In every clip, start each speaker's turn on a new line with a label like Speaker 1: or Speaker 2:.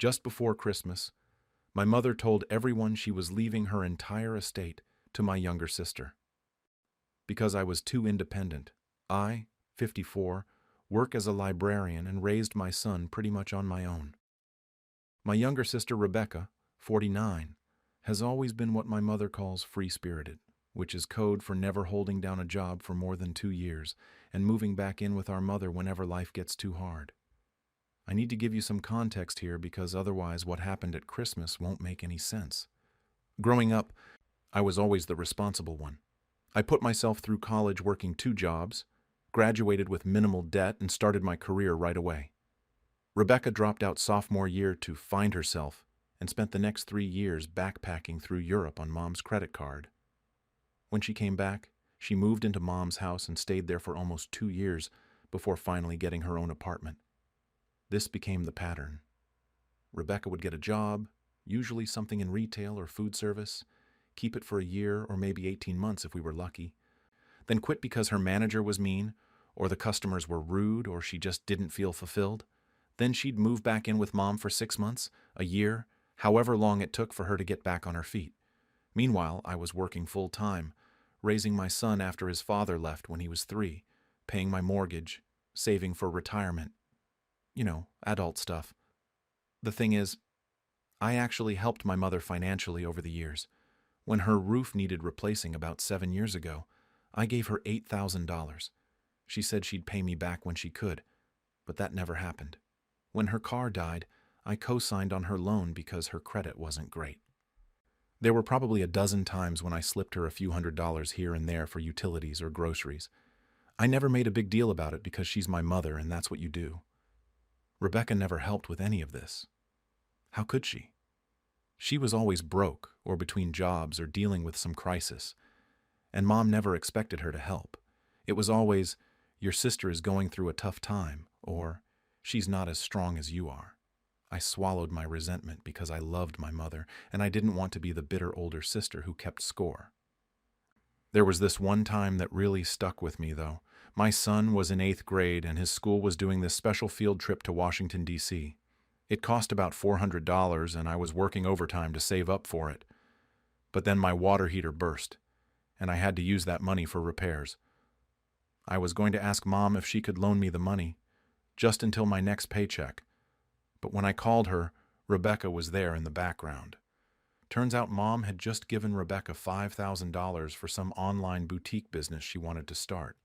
Speaker 1: Just before Christmas, my mother told everyone she was leaving her entire estate to my younger sister. Because I was too independent, I, 54, work as a librarian and raised my son pretty much on my own. My younger sister Rebecca, 49, has always been what my mother calls free-spirited, which is code for never holding down a job for more than 2 years and moving back in with our mother whenever life gets too hard. I need to give you some context here because otherwise what happened at Christmas won't make any sense. Growing up, I was always the responsible one. I put myself through college working 2 jobs, graduated with minimal debt, and started my career right away. Rebecca dropped out sophomore year to find herself and spent the next 3 years backpacking through Europe on Mom's credit card. When she came back, she moved into Mom's house and stayed there for almost 2 years before finally getting her own apartment. This became the pattern. Rebecca would get a job, usually something in retail or food service, keep it for a year or maybe 18 months if we were lucky, then quit because her manager was mean, or the customers were rude, or she just didn't feel fulfilled. Then she'd move back in with Mom for 6 months, a year, however long it took for her to get back on her feet. Meanwhile, I was working full-time, raising my son after his father left when he was 3, paying my mortgage, saving for retirement. Adult stuff. The thing is, I actually helped my mother financially over the years. When her roof needed replacing about 7 years ago, I gave her $8,000. She said she'd pay me back when she could, but that never happened. When her car died, I co-signed on her loan because her credit wasn't great. There were probably a dozen times when I slipped her a few $100s here and there for utilities or groceries. I never made a big deal about it because she's my mother and that's what you do. Rebecca never helped with any of this. How could she? She was always broke or between jobs or dealing with some crisis, and Mom never expected her to help. It was always, your sister is going through a tough time, or she's not as strong as you are. I swallowed my resentment because I loved my mother, and I didn't want to be the bitter older sister who kept score. There was this one time that really stuck with me, though. My son was in 8th grade, and his school was doing this special field trip to Washington, D.C. It cost about $400, and I was working overtime to save up for it. But then my water heater burst, and I had to use that money for repairs. I was going to ask Mom if she could loan me the money, just until my next paycheck. But when I called her, Rebecca was there in the background. Turns out Mom had just given Rebecca $5,000 for some online boutique business she wanted to start.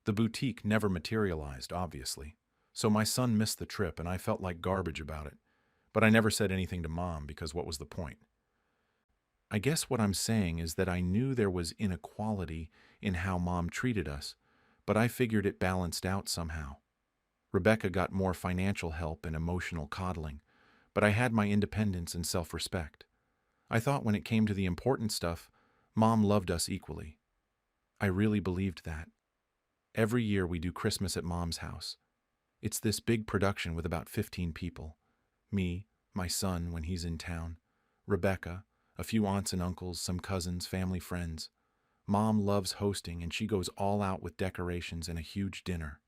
Speaker 1: The boutique never materialized, obviously, so my son missed the trip and I felt like garbage about it. But I never said anything to Mom because what was the point? I guess what I'm saying is that I knew there was inequality in how Mom treated us, but I figured it balanced out somehow. Rebecca got more financial help and emotional coddling, but I had my independence and self-respect. I thought when it came to the important stuff, Mom loved us equally. I really believed that. Every year we do Christmas at Mom's house. It's this big production with about 15 people. Me, my son when he's in town, Rebecca, a few aunts and uncles, some cousins, family friends. Mom loves hosting and she goes all out with decorations and a huge dinner.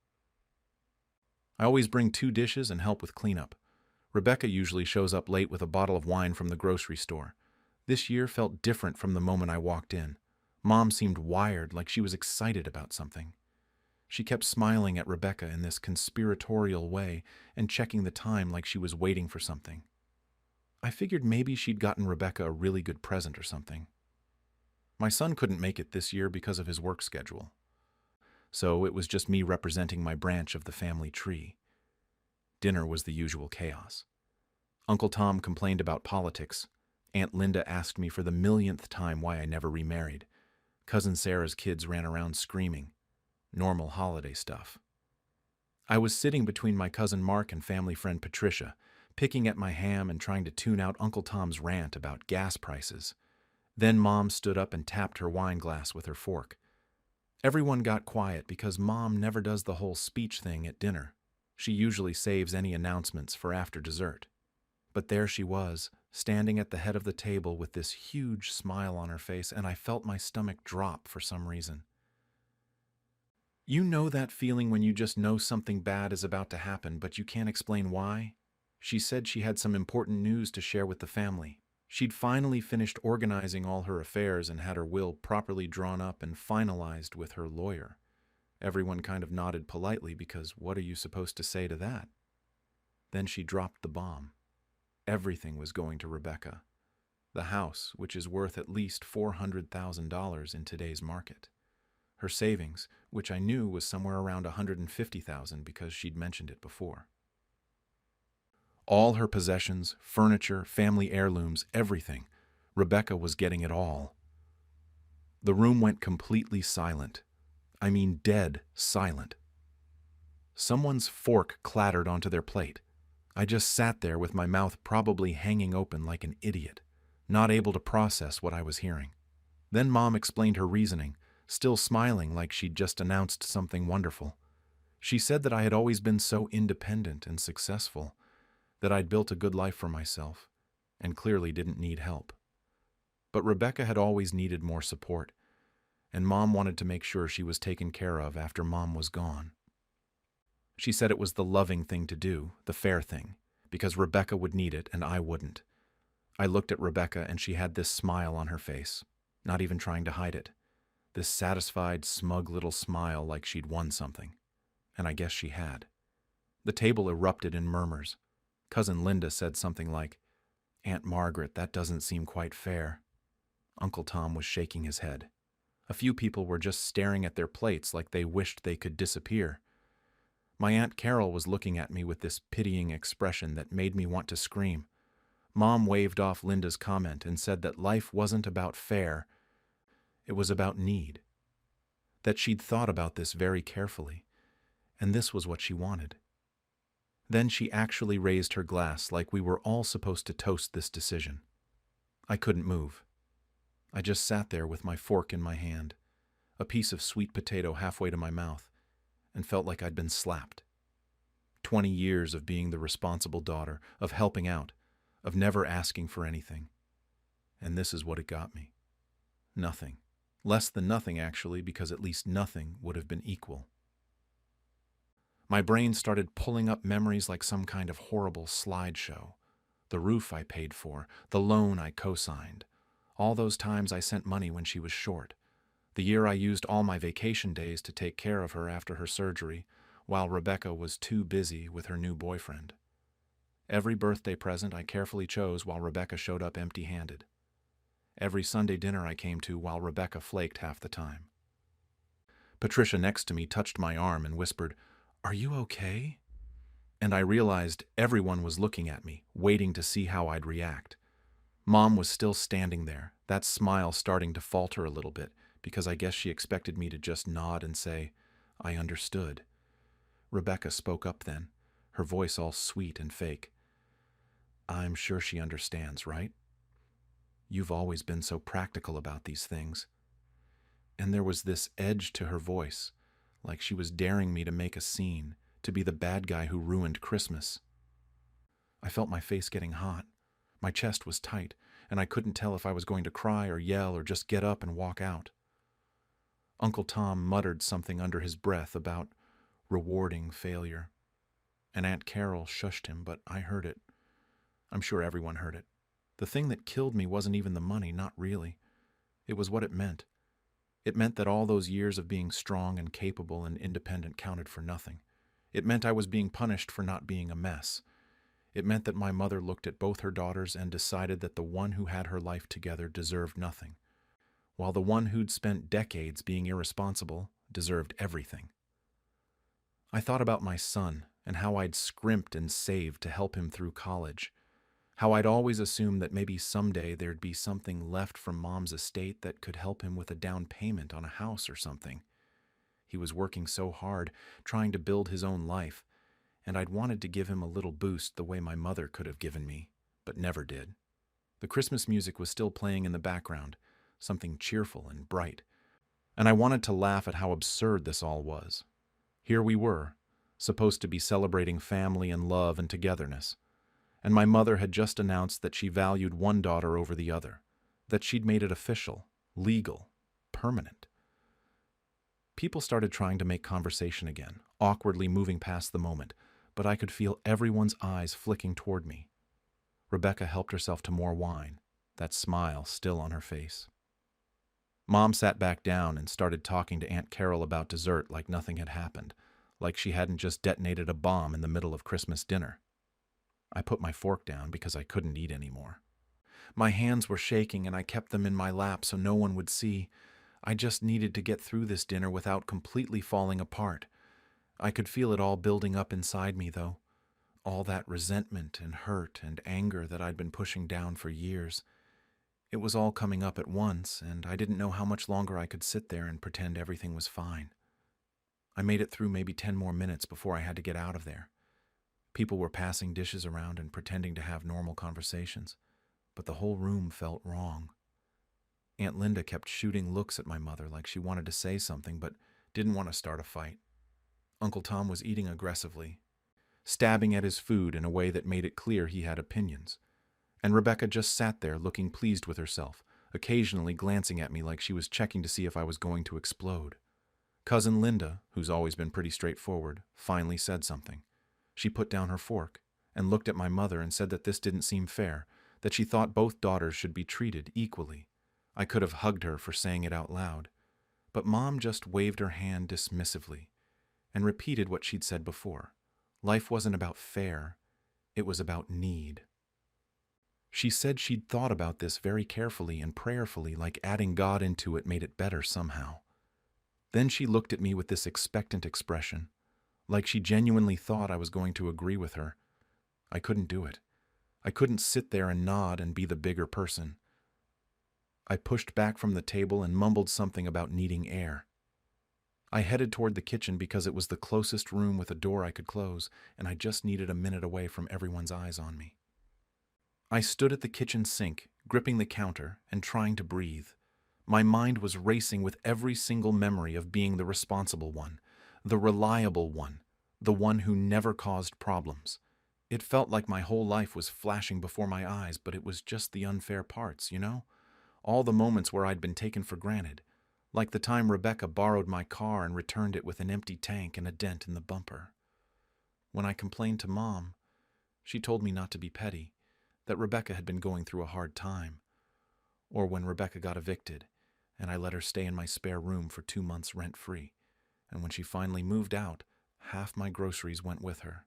Speaker 1: I always bring 2 dishes and help with cleanup. Rebecca usually shows up late with a bottle of wine from the grocery store. This year felt different from the moment I walked in. Mom seemed wired, like she was excited about something. She kept smiling at Rebecca in this conspiratorial way and checking the time like she was waiting for something. I figured maybe she'd gotten Rebecca a really good present or something. My son couldn't make it this year because of his work schedule, so it was just me representing my branch of the family tree. Dinner was the usual chaos. Uncle Tom complained about politics. Aunt Linda asked me for the millionth time why I never remarried. Cousin Sarah's kids ran around screaming. Normal holiday stuff. I was sitting between my cousin Mark and family friend Patricia, picking at my ham and trying to tune out Uncle Tom's rant about gas prices. Then Mom stood up and tapped her wine glass with her fork. Everyone got quiet because Mom never does the whole speech thing at dinner. She usually saves any announcements for after dessert. But there she was, standing at the head of the table with this huge smile on her face, and I felt my stomach drop for some reason. You know that feeling when you just know something bad is about to happen, but you can't explain why? She said she had some important news to share with the family. She'd finally finished organizing all her affairs and had her will properly drawn up and finalized with her lawyer. Everyone kind of nodded politely because what are you supposed to say to that? Then she dropped the bomb. Everything was going to Rebecca. The house, which is worth at least $400,000 in today's market. Her savings, which I knew was somewhere around $150,000 because she'd mentioned it before. All her possessions, furniture, family heirlooms, everything. Rebecca was getting it all. The room went completely silent. I mean dead silent. Someone's fork clattered onto their plate. I just sat there with my mouth probably hanging open like an idiot, not able to process what I was hearing. Then Mom explained her reasoning, still smiling like she'd just announced something wonderful. She said that I had always been so independent and successful, that I'd built a good life for myself, and clearly didn't need help. But Rebecca had always needed more support, and Mom wanted to make sure she was taken care of after Mom was gone. She said it was the loving thing to do, the fair thing, because Rebecca would need it and I wouldn't. I looked at Rebecca and she had this smile on her face, not even trying to hide it. This satisfied, smug little smile like she'd won something. And I guess she had. The table erupted in murmurs. Cousin Linda said something like, "Aunt Margaret, that doesn't seem quite fair." Uncle Tom was shaking his head. A few people were just staring at their plates like they wished they could disappear. My Aunt Carol was looking at me with this pitying expression that made me want to scream. Mom waved off Linda's comment and said that life wasn't about fair, it was about need. That she'd thought about this very carefully, and this was what she wanted. Then she actually raised her glass like we were all supposed to toast this decision. I couldn't move. I just sat there with my fork in my hand, a piece of sweet potato halfway to my mouth, and felt like I'd been slapped. 20 years of being the responsible daughter, of helping out, of never asking for anything. And this is what it got me. Nothing. Less than nothing, actually, because at least nothing would have been equal. My brain started pulling up memories like some kind of horrible slideshow. The roof I paid for, the loan I co-signed, all those times I sent money when she was short, the year I used all my vacation days to take care of her after her surgery, while Rebecca was too busy with her new boyfriend. Every birthday present I carefully chose while Rebecca showed up empty-handed. Every Sunday dinner I came to while Rebecca flaked half the time. Patricia next to me touched my arm and whispered, "Are you okay?" And I realized everyone was looking at me, waiting to see how I'd react. Mom was still standing there, that smile starting to falter a little bit, because I guess she expected me to just nod and say, "I understood." Rebecca spoke up then, her voice all sweet and fake. "I'm sure she understands, right? You've always been so practical about these things." And there was this edge to her voice, like she was daring me to make a scene, to be the bad guy who ruined Christmas. I felt my face getting hot. My chest was tight, and I couldn't tell if I was going to cry or yell or just get up and walk out. Uncle Tom muttered something under his breath about rewarding failure, and Aunt Carol shushed him, but I heard it. I'm sure everyone heard it. The thing that killed me wasn't even the money, not really. It was what it meant. It meant that all those years of being strong and capable and independent counted for nothing. It meant I was being punished for not being a mess. It meant that my mother looked at both her daughters and decided that the one who had her life together deserved nothing, while the one who'd spent decades being irresponsible deserved everything. I thought about my son and how I'd scrimped and saved to help him through college, how I'd always assumed that maybe someday there'd be something left from Mom's estate that could help him with a down payment on a house or something. He was working so hard, trying to build his own life, and I'd wanted to give him a little boost the way my mother could have given me, but never did. The Christmas music was still playing in the background, something cheerful and bright, and I wanted to laugh at how absurd this all was. Here we were, supposed to be celebrating family and love and togetherness, and my mother had just announced that she valued one daughter over the other, that she'd made it official, legal, permanent. People started trying to make conversation again, awkwardly moving past the moment, but I could feel everyone's eyes flicking toward me. Rebecca helped herself to more wine, that smile still on her face. Mom sat back down and started talking to Aunt Carol about dessert like nothing had happened, like she hadn't just detonated a bomb in the middle of Christmas dinner. I put my fork down because I couldn't eat anymore. My hands were shaking and I kept them in my lap so no one would see. I just needed to get through this dinner without completely falling apart. I could feel it all building up inside me, though. All that resentment and hurt and anger that I'd been pushing down for years. It was all coming up at once, and I didn't know how much longer I could sit there and pretend everything was fine. I made it through maybe 10 more minutes before I had to get out of there. People were passing dishes around and pretending to have normal conversations, but the whole room felt wrong. Aunt Linda kept shooting looks at my mother like she wanted to say something but didn't want to start a fight. Uncle Tom was eating aggressively, stabbing at his food in a way that made it clear he had opinions. And Rebecca just sat there looking pleased with herself, occasionally glancing at me like she was checking to see if I was going to explode. Cousin Linda, who's always been pretty straightforward, finally said something. She put down her fork and looked at my mother and said that this didn't seem fair, that she thought both daughters should be treated equally. I could have hugged her for saying it out loud, but Mom just waved her hand dismissively and repeated what she'd said before. Life wasn't about fair, it was about need. She said she'd thought about this very carefully and prayerfully, like adding God into it made it better somehow. Then she looked at me with this expectant expression, like she genuinely thought I was going to agree with her. I couldn't do it. I couldn't sit there and nod and be the bigger person. I pushed back from the table and mumbled something about needing air. I headed toward the kitchen because it was the closest room with a door I could close, and I just needed a minute away from everyone's eyes on me. I stood at the kitchen sink, gripping the counter and trying to breathe. My mind was racing with every single memory of being the responsible one, the reliable one, the one who never caused problems. It felt like my whole life was flashing before my eyes, but it was just the unfair parts, you know? All the moments where I'd been taken for granted, like the time Rebecca borrowed my car and returned it with an empty tank and a dent in the bumper. When I complained to Mom, she told me not to be petty, that Rebecca had been going through a hard time. Or when Rebecca got evicted, and I let her stay in my spare room for 2 months rent-free, and when she finally moved out, half my groceries went with her.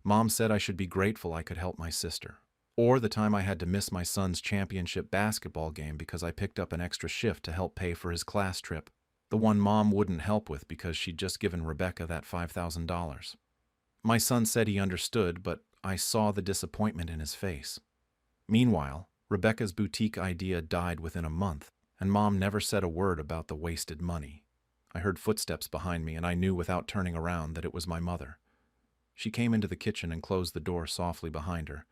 Speaker 1: Mom said I should be grateful I could help my sister. Or the time I had to miss my son's championship basketball game because I picked up an extra shift to help pay for his class trip, the one Mom wouldn't help with because she'd just given Rebecca that $5,000. My son said he understood, but I saw the disappointment in his face. Meanwhile, Rebecca's boutique idea died within a month, and Mom never said a word about the wasted money. I heard footsteps behind me, and I knew without turning around that it was my mother. She came into the kitchen and closed the door softly behind her,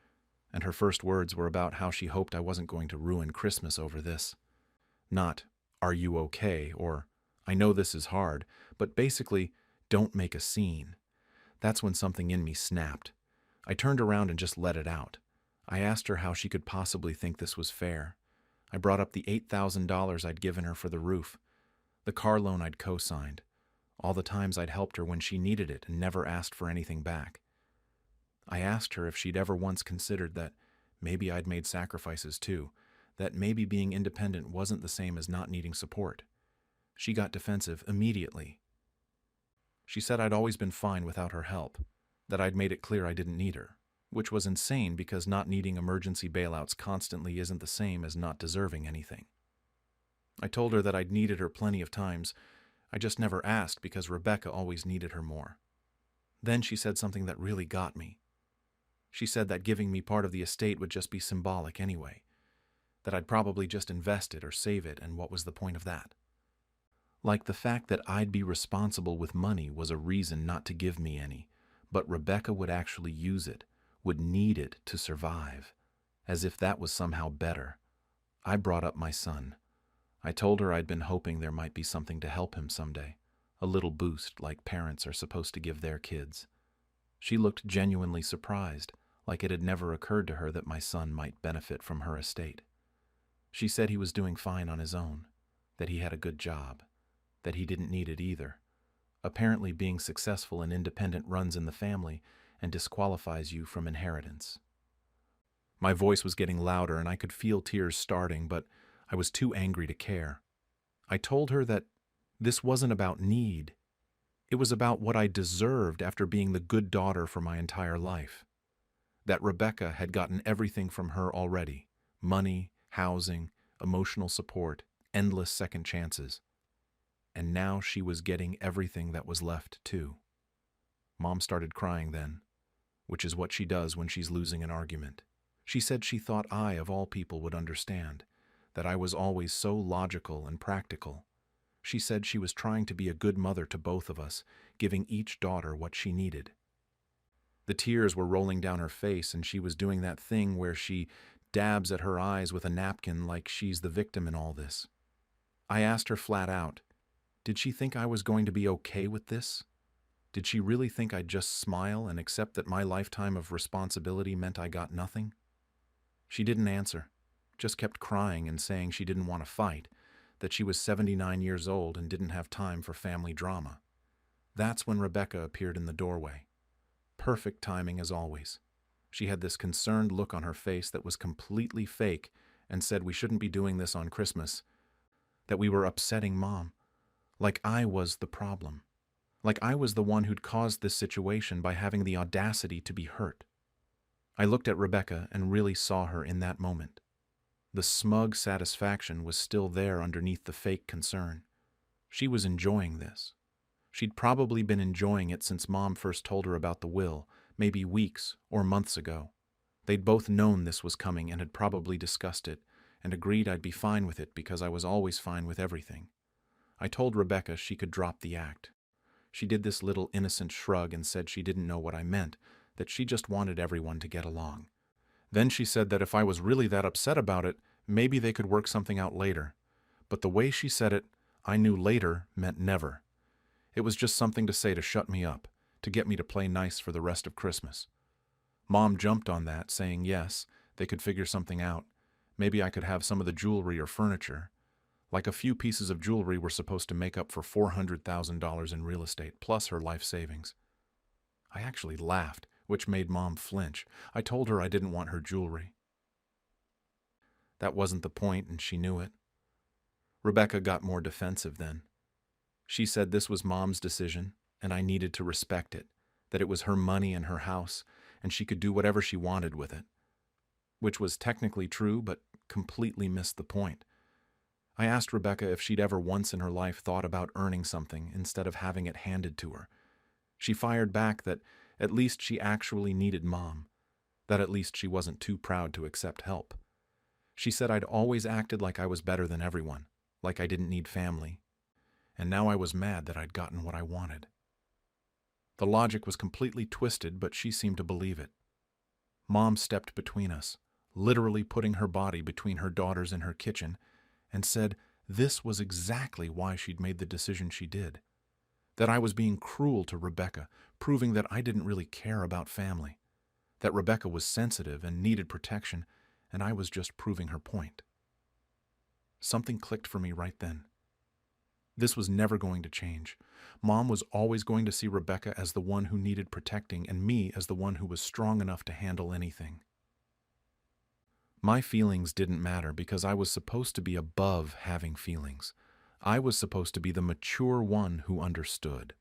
Speaker 1: and her first words were about how she hoped I wasn't going to ruin Christmas over this. Not, "Are you okay?" or, "I know this is hard," but basically, "Don't make a scene." That's when something in me snapped. I turned around and just let it out. I asked her how she could possibly think this was fair. I brought up the $8,000 I'd given her for the roof, the car loan I'd co-signed, all the times I'd helped her when she needed it and never asked for anything back. I asked her if she'd ever once considered that maybe I'd made sacrifices too, that maybe being independent wasn't the same as not needing support. She got defensive immediately. She said I'd always been fine without her help, that I'd made it clear I didn't need her, which was insane because not needing emergency bailouts constantly isn't the same as not deserving anything. I told her that I'd needed her plenty of times, I just never asked because Rebecca always needed her more. Then she said something that really got me. She said that giving me part of the estate would just be symbolic anyway, that I'd probably just invest it or save it, and what was the point of that? Like the fact that I'd be responsible with money was a reason not to give me any, but Rebecca would actually use it, would need it to survive, as if that was somehow better. I brought up my son. I told her I'd been hoping there might be something to help him someday, a little boost like parents are supposed to give their kids. She looked genuinely surprised, like it had never occurred to her that my son might benefit from her estate. She said he was doing fine on his own, that he had a good job, that he didn't need it either. Apparently, being successful and independent runs in the family and disqualifies you from inheritance. My voice was getting louder and I could feel tears starting, but I was too angry to care. I told her that this wasn't about need. It was about what I deserved after being the good daughter for my entire life. That Rebecca had gotten everything from her already: money, housing, emotional support, endless second chances. And now she was getting everything that was left, too. Mom started crying then, which is what she does when she's losing an argument. She said she thought I, of all people, would understand, that I was always so logical and practical. She said she was trying to be a good mother to both of us, giving each daughter what she needed. The tears were rolling down her face, and she was doing that thing where she dabs at her eyes with a napkin like she's the victim in all this. I asked her flat out, did she think I was going to be okay with this? Did she really think I'd just smile and accept that my lifetime of responsibility meant I got nothing? She didn't answer, just kept crying and saying she didn't want to fight, that she was 79 years old and didn't have time for family drama. That's when Rebecca appeared in the doorway. Perfect timing as always. She had this concerned look on her face that was completely fake and said we shouldn't be doing this on Christmas, that we were upsetting Mom, like I was the problem, like I was the one who'd caused this situation by having the audacity to be hurt. I looked at Rebecca and really saw her in that moment. The smug satisfaction was still there underneath the fake concern. She was enjoying this. She'd probably been enjoying it since Mom first told her about the will, maybe weeks or months ago. They'd both known this was coming and had probably discussed it, and agreed I'd be fine with it because I was always fine with everything. I told Rebecca she could drop the act. She did this little innocent shrug and said she didn't know what I meant, that she just wanted everyone to get along. Then she said that if I was really that upset about it, maybe they could work something out later. But the way she said it, I knew later meant never. It was just something to say to shut me up, to get me to play nice for the rest of Christmas. Mom jumped on that, saying yes, they could figure something out. Maybe I could have some of the jewelry or furniture. Like a few pieces of jewelry were supposed to make up for $400,000 in real estate, plus her life savings. I actually laughed, which made Mom flinch. I told her I didn't want her jewelry. That wasn't the point, and she knew it. Rebecca got more defensive then. She said this was Mom's decision, and I needed to respect it, that it was her money and her house, and she could do whatever she wanted with it. Which was technically true, but completely missed the point. I asked Rebecca if she'd ever once in her life thought about earning something instead of having it handed to her. She fired back that at least she actually needed Mom, that at least she wasn't too proud to accept help. She said I'd always acted like I was better than everyone, like I didn't need family, and now I was mad that I'd gotten what I wanted. The logic was completely twisted, but she seemed to believe it. Mom stepped between us, literally putting her body between her daughters in her kitchen, and said this was exactly why she'd made the decision she did. That I was being cruel to Rebecca, proving that I didn't really care about family. That Rebecca was sensitive and needed protection, and I was just proving her point. Something clicked for me right then. This was never going to change. Mom was always going to see Rebecca as the one who needed protecting and me as the one who was strong enough to handle anything. My feelings didn't matter because I was supposed to be above having feelings. I was supposed to be the mature one who understood.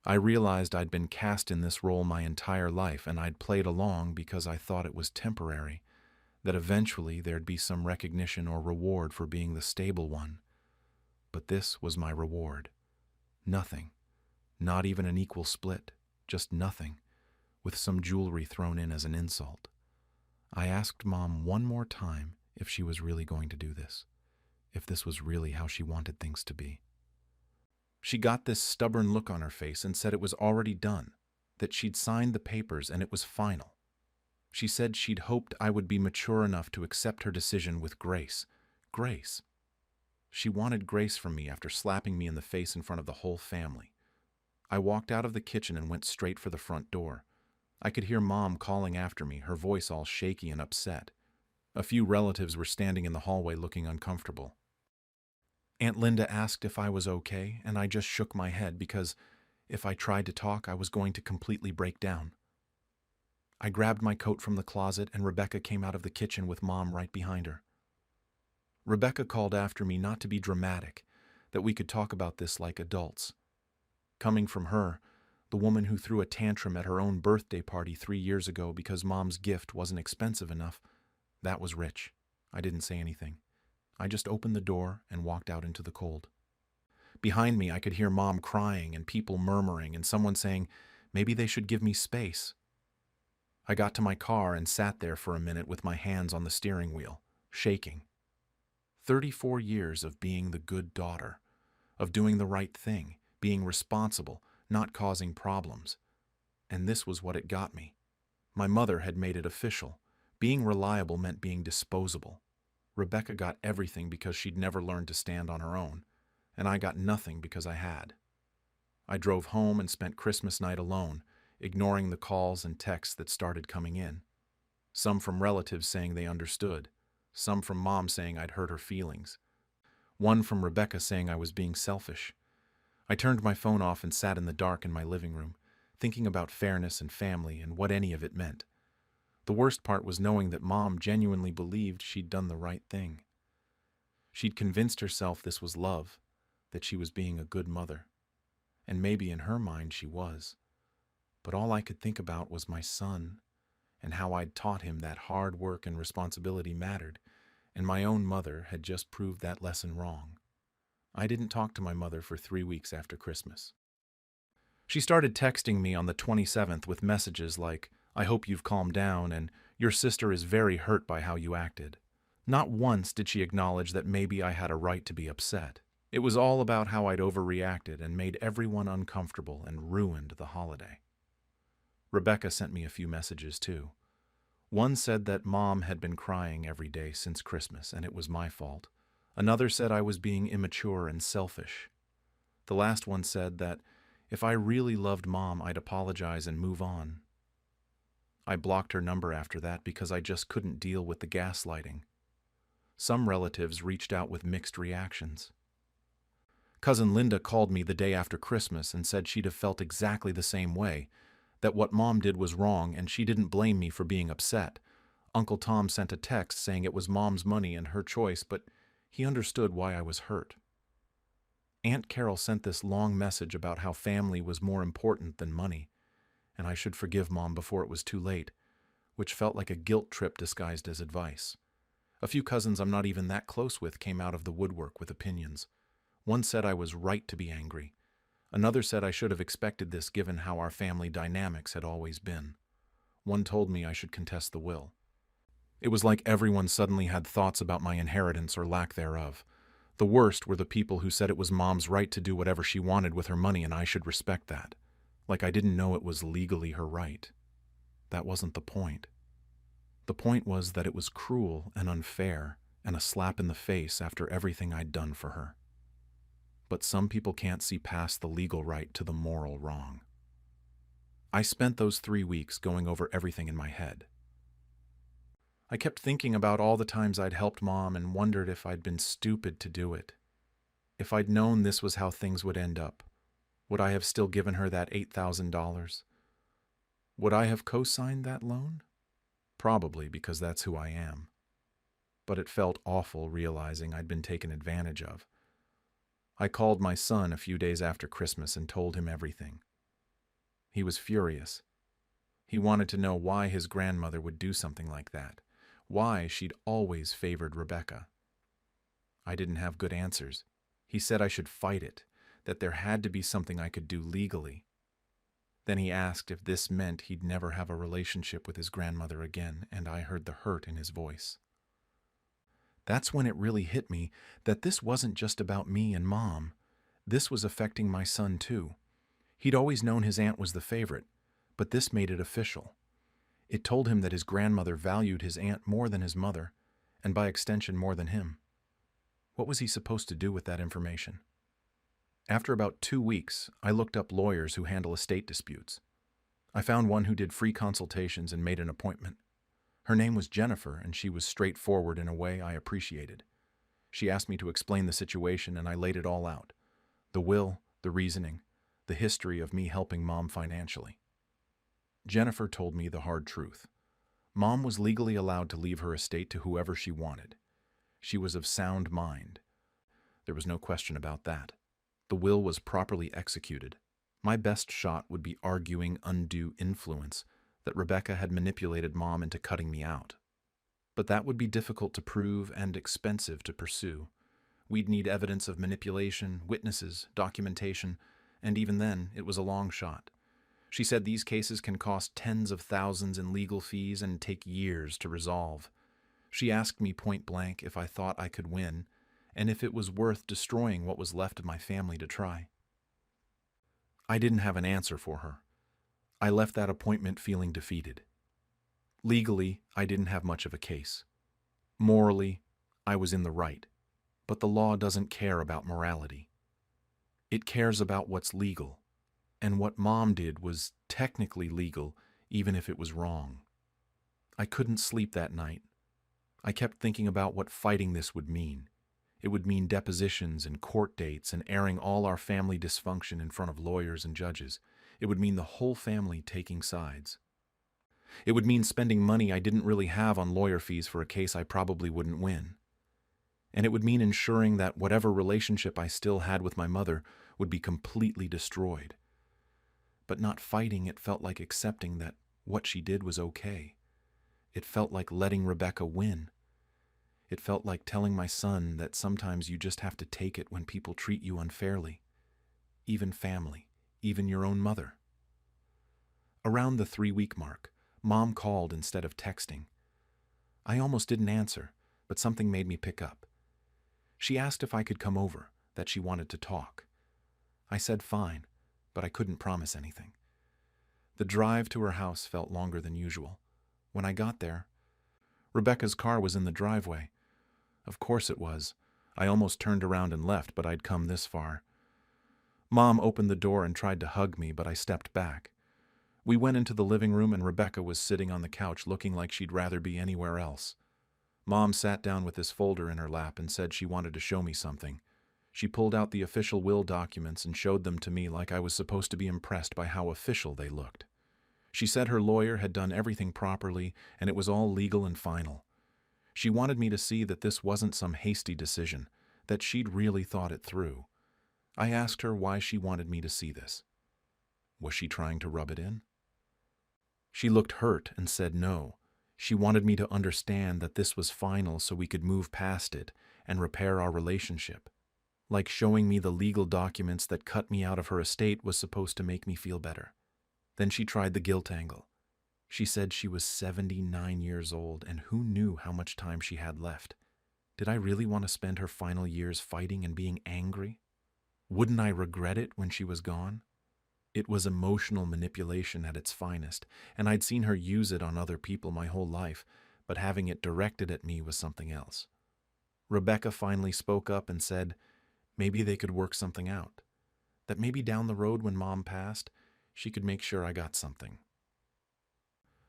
Speaker 1: I realized I'd been cast in this role my entire life, and I'd played along because I thought it was temporary, that eventually there'd be some recognition or reward for being the stable one. But this was my reward. Nothing. Not even an equal split. Just nothing, with some jewelry thrown in as an insult. I asked Mom one more time if she was really going to do this, if this was really how she wanted things to be. She got this stubborn look on her face and said it was already done, that she'd signed the papers and it was final. She said she'd hoped I would be mature enough to accept her decision with grace. Grace. She wanted grace from me after slapping me in the face in front of the whole family. I walked out of the kitchen and went straight for the front door. I could hear Mom calling after me, her voice all shaky and upset. A few relatives were standing in the hallway looking uncomfortable. Aunt Linda asked if I was okay, and I just shook my head because if I tried to talk, I was going to completely break down. I grabbed my coat from the closet, and Rebecca came out of the kitchen with Mom right behind her. Rebecca called after me not to be dramatic, that we could talk about this like adults. Coming from her, the woman who threw a tantrum at her own birthday party 3 years ago because Mom's gift wasn't expensive enough, that was rich. I didn't say anything. I just opened the door and walked out into the cold. Behind me, I could hear Mom crying and people murmuring and someone saying, maybe they should give me space. I got to my car and sat there for a minute with my hands on the steering wheel, shaking. 34 years of being the good daughter, of doing the right thing, being responsible, not causing problems. And this was what it got me. My mother had made it official. Being reliable meant being disposable. Rebecca got everything because she'd never learned to stand on her own, and I got nothing because I had. I drove home and spent Christmas night alone, ignoring the calls and texts that started coming in. Some from relatives saying they understood, some from Mom saying I'd hurt her feelings, one from Rebecca saying I was being selfish. I turned my phone off and sat in the dark in my living room, thinking about fairness and family and what any of it meant. The worst part was knowing that Mom genuinely believed she'd done the right thing. She'd convinced herself this was love, that she was being a good mother. And maybe in her mind she was. But all I could think about was my son, and how I'd taught him that hard work and responsibility mattered, and my own mother had just proved that lesson wrong. I didn't talk to my mother for 3 weeks after Christmas. She started texting me on the 27th with messages like, I hope you've calmed down, and your sister is very hurt by how you acted. Not once did she acknowledge that maybe I had a right to be upset. It was all about how I'd overreacted and made everyone uncomfortable and ruined the holiday. Rebecca sent me a few messages too. One said that Mom had been crying every day since Christmas and it was my fault. Another said I was being immature and selfish. The last one said that if I really loved Mom, I'd apologize and move on. I blocked her number after that because I just couldn't deal with the gaslighting. Some relatives reached out with mixed reactions. Cousin Linda called me the day after Christmas and said she'd have felt exactly the same way, that what Mom did was wrong and she didn't blame me for being upset. Uncle Tom sent a text saying it was Mom's money and her choice, but he understood why I was hurt. Aunt Carol sent this long message about how family was more important than money, and I should forgive Mom before it was too late, which felt like a guilt trip disguised as advice. A few cousins I'm not even that close with came out of the woodwork with opinions. One said I was right to be angry. Another said I should have expected this given how our family dynamics had always been. One told me I should contest the will. It was like everyone suddenly had thoughts about my inheritance or lack thereof. The worst were the people who said it was Mom's right to do whatever she wanted with her money and I should respect that. Like I didn't know it was legally her right. That wasn't the point. The point was that it was cruel and unfair and a slap in the face after everything I'd done for her. But some people can't see past the legal right to the moral wrong. I spent those 3 weeks going over everything in my head. I kept thinking about all the times I'd helped Mom and wondered if I'd been stupid to do it. If I'd known this was how things would end up, would I have still given her that $8,000? Would I have co-signed that loan? Probably, because that's who I am. But it felt awful realizing I'd been taken advantage of. I called my son a few days after Christmas and told him everything. He was furious. He wanted to know why his grandmother would do something like that, why she'd always favored Rebecca. I didn't have good answers. He said I should fight it, that there had to be something I could do legally. Then he asked if this meant he'd never have a relationship with his grandmother again, and I heard the hurt in his voice. That's when it really hit me that this wasn't just about me and Mom. This was affecting my son too. He'd always known his aunt was the favorite, but this made it official. It told him that his grandmother valued his aunt more than his mother, and by extension more than him. What was he supposed to do with that information? After about 2 weeks, I looked up lawyers who handle estate disputes. I found one who did free consultations and made an appointment. Her name was Jennifer, and she was straightforward in a way I appreciated. She asked me to explain the situation, and I laid it all out. The will, the reasoning, the history of me helping Mom financially. Jennifer told me the hard truth. Mom was legally allowed to leave her estate to whoever she wanted. She was of sound mind. There was no question about that. The will was properly executed. My best shot would be arguing undue influence, that Rebecca had manipulated Mom into cutting me out. But that would be difficult to prove and expensive to pursue. We'd need evidence of manipulation, witnesses, documentation, and even then, it was a long shot. She said these cases can cost tens of thousands in legal fees and take years to resolve. She asked me point blank if I thought I could win, and if it was worth destroying what was left of my family to try. I didn't have an answer for her. I left that appointment feeling defeated. Legally, I didn't have much of a case. Morally, I was in the right. But the law doesn't care about morality. It cares about what's legal. And what Mom did was technically legal, even if it was wrong. I couldn't sleep that night. I kept thinking about what fighting this would mean. It would mean depositions and court dates and airing all our family dysfunction in front of lawyers and judges. It would mean the whole family taking sides. It would mean spending money I didn't really have on lawyer fees for a case I probably wouldn't win. And it would mean ensuring that whatever relationship I still had with my mother would be completely destroyed. But not fighting it felt like accepting that what she did was okay. It felt like letting Rebecca win. It felt like telling my son that sometimes you just have to take it when people treat you unfairly. Even family, even your own mother. Around the 3-week mark, Mom called instead of texting. I almost didn't answer, but something made me pick up. She asked if I could come over, that she wanted to talk. I said fine, but I couldn't promise anything. The drive to her house felt longer than usual. When I got there, Rebecca's car was in the driveway. Of course it was. I almost turned around and left, but I'd come this far. Mom opened the door and tried to hug me, but I stepped back. We went into the living room and Rebecca was sitting on the couch looking like she'd rather be anywhere else. Mom sat down with this folder in her lap and said she wanted to show me something. She pulled out the official will documents and showed them to me like I was supposed to be impressed by how official they looked. She said her lawyer had done everything properly and it was all legal and final. She wanted me to see that this wasn't some hasty decision, that she'd really thought it through. I asked her why she wanted me to see this. Was she trying to rub it in? She looked hurt and said no. She wanted me to understand that this was final so we could move past it and repair our relationship. Like showing me the legal documents that cut me out of her estate was supposed to make me feel better. Then she tried the guilt angle. She said she was 79 years old and who knew how much time she had left. Did I really want to spend her final years fighting and being angry? Wouldn't I regret it when she was gone? It was emotional manipulation at its finest, and I'd seen her use it on other people my whole life, but having it directed at me was something else. Rebecca finally spoke up and said maybe they could work something out, that maybe down the road when Mom passed, she could make sure I got something.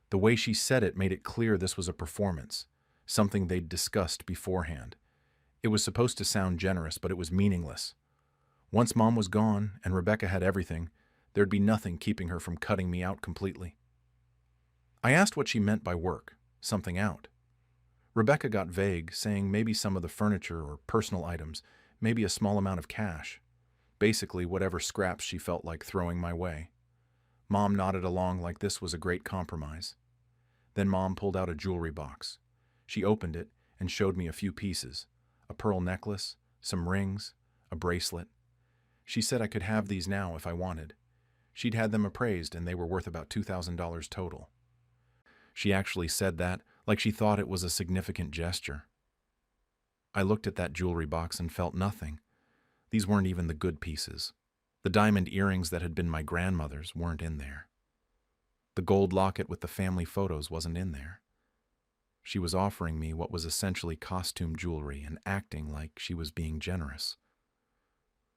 Speaker 1: The way she said it made it clear this was a performance, something they'd discussed beforehand. It was supposed to sound generous, but it was meaningless. Once Mom was gone and Rebecca had everything, there'd be nothing keeping her from cutting me out completely. I asked what she meant by work, something out. Rebecca got vague, saying maybe some of the furniture or personal items, maybe a small amount of cash. Basically, whatever scraps she felt like throwing my way. Mom nodded along like this was a great compromise. Then Mom pulled out a jewelry box. She opened it and showed me a few pieces, a pearl necklace, some rings, a bracelet. She said I could have these now if I wanted. She'd had them appraised and they were worth about $2,000 total. She actually said that like she thought it was a significant gesture. I looked at that jewelry box and felt nothing. These weren't even the good pieces. The diamond earrings that had been my grandmother's weren't in there. The gold locket with the family photos wasn't in there. She was offering me what was essentially costume jewelry and acting like she was being generous.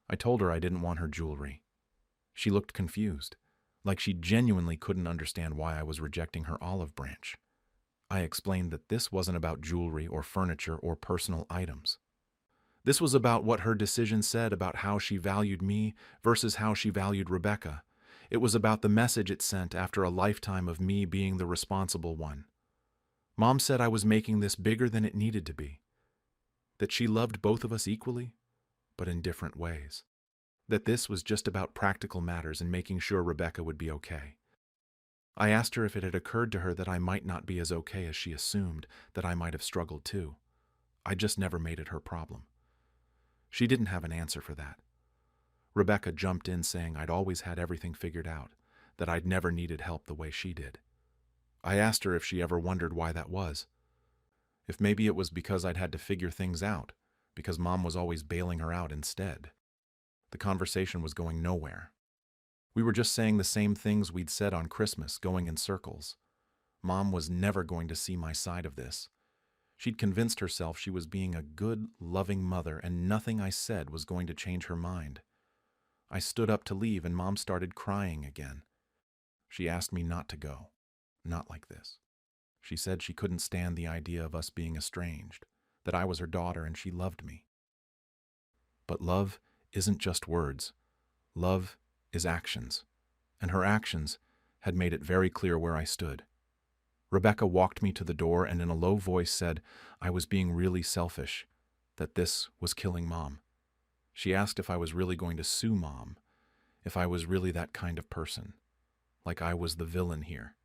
Speaker 1: I told her I didn't want her jewelry. She looked confused, like she genuinely couldn't understand why I was rejecting her olive branch. I explained that this wasn't about jewelry or furniture or personal items. This was about what her decision said about how she valued me versus how she valued Rebecca. It was about the message it sent after a lifetime of me being the responsible one. Mom said I was making this bigger than it needed to be. That she loved both of us equally, but in different ways. That this was just about practical matters and making sure Rebecca would be okay. I asked her if it had occurred to her that I might not be as okay as she assumed, that I might have struggled too. I just never made it her problem. She didn't have an answer for that. Rebecca jumped in saying I'd always had everything figured out, that I'd never needed help the way she did. I asked her if she ever wondered why that was. If maybe it was because I'd had to figure things out, because Mom was always bailing her out instead. The conversation was going nowhere. We were just saying the same things we'd said on Christmas, going in circles. Mom was never going to see my side of this. She'd convinced herself she was being a good, loving mother, and nothing I said was going to change her mind. I stood up to leave, and Mom started crying again. She asked me not to go. Not like this. She said she couldn't stand the idea of us being estranged, that I was her daughter and she loved me. But love isn't just words. Love is actions, and her actions had made it very clear where I stood. Rebecca walked me to the door and in a low voice said I was being really selfish, that this was killing Mom. She asked if I was really going to sue Mom, if I was really that kind of person, like I was the villain here,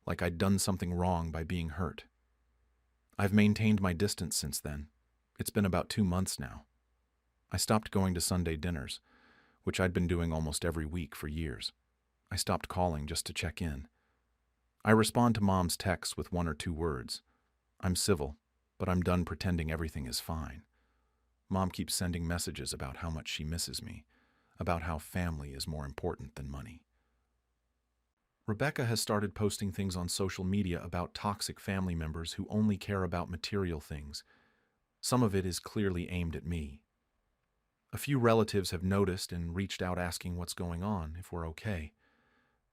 Speaker 1: like I'd done something wrong by being hurt. I've maintained my distance since then. It's been about 2 months now. I stopped going to Sunday dinners, which I'd been doing almost every week for years. I stopped calling just to check in. I respond to Mom's texts with 1 or 2 words. I'm civil, but I'm done pretending everything is fine. Mom keeps sending messages about how much she misses me, about how family is more important than money. Rebecca has started posting things on social media about toxic family members who only care about material things. Some of it is clearly aimed at me. A few relatives have noticed and reached out asking what's going on, if we're okay.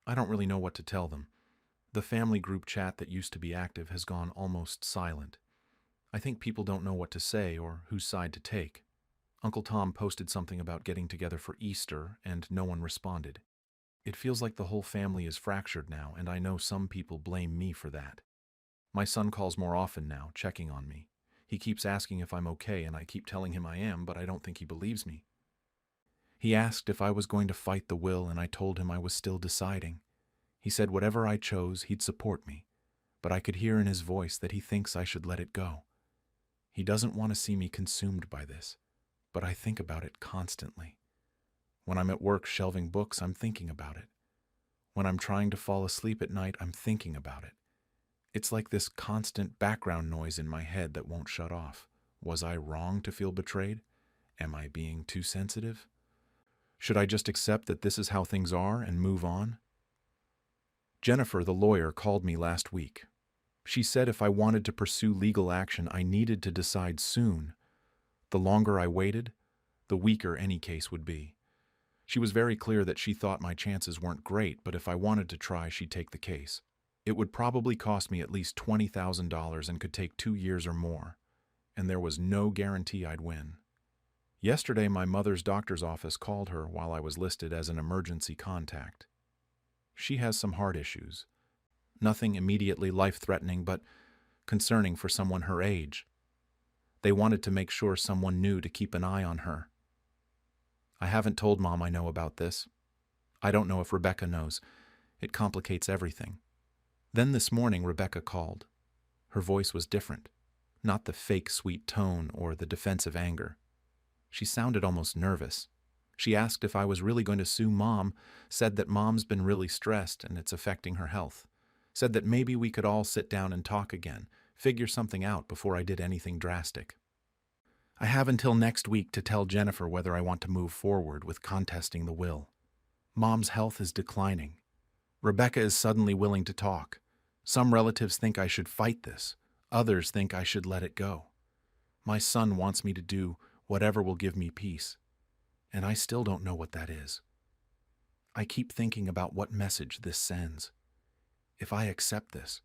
Speaker 1: I don't really know what to tell them. The family group chat that used to be active has gone almost silent. I think people don't know what to say or whose side to take. Uncle Tom posted something about getting together for Easter, and no one responded. It feels like the whole family is fractured now, and I know some people blame me for that. My son calls more often now, checking on me. He keeps asking if I'm okay, and I keep telling him I am, but I don't think he believes me. He asked if I was going to fight the will, and I told him I was still deciding. He said whatever I chose, he'd support me, but I could hear in his voice that he thinks I should let it go. He doesn't want to see me consumed by this, but I think about it constantly. When I'm at work shelving books, I'm thinking about it. When I'm trying to fall asleep at night, I'm thinking about it. It's like this constant background noise in my head that won't shut off. Was I wrong to feel betrayed? Am I being too sensitive? Should I just accept that this is how things are and move on? Jennifer, the lawyer, called me last week. She said if I wanted to pursue legal action, I needed to decide soon. The longer I waited, the weaker any case would be. She was very clear that she thought my chances weren't great, but if I wanted to try, she'd take the case. It would probably cost me at least $20,000 and could take 2 years or more, and there was no guarantee I'd win. Yesterday, my mother's doctor's office called her while I was listed as an emergency contact. She has some heart issues. Nothing immediately life-threatening, but concerning for someone her age. They wanted to make sure someone knew to keep an eye on her. I haven't told Mom I know about this. I don't know if Rebecca knows. It complicates everything. Then this morning, Rebecca called. Her voice was different, not the fake sweet tone or the defensive anger. She sounded almost nervous. She asked if I was really going to sue Mom, said that Mom's been really stressed and it's affecting her health. Said that maybe we could all sit down and talk again, figure something out before I did anything drastic. I have until next week to tell Jennifer whether I want to move forward with contesting the will. Mom's health is declining. Rebecca is suddenly willing to talk. Some relatives think I should fight this. Others think I should let it go. My son wants me to do whatever will give me peace, and I still don't know what that is. I keep thinking about what message this sends. If I accept this,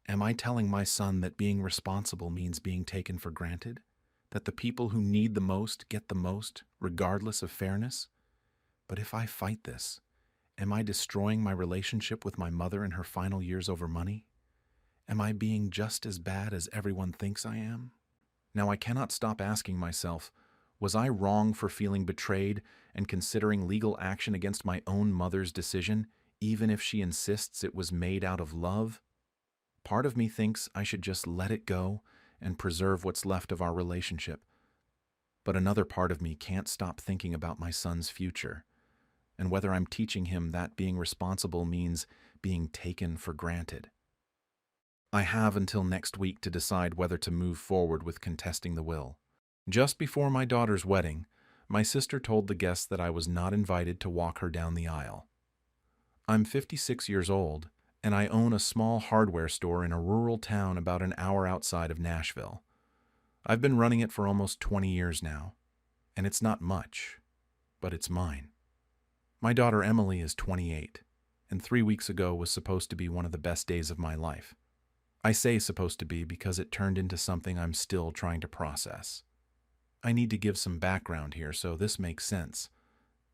Speaker 1: am I telling my son that being responsible means being taken for granted? that the people who need the most get the most, regardless of fairness? But if I fight this, am I destroying my relationship with my mother in her final years over money? Am I being just as bad as everyone thinks I am? Now I cannot stop asking myself, was I wrong for feeling betrayed and considering legal action against my own mother's decision, even if she insists it was made out of love? Part of me thinks I should just let it go and preserve what's left of our relationship. But another part of me can't stop thinking about my son's future, and whether I'm teaching him that being responsible means being taken for granted. I have until next week to decide whether to move forward with contesting the will. Just before my daughter's wedding, my sister told the guests that I was not invited to walk her down the aisle. I'm 56 years old, and I own a small hardware store in a rural town about an hour outside of Nashville. I've been running it for almost 20 years now, and it's not much, but it's mine. My daughter Emily is 28, and 3 weeks ago was supposed to be one of the best days of my life. I say supposed to be because it turned into something I'm still trying to process. I need to give some background here so this makes sense.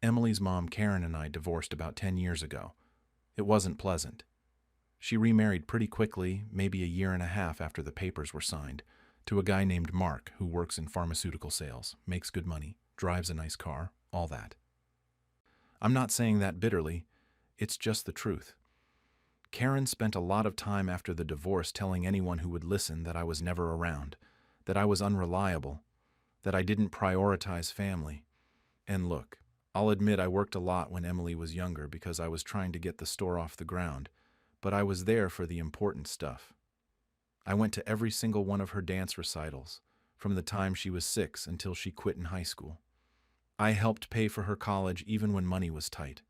Speaker 1: Emily's mom Karen and I divorced about 10 years ago. It wasn't pleasant. She remarried pretty quickly, maybe a year and a half after the papers were signed, to a guy named Mark who works in pharmaceutical sales, makes good money, drives a nice car, all that. I'm not saying that bitterly, it's just the truth. Karen spent a lot of time after the divorce telling anyone who would listen that I was never around, that I was unreliable, that I didn't prioritize family. And look, I'll admit I worked a lot when Emily was younger because I was trying to get the store off the ground, but I was there for the important stuff. I went to every single one of her dance recitals, from the time she was 6 until she quit in high school. I helped pay for her college even when money was tight.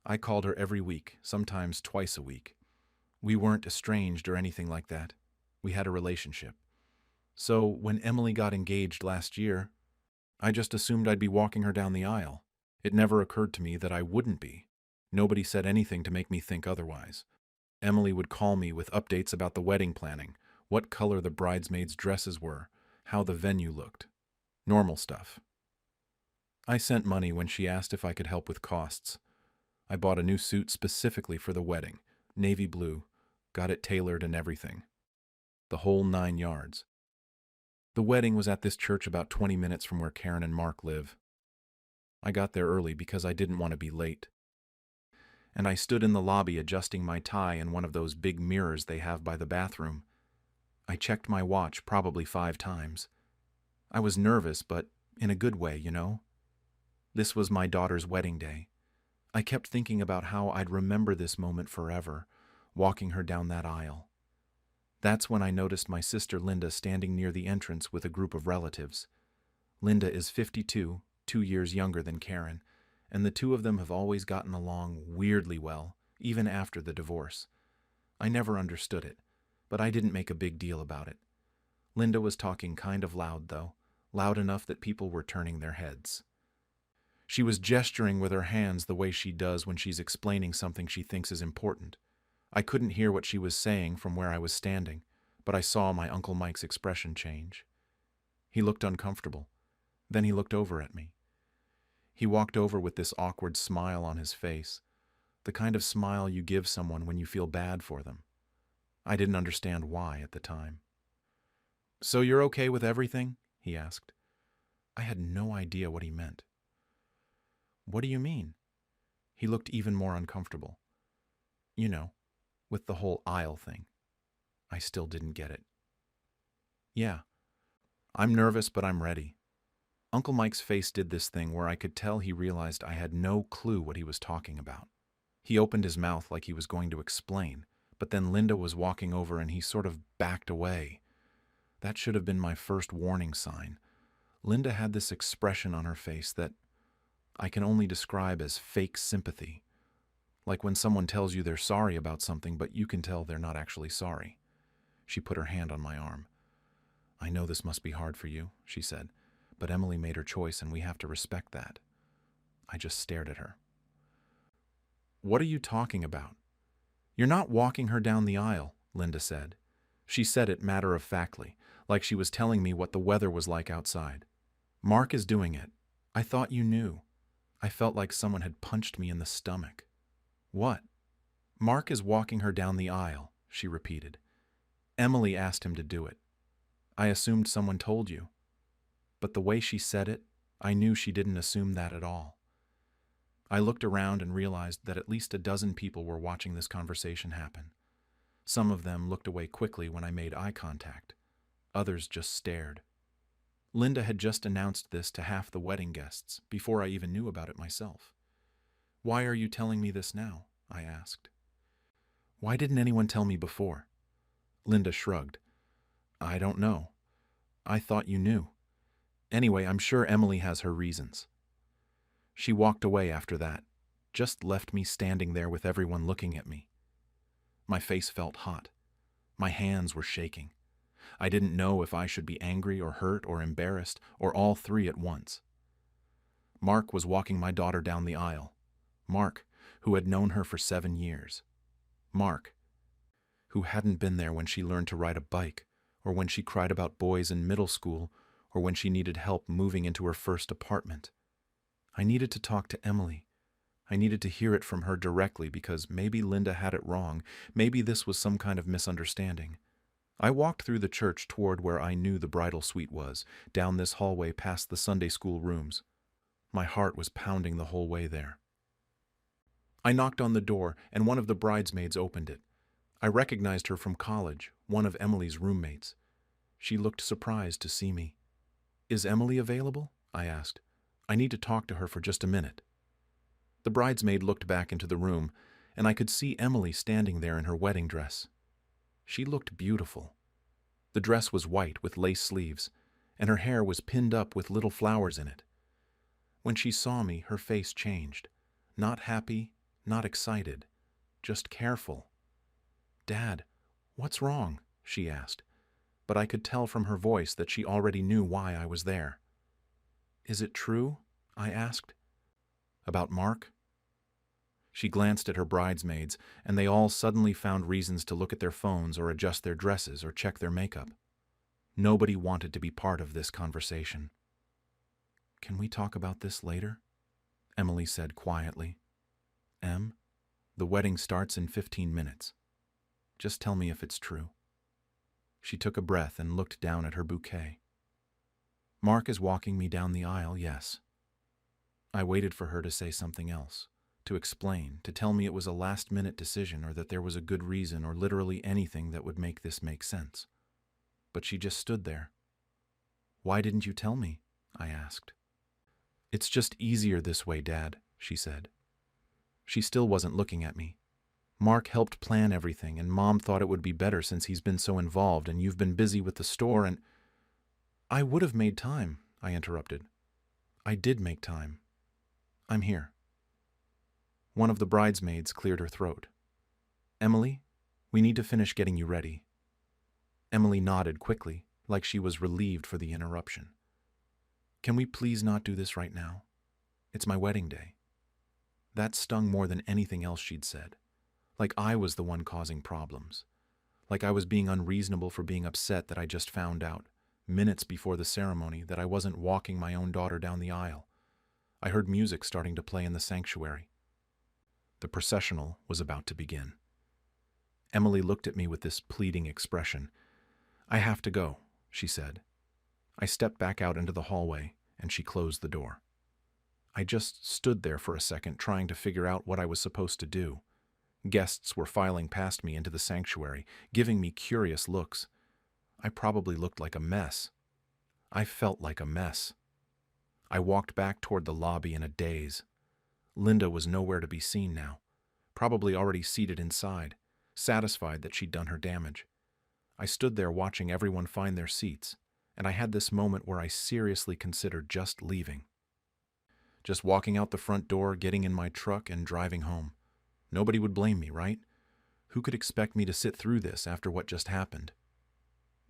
Speaker 1: I called her every week, sometimes twice a week. We weren't estranged or anything like that. We had a relationship. So when Emily got engaged last year, I just assumed I'd be walking her down the aisle. It never occurred to me that I wouldn't be. Nobody said anything to make me think otherwise. Emily would call me with updates about the wedding planning, what color the bridesmaids' dresses were, how the venue looked. Normal stuff. I sent money when she asked if I could help with costs. I bought a new suit specifically for the wedding, navy blue, got it tailored and everything. The whole 9 yards. The wedding was at this church about 20 minutes from where Karen and Mark live. I got there early because I didn't want to be late. And I stood in the lobby adjusting my tie in one of those big mirrors they have by the bathroom. I checked my watch probably 5 times. I was nervous, but in a good way, you know? This was my daughter's wedding day. I kept thinking about how I'd remember this moment forever, walking her down that aisle. That's when I noticed my sister Linda standing near the entrance with a group of relatives. Linda is 52, 2 years younger than Karen, and the two of them have always gotten along weirdly well, even after the divorce. I never understood it, but I didn't make a big deal about it. Linda was talking kind of loud, though, loud enough that people were turning their heads. She was gesturing with her hands the way she does when she's explaining something she thinks is important. I couldn't hear what she was saying from where I was standing, but I saw my Uncle Mike's expression change. He looked uncomfortable. Then he looked over at me. He walked over with this awkward smile on his face, the kind of smile you give someone when you feel bad for them. I didn't understand why at the time. "So you're okay with everything?" he asked. I had no idea what he meant. "What do you mean?" He looked even more uncomfortable. You know, with the whole aisle thing. I still didn't get it. "Yeah. I'm nervous, but I'm ready." Uncle Mike's face did this thing where I could tell he realized I had no clue what he was talking about. He opened his mouth like he was going to explain, but then Linda was walking over and he sort of backed away. That should have been my first warning sign. Linda had this expression on her face that I can only describe as fake sympathy. Like when someone tells you they're sorry about something, but you can tell they're not actually sorry. She put her hand on my arm. "I know this must be hard for you," she said, "but Emily made her choice and we have to respect that." I just stared at her. "What are you talking about?" "You're not walking her down the aisle," Linda said. She said it matter-of-factly, like she was telling me what the weather was like outside. Mark is doing it. I thought you knew. I felt like someone had punched me in the stomach. What? Mark is walking her down the aisle, she repeated. Emily asked him to do it. I assumed someone told you. But the way she said it, I knew she didn't assume that at all. I looked around and realized that at least a dozen people were watching this conversation happen. Some of them looked away quickly when I made eye contact. Others just stared. Linda had just announced this to half the wedding guests before I even knew about it myself. Why are you telling me this now? I asked. Why didn't anyone tell me before? Linda shrugged. I don't know. I thought you knew. Anyway, I'm sure Emily has her reasons. She walked away after that, just left me standing there with everyone looking at me. My face felt hot. My hands were shaking. I didn't know if I should be angry or hurt or embarrassed or all three at once. Mark was walking my daughter down the aisle. Mark, who had known her for 7 years. Mark, who hadn't been there when she learned to ride a bike, or when she cried about boys in middle school, or when she needed help moving into her first apartment. I needed to talk to Emily. I needed to hear it from her directly because maybe Linda had it wrong, maybe this was some kind of misunderstanding. I walked through the church toward where I knew the bridal suite was, down this hallway past the Sunday school rooms. My heart was pounding the whole way there. I knocked on the door, and one of the bridesmaids opened it. I recognized her from college, one of Emily's roommates. She looked surprised to see me. Is Emily available? I asked. I need to talk to her for just a minute. The bridesmaid looked back into the room, and I could see Emily standing there in her wedding dress. She looked beautiful. The dress was white with lace sleeves, and her hair was pinned up with little flowers in it. When she saw me, her face changed. Not happy, not excited, just careful. Dad, what's wrong? She asked, but I could tell from her voice that she already knew why I was there. Is it true? I asked. About Mark? She glanced at her bridesmaids, and they all suddenly found reasons to look at their phones or adjust their dresses or check their makeup. Nobody wanted to be part of this conversation. Can we talk about this later? Emily said quietly. Em, the wedding starts in 15 minutes. Just tell me if it's true. She took a breath and looked down at her bouquet. Mark is walking me down the aisle, yes. I waited for her to say something else, to explain, to tell me it was a last-minute decision or that there was a good reason or literally anything that would make this make sense. But she just stood there. Why didn't you tell me? I asked. It's just easier this way, Dad, she said. She still wasn't looking at me. Mark helped plan everything, and Mom thought it would be better since he's been so involved and you've been busy with the store and... I would have made time, I interrupted. I did make time. I'm here. One of the bridesmaids cleared her throat. Emily, we need to finish getting you ready. Emily nodded quickly, like she was relieved for the interruption. Can we please not do this right now? It's my wedding day. That stung more than anything else she'd said. Like I was the one causing problems. Like I was being unreasonable for being upset that I just found out, minutes before the ceremony, that I wasn't walking my own daughter down the aisle. I heard music starting to play in the sanctuary. The processional was about to begin. Emily looked at me with this pleading expression. I have to go, she said. I stepped back out into the hallway, and she closed the door. I just stood there for a second trying to figure out what I was supposed to do. Guests were filing past me into the sanctuary, giving me curious looks. I probably looked like a mess. I felt like a mess. I walked back toward the lobby in a daze. Linda was nowhere to be seen now, probably already seated inside, satisfied that she'd done her damage. I stood there watching everyone find their seats, and I had this moment where I seriously considered just leaving. Just walking out the front door, getting in my truck, and driving home. Nobody would blame me, right? Who could expect me to sit through this after what just happened?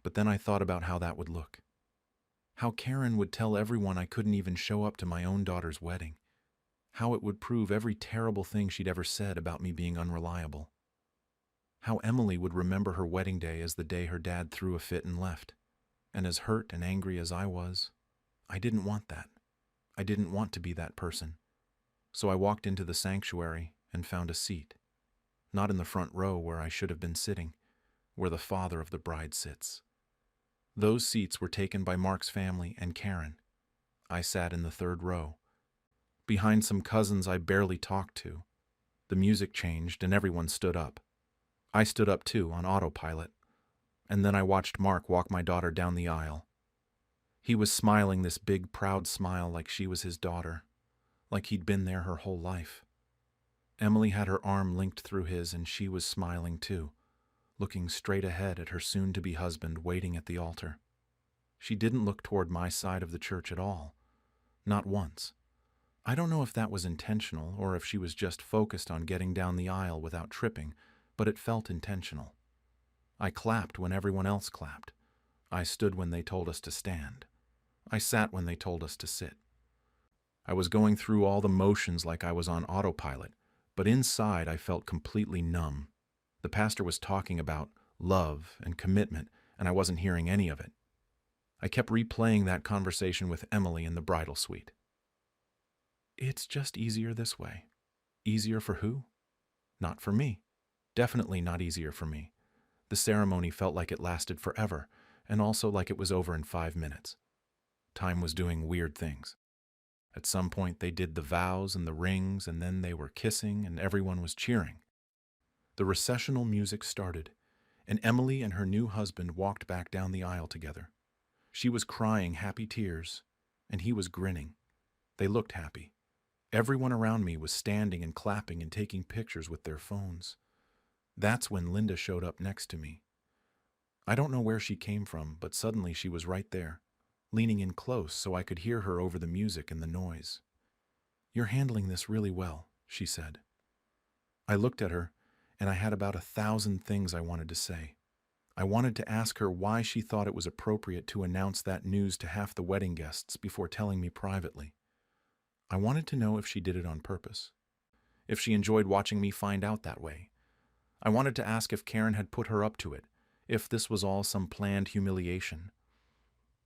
Speaker 1: But then I thought about how that would look. How Karen would tell everyone I couldn't even show up to my own daughter's wedding. How it would prove every terrible thing she'd ever said about me being unreliable. How Emily would remember her wedding day as the day her dad threw a fit and left. And as hurt and angry as I was, I didn't want that. I didn't want to be that person. So I walked into the sanctuary and found a seat. Not in the front row where I should have been sitting, where the father of the bride sits. Those seats were taken by Mark's family and Karen. I sat in the third row, behind some cousins I barely talked to. The music changed and everyone stood up. I stood up too, on autopilot, and then I watched Mark walk my daughter down the aisle. He was smiling this big, proud smile like she was his daughter, like he'd been there her whole life. Emily had her arm linked through his and she was smiling too, looking straight ahead at her soon-to-be husband waiting at the altar. She didn't look toward my side of the church at all, not once. I don't know if that was intentional or if she was just focused on getting down the aisle without tripping, but it felt intentional. I clapped when everyone else clapped. I stood when they told us to stand. I sat when they told us to sit. I was going through all the motions like I was on autopilot, but inside I felt completely numb. The pastor was talking about love and commitment, and I wasn't hearing any of it. I kept replaying that conversation with Emily in the bridal suite. It's just easier this way. Easier for who? Not for me. Definitely not easier for me. The ceremony felt like it lasted forever, and also like it was over in 5 minutes. Time was doing weird things. At some point they did the vows and the rings, and then they were kissing and everyone was cheering. The recessional music started, and Emily and her new husband walked back down the aisle together. She was crying happy tears, and he was grinning. They looked happy. Everyone around me was standing and clapping and taking pictures with their phones. That's when Linda showed up next to me. I don't know where she came from, but suddenly she was right there, leaning in close so I could hear her over the music and the noise. "You're handling this really well," she said. I looked at her, and I had about 1,000 things I wanted to say. I wanted to ask her why she thought it was appropriate to announce that news to half the wedding guests before telling me privately. I wanted to know if she did it on purpose, if she enjoyed watching me find out that way. I wanted to ask if Karen had put her up to it, if this was all some planned humiliation.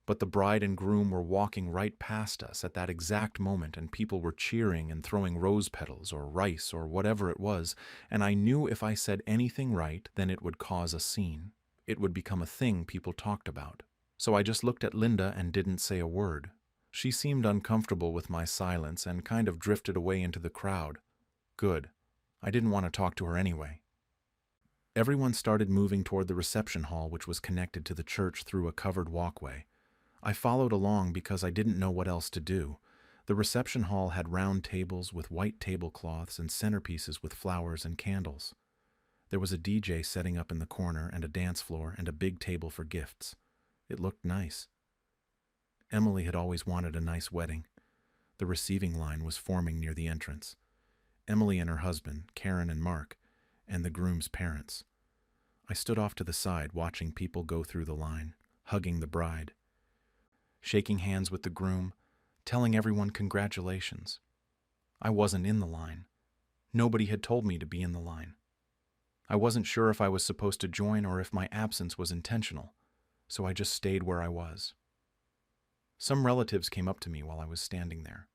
Speaker 1: But the bride and groom were walking right past us at that exact moment, and people were cheering and throwing rose petals or rice or whatever it was, and I knew if I said anything right, then it would cause a scene. It would become a thing people talked about. So I just looked at Linda and didn't say a word. She seemed uncomfortable with my silence and kind of drifted away into the crowd. Good. I didn't want to talk to her anyway. Everyone started moving toward the reception hall, which was connected to the church through a covered walkway. I followed along because I didn't know what else to do. The reception hall had round tables with white tablecloths and centerpieces with flowers and candles. There was a DJ setting up in the corner and a dance floor and a big table for gifts. It looked nice. Emily had always wanted a nice wedding. The receiving line was forming near the entrance. Emily and her husband, Karen and Mark, and the groom's parents. I stood off to the side watching people go through the line, hugging the bride, shaking hands with the groom, telling everyone congratulations. I wasn't in the line. Nobody had told me to be in the line. I wasn't sure if I was supposed to join or if my absence was intentional, so I just stayed where I was. Some relatives came up to me while I was standing there.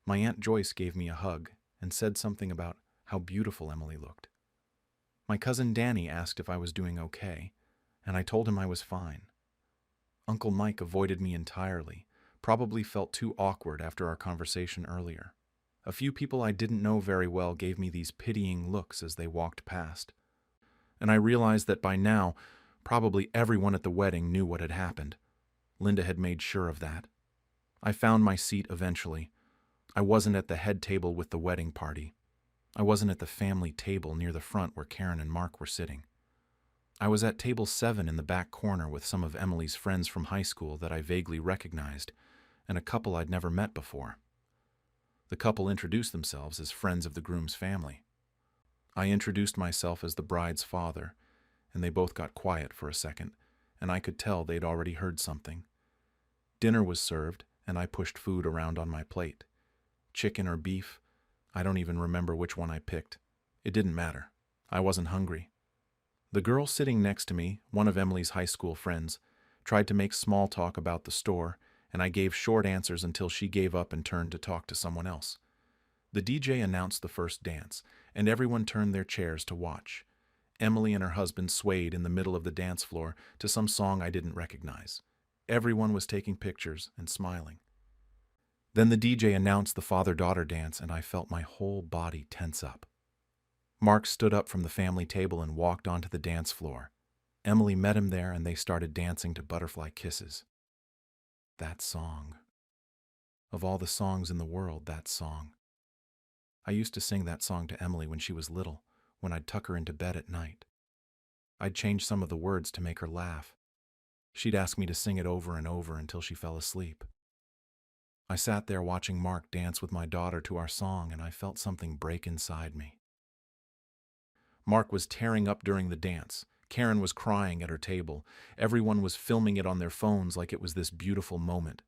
Speaker 1: My Aunt Joyce gave me a hug and said something about how beautiful Emily looked. My cousin Danny asked if I was doing okay, and I told him I was fine. Uncle Mike avoided me entirely, probably felt too awkward after our conversation earlier. A few people I didn't know very well gave me these pitying looks as they walked past. And I realized that by now, probably everyone at the wedding knew what had happened. Linda had made sure of that. I found my seat eventually. I wasn't at the head table with the wedding party. I wasn't at the family table near the front where Karen and Mark were sitting. I was at table 7 in the back corner with some of Emily's friends from high school that I vaguely recognized, and a couple I'd never met before. The couple introduced themselves as friends of the groom's family. I introduced myself as the bride's father, and they both got quiet for a second, and I could tell they'd already heard something. Dinner was served, and I pushed food around on my plate. Chicken or beef, I don't even remember which one I picked. It didn't matter. I wasn't hungry. The girl sitting next to me, one of Emily's high school friends, tried to make small talk about the store, and I gave short answers until she gave up and turned to talk to someone else. The DJ announced the first dance, and everyone turned their chairs to watch. Emily and her husband swayed in the middle of the dance floor to some song I didn't recognize. Everyone was taking pictures and smiling. Then the DJ announced the father-daughter dance, and I felt my whole body tense up. Mark stood up from the family table and walked onto the dance floor. Emily met him there, and they started dancing to Butterfly Kisses. That song. Of all the songs in the world, that song. I used to sing that song to Emily when she was little, when I'd tuck her into bed at night. I'd change some of the words to make her laugh. She'd ask me to sing it over and over until she fell asleep. I sat there watching Mark dance with my daughter to our song, and I felt something break inside me. Mark was tearing up during the dance. Karen was crying at her table. Everyone was filming it on their phones like it was this beautiful moment.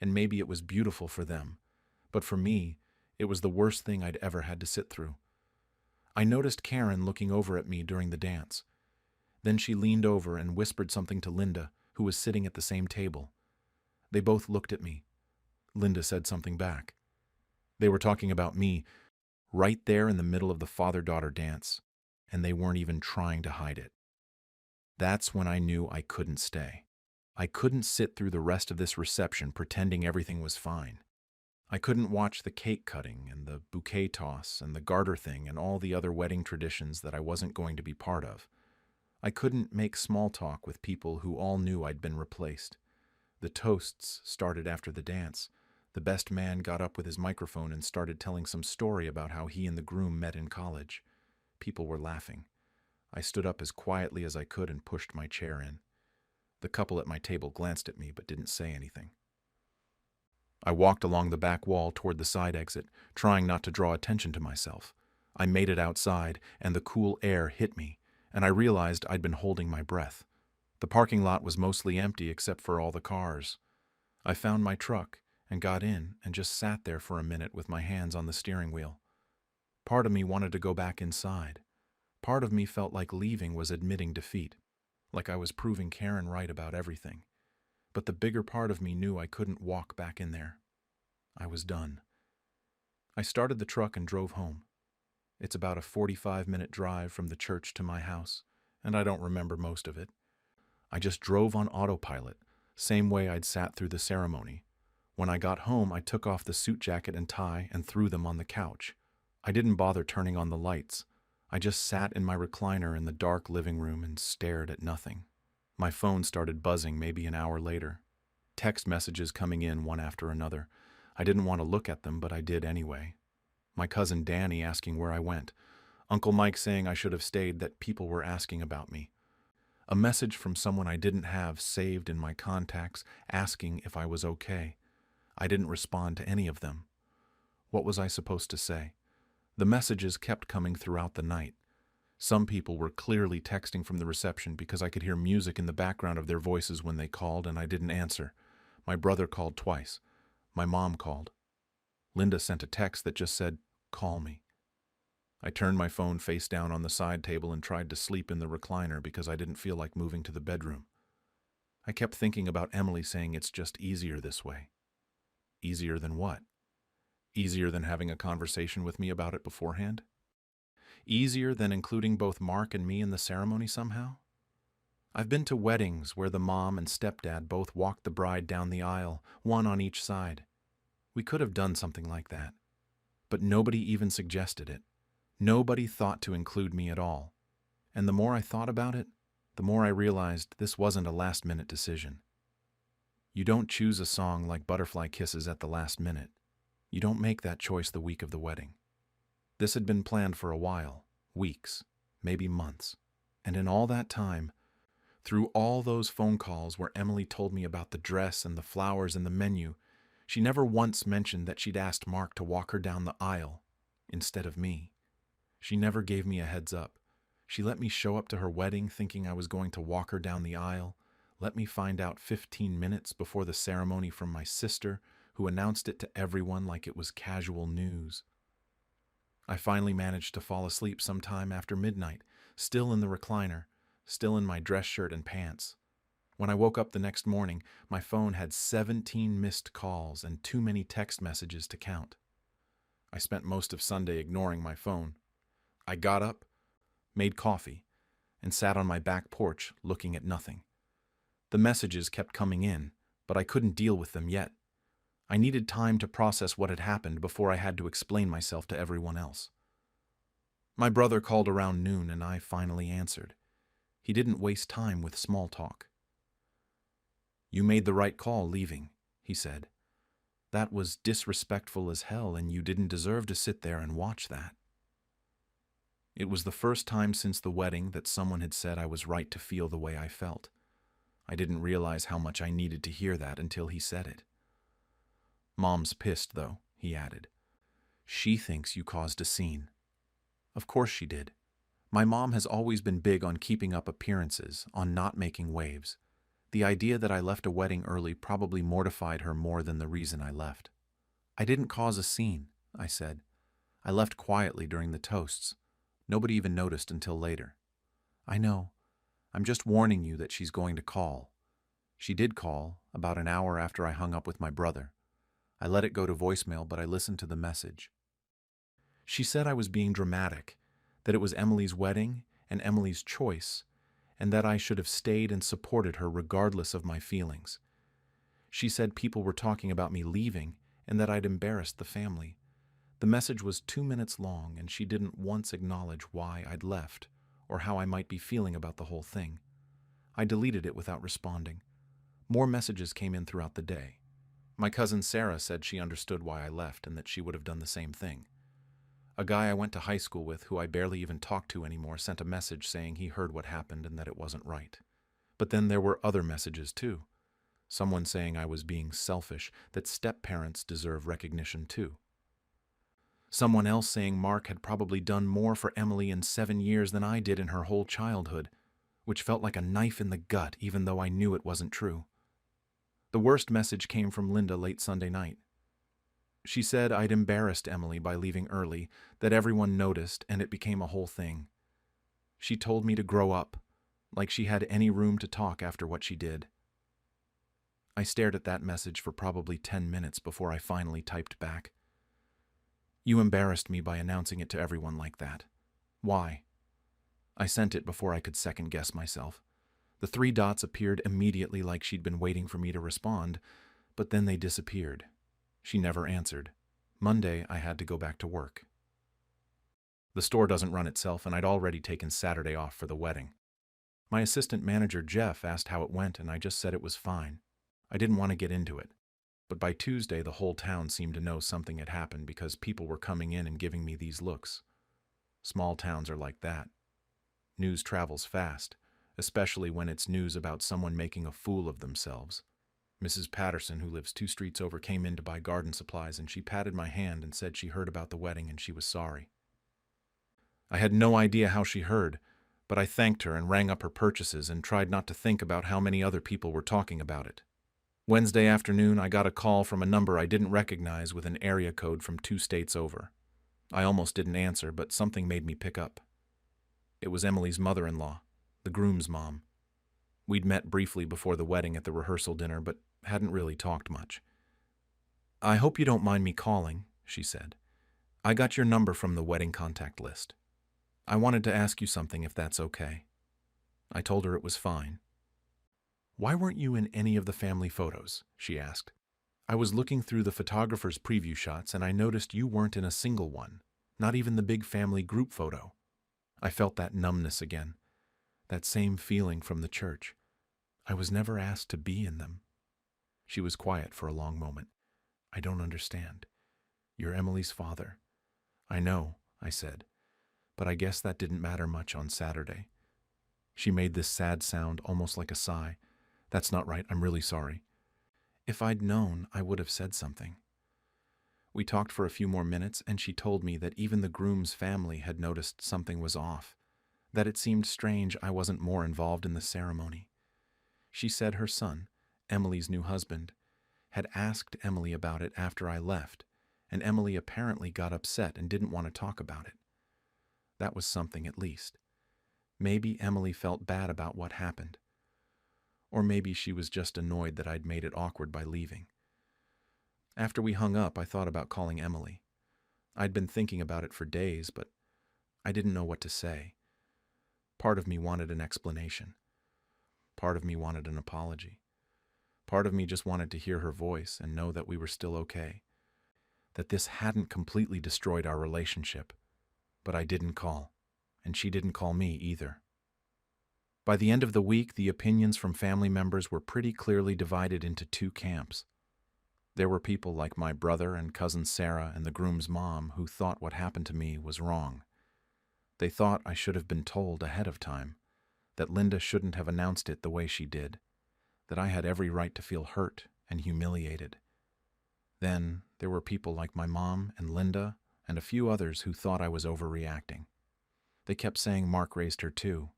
Speaker 1: And maybe it was beautiful for them. But for me, it was the worst thing I'd ever had to sit through. I noticed Karen looking over at me during the dance. Then she leaned over and whispered something to Linda, who was sitting at the same table. They both looked at me. Linda said something back. They were talking about me, right there in the middle of the father-daughter dance, and they weren't even trying to hide it. That's when I knew I couldn't stay. I couldn't sit through the rest of this reception pretending everything was fine. I couldn't watch the cake cutting and the bouquet toss and the garter thing and all the other wedding traditions that I wasn't going to be part of. I couldn't make small talk with people who all knew I'd been replaced. The toasts started after the dance. The best man got up with his microphone and started telling some story about how he and the groom met in college. People were laughing. I stood up as quietly as I could and pushed my chair in. The couple at my table glanced at me but didn't say anything. I walked along the back wall toward the side exit, trying not to draw attention to myself. I made it outside, and the cool air hit me, and I realized I'd been holding my breath. The parking lot was mostly empty except for all the cars. I found my truck and got in and just sat there for a minute with my hands on the steering wheel. Part of me wanted to go back inside. Part of me felt like leaving was admitting defeat, like I was proving Karen right about everything. But the bigger part of me knew I couldn't walk back in there. I was done. I started the truck and drove home. It's about a 45-minute drive from the church to my house, and I don't remember most of it. I just drove on autopilot, same way I'd sat through the ceremony. When I got home, I took off the suit jacket and tie and threw them on the couch. I didn't bother turning on the lights. I just sat in my recliner in the dark living room and stared at nothing. My phone started buzzing maybe an hour later. Text messages coming in one after another. I didn't want to look at them, but I did anyway. My cousin Danny asking where I went. Uncle Mike saying I should have stayed, that people were asking about me. A message from someone I didn't have saved in my contacts asking if I was okay. I didn't respond to any of them. What was I supposed to say? The messages kept coming throughout the night. Some people were clearly texting from the reception because I could hear music in the background of their voices when they called, and I didn't answer. My brother called twice. My mom called. Linda sent a text that just said, "Call me." I turned my phone face down on the side table and tried to sleep in the recliner because I didn't feel like moving to the bedroom. I kept thinking about Emily saying it's just easier this way. Easier than what? Easier than having a conversation with me about it beforehand? Easier than including both Mark and me in the ceremony somehow? I've been to weddings where the mom and stepdad both walked the bride down the aisle, one on each side. We could have done something like that. But nobody even suggested it. Nobody thought to include me at all. And the more I thought about it, the more I realized this wasn't a last-minute decision. You don't choose a song like Butterfly Kisses at the last minute. You don't make that choice the week of the wedding. This had been planned for a while, weeks, maybe months. And in all that time, through all those phone calls where Emily told me about the dress and the flowers and the menu, she never once mentioned that she'd asked Mark to walk her down the aisle instead of me. She never gave me a heads up. She let me show up to her wedding thinking I was going to walk her down the aisle, let me find out 15 minutes before the ceremony from my sister, who announced it to everyone like it was casual news. I finally managed to fall asleep sometime after midnight, still in the recliner, still in my dress shirt and pants. When I woke up the next morning, my phone had 17 missed calls and too many text messages to count. I spent most of Sunday ignoring my phone. I got up, made coffee, and sat on my back porch looking at nothing. The messages kept coming in, but I couldn't deal with them yet. I needed time to process what had happened before I had to explain myself to everyone else. My brother called around noon and I finally answered. He didn't waste time with small talk. "You made the right call leaving," he said. "That was disrespectful as hell and you didn't deserve to sit there and watch that." It was the first time since the wedding that someone had said I was right to feel the way I felt. I didn't realize how much I needed to hear that until he said it. "Mom's pissed, though," he added. "She thinks you caused a scene." Of course she did. My mom has always been big on keeping up appearances, on not making waves. The idea that I left a wedding early probably mortified her more than the reason I left. "I didn't cause a scene," I said. "I left quietly during the toasts. Nobody even noticed until later." "I know. I'm just warning you that she's going to call." She did call, about an hour after I hung up with my brother. I let it go to voicemail, but I listened to the message. She said I was being dramatic, that it was Emily's wedding and Emily's choice, and that I should have stayed and supported her regardless of my feelings. She said people were talking about me leaving and that I'd embarrassed the family. The message was 2 minutes long, and she didn't once acknowledge why I'd left or how I might be feeling about the whole thing. I deleted it without responding. More messages came in throughout the day. My cousin Sarah said she understood why I left and that she would have done the same thing. A guy I went to high school with, who I barely even talk to anymore, sent a message saying he heard what happened and that it wasn't right. But then there were other messages too. Someone saying I was being selfish, that step-parents deserve recognition too. Someone else saying Mark had probably done more for Emily in 7 years than I did in her whole childhood, which felt like a knife in the gut even though I knew it wasn't true. The worst message came from Linda late Sunday night. She said I'd embarrassed Emily by leaving early, that everyone noticed, and it became a whole thing. She told me to grow up, like she had any room to talk after what she did. I stared at that message for probably 10 minutes before I finally typed back. "You embarrassed me by announcing it to everyone like that. Why?" I sent it before I could second-guess myself. The 3 dots appeared immediately, like she'd been waiting for me to respond, but then they disappeared. She never answered. Monday, I had to go back to work. The store doesn't run itself, and I'd already taken Saturday off for the wedding. My assistant manager, Jeff, asked how it went, and I just said it was fine. I didn't want to get into it. But by Tuesday, the whole town seemed to know something had happened because people were coming in and giving me these looks. Small towns are like that. News travels fast, especially when it's news about someone making a fool of themselves. Mrs. Patterson, who lives 2 streets over, came in to buy garden supplies, and she patted my hand and said she heard about the wedding and she was sorry. I had no idea how she heard, but I thanked her and rang up her purchases and tried not to think about how many other people were talking about it. Wednesday afternoon, I got a call from a number I didn't recognize with an area code from 2 states over. I almost didn't answer, but something made me pick up. It was Emily's mother-in-law, the groom's mom. We'd met briefly before the wedding at the rehearsal dinner, but hadn't really talked much. "I hope you don't mind me calling," she said. "I got your number from the wedding contact list. I wanted to ask you something, if that's okay." I told her it was fine. "Why weren't you in any of the family photos?" she asked. "I was looking through the photographer's preview shots and I noticed you weren't in a single one, not even the big family group photo." I felt that numbness again, that same feeling from the church. I was never asked to be in them. She was quiet for a long moment. "I don't understand. You're Emily's father." "I know," I said, "but I guess that didn't matter much on Saturday." She made this sad sound, almost like a sigh. "That's not right. I'm really sorry. If I'd known, I would have said something." We talked for a few more minutes, and she told me that even the groom's family had noticed something was off, that it seemed strange I wasn't more involved in the ceremony. She said her son, Emily's new husband, had asked Emily about it after I left, and Emily apparently got upset and didn't want to talk about it. That was something, at least. Maybe Emily felt bad about what happened. Or maybe she was just annoyed that I'd made it awkward by leaving. After we hung up, I thought about calling Emily. I'd been thinking about it for days, but I didn't know what to say. Part of me wanted an explanation. Part of me wanted an apology. Part of me just wanted to hear her voice and know that we were still okay, that this hadn't completely destroyed our relationship. But I didn't call, and she didn't call me either. By the end of the week, the opinions from family members were pretty clearly divided into two camps. There were people like my brother and cousin Sarah and the groom's mom who thought what happened to me was wrong. They thought I should have been told ahead of time, that Linda shouldn't have announced it the way she did, that I had every right to feel hurt and humiliated. Then there were people like my mom and Linda and a few others who thought I was overreacting. They kept saying Mark raised her too,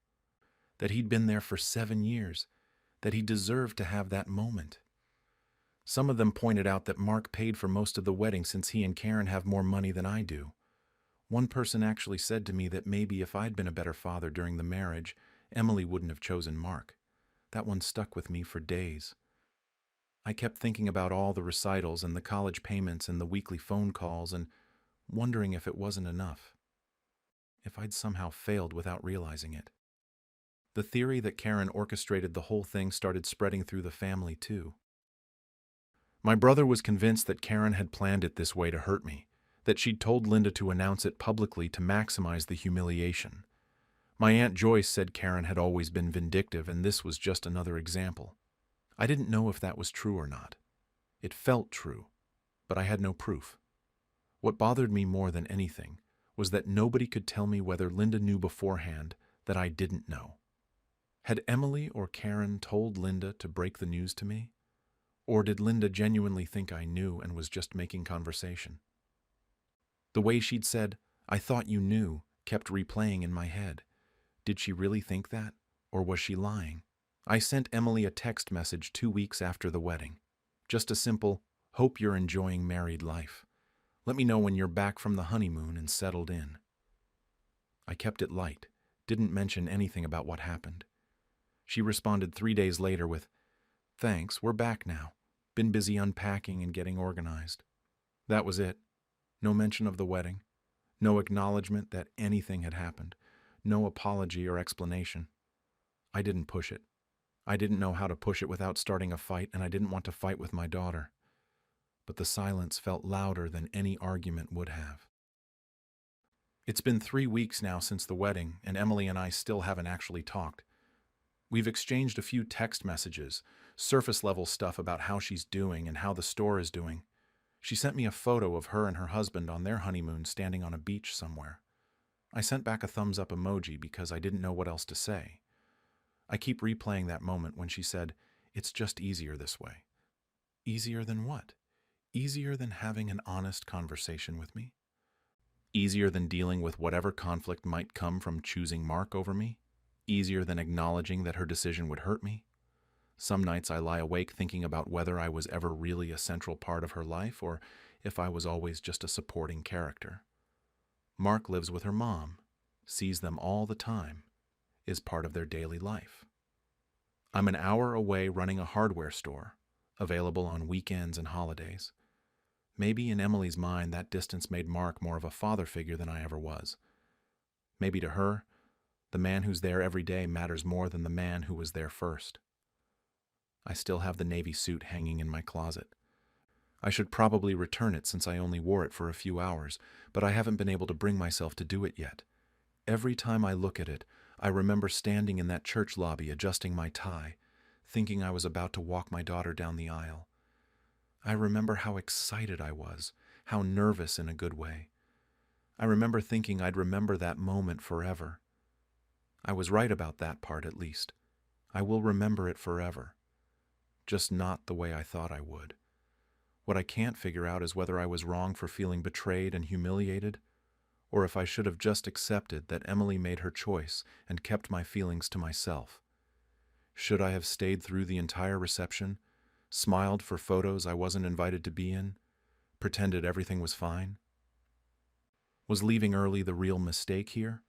Speaker 1: that he'd been there for 7 years, that he deserved to have that moment. Some of them pointed out that Mark paid for most of the wedding since he and Karen have more money than I do. One person actually said to me that maybe if I'd been a better father during the marriage, Emily wouldn't have chosen Mark. That one stuck with me for days. I kept thinking about all the recitals and the college payments and the weekly phone calls and wondering if it wasn't enough. If I'd somehow failed without realizing it. The theory that Karen orchestrated the whole thing started spreading through the family too. My brother was convinced that Karen had planned it this way to hurt me, that she'd told Linda to announce it publicly to maximize the humiliation. My Aunt Joyce said Karen had always been vindictive, and this was just another example. I didn't know if that was true or not. It felt true, but I had no proof. What bothered me more than anything was that nobody could tell me whether Linda knew beforehand that I didn't know. Had Emily or Karen told Linda to break the news to me? Or did Linda genuinely think I knew and was just making conversation? The way she'd said, "I thought you knew," kept replaying in my head. Did she really think that? Or was she lying? I sent Emily a text message 2 weeks after the wedding. Just a simple, "Hope you're enjoying married life. Let me know when you're back from the honeymoon and settled in." I kept it light, didn't mention anything about what happened. She responded 3 days later with, "Thanks, we're back now. Been busy unpacking and getting organized." That was it. No mention of the wedding. No acknowledgement that anything had happened. No apology or explanation. I didn't push it. I didn't know how to push it without starting a fight, and I didn't want to fight with my daughter. But the silence felt louder than any argument would have. It's been 3 weeks now since the wedding, and Emily and I still haven't actually talked. We've exchanged a few text messages, surface-level stuff about how she's doing and how the store is doing. She sent me a photo of her and her husband on their honeymoon standing on a beach somewhere. I sent back a thumbs-up emoji because I didn't know what else to say. I keep replaying that moment when she said, "It's just easier this way." Easier than what? Easier than having an honest conversation with me? Easier than dealing with whatever conflict might come from choosing Mark over me? Easier than acknowledging that her decision would hurt me? Some nights I lie awake thinking about whether I was ever really a central part of her life or if I was always just a supporting character. Mark lives with her mom, sees them all the time, is part of their daily life. I'm an hour away running a hardware store, available on weekends and holidays. Maybe in Emily's mind that distance made Mark more of a father figure than I ever was. Maybe to her, the man who's there every day matters more than the man who was there first. I still have the navy suit hanging in my closet. I should probably return it since I only wore it for a few hours, but I haven't been able to bring myself to do it yet. Every time I look at it, I remember standing in that church lobby adjusting my tie, thinking I was about to walk my daughter down the aisle. I remember how excited I was, how nervous in a good way. I remember thinking I'd remember that moment forever. I was right about that part, at least. I will remember it forever. Just not the way I thought I would. What I can't figure out is whether I was wrong for feeling betrayed and humiliated, or if I should have just accepted that Emily made her choice and kept my feelings to myself. Should I have stayed through the entire reception, smiled for photos I wasn't invited to be in, pretended everything was fine? Was leaving early the real mistake here,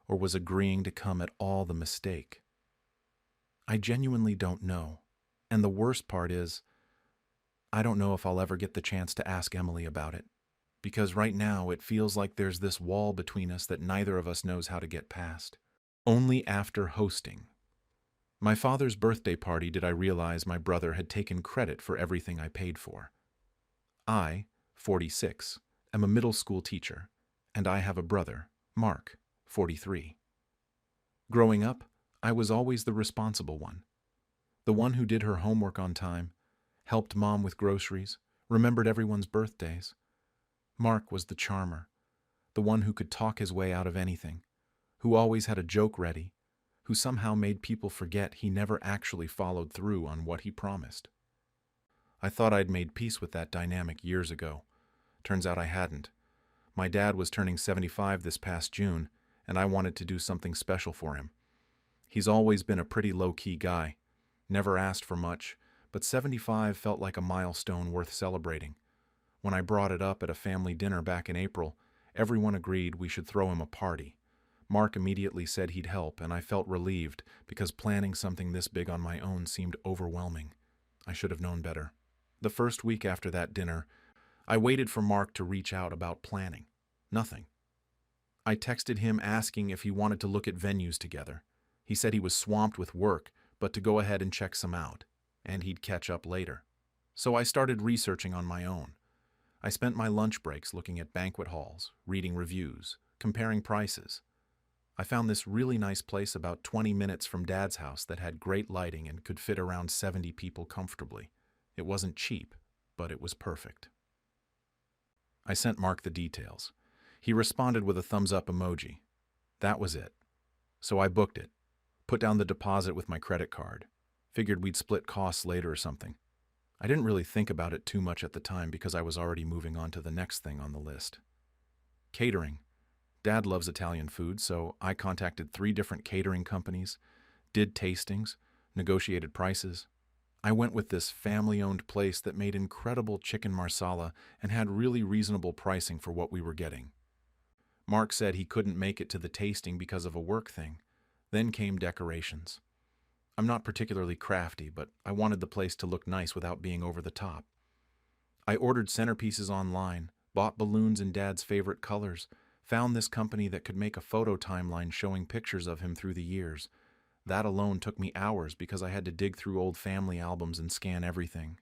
Speaker 1: or was agreeing to come at all the mistake? I genuinely don't know. And the worst part is, I don't know if I'll ever get the chance to ask Emily about it. Because right now it feels like there's this wall between us that neither of us knows how to get past. Only after hosting my father's birthday party did I realize my brother had taken credit for everything I paid for. I, 46, am a middle school teacher, and I have a brother, Mark, 43. Growing up, I was always the responsible one. The one who did her homework on time, helped Mom with groceries, remembered everyone's birthdays. Mark was the charmer, the one who could talk his way out of anything, who always had a joke ready, who somehow made people forget he never actually followed through on what he promised. I thought I'd made peace with that dynamic years ago. Turns out I hadn't. My dad was turning 75 this past June, and I wanted to do something special for him. He's always been a pretty low-key guy, never asked for much, but 75 felt like a milestone worth celebrating. When I brought it up at a family dinner back in April, everyone agreed we should throw him a party. Mark immediately said he'd help, and I felt relieved because planning something this big on my own seemed overwhelming. I should have known better. The first week after that dinner, I waited for Mark to reach out about planning. Nothing. I texted him asking if he wanted to look at venues together. He said he was swamped with work, but to go ahead and check some out, and he'd catch up later. So I started researching on my own. I spent my lunch breaks looking at banquet halls, reading reviews, comparing prices. I found this really nice place about 20 minutes from Dad's house that had great lighting and could fit around 70 people comfortably. It wasn't cheap, but it was perfect. I sent Mark the details. He responded with a thumbs-up emoji. That was it. So I booked it, put down the deposit with my credit card. Figured we'd split costs later or something. I didn't really think about it too much at the time because I was already moving on to the next thing on the list. Catering. Dad loves Italian food, so I contacted 3 different catering companies, did tastings, negotiated prices. I went with this family-owned place that made incredible chicken marsala and had really reasonable pricing for what we were getting. Mark said he couldn't make it to the tasting because of a work thing. Then came decorations. I'm not particularly crafty, but I wanted the place to look nice without being over the top. I ordered centerpieces online, bought balloons in Dad's favorite colors, found this company that could make a photo timeline showing pictures of him through the years. That alone took me hours because I had to dig through old family albums and scan everything.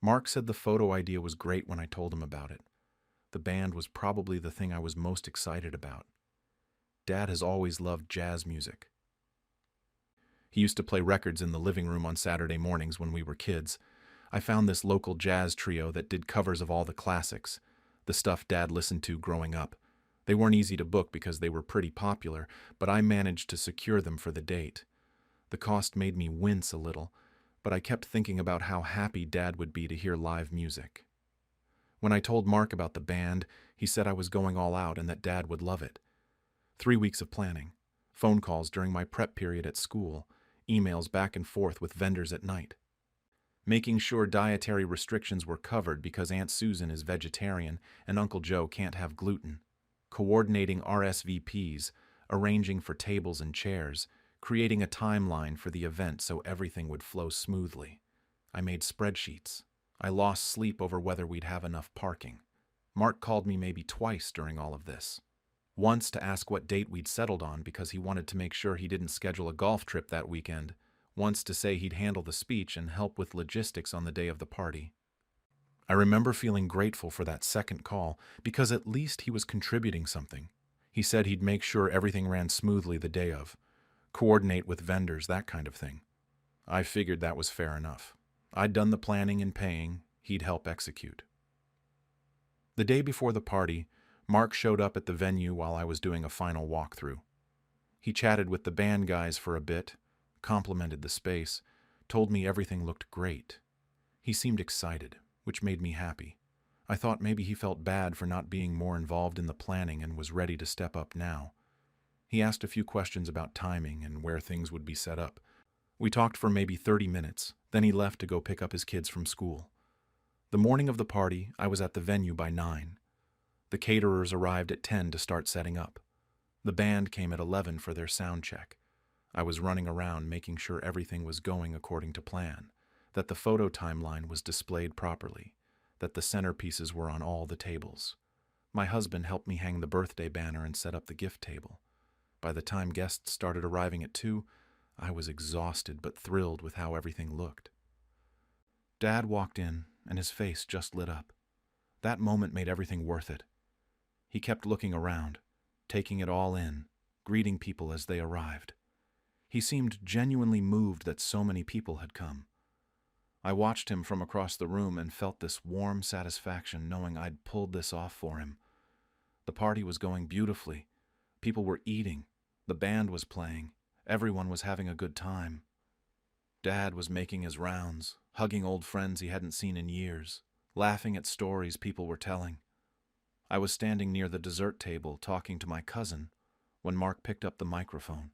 Speaker 1: Mark said the photo idea was great when I told him about it. The band was probably the thing I was most excited about. Dad has always loved jazz music. He used to play records in the living room on Saturday mornings when we were kids. I found this local jazz trio that did covers of all the classics, the stuff Dad listened to growing up. They weren't easy to book because they were pretty popular, but I managed to secure them for the date. The cost made me wince a little, but I kept thinking about how happy Dad would be to hear live music. When I told Mark about the band, he said I was going all out and that Dad would love it. 3 weeks of planning, phone calls during my prep period at school, emails back and forth with vendors at night. Making sure dietary restrictions were covered because Aunt Susan is vegetarian and Uncle Joe can't have gluten. Coordinating RSVPs, arranging for tables and chairs, creating a timeline for the event so everything would flow smoothly. I made spreadsheets. I lost sleep over whether we'd have enough parking. Mark called me maybe twice during all of this. Once to ask what date we'd settled on because he wanted to make sure he didn't schedule a golf trip that weekend. Once to say he'd handle the speech and help with logistics on the day of the party. I remember feeling grateful for that second call because at least he was contributing something. He said he'd make sure everything ran smoothly the day of, coordinate with vendors, that kind of thing. I figured that was fair enough. I'd done the planning and paying, he'd help execute. The day before the party, Mark showed up at the venue while I was doing a final walkthrough. He chatted with the band guys for a bit, complimented the space, told me everything looked great. He seemed excited, which made me happy. I thought maybe he felt bad for not being more involved in the planning and was ready to step up now. He asked a few questions about timing and where things would be set up. We talked for maybe 30 minutes, then he left to go pick up his kids from school. The morning of the party, I was at the venue by 9. The caterers arrived at 10 to start setting up. The band came at 11 for their sound check. I was running around making sure everything was going according to plan, that the photo timeline was displayed properly, that the centerpieces were on all the tables. My husband helped me hang the birthday banner and set up the gift table. By the time guests started arriving at 2, I was exhausted but thrilled with how everything looked. Dad walked in, and his face just lit up. That moment made everything worth it. He kept looking around, taking it all in, greeting people as they arrived. He seemed genuinely moved that so many people had come. I watched him from across the room and felt this warm satisfaction knowing I'd pulled this off for him. The party was going beautifully. People were eating. The band was playing. Everyone was having a good time. Dad was making his rounds, hugging old friends he hadn't seen in years, laughing at stories people were telling. I was standing near the dessert table talking to my cousin when Mark picked up the microphone.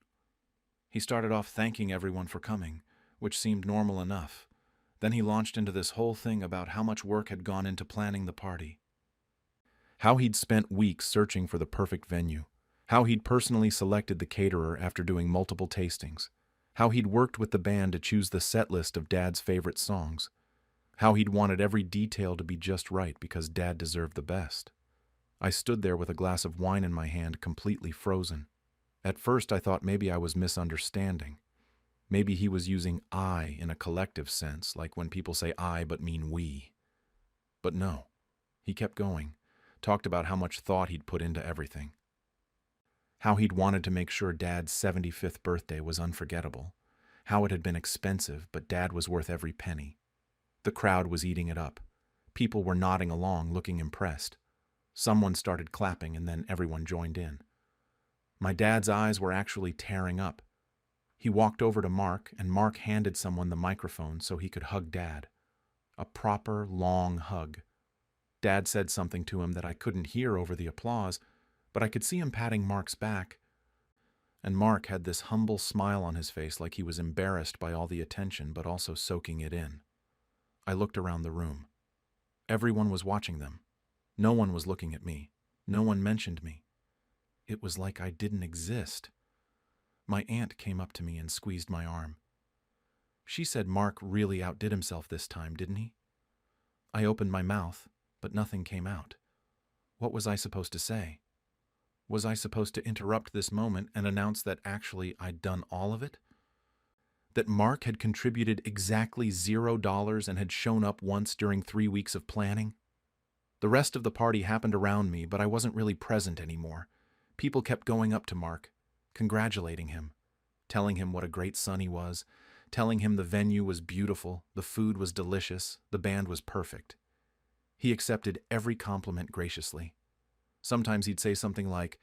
Speaker 1: He started off thanking everyone for coming, which seemed normal enough. Then he launched into this whole thing about how much work had gone into planning the party. How he'd spent weeks searching for the perfect venue. How he'd personally selected the caterer after doing multiple tastings. How he'd worked with the band to choose the set list of Dad's favorite songs. How he'd wanted every detail to be just right because Dad deserved the best. I stood there with a glass of wine in my hand, completely frozen. At first I thought maybe I was misunderstanding. Maybe he was using I in a collective sense, like when people say I but mean we. But no. He kept going, talked about how much thought he'd put into everything. How he'd wanted to make sure Dad's 75th birthday was unforgettable. How it had been expensive, but Dad was worth every penny. The crowd was eating it up. People were nodding along, looking impressed. Someone started clapping, and then everyone joined in. My dad's eyes were actually tearing up. He walked over to Mark, and Mark handed someone the microphone so he could hug Dad. A proper, long hug. Dad said something to him that I couldn't hear over the applause, but I could see him patting Mark's back. And Mark had this humble smile on his face like he was embarrassed by all the attention but also soaking it in. I looked around the room. Everyone was watching them. No one was looking at me. No one mentioned me. It was like I didn't exist. My aunt came up to me and squeezed my arm. She said Mark really outdid himself this time, didn't he? I opened my mouth, but nothing came out. What was I supposed to say? Was I supposed to interrupt this moment and announce that actually I'd done all of it? That Mark had contributed exactly $0 and had shown up once during 3 weeks of planning? The rest of the party happened around me, but I wasn't really present anymore. People kept going up to Mark, congratulating him, telling him what a great son he was, telling him the venue was beautiful, the food was delicious, the band was perfect. He accepted every compliment graciously. Sometimes he'd say something like,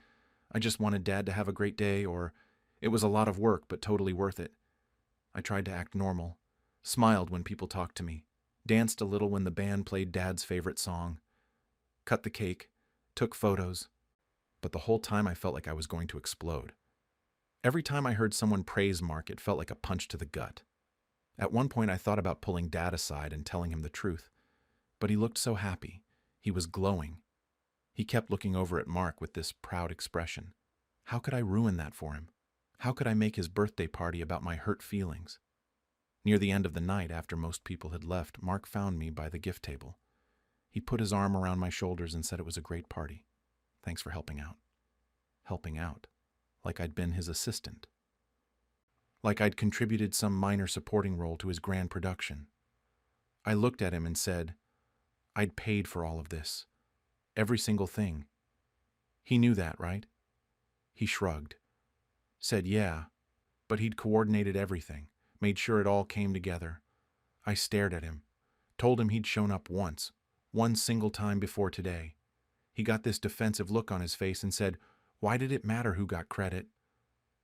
Speaker 1: "I just wanted Dad to have a great day," or, "It was a lot of work, but totally worth it." I tried to act normal, smiled when people talked to me, danced a little when the band played Dad's favorite song, cut the cake, took photos, but the whole time I felt like I was going to explode. Every time I heard someone praise Mark, it felt like a punch to the gut. At one point I thought about pulling Dad aside and telling him the truth, but he looked so happy. He was glowing. He kept looking over at Mark with this proud expression. How could I ruin that for him? How could I make his birthday party about my hurt feelings? Near the end of the night, after most people had left, Mark found me by the gift table. He put his arm around my shoulders and said it was a great party. Thanks for helping out. Helping out. Like I'd been his assistant. Like I'd contributed some minor supporting role to his grand production. I looked at him and said, I'd paid for all of this. Every single thing. He knew that, right? He shrugged. Said yeah, but he'd coordinated everything, made sure it all came together. I stared at him, told him he'd shown up once, one single time before today. He got this defensive look on his face and said, why did it matter who got credit?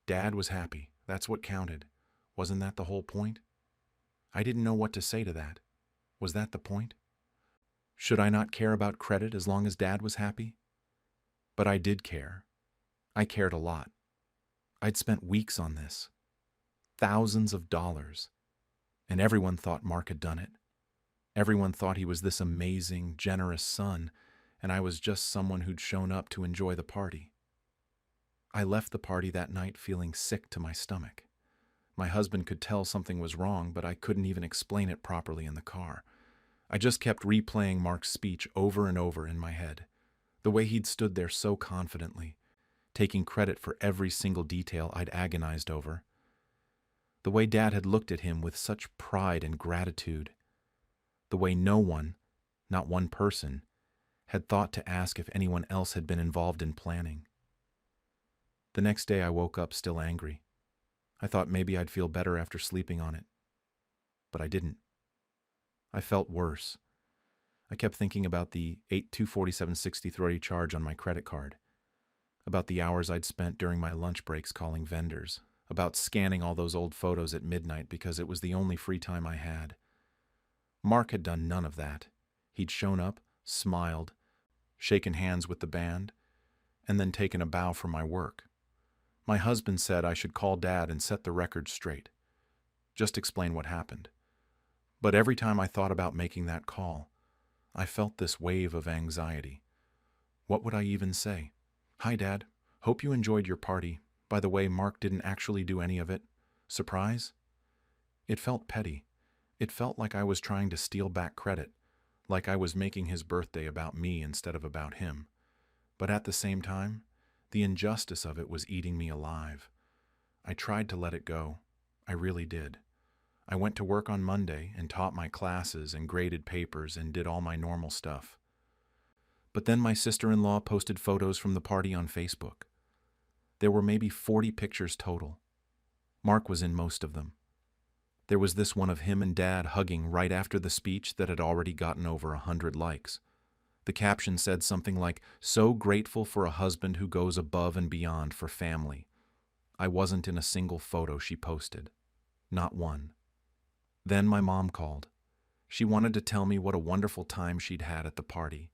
Speaker 1: Dad was happy. That's what counted. Wasn't that the whole point? I didn't know what to say to that. Was that the point? Should I not care about credit as long as Dad was happy? But I did care. I cared a lot. I'd spent weeks on this. Thousands of dollars. And everyone thought Mark had done it. Everyone thought he was this amazing, generous son, and I was just someone who'd shown up to enjoy the party. I left the party that night feeling sick to my stomach. My husband could tell something was wrong, but I couldn't even explain it properly in the car. I just kept replaying Mark's speech over and over in my head. The way he'd stood there so confidently, taking credit for every single detail I'd agonized over. The way Dad had looked at him with such pride and gratitude. The way no one, not one person, had thought to ask if anyone else had been involved in planning. The next day I woke up still angry. I thought maybe I'd feel better after sleeping on it. But I didn't. I felt worse. I kept thinking about the $247.63 charge on my credit card, about the hours I'd spent during my lunch breaks calling vendors, about scanning all those old photos at midnight because it was the only free time I had. Mark had done none of that. He'd shown up, smiled, shaken hands with the band, and then taken a bow for my work. My husband said I should call Dad and set the record straight. Just explain what happened. But every time I thought about making that call, I felt this wave of anxiety. What would I even say? Hi, Dad. Hope you enjoyed your party. By the way, Mark didn't actually do any of it. Surprise? It felt petty. It felt like I was trying to steal back credit, like I was making his birthday about me instead of about him. But at the same time, the injustice of it was eating me alive. I tried to let it go. I really did. I went to work on Monday and taught my classes and graded papers and did all my normal stuff. But then my sister-in-law posted photos from the party on Facebook. There were maybe 40 pictures total. Mark was in most of them. There was this one of him and Dad hugging right after the speech that had already gotten over 100 likes. The caption said something like, "So grateful for a husband who goes above and beyond for family." I wasn't in a single photo she posted. Not one. Then my mom called. She wanted to tell me what a wonderful time she'd had at the party.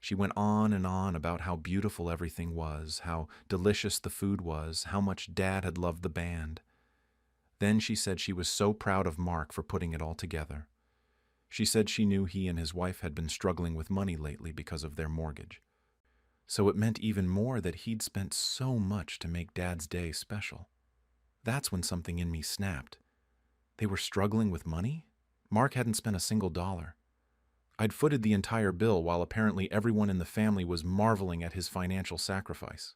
Speaker 1: She went on and on about how beautiful everything was, how delicious the food was, how much Dad had loved the band. Then she said she was so proud of Mark for putting it all together. She said she knew he and his wife had been struggling with money lately because of their mortgage. So it meant even more that he'd spent so much to make Dad's day special. That's when something in me snapped. They were struggling with money? Mark hadn't spent a single dollar. I'd footed the entire bill while apparently everyone in the family was marveling at his financial sacrifice.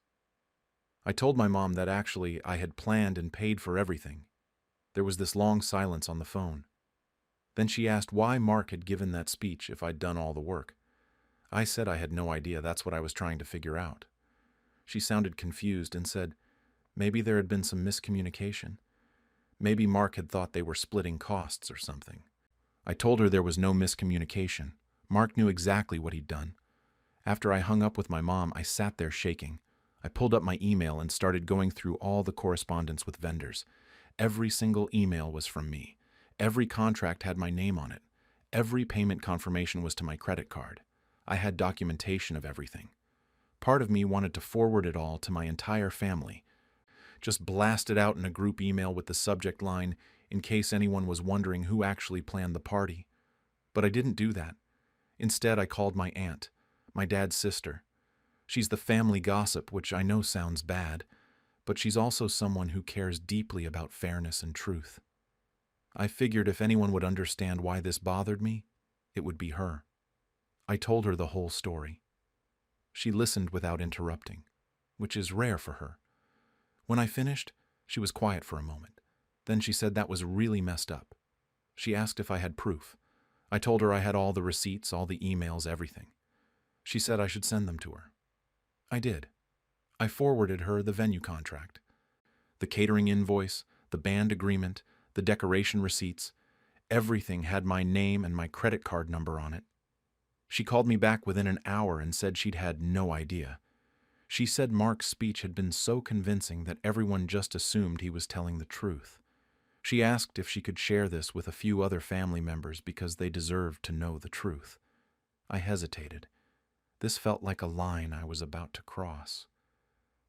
Speaker 1: I told my mom that actually I had planned and paid for everything. There was this long silence on the phone. Then she asked why Mark had given that speech if I'd done all the work. I said I had no idea, that's what I was trying to figure out. She sounded confused and said, maybe there had been some miscommunication. Maybe Mark had thought they were splitting costs or something. I told her there was no miscommunication. Mark knew exactly what he'd done. After I hung up with my mom, I sat there shaking. I pulled up my email and started going through all the correspondence with vendors. Every single email was from me. Every contract had my name on it. Every payment confirmation was to my credit card. I had documentation of everything. Part of me wanted to forward it all to my entire family. Just blast it out in a group email with the subject line, in case anyone was wondering who actually planned the party. But I didn't do that. Instead, I called my aunt, my dad's sister. She's the family gossip, which I know sounds bad, but she's also someone who cares deeply about fairness and truth. I figured if anyone would understand why this bothered me, it would be her. I told her the whole story. She listened without interrupting, which is rare for her. When I finished, she was quiet for a moment. Then she said that was really messed up. She asked if I had proof. I told her I had all the receipts, all the emails, everything. She said I should send them to her. I did. I forwarded her the venue contract, the catering invoice, the band agreement, the decoration receipts. Everything had my name and my credit card number on it. She called me back within an hour and said she'd had no idea. She said Mark's speech had been so convincing that everyone just assumed he was telling the truth. She asked if she could share this with a few other family members because they deserved to know the truth. I hesitated. This felt like a line I was about to cross.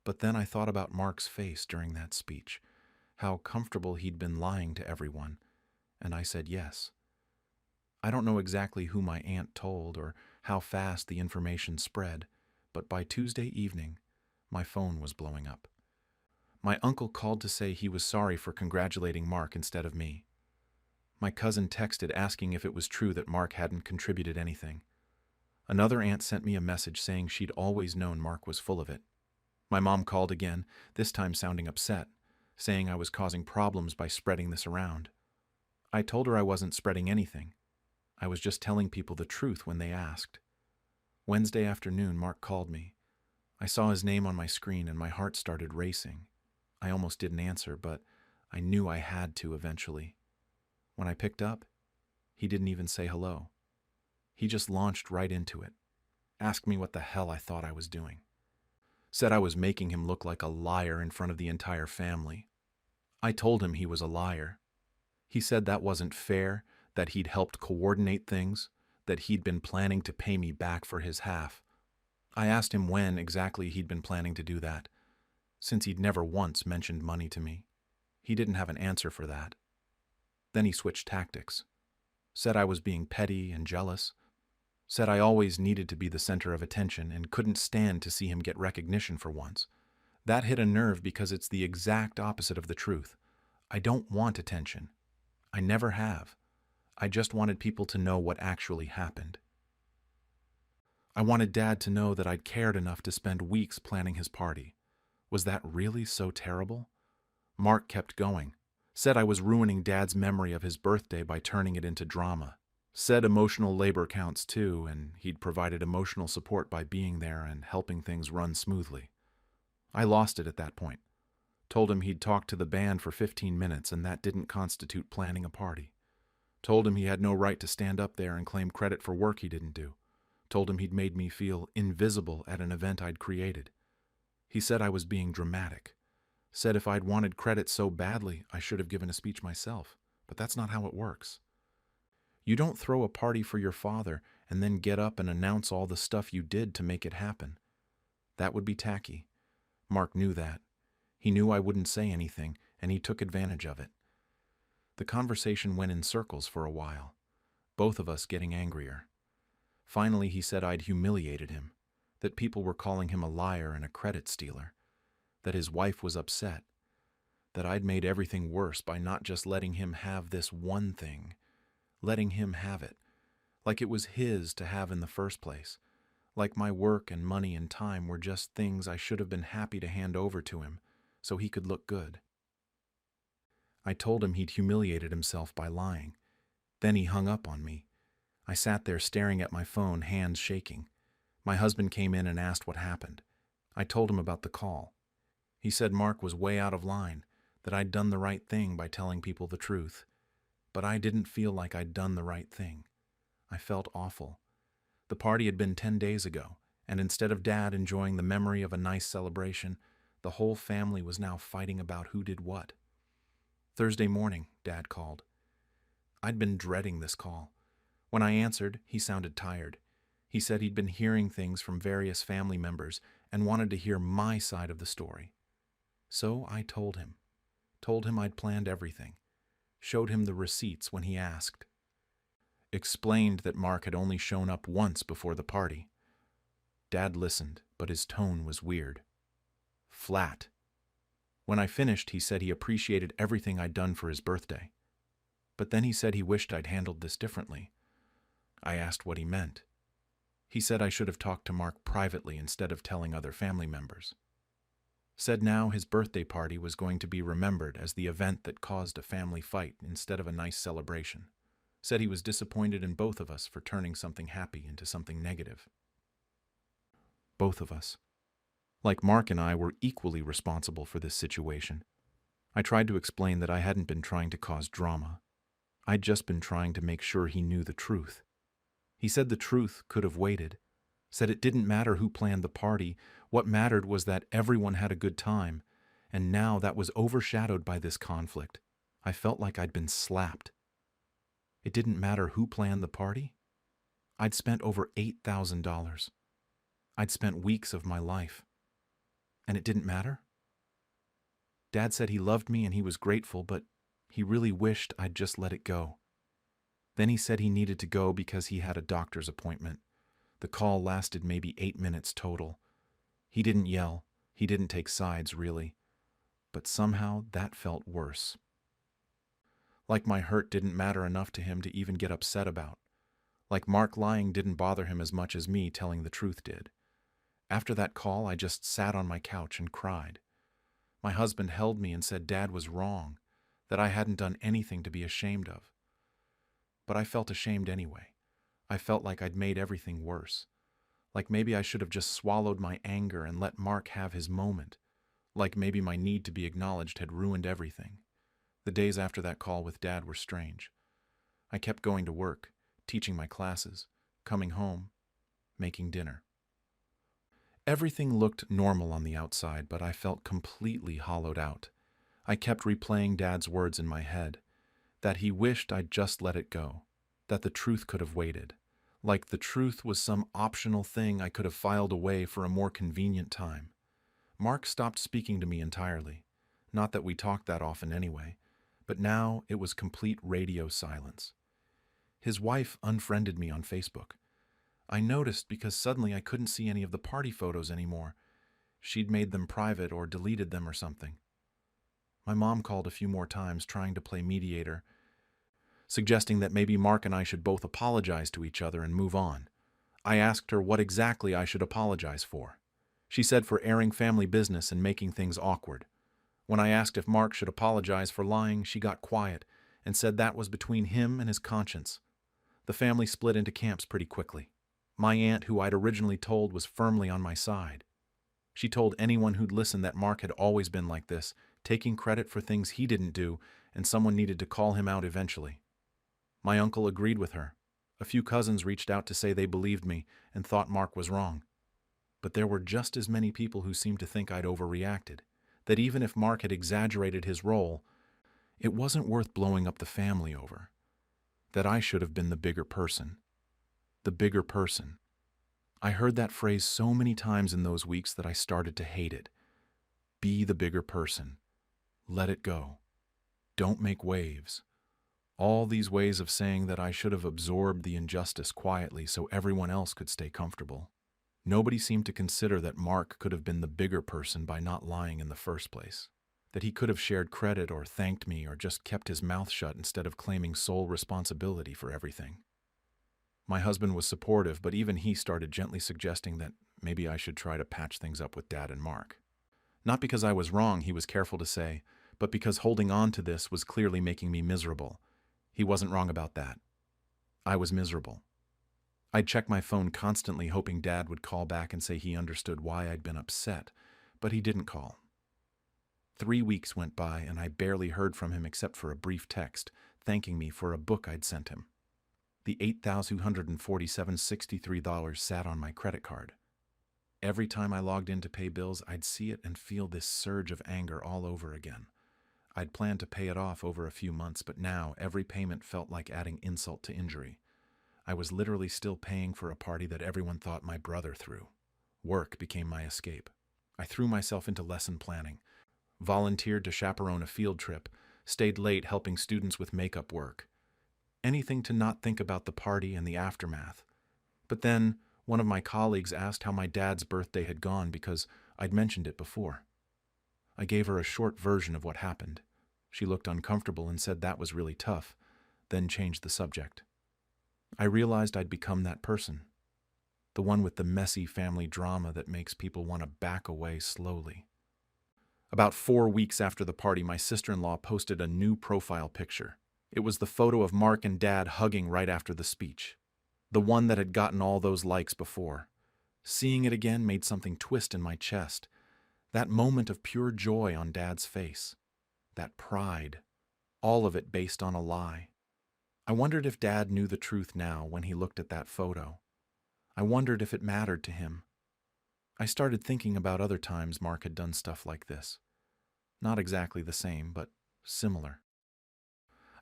Speaker 1: But then I thought about Mark's face during that speech, how comfortable he'd been lying to everyone, and I said yes. I don't know exactly who my aunt told or how fast the information spread, but by Tuesday evening, my phone was blowing up. My uncle called to say he was sorry for congratulating Mark instead of me. My cousin texted asking if it was true that Mark hadn't contributed anything. Another aunt sent me a message saying she'd always known Mark was full of it. My mom called again, this time sounding upset, saying I was causing problems by spreading this around. I told her I wasn't spreading anything. I was just telling people the truth when they asked. Wednesday afternoon, Mark called me. I saw his name on my screen and my heart started racing. I almost didn't answer, but I knew I had to eventually. When I picked up, he didn't even say hello. He just launched right into it. Asked me what the hell I thought I was doing. Said I was making him look like a liar in front of the entire family. I told him he was a liar. He said that wasn't fair, that he'd helped coordinate things, that he'd been planning to pay me back for his half. I asked him when exactly he'd been planning to do that, since he'd never once mentioned money to me. He didn't have an answer for that. Then he switched tactics. Said I was being petty and jealous. Said I always needed to be the center of attention and couldn't stand to see him get recognition for once. That hit a nerve because it's the exact opposite of the truth. I don't want attention. I never have. I just wanted people to know what actually happened. I wanted Dad to know that I'd cared enough to spend weeks planning his party. Was that really so terrible? Mark kept going. Said I was ruining Dad's memory of his birthday by turning it into drama. Said emotional labor counts too, and he'd provided emotional support by being there and helping things run smoothly. I lost it at that point. Told him he'd talked to the band for 15 minutes and that didn't constitute planning a party. Told him he had no right to stand up there and claim credit for work he didn't do. Told him he'd made me feel invisible at an event I'd created. He said I was being dramatic. Said if I'd wanted credit so badly, I should have given a speech myself. But that's not how it works. You don't throw a party for your father and then get up and announce all the stuff you did to make it happen. That would be tacky. Mark knew that. He knew I wouldn't say anything, and he took advantage of it. The conversation went in circles for a while, both of us getting angrier. Finally, he said I'd humiliated him, that people were calling him a liar and a credit stealer, that his wife was upset, that I'd made everything worse by not just letting him have this one thing, letting him have it, like it was his to have in the first place, like my work and money and time were just things I should have been happy to hand over to him so he could look good. I told him he'd humiliated himself by lying. Then he hung up on me. I sat there staring at my phone, hands shaking. My husband came in and asked what happened. I told him about the call. He said Mark was way out of line, that I'd done the right thing by telling people the truth. But I didn't feel like I'd done the right thing. I felt awful. The party had been 10 days ago, and instead of Dad enjoying the memory of a nice celebration, the whole family was now fighting about who did what. Thursday morning, Dad called. I'd been dreading this call. When I answered, he sounded tired. He said he'd been hearing things from various family members and wanted to hear my side of the story. So I told him I'd planned everything, showed him the receipts when he asked, explained that Mark had only shown up once before the party. Dad listened, but his tone was weird. Flat. When I finished, he said he appreciated everything I'd done for his birthday. But then he said he wished I'd handled this differently. I asked what he meant. He said I should have talked to Mark privately instead of telling other family members. Said now his birthday party was going to be remembered as the event that caused a family fight instead of a nice celebration. Said he was disappointed in both of us for turning something happy into something negative. Both of us. Like Mark and I were equally responsible for this situation. I tried to explain that I hadn't been trying to cause drama. I'd just been trying to make sure he knew the truth. He said the truth could have waited. Said it didn't matter who planned the party. What mattered was that everyone had a good time. And now that was overshadowed by this conflict. I felt like I'd been slapped. It didn't matter who planned the party. I'd spent over $8,000. I'd spent weeks of my life. And it didn't matter? Dad said he loved me and he was grateful, but he really wished I'd just let it go. Then he said he needed to go because he had a doctor's appointment. The call lasted maybe 8 minutes total. He didn't yell. He didn't take sides, really. but somehow that felt worse. Like my hurt didn't matter enough to him to even get upset about. Like Mark lying didn't bother him as much as me telling the truth did. After that call, I just sat on my couch and cried. My husband held me and said Dad was wrong, that I hadn't done anything to be ashamed of. But I felt ashamed anyway. I felt like I'd made everything worse. Like maybe I should have just swallowed my anger and let Mark have his moment. Like maybe my need to be acknowledged had ruined everything. The days after that call with Dad were strange. I kept going to work, teaching my classes, coming home, making dinner. Everything looked normal on the outside, but I felt completely hollowed out. I kept replaying Dad's words in my head, that he wished I'd just let it go, that the truth could have waited, like the truth was some optional thing I could have filed away for a more convenient time. Mark stopped speaking to me entirely. Not that we talked that often anyway, but now it was complete radio silence. His wife unfriended me on Facebook. I noticed because suddenly I couldn't see any of the party photos anymore. She'd made them private or deleted them or something. My mom called a few more times trying to play mediator, suggesting that maybe Mark and I should both apologize to each other and move on. I asked her what exactly I should apologize for. She said for airing family business and making things awkward. When I asked if Mark should apologize for lying, she got quiet and said that was between him and his conscience. The family split into camps pretty quickly. My aunt, who I'd originally told, was firmly on my side. She told anyone who'd listen that Mark had always been like this, taking credit for things he didn't do, and someone needed to call him out eventually. My uncle agreed with her. A few cousins reached out to say they believed me and thought Mark was wrong. But there were just as many people who seemed to think I'd overreacted, that even if Mark had exaggerated his role, it wasn't worth blowing up the family over. That I should have been the bigger person. The bigger person. I heard that phrase so many times in those weeks that I started to hate it. Be the bigger person. Let it go. Don't make waves. All these ways of saying that I should have absorbed the injustice quietly so everyone else could stay comfortable. Nobody seemed to consider that Mark could have been the bigger person by not lying in the first place. That he could have shared credit or thanked me or just kept his mouth shut instead of claiming sole responsibility for everything. My husband was supportive, but even he started gently suggesting that maybe I should try to patch things up with Dad and Mark. Not because I was wrong, he was careful to say, but because holding on to this was clearly making me miserable. He wasn't wrong about that. I was miserable. I'd check my phone constantly hoping Dad would call back and say he understood why I'd been upset, but he didn't call. 3 weeks went by and I barely heard from him except for a brief text thanking me for a book I'd sent him. The $8,247.63 sat on my credit card. Every time I logged in to pay bills, I'd see it and feel this surge of anger all over again. I'd planned to pay it off over a few months, but now every payment felt like adding insult to injury. I was literally still paying for a party that everyone thought my brother threw. Work became my escape. I threw myself into lesson planning, volunteered to chaperone a field trip, stayed late helping students with makeup work. Anything to not think about the party and the aftermath. But then, one of my colleagues asked how my dad's birthday had gone because I'd mentioned it before. I gave her a short version of what happened. She looked uncomfortable and said that was really tough, then changed the subject. I realized I'd become that person. The one with the messy family drama that makes people want to back away slowly. About 4 weeks after the party, my sister-in-law posted a new profile picture. It was the photo of Mark and Dad hugging right after the speech. The one that had gotten all those likes before. Seeing it again made something twist in my chest. That moment of pure joy on Dad's face. That pride. All of it based on a lie. I wondered if Dad knew the truth now when he looked at that photo. I wondered if it mattered to him. I started thinking about other times Mark had done stuff like this. Not exactly the same, but similar.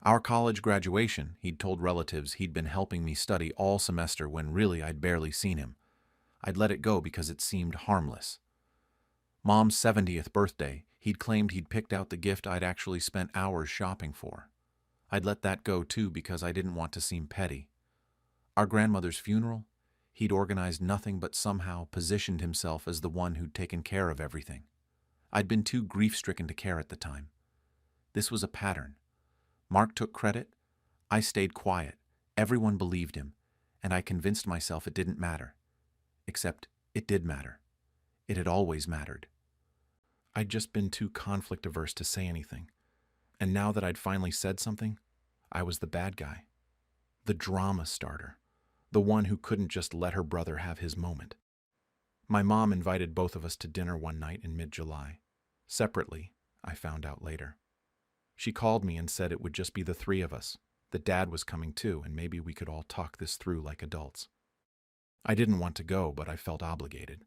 Speaker 1: Our college graduation, he'd told relatives he'd been helping me study all semester when really I'd barely seen him. I'd let it go because it seemed harmless. Mom's 70th birthday, he'd claimed he'd picked out the gift I'd actually spent hours shopping for. I'd let that go too because I didn't want to seem petty. Our grandmother's funeral, he'd organized nothing but somehow positioned himself as the one who'd taken care of everything. I'd been too grief-stricken to care at the time. This was a pattern. Mark took credit, I stayed quiet, everyone believed him, and I convinced myself it didn't matter. Except it did matter. It had always mattered. I'd just been too conflict-averse to say anything, and now that I'd finally said something, I was the bad guy. The drama starter. The one who couldn't just let her brother have his moment. My mom invited both of us to dinner one night in mid-July. Separately, I found out later. She called me and said it would just be the three of us, that Dad was coming too, and maybe we could all talk this through like adults. I didn't want to go, but I felt obligated.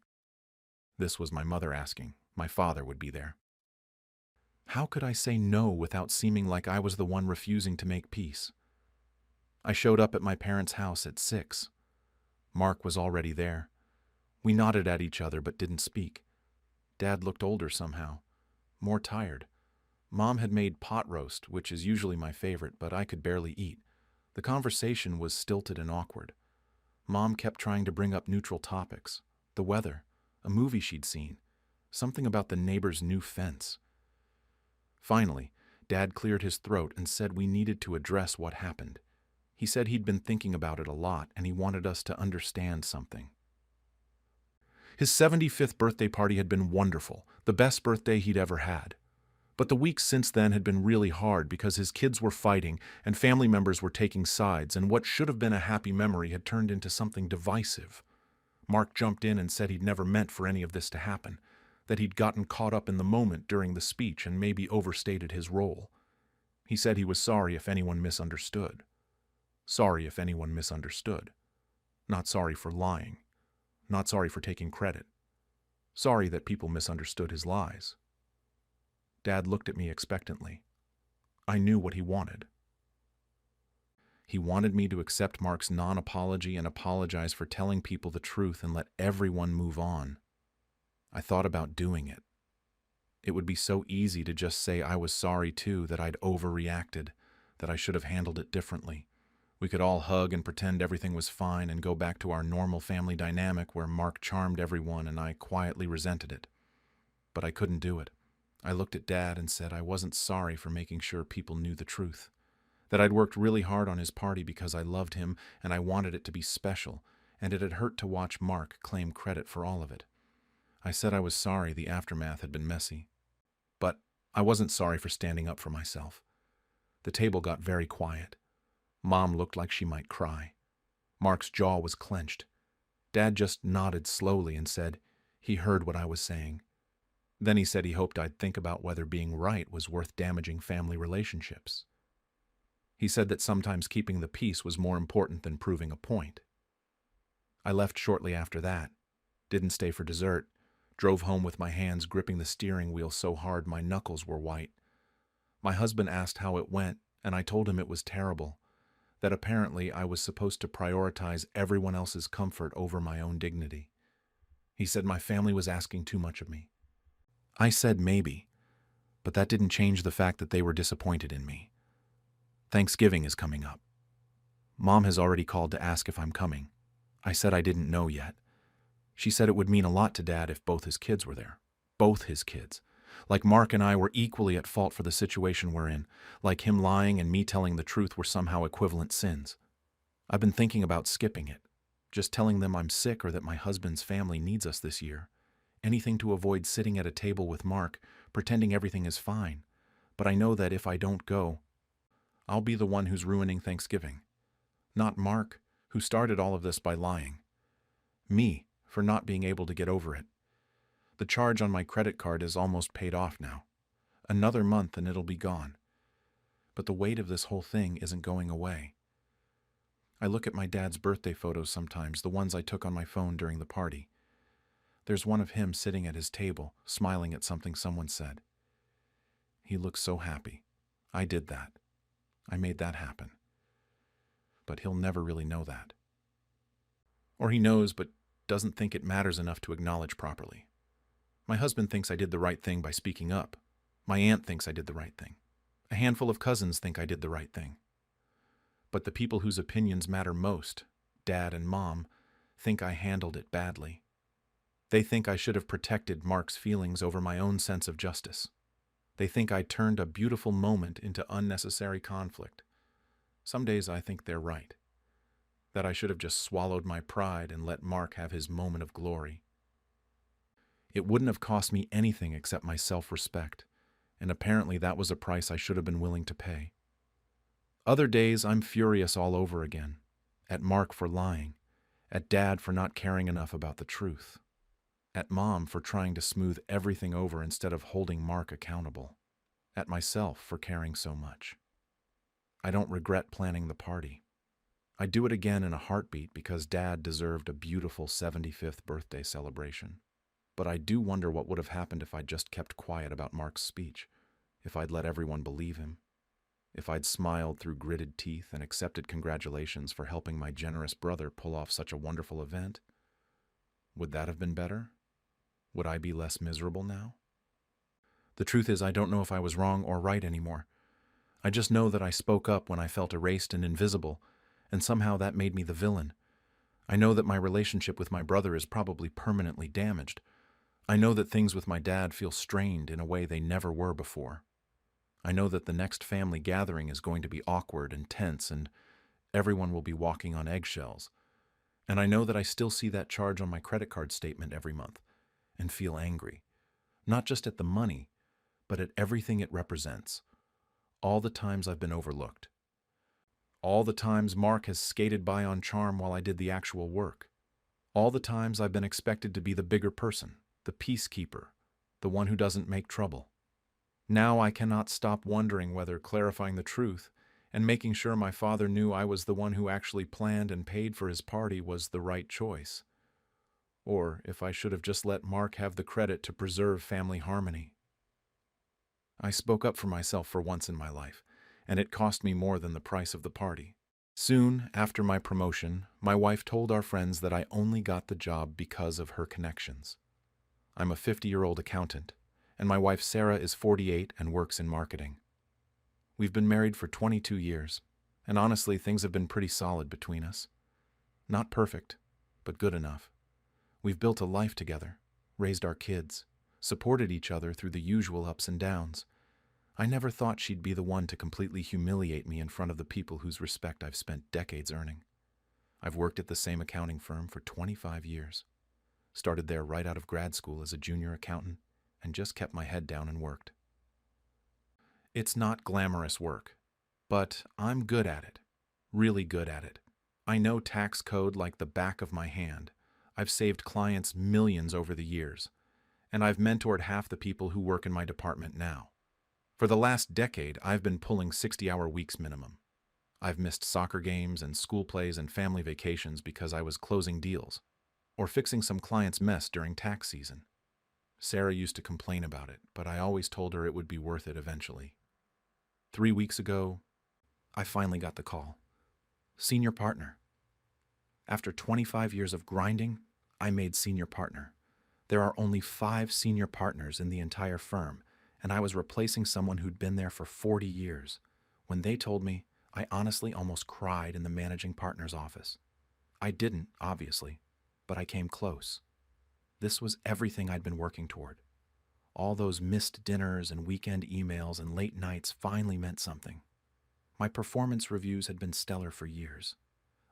Speaker 1: This was my mother asking. My father would be there. How could I say no without seeming like I was the one refusing to make peace? I showed up at my parents' house at 6. Mark was already there. We nodded at each other but didn't speak. Dad looked older somehow, more tired. Mom had made pot roast, which is usually my favorite, but I could barely eat. The conversation was stilted and awkward. Mom kept trying to bring up neutral topics. The weather, a movie she'd seen, something about the neighbor's new fence. Finally, Dad cleared his throat and said we needed to address what happened. He said he'd been thinking about it a lot and he wanted us to understand something. His 75th birthday party had been wonderful, the best birthday he'd ever had. But the weeks since then had been really hard because his kids were fighting and family members were taking sides, and what should have been a happy memory had turned into something divisive. Mark jumped in and said he'd never meant for any of this to happen, that he'd gotten caught up in the moment during the speech and maybe overstated his role. He said he was sorry if anyone misunderstood. Sorry if anyone misunderstood. Not sorry for lying. Not sorry for taking credit. Sorry that people misunderstood his lies. Dad looked at me expectantly. I knew what he wanted. He wanted me to accept Mark's non-apology and apologize for telling people the truth and let everyone move on. I thought about doing it. It would be so easy to just say I was sorry too, that I'd overreacted, that I should have handled it differently. We could all hug and pretend everything was fine and go back to our normal family dynamic where Mark charmed everyone and I quietly resented it. But I couldn't do it. I looked at Dad and said I wasn't sorry for making sure people knew the truth. That I'd worked really hard on his party because I loved him and I wanted it to be special, and it had hurt to watch Mark claim credit for all of it. I said I was sorry the aftermath had been messy. But I wasn't sorry for standing up for myself. The table got very quiet. Mom looked like she might cry. Mark's jaw was clenched. Dad just nodded slowly and said he heard what I was saying. Then he said he hoped I'd think about whether being right was worth damaging family relationships. He said that sometimes keeping the peace was more important than proving a point. I left shortly after that, didn't stay for dessert, drove home with my hands gripping the steering wheel so hard my knuckles were white. My husband asked how it went, and I told him it was terrible, that apparently I was supposed to prioritize everyone else's comfort over my own dignity. He said my family was asking too much of me. I said maybe, but that didn't change the fact that they were disappointed in me. Thanksgiving is coming up. Mom has already called to ask if I'm coming. I said I didn't know yet. She said it would mean a lot to Dad if both his kids were there. Both his kids. Like Mark and I were equally at fault for the situation we're in. Like him lying and me telling the truth were somehow equivalent sins. I've been thinking about skipping it. Just telling them I'm sick or that my husband's family needs us this year. Anything to avoid sitting at a table with Mark, pretending everything is fine. But I know that if I don't go, I'll be the one who's ruining Thanksgiving. Not Mark, who started all of this by lying. Me, for not being able to get over it. The charge on my credit card is almost paid off now. Another month and it'll be gone. But the weight of this whole thing isn't going away. I look at my dad's birthday photos sometimes, the ones I took on my phone during the party. There's one of him sitting at his table, smiling at something someone said. He looks so happy. I did that. I made that happen. But he'll never really know that. Or he knows, but doesn't think it matters enough to acknowledge properly. My husband thinks I did the right thing by speaking up. My aunt thinks I did the right thing. A handful of cousins think I did the right thing. But the people whose opinions matter most, Dad and Mom, think I handled it badly. They think I should have protected Mark's feelings over my own sense of justice. They think I turned a beautiful moment into unnecessary conflict. Some days I think they're right, that I should have just swallowed my pride and let Mark have his moment of glory. It wouldn't have cost me anything except my self-respect, and apparently that was a price I should have been willing to pay. Other days I'm furious all over again, at Mark for lying, at Dad for not caring enough about the truth, at Mom for trying to smooth everything over instead of holding Mark accountable, at myself for caring so much. I don't regret planning the party. I'd do it again in a heartbeat because Dad deserved a beautiful 75th birthday celebration. But I do wonder what would have happened if I'd just kept quiet about Mark's speech, if I'd let everyone believe him, if I'd smiled through gritted teeth and accepted congratulations for helping my generous brother pull off such a wonderful event. Would that have been better? Would I be less miserable now? The truth is, I don't know if I was wrong or right anymore. I just know that I spoke up when I felt erased and invisible, and somehow that made me the villain. I know that my relationship with my brother is probably permanently damaged. I know that things with my dad feel strained in a way they never were before. I know that the next family gathering is going to be awkward and tense, and everyone will be walking on eggshells. And I know that I still see that charge on my credit card statement every month and feel angry, not just at the money, but at everything it represents. All the times I've been overlooked. All the times Mark has skated by on charm while I did the actual work. All the times I've been expected to be the bigger person, the peacekeeper, the one who doesn't make trouble. Now I cannot stop wondering whether clarifying the truth and making sure my father knew I was the one who actually planned and paid for his party was the right choice. Or if I should have just let Mark have the credit to preserve family harmony. I spoke up for myself for once in my life, and it cost me more than the price of the party. Soon after my promotion, my wife told our friends that I only got the job because of her connections. I'm a 50-year-old accountant, and my wife Sarah is 48 and works in marketing. We've been married for 22 years, and honestly, things have been pretty solid between us. Not perfect, but good enough. We've built a life together, raised our kids, supported each other through the usual ups and downs. I never thought she'd be the one to completely humiliate me in front of the people whose respect I've spent decades earning. I've worked at the same accounting firm for 25 years. Started there right out of grad school as a junior accountant and just kept my head down and worked. It's not glamorous work, but I'm good at it. Really good at it. I know tax code like the back of my hand. I've saved clients millions over the years, and I've mentored half the people who work in my department now. For the last decade, I've been pulling 60-hour weeks minimum. I've missed soccer games and school plays and family vacations because I was closing deals, or fixing some client's mess during tax season. Sarah used to complain about it, but I always told her it would be worth it eventually. 3 weeks ago, I finally got the call. Senior partner. After 25 years of grinding, I made senior partner. There are only 5 senior partners in the entire firm, and I was replacing someone who'd been there for 40 years. When they told me, I honestly almost cried in the managing partner's office. I didn't, obviously, but I came close. This was everything I'd been working toward. All those missed dinners and weekend emails and late nights finally meant something. My performance reviews had been stellar for years.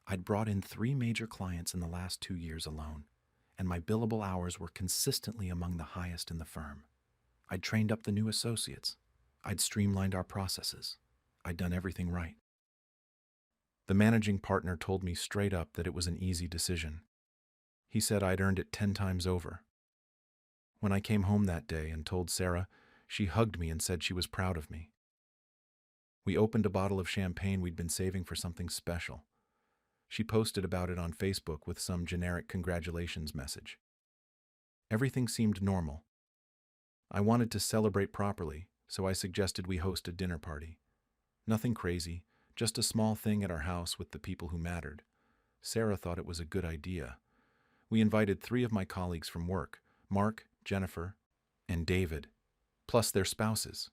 Speaker 1: I'd brought in 3 major clients in the last 2 years alone, and my billable hours were consistently among the highest in the firm. I'd trained up the new associates. I'd streamlined our processes. I'd done everything right. The managing partner told me straight up that it was an easy decision. He said I'd earned it 10 times over. When I came home that day and told Sarah, she hugged me and said she was proud of me. We opened a bottle of champagne we'd been saving for something special. She posted about it on Facebook with some generic congratulations message. Everything seemed normal. I wanted to celebrate properly, so I suggested we host a dinner party. Nothing crazy, just a small thing at our house with the people who mattered. Sarah thought it was a good idea. We invited 3 of my colleagues from work, Mark, Jennifer, and David, plus their spouses.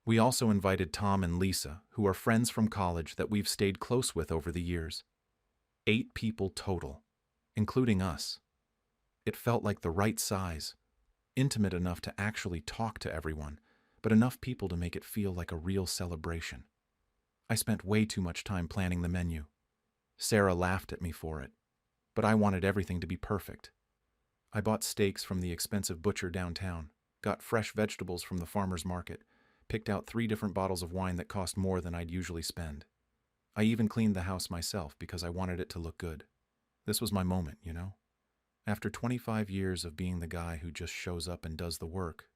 Speaker 1: We also invited Tom and Lisa, who are friends from college that we've stayed close with over the years. 8 people total, including us. It felt like the right size, intimate enough to actually talk to everyone, but enough people to make it feel like a real celebration. I spent way too much time planning the menu. Sarah laughed at me for it, but I wanted everything to be perfect. I bought steaks from the expensive butcher downtown, got fresh vegetables from the farmer's market, picked out 3 different bottles of wine that cost more than I'd usually spend. I even cleaned the house myself because I wanted it to look good. This was my moment, you know? After 25 years of being the guy who just shows up and does the work,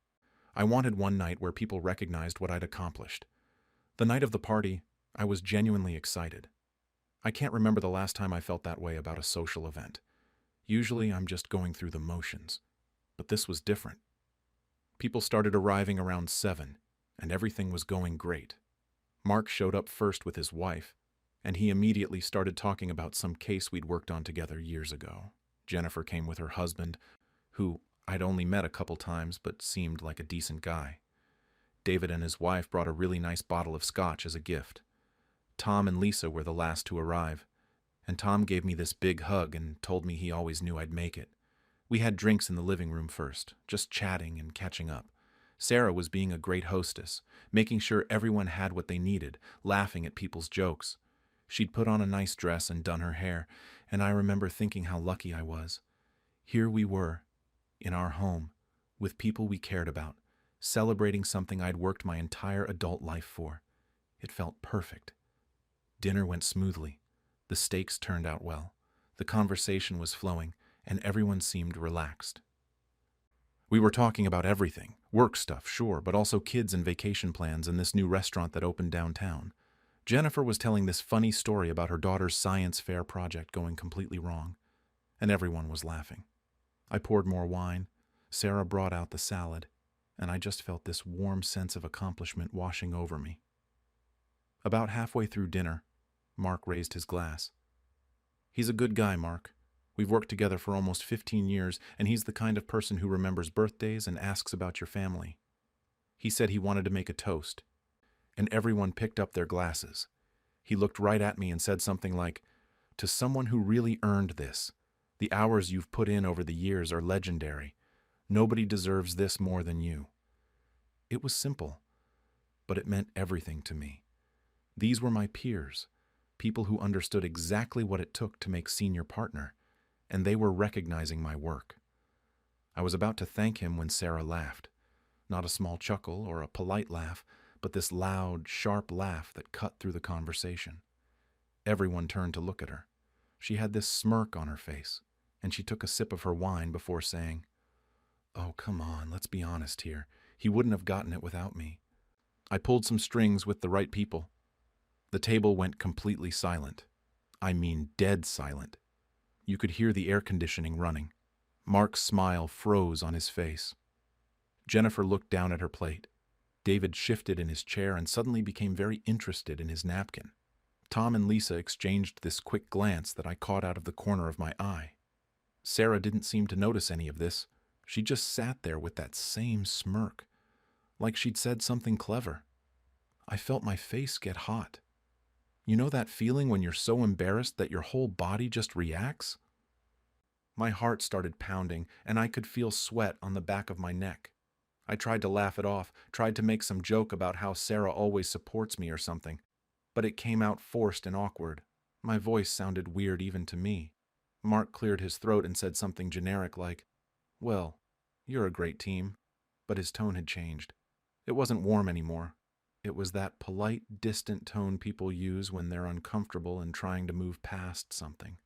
Speaker 1: I wanted one night where people recognized what I'd accomplished. The night of the party, I was genuinely excited. I can't remember the last time I felt that way about a social event. Usually I'm just going through the motions, but this was different. People started arriving around 7, and everything was going great. Mark showed up first with his wife, and he immediately started talking about some case we'd worked on together years ago. Jennifer came with her husband, who I'd only met a couple times but seemed like a decent guy. David and his wife brought a really nice bottle of scotch as a gift. Tom and Lisa were the last to arrive, and Tom gave me this big hug and told me he always knew I'd make it. We had drinks in the living room first, just chatting and catching up. Sarah was being a great hostess, making sure everyone had what they needed, laughing at people's jokes. She'd put on a nice dress and done her hair, and I remember thinking how lucky I was. Here we were, in our home, with people we cared about, celebrating something I'd worked my entire adult life for. It felt perfect. Dinner went smoothly. The steaks turned out well. The conversation was flowing, and everyone seemed relaxed. We were talking about everything. Work stuff, sure, but also kids and vacation plans and this new restaurant that opened downtown. Jennifer was telling this funny story about her daughter's science fair project going completely wrong, and everyone was laughing. I poured more wine. Sarah brought out the salad, and I just felt this warm sense of accomplishment washing over me. About halfway through dinner, Mark raised his glass. He's a good guy, Mark. We've worked together for almost 15 years, and he's the kind of person who remembers birthdays and asks about your family. He said he wanted to make a toast, and everyone picked up their glasses. He looked right at me and said something like, "To someone who really earned this. The hours you've put in over the years are legendary. Nobody deserves this more than you." It was simple, but it meant everything to me. These were my peers, people who understood exactly what it took to make senior partner, and they were recognizing my work. I was about to thank him when Sarah laughed. Not a small chuckle or a polite laugh, but this loud, sharp laugh that cut through the conversation. Everyone turned to look at her. She had this smirk on her face, and she took a sip of her wine before saying, "Oh, come on, let's be honest here. He wouldn't have gotten it without me." I pulled some strings with the right people. The table went completely silent. I mean dead silent. You could hear the air conditioning running. Mark's smile froze on his face. Jennifer looked down at her plate. David shifted in his chair and suddenly became very interested in his napkin. Tom and Lisa exchanged this quick glance that I caught out of the corner of my eye. Sarah didn't seem to notice any of this. She just sat there with that same smirk, like she'd said something clever. I felt my face get hot. You know that feeling when you're so embarrassed that your whole body just reacts? My heart started pounding, and I could feel sweat on the back of my neck. I tried to laugh it off, tried to make some joke about how Sarah always supports me or something, but it came out forced and awkward. My voice sounded weird even to me. Mark cleared his throat and said something generic like, "Well, you're a great team," but his tone had changed. It wasn't warm anymore. It was that polite, distant tone people use when they're uncomfortable and trying to move past something.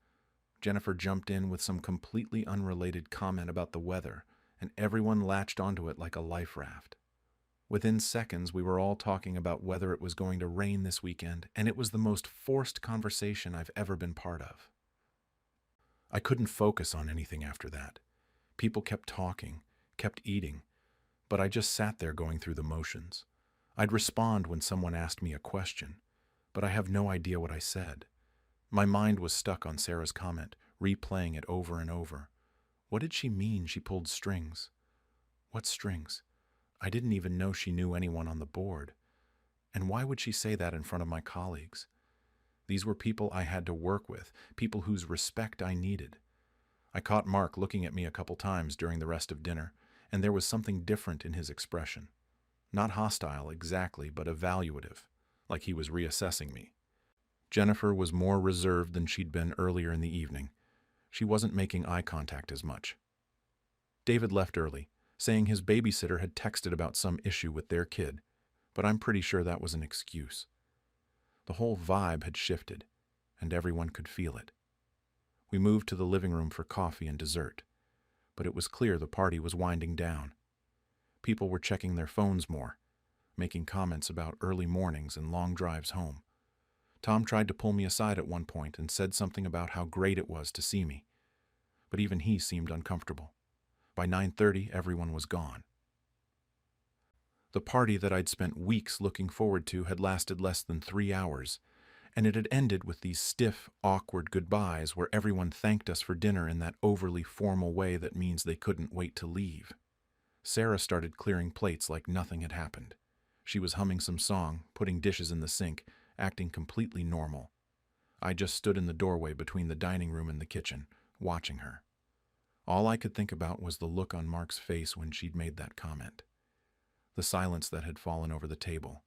Speaker 1: Jennifer jumped in with some completely unrelated comment about the weather, and everyone latched onto it like a life raft. Within seconds, we were all talking about whether it was going to rain this weekend, and it was the most forced conversation I've ever been part of. I couldn't focus on anything after that. People kept talking, kept eating, but I just sat there going through the motions. I'd respond when someone asked me a question, but I have no idea what I said. My mind was stuck on Sarah's comment, replaying it over and over. What did she mean she pulled strings? What strings? I didn't even know she knew anyone on the board. And why would she say that in front of my colleagues? These were people I had to work with, people whose respect I needed. I caught Mark looking at me a couple times during the rest of dinner, and there was something different in his expression. Not hostile exactly, but evaluative, like he was reassessing me. Jennifer was more reserved than she'd been earlier in the evening. She wasn't making eye contact as much. David left early, saying his babysitter had texted about some issue with their kid, but I'm pretty sure that was an excuse. The whole vibe had shifted, and everyone could feel it. We moved to the living room for coffee and dessert, but it was clear the party was winding down. People were checking their phones more, making comments about early mornings and long drives home. Tom tried to pull me aside at one point and said something about how great it was to see me, but even he seemed uncomfortable. By 9:30, everyone was gone. The party that I'd spent weeks looking forward to had lasted less than 3 hours, and it had ended with these stiff, awkward goodbyes where everyone thanked us for dinner in that overly formal way that means they couldn't wait to leave. Sarah started clearing plates like nothing had happened. She was humming some song, putting dishes in the sink, acting completely normal. I just stood in the doorway between the dining room and the kitchen, watching her. All I could think about was the look on Mark's face when she'd made that comment. The silence that had fallen over the table.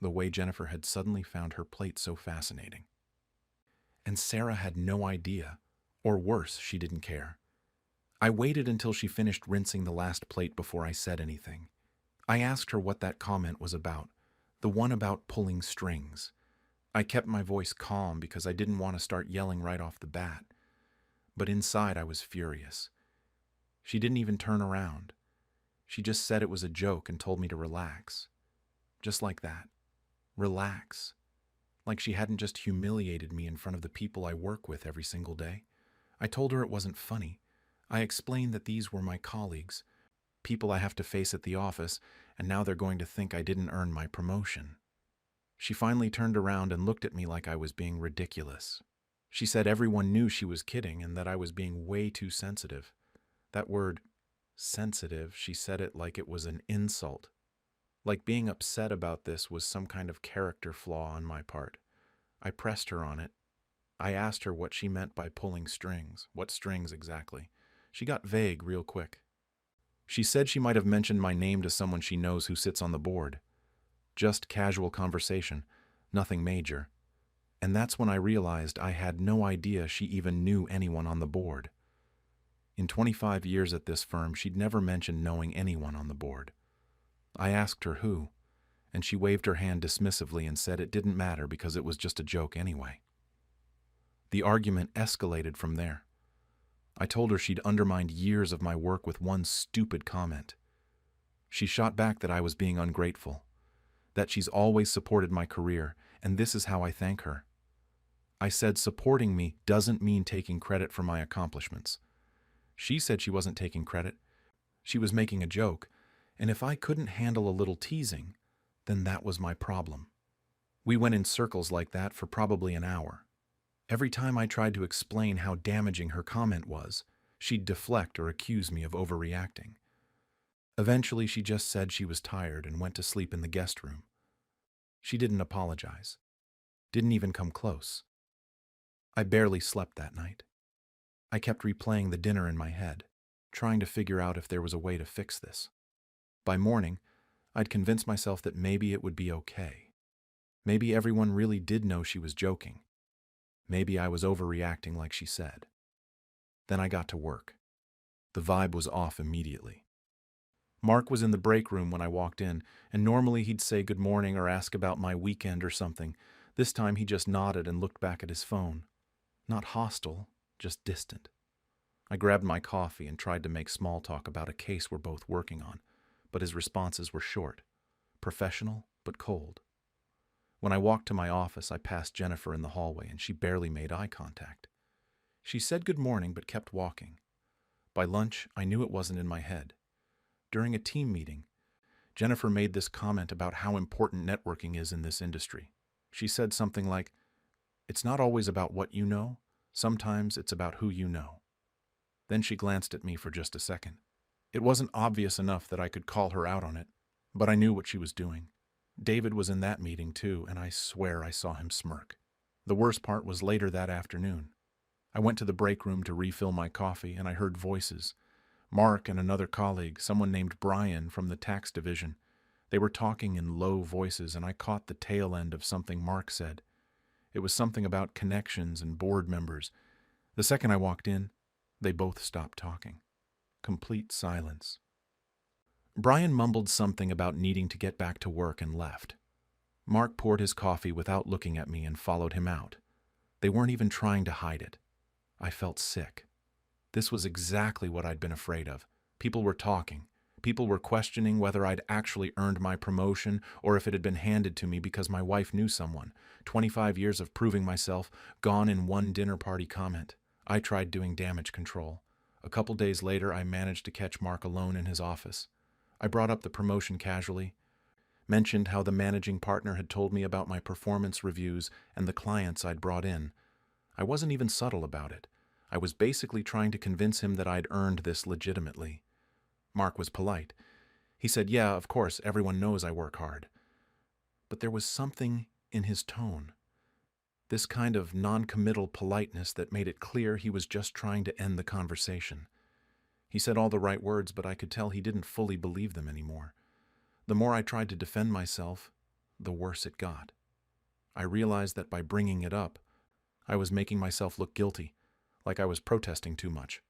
Speaker 1: The way Jennifer had suddenly found her plate so fascinating. And Sarah had no idea, or worse, she didn't care. I waited until she finished rinsing the last plate before I said anything. I asked her what that comment was about, the one about pulling strings. I kept my voice calm because I didn't want to start yelling right off the bat. But inside I was furious. She didn't even turn around. She just said it was a joke and told me to relax. Just like that. Relax. Like she hadn't just humiliated me in front of the people I work with every single day. I told her it wasn't funny. I explained that these were my colleagues, people I have to face at the office, and now they're going to think I didn't earn my promotion. She finally turned around and looked at me like I was being ridiculous. She said everyone knew she was kidding and that I was being way too sensitive. That word, sensitive, she said it like it was an insult. Like being upset about this was some kind of character flaw on my part. I pressed her on it. I asked her what she meant by pulling strings. What strings exactly? She got vague real quick. She said she might have mentioned my name to someone she knows who sits on the board. Just casual conversation, nothing major. And that's when I realized I had no idea she even knew anyone on the board. In 25 years at this firm, she'd never mentioned knowing anyone on the board. I asked her who, and she waved her hand dismissively and said it didn't matter because it was just a joke anyway. The argument escalated from there. I told her she'd undermined years of my work with one stupid comment. She shot back that I was being ungrateful, that she's always supported my career, and this is how I thank her. I said supporting me doesn't mean taking credit for my accomplishments. She said she wasn't taking credit. She was making a joke, and if I couldn't handle a little teasing, then that was my problem. We went in circles like that for probably an hour. Every time I tried to explain how damaging her comment was, she'd deflect or accuse me of overreacting. Eventually, she just said she was tired and went to sleep in the guest room. She didn't apologize. Didn't even come close. I barely slept that night. I kept replaying the dinner in my head, trying to figure out if there was a way to fix this. By morning, I'd convinced myself that maybe it would be okay. Maybe everyone really did know she was joking. Maybe I was overreacting like she said. Then I got to work. The vibe was off immediately. Mark was in the break room when I walked in, and normally he'd say good morning or ask about my weekend or something. This time he just nodded and looked back at his phone. Not hostile, just distant. I grabbed my coffee and tried to make small talk about a case we're both working on, but his responses were short, professional but cold. When I walked to my office, I passed Jennifer in the hallway, and she barely made eye contact. She said good morning, but kept walking. By lunch, I knew it wasn't in my head. During a team meeting, Jennifer made this comment about how important networking is in this industry. She said something like, "It's not always about what you know. Sometimes it's about who you know." Then she glanced at me for just a second. It wasn't obvious enough that I could call her out on it, but I knew what she was doing. David was in that meeting too, and I swear I saw him smirk. The worst part was later that afternoon. I went to the break room to refill my coffee, and I heard voices. Mark and another colleague, someone named Brian from the tax division. They were talking in low voices, and I caught the tail end of something Mark said. It was something about connections and board members. The second I walked in, they both stopped talking. Complete silence. Brian mumbled something about needing to get back to work and left. Mark poured his coffee without looking at me and followed him out. They weren't even trying to hide it. I felt sick. This was exactly what I'd been afraid of. People were talking. People were questioning whether I'd actually earned my promotion or if it had been handed to me because my wife knew someone. 25 years of proving myself, gone in one dinner party comment. I tried doing damage control. A couple days later, I managed to catch Mark alone in his office. I brought up the promotion casually, mentioned how the managing partner had told me about my performance reviews and the clients I'd brought in. I wasn't even subtle about it. I was basically trying to convince him that I'd earned this legitimately. Mark was polite. He said, "Yeah, of course, everyone knows I work hard." But there was something in his tone. This kind of non-committal politeness that made it clear he was just trying to end the conversation. He said all the right words, but I could tell he didn't fully believe them anymore. The more I tried to defend myself, the worse it got. I realized that by bringing it up, I was making myself look guilty, like I was protesting too much.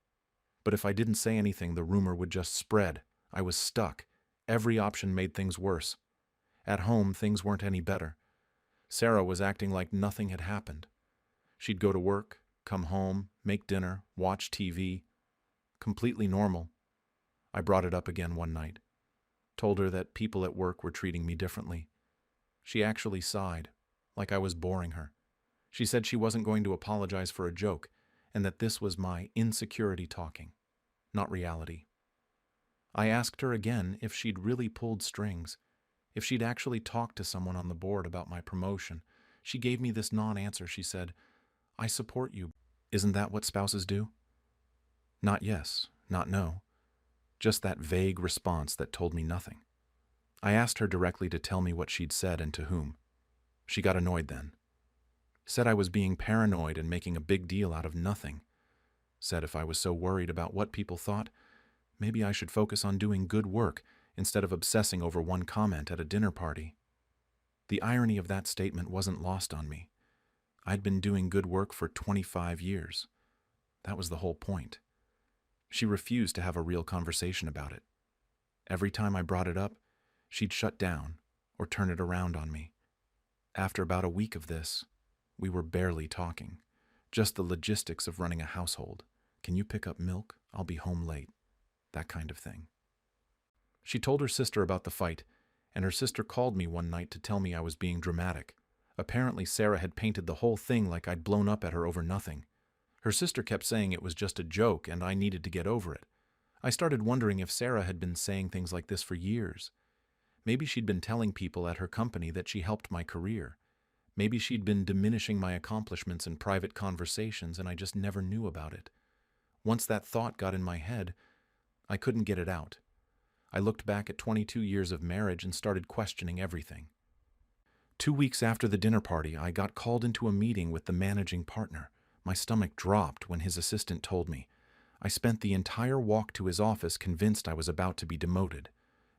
Speaker 1: But if I didn't say anything, the rumor would just spread. I was stuck. Every option made things worse. At home, things weren't any better. Sarah was acting like nothing had happened. She'd go to work, come home, make dinner, watch TV. Completely normal. I brought it up again one night. Told her that people at work were treating me differently. She actually sighed, like I was boring her. She said she wasn't going to apologize for a joke, and that this was my insecurity talking, not reality. I asked her again if she'd really pulled strings, if she'd actually talked to someone on the board about my promotion. She gave me this non-answer. She said, "I support you. Isn't that what spouses do?" Not yes, not no. Just that vague response that told me nothing. I asked her directly to tell me what she'd said and to whom. She got annoyed then. Said I was being paranoid and making a big deal out of nothing. Said if I was so worried about what people thought, maybe I should focus on doing good work instead of obsessing over one comment at a dinner party. The irony of that statement wasn't lost on me. I'd been doing good work for 25 years. That was the whole point. She refused to have a real conversation about it. Every time I brought it up, she'd shut down or turn it around on me. After about a week of this, we were barely talking. Just the logistics of running a household. Can you pick up milk? I'll be home late. That kind of thing. She told her sister about the fight, and her sister called me one night to tell me I was being dramatic. Apparently Sarah had painted the whole thing like I'd blown up at her over nothing. Her sister kept saying it was just a joke and I needed to get over it. I started wondering if Sarah had been saying things like this for years. Maybe she'd been telling people at her company that she helped my career. Maybe she'd been diminishing my accomplishments in private conversations and I just never knew about it. Once that thought got in my head, I couldn't get it out. I looked back at 22 years of marriage and started questioning everything. 2 weeks after the dinner party, I got called into a meeting with the managing partner. My stomach dropped when his assistant told me. I spent the entire walk to his office convinced I was about to be demoted.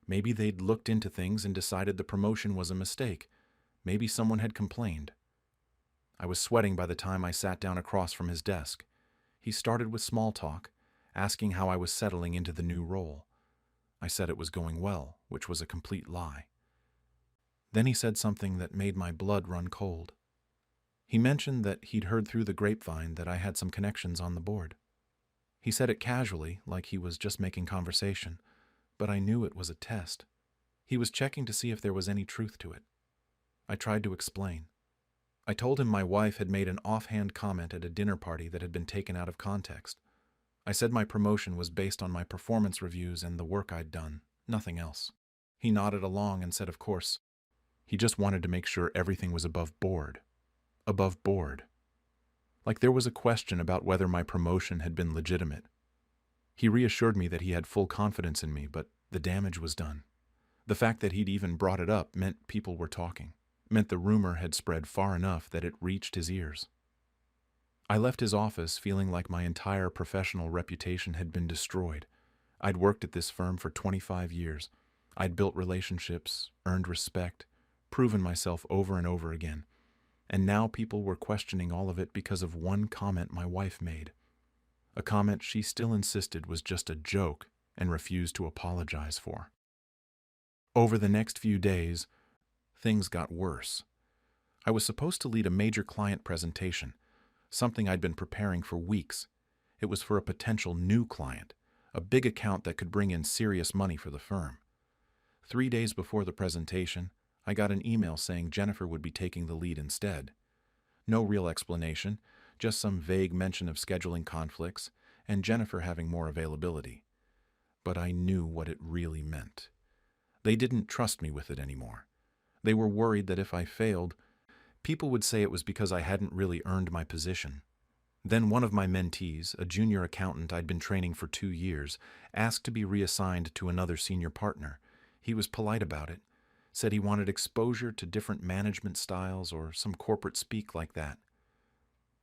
Speaker 1: Maybe they'd looked into things and decided the promotion was a mistake. Maybe someone had complained. I was sweating by the time I sat down across from his desk. He started with small talk, asking how I was settling into the new role. I said it was going well, which was a complete lie. Then he said something that made my blood run cold. He mentioned that he'd heard through the grapevine that I had some connections on the board. He said it casually, like he was just making conversation, but I knew it was a test. He was checking to see if there was any truth to it. I tried to explain. I told him my wife had made an offhand comment at a dinner party that had been taken out of context. I said my promotion was based on my performance reviews and the work I'd done, nothing else. He nodded along and said of course. He just wanted to make sure everything was above board. Above board. Like there was a question about whether my promotion had been legitimate. He reassured me that he had full confidence in me, but the damage was done. The fact that he'd even brought it up meant people were talking, meant the rumor had spread far enough that it reached his ears. I left his office feeling like my entire professional reputation had been destroyed. I'd worked at this firm for 25 years. I'd built relationships, earned respect, proven myself over and over again. And now people were questioning all of it because of one comment my wife made. A comment she still insisted was just a joke and refused to apologize for. Over the next few days, things got worse. I was supposed to lead a major client presentation, something I'd been preparing for weeks. It was for a potential new client, a big account that could bring in serious money for the firm. 3 days before the presentation, I got an email saying Jennifer would be taking the lead instead. No real explanation, just some vague mention of scheduling conflicts and Jennifer having more availability. But I knew what it really meant. They didn't trust me with it anymore. They were worried that if I failed, people would say it was because I hadn't really earned my position. Then one of my mentees, a junior accountant I'd been training for 2 years, asked to be reassigned to another senior partner. He was polite about it, said he wanted exposure to different management styles or some corporate speak like that.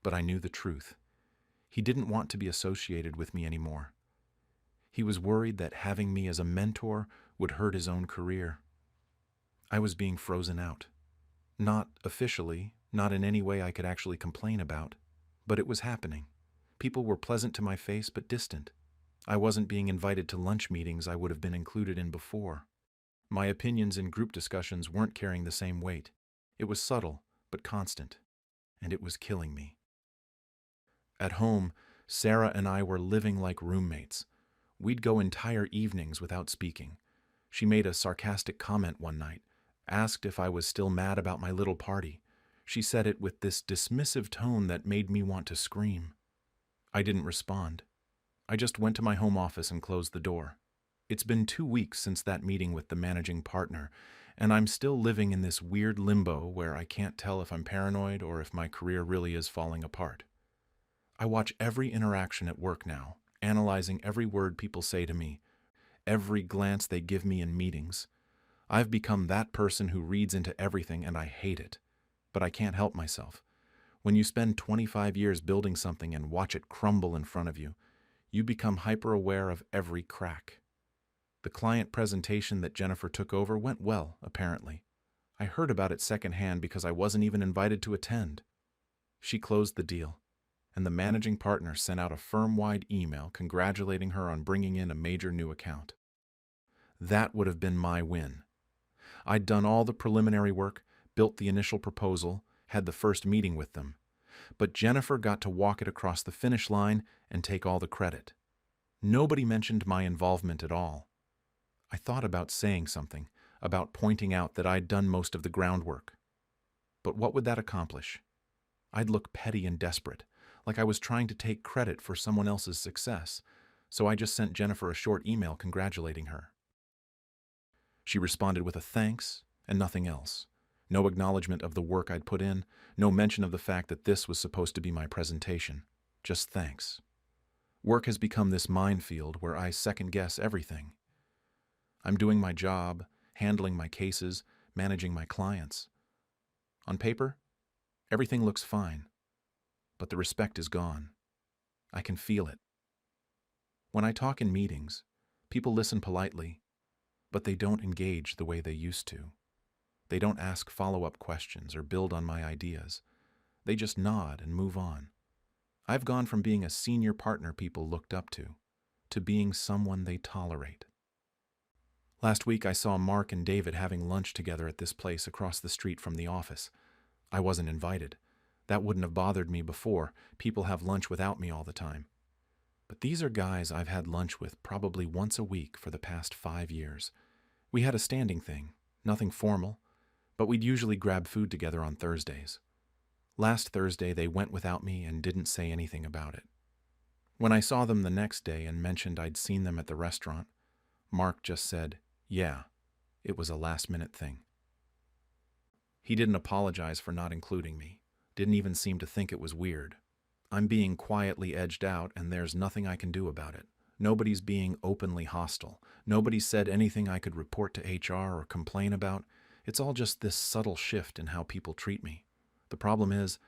Speaker 1: But I knew the truth. He didn't want to be associated with me anymore. He was worried that having me as a mentor would hurt his own career. I was being frozen out. Not officially, not in any way I could actually complain about, but it was happening. People were pleasant to my face but distant. I wasn't being invited to lunch meetings I would have been included in before. My opinions in group discussions weren't carrying the same weight. It was subtle, but constant, and it was killing me. At home, Sarah and I were living like roommates. We'd go entire evenings without speaking. She made a sarcastic comment one night, asked if I was still mad about my little party. She said it with this dismissive tone that made me want to scream. I didn't respond. I just went to my home office and closed the door. It's been 2 weeks since that meeting with the managing partner, and I'm still living in this weird limbo where I can't tell if I'm paranoid or if my career really is falling apart. I watch every interaction at work now, analyzing every word people say to me, every glance they give me in meetings. I've become that person who reads into everything, and I hate it. But I can't help myself. When you spend 25 years building something and watch it crumble in front of you, you become hyper-aware of every crack. The client presentation that Jennifer took over went well, apparently. I heard about it secondhand because I wasn't even invited to attend. She closed the deal, and the managing partner sent out a firm-wide email congratulating her on bringing in a major new account. That would have been my win. I'd done all the preliminary work, built the initial proposal, had the first meeting with them. But Jennifer got to walk it across the finish line and take all the credit. Nobody mentioned my involvement at all. I thought about saying something, about pointing out that I'd done most of the groundwork. But what would that accomplish? I'd look petty and desperate, like I was trying to take credit for someone else's success, so I just sent Jennifer a short email congratulating her. She responded with a thanks and nothing else. No acknowledgement of the work I'd put in, no mention of the fact that this was supposed to be my presentation. Just thanks. Work has become this minefield where I second-guess everything. I'm doing my job, handling my cases, managing my clients. On paper, everything looks fine, but the respect is gone. I can feel it. When I talk in meetings, people listen politely, but they don't engage the way they used to. They don't ask follow-up questions or build on my ideas. They just nod and move on. I've gone from being a senior partner people looked up to being someone they tolerate. Last week I saw Mark and David having lunch together at this place across the street from the office. I wasn't invited. That wouldn't have bothered me before. People have lunch without me all the time. But these are guys I've had lunch with probably once a week for the past 5 years. We had a standing thing, nothing formal, but we'd usually grab food together on Thursdays. Last Thursday they went without me and didn't say anything about it. When I saw them the next day and mentioned I'd seen them at the restaurant, Mark just said, "Yeah, it was a last-minute thing." He didn't apologize for not including me, didn't even seem to think it was weird. I'm being quietly edged out and there's nothing I can do about it. Nobody's being openly hostile. Nobody said anything I could report to HR or complain about. It's all just this subtle shift in how people treat me. The problem is,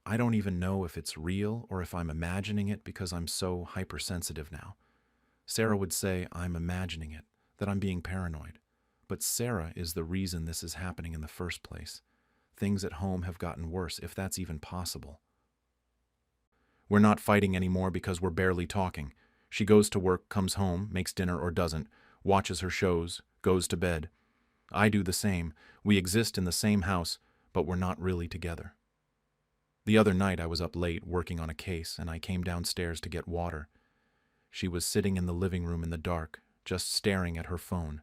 Speaker 1: I don't even know if it's real or if I'm imagining it because I'm so hypersensitive now. Sarah would say I'm imagining it, that I'm being paranoid. But Sarah is the reason this is happening in the first place. Things at home have gotten worse, if that's even possible. We're not fighting anymore because we're barely talking. She goes to work, comes home, makes dinner or doesn't, watches her shows, goes to bed. I do the same. We exist in the same house, but we're not really together. The other night I was up late working on a case and I came downstairs to get water. She was sitting in the living room in the dark, just staring at her phone.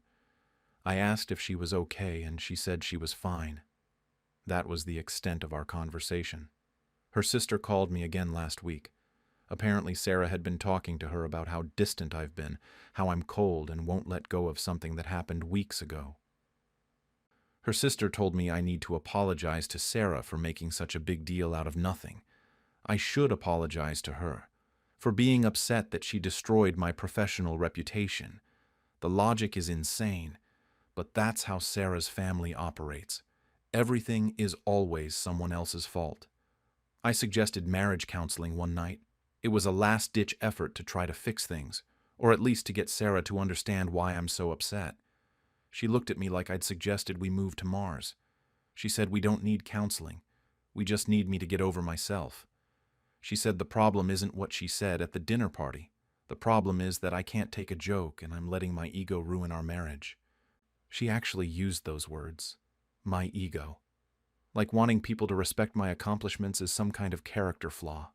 Speaker 1: I asked if she was okay and she said she was fine. That was the extent of our conversation. Her sister called me again last week. Apparently Sarah had been talking to her about how distant I've been, how I'm cold and won't let go of something that happened weeks ago. Her sister told me I need to apologize to Sarah for making such a big deal out of nothing. I should apologize to her for being upset that she destroyed my professional reputation. The logic is insane, but that's how Sarah's family operates. Everything is always someone else's fault. I suggested marriage counseling one night. It was a last-ditch effort to try to fix things, or at least to get Sarah to understand why I'm so upset. She looked at me like I'd suggested we move to Mars. She said we don't need counseling. We just need me to get over myself. She said the problem isn't what she said at the dinner party. The problem is that I can't take a joke and I'm letting my ego ruin our marriage. She actually used those words. My ego. Like wanting people to respect my accomplishments is some kind of character flaw.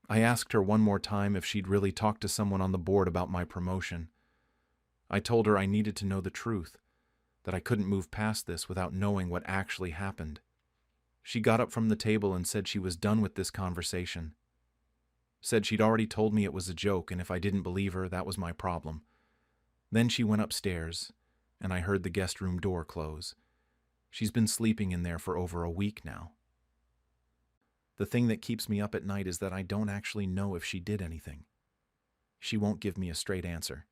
Speaker 1: I asked her one more time if she'd really talked to someone on the board about my promotion. I told her I needed to know the truth, that I couldn't move past this without knowing what actually happened. She got up from the table and said she was done with this conversation. Said she'd already told me it was a joke and if I didn't believe her, that was my problem. Then she went upstairs, and I heard the guest room door close. She's been sleeping in there for over a week now. The thing that keeps me up at night is that I don't actually know if she did anything. She won't give me a straight answer.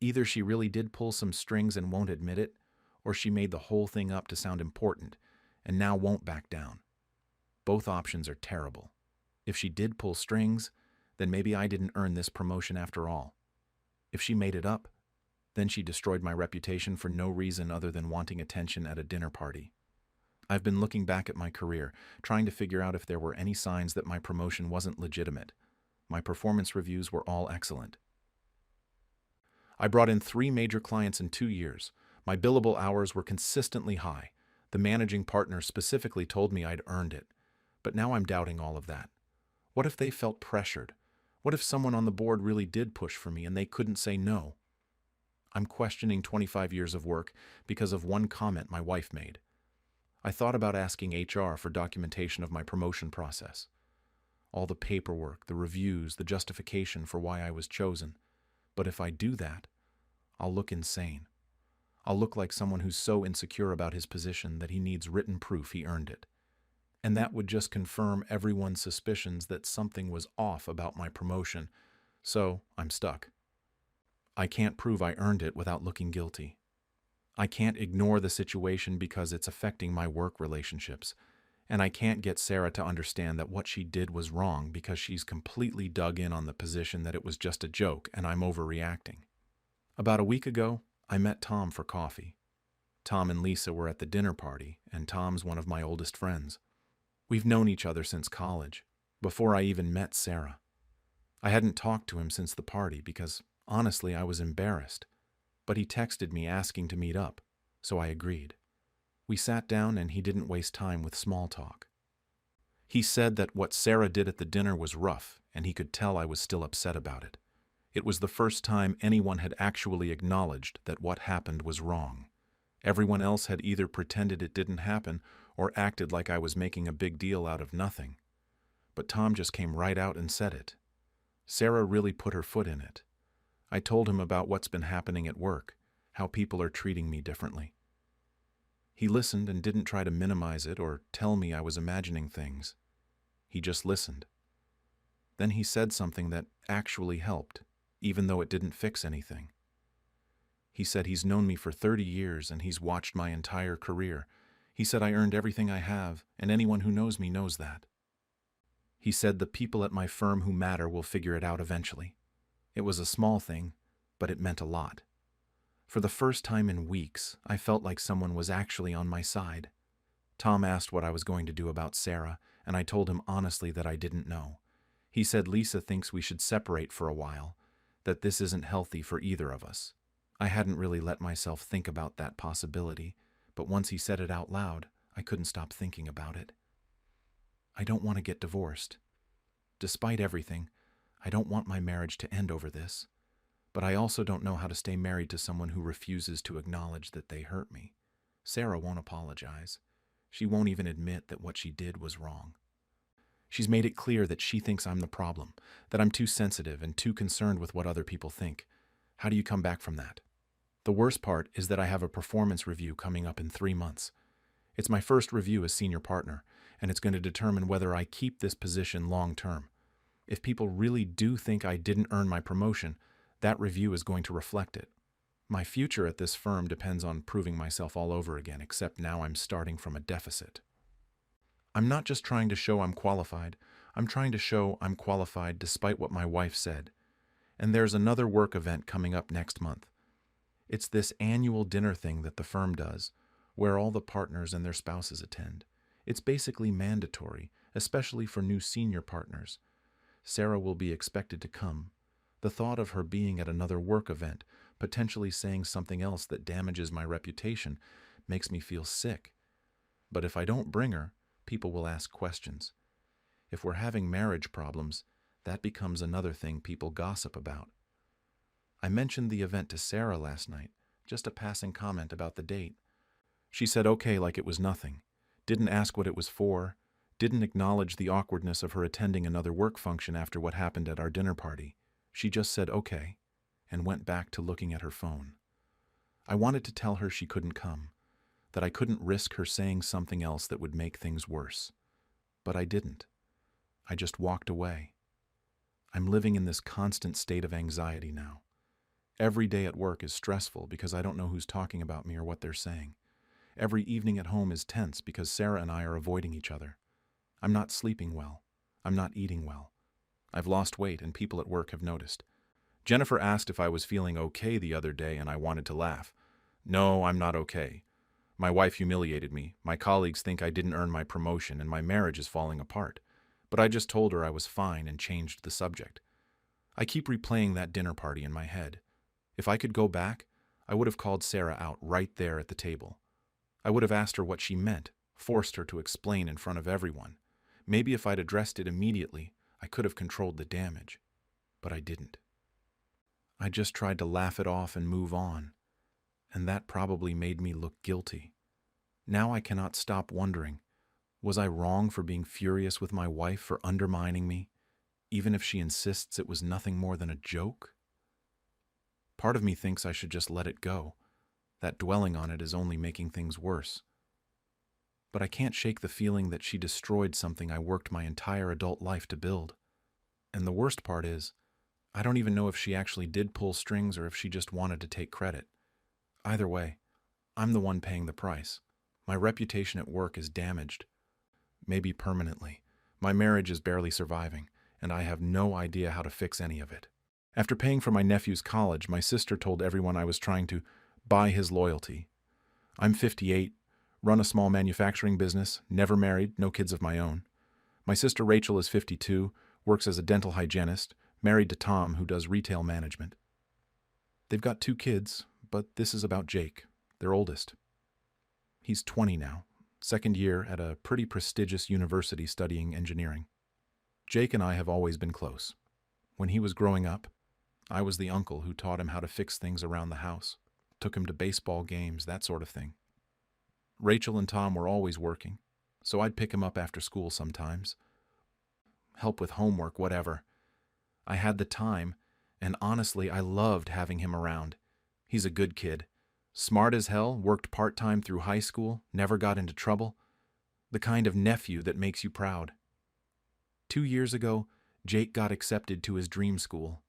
Speaker 1: Either she really did pull some strings and won't admit it, or she made the whole thing up to sound important and now won't back down. Both options are terrible. If she did pull strings, then maybe I didn't earn this promotion after all. If she made it up, then she destroyed my reputation for no reason other than wanting attention at a dinner party. I've been looking back at my career, trying to figure out if there were any signs that my promotion wasn't legitimate. My performance reviews were all excellent. I brought in 3 major clients in 2 years. My billable hours were consistently high. The managing partner specifically told me I'd earned it. But now I'm doubting all of that. What if they felt pressured? What if someone on the board really did push for me and they couldn't say no? I'm questioning 25 years of work because of one comment my wife made. I thought about asking HR for documentation of my promotion process. All the paperwork, the reviews, the justification for why I was chosen. But if I do that, I'll look insane. I'll look like someone who's so insecure about his position that he needs written proof he earned it. And that would just confirm everyone's suspicions that something was off about my promotion, so I'm stuck. I can't prove I earned it without looking guilty. I can't ignore the situation because it's affecting my work relationships, and I can't get Sarah to understand that what she did was wrong because she's completely dug in on the position that it was just a joke and I'm overreacting. About a week ago, I met Tom for coffee. Tom and Lisa were at the dinner party, and Tom's one of my oldest friends. We've known each other since college, before I even met Sarah. I hadn't talked to him since the party because, honestly, I was embarrassed. But he texted me asking to meet up, so I agreed. We sat down and he didn't waste time with small talk. He said that what Sarah did at the dinner was rough, and he could tell I was still upset about it. It was the first time anyone had actually acknowledged that what happened was wrong. Everyone else had either pretended it didn't happen or acted like I was making a big deal out of nothing. But Tom just came right out and said it. Sarah really put her foot in it. I told him about what's been happening at work, how people are treating me differently. He listened and didn't try to minimize it or tell me I was imagining things. He just listened. Then he said something that actually helped, even though it didn't fix anything. He said he's known me for 30 years and he's watched my entire career. He said I earned everything I have, and anyone who knows me knows that. He said the people at my firm who matter will figure it out eventually. It was a small thing, but it meant a lot. For the first time in weeks, I felt like someone was actually on my side. Tom asked what I was going to do about Sarah, and I told him honestly that I didn't know. He said Lisa thinks we should separate for a while, that this isn't healthy for either of us. I hadn't really let myself think about that possibility, but once he said it out loud, I couldn't stop thinking about it. I don't want to get divorced. Despite everything, I don't want my marriage to end over this, but I also don't know how to stay married to someone who refuses to acknowledge that they hurt me. Sarah won't apologize. She won't even admit that what she did was wrong. She's made it clear that she thinks I'm the problem, that I'm too sensitive and too concerned with what other people think. How do you come back from that? The worst part is that I have a performance review coming up in 3 months. It's my first review as senior partner, and it's going to determine whether I keep this position long term. If people really do think I didn't earn my promotion, that review is going to reflect it. My future at this firm depends on proving myself all over again, except now I'm starting from a deficit. I'm not just trying to show I'm qualified, I'm trying to show I'm qualified despite what my wife said. And there's another work event coming up next month. It's this annual dinner thing that the firm does, where all the partners and their spouses attend. It's basically mandatory, especially for new senior partners. Sarah will be expected to come. The thought of her being at another work event, potentially saying something else that damages my reputation, makes me feel sick. But if I don't bring her, people will ask questions. If we're having marriage problems, that becomes another thing people gossip about. I mentioned the event to Sarah last night, just a passing comment about the date. She said okay like it was nothing, didn't ask what it was for, didn't acknowledge the awkwardness of her attending another work function after what happened at our dinner party. She just said okay, and went back to looking at her phone. I wanted to tell her she couldn't come, that I couldn't risk her saying something else that would make things worse. But I didn't. I just walked away. I'm living in this constant state of anxiety now. Every day at work is stressful because I don't know who's talking about me or what they're saying. Every evening at home is tense because Sarah and I are avoiding each other. I'm not sleeping well. I'm not eating well. I've lost weight and people at work have noticed. Jennifer asked if I was feeling okay the other day and I wanted to laugh. No, I'm not okay. My wife humiliated me. My colleagues think I didn't earn my promotion and my marriage is falling apart. But I just told her I was fine and changed the subject. I keep replaying that dinner party in my head. If I could go back, I would have called Sarah out right there at the table. I would have asked her what she meant, forced her to explain in front of everyone. Maybe if I'd addressed it immediately, I could have controlled the damage. But I didn't. I just tried to laugh it off and move on, and that probably made me look guilty. Now I cannot stop wondering, was I wrong for being furious with my wife for undermining me, even if she insists it was nothing more than a joke? Part of me thinks I should just let it go, that dwelling on it is only making things worse. But I can't shake the feeling that she destroyed something I worked my entire adult life to build. And the worst part is, I don't even know if she actually did pull strings or if she just wanted to take credit. Either way, I'm the one paying the price. My reputation at work is damaged. Maybe permanently. My marriage is barely surviving, and I have no idea how to fix any of it. After paying for my nephew's college, my sister told everyone I was trying to buy his loyalty. I'm 58, run a small manufacturing business, never married, no kids of my own. My sister Rachel is 52, works as a dental hygienist, married to Tom, who does retail management. They've got 2 kids, but this is about Jake, their oldest. He's 20 now, second year at a pretty prestigious university studying engineering. Jake and I have always been close. When he was growing up, I was the uncle who taught him how to fix things around the house, took him to baseball games, that sort of thing. Rachel and Tom were always working, so I'd pick him up after school sometimes. Help with homework, whatever. I had the time, and honestly, I loved having him around. He's a good kid. Smart as hell, worked part-time through high school, never got into trouble. The kind of nephew that makes you proud. 2 years ago, Jake got accepted to his dream school.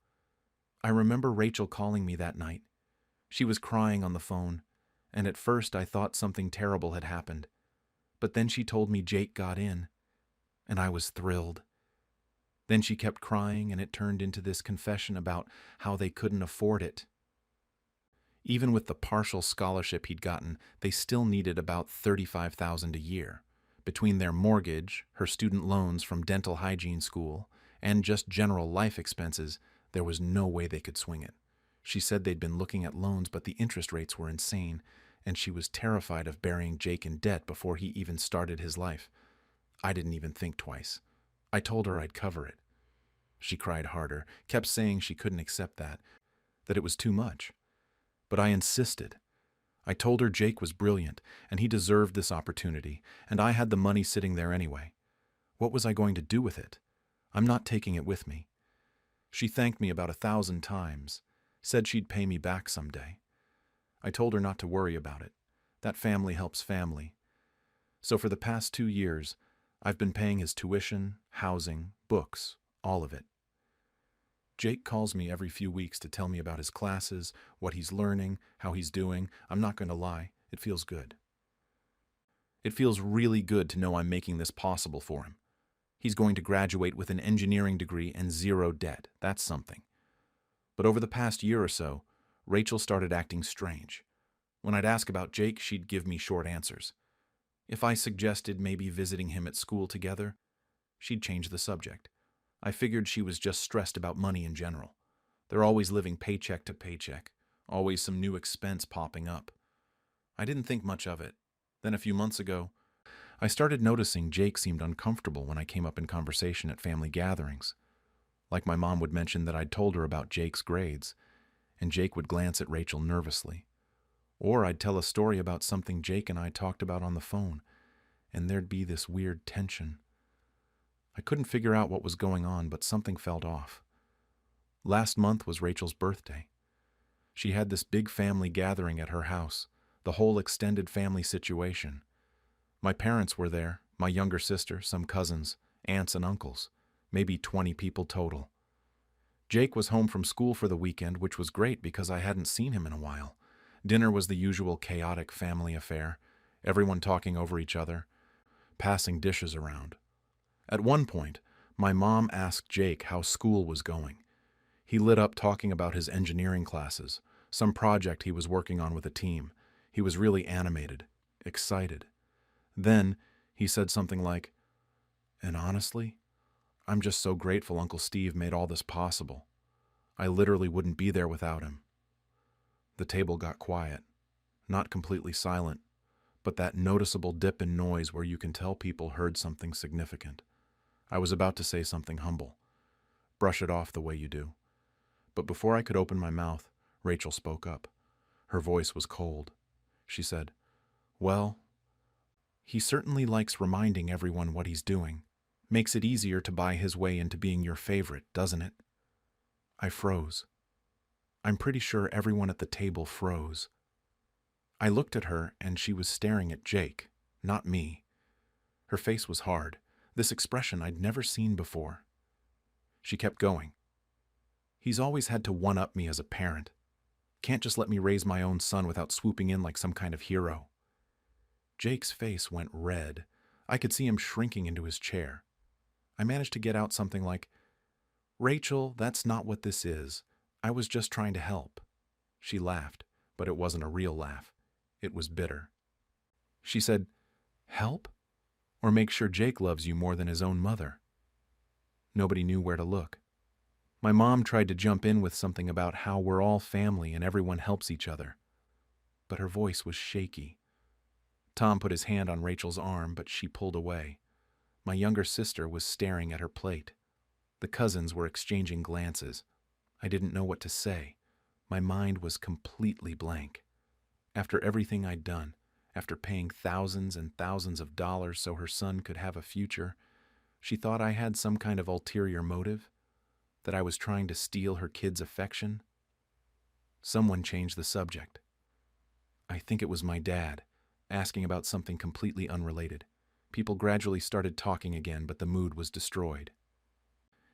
Speaker 1: I remember Rachel calling me that night. She was crying on the phone, and at first I thought something terrible had happened. But then she told me Jake got in, and I was thrilled. Then she kept crying, and it turned into this confession about how they couldn't afford it. Even with the partial scholarship he'd gotten, they still needed about $35,000 a year. Between their mortgage, her student loans from dental hygiene school, and just general life expenses, there was no way they could swing it. She said they'd been looking at loans, but the interest rates were insane, and she was terrified of burying Jake in debt before he even started his life. I didn't even think twice. I told her I'd cover it. She cried harder, kept saying she couldn't accept that it was too much. But I insisted. I told her Jake was brilliant, and he deserved this opportunity, and I had the money sitting there anyway. What was I going to do with it? I'm not taking it with me. She thanked me about 1,000 times, said she'd pay me back someday. I told her not to worry about it. That family helps family. So for the past 2 years, I've been paying his tuition, housing, books, all of it. Jake calls me every few weeks to tell me about his classes, what he's learning, how he's doing. I'm not going to lie, it feels good. It feels really good to know I'm making this possible for him. He's going to graduate with an engineering degree and 0 debt. That's something. But over the past year or so, Rachel started acting strange. When I'd ask about Jake, she'd give me short answers. If I suggested maybe visiting him at school together, she'd change the subject. I figured she was just stressed about money in general. They're always living paycheck to paycheck, always some new expense popping up. I didn't think much of it. Then a few months ago, I started noticing Jake seemed uncomfortable when I came up in conversation at family gatherings. Like my mom would mention that I'd told her about Jake's grades, and Jake would glance at Rachel nervously. Or I'd tell a story about something Jake and I talked about on the phone, and there'd be this weird tension. I couldn't figure out what was going on, but something felt off. Last month was Rachel's birthday. She had this big family gathering at her house, the whole extended family situation. My parents were there, my younger sister, some cousins, aunts and uncles, maybe 20 people total. Jake was home from school for the weekend, which was great because I hadn't seen him in a while. Dinner was the usual chaotic family affair, everyone talking over each other, passing dishes around. At one point, my mom asked Jake how school was going. He lit up talking about his engineering classes, some project he was working on with a team. He was really animated, excited. Then he said something like, "And honestly, I'm just so grateful Uncle Steve made all this possible. I literally wouldn't be there without him." The table got quiet, not completely silent, but that noticeable dip in noise where you can tell people heard something significant. I was about to say something humble. Brush it off the way you do. But before I could open my mouth, Rachel spoke up. Her voice was cold. She said, "Well, he certainly likes reminding everyone what he's doing. Makes it easier to buy his way into being your favorite, doesn't it?" I froze. I'm pretty sure everyone at the table froze. I looked at her and she was staring at Jake, not me. Her face was hard, this expression I'd never seen before. She kept going. "He's always had to one-up me as a parent. Can't just let me raise my own son without swooping in like some kind of hero." Jake's face went red. I could see him shrinking into his chair. I managed to get out something like, "Rachel, that's not what this is. I was just trying to help." She laughed, but it wasn't a real laugh. It was bitter. She said, "Help? Or make sure Jake loves you more than his own mother?" Nobody knew where to look. My mom tried to jump in with something about how we're all family and everyone helps each other. But her voice was shaky. Tom put his hand on Rachel's arm, but she pulled away. My younger sister was staring at her plate. The cousins were exchanging glances. I didn't know what to say. My mind was completely blank. After everything I'd done, after paying thousands and thousands of dollars so her son could have a future, she thought I had some kind of ulterior motive, that I was trying to steal her kid's affection. Someone changed the subject. I think it was my dad, asking about something completely unrelated. People gradually started talking again, but the mood was destroyed.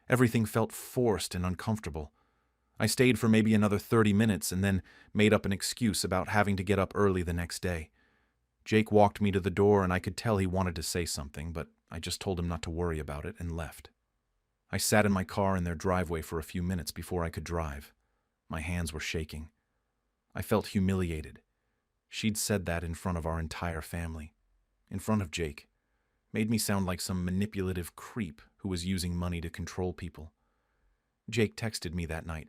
Speaker 1: Everything felt forced and uncomfortable. I stayed for maybe another 30 minutes and then made up an excuse about having to get up early the next day. Jake walked me to the door and I could tell he wanted to say something, but I just told him not to worry about it and left. I sat in my car in their driveway for a few minutes before I could drive. My hands were shaking. I felt humiliated. She'd said that in front of our entire family, in front of Jake. Made me sound like some manipulative creep who was using money to control people. Jake texted me that night,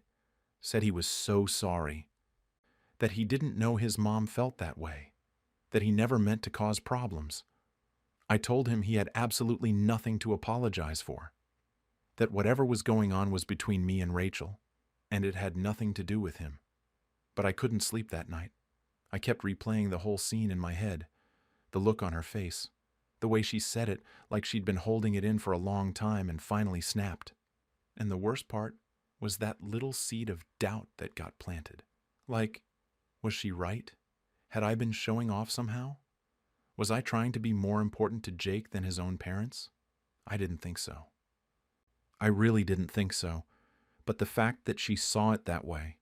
Speaker 1: said he was so sorry, that he didn't know his mom felt that way, that he never meant to cause problems. I told him he had absolutely nothing to apologize for, that whatever was going on was between me and Rachel, and it had nothing to do with him. But I couldn't sleep that night. I kept replaying the whole scene in my head, the look on her face, the way she said it like she'd been holding it in for a long time and finally snapped. And the worst part was that little seed of doubt that got planted. Like, was she right? Had I been showing off somehow? Was I trying to be more important to Jake than his own parents? I didn't think so. I really didn't think so. But the fact that she saw it that way,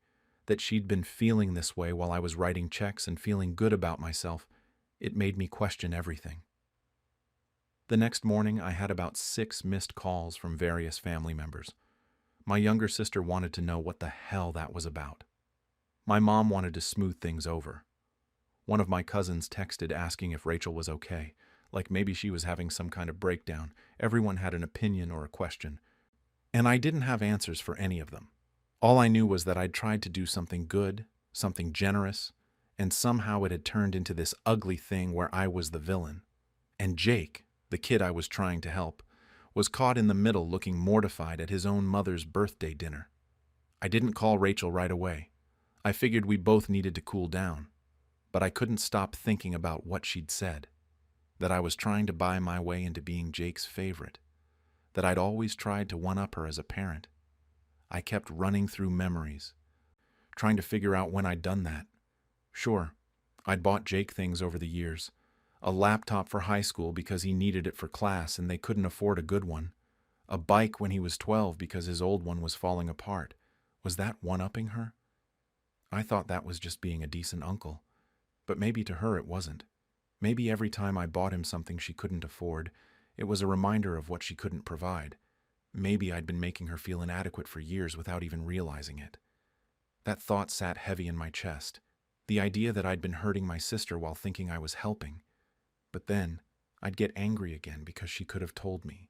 Speaker 1: that she'd been feeling this way while I was writing checks and feeling good about myself, it made me question everything. The next morning, I had about 6 missed calls from various family members. My younger sister wanted to know what the hell that was about. My mom wanted to smooth things over. One of my cousins texted asking if Rachel was okay, like maybe she was having some kind of breakdown. Everyone had an opinion or a question, and I didn't have answers for any of them. All I knew was that I'd tried to do something good, something generous, and somehow it had turned into this ugly thing where I was the villain. And Jake, the kid I was trying to help, was caught in the middle looking mortified at his own mother's birthday dinner. I didn't call Rachel right away. I figured we both needed to cool down, but I couldn't stop thinking about what she'd said, that I was trying to buy my way into being Jake's favorite, that I'd always tried to one-up her as a parent. I kept running through memories, trying to figure out when I'd done that. Sure, I'd bought Jake things over the years. A laptop for high school because he needed it for class and they couldn't afford a good one. A bike when he was 12 because his old one was falling apart. Was that one-upping her? I thought that was just being a decent uncle. But maybe to her it wasn't. Maybe every time I bought him something she couldn't afford, it was a reminder of what she couldn't provide. Maybe I'd been making her feel inadequate for years without even realizing it. That thought sat heavy in my chest. The idea that I'd been hurting my sister while thinking I was helping. But then, I'd get angry again because she could have told me.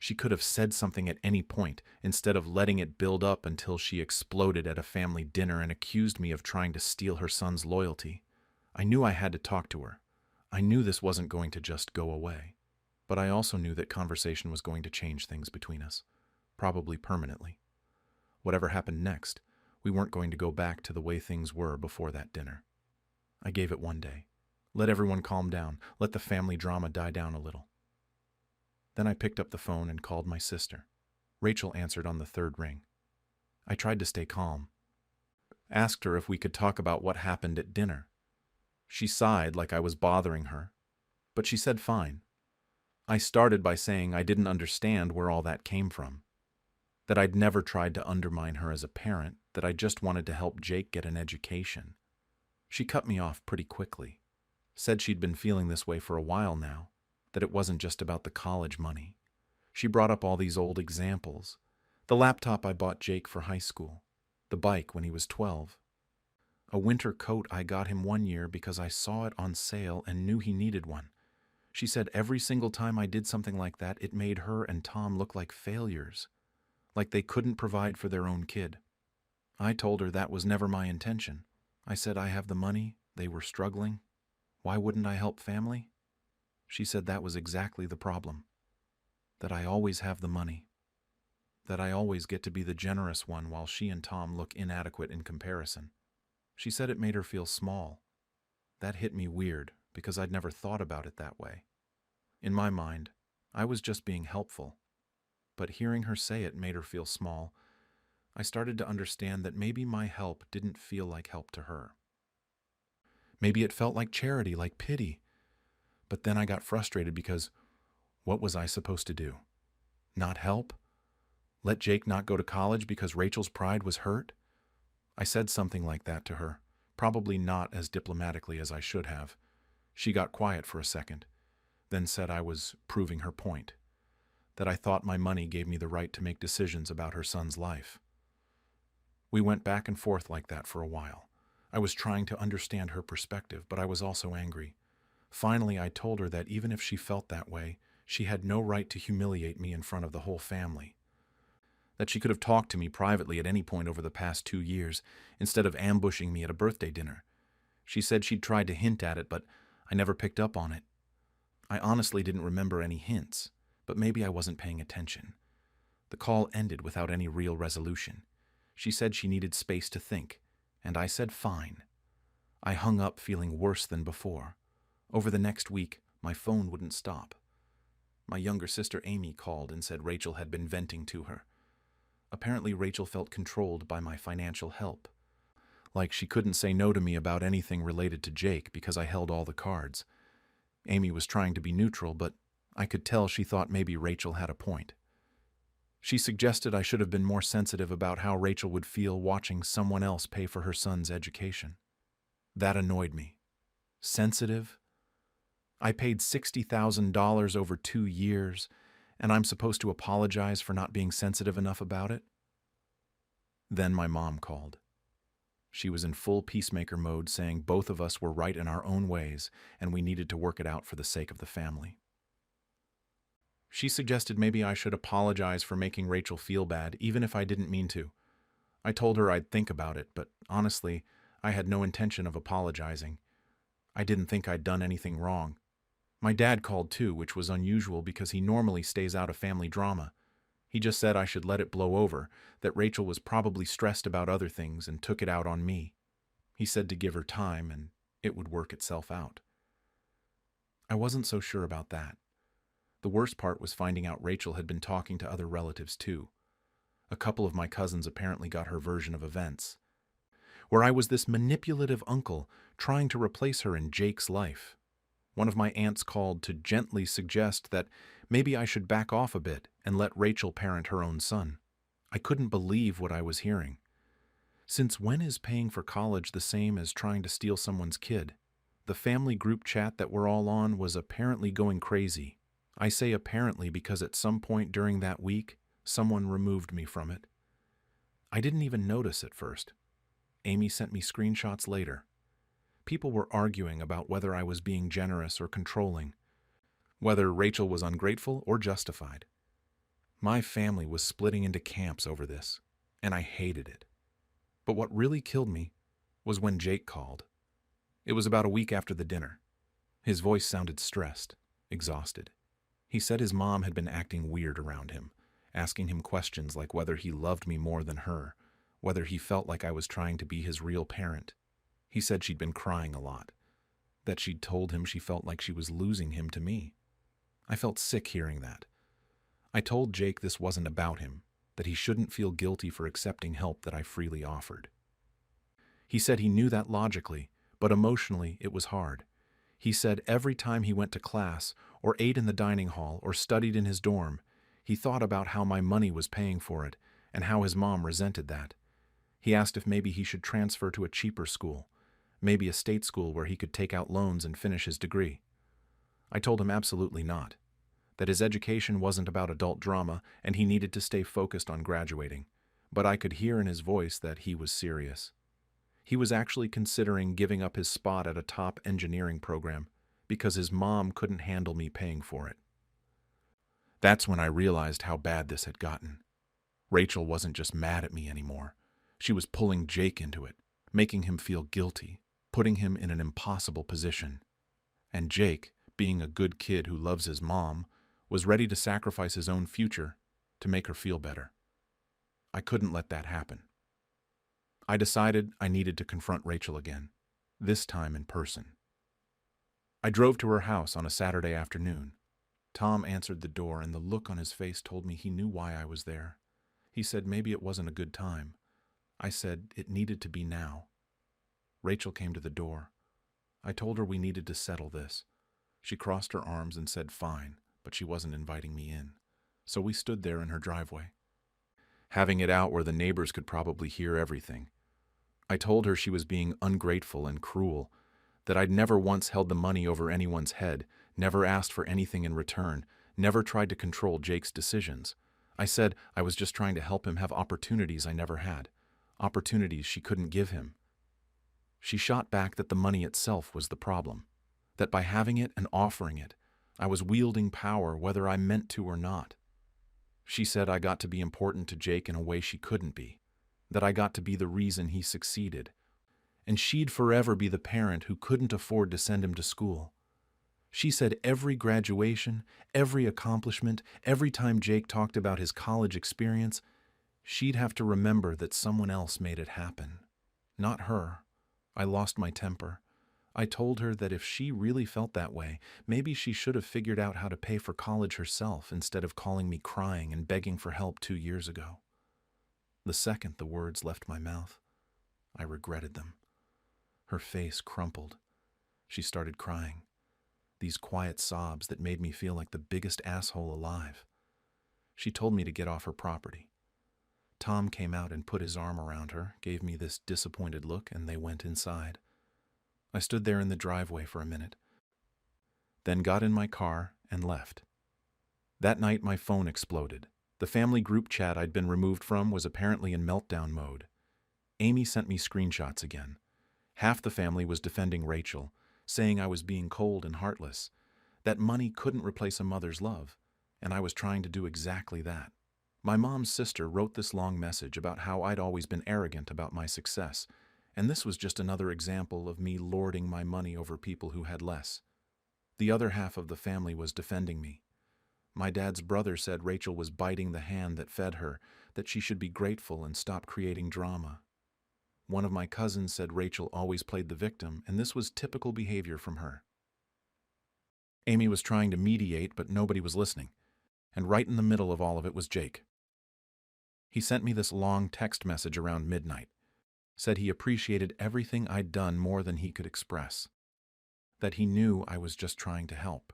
Speaker 1: She could have said something at any point instead of letting it build up until she exploded at a family dinner and accused me of trying to steal her son's loyalty. I knew I had to talk to her. I knew this wasn't going to just go away. But I also knew that conversation was going to change things between us, probably permanently. Whatever happened next, we weren't going to go back to the way things were before that dinner. I gave it one day. Let everyone calm down. Let the family drama die down a little. Then I picked up the phone and called my sister. Rachel answered on the 3rd ring. I tried to stay calm. Asked her if we could talk about what happened at dinner. She sighed like I was bothering her, but she said fine. I started by saying I didn't understand where all that came from, that I'd never tried to undermine her as a parent, that I just wanted to help Jake get an education. She cut me off pretty quickly, said she'd been feeling this way for a while now, that it wasn't just about the college money. She brought up all these old examples, the laptop I bought Jake for high school, the bike when he was 12, a winter coat I got him one year because I saw it on sale and knew he needed one. She said every single time I did something like that, it made her and Tom look like failures, like they couldn't provide for their own kid. I told her that was never my intention. I said I have the money, they were struggling. Why wouldn't I help family? She said that was exactly the problem, that I always have the money, that I always get to be the generous one while she and Tom look inadequate in comparison. She said it made her feel small. That hit me weird, because I'd never thought about it that way. In my mind, I was just being helpful. But hearing her say it made her feel small. I started to understand that maybe my help didn't feel like help to her. Maybe it felt like charity, like pity. But then I got frustrated because what was I supposed to do? Not help? Let Jake not go to college because Rachel's pride was hurt? I said something like that to her, probably not as diplomatically as I should have. She got quiet for a second, then said I was proving her point, that I thought my money gave me the right to make decisions about her son's life. We went back and forth like that for a while. I was trying to understand her perspective, but I was also angry. Finally, I told her that even if she felt that way, she had no right to humiliate me in front of the whole family. That she could have talked to me privately at any point over the past 2 years, instead of ambushing me at a birthday dinner. She said she'd tried to hint at it, but I never picked up on it. I honestly didn't remember any hints, but maybe I wasn't paying attention. The call ended without any real resolution. She said she needed space to think, and I said fine. I hung up feeling worse than before. Over the next week, my phone wouldn't stop. My younger sister Amy called and said Rachel had been venting to her. Apparently, Rachel felt controlled by my financial help. Like she couldn't say no to me about anything related to Jake because I held all the cards. Amy was trying to be neutral, but I could tell she thought maybe Rachel had a point. She suggested I should have been more sensitive about how Rachel would feel watching someone else pay for her son's education. That annoyed me. Sensitive? I paid $60,000 over 2 years, and I'm supposed to apologize for not being sensitive enough about it? Then my mom called. She was in full peacemaker mode, saying both of us were right in our own ways, and we needed to work it out for the sake of the family. She suggested maybe I should apologize for making Rachel feel bad, even if I didn't mean to. I told her I'd think about it, but honestly, I had no intention of apologizing. I didn't think I'd done anything wrong. My dad called too, which was unusual because he normally stays out of family drama. He just said I should let it blow over, that Rachel was probably stressed about other things and took it out on me. He said to give her time and it would work itself out. I wasn't so sure about that. The worst part was finding out Rachel had been talking to other relatives too. A couple of my cousins apparently got her version of events, where I was this manipulative uncle trying to replace her in Jake's life. One of my aunts called to gently suggest that maybe I should back off a bit and let Rachel parent her own son. I couldn't believe what I was hearing. Since when is paying for college the same as trying to steal someone's kid? The family group chat that we're all on was apparently going crazy. I say apparently because at some point during that week, someone removed me from it. I didn't even notice at first. Amy sent me screenshots later. People were arguing about whether I was being generous or controlling, whether Rachel was ungrateful or justified. My family was splitting into camps over this, and I hated it. But what really killed me was when Jake called. It was about a week after the dinner. His voice sounded stressed, exhausted. He said his mom had been acting weird around him, asking him questions like whether he loved me more than her, whether he felt like I was trying to be his real parent. He said she'd been crying a lot, that she'd told him she felt like she was losing him to me. I felt sick hearing that. I told Jake this wasn't about him, that he shouldn't feel guilty for accepting help that I freely offered. He said he knew that logically, but emotionally it was hard. He said every time he went to class, or ate in the dining hall, or studied in his dorm, he thought about how my money was paying for it, and how his mom resented that. He asked if maybe he should transfer to a cheaper school, maybe a state school where he could take out loans and finish his degree. I told him absolutely not, that his education wasn't about adult drama and he needed to stay focused on graduating, but I could hear in his voice that he was serious. He was actually considering giving up his spot at a top engineering program because his mom couldn't handle me paying for it. That's when I realized how bad this had gotten. Rachel wasn't just mad at me anymore. She was pulling Jake into it, making him feel guilty, putting him in an impossible position. And Jake, being a good kid who loves his mom, was ready to sacrifice his own future to make her feel better. I couldn't let that happen. I decided I needed to confront Rachel again, this time in person. I drove to her house on a Saturday afternoon. Tom answered the door, and the look on his face told me he knew why I was there. He said maybe it wasn't a good time. I said it needed to be now. Rachel came to the door. I told her we needed to settle this. She crossed her arms and said fine, but she wasn't inviting me in. So we stood there in her driveway, having it out where the neighbors could probably hear everything. I told her she was being ungrateful and cruel, that I'd never once held the money over anyone's head, never asked for anything in return, never tried to control Jake's decisions. I said I was just trying to help him have opportunities I never had, opportunities she couldn't give him. She shot back that the money itself was the problem, that by having it and offering it, I was wielding power whether I meant to or not. She said I got to be important to Jake in a way she couldn't be, that I got to be the reason he succeeded, and she'd forever be the parent who couldn't afford to send him to school. She said every graduation, every accomplishment, every time Jake talked about his college experience, she'd have to remember that someone else made it happen. Not her. I lost my temper. I told her that if she really felt that way, maybe she should have figured out how to pay for college herself instead of calling me crying and begging for help 2 years ago. The second the words left my mouth, I regretted them. Her face crumpled. She started crying. These quiet sobs that made me feel like the biggest asshole alive. She told me to get off her property. Tom came out and put his arm around her, gave me this disappointed look, and they went inside. I stood there in the driveway for a minute, then got in my car and left. That night my phone exploded. The family group chat I'd been removed from was apparently in meltdown mode. Amy sent me screenshots again. Half the family was defending Rachel, saying I was being cold and heartless, that money couldn't replace a mother's love, and I was trying to do exactly that. My mom's sister wrote this long message about how I'd always been arrogant about my success, and this was just another example of me lording my money over people who had less. The other half of the family was defending me. My dad's brother said Rachel was biting the hand that fed her, that she should be grateful and stop creating drama. One of my cousins said Rachel always played the victim, and this was typical behavior from her. Amy was trying to mediate, but nobody was listening, and right in the middle of all of it was Jake. He sent me this long text message around midnight, said he appreciated everything I'd done more than he could express, that he knew I was just trying to help,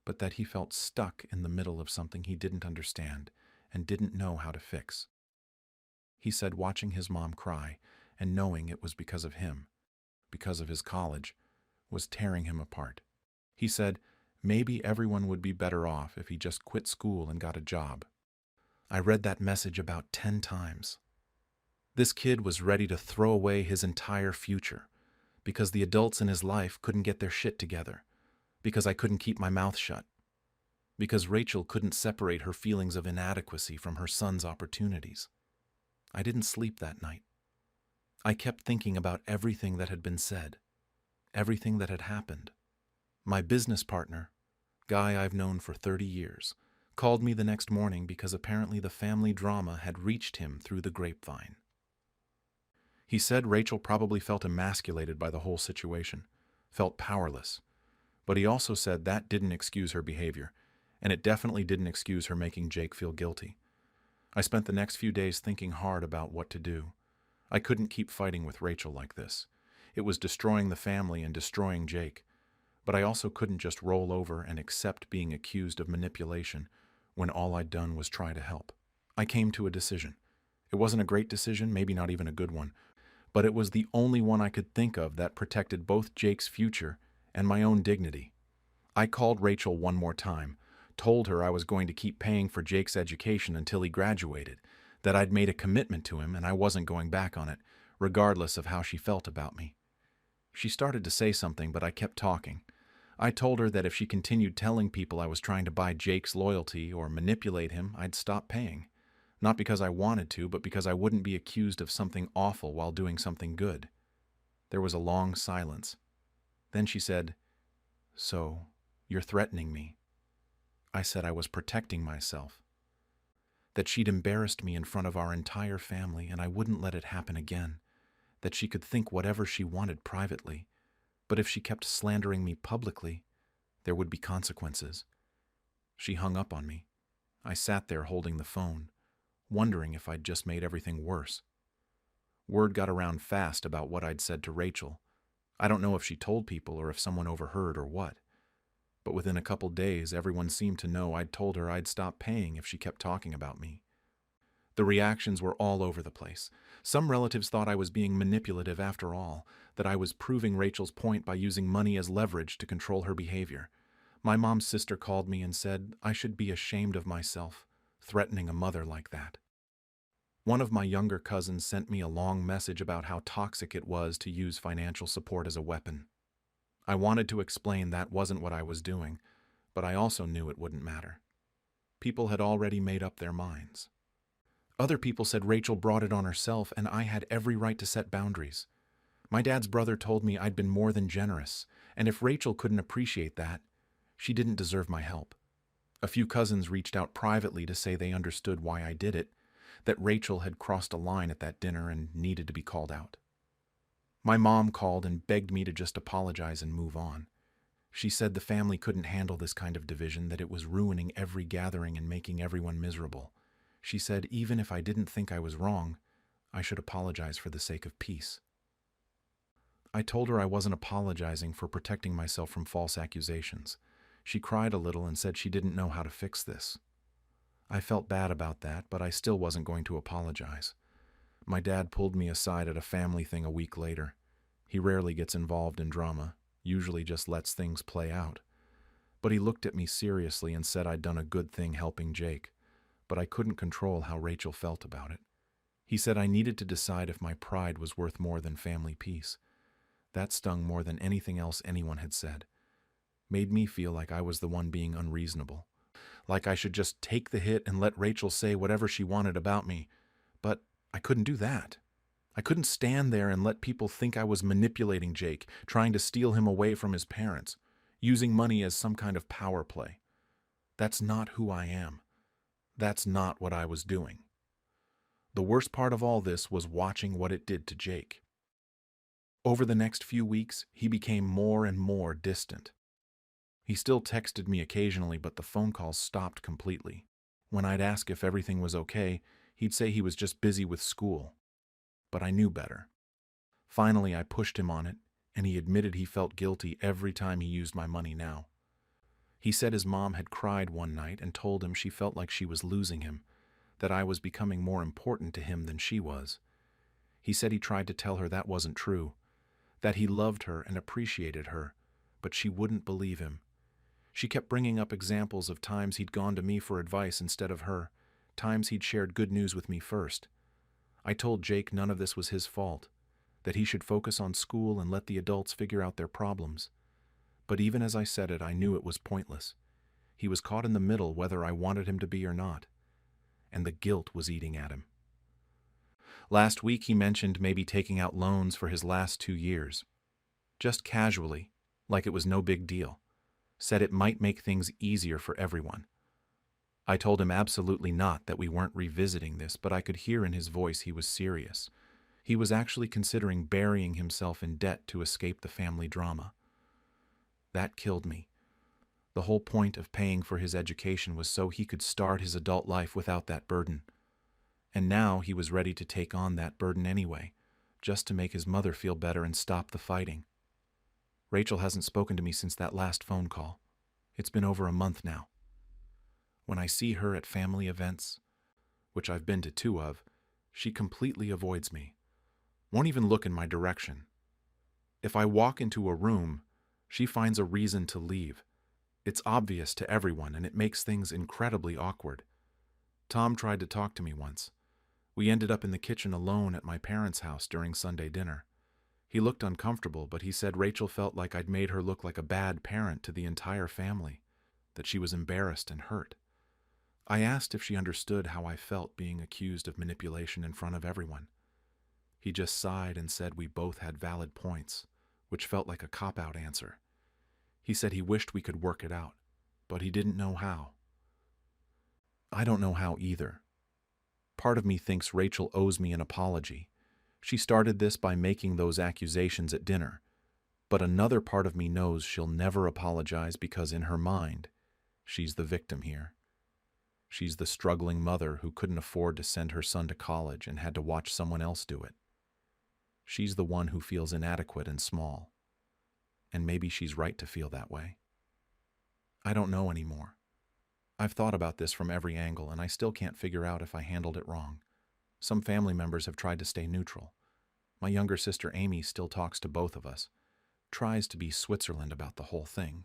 Speaker 1: but that he felt stuck in the middle of something he didn't understand and didn't know how to fix. He said watching his mom cry and knowing it was because of him, because of his college, was tearing him apart. He said maybe everyone would be better off if he just quit school and got a job. I read that message about 10 times. This kid was ready to throw away his entire future because the adults in his life couldn't get their shit together, because I couldn't keep my mouth shut, because Rachel couldn't separate her feelings of inadequacy from her son's opportunities. I didn't sleep that night. I kept thinking about everything that had been said, everything that had happened. My business partner, guy I've known for 30 years, called me the next morning because apparently the family drama had reached him through the grapevine. He said Rachel probably felt emasculated by the whole situation, felt powerless, but he also said that didn't excuse her behavior, and it definitely didn't excuse her making Jake feel guilty. I spent the next few days thinking hard about what to do. I couldn't keep fighting with Rachel like this. It was destroying the family and destroying Jake, but I also couldn't just roll over and accept being accused of manipulation when all I'd done was try to help. I came to a decision. It wasn't a great decision, maybe not even a good one, but it was the only one I could think of that protected both Jake's future and my own dignity. I called Rachel one more time, told her I was going to keep paying for Jake's education until he graduated, that I'd made a commitment to him and I wasn't going back on it, regardless of how she felt about me. She started to say something, but I kept talking. I told her that if she continued telling people I was trying to buy Jake's loyalty or manipulate him, I'd stop paying. Not because I wanted to, but because I wouldn't be accused of something awful while doing something good. There was a long silence. Then she said, "So, you're threatening me?" I said I was protecting myself, that she'd embarrassed me in front of our entire family and I wouldn't let it happen again, that she could think whatever she wanted privately, but if she kept slandering me publicly, there would be consequences. She hung up on me. I sat there holding the phone, wondering if I'd just made everything worse. Word got around fast about what I'd said to Rachel. I don't know if she told people or if someone overheard or what. But within a couple days, everyone seemed to know I'd told her I'd stop paying if she kept talking about me. The reactions were all over the place. Some relatives thought I was being manipulative after all, that I was proving Rachel's point by using money as leverage to control her behavior. My mom's sister called me and said I should be ashamed of myself, threatening a mother like that. One of my younger cousins sent me a long message about how toxic it was to use financial support as a weapon. I wanted to explain that wasn't what I was doing, but I also knew it wouldn't matter. People had already made up their minds. Other people said Rachel brought it on herself and I had every right to set boundaries. My dad's brother told me I'd been more than generous, and if Rachel couldn't appreciate that, she didn't deserve my help. A few cousins reached out privately to say they understood why I did it, that Rachel had crossed a line at that dinner and needed to be called out. My mom called and begged me to just apologize and move on. She said the family couldn't handle this kind of division, that it was ruining every gathering and making everyone miserable. She said even if I didn't think I was wrong, I should apologize for the sake of peace. I told her I wasn't apologizing for protecting myself from false accusations. She cried a little and said she didn't know how to fix this. I felt bad about that, but I still wasn't going to apologize. My dad pulled me aside at a family thing a week later. He rarely gets involved in drama, usually just lets things play out. But he looked at me seriously and said I'd done a good thing helping Jake, but I couldn't control how Rachel felt about it. He said I needed to decide if my pride was worth more than family peace. That stung more than anything else anyone had said. Made me feel like I was the one being unreasonable. Like I should just take the hit and let Rachel say whatever she wanted about me. But I couldn't do that. I couldn't stand there and let people think I was manipulating Jake, trying to steal him away from his parents, using money as some kind of power play. That's not who I am. That's not what I was doing. The worst part of all this was watching what it did to Jake. Over the next few weeks, he became more and more distant. He still texted me occasionally, but the phone calls stopped completely. When I'd ask if everything was okay, he'd say he was just busy with school. But I knew better. Finally, I pushed him on it, and he admitted he felt guilty every time he used my money now. He said his mom had cried one night and told him she felt like she was losing him, that I was becoming more important to him than she was. He said he tried to tell her that wasn't true, that he loved her and appreciated her, but she wouldn't believe him. She kept bringing up examples of times he'd gone to me for advice instead of her, times he'd shared good news with me first. I told Jake none of this was his fault, that he should focus on school and let the adults figure out their problems. But even as I said it, I knew it was pointless. He was caught in the middle whether I wanted him to be or not, and the guilt was eating at him. Last week he mentioned maybe taking out loans for his last 2 years. Just casually, like it was no big deal. Said it might make things easier for everyone. I told him absolutely not, that we weren't revisiting this, but I could hear in his voice he was serious. He was actually considering burying himself in debt to escape the family drama. That killed me. The whole point of paying for his education was so he could start his adult life without that burden. And now he was ready to take on that burden anyway, just to make his mother feel better and stop the fighting. Rachel hasn't spoken to me since that last phone call. It's been over a month now. When I see her at family events, which I've been to 2 of, she completely avoids me. Won't even look in my direction. If I walk into a room, she finds a reason to leave. It's obvious to everyone, and it makes things incredibly awkward. Tom tried to talk to me once. We ended up in the kitchen alone at my parents' house during Sunday dinner. He looked uncomfortable, but he said Rachel felt like I'd made her look like a bad parent to the entire family, that she was embarrassed and hurt. I asked if she understood how I felt being accused of manipulation in front of everyone. He just sighed and said we both had valid points, which felt like a cop-out answer. He said he wished we could work it out, but he didn't know how. I don't know how either. Part of me thinks Rachel owes me an apology. She started this by making those accusations at dinner, but another part of me knows she'll never apologize because in her mind, she's the victim here. She's the struggling mother who couldn't afford to send her son to college and had to watch someone else do it. She's the one who feels inadequate and small, and maybe she's right to feel that way. I don't know anymore. I've thought about this from every angle, and I still can't figure out if I handled it wrong. Some family members have tried to stay neutral. My younger sister Amy still talks to both of us, tries to be Switzerland about the whole thing.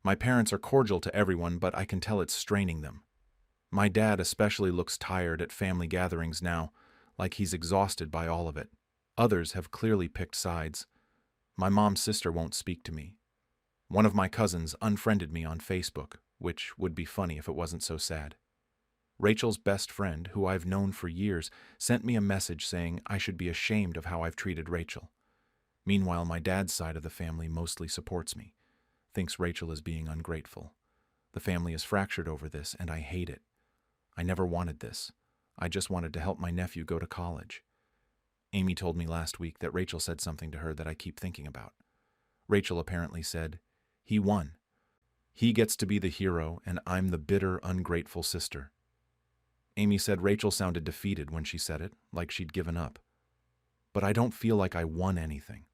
Speaker 1: My parents are cordial to everyone, but I can tell it's straining them. My dad especially looks tired at family gatherings now, like he's exhausted by all of it. Others have clearly picked sides. My mom's sister won't speak to me. One of my cousins unfriended me on Facebook, which would be funny if it wasn't so sad. Rachel's best friend, who I've known for years, sent me a message saying I should be ashamed of how I've treated Rachel. Meanwhile, my dad's side of the family mostly supports me, thinks Rachel is being ungrateful. The family is fractured over this, and I hate it. I never wanted this. I just wanted to help my nephew go to college. Amy told me last week that Rachel said something to her that I keep thinking about. Rachel apparently said, "He won. He gets to be the hero, and I'm the bitter, ungrateful sister." Amy said Rachel sounded defeated when she said it, like she'd given up. But I don't feel like I won anything.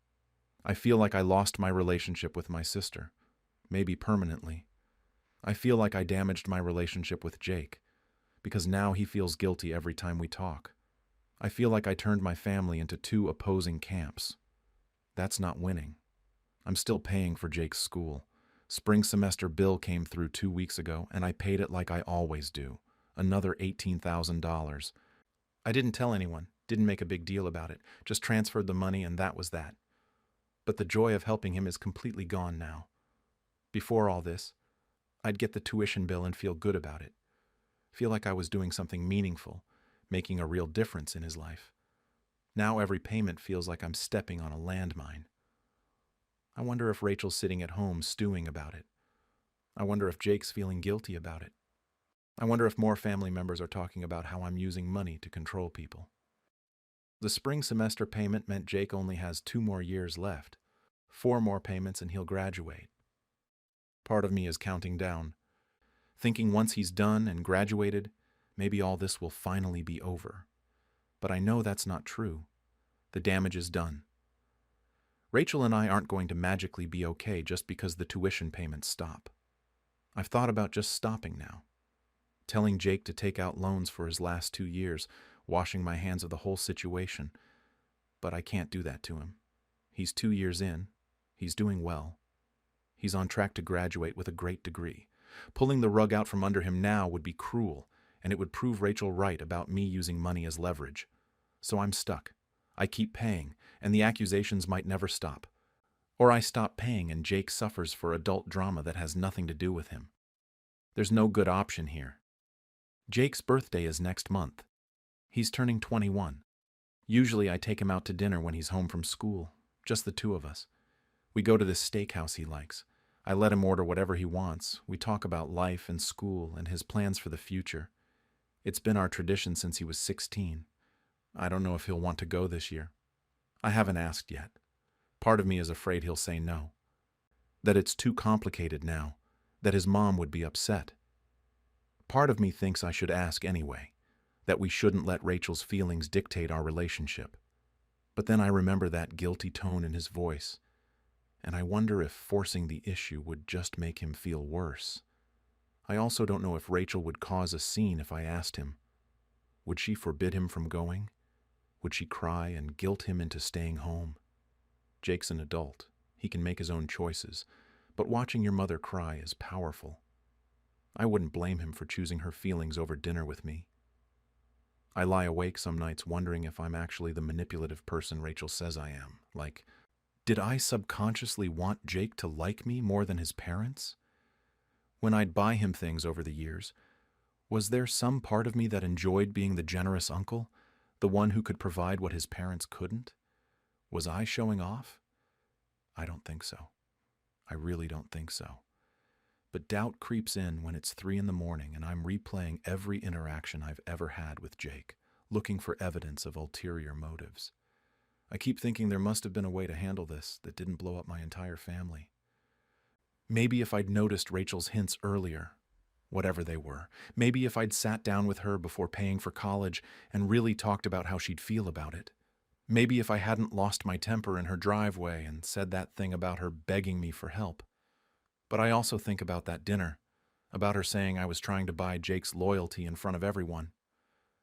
Speaker 1: I feel like I lost my relationship with my sister, maybe permanently. I feel like I damaged my relationship with Jake, because now he feels guilty every time we talk. I feel like I turned my family into two opposing camps. That's not winning. I'm still paying for Jake's school. Spring semester bill came through 2 weeks ago, and I paid it like I always do. Another $18,000. I didn't tell anyone, didn't make a big deal about it, just transferred the money and that was that. But the joy of helping him is completely gone now. Before all this, I'd get the tuition bill and feel good about it. Feel like I was doing something meaningful, making a real difference in his life. Now every payment feels like I'm stepping on a landmine. I wonder if Rachel's sitting at home stewing about it. I wonder if Jake's feeling guilty about it. I wonder if more family members are talking about how I'm using money to control people. The spring semester payment meant Jake only has 2 more years left. 4 more payments and he'll graduate. Part of me is counting down, thinking once he's done and graduated, maybe all this will finally be over. But I know that's not true. The damage is done. Rachel and I aren't going to magically be okay just because the tuition payments stop. I've thought about just stopping now. Telling Jake to take out loans for his last 2 years, washing my hands of the whole situation. But I can't do that to him. He's 2 years in. He's doing well. He's on track to graduate with a great degree. Pulling the rug out from under him now would be cruel, and it would prove Rachel right about me using money as leverage. So I'm stuck. I keep paying, and the accusations might never stop. Or I stop paying and Jake suffers for adult drama that has nothing to do with him. There's no good option here. Jake's birthday is next month. He's turning 21. Usually I take him out to dinner when he's home from school, just the 2 of us. We go to this steakhouse he likes. I let him order whatever he wants. We talk about life and school and his plans for the future. It's been our tradition since he was 16. I don't know if he'll want to go this year. I haven't asked yet. Part of me is afraid he'll say no. That it's too complicated now. That his mom would be upset. Part of me thinks I should ask anyway. That we shouldn't let Rachel's feelings dictate our relationship. But then I remember that guilty tone in his voice. And I wonder if forcing the issue would just make him feel worse. I also don't know if Rachel would cause a scene if I asked him. Would she forbid him from going? Would she cry and guilt him into staying home? Jake's an adult. He can make his own choices. But watching your mother cry is powerful. I wouldn't blame him for choosing her feelings over dinner with me. I lie awake some nights wondering if I'm actually the manipulative person Rachel says I am. Like, did I subconsciously want Jake to like me more than his parents? When I'd buy him things over the years, was there some part of me that enjoyed being the generous uncle, the one who could provide what his parents couldn't? Was I showing off? I don't think so. I really don't think so. But doubt creeps in when it's 3 a.m. and I'm replaying every interaction I've ever had with Jake, looking for evidence of ulterior motives. I keep thinking there must have been a way to handle this that didn't blow up my entire family. Maybe if I'd noticed Rachel's hints earlier, whatever they were, maybe if I'd sat down with her before paying for college and really talked about how she'd feel about it. Maybe if I hadn't lost my temper in her driveway and said that thing about her begging me for help. But I also think about that dinner, about her saying I was trying to buy Jake's loyalty in front of everyone.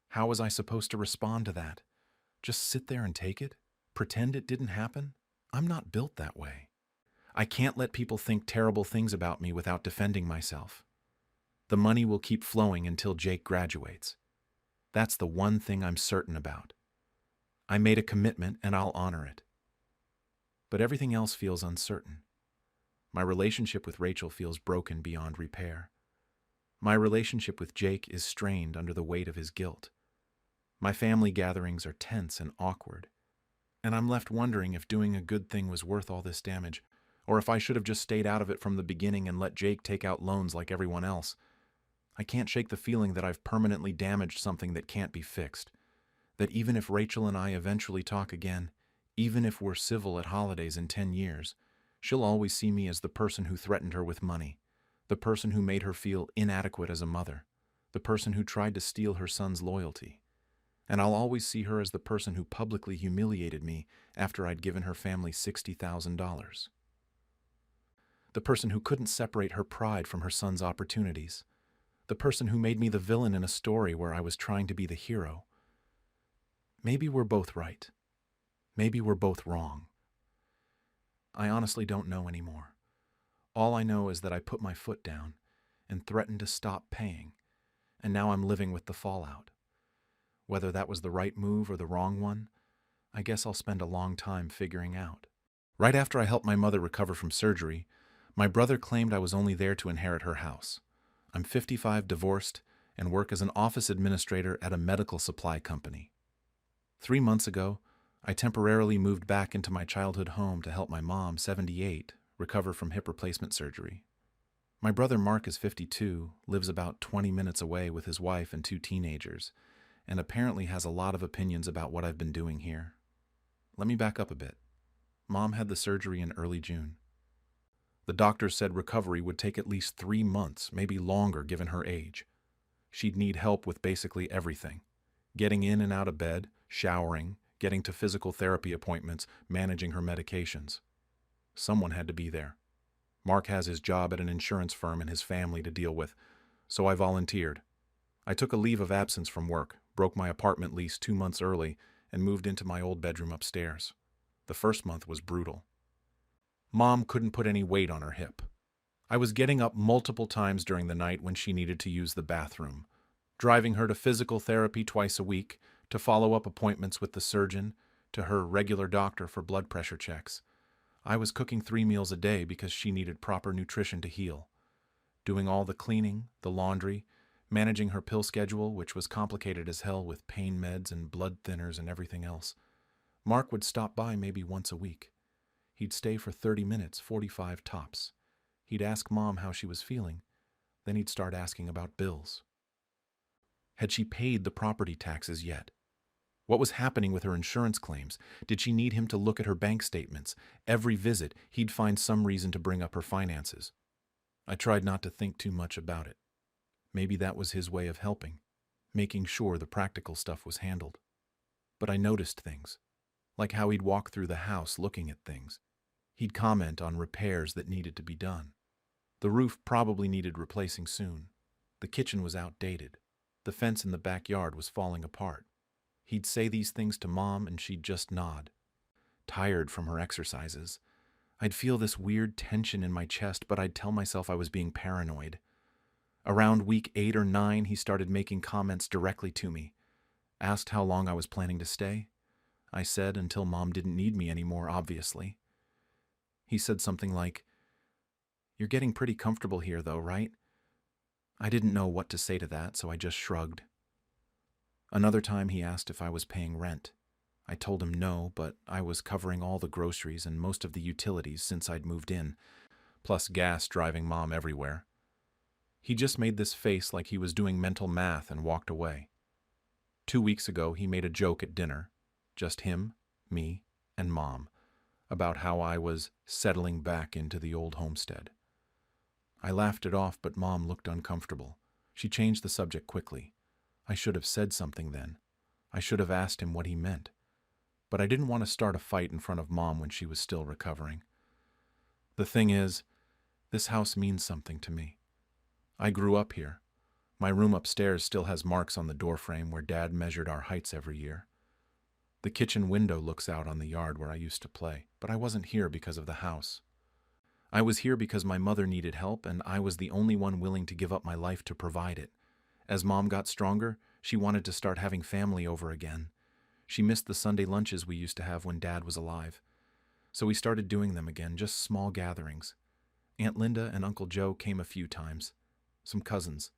Speaker 1: How was I supposed to respond to that? Just sit there and take it? Pretend it didn't happen? I'm not built that way. I can't let people think terrible things about me without defending myself. The money will keep flowing until Jake graduates. That's the one thing I'm certain about. I made a commitment and I'll honor it. But everything else feels uncertain. My relationship with Rachel feels broken beyond repair. My relationship with Jake is strained under the weight of his guilt. My family gatherings are tense and awkward. And I'm left wondering if doing a good thing was worth all this damage, or if I should have just stayed out of it from the beginning and let Jake take out loans like everyone else. I can't shake the feeling that I've permanently damaged something that can't be fixed. That even if Rachel and I eventually talk again, even if we're civil at holidays in 10 years, she'll always see me as the person who threatened her with money, the person who made her feel inadequate as a mother, the person who tried to steal her son's loyalty. And I'll always see her as the person who publicly humiliated me after I'd given her family $60,000. The person who couldn't separate her pride from her son's opportunities. The person who made me the villain in a story where I was trying to be the hero. Maybe we're both right. Maybe we're both wrong. I honestly don't know anymore. All I know is that I put my foot down and threatened to stop paying, and now I'm living with the fallout. Whether that was the right move or the wrong one, I guess I'll spend a long time figuring out. Right after I helped my mother recover from surgery, my brother claimed I was only there to inherit her house. I'm 55, divorced, and work as an office administrator at a medical supply company. 3 months ago, I temporarily moved back into my childhood home to help my mom, 78, recover from hip replacement surgery. My brother Mark is 52, lives about 20 minutes away with his wife and 2 teenagers, and apparently has a lot of opinions about what I've been doing here. Let me back up a bit. Mom had the surgery in early June. The doctors said recovery would take at least 3 months, maybe longer given her age. She'd need help with basically everything. Getting in and out of bed, showering, getting to physical therapy appointments, managing her medications. Someone had to be there. Mark has his job at an insurance firm and his family to deal with, so I volunteered. I took a leave of absence from work, broke my apartment lease 2 months early, and moved into my old bedroom upstairs. The first month was brutal. Mom couldn't put any weight on her hip. I was getting up multiple times during the night when she needed to use the bathroom, driving her to physical therapy twice a week, to follow-up appointments with the surgeon, to her regular doctor for blood pressure checks. I was cooking 3 meals a day because she needed proper nutrition to heal. Doing all the cleaning, the laundry, managing her pill schedule, which was complicated as hell with pain meds and blood thinners and everything else. Mark would stop by maybe once a week. He'd stay for 30 minutes, 45 tops. He'd ask Mom how she was feeling. Then he'd start asking about bills. Had she paid the property taxes yet? What was happening with her insurance claims? Did she need him to look at her bank statements? Every visit, he'd find some reason to bring up her finances. I tried not to think too much about it. Maybe that was his way of helping, making sure the practical stuff was handled. But I noticed things, like how he'd walk through the house looking at things. He'd comment on repairs that needed to be done. The roof probably needed replacing soon. The kitchen was outdated. The fence in the backyard was falling apart. He'd say these things to Mom and she'd just nod. Tired from her exercises, I'd feel this weird tension in my chest, but I'd tell myself I was being paranoid. Around week 8 or 9, he started making comments directly to me. Asked how long I was planning to stay. I said until Mom didn't need me anymore, obviously. He said something like, "You're getting pretty comfortable here, though, right?" I didn't know what to say to that, so I just shrugged. Another time he asked if I was paying rent. I told him no, but I was covering all the groceries and most of the utilities since I'd moved in, plus gas driving Mom everywhere. He just made this face like he was doing mental math and walked away. 2 weeks ago, he made a joke at dinner, just him, me, and Mom, about how I was settling back into the old homestead. I laughed it off, but Mom looked uncomfortable. She changed the subject quickly. I should have said something then. I should have asked him what he meant. But I didn't want to start a fight in front of Mom when she was still recovering. The thing is, this house means something to me. I grew up here. My room upstairs still has marks on the doorframe where Dad measured our heights every year. The kitchen window looks out on the yard where I used to play, but I wasn't here because of the house. I was here because my mother needed help, and I was the only one willing to give up my life to provide it. As Mom got stronger, she wanted to start having family over again. She missed the Sunday lunches we used to have when Dad was alive. So we started doing them again, just small gatherings. Aunt Linda and Uncle Joe came a few times. Some cousins.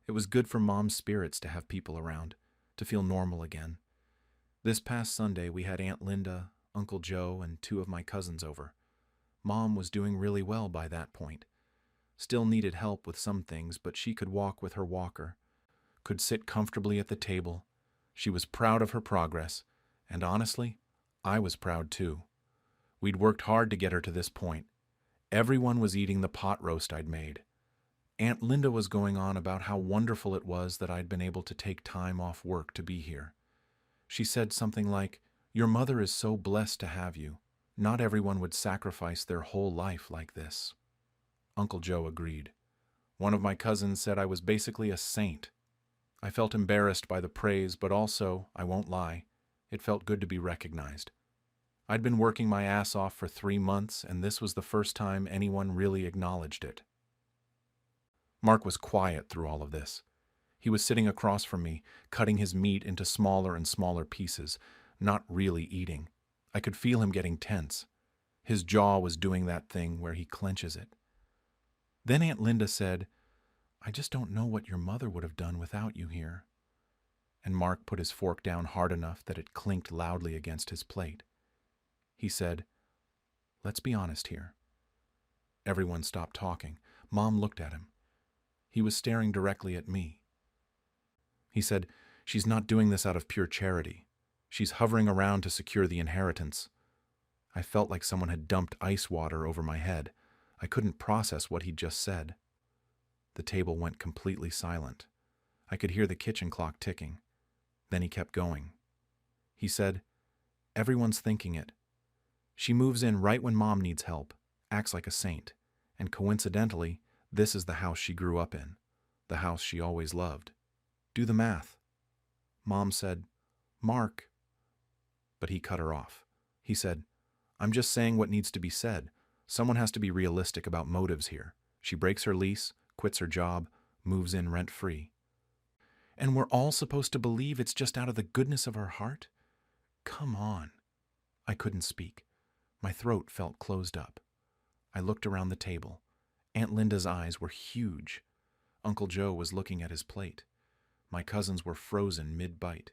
Speaker 1: It was good for Mom's spirits to have people around, to feel normal again. This past Sunday, we had Aunt Linda, Uncle Joe, and 2 of my cousins over. Mom was doing really well by that point. Still needed help with some things, but she could walk with her walker, could sit comfortably at the table. She was proud of her progress, and honestly, I was proud too. We'd worked hard to get her to this point. Everyone was eating the pot roast I'd made. Aunt Linda was going on about how wonderful it was that I'd been able to take time off work to be here. She said something like, "Your mother is so blessed to have you. Not everyone would sacrifice their whole life like this." Uncle Joe agreed. One of my cousins said I was basically a saint. I felt embarrassed by the praise, but also, I won't lie, it felt good to be recognized. I'd been working my ass off for 3 months, and this was the first time anyone really acknowledged it. Mark was quiet through all of this. He was sitting across from me, cutting his meat into smaller and smaller pieces, not really eating. I could feel him getting tense. His jaw was doing that thing where he clenches it. Then Aunt Linda said, "I just don't know what your mother would have done without you here." And Mark put his fork down hard enough that it clinked loudly against his plate. He said, "Let's be honest here." Everyone stopped talking. Mom looked at him. He was staring directly at me. He said, "She's not doing this out of pure charity. She's hovering around to secure the inheritance." I felt like someone had dumped ice water over my head. I couldn't process what he'd just said. The table went completely silent. I could hear the kitchen clock ticking. Then he kept going. He said, "Everyone's thinking it. She moves in right when Mom needs help, acts like a saint, and coincidentally, this is the house she grew up in, the house she always loved. Do the math." Mom said, "Mark." But he cut her off. He said, "I'm just saying what needs to be said. Someone has to be realistic about motives here. She breaks her lease, quits her job, moves in rent-free. And we're all supposed to believe it's just out of the goodness of her heart? Come on." I couldn't speak. My throat felt closed up. I looked around the table. Aunt Linda's eyes were huge. Uncle Joe was looking at his plate. My cousins were frozen mid-bite.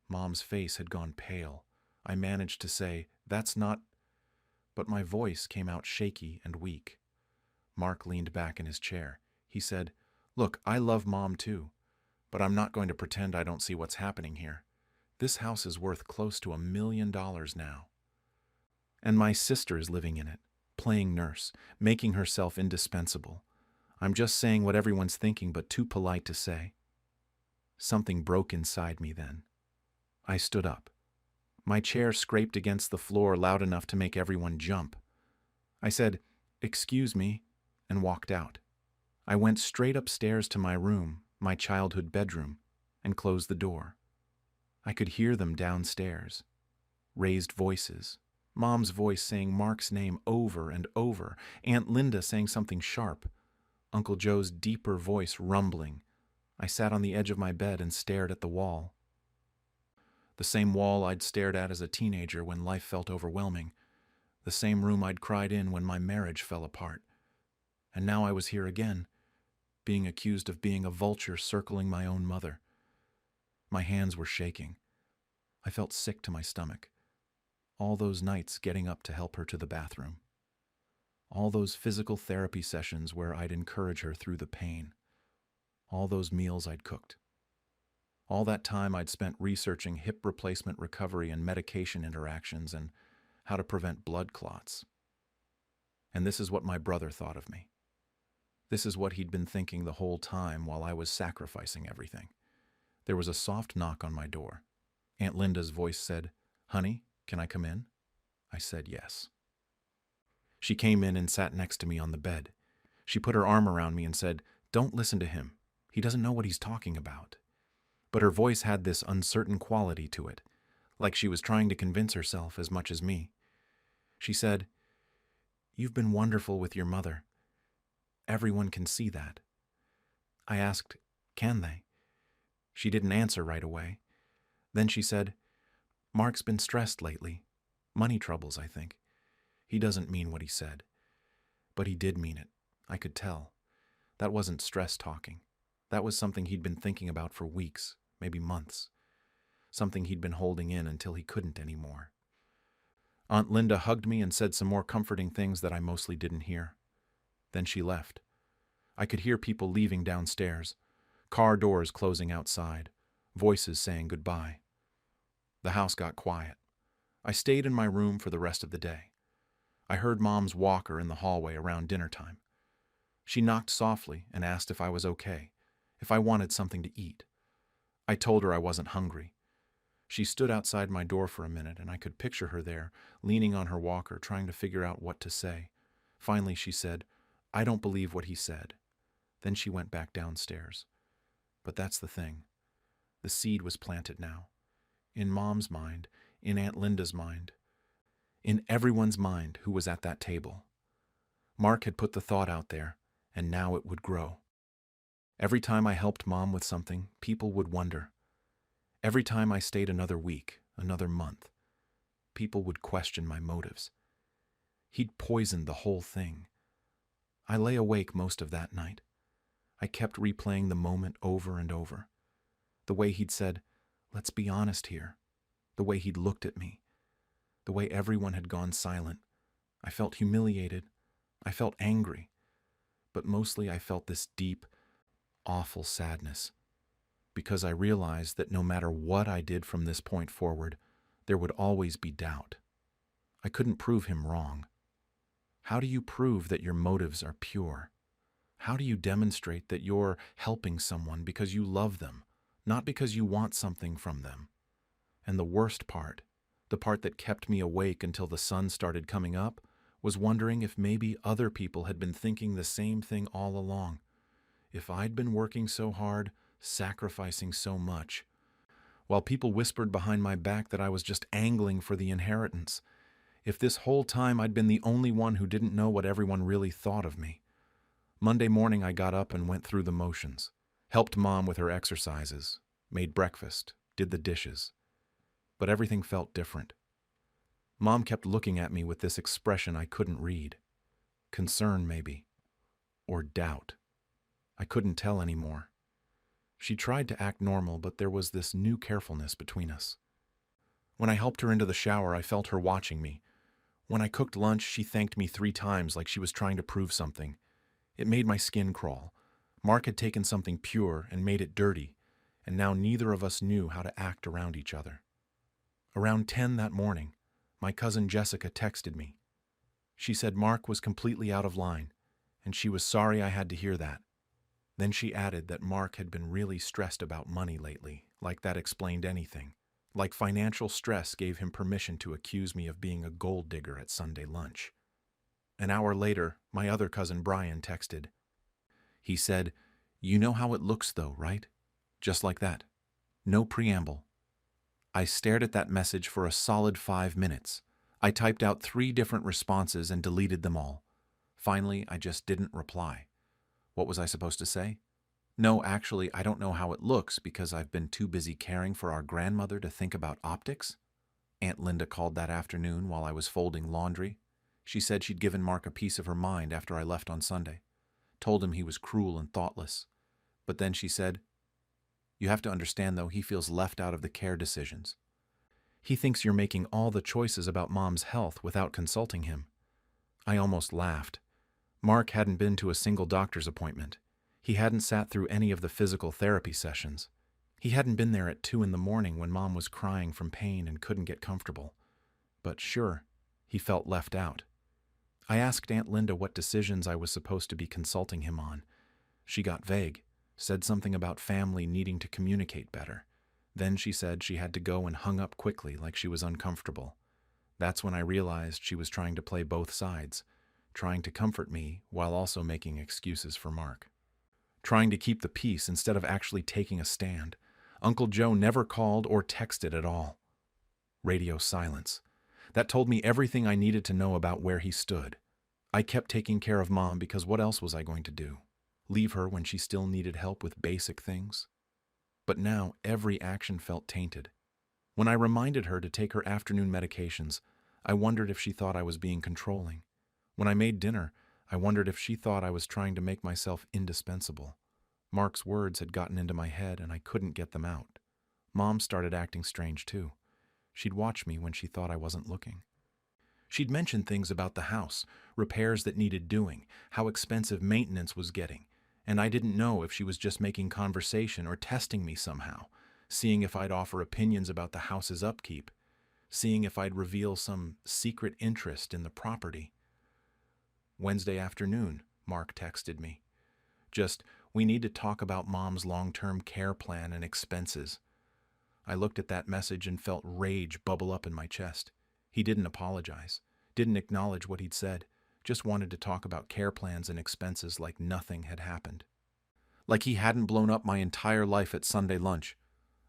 Speaker 1: Mom's face had gone pale. I managed to say, "That's not..." But my voice came out shaky and weak. Mark leaned back in his chair. He said, "Look, I love Mom too, but I'm not going to pretend I don't see what's happening here. This house is worth close to $1 million now. And my sister is living in it, playing nurse, making herself indispensable. I'm just saying what everyone's thinking, but too polite to say." Something broke inside me then. I stood up. My chair scraped against the floor loud enough to make everyone jump. I said, "Excuse me," and walked out. I went straight upstairs to my room, my childhood bedroom, and closed the door. I could hear them downstairs. Raised voices. Mom's voice saying Mark's name over and over. Aunt Linda saying something sharp. Uncle Joe's deeper voice rumbling. I sat on the edge of my bed and stared at the wall. The same wall I'd stared at as a teenager when life felt overwhelming. The same room I'd cried in when my marriage fell apart. And now I was here again, being accused of being a vulture circling my own mother. My hands were shaking. I felt sick to my stomach. All those nights getting up to help her to the bathroom. All those physical therapy sessions where I'd encourage her through the pain. All those meals I'd cooked. All that time I'd spent researching hip replacement recovery and medication interactions and how to prevent blood clots. And this is what my brother thought of me. This is what he'd been thinking the whole time while I was sacrificing everything. There was a soft knock on my door. Aunt Linda's voice said, "Honey, can I come in?" I said yes. She came in and sat next to me on the bed. She put her arm around me and said, Don't listen to him. He doesn't know what he's talking about. But her voice had this uncertain quality to it, like she was trying to convince herself as much as me. She said, "You've been wonderful with your mother. Everyone can see that." I asked, "Can they?" She didn't answer right away. Then she said, "Mark's been stressed lately. Money troubles, I think. He doesn't mean what he said." But he did mean it. I could tell. That wasn't stress talking. That was something he'd been thinking about for weeks, maybe months. Something he'd been holding in until he couldn't anymore. Aunt Linda hugged me and said some more comforting things that I mostly didn't hear. Then she left. I could hear people leaving downstairs, car doors closing outside, voices saying goodbye. The house got quiet. I stayed in my room for the rest of the day. I heard Mom's walker in the hallway around dinner time. She knocked softly and asked if I was okay, if I wanted something to eat. I told her I wasn't hungry. She stood outside my door for a minute, and I could picture her there, leaning on her walker, trying to figure out what to say. Finally, she said, "I don't believe what he said." Then she went back downstairs. But that's the thing. The seed was planted now. In Mom's mind, in Aunt Linda's mind, in everyone's mind who was at that table. Mark had put the thought out there, and now it would grow. Every time I helped Mom with something, people would wonder. Every time I stayed another week, another month, people would question my motives. He'd poisoned the whole thing. I lay awake most of that night. I kept replaying the moment over and over. The way he'd said, "Let's be honest here." The way he'd looked at me. The way everyone had gone silent. I felt humiliated. I felt angry. But mostly I felt this deep, awful sadness. Because I realized that no matter what I did from this point forward, there would always be doubt. I couldn't prove him wrong. How do you prove that your motives are pure? How do you demonstrate that you're helping someone because you love them, not because you want something from them? And the worst part, the part that kept me awake until the sun started coming up, was wondering if maybe other people had been thinking the same thing all along. If I'd been working so hard, sacrificing so much, while people whispered behind my back that I was just angling for the inheritance. If this whole time I'd been the only one who didn't know what everyone really thought of me. Monday morning I got up and went through the motions, helped Mom with her exercises, made breakfast, did the dishes. But everything felt different. Mom kept looking at me with this expression I couldn't read. Concern, maybe. Or doubt. I couldn't tell anymore. She tried to act normal, but there was this new carefulness between us. When I helped her into the shower, I felt her watching me. When I cooked lunch, she thanked me 3 times like she was trying to prove something. It made my skin crawl. Mark had taken something pure and made it dirty, and now neither of us knew how to act around each other. Around 10 that morning, my cousin Jessica texted me. She said Mark was completely out of line, and she was sorry I had to hear that. Then she added that Mark had been really stressed about money lately, like that explained anything. Like financial stress gave him permission to accuse me of being a gold digger at Sunday lunch. An hour later, my other cousin Brian texted. He said, "You know how it looks though, right?" Just like that. No preamble. I stared at that message for a solid 5 minutes. I typed out 3 different responses and deleted them all. Finally, I just didn't reply. What was I supposed to say? No, actually, I don't know how it looks because I've been too busy caring for our grandmother to think about optics. Aunt Linda called that afternoon while I was folding laundry. She said she'd given Mark a piece of her mind after I left on Sunday. Told him he was cruel and thoughtless. But then she said, "You have to understand, though, he feels left out of the care decisions. He thinks you're making all the choices about Mom's health without consulting him." I almost laughed. Mark hadn't been to a single doctor's appointment. He hadn't sat through any of the physical therapy sessions. He hadn't been there at 2 in the morning when Mom was crying from pain and couldn't get comfortable. But sure, he felt left out. I asked Aunt Linda what decisions I was supposed to be consulting him on. She got vague, said something about family needing to communicate better. Then she said she had to go and hung up quickly like she was uncomfortable. That's when I realized she was trying to play both sides, trying to comfort me while also making excuses for Mark. trying to keep the peace instead of actually taking a stand. Uncle Joe never called or texted at all. Radio silence. That told me everything I needed to know about where he stood. I kept taking care of Mom because what else was I going to do? Leave her when she still needed help with basic things? But now every action felt tainted. When I reminded her to take her afternoon medications, I wondered if she thought I was being controlling. When I made dinner, I wondered if she thought I was trying to make myself indispensable. Mark's words had gotten into my head and I couldn't get them out. Mom started acting strange too. She'd watch me when she thought I wasn't looking. She'd mention things about the house, repairs that needed doing, how expensive maintenance was getting, and I didn't know if she was just making conversation or testing me somehow, seeing if I'd offer opinions about the house's upkeep, seeing if I'd reveal some secret interest in the property. Wednesday afternoon, Mark texted me. Just, we need to talk about Mom's long-term care plan and expenses. I looked at that message and felt rage bubble up in my chest. He didn't apologize, didn't acknowledge what he'd said, just wanted to talk about care plans and expenses like nothing had happened. Like he hadn't blown up my entire life at Sunday lunch.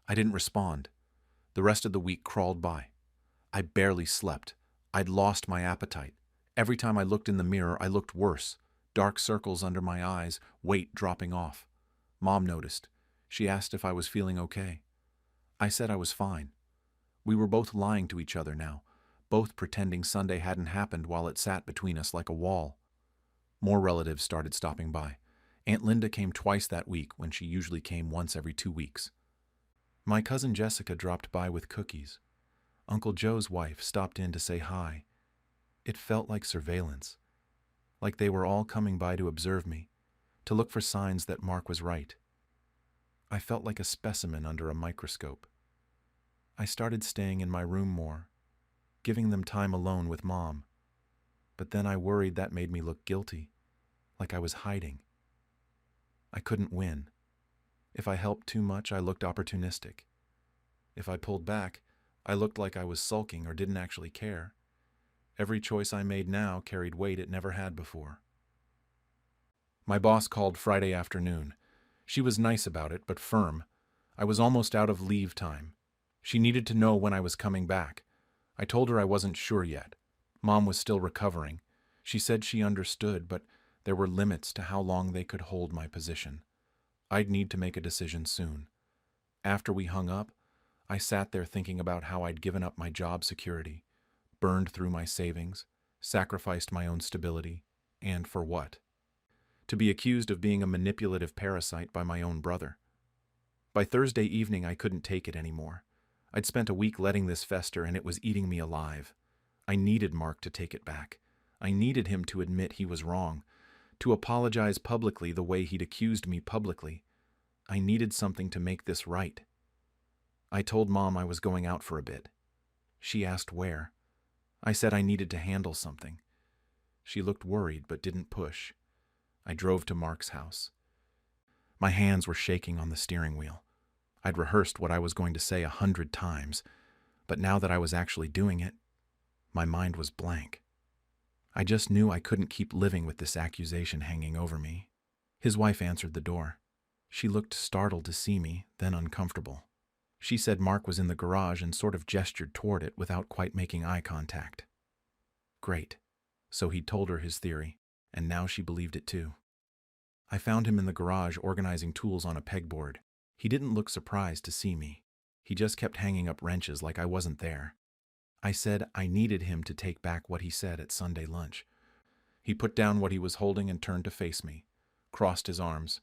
Speaker 1: I didn't respond. The rest of the week crawled by. I barely slept. I'd lost my appetite. Every time I looked in the mirror, I looked worse. Dark circles under my eyes, weight dropping off. Mom noticed. She asked if I was feeling okay. I said I was fine. We were both lying to each other now, both pretending Sunday hadn't happened while it sat between us like a wall. More relatives started stopping by. Aunt Linda came twice that week when she usually came once every 2 weeks. My cousin Jessica dropped by with cookies. Uncle Joe's wife stopped in to say hi. It felt like surveillance, like they were all coming by to observe me, to look for signs that Mark was right. I felt like a specimen under a microscope. I started staying in my room more, giving them time alone with Mom. But then I worried that made me look guilty, like I was hiding. I couldn't win. If I helped too much, I looked opportunistic. If I pulled back, I looked like I was sulking or didn't actually care. Every choice I made now carried weight it never had before. My boss called Friday afternoon. She was nice about it, but firm. I was almost out of leave time. She needed to know when I was coming back. I told her I wasn't sure yet. Mom was still recovering. She said she understood, but there were limits to how long they could hold my position. I'd need to make a decision soon. After we hung up, I sat there thinking about how I'd given up my job security, burned through my savings, sacrificed my own stability, and for what? To be accused of being a manipulative parasite by my own brother. By Thursday evening, I couldn't take it anymore. I'd spent a week letting this fester, and it was eating me alive. I needed Mark to take it back. I needed him to admit he was wrong, to apologize publicly the way he'd accused me publicly. I needed something to make this right. I told Mom I was going out for a bit. She asked where. I said I needed to handle something. She looked worried but didn't push. I drove to Mark's house. My hands were shaking on the steering wheel. I'd rehearsed what I was going to say 100 times, but now that I was actually doing it, my mind was blank. I just knew I couldn't keep living with this accusation hanging over me. His wife answered the door. She looked startled to see me, then uncomfortable. She said Mark was in the garage and sort of gestured toward it without quite making eye contact. Great. So he'd told her his theory, and now she believed it too. I found him in the garage organizing tools on a pegboard. He didn't look surprised to see me. He just kept hanging up wrenches like I wasn't there. I said I needed him to take back what he said at Sunday lunch. He put down what he was holding and turned to face me, crossed his arms.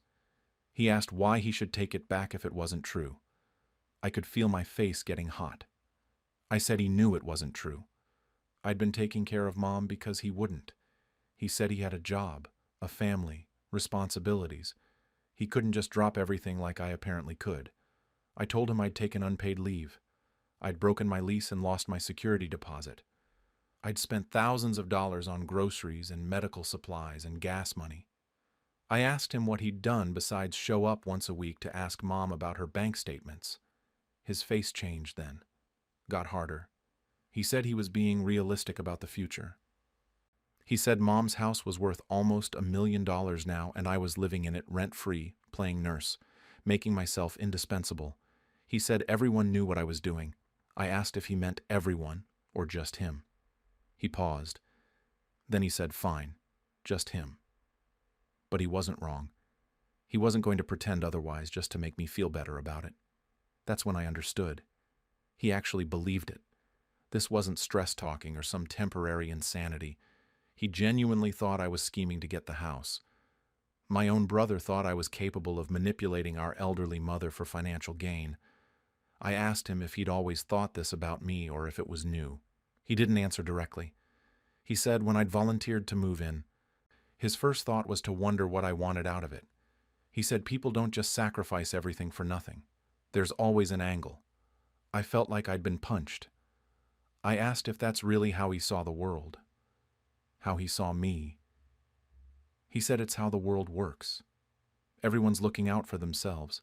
Speaker 1: He asked why he should take it back if it wasn't true. I could feel my face getting hot. I said he knew it wasn't true. I'd been taking care of Mom because he wouldn't. He said he had a job, a family, responsibilities. He couldn't just drop everything like I apparently could. I told him I'd taken unpaid leave. I'd broken my lease and lost my security deposit. I'd spent thousands of dollars on groceries and medical supplies and gas money. I asked him what he'd done besides show up once a week to ask Mom about her bank statements. His face changed then, got harder. He said he was being realistic about the future. He said Mom's house was worth almost $1 million now and I was living in it rent-free, playing nurse, making myself indispensable. He said everyone knew what I was doing. I asked if he meant everyone or just him. He paused. Then he said, fine, just him. But he wasn't wrong. He wasn't going to pretend otherwise just to make me feel better about it. That's when I understood. He actually believed it. This wasn't stress talking or some temporary insanity. He genuinely thought I was scheming to get the house. My own brother thought I was capable of manipulating our elderly mother for financial gain. I asked him if he'd always thought this about me or if it was new. He didn't answer directly. He said when I'd volunteered to move in, his first thought was to wonder what I wanted out of it. He said people don't just sacrifice everything for nothing. There's always an angle. I felt like I'd been punched. I asked if that's really how he saw the world, how he saw me. He said it's how the world works. Everyone's looking out for themselves.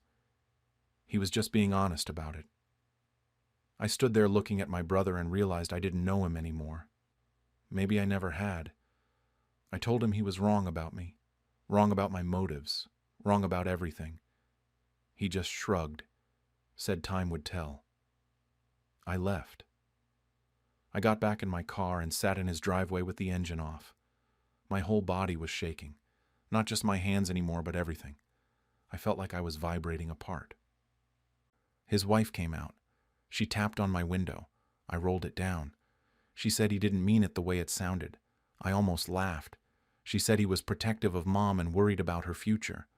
Speaker 1: He was just being honest about it. I stood there looking at my brother and realized I didn't know him anymore. Maybe I never had. I told him he was wrong about me, wrong about my motives, wrong about everything. He just shrugged, said time would tell. I left. I got back in my car and sat in his driveway with the engine off. My whole body was shaking, not just my hands anymore, but everything. I felt like I was vibrating apart. His wife came out. She tapped on my window. I rolled it down. She said he didn't mean it the way it sounded. I almost laughed. She said he was protective of Mom and worried about her future.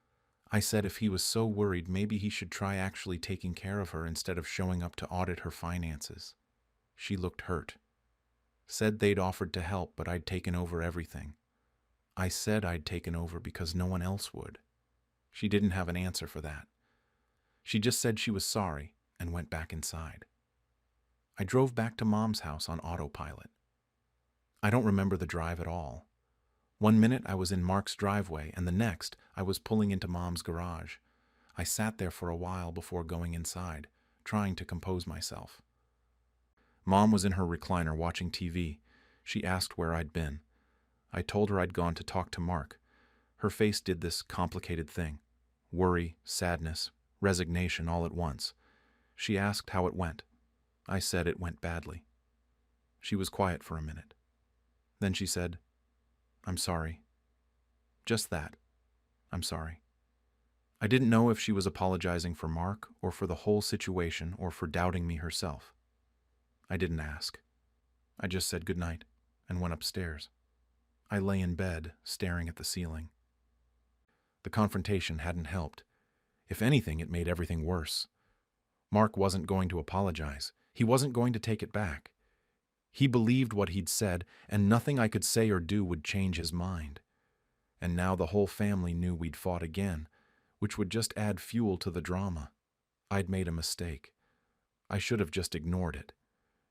Speaker 1: I said if he was so worried, maybe he should try actually taking care of her instead of showing up to audit her finances. She looked hurt. Said they'd offered to help, but I'd taken over everything. I said I'd taken over because no one else would. She didn't have an answer for that. She just said she was sorry and went back inside. I drove back to Mom's house on autopilot. I don't remember the drive at all. 1 minute I was in Mark's driveway, and the next I was pulling into Mom's garage. I sat there for a while before going inside, trying to compose myself. Mom was in her recliner watching TV. She asked where I'd been. I told her I'd gone to talk to Mark. Her face did this complicated thing. Worry, sadness, resignation all at once. She asked how it went. I said it went badly. She was quiet for a minute. Then she said, I'm sorry. Just that. I'm sorry. I didn't know if she was apologizing for Mark or for the whole situation or for doubting me herself. I didn't ask. I just said goodnight and went upstairs. I lay in bed, staring at the ceiling. The confrontation hadn't helped. If anything, it made everything worse. Mark wasn't going to apologize. He wasn't going to take it back. He believed what he'd said, and nothing I could say or do would change his mind. And now the whole family knew we'd fought again, which would just add fuel to the drama. I'd made a mistake. I should have just ignored it.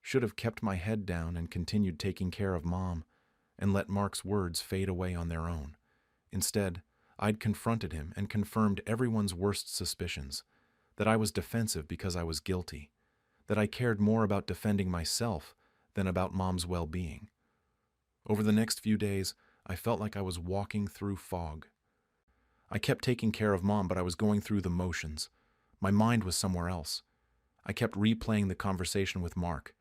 Speaker 1: Should have kept my head down and continued taking care of Mom, and let Mark's words fade away on their own. Instead, I'd confronted him and confirmed everyone's worst suspicions, that I was defensive because I was guilty, that I cared more about defending myself than about Mom's well-being. Over the next few days, I felt like I was walking through fog. I kept taking care of Mom, but I was going through the motions. My mind was somewhere else. I kept replaying the conversation with Mark,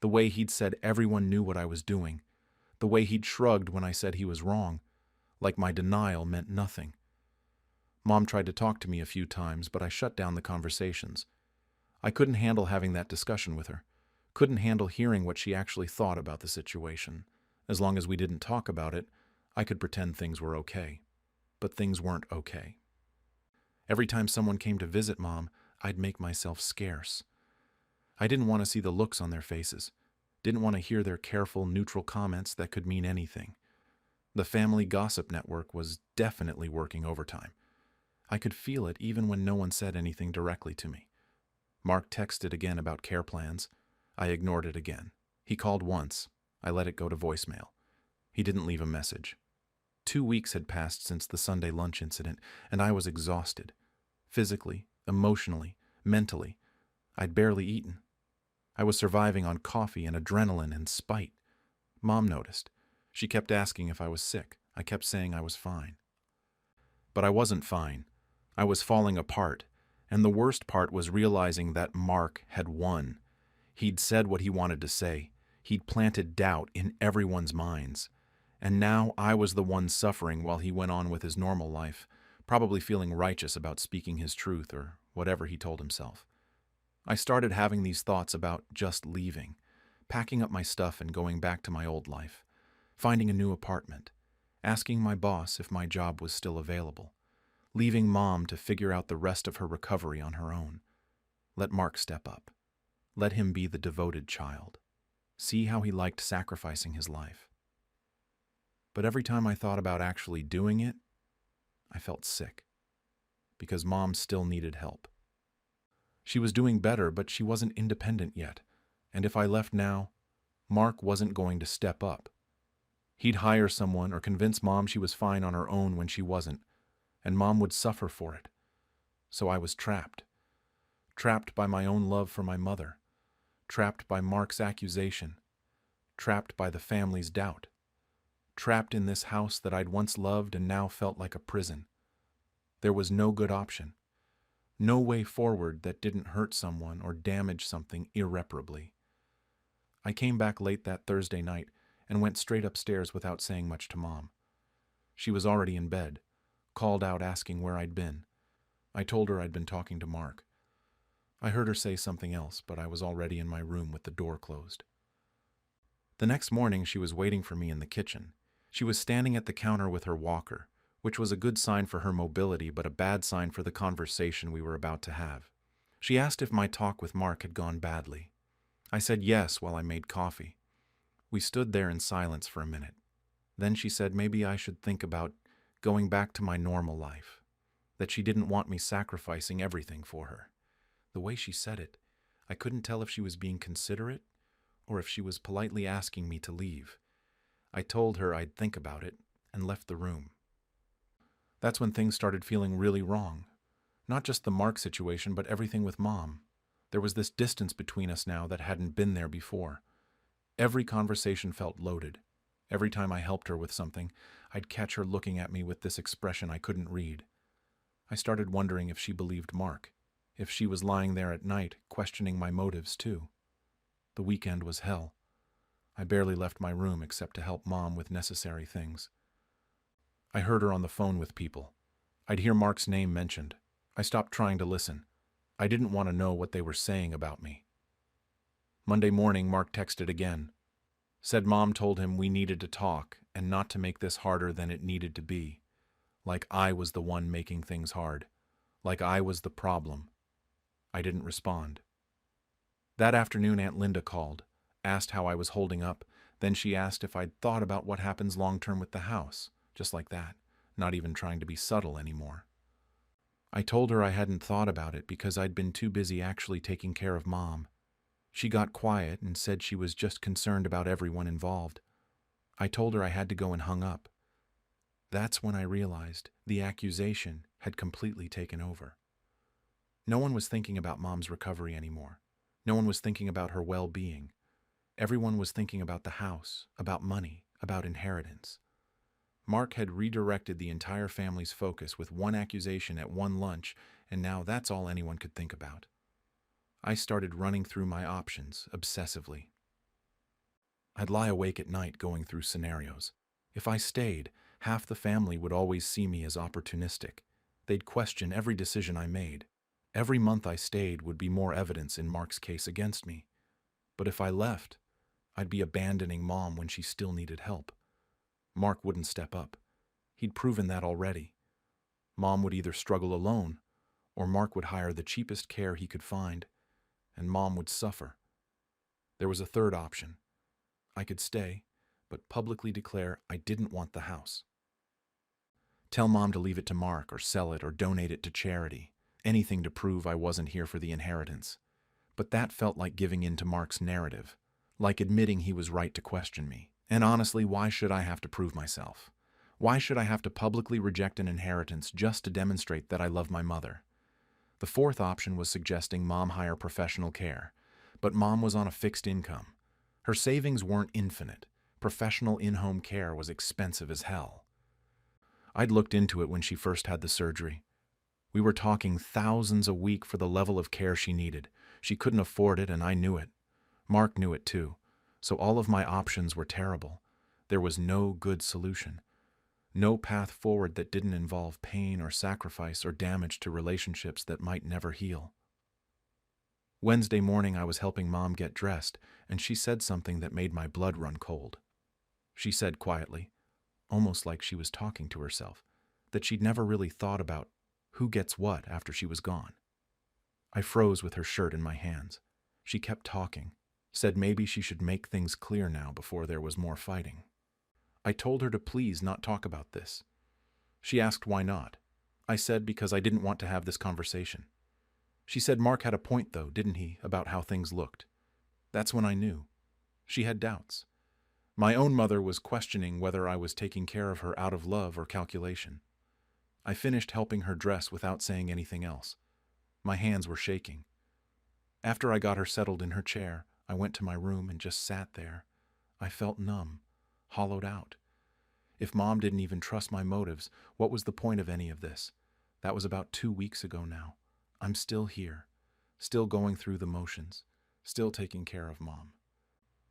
Speaker 1: the way he'd said everyone knew what I was doing, the way he'd shrugged when I said he was wrong, like my denial meant nothing. Mom tried to talk to me a few times, but I shut down the conversations. I couldn't handle having that discussion with her, couldn't handle hearing what she actually thought about the situation. As long as we didn't talk about it, I could pretend things were okay. But things weren't okay. Every time someone came to visit Mom, I'd make myself scarce. I didn't want to see the looks on their faces, didn't want to hear their careful, neutral comments that could mean anything. The family gossip network was definitely working overtime. I could feel it even when no one said anything directly to me. Mark texted again about care plans. I ignored it again. He called once. I let it go to voicemail. He didn't leave a message. 2 weeks had passed since the Sunday lunch incident, and I was exhausted. Physically, emotionally, mentally. I'd barely eaten. I was surviving on coffee and adrenaline and spite. Mom noticed. She kept asking if I was sick. I kept saying I was fine. But I wasn't fine. I was falling apart, and the worst part was realizing that Mark had won. He'd said what he wanted to say. He'd planted doubt in everyone's minds. And now I was the one suffering while he went on with his normal life, probably feeling righteous about speaking his truth or whatever he told himself. I started having these thoughts about just leaving, packing up my stuff and going back to my old life, finding a new apartment, asking my boss if my job was still available, leaving Mom to figure out the rest of her recovery on her own. Let Mark step up. Let him be the devoted child. See how he liked sacrificing his life. But every time I thought about actually doing it, I felt sick, because Mom still needed help. She was doing better, but she wasn't independent yet, and if I left now, Mark wasn't going to step up. He'd hire someone or convince Mom she was fine on her own when she wasn't, and Mom would suffer for it. So I was trapped. Trapped by my own love for my mother. Trapped by Mark's accusation. Trapped by the family's doubt. Trapped in this house that I'd once loved and now felt like a prison. There was no good option. No way forward that didn't hurt someone or damage something irreparably. I came back late that Thursday night and went straight upstairs without saying much to Mom. She was already in bed, called out asking where I'd been. I told her I'd been talking to Mark. I heard her say something else, but I was already in my room with the door closed. The next morning she was waiting for me in the kitchen. She was standing at the counter with her walker, which was a good sign for her mobility but a bad sign for the conversation we were about to have. She asked if my talk with Mark had gone badly. I said yes while I made coffee. We stood there in silence for a minute. Then she said maybe I should think about going back to my normal life, that she didn't want me sacrificing everything for her. The way she said it, I couldn't tell if she was being considerate or if she was politely asking me to leave. I told her I'd think about it and left the room. That's when things started feeling really wrong. Not just the Mark situation, but everything with Mom. There was this distance between us now that hadn't been there before. Every conversation felt loaded. Every time I helped her with something, I'd catch her looking at me with this expression I couldn't read. I started wondering if she believed Mark, if she was lying there at night, questioning my motives too. The weekend was hell. I barely left my room except to help Mom with necessary things. I heard her on the phone with people. I'd hear Mark's name mentioned. I stopped trying to listen. I didn't want to know what they were saying about me. Monday morning, Mark texted again. Said Mom told him we needed to talk and not to make this harder than it needed to be. Like I was the one making things hard. Like I was the problem. I didn't respond. That afternoon, Aunt Linda called, asked how I was holding up, then she asked if I'd thought about what happens long-term with the house, just like that, not even trying to be subtle anymore. I told her I hadn't thought about it because I'd been too busy actually taking care of Mom. She got quiet and said she was just concerned about everyone involved. I told her I had to go and hung up. That's when I realized the accusation had completely taken over. No one was thinking about Mom's recovery anymore. No one was thinking about her well-being. Everyone was thinking about the house, about money, about inheritance. Mark had redirected the entire family's focus with one accusation at one lunch, and now that's all anyone could think about. I started running through my options obsessively. I'd lie awake at night going through scenarios. If I stayed, half the family would always see me as opportunistic. They'd question every decision I made. Every month I stayed would be more evidence in Mark's case against me. But if I left, I'd be abandoning Mom when she still needed help. Mark wouldn't step up. He'd proven that already. Mom would either struggle alone, or Mark would hire the cheapest care he could find, and Mom would suffer. There was a third option. I could stay, but publicly declare I didn't want the house. Tell Mom to leave it to Mark, or sell it, or donate it to charity. Anything to prove I wasn't here for the inheritance. But that felt like giving in to Mark's narrative, like admitting he was right to question me. And honestly, why should I have to prove myself? Why should I have to publicly reject an inheritance just to demonstrate that I love my mother? The fourth option was suggesting Mom hire professional care, but Mom was on a fixed income. Her savings weren't infinite. Professional in-home care was expensive as hell. I'd looked into it when she first had the surgery. We were talking thousands a week for the level of care she needed. She couldn't afford it, and I knew it. Mark knew it too. So all of my options were terrible. There was no good solution. No path forward that didn't involve pain or sacrifice or damage to relationships that might never heal. Wednesday morning, I was helping Mom get dressed, and she said something that made my blood run cold. She said quietly, almost like she was talking to herself, that she'd never really thought about who gets what after she was gone. I froze with her shirt in my hands. She kept talking, said maybe she should make things clear now before there was more fighting. I told her to please not talk about this. She asked why not. I said because I didn't want to have this conversation. She said Mark had a point though, didn't he, about how things looked. That's when I knew. She had doubts. My own mother was questioning whether I was taking care of her out of love or calculation. I finished helping her dress without saying anything else. My hands were shaking. After I got her settled in her chair, I went to my room and just sat there. I felt numb, hollowed out. If Mom didn't even trust my motives, what was the point of any of this? That was about 2 weeks ago now. I'm still here, still going through the motions, still taking care of Mom.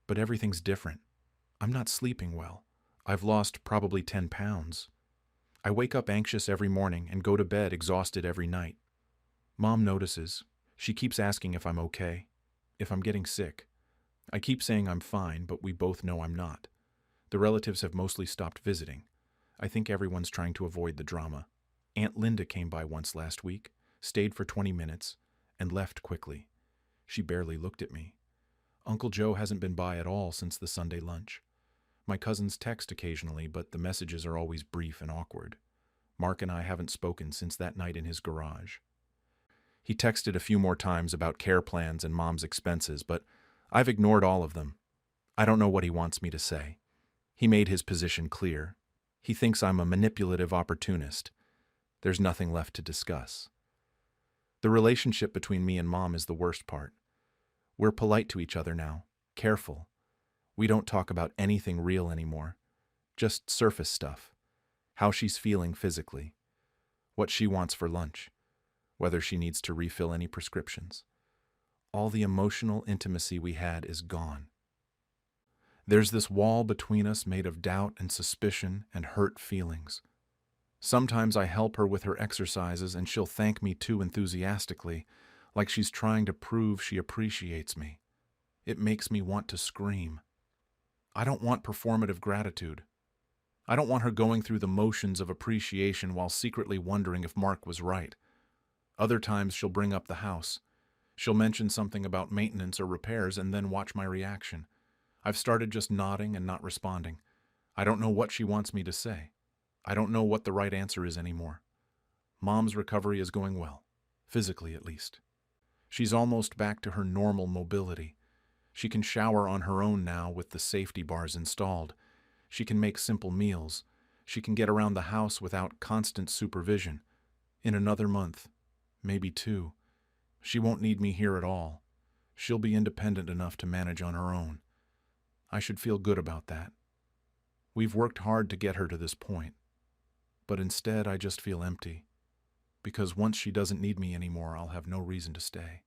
Speaker 1: But everything's different. I'm not sleeping well. I've lost probably 10 pounds. I wake up anxious every morning and go to bed exhausted every night. Mom notices. She keeps asking if I'm okay, if I'm getting sick. I keep saying I'm fine, but we both know I'm not. The relatives have mostly stopped visiting. I think everyone's trying to avoid the drama. Aunt Linda came by once last week, stayed for 20 minutes, and left quickly. She barely looked at me. Uncle Joe hasn't been by at all since the Sunday lunch. My cousins text occasionally, but the messages are always brief and awkward. Mark and I haven't spoken since that night in his garage. He texted a few more times about care plans and Mom's expenses, but I've ignored all of them. I don't know what he wants me to say. He made his position clear. He thinks I'm a manipulative opportunist. There's nothing left to discuss. The relationship between me and Mom is the worst part. We're polite to each other now, careful. We don't talk about anything real anymore, just surface stuff. How she's feeling physically, what she wants for lunch, whether she needs to refill any prescriptions. All the emotional intimacy we had is gone. There's this wall between us made of doubt and suspicion and hurt feelings. Sometimes I help her with her exercises and she'll thank me too enthusiastically, like she's trying to prove she appreciates me. It makes me want to scream. I don't want performative gratitude. I don't want her going through the motions of appreciation while secretly wondering if Mark was right. Other times she'll bring up the house. She'll mention something about maintenance or repairs and then watch my reaction. I've started just nodding and not responding. I don't know what she wants me to say. I don't know what the right answer is anymore. Mom's recovery is going well, physically at least. She's almost back to her normal mobility. She can shower on her own now with the safety bars installed. She can make simple meals. She can get around the house without constant supervision. In another month, maybe 2, she won't need me here at all. She'll be independent enough to manage on her own. I should feel good about that. We've worked hard to get her to this point. But instead, I just feel empty. Because once she doesn't need me anymore, I'll have no reason to stay.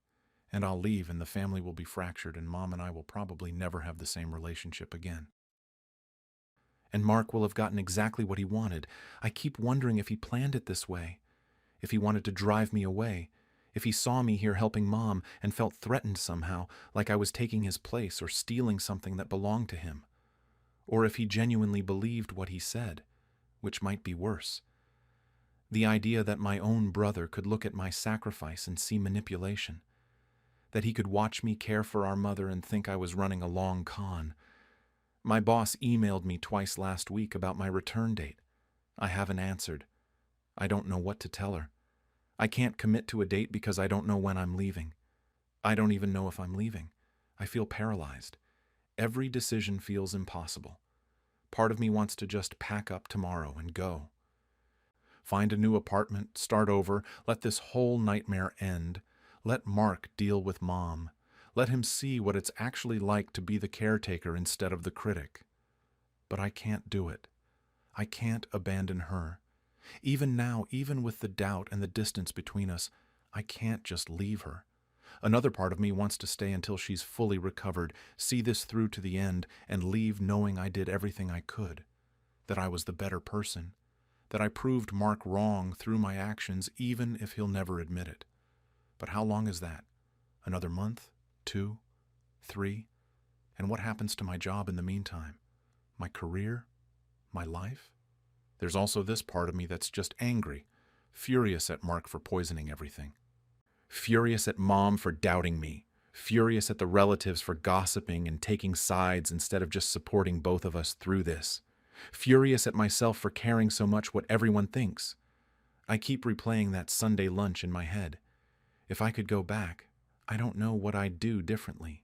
Speaker 1: And I'll leave and the family will be fractured and Mom and I will probably never have the same relationship again. And Mark will have gotten exactly what he wanted. I keep wondering if he planned it this way. If he wanted to drive me away. If he saw me here helping Mom and felt threatened somehow, like I was taking his place or stealing something that belonged to him. Or if he genuinely believed what he said, which might be worse. The idea that my own brother could look at my sacrifice and see manipulation. That he could watch me care for our mother and think I was running a long con. My boss emailed me twice last week about my return date. I haven't answered. I don't know what to tell her. I can't commit to a date because I don't know when I'm leaving. I don't even know if I'm leaving. I feel paralyzed. Every decision feels impossible. Part of me wants to just pack up tomorrow and go. Find a new apartment, start over, let this whole nightmare end. Let Mark deal with Mom. Let him see what it's actually like to be the caretaker instead of the critic. But I can't do it. I can't abandon her. Even now, even with the doubt and the distance between us, I can't just leave her. Another part of me wants to stay until she's fully recovered, see this through to the end, and leave knowing I did everything I could, that I was the better person, that I proved Mark wrong through my actions, even if he'll never admit it. But how long is that? Another month? 2? 3? And what happens to my job in the meantime? My career? My life? There's also this part of me that's just angry, furious at Mark for poisoning everything. Furious at Mom for doubting me. Furious at the relatives for gossiping and taking sides instead of just supporting both of us through this. Furious at myself for caring so much what everyone thinks. I keep replaying that Sunday lunch in my head. If I could go back, I don't know what I'd do differently.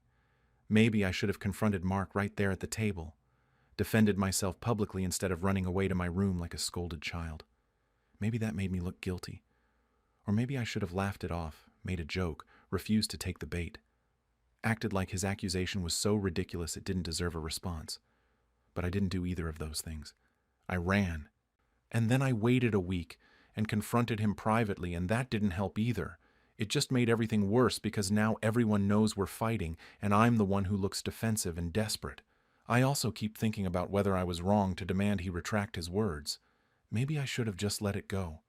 Speaker 1: Maybe I should have confronted Mark right there at the table, defended myself publicly instead of running away to my room like a scolded child. Maybe that made me look guilty. Or maybe I should have laughed it off, made a joke, refused to take the bait. Acted like his accusation was so ridiculous it didn't deserve a response. But I didn't do either of those things. I ran. And then I waited a week and confronted him privately, and that didn't help either. It just made everything worse because now everyone knows we're fighting, and I'm the one who looks defensive and desperate. I also keep thinking about whether I was wrong to demand he retract his words. Maybe I should have just let it go.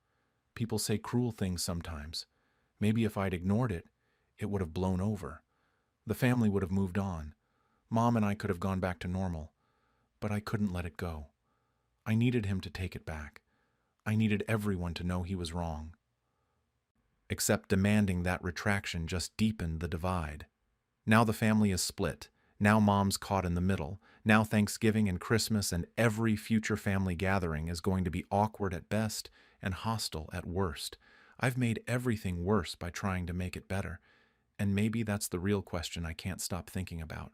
Speaker 1: People say cruel things sometimes. Maybe if I'd ignored it, it would have blown over. The family would have moved on. Mom and I could have gone back to normal. But I couldn't let it go. I needed him to take it back. I needed everyone to know he was wrong. Except demanding that retraction just deepened the divide. Now the family is split. Now Mom's caught in the middle. Now Thanksgiving and Christmas and every future family gathering is going to be awkward at best and hostile at worst. I've made everything worse by trying to make it better. And maybe that's the real question I can't stop thinking about.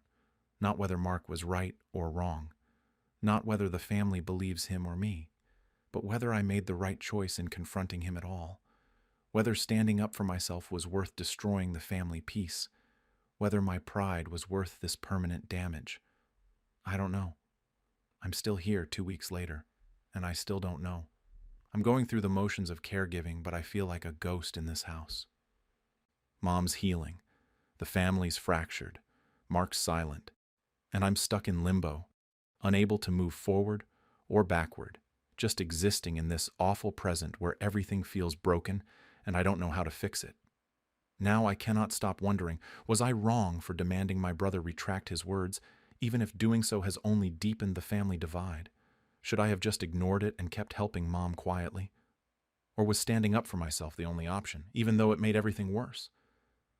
Speaker 1: Not whether Mark was right or wrong. Not whether the family believes him or me. But whether I made the right choice in confronting him at all. Whether standing up for myself was worth destroying the family peace. Whether my pride was worth this permanent damage. I don't know. I'm still here 2 weeks later, and I still don't know. I'm going through the motions of caregiving, but I feel like a ghost in this house. Mom's healing. The family's fractured. Mark's silent. And I'm stuck in limbo, unable to move forward or backward, just existing in this awful present where everything feels broken and I don't know how to fix it. Now I cannot stop wondering, was I wrong for demanding my brother retract his words, even if doing so has only deepened the family divide? Should I have just ignored it and kept helping Mom quietly? Or was standing up for myself the only option, even though it made everything worse?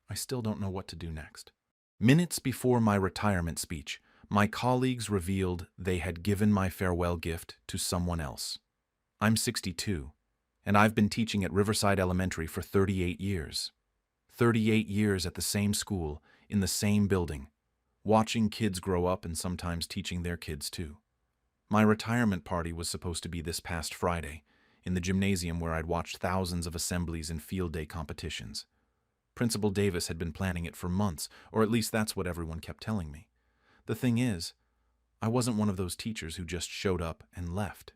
Speaker 1: I still don't know what to do next. Minutes before my retirement speech, my colleagues revealed they had given my farewell gift to someone else. I'm 62, and I've been teaching at Riverside Elementary for 38 years. 38 years at the same school, in the same building, watching kids grow up and sometimes teaching their kids too. My retirement party was supposed to be this past Friday, in the gymnasium where I'd watched thousands of assemblies and field day competitions. Principal Davis had been planning it for months, or at least that's what everyone kept telling me. The thing is, I wasn't one of those teachers who just showed up and left.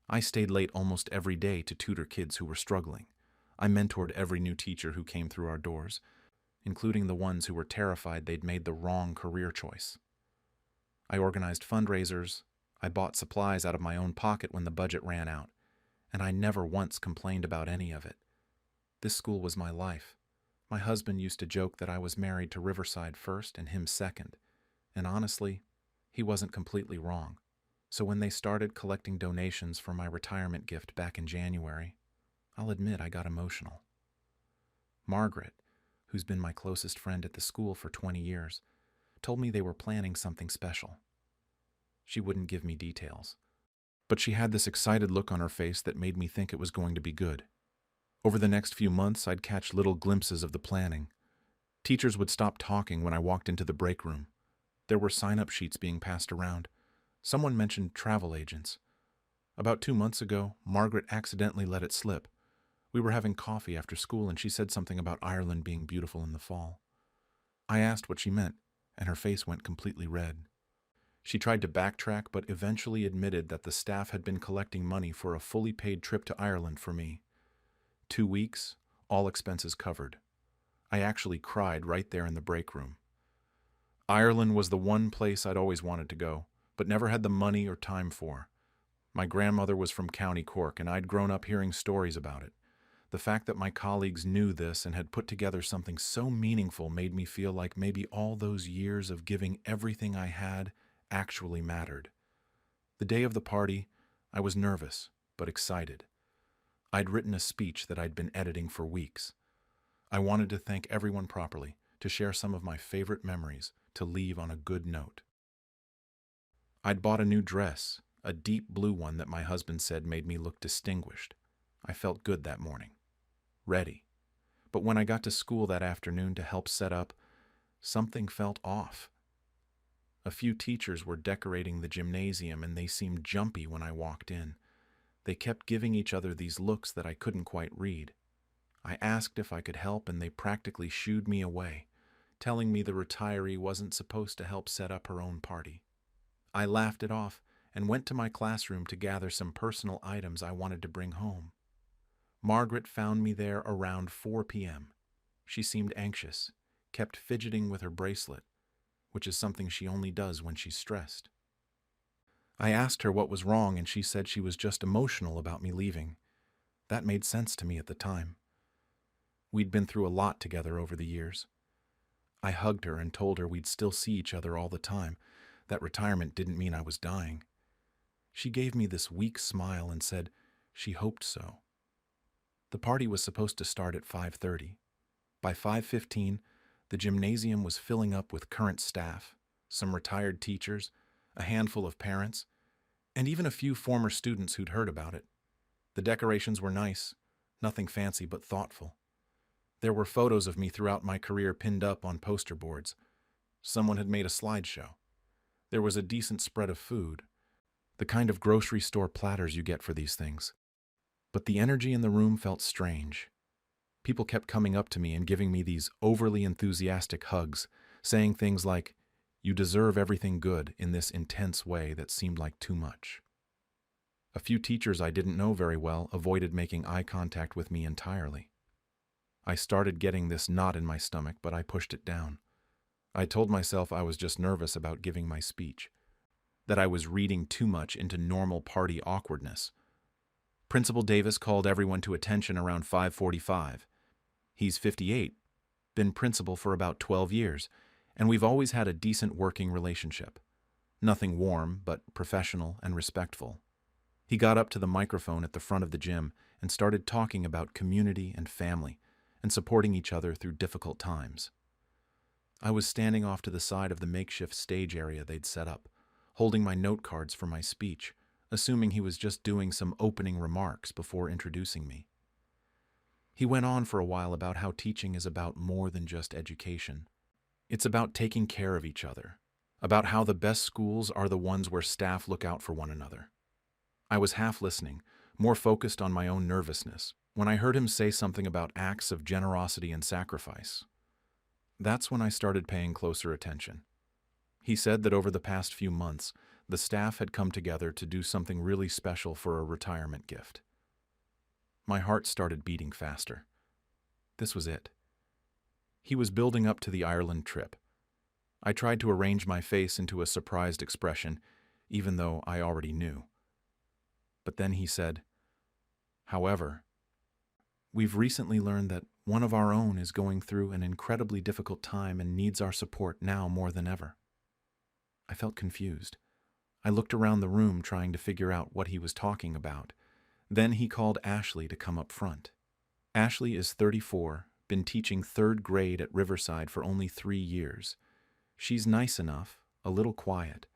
Speaker 1: I stayed late almost every day to tutor kids who were struggling. I mentored every new teacher who came through our doors, including the ones who were terrified they'd made the wrong career choice. I organized fundraisers, I bought supplies out of my own pocket when the budget ran out, and I never once complained about any of it. This school was my life. My husband used to joke that I was married to Riverside first and him second, and honestly, he wasn't completely wrong. So when they started collecting donations for my retirement gift back in January, I'll admit I got emotional. Margaret, who's been my closest friend at the school for 20 years, told me they were planning something special. She wouldn't give me details, but she had this excited look on her face that made me think it was going to be good. Over the next few months, I'd catch little glimpses of the planning. Teachers would stop talking when I walked into the break room. There were sign-up sheets being passed around. Someone mentioned travel agents. About 2 months ago, Margaret accidentally let it slip. We were having coffee after school and she said something about Ireland being beautiful in the fall. I asked what she meant, and her face went completely red. She tried to backtrack, but eventually admitted that the staff had been collecting money for a fully paid trip to Ireland for me. 2 weeks, all expenses covered. I actually cried right there in the break room. Ireland was the one place I'd always wanted to go, but never had the money or time for. My grandmother was from County Cork, and I'd grown up hearing stories about it. The fact that my colleagues knew this and had put together something so meaningful made me feel like maybe all those years of giving everything I had actually mattered. The day of the party, I was nervous, but excited. I'd written a speech that I'd been editing for weeks. I wanted to thank everyone properly, to share some of my favorite memories, to leave on a good note. I'd bought a new dress, a deep blue one that my husband said made me look distinguished. I felt good that morning. Ready. But when I got to school that afternoon to help set up, something felt off. A few teachers were decorating the gymnasium and they seemed jumpy when I walked in. They kept giving each other these looks that I couldn't quite read. I asked if I could help and they practically shooed me away, telling me the retiree wasn't supposed to help set up her own party. I laughed it off and went to my classroom to gather some personal items I wanted to bring home. Margaret found me there around 4 p.m. She seemed anxious, kept fidgeting with her bracelet, which is something she only does when she's stressed. I asked her what was wrong and she said she was just emotional about me leaving. That made sense to me at the time. We'd been through a lot together over the years. I hugged her and told her we'd still see each other all the time, that retirement didn't mean I was dying. She gave me this weak smile and said she hoped so. The party was supposed to start at 5:30. By 5:15, the gymnasium was filling up with current staff, some retired teachers, a handful of parents, and even a few former students who'd heard about it. The decorations were nice, nothing fancy but thoughtful. There were photos of me throughout my career pinned up on poster boards. Someone had made a slideshow. There was a decent spread of food, the kind of grocery store platters you get for these things. But the energy in the room felt strange. People kept coming up to me and giving me these overly enthusiastic hugs, saying things like, "You deserve everything good," in this intense way that seemed like too much. A few teachers I didn't know very well avoided making eye contact with me entirely. I started getting this knot in my stomach, but I pushed it down. I told myself I was just nervous about giving my speech, that I was reading too much into normal party awkwardness. Principal Davis called everyone to attention around 5:45. He's 58, been principal for about 12 years, and we've always had a decent working relationship. Nothing warm, but professional and respectful. He got up to the microphone at the front of the gym and started talking about community and family, and supporting each other through difficult times. I was standing off to the side of the makeshift stage area they'd set up, holding my note cards for my speech, assuming he was just doing some opening remarks before introducing me. He went on for a while about how teaching is about more than just education. It's about taking care of each other, about how the best schools are the ones where staff look out for one another. I was half listening, more focused on my own nervousness, when I heard him say something about acts of generosity and sacrifice. That's when I started paying closer attention. He said that over the past few months, the staff had come together to do something really special for a retirement gift. My heart started beating faster. This was it. He was building up to the Ireland trip. I tried to arrange my face into a surprised expression, even though I already knew. But then he said, "However, we've recently learned that one of our own is going through an incredibly difficult time and needs our support now more than ever." I felt confused. I looked around the room trying to figure out what he was talking about. Then he called Ashley to come up front. Ashley is 34, been teaching 3rd grade at Riverside for only 3 years. She's nice enough, a little quiet,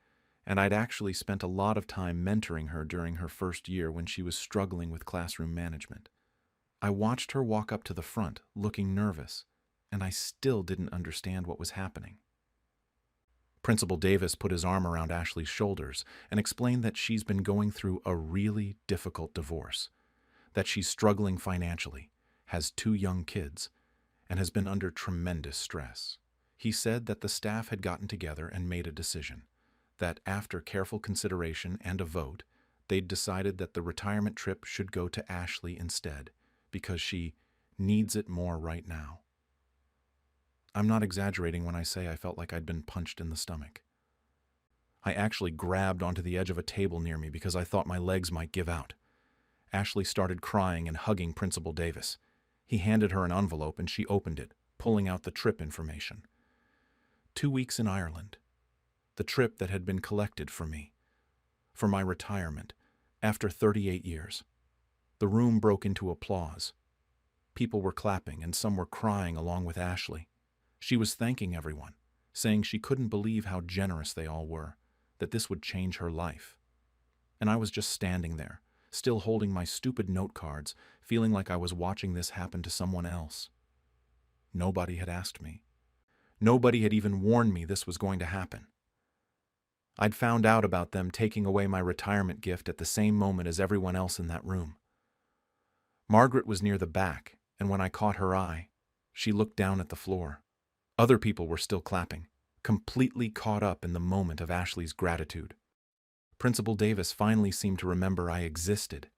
Speaker 1: and I'd actually spent a lot of time mentoring her during her first year when she was struggling with classroom management. I watched her walk up to the front, looking nervous, and I still didn't understand what was happening. Principal Davis put his arm around Ashley's shoulders and explained that she's been going through a really difficult divorce, that she's struggling financially, has 2 young kids, and has been under tremendous stress. He said that the staff had gotten together and made a decision, that after careful consideration and a vote, they'd decided that the retirement trip should go to Ashley instead, because she needs it more right now. I'm not exaggerating when I say I felt like I'd been punched in the stomach. I actually grabbed onto the edge of a table near me because I thought my legs might give out. Ashley started crying and hugging Principal Davis. He handed her an envelope and she opened it, pulling out the trip information. 2 weeks in Ireland. The trip that had been collected for me. For my retirement, after 38 years. The room broke into applause. People were clapping and some were crying along with Ashley. She was thanking everyone, saying she couldn't believe how generous they all were, that this would change her life. And I was just standing there, still holding my stupid note cards, feeling like I was watching this happen to someone else. Nobody had asked me. Nobody had even warned me this was going to happen. I'd found out about them taking away my retirement gift at the same moment as everyone else in that room. Margaret was near the back, and when I caught her eye, she looked down at the floor. Other people were still clapping, completely caught up in the moment of Ashley's gratitude. Principal Davis finally seemed to remember I existed.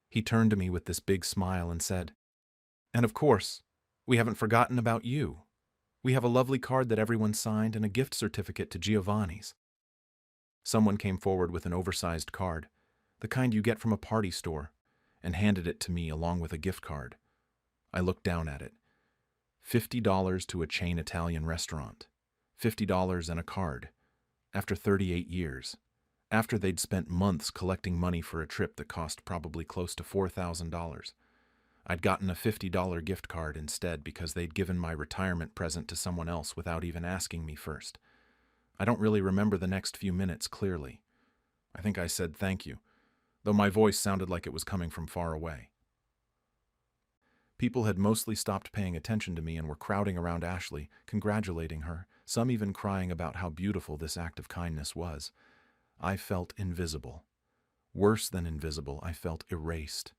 Speaker 1: He turned to me with this big smile and said, "And of course, we haven't forgotten about you. We have a lovely card that everyone signed and a gift certificate to Giovanni's." Someone came forward with an oversized card, the kind you get from a party store, and handed it to me along with a gift card. I looked down at it. $50 to a chain Italian restaurant. $50 and a card. After 38 years. After they'd spent months collecting money for a trip that cost probably close to $4,000. I'd gotten a $50 gift card instead because they'd given my retirement present to someone else without even asking me first. I don't really remember the next few minutes clearly. I think I said thank you, though my voice sounded like it was coming from far away. People had mostly stopped paying attention to me and were crowding around Ashley, congratulating her, some even crying about how beautiful this act of kindness was. I felt invisible. Worse than invisible, I felt erased.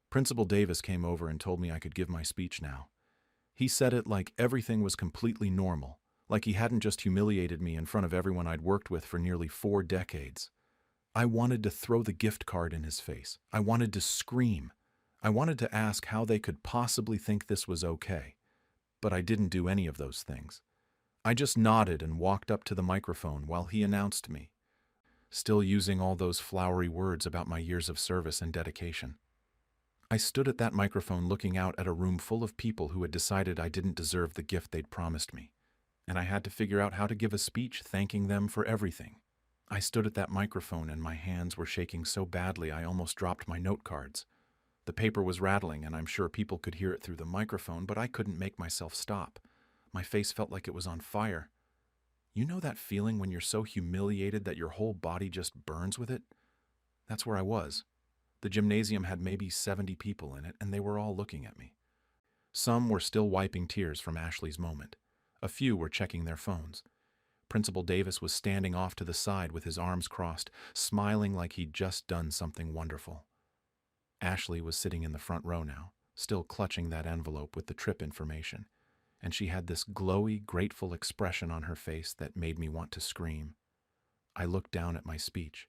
Speaker 1: Principal Davis came over and told me I could give my speech now. He said it like everything was completely normal, like he hadn't just humiliated me in front of everyone I'd worked with for nearly 4 decades. I wanted to throw the gift card in his face. I wanted to scream. I wanted to ask how they could possibly think this was okay, but I didn't do any of those things. I just nodded and walked up to the microphone while he announced me, still using all those flowery words about my years of service and dedication. I stood at that microphone looking out at a room full of people who had decided I didn't deserve the gift they'd promised me, and I had to figure out how to give a speech thanking them for everything. I stood at that microphone and my hands were shaking so badly I almost dropped my note cards. The paper was rattling, and I'm sure people could hear it through the microphone, but I couldn't make myself stop. My face felt like it was on fire. You know that feeling when you're so humiliated that your whole body just burns with it? That's where I was. The gymnasium had maybe 70 people in it, and they were all looking at me. Some were still wiping tears from Ashley's moment. A few were checking their phones. Principal Davis was standing off to the side with his arms crossed, smiling like he'd just done something wonderful. Ashley was sitting in the front row now, still clutching that envelope with the trip information, and she had this glowy, grateful expression on her face that made me want to scream. I looked down at my speech.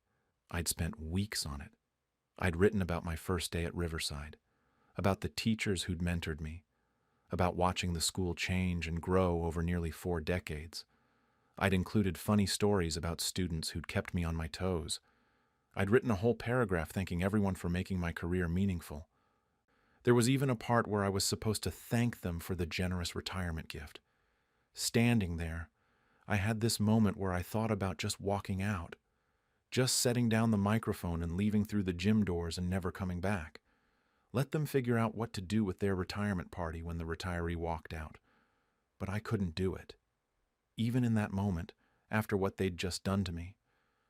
Speaker 1: I'd spent weeks on it. I'd written about my first day at Riverside, about the teachers who'd mentored me, about watching the school change and grow over nearly 4 decades. I'd included funny stories about students who'd kept me on my toes. I'd written a whole paragraph thanking everyone for making my career meaningful. There was even a part where I was supposed to thank them for the generous retirement gift. Standing there, I had this moment where I thought about just walking out, just setting down the microphone and leaving through the gym doors and never coming back. Let them figure out what to do with their retirement party when the retiree walked out. But I couldn't do it. Even in that moment, after what they'd just done to me,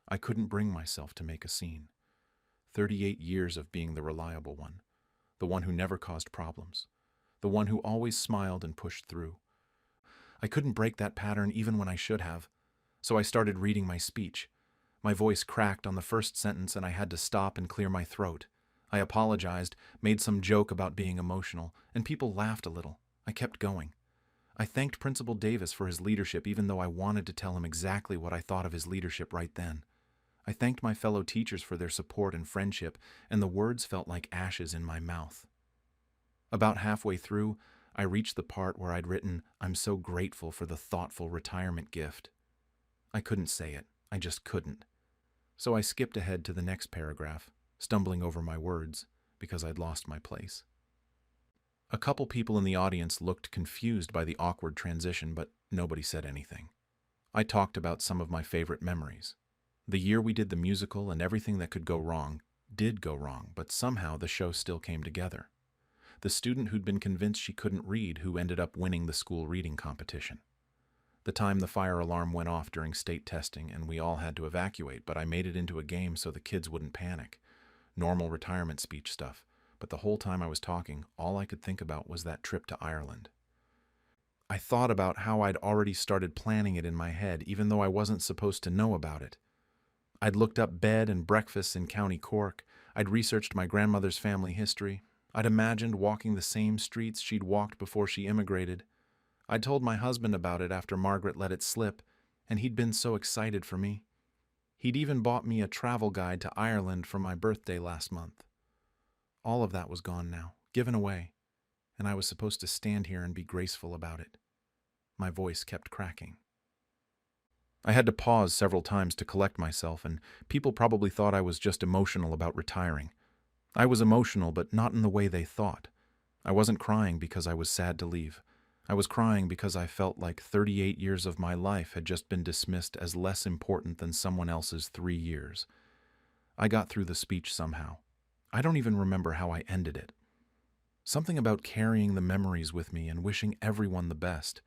Speaker 1: I couldn't bring myself to make a scene. 38 years of being the reliable one, the one who never caused problems, the one who always smiled and pushed through. I couldn't break that pattern even when I should have, so I started reading my speech. My voice cracked on the first sentence and I had to stop and clear my throat. I apologized, made some joke about being emotional, and people laughed a little. I kept going. I thanked Principal Davis for his leadership even though I wanted to tell him exactly what I thought of his leadership right then. I thanked my fellow teachers for their support and friendship, and the words felt like ashes in my mouth. About halfway through, I reached the part where I'd written, "I'm so grateful for the thoughtful retirement gift." I couldn't say it. I just couldn't. So I skipped ahead to the next paragraph, stumbling over my words because I'd lost my place. A couple people in the audience looked confused by the awkward transition, but nobody said anything. I talked about some of my favorite memories. The year we did the musical and everything that could go wrong did go wrong, but somehow the show still came together. The student who'd been convinced she couldn't read who ended up winning the school reading competition. The time the fire alarm went off during state testing and we all had to evacuate, but I made it into a game so the kids wouldn't panic. Normal retirement speech stuff, but the whole time I was talking, all I could think about was that trip to Ireland. I thought about how I'd already started planning it in my head, even though I wasn't supposed to know about it. I'd looked up bed and breakfasts in County Cork. I'd researched my grandmother's family history. I'd imagined walking the same streets she'd walked before she immigrated. I'd told my husband about it after Margaret let it slip, and he'd been so excited for me. He'd even bought me a travel guide to Ireland for my birthday last month. All of that was gone now, given away, and I was supposed to stand here and be graceful about it. My voice kept cracking. I had to pause several times to collect myself, and people probably thought I was just emotional about retiring. I was emotional, but not in the way they thought. I wasn't crying because I was sad to leave. I was crying because I felt like 38 years of my life had just been dismissed as less important than someone else's 3 years. I got through the speech somehow. I don't even remember how I ended it. Something about carrying the memories with me and wishing everyone the best.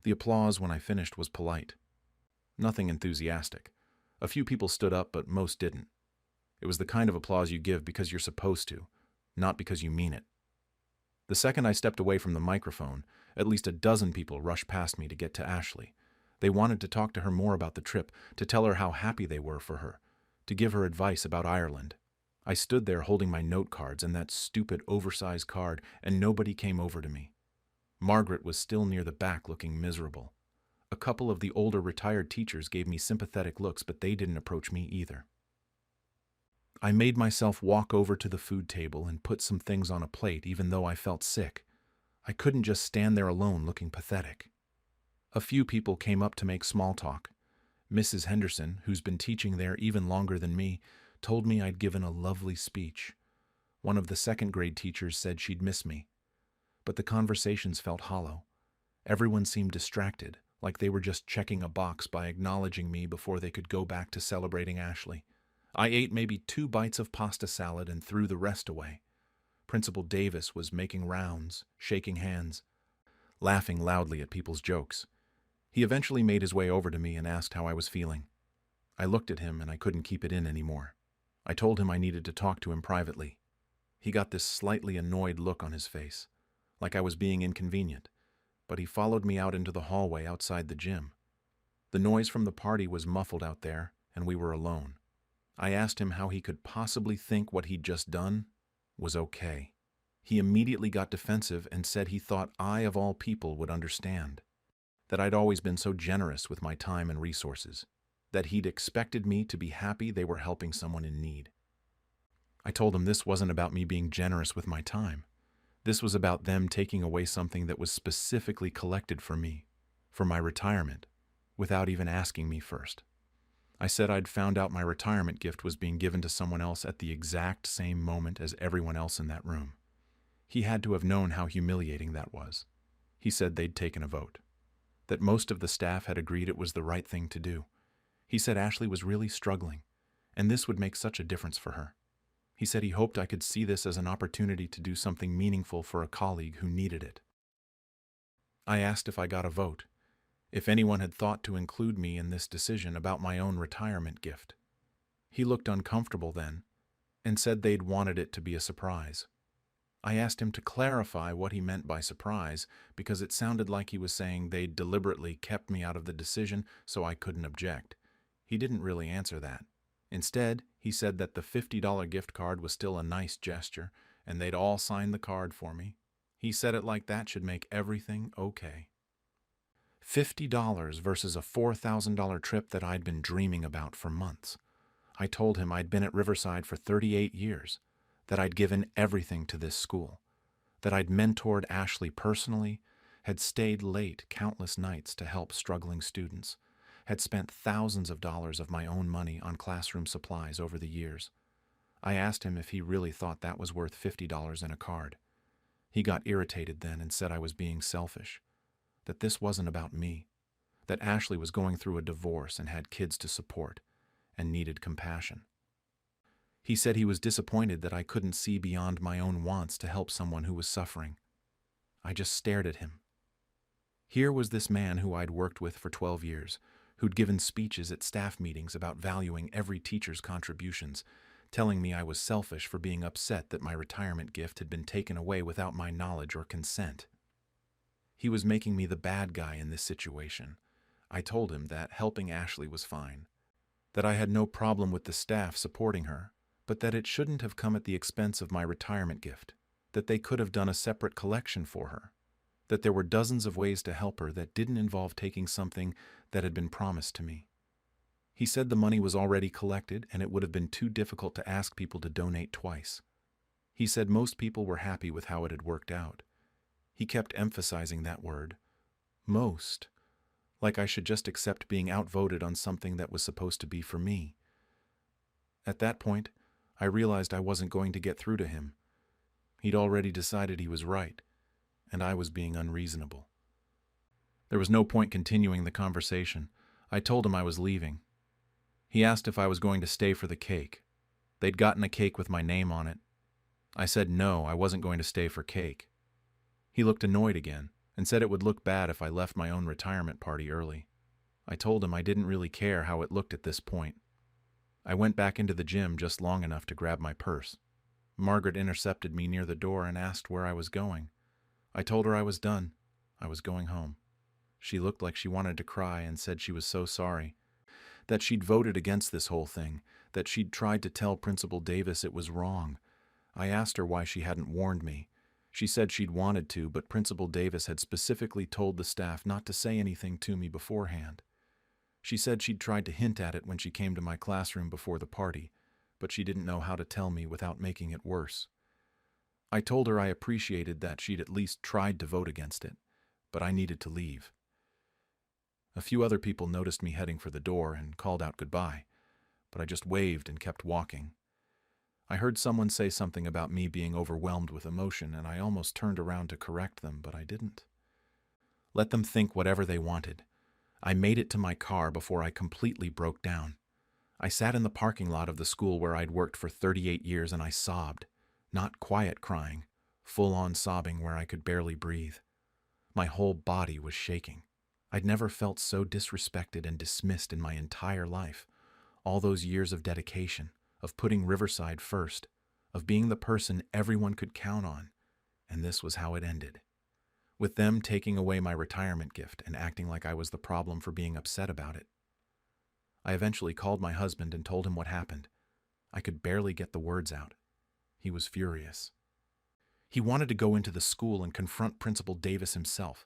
Speaker 1: The applause when I finished was polite. Nothing enthusiastic. A few people stood up, but most didn't. It was the kind of applause you give because you're supposed to, not because you mean it. The second I stepped away from the microphone, at least a dozen people rushed past me to get to Ashley. They wanted to talk to her more about the trip, to tell her how happy they were for her, to give her advice about Ireland. I stood there holding my note cards and that stupid oversized card, and nobody came over to me. Margaret was still near the back looking miserable. A couple of the older retired teachers gave me sympathetic looks, but they didn't approach me either. I made myself walk over to the food table and put some things on a plate even though I felt sick. I couldn't just stand there alone looking pathetic. A few people came up to make small talk. Mrs. Henderson, who's been teaching there even longer than me, told me I'd given a lovely speech. One of the second-grade teachers said she'd miss me. But the conversations felt hollow. Everyone seemed distracted, like they were just checking a box by acknowledging me before they could go back to celebrating Ashley. I ate maybe 2 bites of pasta salad and threw the rest away. Principal Davis was making rounds, shaking hands, laughing loudly at people's jokes. He eventually made his way over to me and asked how I was feeling. I looked at him and I couldn't keep it in anymore. I told him I needed to talk to him privately. He got this slightly annoyed look on his face, like I was being inconvenient, but he followed me out into the hallway outside the gym. The noise from the party was muffled out there, and we were alone. I asked him how he could possibly think what he'd just done was okay. He immediately got defensive and said he thought I, of all people, would understand. That I'd always been so generous with my time and resources. That he'd expected me to be happy they were helping someone in need. I told him this wasn't about me being generous with my time. This was about them taking away something that was specifically collected for me, for my retirement, without even asking me first. I said I'd found out my retirement gift was being given to someone else at the exact same moment as everyone else in that room. He had to have known how humiliating that was. He said they'd taken a vote. That most of the staff had agreed it was the right thing to do. He said Ashley was really struggling, and this would make such a difference for her. He said he hoped I could see this as an opportunity to do something meaningful for a colleague who needed it. I asked if I got a vote, if anyone had thought to include me in this decision about my own retirement gift. He looked uncomfortable then, and said they'd wanted it to be a surprise. I asked him to clarify what he meant by surprise, because it sounded like he was saying they'd deliberately kept me out of the decision so I couldn't object. He didn't really answer that. Instead, he said that the $50 gift card was still a nice gesture, and they'd all sign the card for me. He said it like that should make everything okay. $50 versus a $4,000 trip that I'd been dreaming about for months. I told him I'd been at Riverside for 38 years, that I'd given everything to this school, that I'd mentored Ashley personally, had stayed late countless nights to help struggling students, had spent thousands of dollars of my own money on classroom supplies over the years. I asked him if he really thought that was worth $50 in a card. He got irritated then and said I was being selfish, that this wasn't about me, that Ashley was going through a divorce and had kids to support and needed compassion. He said he was disappointed that I couldn't see beyond my own wants to help someone who was suffering. I just stared at him. Here was this man who I'd worked with for 12 years, who'd given speeches at staff meetings about valuing every teacher's contributions, telling me I was selfish for being upset that my retirement gift had been taken away without my knowledge or consent. He was making me the bad guy in this situation. I told him that helping Ashley was fine, that I had no problem with the staff supporting her, but that it shouldn't have come at the expense of my retirement gift, that they could have done a separate collection for her, that there were dozens of ways to help her that didn't involve taking something that had been promised to me. He said the money was already collected and it would have been too difficult to ask people to donate twice. He said most people were happy with how it had worked out. He kept emphasizing that word, most, like I should just accept being outvoted on something that was supposed to be for me. At that point, I realized I wasn't going to get through to him. He'd already decided he was right, and I was being unreasonable. There was no point continuing the conversation. I told him I was leaving. He asked if I was going to stay for the cake. They'd gotten a cake with my name on it. I said no, I wasn't going to stay for cake. He looked annoyed again and said it would look bad if I left my own retirement party early. I told him I didn't really care how it looked at this point. I went back into the gym just long enough to grab my purse. Margaret intercepted me near the door and asked where I was going. I told her I was done. I was going home. She looked like she wanted to cry and said she was so sorry, that she'd voted against this whole thing, that she'd tried to tell Principal Davis it was wrong. I asked her why she hadn't warned me. She said she'd wanted to, but Principal Davis had specifically told the staff not to say anything to me beforehand. She said she'd tried to hint at it when she came to my classroom before the party, but she didn't know how to tell me without making it worse. I told her I appreciated that she'd at least tried to vote against it, but I needed to leave. A few other people noticed me heading for the door and called out goodbye, but I just waved and kept walking. I heard someone say something about me being overwhelmed with emotion, and I almost turned around to correct them, but I didn't. Let them think whatever they wanted. I made it to my car before I completely broke down. I sat in the parking lot of the school where I'd worked for 38 years and I sobbed, not quiet crying, full-on sobbing where I could barely breathe. My whole body was shaking. I'd never felt so disrespected and dismissed in my entire life. All those years of dedication, of putting Riverside first, of being the person everyone could count on, and this was how it ended. With them taking away my retirement gift and acting like I was the problem for being upset about it. I eventually called my husband and told him what happened. I could barely get the words out. He was furious. He wanted to go into the school and confront Principal Davis himself.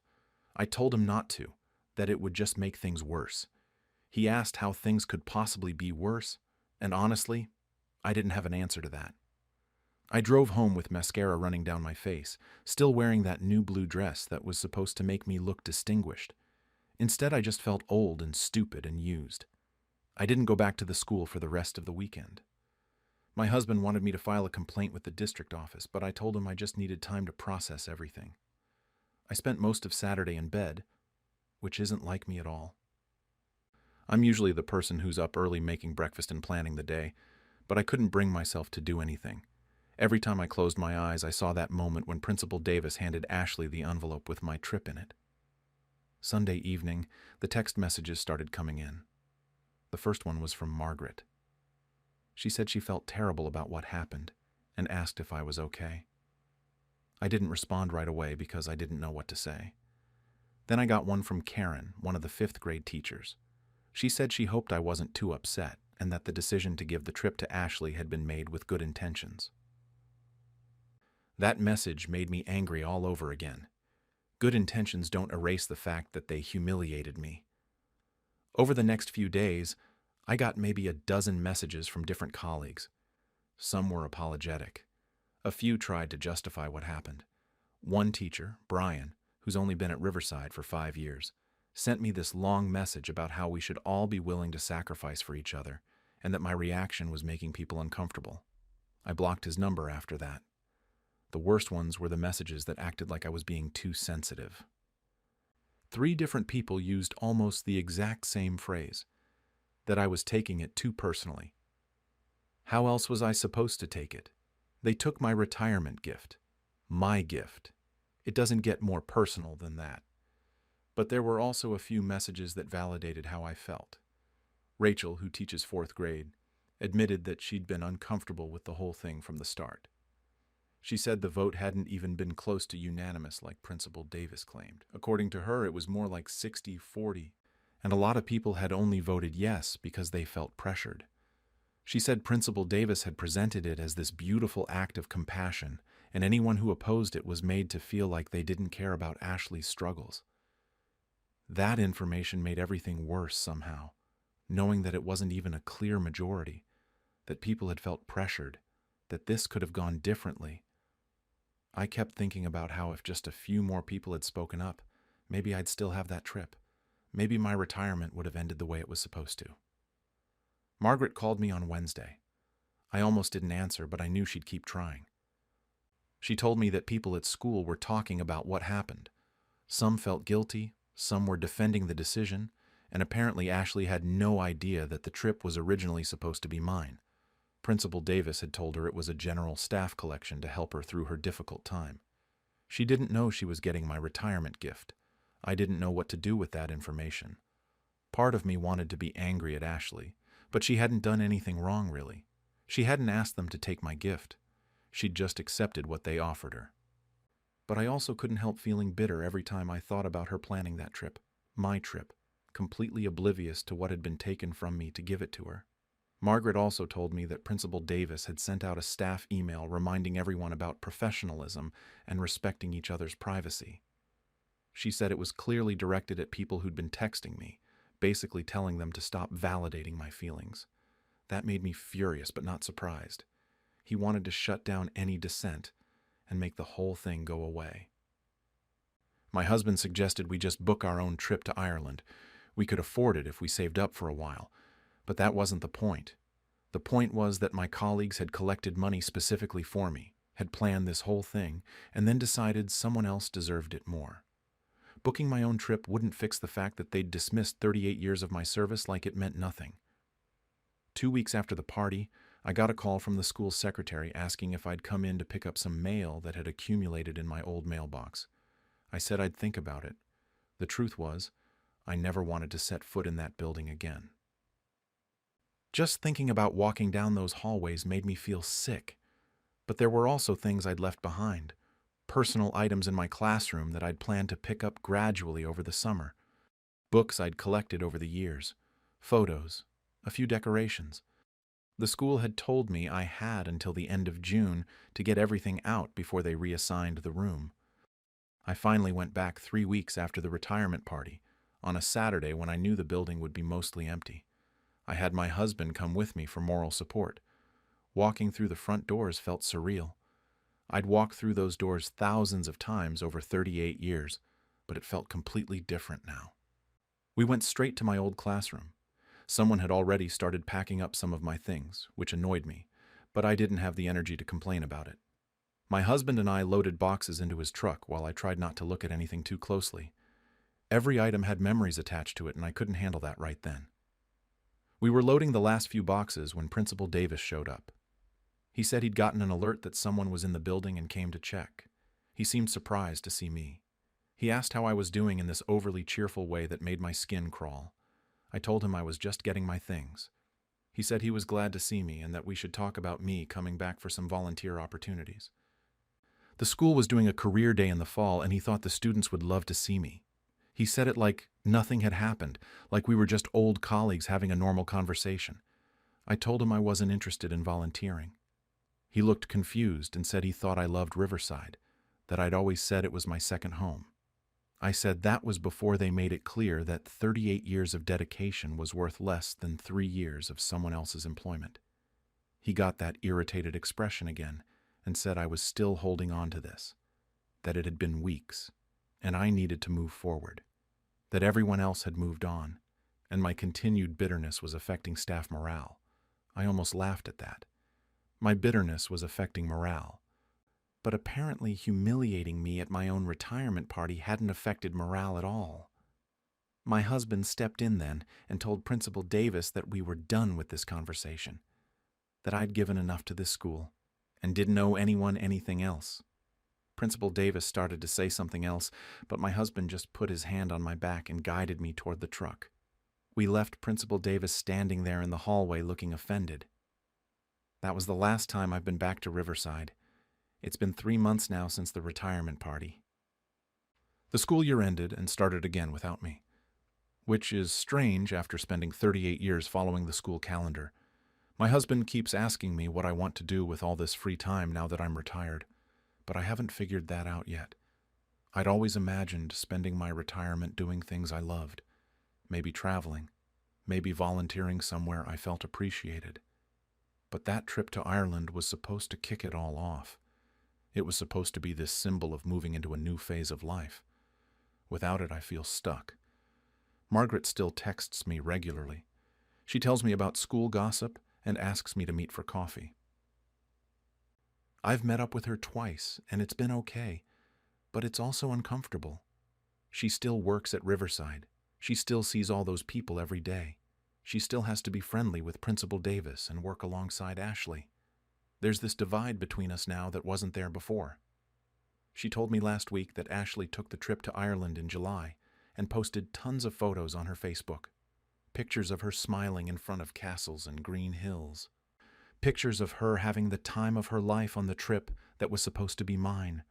Speaker 1: I told him not to, that it would just make things worse. He asked how things could possibly be worse, and honestly, I didn't have an answer to that. I drove home with mascara running down my face, still wearing that new blue dress that was supposed to make me look distinguished. Instead, I just felt old and stupid and used. I didn't go back to the school for the rest of the weekend. My husband wanted me to file a complaint with the district office, but I told him I just needed time to process everything. I spent most of Saturday in bed, which isn't like me at all. I'm usually the person who's up early making breakfast and planning the day, but I couldn't bring myself to do anything. Every time I closed my eyes, I saw that moment when Principal Davis handed Ashley the envelope with my trip in it. Sunday evening, the text messages started coming in. The first one was from Margaret. She said she felt terrible about what happened and asked if I was okay. I didn't respond right away because I didn't know what to say. Then I got one from Karen, one of the 5th grade teachers. She said she hoped I wasn't too upset and that the decision to give the trip to Ashley had been made with good intentions. That message made me angry all over again. Good intentions don't erase the fact that they humiliated me. Over the next few days, I got maybe a dozen messages from different colleagues. Some were apologetic. A few tried to justify what happened. One teacher, Brian, who's only been at Riverside for 5 years, sent me this long message about how we should all be willing to sacrifice for each other, and that my reaction was making people uncomfortable. I blocked his number after that. The worst ones were the messages that acted like I was being too sensitive. 3 different people used almost the exact same phrase, that I was taking it too personally. How else was I supposed to take it? They took my retirement gift. My gift. It doesn't get more personal than that. But there were also a few messages that validated how I felt. Rachel, who teaches 4th grade, admitted that she'd been uncomfortable with the whole thing from the start. She said the vote hadn't even been close to unanimous like Principal Davis claimed. According to her, it was more like 60-40, and a lot of people had only voted yes because they felt pressured. She said Principal Davis had presented it as this beautiful act of compassion, and anyone who opposed it was made to feel like they didn't care about Ashley's struggles. That information made everything worse somehow, knowing that it wasn't even a clear majority, that people had felt pressured, that this could have gone differently. I kept thinking about how if just a few more people had spoken up, maybe I'd still have that trip. Maybe my retirement would have ended the way it was supposed to. Margaret called me on Wednesday. I almost didn't answer, but I knew she'd keep trying. She told me that people at school were talking about what happened. Some felt guilty, some were defending the decision, and apparently Ashley had no idea that the trip was originally supposed to be mine. Principal Davis had told her it was a general staff collection to help her through her difficult time. She didn't know she was getting my retirement gift. I didn't know what to do with that information. Part of me wanted to be angry at Ashley, but she hadn't done anything wrong, really. She hadn't asked them to take my gift. She'd just accepted what they offered her. But I also couldn't help feeling bitter every time I thought about her planning that trip, my trip, completely oblivious to what had been taken from me to give it to her. Margaret also told me that Principal Davis had sent out a staff email reminding everyone about professionalism and respecting each other's privacy. She said it was clearly directed at people who'd been texting me, basically telling them to stop validating my feelings. That made me furious but not surprised. He wanted to shut down any dissent and make the whole thing go away. My husband suggested we just book our own trip to Ireland. We could afford it if we saved up for a while, but that wasn't the point. The point was that my colleagues had collected money specifically for me, had planned this whole thing, and then decided someone else deserved it more. Booking my own trip wouldn't fix the fact that they'd dismissed 38 years of my service like it meant nothing. 2 weeks after the party, I got a call from the school secretary asking if I'd come in to pick up some mail that had accumulated in my old mailbox. I said I'd think about it. The truth was, I never wanted to set foot in that building again. Just thinking about walking down those hallways made me feel sick. But there were also things I'd left behind. Personal items in my classroom that I'd planned to pick up gradually over the summer. Books I'd collected over the years. Photos. A few decorations. The school had told me I had until the end of June to get everything out before they reassigned the room. I finally went back 3 weeks after the retirement party, on a Saturday when I knew the building would be mostly empty. I had my husband come with me for moral support. Walking through the front doors felt surreal. I'd walked through those doors thousands of times over 38 years, but it felt completely different now. We went straight to my old classroom. Someone had already started packing up some of my things, which annoyed me, but I didn't have the energy to complain about it. My husband and I loaded boxes into his truck while I tried not to look at anything too closely. Every item had memories attached to it, and I couldn't handle that right then. We were loading the last few boxes when Principal Davis showed up. He said he'd gotten an alert that someone was in the building and came to check. He seemed surprised to see me. He asked how I was doing in this overly cheerful way that made my skin crawl. I told him I was just getting my things. He said he was glad to see me and that we should talk about me coming back for some volunteer opportunities. The school was doing a career day in the fall, and he thought the students would love to see me. He said it like nothing had happened, like we were just old colleagues having a normal conversation. I told him I wasn't interested in volunteering. He looked confused and said he thought I loved Riverside, that I'd always said it was my second home. I said that was before they made it clear that 38 years of dedication was worth less than 3 years of someone else's employment. He got that irritated expression again and said I was still holding on to this, that it had been weeks, and I needed to move forward, that everyone else had moved on, and my continued bitterness was affecting staff morale. I almost laughed at that. My bitterness was affecting morale, but apparently humiliating me at my own retirement party hadn't affected morale at all. My husband stepped in then and told Principal Davis that we were done with this conversation, that I'd given enough to this school and didn't owe anyone anything else. Principal Davis started to say something else, but my husband just put his hand on my back and guided me toward the truck. We left Principal Davis standing there in the hallway looking offended. That was the last time I've been back to Riverside. It's been 3 months now since the retirement party. The school year ended and started again without me, which is strange after spending 38 years following the school calendar. My husband keeps asking me what I want to do with all this free time now that I'm retired, but I haven't figured that out yet. I'd always imagined spending my retirement doing things I loved, maybe traveling, maybe volunteering somewhere I felt appreciated. But that trip to Ireland was supposed to kick it all off. It was supposed to be this symbol of moving into a new phase of life. Without it, I feel stuck. Margaret still texts me regularly. She tells me about school gossip and asks me to meet for coffee. I've met up with her twice, and it's been okay, but it's also uncomfortable. She still works at Riverside. She still sees all those people every day. She still has to be friendly with Principal Davis and work alongside Ashley. There's this divide between us now that wasn't there before. She told me last week that Ashley took the trip to Ireland in July and posted tons of photos on her Facebook. Pictures of her smiling in front of castles and green hills. Pictures of her having the time of her life on the trip that was supposed to be mine.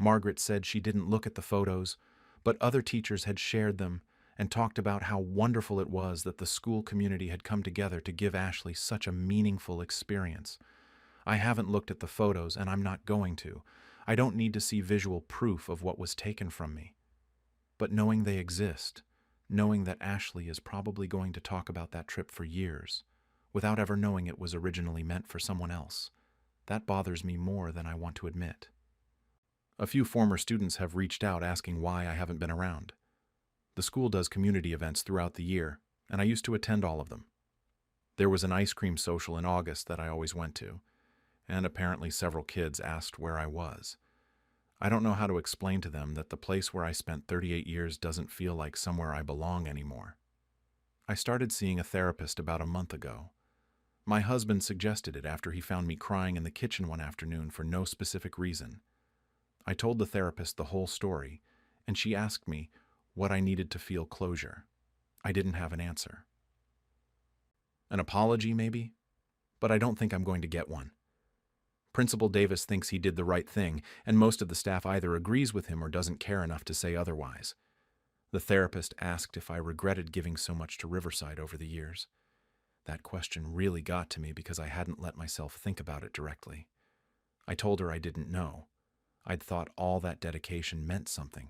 Speaker 1: Margaret said she didn't look at the photos, but other teachers had shared them and talked about how wonderful it was that the school community had come together to give Ashley such a meaningful experience. I haven't looked at the photos, and I'm not going to. I don't need to see visual proof of what was taken from me. But knowing they exist, knowing that Ashley is probably going to talk about that trip for years, without ever knowing it was originally meant for someone else, that bothers me more than I want to admit. A few former students have reached out asking why I haven't been around. The school does community events throughout the year, and I used to attend all of them. There was an ice cream social in August that I always went to, and apparently several kids asked where I was. I don't know how to explain to them that the place where I spent 38 years doesn't feel like somewhere I belong anymore. I started seeing a therapist about a month ago. My husband suggested it after he found me crying in the kitchen one afternoon for no specific reason. I told the therapist the whole story, and she asked me what I needed to feel closure. I didn't have an answer. An apology, maybe? But I don't think I'm going to get one. Principal Davis thinks he did the right thing, and most of the staff either agrees with him or doesn't care enough to say otherwise. The therapist asked if I regretted giving so much to Riverside over the years. That question really got to me because I hadn't let myself think about it directly. I told her I didn't know. I'd thought all that dedication meant something.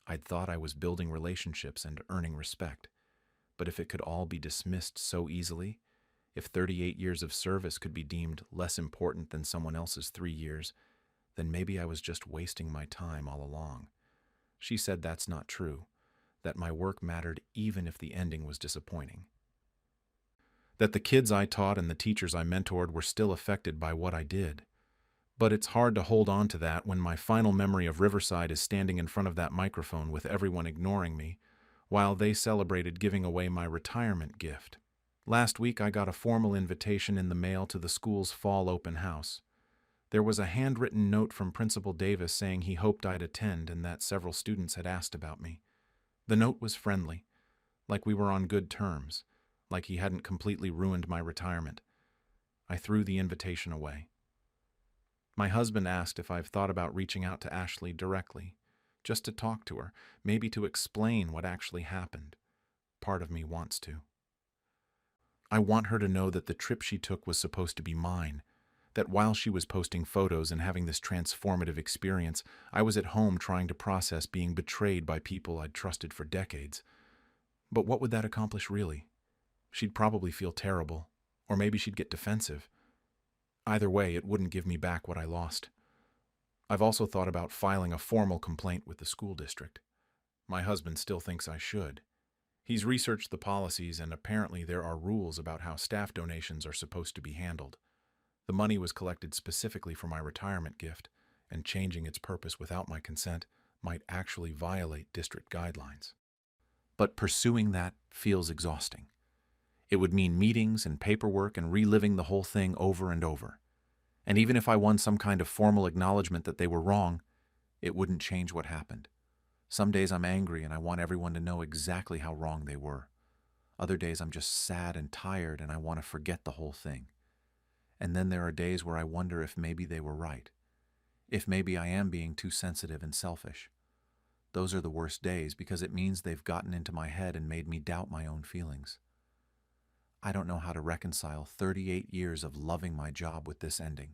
Speaker 1: I'd thought I was building relationships and earning respect. But if it could all be dismissed so easily, if 38 years of service could be deemed less important than someone else's 3 years, then maybe I was just wasting my time all along. She said that's not true, that my work mattered even if the ending was disappointing. That the kids I taught and the teachers I mentored were still affected by what I did. But it's hard to hold on to that when my final memory of Riverside is standing in front of that microphone with everyone ignoring me, while they celebrated giving away my retirement gift. Last week I got a formal invitation in the mail to the school's fall open house. There was a handwritten note from Principal Davis saying he hoped I'd attend and that several students had asked about me. The note was friendly, like we were on good terms, like he hadn't completely ruined my retirement. I threw the invitation away. My husband asked if I've thought about reaching out to Ashley directly, just to talk to her, maybe to explain what actually happened. Part of me wants to. I want her to know that the trip she took was supposed to be mine, that while she was posting photos and having this transformative experience, I was at home trying to process being betrayed by people I'd trusted for decades. But what would that accomplish really? She'd probably feel terrible, or maybe she'd get defensive. Either way, it wouldn't give me back what I lost. I've also thought about filing a formal complaint with the school district. My husband still thinks I should. He's researched the policies, and apparently there are rules about how staff donations are supposed to be handled. The money was collected specifically for my retirement gift, and changing its purpose without my consent might actually violate district guidelines. But pursuing that feels exhausting. It would mean meetings and paperwork and reliving the whole thing over and over. And even if I won some kind of formal acknowledgement that they were wrong, it wouldn't change what happened. Some days I'm angry and I want everyone to know exactly how wrong they were. Other days I'm just sad and tired and I want to forget the whole thing. And then there are days where I wonder if maybe they were right. If maybe I am being too sensitive and selfish. Those are the worst days because it means they've gotten into my head and made me doubt my own feelings. I don't know how to reconcile 38 years of loving my job with this ending.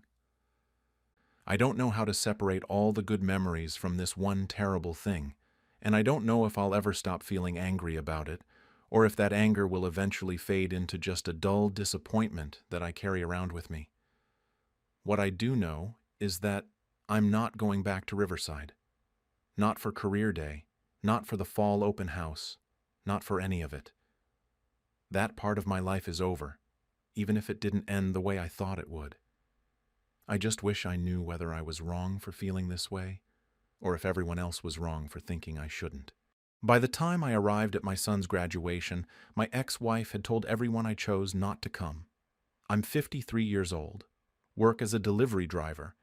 Speaker 1: I don't know how to separate all the good memories from this one terrible thing, and I don't know if I'll ever stop feeling angry about it, or if that anger will eventually fade into just a dull disappointment that I carry around with me. What I do know is that I'm not going back to Riverside. Not for career day, not for the fall open house, not for any of it. That part of my life is over, even if it didn't end the way I thought it would. I just wish I knew whether I was wrong for feeling this way, or if everyone else was wrong for thinking I shouldn't. By the time I arrived at my son's graduation, my ex-wife had told everyone I chose not to come. I'm 53 years old, work as a delivery driver,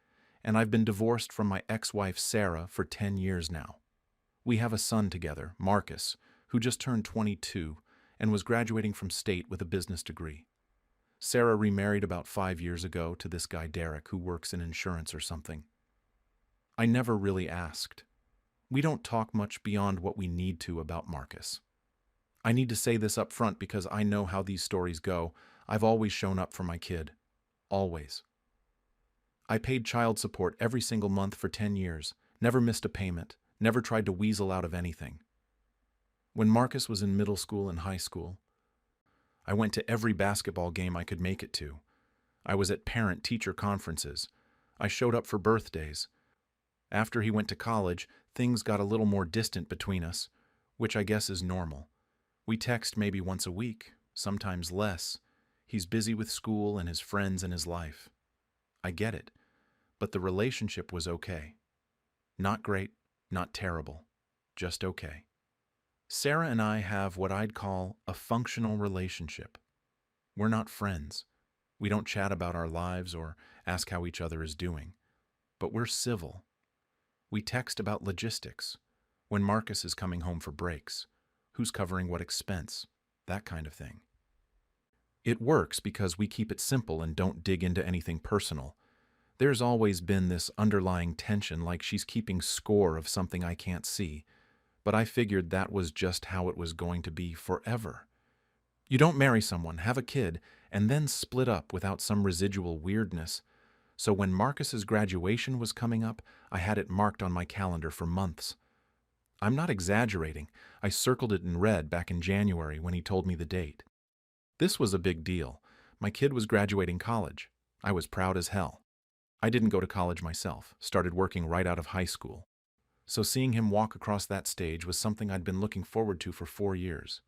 Speaker 1: and I've been divorced from my ex-wife Sarah for 10 years now. We have a son together, Marcus, who just turned 22 and was graduating from state with a business degree. Sarah remarried about 5 years ago to this guy Derek who works in insurance or something. I never really asked. We don't talk much beyond what we need to about Marcus. I need to say this up front because I know how these stories go. I've always shown up for my kid. Always. I paid child support every single month for 10 years, never missed a payment, never tried to weasel out of anything. When Marcus was in middle school and high school, I went to every basketball game I could make it to. I was at parent-teacher conferences. I showed up for birthdays. After he went to college, things got a little more distant between us, which I guess is normal. We text maybe once a week, sometimes less. He's busy with school and his friends and his life. I get it, but the relationship was okay. Not great, not terrible, just okay. Sarah and I have what I'd call a functional relationship. We're not friends. We don't chat about our lives or ask how each other is doing, but we're civil. We text about logistics, when Marcus is coming home for breaks, who's covering what expense, that kind of thing. It works because we keep it simple and don't dig into anything personal. There's always been this underlying tension like she's keeping score of something I can't see, but I figured that was just how it was going to be forever. You don't marry someone, have a kid, and then split up without some residual weirdness. So when Marcus's graduation was coming up, I had it marked on my calendar for months. I'm not exaggerating. I circled it in red back in January when he told me the date. This was a big deal. My kid was graduating college. I was proud as hell. I didn't go to college myself, started working right out of high school. So seeing him walk across that stage was something I'd been looking forward to for 4 years.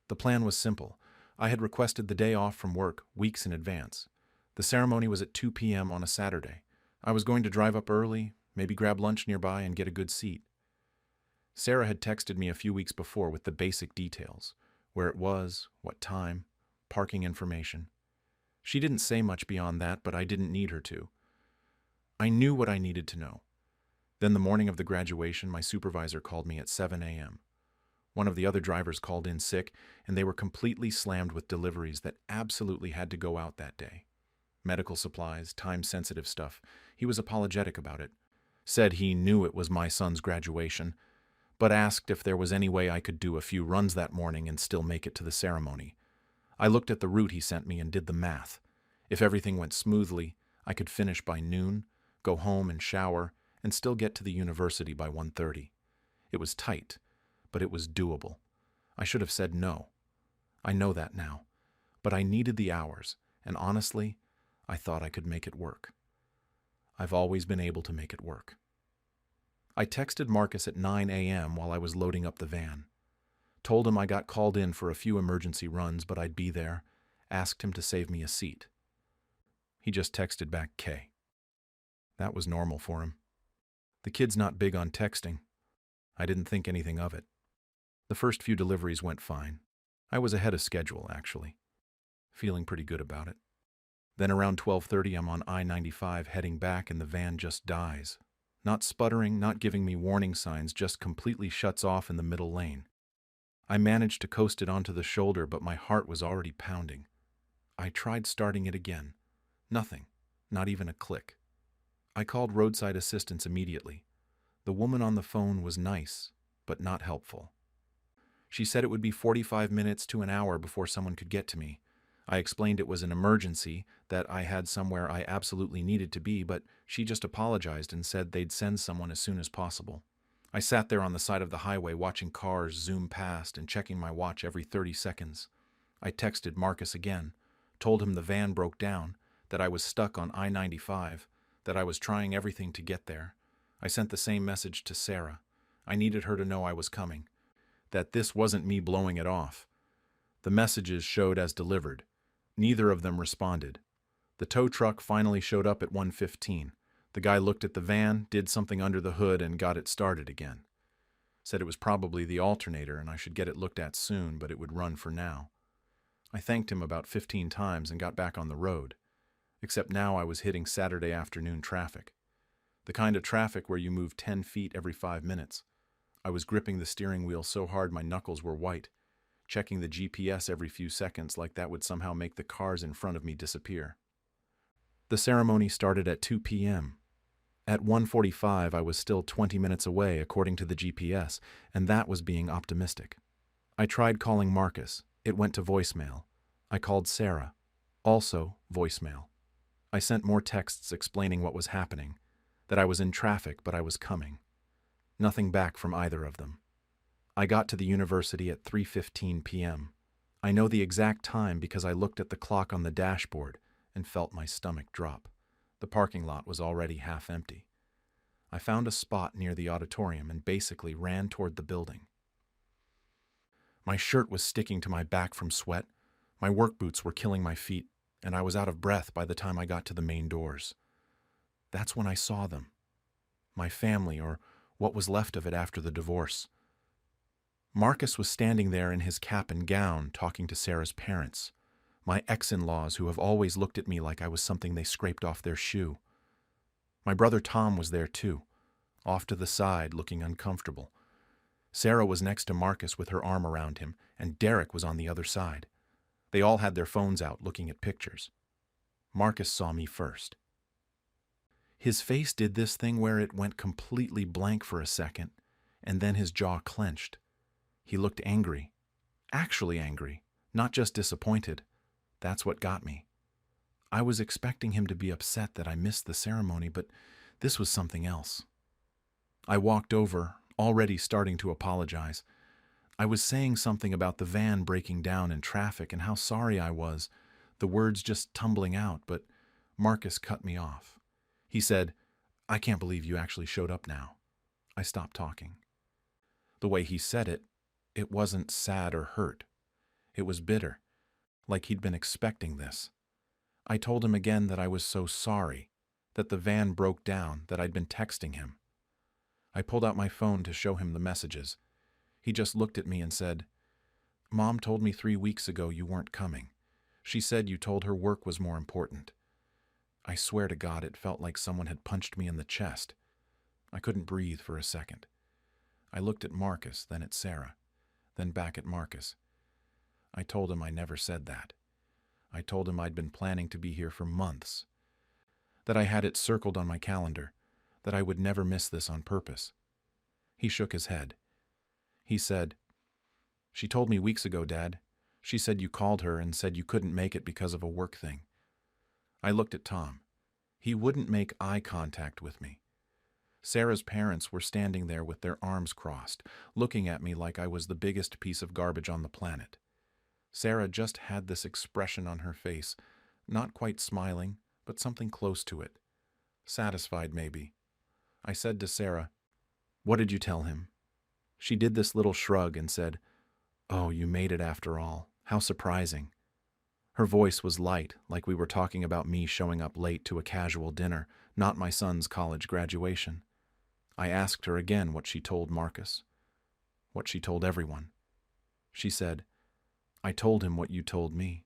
Speaker 1: The plan was simple. I had requested the day off from work weeks in advance. The ceremony was at 2 p.m. on a Saturday. I was going to drive up early, maybe grab lunch nearby and get a good seat. Sarah had texted me a few weeks before with the basic details, where it was, what time, parking information. She didn't say much beyond that, but I didn't need her to. I knew what I needed to know. Then the morning of the graduation, my supervisor called me at 7 a.m. One of the other drivers called in sick, and they were completely slammed with deliveries that absolutely had to go out that day. Medical supplies, time-sensitive stuff. He was apologetic about it. Said he knew it was my son's graduation, but asked if there was any way I could do a few runs that morning and still make it to the ceremony. I looked at the route he sent me and did the math. If everything went smoothly, I could finish by noon, go home and shower, and still get to the university by 1:30. It was tight, but it was doable. I should have said no. I know that now. But I needed the hours, and honestly, I thought I could make it work. I've always been able to make it work. I texted Marcus at 9 a.m. while I was loading up the van. Told him I got called in for a few emergency runs, but I'd be there. Asked him to save me a seat. He just texted back K. That was normal for him. The kid's not big on texting. I didn't think anything of it. The first few deliveries went fine. I was ahead of schedule, actually. Feeling pretty good about it. Then around 12:30, I'm on I-95 heading back and the van just dies. Not sputtering, not giving me warning signs, just completely shuts off in the middle lane. I managed to coast it onto the shoulder, but my heart was already pounding. I tried starting it again. Nothing. Not even a click. I called roadside assistance immediately. The woman on the phone was nice, but not helpful. She said it would be 45 minutes to an hour before someone could get to me. I explained it was an emergency, that I had somewhere I absolutely needed to be, but she just apologized and said they'd send someone as soon as possible. I sat there on the side of the highway watching cars zoom past and checking my watch every 30 seconds. I texted Marcus again, told him the van broke down, that I was stuck on I-95, that I was trying everything to get there. I sent the same message to Sarah. I needed her to know I was coming, that this wasn't me blowing it off. The messages showed as delivered. Neither of them responded. The tow truck finally showed up at 1:15. The guy looked at the van, did something under the hood, and got it started again. Said it was probably the alternator and I should get it looked at soon, but it would run for now. I thanked him about 15 times and got back on the road. Except now I was hitting Saturday afternoon traffic. The kind of traffic where you move 10 feet every 5 minutes. I was gripping the steering wheel so hard my knuckles were white, checking the GPS every few seconds like that would somehow make the cars in front of me disappear. The ceremony started at 2 p.m. At 1:45 I was still 20 minutes away according to the GPS, and that was being optimistic. I tried calling Marcus. It went to voicemail. I called Sarah. Also voicemail. I sent more texts explaining what was happening, that I was in traffic but I was coming. Nothing back from either of them. I got to the university at 3:15 p.m. I know the exact time because I looked at the clock on the dashboard and felt my stomach drop. The parking lot was already half empty. I found a spot near the auditorium and basically ran toward the building. My shirt was sticking to my back from sweat, my work boots were killing my feet, and I was out of breath by the time I got to the main doors. That's when I saw them. My family, or what was left of it after the divorce. Marcus was standing there in his cap and gown talking to Sarah's parents, my ex-in-laws who have always looked at me like I was something they scraped off their shoe. My brother Tom was there too, off to the side looking uncomfortable. Sarah was next to Marcus with her arm around him, and Derek was on the other side. They all had their phones out looking at pictures. Marcus saw me first. His face did this thing where it went completely blank for a second, and then his jaw clenched. He looked angry. Actually angry, not just disappointed. That's what got me. I was expecting him to be upset that I missed the ceremony, but this was something else. I walked over, already starting to apologize. I was saying something about the van breaking down in traffic and how sorry I was, the words just tumbling out, but Marcus cut me off. He said, "I can't believe you actually showed up now." I stopped talking. The way he said it, it wasn't sad or hurt. It was bitter, like he'd been expecting this. I told him again that I was so sorry, that the van broke down, that I'd been texting him. I pulled out my phone to show him the messages. He just looked at me and said, "Mom told me 3 weeks ago you weren't coming. She said you told her work was more important." I swear to God it felt like someone had punched me in the chest. I couldn't breathe for a second. I looked at Marcus, then at Sarah, then back at Marcus. I told him I never said that. I told him I'd been planning to be here for months, that I had it circled on my calendar, that I would never miss this on purpose. He shook his head. He said, "She told me weeks ago, Dad. She said you called her and said you couldn't make it because of a work thing." I looked at Tom. He wouldn't make eye contact with me. Sarah's parents were standing there with their arms crossed, looking at me like I was the biggest piece of garbage on the planet. Sarah just had this expression on her face, not quite smiling, but something close to it. Satisfied, maybe. I said to Sarah, "What did you tell him?" She did this little shrug and said, "Oh, you made it after all. How surprising." Her voice was light, like we were talking about me showing up late to a casual dinner, not my son's college graduation. I asked her again what she told Marcus, what she told everyone. She said, "I told him what you told me.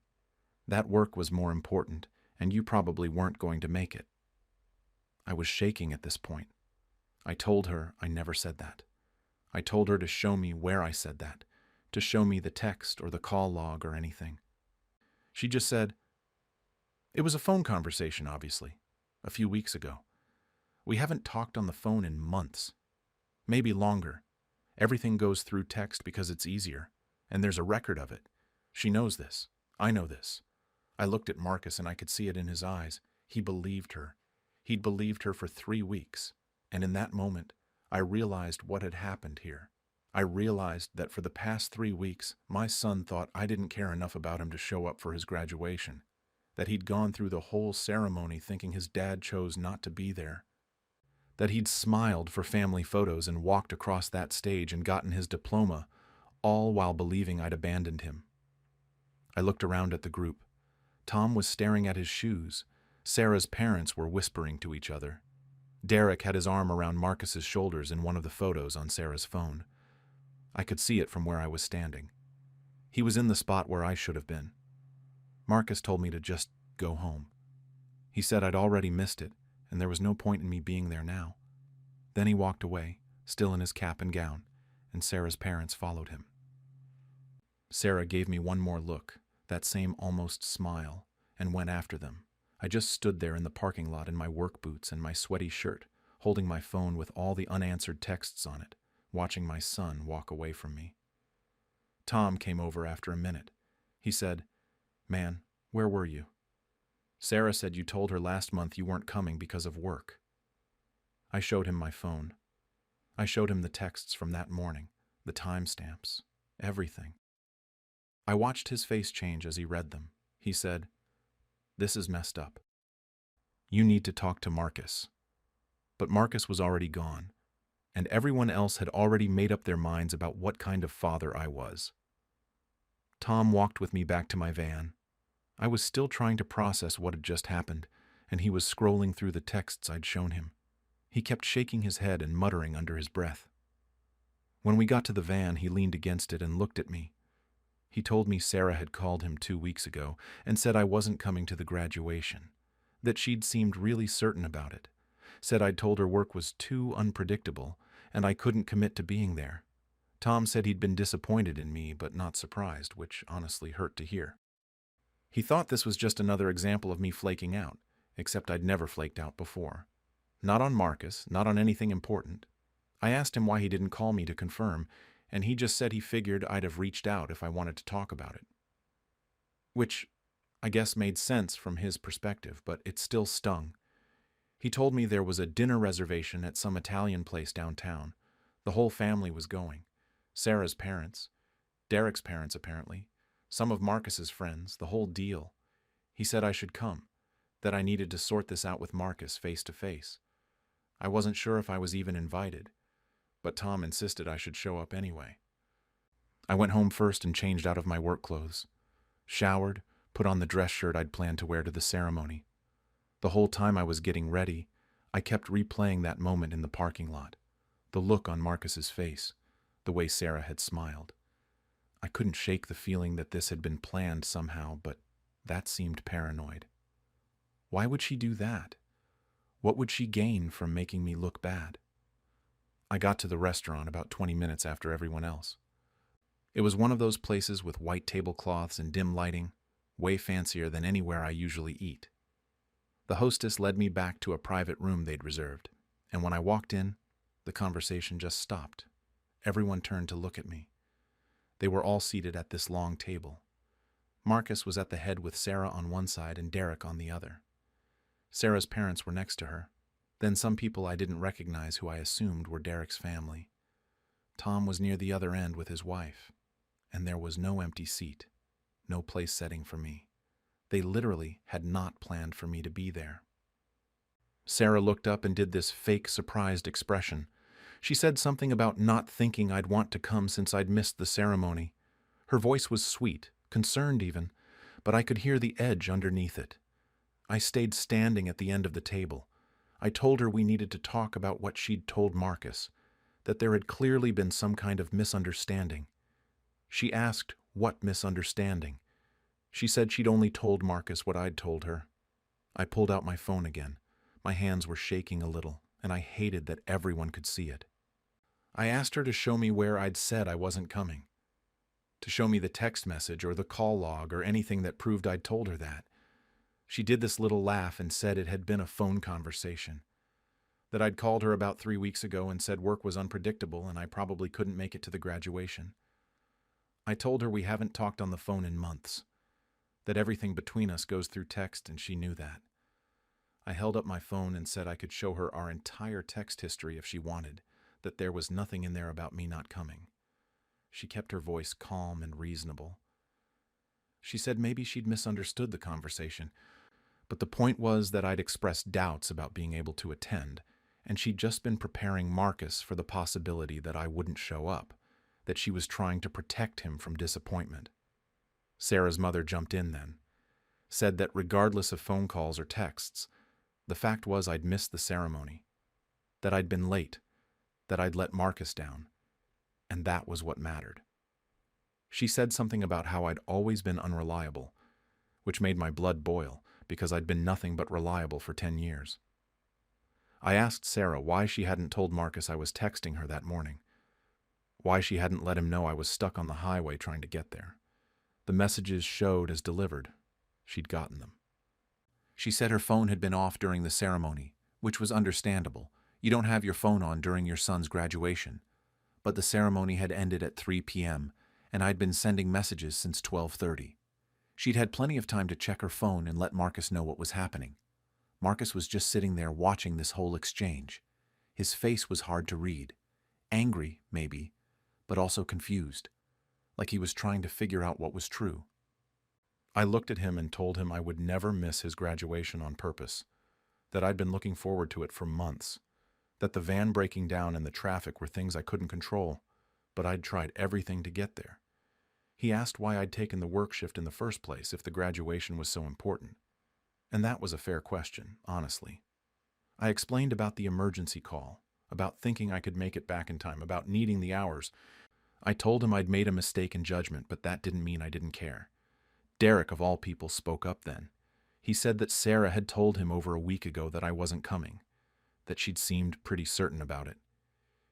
Speaker 1: That work was more important, and you probably weren't going to make it." I was shaking at this point. I told her I never said that. I told her to show me where I said that, to show me the text or the call log or anything. She just said, "It was a phone conversation, obviously, a few weeks ago. We haven't talked on the phone in months, maybe longer. Everything goes through text because it's easier, and there's a record of it. She knows this. I know this." I looked at Marcus and I could see it in his eyes. He believed her. He'd believed her for 3 weeks, and in that moment, I realized what had happened here. I realized that for the past 3 weeks, my son thought I didn't care enough about him to show up for his graduation, that he'd gone through the whole ceremony thinking his dad chose not to be there, that he'd smiled for family photos and walked across that stage and gotten his diploma, all while believing I'd abandoned him. I looked around at the group. Tom was staring at his shoes. Sarah's parents were whispering to each other. Derek had his arm around Marcus's shoulders in one of the photos on Sarah's phone. I could see it from where I was standing. He was in the spot where I should have been. Marcus told me to just go home. He said I'd already missed it, and there was no point in me being there now. Then he walked away, still in his cap and gown, and Sarah's parents followed him. Sarah gave me one more look, that same almost smile, and went after them. I just stood there in the parking lot in my work boots and my sweaty shirt, holding my phone with all the unanswered texts on it, watching my son walk away from me. Tom came over after a minute. He said, "Man, where were you? Sarah said you told her last month you weren't coming because of work." I showed him my phone. I showed him the texts from that morning, the timestamps, everything. I watched his face change as he read them. He said, "This is messed up. You need to talk to Marcus." But Marcus was already gone, and everyone else had already made up their minds about what kind of father I was. Tom walked with me back to my van. I was still trying to process what had just happened, and he was scrolling through the texts I'd shown him. He kept shaking his head and muttering under his breath. When we got to the van, he leaned against it and looked at me. He told me Sarah had called him 2 weeks ago and said I wasn't coming to the graduation, that she'd seemed really certain about it, said I'd told her work was too unpredictable and I couldn't commit to being there. Tom said he'd been disappointed in me but not surprised, which honestly hurt to hear. He thought this was just another example of me flaking out, except I'd never flaked out before. Not on Marcus, not on anything important. I asked him why he didn't call me to confirm, and he just said he figured I'd have reached out if I wanted to talk about it. Which, I guess, made sense from his perspective, but it still stung. He told me there was a dinner reservation at some Italian place downtown. The whole family was going. Sarah's parents, Derek's parents apparently, some of Marcus's friends, the whole deal. He said I should come, that I needed to sort this out with Marcus face to face. I wasn't sure if I was even invited, but Tom insisted I should show up anyway. I went home first and changed out of my work clothes. Showered, put on the dress shirt I'd planned to wear to the ceremony. The whole time I was getting ready, I kept replaying that moment in the parking lot, the look on Marcus's face, the way Sarah had smiled. I couldn't shake the feeling that this had been planned somehow, but that seemed paranoid. Why would she do that? What would she gain from making me look bad? I got to the restaurant about 20 minutes after everyone else. It was one of those places with white tablecloths and dim lighting, way fancier than anywhere I usually eat. The hostess led me back to a private room they'd reserved, and when I walked in, the conversation just stopped. Everyone turned to look at me. They were all seated at this long table. Marcus was at the head with Sarah on one side and Derek on the other. Sarah's parents were next to her. Then some people I didn't recognize who I assumed were Derek's family. Tom was near the other end with his wife, and there was no empty seat, no place setting for me. They literally had not planned for me to be there. Sarah looked up and did this fake surprised expression. She said something about not thinking I'd want to come since I'd missed the ceremony. Her voice was sweet, concerned even, but I could hear the edge underneath it. I stayed standing at the end of the table. I told her we needed to talk about what she'd told Marcus, that there had clearly been some kind of misunderstanding. She asked, what misunderstanding? She said she'd only told Marcus what I'd told her. I pulled out my phone again. My hands were shaking a little, and I hated that everyone could see it. I asked her to show me where I'd said I wasn't coming, to show me the text message or the call log or anything that proved I'd told her that. She did this little laugh and said it had been a phone conversation, that I'd called her about 3 weeks ago and said work was unpredictable and I probably couldn't make it to the graduation. I told her we haven't talked on the phone in months, that everything between us goes through text, and she knew that. I held up my phone and said I could show her our entire text history if she wanted, that there was nothing in there about me not coming. She kept her voice calm and reasonable. She said maybe she'd misunderstood the conversation, but the point was that I'd expressed doubts about being able to attend, and she'd just been preparing Marcus for the possibility that I wouldn't show up, that she was trying to protect him from disappointment. Sarah's mother jumped in then, said that regardless of phone calls or texts, the fact was I'd missed the ceremony, that I'd been late, that I'd let Marcus down, and that was what mattered. She said something about how I'd always been unreliable, which made my blood boil because I'd been nothing but reliable for 10 years. I asked Sarah why she hadn't told Marcus I was texting her that morning, why she hadn't let him know I was stuck on the highway trying to get there. The messages showed as delivered. She'd gotten them. She said her phone had been off during the ceremony, which was understandable. You don't have your phone on during your son's graduation. But the ceremony had ended at 3 p.m., and I'd been sending messages since 12:30. She'd had plenty of time to check her phone and let Marcus know what was happening. Marcus was just sitting there watching this whole exchange. His face was hard to read. Angry, maybe, but also confused, like he was trying to figure out what was true. I looked at him and told him I would never miss his graduation on purpose, that I'd been looking forward to it for months, that the van breaking down and the traffic were things I couldn't control, but I'd tried everything to get there. He asked why I'd taken the work shift in the first place if the graduation was so important. And that was a fair question, honestly. I explained about the emergency call, about thinking I could make it back in time, about needing the hours. I told him I'd made a mistake in judgment, but that didn't mean I didn't care. Derek, of all people, spoke up then. He said that Sarah had told him over a week ago that I wasn't coming, that she'd seemed pretty certain about it.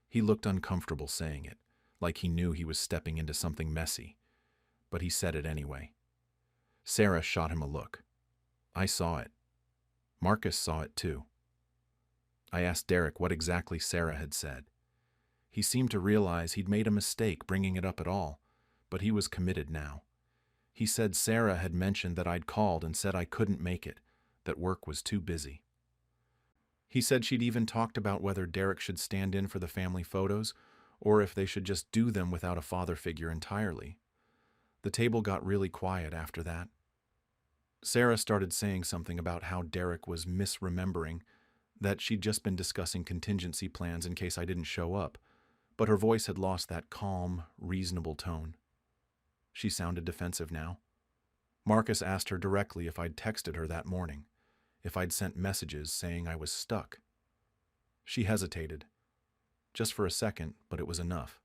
Speaker 1: He looked uncomfortable saying it, like he knew he was stepping into something messy, but he said it anyway. Sarah shot him a look. I saw it. Marcus saw it too. I asked Derek what exactly Sarah had said. He seemed to realize he'd made a mistake bringing it up at all, but he was committed now. He said Sarah had mentioned that I'd called and said I couldn't make it, that work was too busy. He said she'd even talked about whether Derek should stand in for the family photos, or if they should just do them without a father figure entirely. The table got really quiet after that. Sarah started saying something about how Derek was misremembering, that she'd just been discussing contingency plans in case I didn't show up, but her voice had lost that calm, reasonable tone. She sounded defensive now. Marcus asked her directly if I'd texted her that morning, if I'd sent messages saying I was stuck. She hesitated. Just for a second, but it was enough.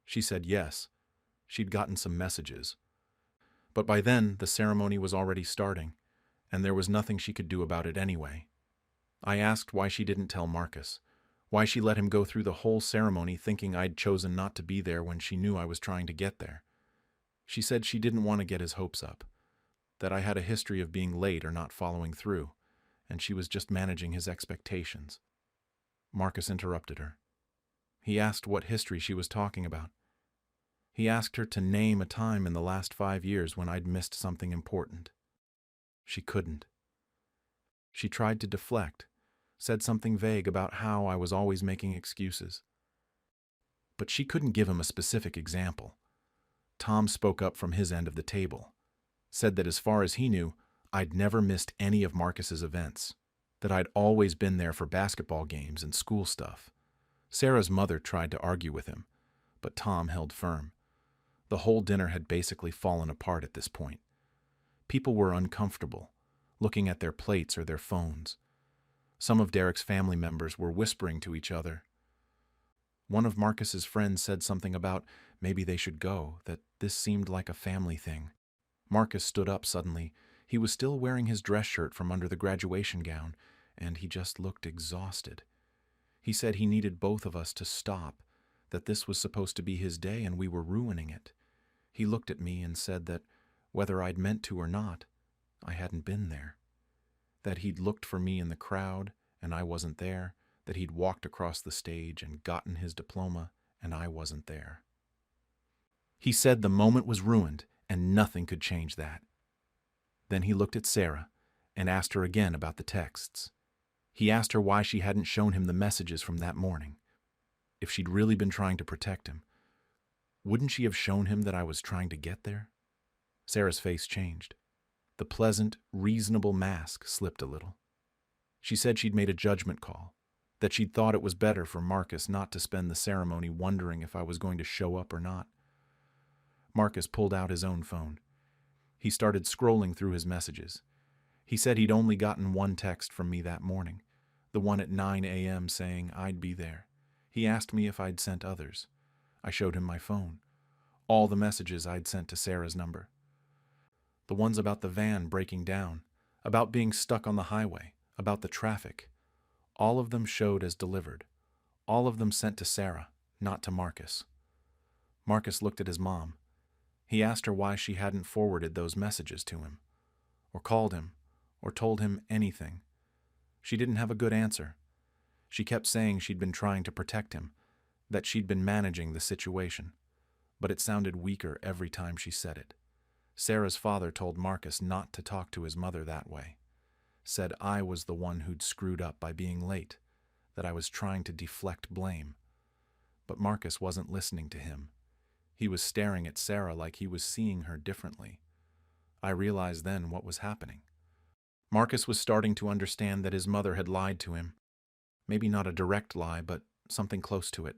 Speaker 1: She said yes, she'd gotten some messages. But by then, the ceremony was already starting, and there was nothing she could do about it anyway. I asked why she didn't tell Marcus, why she let him go through the whole ceremony thinking I'd chosen not to be there when she knew I was trying to get there. She said she didn't want to get his hopes up, that I had a history of being late or not following through, and she was just managing his expectations. Marcus interrupted her. He asked what history she was talking about. He asked her to name a time in the last 5 years when I'd missed something important. She couldn't. She tried to deflect, said something vague about how I was always making excuses. But she couldn't give him a specific example. Tom spoke up from his end of the table, said that as far as he knew, I'd never missed any of Marcus's events, that I'd always been there for basketball games and school stuff. Sarah's mother tried to argue with him, but Tom held firm. The whole dinner had basically fallen apart at this point. People were uncomfortable, looking at their plates or their phones. Some of Derek's family members were whispering to each other. One of Marcus's friends said something about maybe they should go, that this seemed like a family thing. Marcus stood up suddenly. He was still wearing his dress shirt from under the graduation gown, and he just looked exhausted. He said he needed both of us to stop, that this was supposed to be his day and we were ruining it. He looked at me and said that, whether I'd meant to or not, I hadn't been there. That he'd looked for me in the crowd and I wasn't there, that he'd walked across the stage and gotten his diploma and I wasn't there. He said the moment was ruined and nothing could change that. Then he looked at Sarah and asked her again about the texts. He asked her why she hadn't shown him the messages from that morning. If she'd really been trying to protect him, wouldn't she have shown him that I was trying to get there? Sarah's face changed. The pleasant, reasonable mask slipped a little. She said she'd made a judgment call, that she'd thought it was better for Marcus not to spend the ceremony wondering if I was going to show up or not. Marcus pulled out his own phone. He started scrolling through his messages. He said he'd only gotten one text from me that morning, the one at 9 a.m. saying I'd be there. He asked me if I'd sent others. I showed him my phone, all the messages I'd sent to Sarah's number. The ones about the van breaking down, about being stuck on the highway, about the traffic. All of them showed as delivered. All of them sent to Sarah, not to Marcus. Marcus looked at his mom. He asked her why she hadn't forwarded those messages to him, or called him, or told him anything. She didn't have a good answer. She kept saying she'd been trying to protect him, that she'd been managing the situation, but it sounded weaker every time she said it. Sarah's father told Marcus not to talk to his mother that way, said I was the one who'd screwed up by being late, that I was trying to deflect blame. But Marcus wasn't listening to him. He was staring at Sarah like he was seeing her differently. I realized then what was happening. Marcus was starting to understand that his mother had lied to him. Maybe not a direct lie, but something close to it.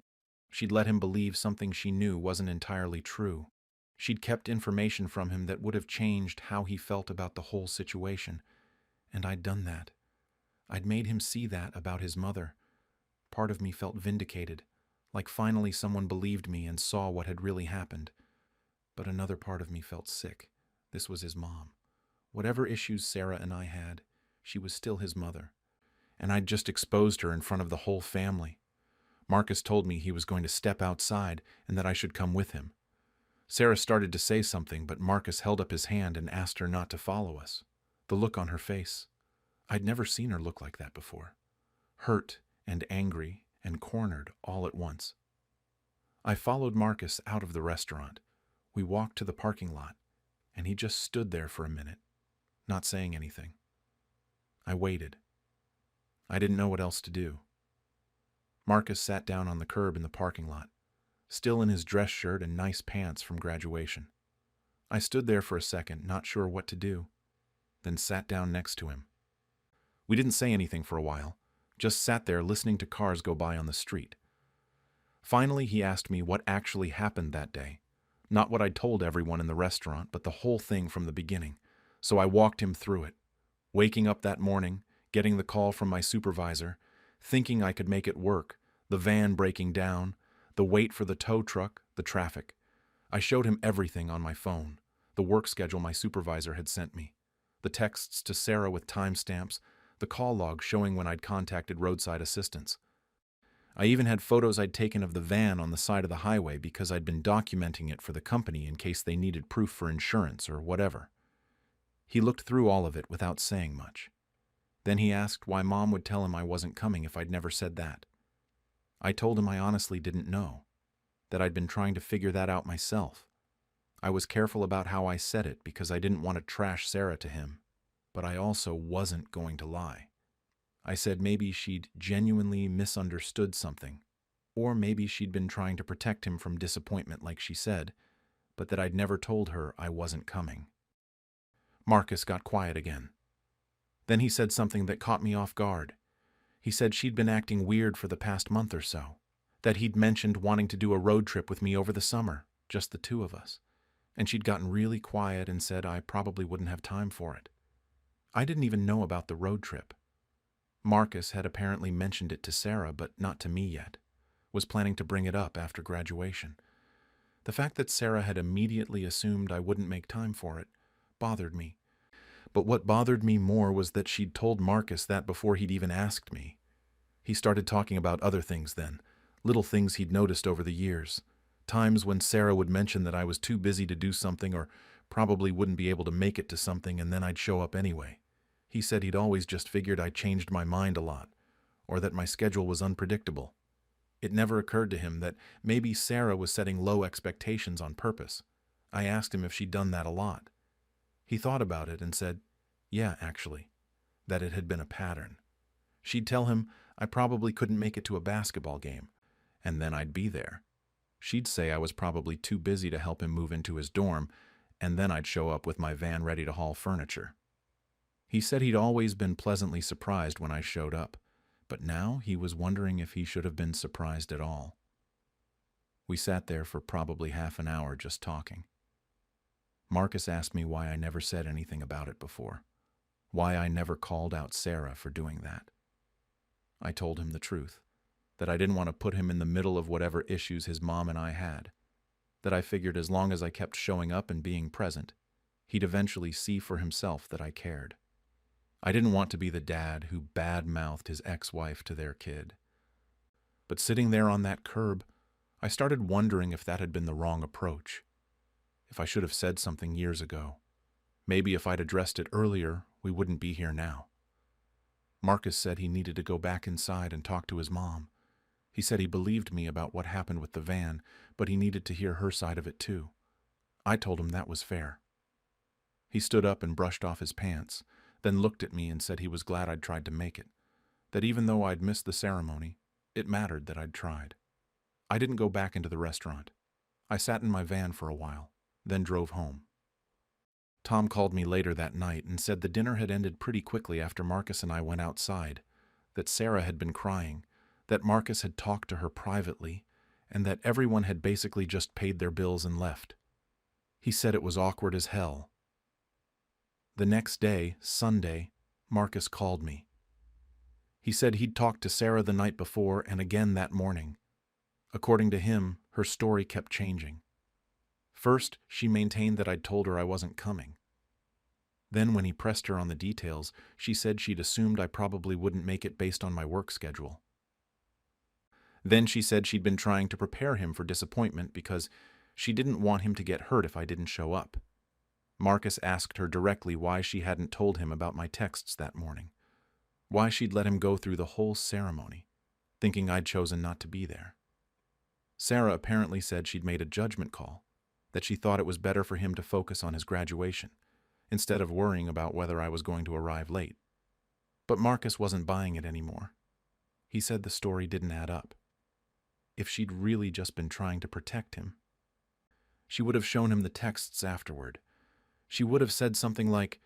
Speaker 1: She'd let him believe something she knew wasn't entirely true. She'd kept information from him that would have changed how he felt about the whole situation. And I'd done that. I'd made him see that about his mother. Part of me felt vindicated, like finally someone believed me and saw what had really happened. But another part of me felt sick. This was his mom. Whatever issues Sarah and I had, she was still his mother. And I'd just exposed her in front of the whole family. Marcus told me he was going to step outside and that I should come with him. Sarah started to say something, but Marcus held up his hand and asked her not to follow us. The look on her face. I'd never seen her look like that before. Hurt and angry and cornered all at once. I followed Marcus out of the restaurant. We walked to the parking lot, and he just stood there for a minute, not saying anything. I waited. I didn't know what else to do. Marcus sat down on the curb in the parking lot, still in his dress shirt and nice pants from graduation. I stood there for a second, not sure what to do, then sat down next to him. We didn't say anything for a while, just sat there listening to cars go by on the street. Finally, he asked me what actually happened that day, not what I'd told everyone in the restaurant, but the whole thing from the beginning. So I walked him through it, waking up that morning, getting the call from my supervisor, thinking I could make it work, the van breaking down, the wait for the tow truck, the traffic. I showed him everything on my phone, the work schedule my supervisor had sent me, the texts to Sarah with timestamps, the call log showing when I'd contacted roadside assistance. I even had photos I'd taken of the van on the side of the highway because I'd been documenting it for the company in case they needed proof for insurance or whatever. He looked through all of it without saying much. Then he asked why Mom would tell him I wasn't coming if I'd never said that. I told him I honestly didn't know, that I'd been trying to figure that out myself. I was careful about how I said it because I didn't want to trash Sarah to him, but I also wasn't going to lie. I said maybe she'd genuinely misunderstood something, or maybe she'd been trying to protect him from disappointment like she said, but that I'd never told her I wasn't coming. Marcus got quiet again. Then he said something that caught me off guard. He said she'd been acting weird for the past month or so, that he'd mentioned wanting to do a road trip with me over the summer, just the two of us, and she'd gotten really quiet and said I probably wouldn't have time for it. I didn't even know about the road trip. Marcus had apparently mentioned it to Sarah, but not to me yet, was planning to bring it up after graduation. The fact that Sarah had immediately assumed I wouldn't make time for it bothered me. But what bothered me more was that she'd told Marcus that before he'd even asked me. He started talking about other things then, little things he'd noticed over the years. Times when Sarah would mention that I was too busy to do something or probably wouldn't be able to make it to something, and then I'd show up anyway. He said he'd always just figured I changed my mind a lot, or that my schedule was unpredictable. It never occurred to him that maybe Sarah was setting low expectations on purpose. I asked him if she'd done that a lot. He thought about it and said, yeah, actually, that it had been a pattern. She'd tell him I probably couldn't make it to a basketball game, and then I'd be there. She'd say I was probably too busy to help him move into his dorm, and then I'd show up with my van ready to haul furniture. He said he'd always been pleasantly surprised when I showed up, but now he was wondering if he should have been surprised at all. We sat there for probably half an hour just talking. Marcus asked me why I never said anything about it before, why I never called out Sarah for doing that. I told him the truth, that I didn't want to put him in the middle of whatever issues his mom and I had, that I figured as long as I kept showing up and being present, he'd eventually see for himself that I cared. I didn't want to be the dad who bad-mouthed his ex-wife to their kid. But sitting there on that curb, I started wondering if that had been the wrong approach. If I should have said something years ago. Maybe if I'd addressed it earlier, we wouldn't be here now. Marcus said he needed to go back inside and talk to his mom. He said he believed me about what happened with the van, but he needed to hear her side of it too. I told him that was fair. He stood up and brushed off his pants, then looked at me and said he was glad I'd tried to make it, that even though I'd missed the ceremony, it mattered that I'd tried. I didn't go back into the restaurant. I sat in my van for a while, then drove home. Tom called me later that night and said the dinner had ended pretty quickly after Marcus and I went outside, that Sarah had been crying, that Marcus had talked to her privately, and that everyone had basically just paid their bills and left. He said it was awkward as hell. The next day, Sunday, Marcus called me. He said he'd talked to Sarah the night before and again that morning. According to him, her story kept changing. First, she maintained that I'd told her I wasn't coming. Then, when he pressed her on the details, she said she'd assumed I probably wouldn't make it based on my work schedule. Then she said she'd been trying to prepare him for disappointment because she didn't want him to get hurt if I didn't show up. Marcus asked her directly why she hadn't told him about my texts that morning, why she'd let him go through the whole ceremony, thinking I'd chosen not to be there. Sarah apparently said she'd made a judgment call, that she thought it was better for him to focus on his graduation, instead of worrying about whether I was going to arrive late. But Marcus wasn't buying it anymore. He said the story didn't add up. If she'd really just been trying to protect him, she would have shown him the texts afterward. She would have said something like,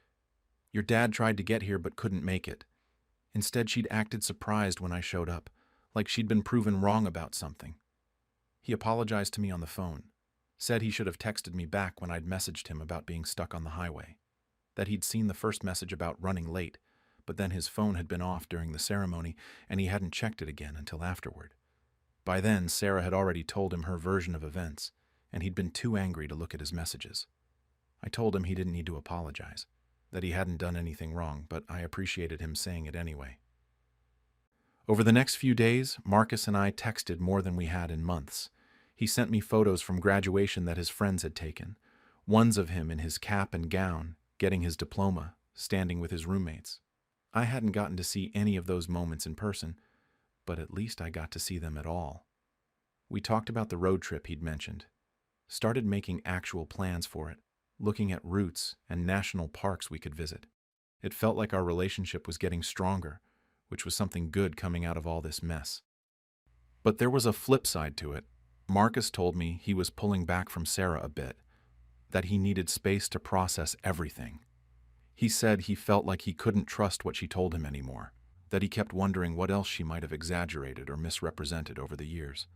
Speaker 1: "Your dad tried to get here but couldn't make it." Instead, she'd acted surprised when I showed up, like she'd been proven wrong about something. He apologized to me on the phone, said he should have texted me back when I'd messaged him about being stuck on the highway, that he'd seen the first message about running late, but then his phone had been off during the ceremony and he hadn't checked it again until afterward. By then, Sarah had already told him her version of events, and he'd been too angry to look at his messages. I told him he didn't need to apologize, that he hadn't done anything wrong, but I appreciated him saying it anyway. Over the next few days, Marcus and I texted more than we had in months. He sent me photos from graduation that his friends had taken, ones of him in his cap and gown, getting his diploma, standing with his roommates. I hadn't gotten to see any of those moments in person, but at least I got to see them at all. We talked about the road trip he'd mentioned, started making actual plans for it, looking at routes and national parks we could visit. It felt like our relationship was getting stronger, which was something good coming out of all this mess. But there was a flip side to it. Marcus told me he was pulling back from Sarah a bit, that he needed space to process everything. He said he felt like he couldn't trust what she told him anymore, that he kept wondering what else she might have exaggerated or misrepresented over the years.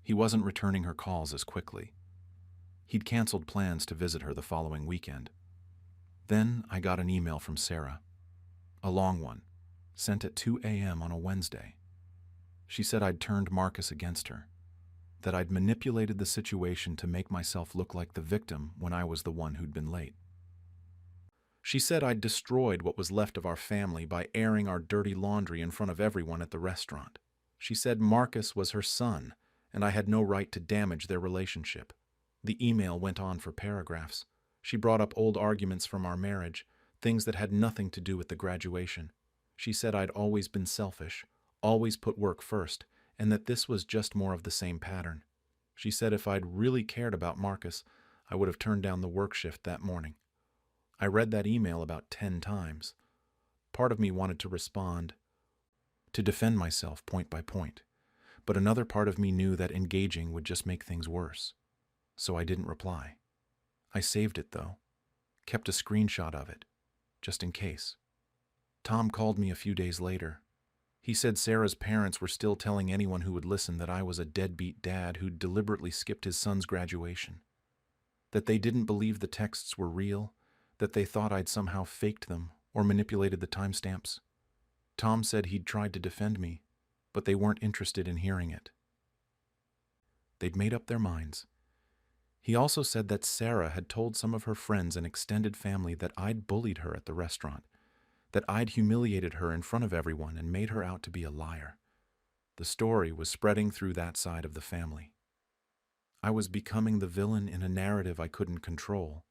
Speaker 1: He wasn't returning her calls as quickly. He'd canceled plans to visit her the following weekend. Then I got an email from Sarah, a long one, sent at 2 a.m. on a Wednesday. She said I'd turned Marcus against her, that I'd manipulated the situation to make myself look like the victim when I was the one who'd been late. She said I'd destroyed what was left of our family by airing our dirty laundry in front of everyone at the restaurant. She said Marcus was her son, and I had no right to damage their relationship. The email went on for paragraphs. She brought up old arguments from our marriage, things that had nothing to do with the graduation. She said I'd always been selfish, always put work first, and that this was just more of the same pattern. She said if I'd really cared about Marcus, I would have turned down the work shift that morning. I read that email about 10 times. Part of me wanted to respond, to defend myself point by point, but another part of me knew that engaging would just make things worse. So I didn't reply. I saved it, though, kept a screenshot of it, just in case. Tom called me a few days later. He said Sarah's parents were still telling anyone who would listen that I was a deadbeat dad who'd deliberately skipped his son's graduation, that they didn't believe the texts were real, that they thought I'd somehow faked them or manipulated the timestamps. Tom said he'd tried to defend me, but they weren't interested in hearing it. They'd made up their minds. He also said that Sarah had told some of her friends and extended family that I'd bullied her at the restaurant, that I'd humiliated her in front of everyone and made her out to be a liar. The story was spreading through that side of the family. I was becoming the villain in a narrative I couldn't control.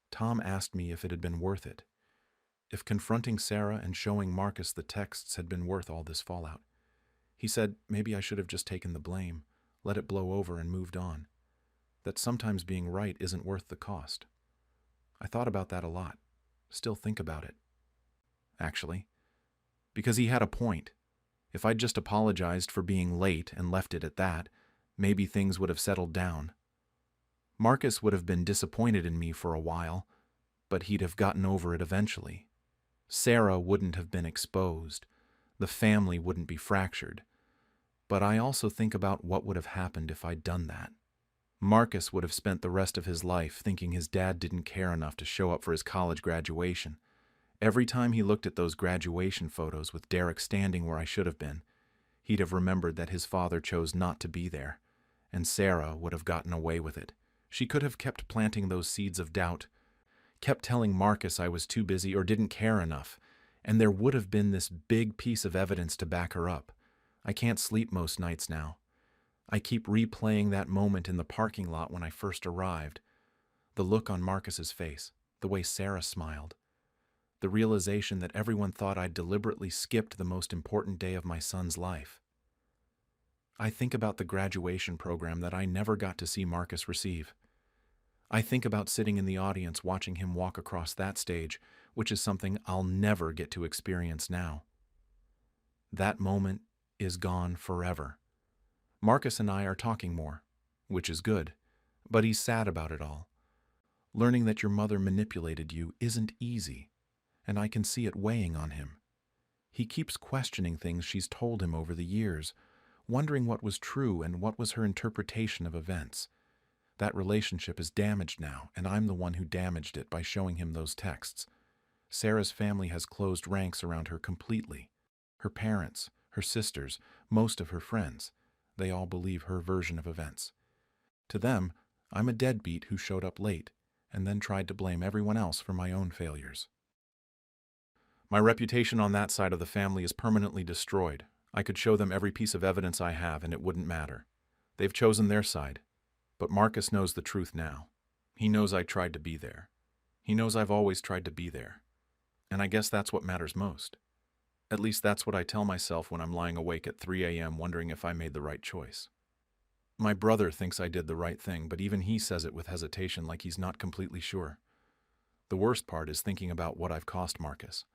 Speaker 1: Tom asked me if it had been worth it, if confronting Sarah and showing Marcus the texts had been worth all this fallout. He said maybe I should have just taken the blame, let it blow over and moved on, that sometimes being right isn't worth the cost. I thought about that a lot, still think about it, actually, because he had a point. If I'd just apologized for being late and left it at that, maybe things would have settled down. Marcus would have been disappointed in me for a while, but he'd have gotten over it eventually. Sarah wouldn't have been exposed. The family wouldn't be fractured. But I also think about what would have happened if I'd done that. Marcus would have spent the rest of his life thinking his dad didn't care enough to show up for his college graduation. Every time he looked at those graduation photos with Derek standing where I should have been, he'd have remembered that his father chose not to be there, and Sarah would have gotten away with it. She could have kept planting those seeds of doubt, kept telling Marcus I was too busy or didn't care enough, and there would have been this big piece of evidence to back her up. I can't sleep most nights now. I keep replaying that moment in the parking lot when I first arrived, the look on Marcus's face, the way Sarah smiled, the realization that everyone thought I'd deliberately skipped the most important day of my son's life. I think about the graduation program that I never got to see Marcus receive. I think about sitting in the audience watching him walk across that stage, which is something I'll never get to experience now. That moment is gone forever. Marcus and I are talking more, which is good, but he's sad about it all. Learning that your mother manipulated you isn't easy, and I can see it weighing on him. He keeps questioning things she's told him over the years, wondering what was true and what was her interpretation of events. That relationship is damaged now, and I'm the one who damaged it by showing him those texts. Sarah's family has closed ranks around her completely. Her parents, her sisters, most of her friends, they all believe her version of events. To them, I'm a deadbeat who showed up late and then tried to blame everyone else for my own failures. My reputation on that side of the family is permanently destroyed. I could show them every piece of evidence I have and it wouldn't matter. They've chosen their side. But Marcus knows the truth now. He knows I tried to be there. He knows I've always tried to be there. And I guess that's what matters most. At least that's what I tell myself when I'm lying awake at 3 a.m. wondering if I made the right choice. My brother thinks I did the right thing, but even he says it with hesitation like he's not completely sure. The worst part is thinking about what I've cost Marcus.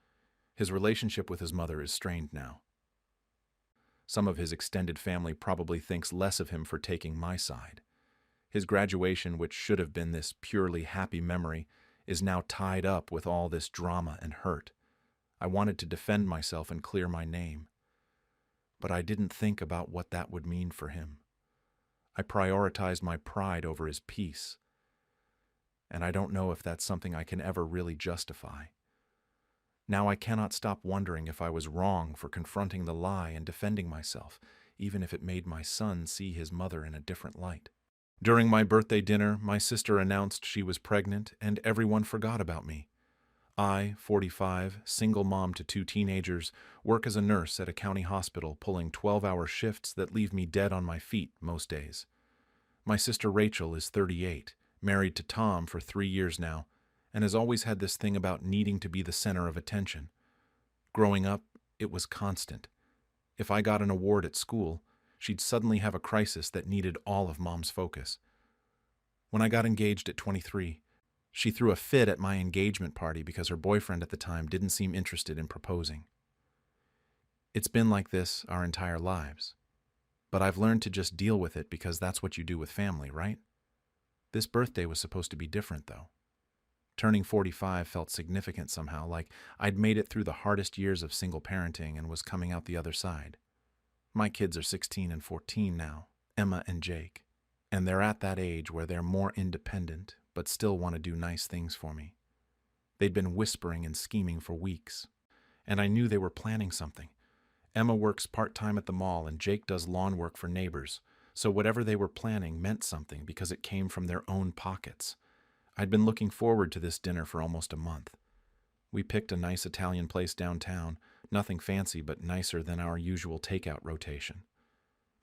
Speaker 1: His relationship with his mother is strained now. Some of his extended family probably thinks less of him for taking my side. His graduation, which should have been this purely happy memory, is now tied up with all this drama and hurt. I wanted to defend myself and clear my name, but I didn't think about what that would mean for him. I prioritized my pride over his peace, and I don't know if that's something I can ever really justify. Now I cannot stop wondering if I was wrong for confronting the lie and defending myself, even if it made my son see his mother in a different light. During my birthday dinner, my sister announced she was pregnant, and everyone forgot about me. I, 45, single mom to 2 teenagers, work as a nurse at a county hospital, pulling 12-hour shifts that leave me dead on my feet most days. My sister Rachel is 38, married to Tom for 3 years now, and has always had this thing about needing to be the center of attention. Growing up, it was constant. If I got an award at school, she'd suddenly have a crisis that needed all of Mom's focus. When I got engaged at 23, she threw a fit at my engagement party because her boyfriend at the time didn't seem interested in proposing. It's been like this our entire lives. But I've learned to just deal with it because that's what you do with family, right? This birthday was supposed to be different, though. Turning 45 felt significant somehow, like I'd made it through the hardest years of single parenting and was coming out the other side. My kids are 16 and 14 now, Emma and Jake, and they're at that age where they're more independent, but still want to do nice things for me. They'd been whispering and scheming for weeks, and I knew they were planning something. Emma works part-time at the mall and Jake does lawn work for neighbors, so whatever they were planning meant something because it came from their own pockets. I'd been looking forward to this dinner for almost a month. We picked a nice Italian place downtown, nothing fancy but nicer than our usual takeout rotation.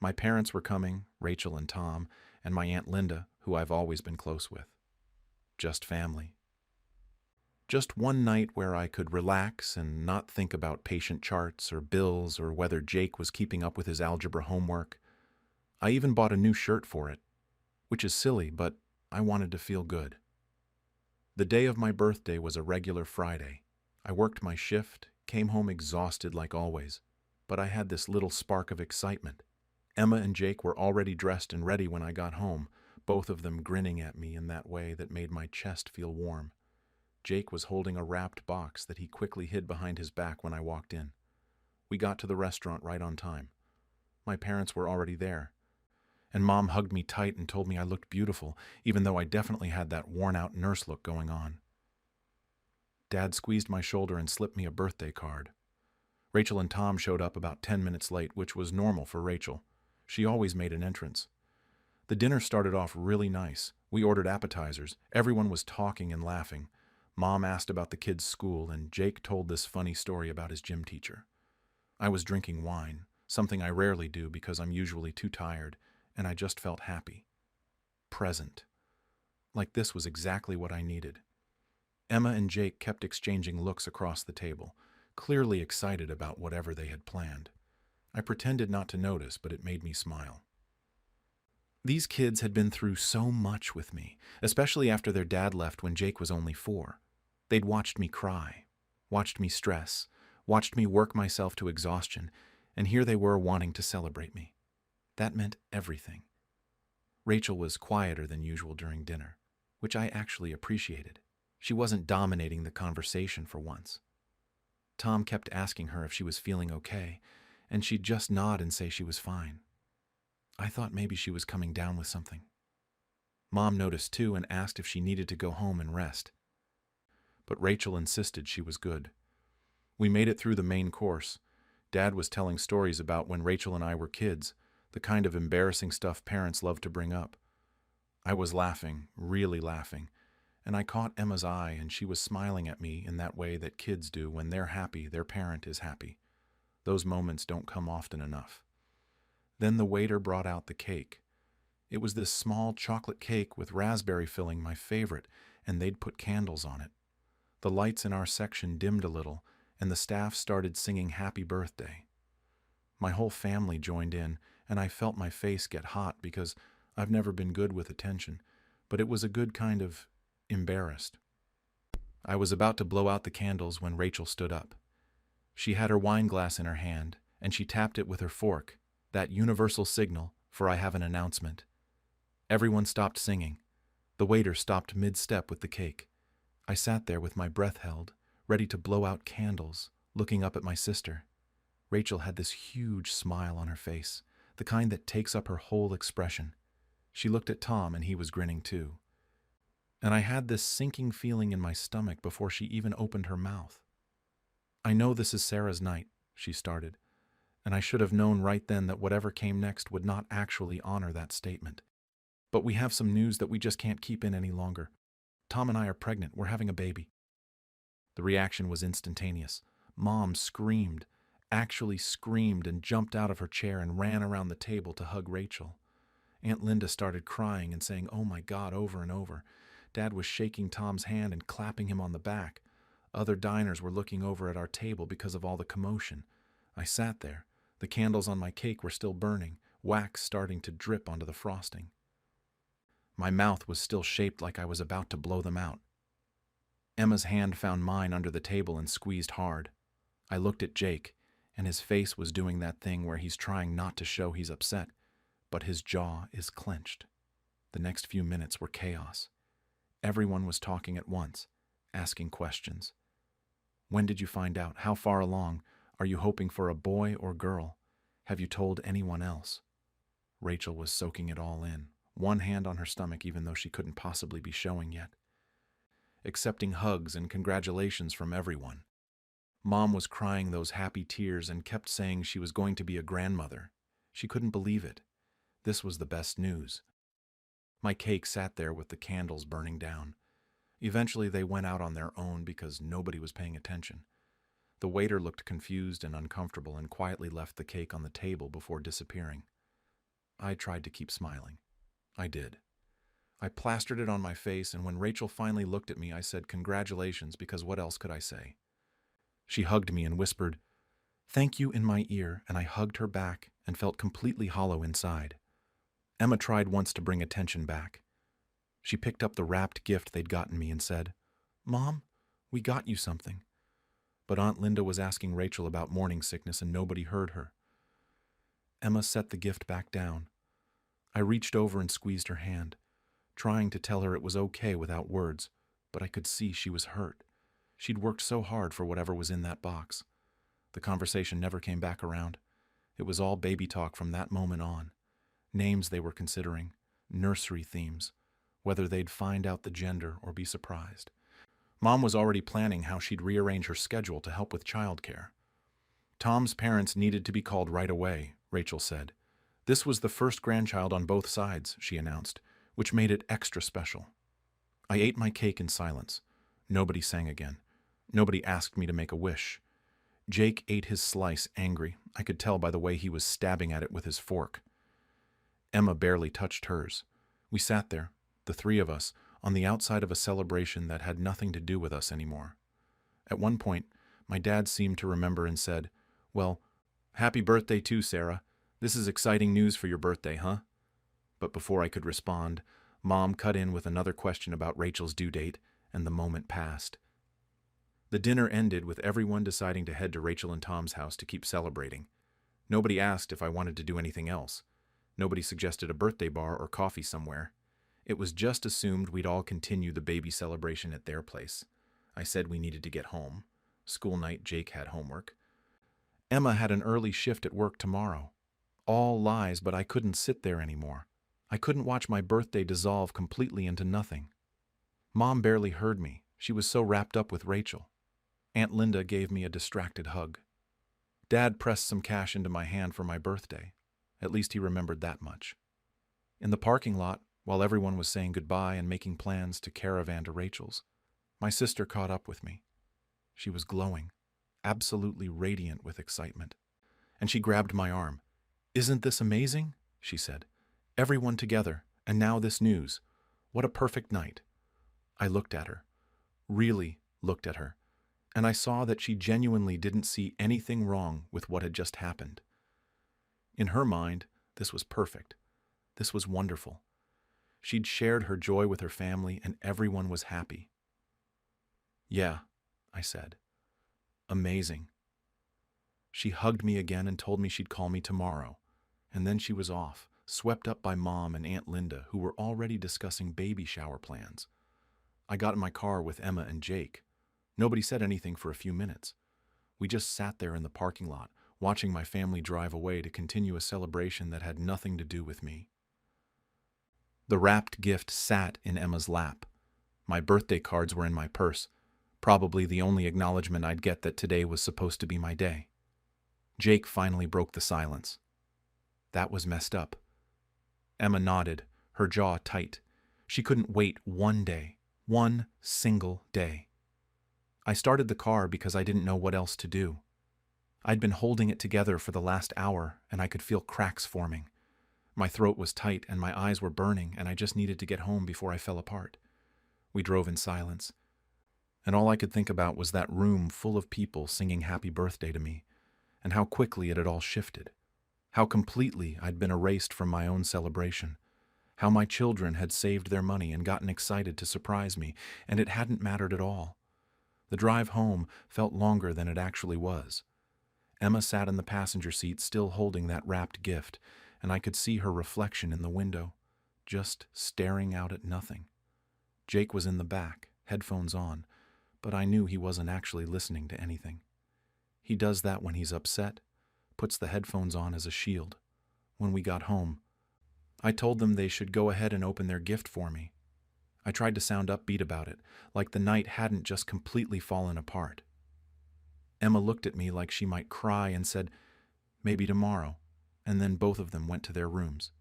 Speaker 1: My parents were coming, Rachel and Tom, and my Aunt Linda, who I've always been close with. Just family. Just one night where I could relax and not think about patient charts or bills or whether Jake was keeping up with his algebra homework. I even bought a new shirt for it, which is silly, but I wanted to feel good. The day of my birthday was a regular Friday. I worked my shift, came home exhausted like always, but I had this little spark of excitement. Emma and Jake were already dressed and ready when I got home, both of them grinning at me in that way that made my chest feel warm. Jake was holding a wrapped box that he quickly hid behind his back when I walked in. We got to the restaurant right on time. My parents were already there, and Mom hugged me tight and told me I looked beautiful, even though I definitely had that worn-out nurse look going on. Dad squeezed my shoulder and slipped me a birthday card. Rachel and Tom showed up about 10 minutes late, which was normal for Rachel. She always made an entrance. The dinner started off really nice. We ordered appetizers. Everyone was talking and laughing. Mom asked about the kids' school, and Jake told this funny story about his gym teacher. I was drinking wine, something I rarely do because I'm usually too tired, and I just felt happy. Present. Like this was exactly what I needed. Emma and Jake kept exchanging looks across the table, clearly excited about whatever they had planned. I pretended not to notice, but it made me smile. These kids had been through so much with me, especially after their dad left when Jake was only 4. They'd watched me cry, watched me stress, watched me work myself to exhaustion, and here they were wanting to celebrate me. That meant everything. Rachel was quieter than usual during dinner, which I actually appreciated. She wasn't dominating the conversation for once. Tom kept asking her if she was feeling okay, and she'd just nod and say she was fine. I thought maybe she was coming down with something. Mom noticed too and asked if she needed to go home and rest. But Rachel insisted she was good. We made it through the main course. Dad was telling stories about when Rachel and I were kids, the kind of embarrassing stuff parents love to bring up. I was laughing, really laughing, and I caught Emma's eye and she was smiling at me in that way that kids do when they're happy their parent is happy. Those moments don't come often enough. Then the waiter brought out the cake. It was this small chocolate cake with raspberry filling, my favorite, and they'd put candles on it. The lights in our section dimmed a little, and the staff started singing Happy Birthday. My whole family joined in, and I felt my face get hot because I've never been good with attention, but it was a good kind of embarrassed. I was about to blow out the candles when Rachel stood up. She had her wine glass in her hand, and she tapped it with her fork, that universal signal for I have an announcement. Everyone stopped singing. The waiter stopped mid-step with the cake. I sat there with my breath held, ready to blow out candles, looking up at my sister. Rachel had this huge smile on her face, the kind that takes up her whole expression. She looked at Tom, and he was grinning too. And I had this sinking feeling in my stomach before she even opened her mouth. "I know this is Sarah's night," she started, and I should have known right then that whatever came next would not actually honor that statement. "But we have some news that we just can't keep in any longer. Tom and I are pregnant. We're having a baby." The reaction was instantaneous. Mom screamed, actually screamed, and jumped out of her chair and ran around the table to hug Rachel. Aunt Linda started crying and saying, "Oh my God," over and over. Dad was shaking Tom's hand and clapping him on the back. Other diners were looking over at our table because of all the commotion. I sat there. The candles on my cake were still burning, wax starting to drip onto the frosting. My mouth was still shaped like I was about to blow them out. Emma's hand found mine under the table and squeezed hard. I looked at Jake, and his face was doing that thing where he's trying not to show he's upset, but his jaw is clenched. The next few minutes were chaos. Everyone was talking at once, asking questions. "When did you find out? How far along? Are you hoping for a boy or girl? Have you told anyone else?" Rachel was soaking it all in, one hand on her stomach even though she couldn't possibly be showing yet. Accepting hugs and congratulations from everyone. Mom was crying those happy tears and kept saying she was going to be a grandmother. She couldn't believe it. This was the best news. My cake sat there with the candles burning down. Eventually they went out on their own because nobody was paying attention. The waiter looked confused and uncomfortable and quietly left the cake on the table before disappearing. I tried to keep smiling. I did. I plastered it on my face, and when Rachel finally looked at me, I said congratulations, because what else could I say? She hugged me and whispered, "Thank you," in my ear, and I hugged her back and felt completely hollow inside. Emma tried once to bring attention back. She picked up the wrapped gift they'd gotten me and said, "Mom, we got you something." But Aunt Linda was asking Rachel about morning sickness and nobody heard her. Emma set the gift back down. I reached over and squeezed her hand, trying to tell her it was okay without words, but I could see she was hurt. She'd worked so hard for whatever was in that box. The conversation never came back around. It was all baby talk from that moment on. Names they were considering, nursery themes, whether they'd find out the gender or be surprised. Mom was already planning how she'd rearrange her schedule to help with childcare. Tom's parents needed to be called right away, Rachel said. This was the first grandchild on both sides, she announced, which made it extra special. I ate my cake in silence. Nobody sang again. Nobody asked me to make a wish. Jake ate his slice angry. I could tell by the way he was stabbing at it with his fork. Emma barely touched hers. We sat there, the three of us, on the outside of a celebration that had nothing to do with us anymore. At one point, my dad seemed to remember and said, "Well, happy birthday too, Sarah. This is exciting news for your birthday, huh?" But before I could respond, Mom cut in with another question about Rachel's due date, and the moment passed. The dinner ended with everyone deciding to head to Rachel and Tom's house to keep celebrating. Nobody asked if I wanted to do anything else. Nobody suggested a birthday bar or coffee somewhere. It was just assumed we'd all continue the baby celebration at their place. I said we needed to get home. School night, Jake had homework. Emma had an early shift at work tomorrow. All lies, but I couldn't sit there anymore. I couldn't watch my birthday dissolve completely into nothing. Mom barely heard me. She was so wrapped up with Rachel. Aunt Linda gave me a distracted hug. Dad pressed some cash into my hand for my birthday. At least he remembered that much. In the parking lot, while everyone was saying goodbye and making plans to caravan to Rachel's, my sister caught up with me. She was glowing, absolutely radiant with excitement. And she grabbed my arm. "Isn't this amazing?" she said. "Everyone together, and now this news. What a perfect night." I looked at her, really looked at her, and I saw that she genuinely didn't see anything wrong with what had just happened. In her mind, this was perfect. This was wonderful. She'd shared her joy with her family, and everyone was happy. Yeah, I said. Amazing. She hugged me again and told me she'd call me tomorrow. And then she was off, swept up by Mom and Aunt Linda, who were already discussing baby shower plans. I got in my car with Emma and Jake. Nobody said anything for a few minutes. We just sat there in the parking lot, watching my family drive away to continue a celebration that had nothing to do with me. The wrapped gift sat in Emma's lap. My birthday cards were in my purse, probably the only acknowledgement I'd get that today was supposed to be my day. Jake finally broke the silence. That was messed up. Emma nodded, her jaw tight. She couldn't wait one day, one single day. I started the car because I didn't know what else to do. I'd been holding it together for the last hour, and I could feel cracks forming. My throat was tight and my eyes were burning, and I just needed to get home before I fell apart. We drove in silence, and all I could think about was that room full of people singing happy birthday to me, and how quickly it had all shifted, how completely I'd been erased from my own celebration, how my children had saved their money and gotten excited to surprise me, and it hadn't mattered at all. The drive home felt longer than it actually was. Emma sat in the passenger seat still holding that wrapped gift, and I could see her reflection in the window, just staring out at nothing. Jake was in the back, headphones on, but I knew he wasn't actually listening to anything. He does that when he's upset, puts the headphones on as a shield. When we got home, I told them they should go ahead and open their gift for me. I tried to sound upbeat about it, like the night hadn't just completely fallen apart. Emma looked at me like she might cry and said, "Maybe tomorrow," and then both of them went to their rooms.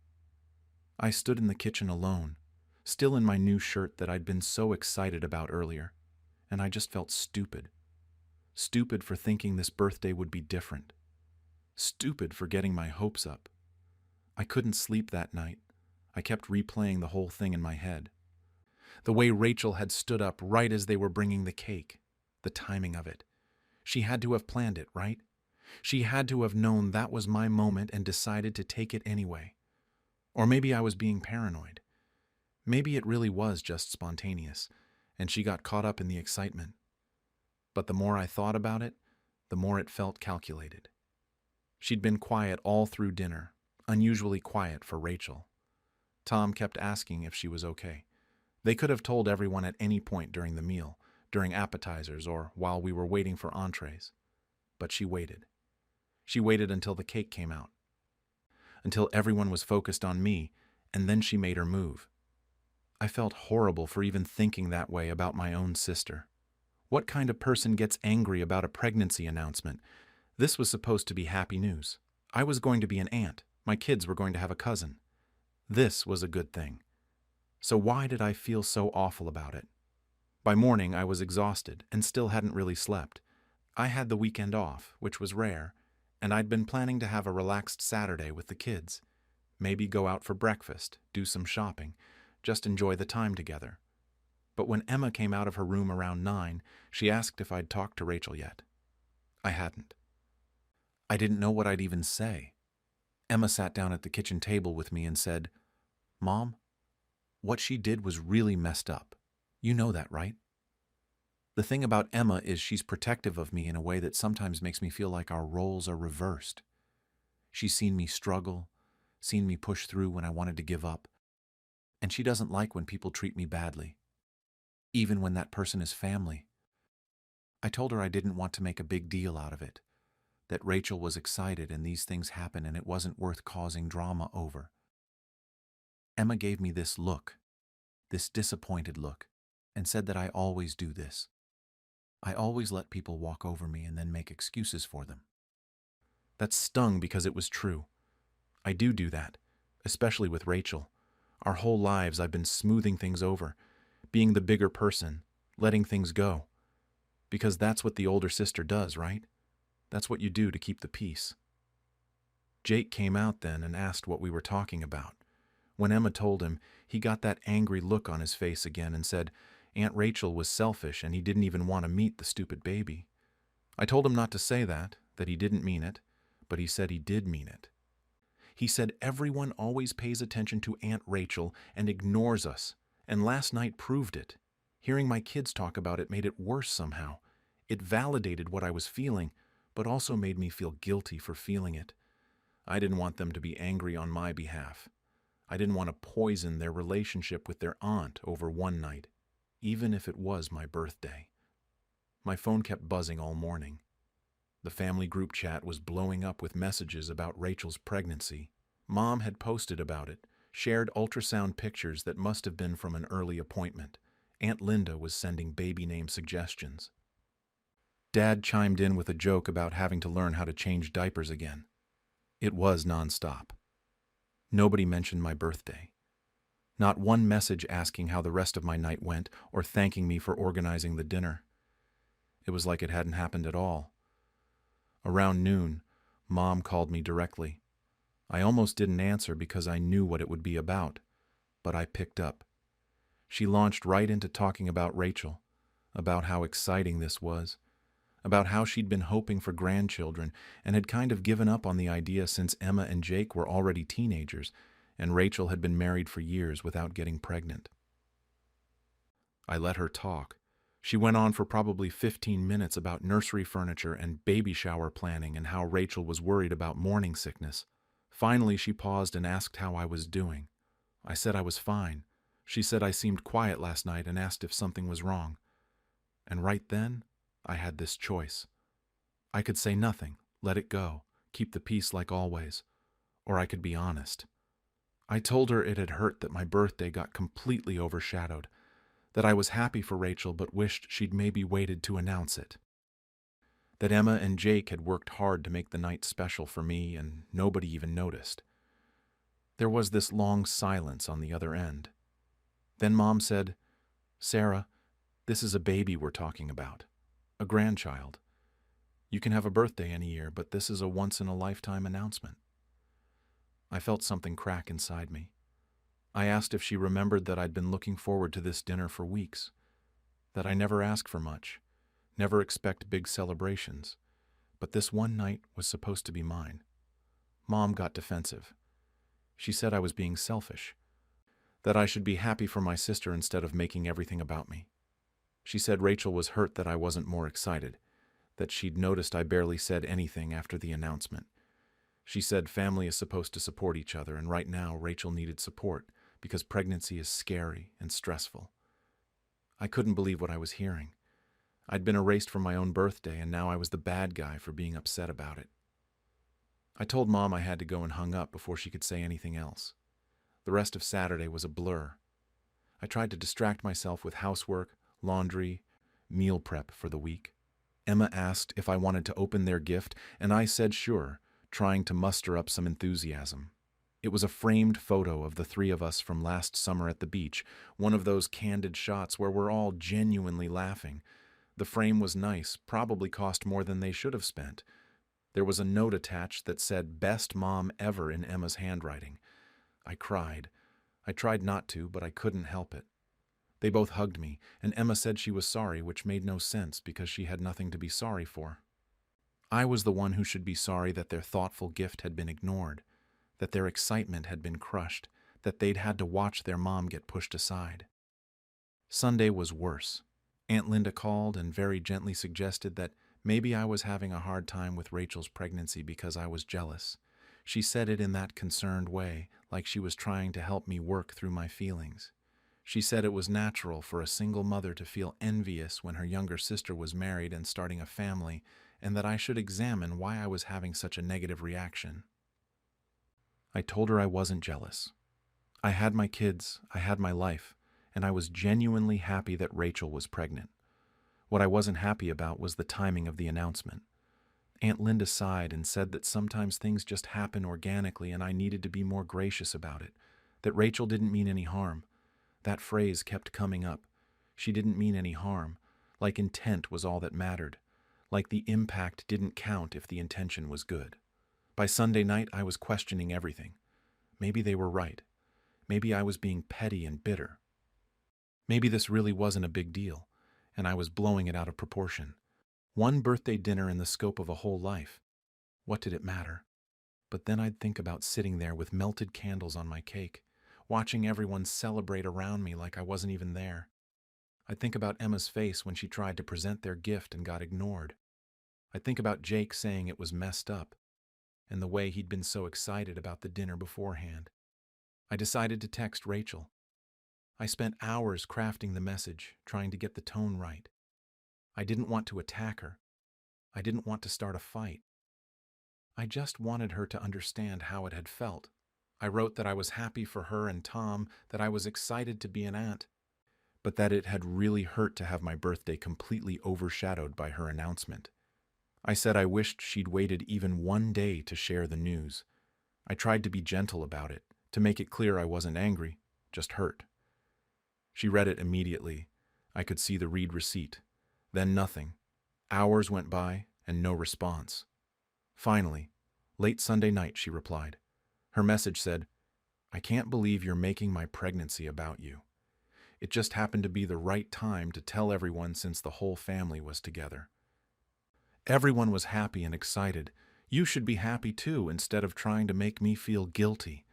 Speaker 1: I stood in the kitchen alone, still in my new shirt that I'd been so excited about earlier, and I just felt stupid. Stupid for thinking this birthday would be different. Stupid for getting my hopes up. I couldn't sleep that night. I kept replaying the whole thing in my head. The way Rachel had stood up right as they were bringing the cake. The timing of it. She had to have planned it, right? She had to have known that was my moment and decided to take it anyway. Or maybe I was being paranoid. Maybe it really was just spontaneous, and she got caught up in the excitement. But the more I thought about it, the more it felt calculated. She'd been quiet all through dinner, unusually quiet for Rachel. Tom kept asking if she was okay. They could have told everyone at any point during the meal, during appetizers, or while we were waiting for entrees. But she waited. She waited until the cake came out, until everyone was focused on me, and then she made her move. I felt horrible for even thinking that way about my own sister. What kind of person gets angry about a pregnancy announcement? This was supposed to be happy news. I was going to be an aunt. My kids were going to have a cousin. This was a good thing. So why did I feel so awful about it? By morning, I was exhausted and still hadn't really slept. I had the weekend off, which was rare, and I'd been planning to have a relaxed Saturday with the kids. Maybe go out for breakfast, do some shopping, just enjoy the time together. But when Emma came out of her room around 9, she asked if I'd talked to Rachel yet. I hadn't. I didn't know what I'd even say. Emma sat down at the kitchen table with me and said, "Mom, what she did was really messed up. You know that, right? The thing about Emma is she's protective of me in a way that sometimes makes me feel like our roles are reversed. She's seen me struggle, seen me push through when I wanted to give up, and she doesn't like when people treat me badly, even when that person is family." I told her I didn't want to make a big deal out of it, that Rachel was excited and these things happen and it wasn't worth causing drama over. Emma gave me this look, this disappointed look, and said that I always do this. I always let people walk over me and then make excuses for them. That stung because it was true. I do that, especially with Rachel. Our whole lives I've been smoothing things over, being the bigger person, letting things go. Because that's what the older sister does, right? That's what you do to keep the peace. Jake came out then and asked what we were talking about. When Emma told him, he got that angry look on his face again and said Aunt Rachel was selfish and he didn't even want to meet the stupid baby. I told him not to say that he didn't mean it, but he said he did mean it. He said everyone always pays attention to Aunt Rachel and ignores us, and last night proved it. Hearing my kids talk about it made it worse somehow. It validated what I was feeling, but also made me feel guilty for feeling it. I didn't want them to be angry on my behalf. I didn't want to poison their relationship with their aunt over one night, even if it was my birthday. My phone kept buzzing all morning. The family group chat was blowing up with messages about Rachel's pregnancy. Mom had posted about it, shared ultrasound pictures that must have been from an early appointment. Aunt Linda was sending baby name suggestions. Dad chimed in with a joke about having to learn how to change diapers again. It was nonstop. Nobody mentioned my birthday. Not one message asking how the rest of my night went or thanking me for organizing the dinner. It was like it hadn't happened at all. Around noon, Mom called me directly. I almost didn't answer because I knew what it would be about, but I picked up. She launched right into talking about Rachel, about how exciting this was, about how she'd been hoping for grandchildren and had kind of given up on the idea since Emma and Jake were already teenagers and Rachel had been married for years without getting pregnant. I let her talk. She went on for probably 15 minutes about nursery furniture and baby shower planning and how Rachel was worried about morning sickness. Finally, she paused and asked how I was doing. I said I was fine. She said I seemed quiet last night and asked if something was wrong. And right then, I had this choice. I could say nothing, let it go, keep the peace like always. Or I could be honest. I told her it had hurt that my birthday got completely overshadowed, that I was happy for Rachel but wished she'd maybe waited to announce it. That Emma and Jake had worked hard to make the night special for me and nobody even noticed. There was this long silence on the other end. Then Mom said, "Sarah, this is a baby we're talking about. A grandchild. You can have a birthday any year, but this is a once-in-a-lifetime announcement." I felt something crack inside me. I asked if she remembered that I'd been looking forward to this dinner for weeks, that I never ask for much, never expect big celebrations, but this one night was supposed to be mine. Mom got defensive. She said I was being selfish, that I should be happy for my sister instead of making everything about me. She said Rachel was hurt that I wasn't more excited, that she'd noticed I barely said anything after the announcement. She said family is supposed to support each other, and right now Rachel needed support because pregnancy is scary and stressful. I couldn't believe what I was hearing. I'd been erased from my own birthday, and now I was the bad guy for being upset about it. I told Mom I had to go and hung up before she could say anything else. The rest of Saturday was a blur. I tried to distract myself with housework, laundry, meal prep for the week. Emma asked if I wanted to open their gift, and I said sure, trying to muster up some enthusiasm. It was a framed photo of the three of us from last summer at the beach, one of those candid shots where we're all genuinely laughing. The frame was nice, probably cost more than they should have spent. There was a note attached that said, "Best Mom Ever" in Emma's handwriting. I cried. I tried not to, but I couldn't help it. They both hugged me, and Emma said she was sorry, which made no sense because she had nothing to be sorry for. I was the one who should be sorry that their thoughtful gift had been ignored, that their excitement had been crushed, that they'd had to watch their mom get pushed aside. Sunday was worse. Aunt Linda called and very gently suggested that maybe I was having a hard time with Rachel's pregnancy because I was jealous. She said it in that concerned way, like she was trying to help me work through my feelings. She said it was natural for a single mother to feel envious when her younger sister was married and starting a family, and that I should examine why I was having such a negative reaction. I told her I wasn't jealous. I had my kids, I had my life, and I was genuinely happy that Rachel was pregnant. What I wasn't happy about was the timing of the announcement. Aunt Linda sighed and said that sometimes things just happen organically and I needed to be more gracious about it, that Rachel didn't mean any harm. That phrase kept coming up. She didn't mean any harm, like intent was all that mattered, like the impact didn't count if the intention was good. By Sunday night, I was questioning everything. Maybe they were right. Maybe I was being petty and bitter. Maybe this really wasn't a big deal, and I was blowing it out of proportion. One birthday dinner in the scope of a whole life. What did it matter? But then I'd think about sitting there with melted candles on my cake, watching everyone celebrate around me like I wasn't even there. I think about Emma's face when she tried to present their gift and got ignored. I think about Jake saying it was messed up, and the way he'd been so excited about the dinner beforehand. I decided to text Rachel. I spent hours crafting the message, trying to get the tone right. I didn't want to attack her. I didn't want to start a fight. I just wanted her to understand how it had felt. I wrote that I was happy for her and Tom, that I was excited to be an aunt, but that it had really hurt to have my birthday completely overshadowed by her announcement. I said I wished she'd waited even one day to share the news. I tried to be gentle about it, to make it clear I wasn't angry, just hurt. She read it immediately. I could see the read receipt. Then nothing. Hours went by and no response. Finally, late Sunday night, she replied. Her message said, "I can't believe you're making my pregnancy about you. It just happened to be the right time to tell everyone since the whole family was together. Everyone was happy and excited. You should be happy too, instead of trying to make me feel guilty.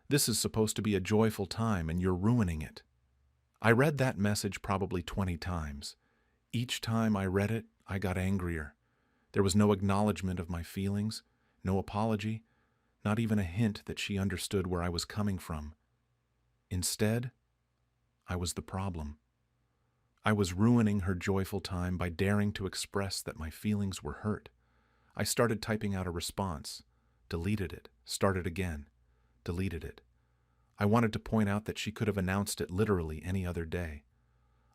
Speaker 1: This is supposed to be a joyful time and you're ruining it." I read that message probably 20 times. Each time I read it, I got angrier. There was no acknowledgement of my feelings, no apology, not even a hint that she understood where I was coming from. Instead, I was the problem. I was ruining her joyful time by daring to express that my feelings were hurt. I started typing out a response, deleted it, started again, deleted it. I wanted to point out that she could have announced it literally any other day.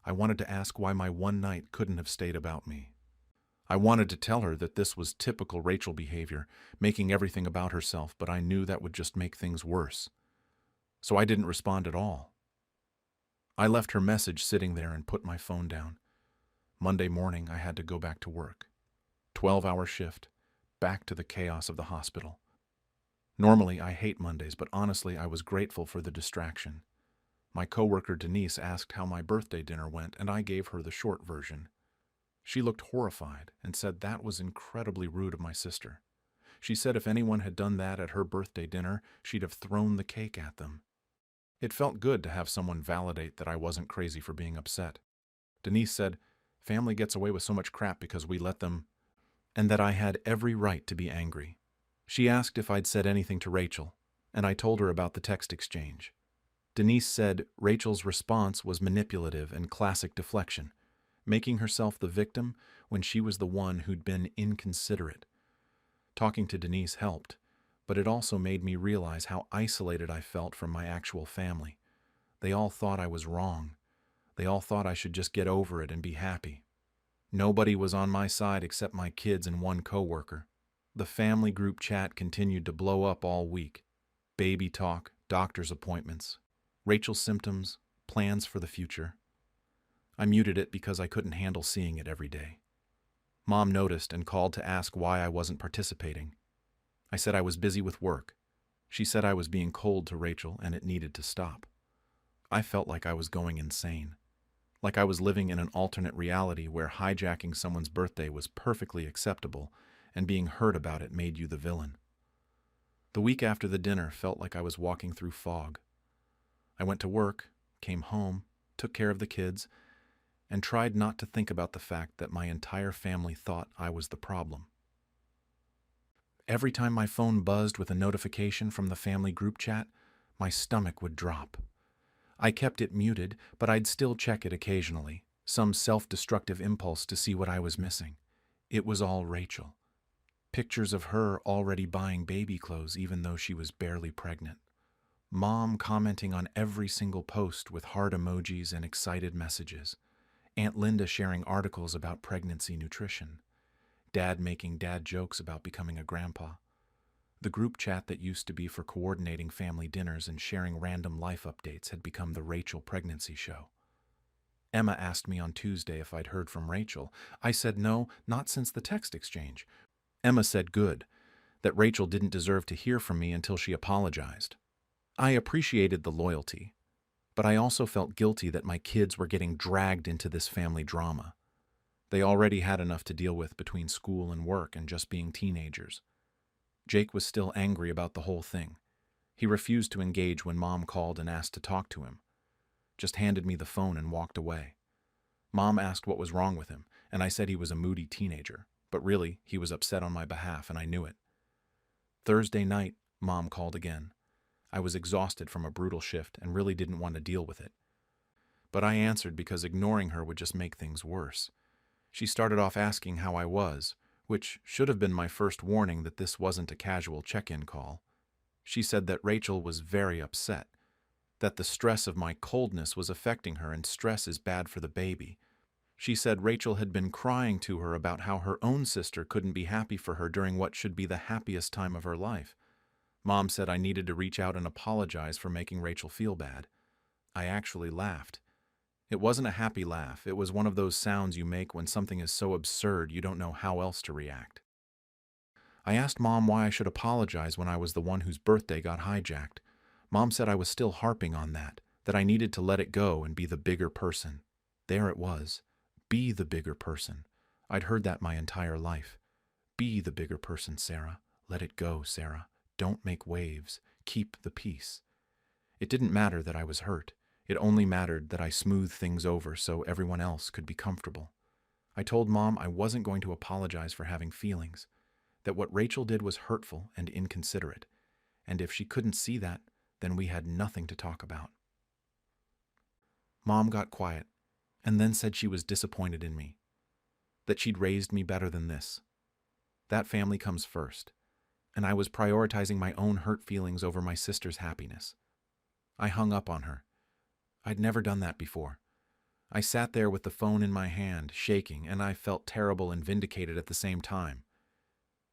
Speaker 1: I wanted to ask why my one night couldn't have stayed about me. I wanted to tell her that this was typical Rachel behavior, making everything about herself, but I knew that would just make things worse. So I didn't respond at all. I left her message sitting there and put my phone down. Monday morning, I had to go back to work. 12-hour shift, back to the chaos of the hospital. Normally, I hate Mondays, but honestly, I was grateful for the distraction. My coworker Denise asked how my birthday dinner went, and I gave her the short version. She looked horrified and said that was incredibly rude of my sister. She said if anyone had done that at her birthday dinner, she'd have thrown the cake at them. It felt good to have someone validate that I wasn't crazy for being upset. Denise said, "Family gets away with so much crap because we let them," and that I had every right to be angry. She asked if I'd said anything to Rachel, and I told her about the text exchange. Denise said Rachel's response was manipulative and classic deflection, making herself the victim when she was the one who'd been inconsiderate. Talking to Denise helped, but it also made me realize how isolated I felt from my actual family. They all thought I was wrong. They all thought I should just get over it and be happy. Nobody was on my side except my kids and one coworker. The family group chat continued to blow up all week. Baby talk, doctor's appointments, Rachel's symptoms, plans for the future. I muted it because I couldn't handle seeing it every day. Mom noticed and called to ask why I wasn't participating. I said I was busy with work. She said I was being cold to Rachel and it needed to stop. I felt like I was going insane. Like I was living in an alternate reality where hijacking someone's birthday was perfectly acceptable and being heard about it made you the villain. The week after the dinner felt like I was walking through fog. I went to work, came home, took care of the kids, and tried not to think about the fact that my entire family thought I was the problem. Every time my phone buzzed with a notification from the family group chat, my stomach would drop. I kept it muted, but I'd still check it occasionally, some self-destructive impulse to see what I was missing. It was all Rachel. Pictures of her already buying baby clothes even though she was barely pregnant. Mom commenting on every single post with heart emojis and excited messages. Aunt Linda sharing articles about pregnancy nutrition. Dad making dad jokes about becoming a grandpa. The group chat that used to be for coordinating family dinners and sharing random life updates had become the Rachel pregnancy show. Emma asked me on Tuesday if I'd heard from Rachel. I said no, not since the text exchange. Emma said good, that Rachel didn't deserve to hear from me until she apologized. I appreciated the loyalty, but I also felt guilty that my kids were getting dragged into this family drama. They already had enough to deal with between school and work and just being teenagers. Jake was still angry about the whole thing. He refused to engage when Mom called and asked to talk to him. Just handed me the phone and walked away. Mom asked what was wrong with him, and I said he was a moody teenager, but really, he was upset on my behalf, and I knew it. Thursday night, Mom called again. I was exhausted from a brutal shift and really didn't want to deal with it. But I answered because ignoring her would just make things worse. She started off asking how I was, which should have been my first warning that this wasn't a casual check-in call. She said that Rachel was very upset, that the stress of my coldness was affecting her and stress is bad for the baby. She said Rachel had been crying to her about how her own sister couldn't be happy for her during what should be the happiest time of her life. Mom said I needed to reach out and apologize for making Rachel feel bad. I actually laughed. It wasn't a happy laugh. It was one of those sounds you make when something is so absurd you don't know how else to react. I asked Mom why I should apologize when I was the one whose birthday got hijacked. Mom said I was still harping on that I needed to let it go and be the bigger person. There it was. Be the bigger person. I'd heard that my entire life. Be the bigger person, Sarah. Let it go, Sarah. Don't make waves. Keep the peace. It didn't matter that I was hurt. It only mattered that I smoothed things over so everyone else could be comfortable. I told Mom I wasn't going to apologize for having feelings, that what Rachel did was hurtful and inconsiderate, and if she couldn't see that, then we had nothing to talk about. Mom got quiet, and then said she was disappointed in me, that she'd raised me better than this. That family comes first, and I was prioritizing my own hurt feelings over my sister's happiness. I hung up on her. I'd never done that before. I sat there with the phone in my hand, shaking, and I felt terrible and vindicated at the same time.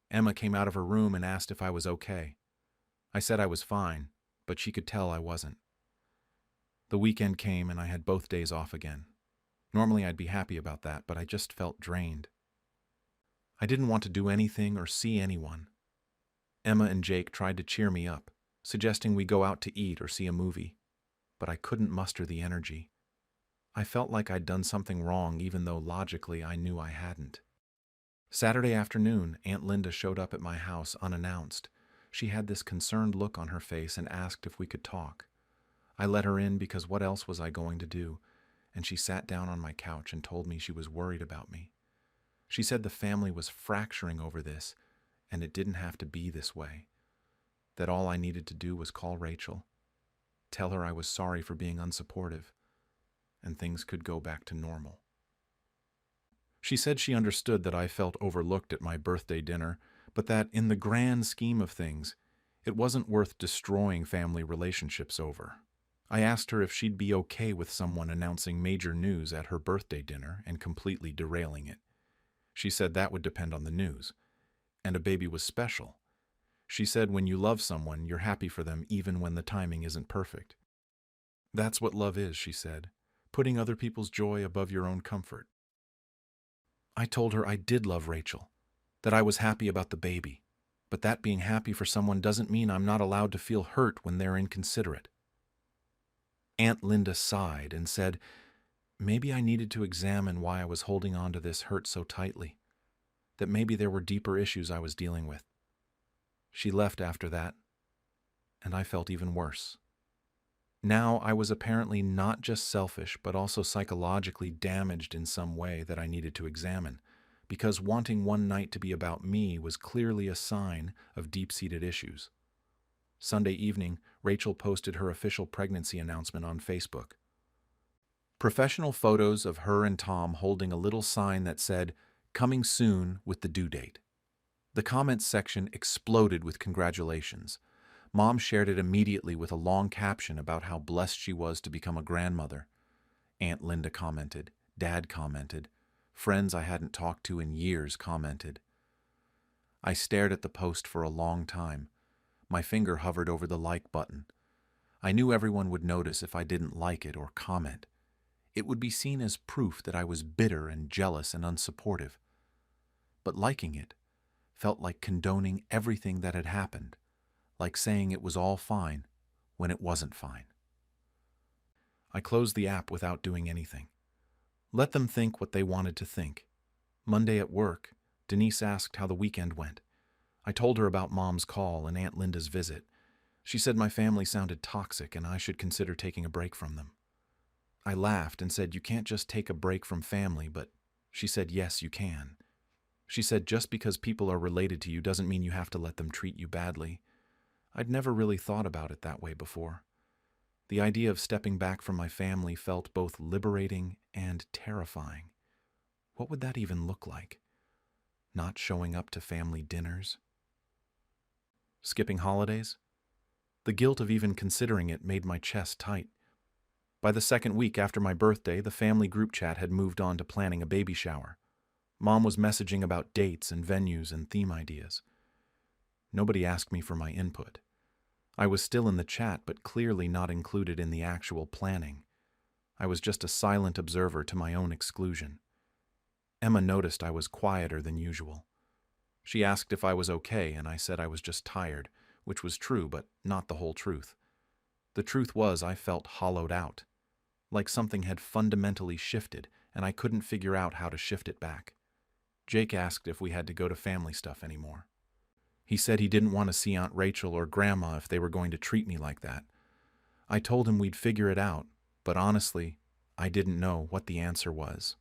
Speaker 1: Emma came out of her room and asked if I was okay. I said I was fine, but she could tell I wasn't. The weekend came and I had both days off again. Normally I'd be happy about that, but I just felt drained. I didn't want to do anything or see anyone. Emma and Jake tried to cheer me up, suggesting we go out to eat or see a movie, but I couldn't muster the energy. I felt like I'd done something wrong even though logically I knew I hadn't. Saturday afternoon, Aunt Linda showed up at my house unannounced. She had this concerned look on her face and asked if we could talk. I let her in because what else was I going to do? And she sat down on my couch and told me she was worried about me. She said the family was fracturing over this, and it didn't have to be this way. That all I needed to do was call Rachel, tell her I was sorry for being unsupportive, and things could go back to normal. She said she understood that I felt overlooked at my birthday dinner, but that in the grand scheme of things, it wasn't worth destroying family relationships over. I asked her if she'd be okay with someone announcing major news at her birthday dinner and completely derailing it. She said that would depend on the news, and a baby was special. She said when you love someone, you're happy for them even when the timing isn't perfect. That's what love is, she said, putting other people's joy above your own comfort. I told her I did love Rachel, that I was happy about the baby, but that being happy for someone doesn't mean I'm not allowed to feel hurt when they're inconsiderate. Aunt Linda sighed and said, maybe I needed to examine why I was holding on to this hurt so tightly, that maybe there were deeper issues I was dealing with. She left after that, and I felt even worse. Now I was apparently not just selfish, but also psychologically damaged in some way that I needed to examine, because wanting one night to be about me was clearly a sign of deep-seated issues. Sunday evening, Rachel posted her official pregnancy announcement on Facebook. Professional photos of her and Tom holding a little sign that said, "Coming soon with the due date." The comments section exploded with congratulations. Mom shared it immediately with a long caption about how blessed she was to become a grandmother. Aunt Linda commented. Dad commented. Friends I hadn't talked to in years commented. I stared at the post for a long time. My finger hovered over the like button. I knew everyone would notice if I didn't like it or comment. It would be seen as proof that I was bitter and jealous and unsupportive. But liking it felt like condoning everything that had happened, like saying it was all fine when it wasn't fine. I closed the app without doing anything. Let them think what they wanted to think. Monday at work, Denise asked how the weekend went. I told her about Mom's call and Aunt Linda's visit. She said my family sounded toxic and I should consider taking a break from them. I laughed and said, "You can't just take a break from family," but she said, "Yes, you can." She said, "Just because people are related to you doesn't mean you have to let them treat you badly." I'd never really thought about it that way before. The idea of stepping back from my family felt both liberating and terrifying. What would that even look like? Not showing up to family dinners? Skipping holidays? The guilt of even considering it made my chest tight. By the second week after my birthday, the family group chat had moved on to planning a baby shower. Mom was messaging about dates and venues and theme ideas. Nobody asked me for my input. I was still in the chat, but clearly not included in the actual planning. I was just a silent observer to my own exclusion. Emma noticed I was quieter than usual. She asked if I was okay, and I said I was just tired, which was true, but not the whole truth. The truth was I felt hollowed out, like something had fundamentally shifted, and I couldn't figure out how to shift it back. Jake asked if we had to go to family stuff anymore. He said he didn't want to see Aunt Rachel or Grandma if they were going to treat me like that. I told him we'd figure it out, but honestly, I didn't know what the answer was.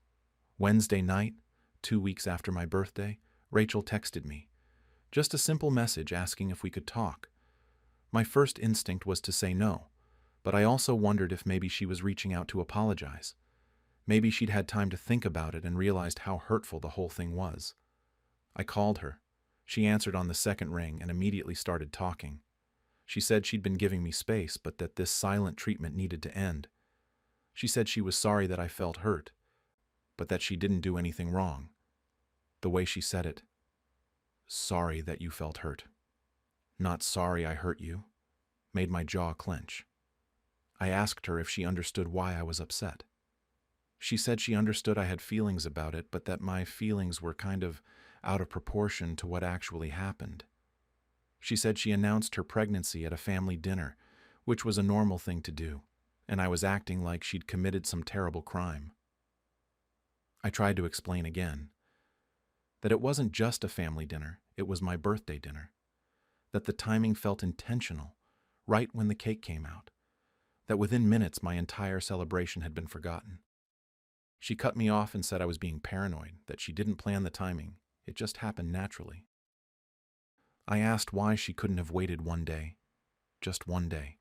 Speaker 1: Wednesday night, 2 weeks after my birthday, Rachel texted me. Just a simple message asking if we could talk. My first instinct was to say no, but I also wondered if maybe she was reaching out to apologize. Maybe she'd had time to think about it and realized how hurtful the whole thing was. I called her. She answered on the second ring and immediately started talking. She said she'd been giving me space, but that this silent treatment needed to end. She said she was sorry that I felt hurt, but that she didn't do anything wrong. The way she said it, "Sorry that you felt hurt. Not sorry I hurt you," made my jaw clench. I asked her if she understood why I was upset. She said she understood I had feelings about it, but that my feelings were kind of out of proportion to what actually happened. She said she announced her pregnancy at a family dinner, which was a normal thing to do, and I was acting like she'd committed some terrible crime. I tried to explain again that it wasn't just a family dinner, it was my birthday dinner, that the timing felt intentional, right when the cake came out, that within minutes my entire celebration had been forgotten. She cut me off and said I was being paranoid, that she didn't plan the timing, it just happened naturally. I asked why she couldn't have waited one day, just one day.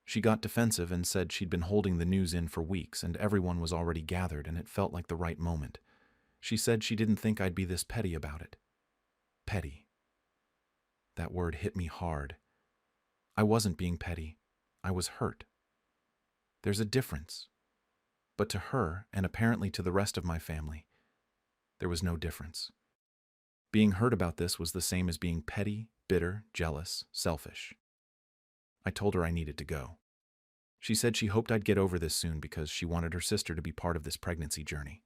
Speaker 1: She got defensive and said she'd been holding the news in for weeks and everyone was already gathered and it felt like the right moment. She said she didn't think I'd be this petty about it. Petty. That word hit me hard. I wasn't being petty. I was hurt. There's a difference. But to her, and apparently to the rest of my family, there was no difference. Being hurt about this was the same as being petty, bitter, jealous, selfish. I told her I needed to go. She said she hoped I'd get over this soon because she wanted her sister to be part of this pregnancy journey.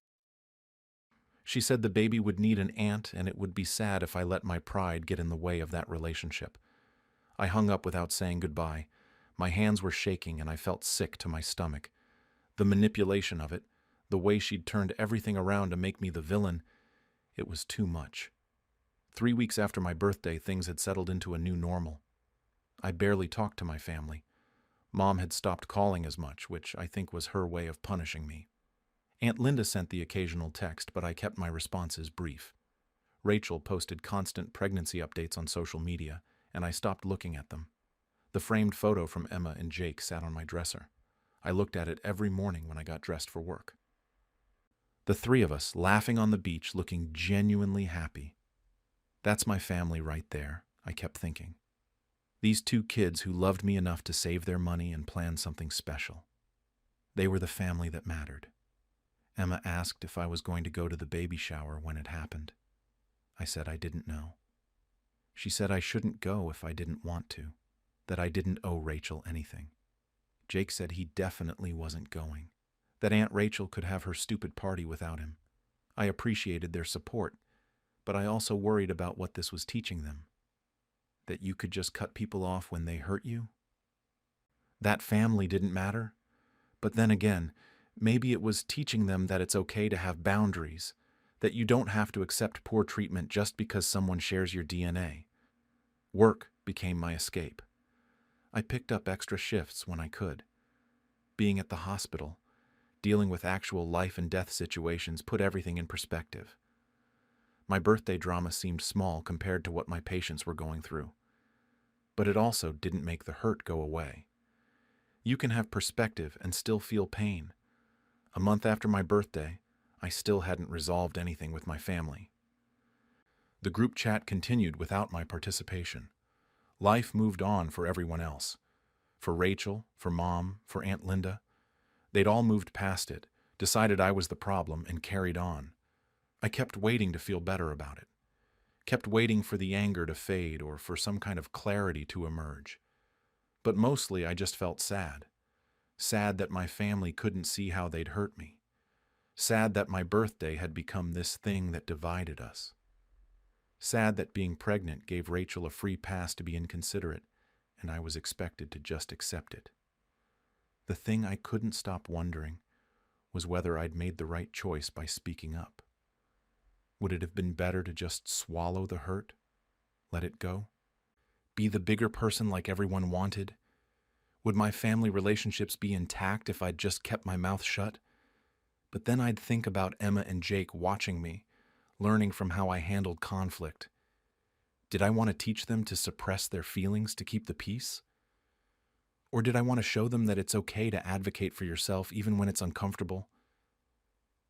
Speaker 1: She said the baby would need an aunt and it would be sad if I let my pride get in the way of that relationship. I hung up without saying goodbye. My hands were shaking and I felt sick to my stomach. The manipulation of it, the way she'd turned everything around to make me the villain, it was too much. 3 weeks after my birthday, things had settled into a new normal. I barely talked to my family. Mom had stopped calling as much, which I think was her way of punishing me. Aunt Linda sent the occasional text, but I kept my responses brief. Rachel posted constant pregnancy updates on social media, and I stopped looking at them. The framed photo from Emma and Jake sat on my dresser. I looked at it every morning when I got dressed for work. The three of us laughing on the beach, looking genuinely happy. That's my family right there, I kept thinking. These 2 kids who loved me enough to save their money and plan something special. They were the family that mattered. Emma asked if I was going to go to the baby shower when it happened. I said I didn't know. She said I shouldn't go if I didn't want to, that I didn't owe Rachel anything. Jake said he definitely wasn't going, that Aunt Rachel could have her stupid party without him. I appreciated their support, but I also worried about what this was teaching them. That you could just cut people off when they hurt you? That family didn't matter? But then again, maybe it was teaching them that it's okay to have boundaries, that you don't have to accept poor treatment just because someone shares your DNA. Work became my escape. I picked up extra shifts when I could. Being at the hospital, Dealing with actual life and death situations put everything in perspective. My birthday drama seemed small compared to what my patients were going through. But it also didn't make the hurt go away. You can have perspective and still feel pain. A month after my birthday, I still hadn't resolved anything with my family. The group chat continued without my participation. Life moved on for everyone else. For Rachel, for Mom, for Aunt Linda. They'd all moved past it, decided I was the problem, and carried on. I kept waiting to feel better about it. Kept waiting for the anger to fade or for some kind of clarity to emerge. But mostly I just felt sad. Sad that my family couldn't see how they'd hurt me. Sad that my birthday had become this thing that divided us. Sad that being pregnant gave Rachel a free pass to be inconsiderate, and I was expected to just accept it. The thing I couldn't stop wondering was whether I'd made the right choice by speaking up. Would it have been better to just swallow the hurt? Let it go? Be the bigger person like everyone wanted? Would my family relationships be intact if I'd just kept my mouth shut? But then I'd think about Emma and Jake watching me, learning from how I handled conflict. Did I want to teach them to suppress their feelings to keep the peace? Or did I want to show them that it's okay to advocate for yourself even when it's uncomfortable?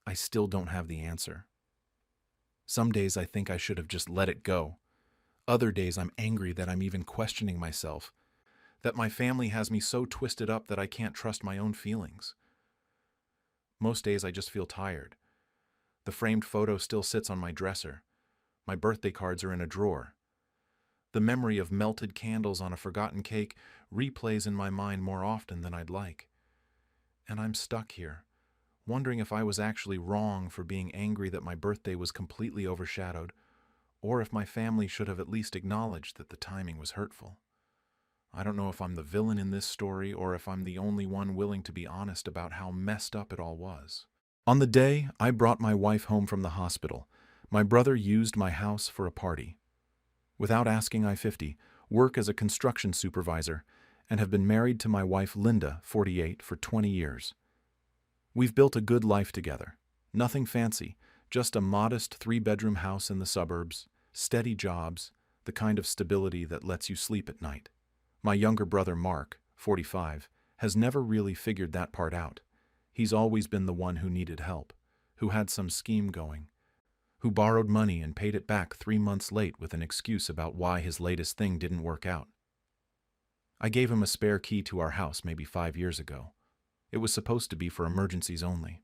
Speaker 1: I still don't have the answer. Some days I think I should have just let it go. Other days I'm angry that I'm even questioning myself, that my family has me so twisted up that I can't trust my own feelings. Most days I just feel tired. The framed photo still sits on my dresser. My birthday cards are in a drawer. The memory of melted candles on a forgotten cake replays in my mind more often than I'd like. And I'm stuck here, wondering if I was actually wrong for being angry that my birthday was completely overshadowed, or if my family should have at least acknowledged that the timing was hurtful. I don't know if I'm the villain in this story or if I'm the only one willing to be honest about how messed up it all was. On the day I brought my wife home from the hospital, my brother used my house for a party. Without asking, I, 50, work as a construction supervisor and have been married to my wife Linda, 48, for 20 years. We've built a good life together. Nothing fancy, just a modest 3-bedroom house in the suburbs, steady jobs, the kind of stability that lets you sleep at night. My younger brother Mark, 45, has never really figured that part out. He's always been the one who needed help, who had some scheme going, who borrowed money and paid it back 3 months late with an excuse about why his latest thing didn't work out. I gave him a spare key to our house maybe 5 years ago. It was supposed to be for emergencies only.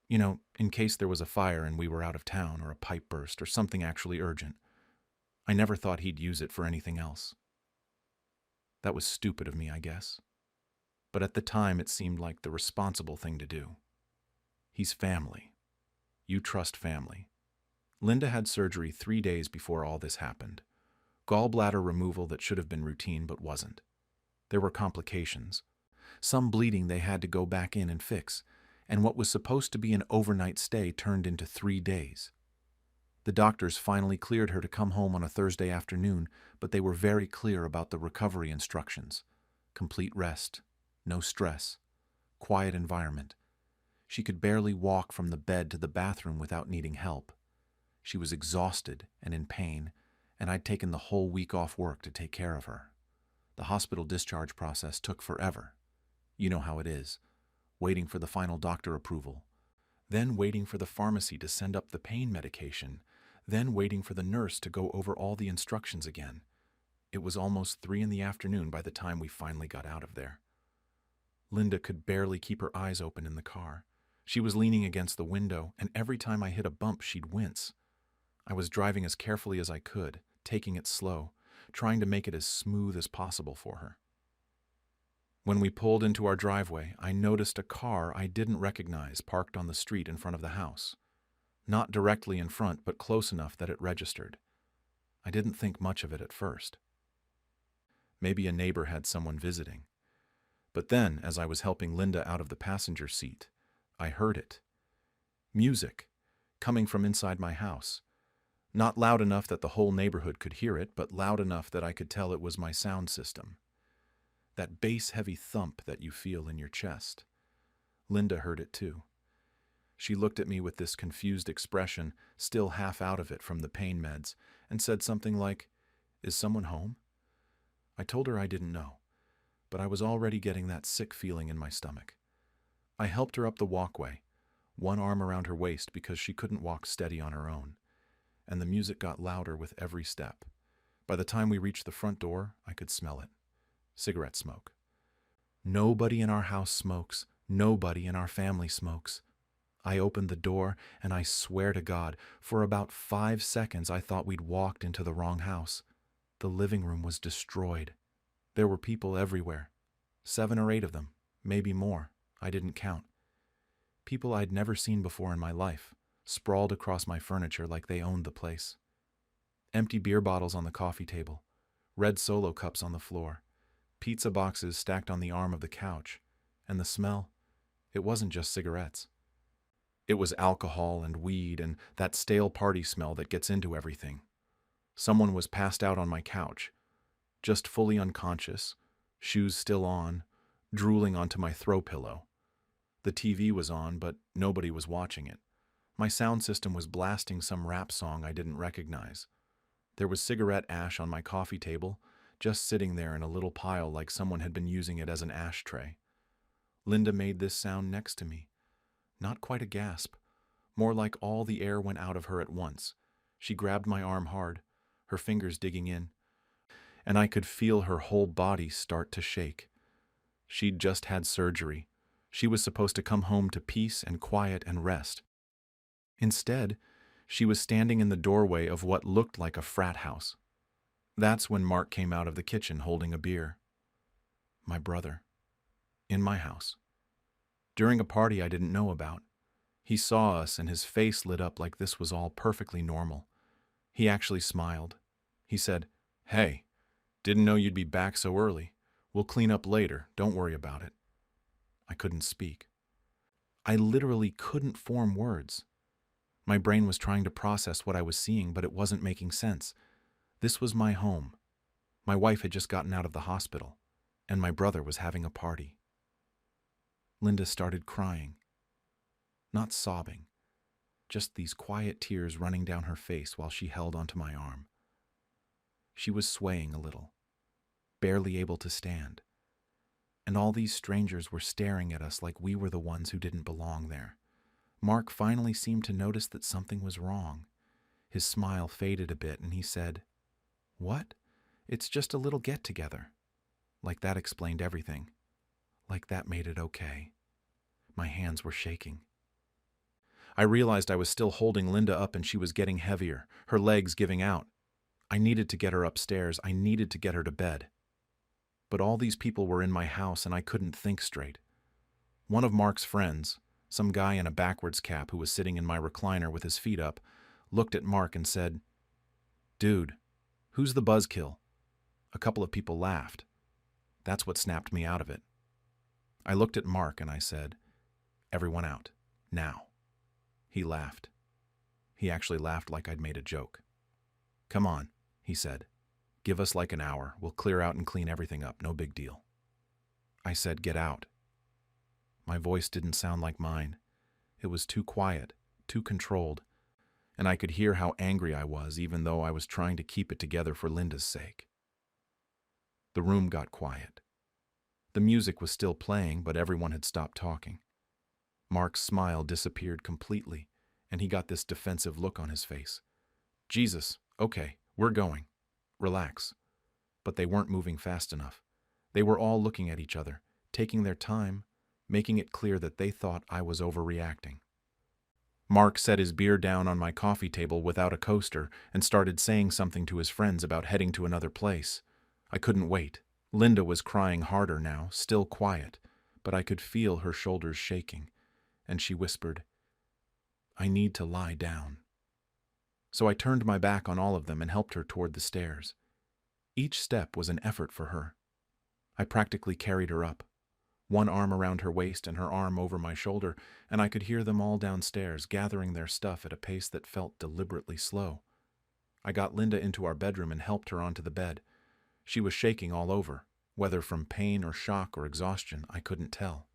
Speaker 1: You know, in case there was a fire and we were out of town or a pipe burst or something actually urgent. I never thought he'd use it for anything else. That was stupid of me, I guess. But at the time it seemed like the responsible thing to do. He's family. You trust family. Linda had surgery 3 days before all this happened. Gallbladder removal that should have been routine but wasn't. There were complications. Some bleeding they had to go back in and fix, and what was supposed to be an overnight stay turned into 3 days. The doctors finally cleared her to come home on a Thursday afternoon, but they were very clear about the recovery instructions. Complete rest, no stress, quiet environment. She could barely walk from the bed to the bathroom without needing help. She was exhausted and in pain, and I'd taken the whole week off work to take care of her. The hospital discharge process took forever. You know how it is, waiting for the final doctor approval, then waiting for the pharmacy to send up the pain medication, then waiting for the nurse to go over all the instructions again. It was almost 3 p.m. by the time we finally got out of there. Linda could barely keep her eyes open in the car. She was leaning against the window, and every time I hit a bump, she'd wince. I was driving as carefully as I could, taking it slow, trying to make it as smooth as possible for her. When we pulled into our driveway, I noticed a car I didn't recognize parked on the street in front of the house. Not directly in front, but close enough that it registered. I didn't think much of it at first. Maybe a neighbor had someone visiting. But then, as I was helping Linda out of the passenger seat, I heard it. Music, coming from inside my house. Not loud enough that the whole neighborhood could hear it, but loud enough that I could tell it was my sound system. That bass-heavy thump that you feel in your chest. Linda heard it too. She looked at me with this confused expression, still half out of it from the pain meds, and said something like, "Is someone home?" I told her I didn't know, but I was already getting that sick feeling in my stomach. I helped her up the walkway, one arm around her waist because she couldn't walk steady on her own, and the music got louder with every step. By the time we reached the front door, I could smell it. Cigarette smoke. Nobody in our house smokes. Nobody in our family smokes. I opened the door, and I swear to God, for about 5 seconds I thought we'd walked into the wrong house. The living room was destroyed. There were people everywhere. 7 or 8 of them, maybe more. I didn't count. People I'd never seen before in my life, sprawled across my furniture like they owned the place. Empty beer bottles on the coffee table, red Solo cups on the floor, pizza boxes stacked on the arm of the couch, and the smell, it wasn't just cigarettes. It was alcohol and weed and that stale party smell that gets into everything. Someone was passed out on my couch, just fully unconscious, shoes still on, drooling onto my throw pillow. The TV was on, but nobody was watching it. My sound system was blasting some rap song I didn't recognize. There was cigarette ash on my coffee table, just sitting there in a little pile like someone had been using it as an ashtray. Linda made this sound next to me. Not quite a gasp, more like all the air went out of her at once. She grabbed my arm hard, her fingers digging in, and I could feel her whole body start to shake. She'd just had surgery. She was supposed to come home to peace and quiet and rest. Instead, she was standing in the doorway of what looked like a frat house. That's when Mark came out of the kitchen holding a beer. My brother. In my house. During a party I didn't know about. He saw us and his face lit up like this was all perfectly normal. He actually smiled. He said, "Hey, didn't know you'd be back so early. We'll clean up later, don't worry about it." I couldn't speak. I literally couldn't form words. My brain was trying to process what I was seeing, but it wasn't making sense. This was my home. My wife had just gotten out of the hospital, and my brother was having a party. Linda started crying. Not sobbing, just these quiet tears running down her face while she held onto my arm. She was swaying a little, barely able to stand. And all these strangers were staring at us like we were the ones who didn't belong there. Mark finally seemed to notice that something was wrong. His smile faded a bit and he said, "What? It's just a little get-together." Like that explained everything. Like that made it okay. My hands were shaking. I realized I was still holding Linda up and she was getting heavier, her legs giving out. I needed to get her upstairs. I needed to get her to bed. But all these people were in my house and I couldn't think straight. One of Mark's friends, some guy in a backwards cap who was sitting in my recliner with his feet up, looked at Mark and said, "Dude, who's the buzzkill?" A couple of people laughed. That's what snapped me out of it. I looked at Mark and I said, "Everyone out, now." He laughed. He actually laughed like I'd made a joke. "Come on," he said. "Give us like an hour. We'll clear out and clean everything up. No big deal." I said, "Get out." My voice didn't sound like mine. It was too quiet, too controlled, and I could hear how angry I was even though I was trying to keep it together for Linda's sake. The room got quiet. The music was still playing, but everyone had stopped talking. Mark's smile disappeared completely, and he got this defensive look on his face. "Jesus, okay, we're going. Relax." But they weren't moving fast enough. They were all looking at each other, taking their time, making it clear that they thought I was overreacting. Mark set his beer down on my coffee table without a coaster and started saying something to his friends about heading to another place. I couldn't wait. Linda was crying harder now, still quiet, but I could feel her shoulders shaking, and she whispered, "I need to lie down." So I turned my back on all of them and helped her toward the stairs. Each step was an effort for her. I practically carried her up, one arm around her waist and her arm over my shoulder, and I could hear them all downstairs gathering their stuff at a pace that felt deliberately slow. I got Linda into our bedroom and helped her onto the bed. She was shaking all over, whether from pain or shock or exhaustion, I couldn't tell.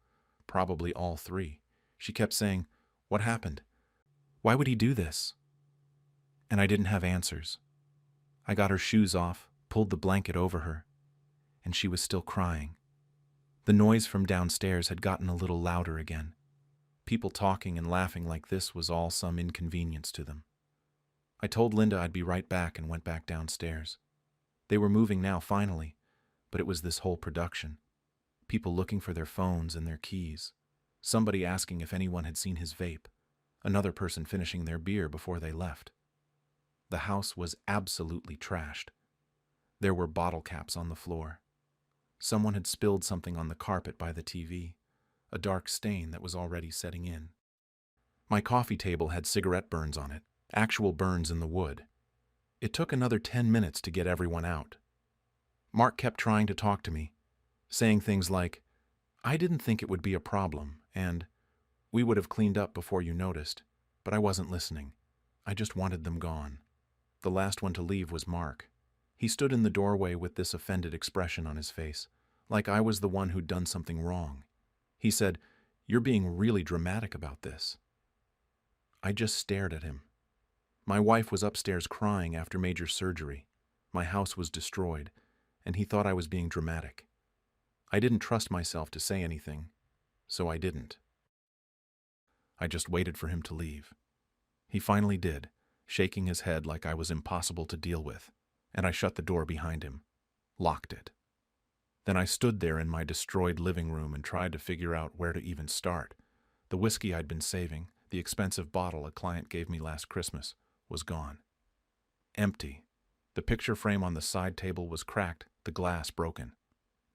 Speaker 1: probably all three. She kept saying, "What happened? Why would he do this?" And I didn't have answers. I got her shoes off, pulled the blanket over her, and she was still crying. The noise from downstairs had gotten a little louder again. People talking and laughing like this was all some inconvenience to them. I told Linda I'd be right back and went back downstairs. They were moving now, finally, but it was this whole production. People looking for their phones and their keys. Somebody asking if anyone had seen his vape. Another person finishing their beer before they left. The house was absolutely trashed. There were bottle caps on the floor. Someone had spilled something on the carpet by the TV, a dark stain that was already setting in. My coffee table had cigarette burns on it, actual burns in the wood. It took another 10 minutes to get everyone out. Mark kept trying to talk to me, saying things like, "I didn't think it would be a problem," and "We would have cleaned up before you noticed," but I wasn't listening. I just wanted them gone. The last one to leave was Mark. He stood in the doorway with this offended expression on his face, like I was the one who'd done something wrong. He said, "You're being really dramatic about this." I just stared at him. My wife was upstairs crying after major surgery. My house was destroyed, and he thought I was being dramatic. I didn't trust myself to say anything, so I didn't. I just waited for him to leave. He finally did, shaking his head like I was impossible to deal with, and I shut the door behind him, locked it. Then I stood there in my destroyed living room and tried to figure out where to even start. The whiskey I'd been saving, the expensive bottle a client gave me last Christmas, was gone. Empty. The picture frame on the side table was cracked, the glass broken.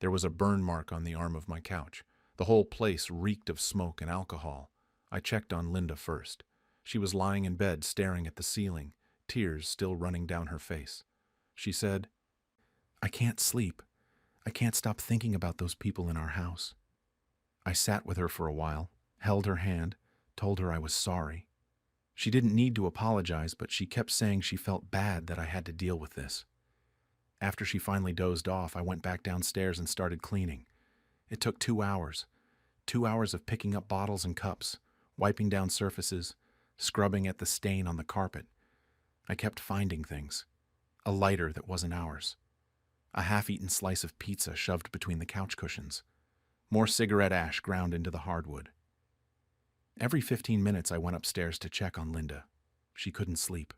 Speaker 1: There was a burn mark on the arm of my couch. The whole place reeked of smoke and alcohol. I checked on Linda first. She was lying in bed staring at the ceiling, tears still running down her face. She said, "I can't sleep. I can't stop thinking about those people in our house." I sat with her for a while, held her hand, told her I was sorry. She didn't need to apologize, but she kept saying she felt bad that I had to deal with this. After she finally dozed off, I went back downstairs and started cleaning. It took 2 hours. 2 hours of picking up bottles and cups, wiping down surfaces, scrubbing at the stain on the carpet. I kept finding things. A lighter that wasn't ours. A half-eaten slice of pizza shoved between the couch cushions. More cigarette ash ground into the hardwood. Every 15 minutes I went upstairs to check on Linda. She couldn't sleep.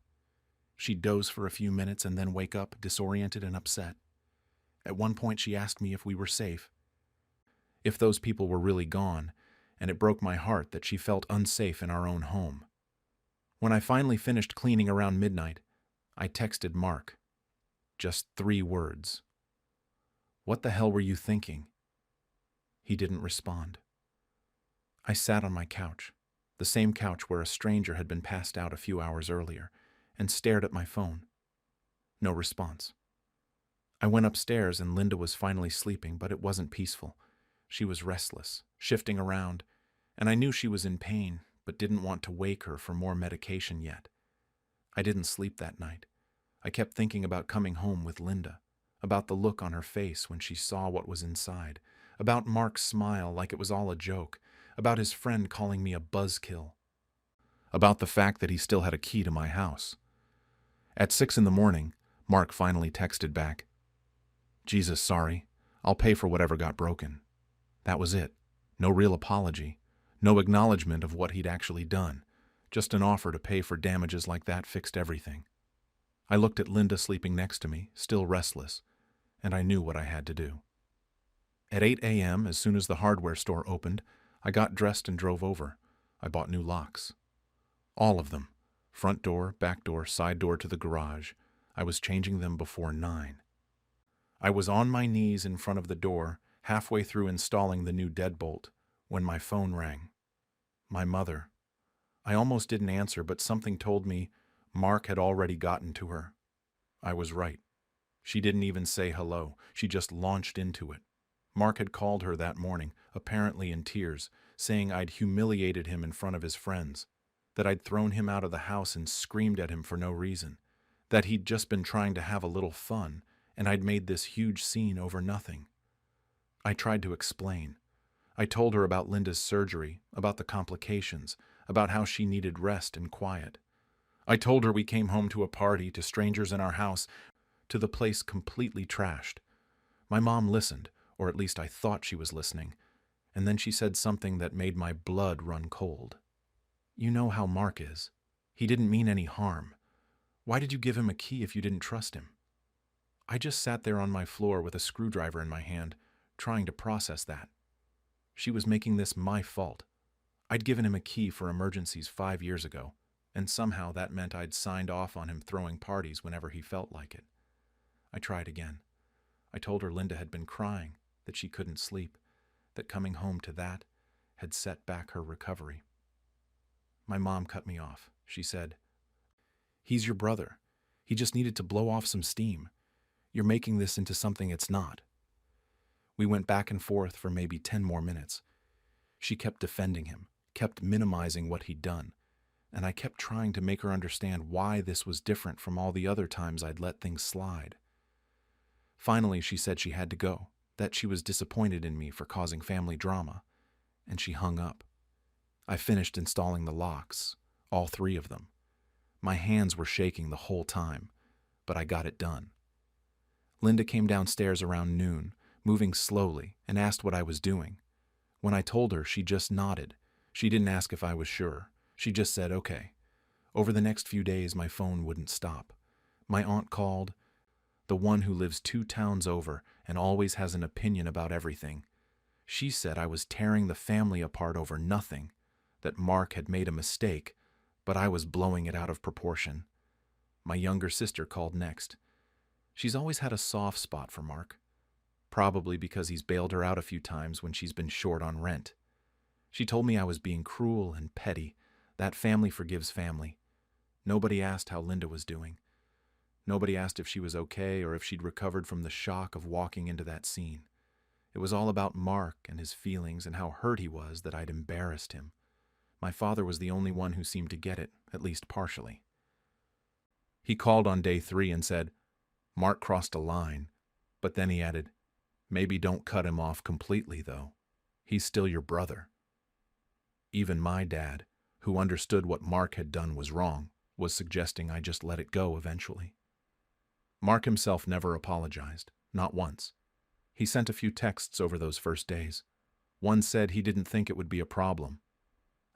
Speaker 1: She'd doze for a few minutes and then wake up, disoriented and upset. At one point she asked me if we were safe, if those people were really gone, and it broke my heart that she felt unsafe in our own home. When I finally finished cleaning around midnight, I texted Mark. Just 3 words. "What the hell were you thinking?" He didn't respond. I sat on my couch, the same couch where a stranger had been passed out a few hours earlier, and stared at my phone. No response. I went upstairs and Linda was finally sleeping, but it wasn't peaceful. She was restless, shifting around, and I knew she was in pain, but didn't want to wake her for more medication yet. I didn't sleep that night. I kept thinking about coming home with Linda, about the look on her face when she saw what was inside, about Mark's smile like it was all a joke, about his friend calling me a buzzkill, about the fact that he still had a key to my house. At 6 in the morning, Mark finally texted back, "Jesus, sorry. I'll pay for whatever got broken." That was it. No real apology. No acknowledgement of what he'd actually done. Just an offer to pay for damages like that fixed everything. I looked at Linda sleeping next to me, still restless, and I knew what I had to do. At 8 a.m., as soon as the hardware store opened, I got dressed and drove over. I bought new locks. All of them. Front door, back door, side door to the garage. I was changing them before 9. I was on my knees in front of the door, halfway through installing the new deadbolt, when my phone rang. My mother. I almost didn't answer, but something told me Mark had already gotten to her. I was right. She didn't even say hello. She just launched into it. Mark had called her that morning, apparently in tears, saying I'd humiliated him in front of his friends, that I'd thrown him out of the house and screamed at him for no reason, that he'd just been trying to have a little fun, and I'd made this huge scene over nothing. I tried to explain. I told her about Linda's surgery, about the complications, about how she needed rest and quiet. I told her we came home to a party, to strangers in our house, to the place completely trashed. My mom listened, or at least I thought she was listening, and then she said something that made my blood run cold. "You know how Mark is. He didn't mean any harm. Why did you give him a key if you didn't trust him?" I just sat there on my floor with a screwdriver in my hand, trying to process that. She was making this my fault. I'd given him a key for emergencies 5 years ago, and somehow that meant I'd signed off on him throwing parties whenever he felt like it. I tried again. I told her Linda had been crying, that she couldn't sleep, that coming home to that had set back her recovery. My mom cut me off. She said, "He's your brother. He just needed to blow off some steam. You're making this into something it's not." We went back and forth for maybe 10 more minutes. She kept defending him, kept minimizing what he'd done, and I kept trying to make her understand why this was different from all the other times I'd let things slide. Finally, she said she had to go, that she was disappointed in me for causing family drama, and she hung up. I finished installing the locks, all 3 of them. My hands were shaking the whole time, but I got it done. Linda came downstairs around noon, moving slowly, and asked what I was doing. When I told her, she just nodded. She didn't ask if I was sure. She just said, "Okay." Over the next few days, my phone wouldn't stop. My aunt called, the one who lives 2 towns over and always has an opinion about everything. She said I was tearing the family apart over nothing, that Mark had made a mistake, but I was blowing it out of proportion. My younger sister called next. She's always had a soft spot for Mark, probably because he's bailed her out a few times when she's been short on rent. She told me I was being cruel and petty, that family forgives family. Nobody asked how Linda was doing. Nobody asked if she was okay or if she'd recovered from the shock of walking into that scene. It was all about Mark and his feelings and how hurt he was that I'd embarrassed him. My father was the only one who seemed to get it, at least partially. He called on day 3 and said, "Mark crossed a line," but then he added, "Maybe don't cut him off completely, though. He's still your brother." Even my dad, who understood what Mark had done was wrong, was suggesting I just let it go eventually. Mark himself never apologized, not once. He sent a few texts over those first days. One said he didn't think it would be a problem.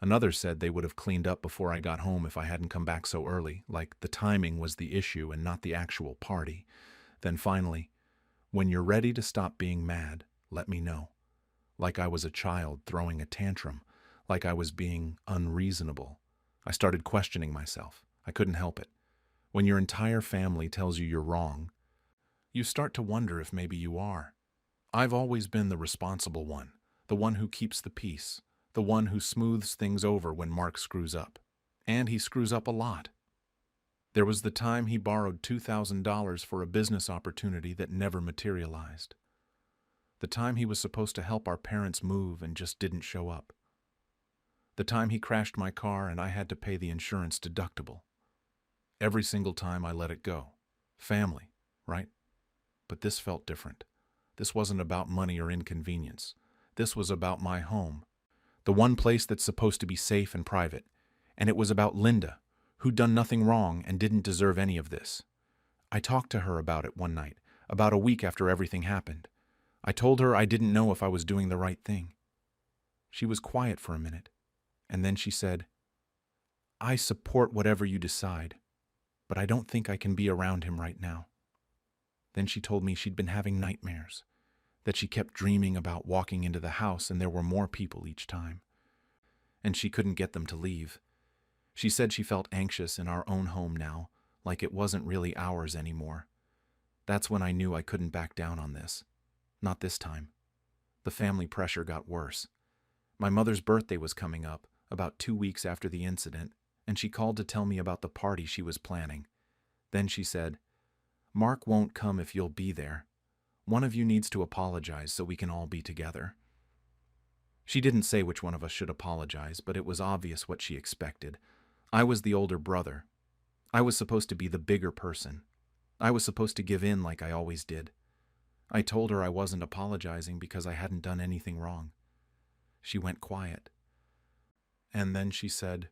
Speaker 1: Another said they would have cleaned up before I got home if I hadn't come back so early, like the timing was the issue and not the actual party. Then finally, "When you're ready to stop being mad, let me know." Like I was a child throwing a tantrum, like I was being unreasonable. I started questioning myself. I couldn't help it. When your entire family tells you you're wrong, you start to wonder if maybe you are. I've always been the responsible one, the one who keeps the peace, the one who smooths things over when Mark screws up. And he screws up a lot. There was the time he borrowed $2,000 for a business opportunity that never materialized. The time he was supposed to help our parents move and just didn't show up. The time he crashed my car and I had to pay the insurance deductible. Every single time I let it go. Family, right? But this felt different. This wasn't about money or inconvenience. This was about my home, the one place that's supposed to be safe and private. And it was about Linda, who'd done nothing wrong and didn't deserve any of this. I talked to her about it one night, about a week after everything happened. I told her I didn't know if I was doing the right thing. She was quiet for a minute, and then she said, "I support whatever you decide, but I don't think I can be around him right now." Then she told me she'd been having nightmares, that she kept dreaming about walking into the house and there were more people each time, and she couldn't get them to leave. She said she felt anxious in our own home now, like it wasn't really ours anymore. That's when I knew I couldn't back down on this. Not this time. The family pressure got worse. My mother's birthday was coming up, about 2 weeks after the incident, and she called to tell me about the party she was planning. Then she said, "Mark won't come if you'll be there. One of you needs to apologize so we can all be together." She didn't say which one of us should apologize, but it was obvious what she expected. I was the older brother. I was supposed to be the bigger person. I was supposed to give in like I always did. I told her I wasn't apologizing because I hadn't done anything wrong. She went quiet. And then she said,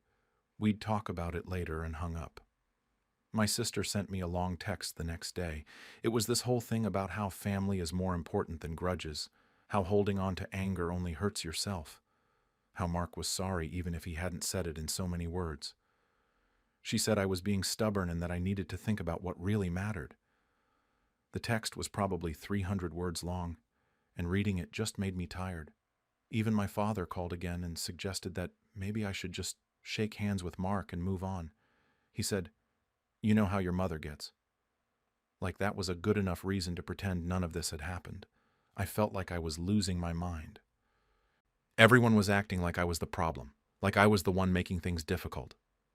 Speaker 1: "We'd talk about it later," and hung up. My sister sent me a long text the next day. It was this whole thing about how family is more important than grudges, how holding on to anger only hurts yourself, how Mark was sorry even if he hadn't said it in so many words. She said I was being stubborn and that I needed to think about what really mattered. The text was probably 300 words long, and reading it just made me tired. Even my father called again and suggested that maybe I should just shake hands with Mark and move on. He said, "You know how your mother gets." Like that was a good enough reason to pretend none of this had happened. I felt like I was losing my mind. Everyone was acting like I was the problem, like I was the one making things difficult.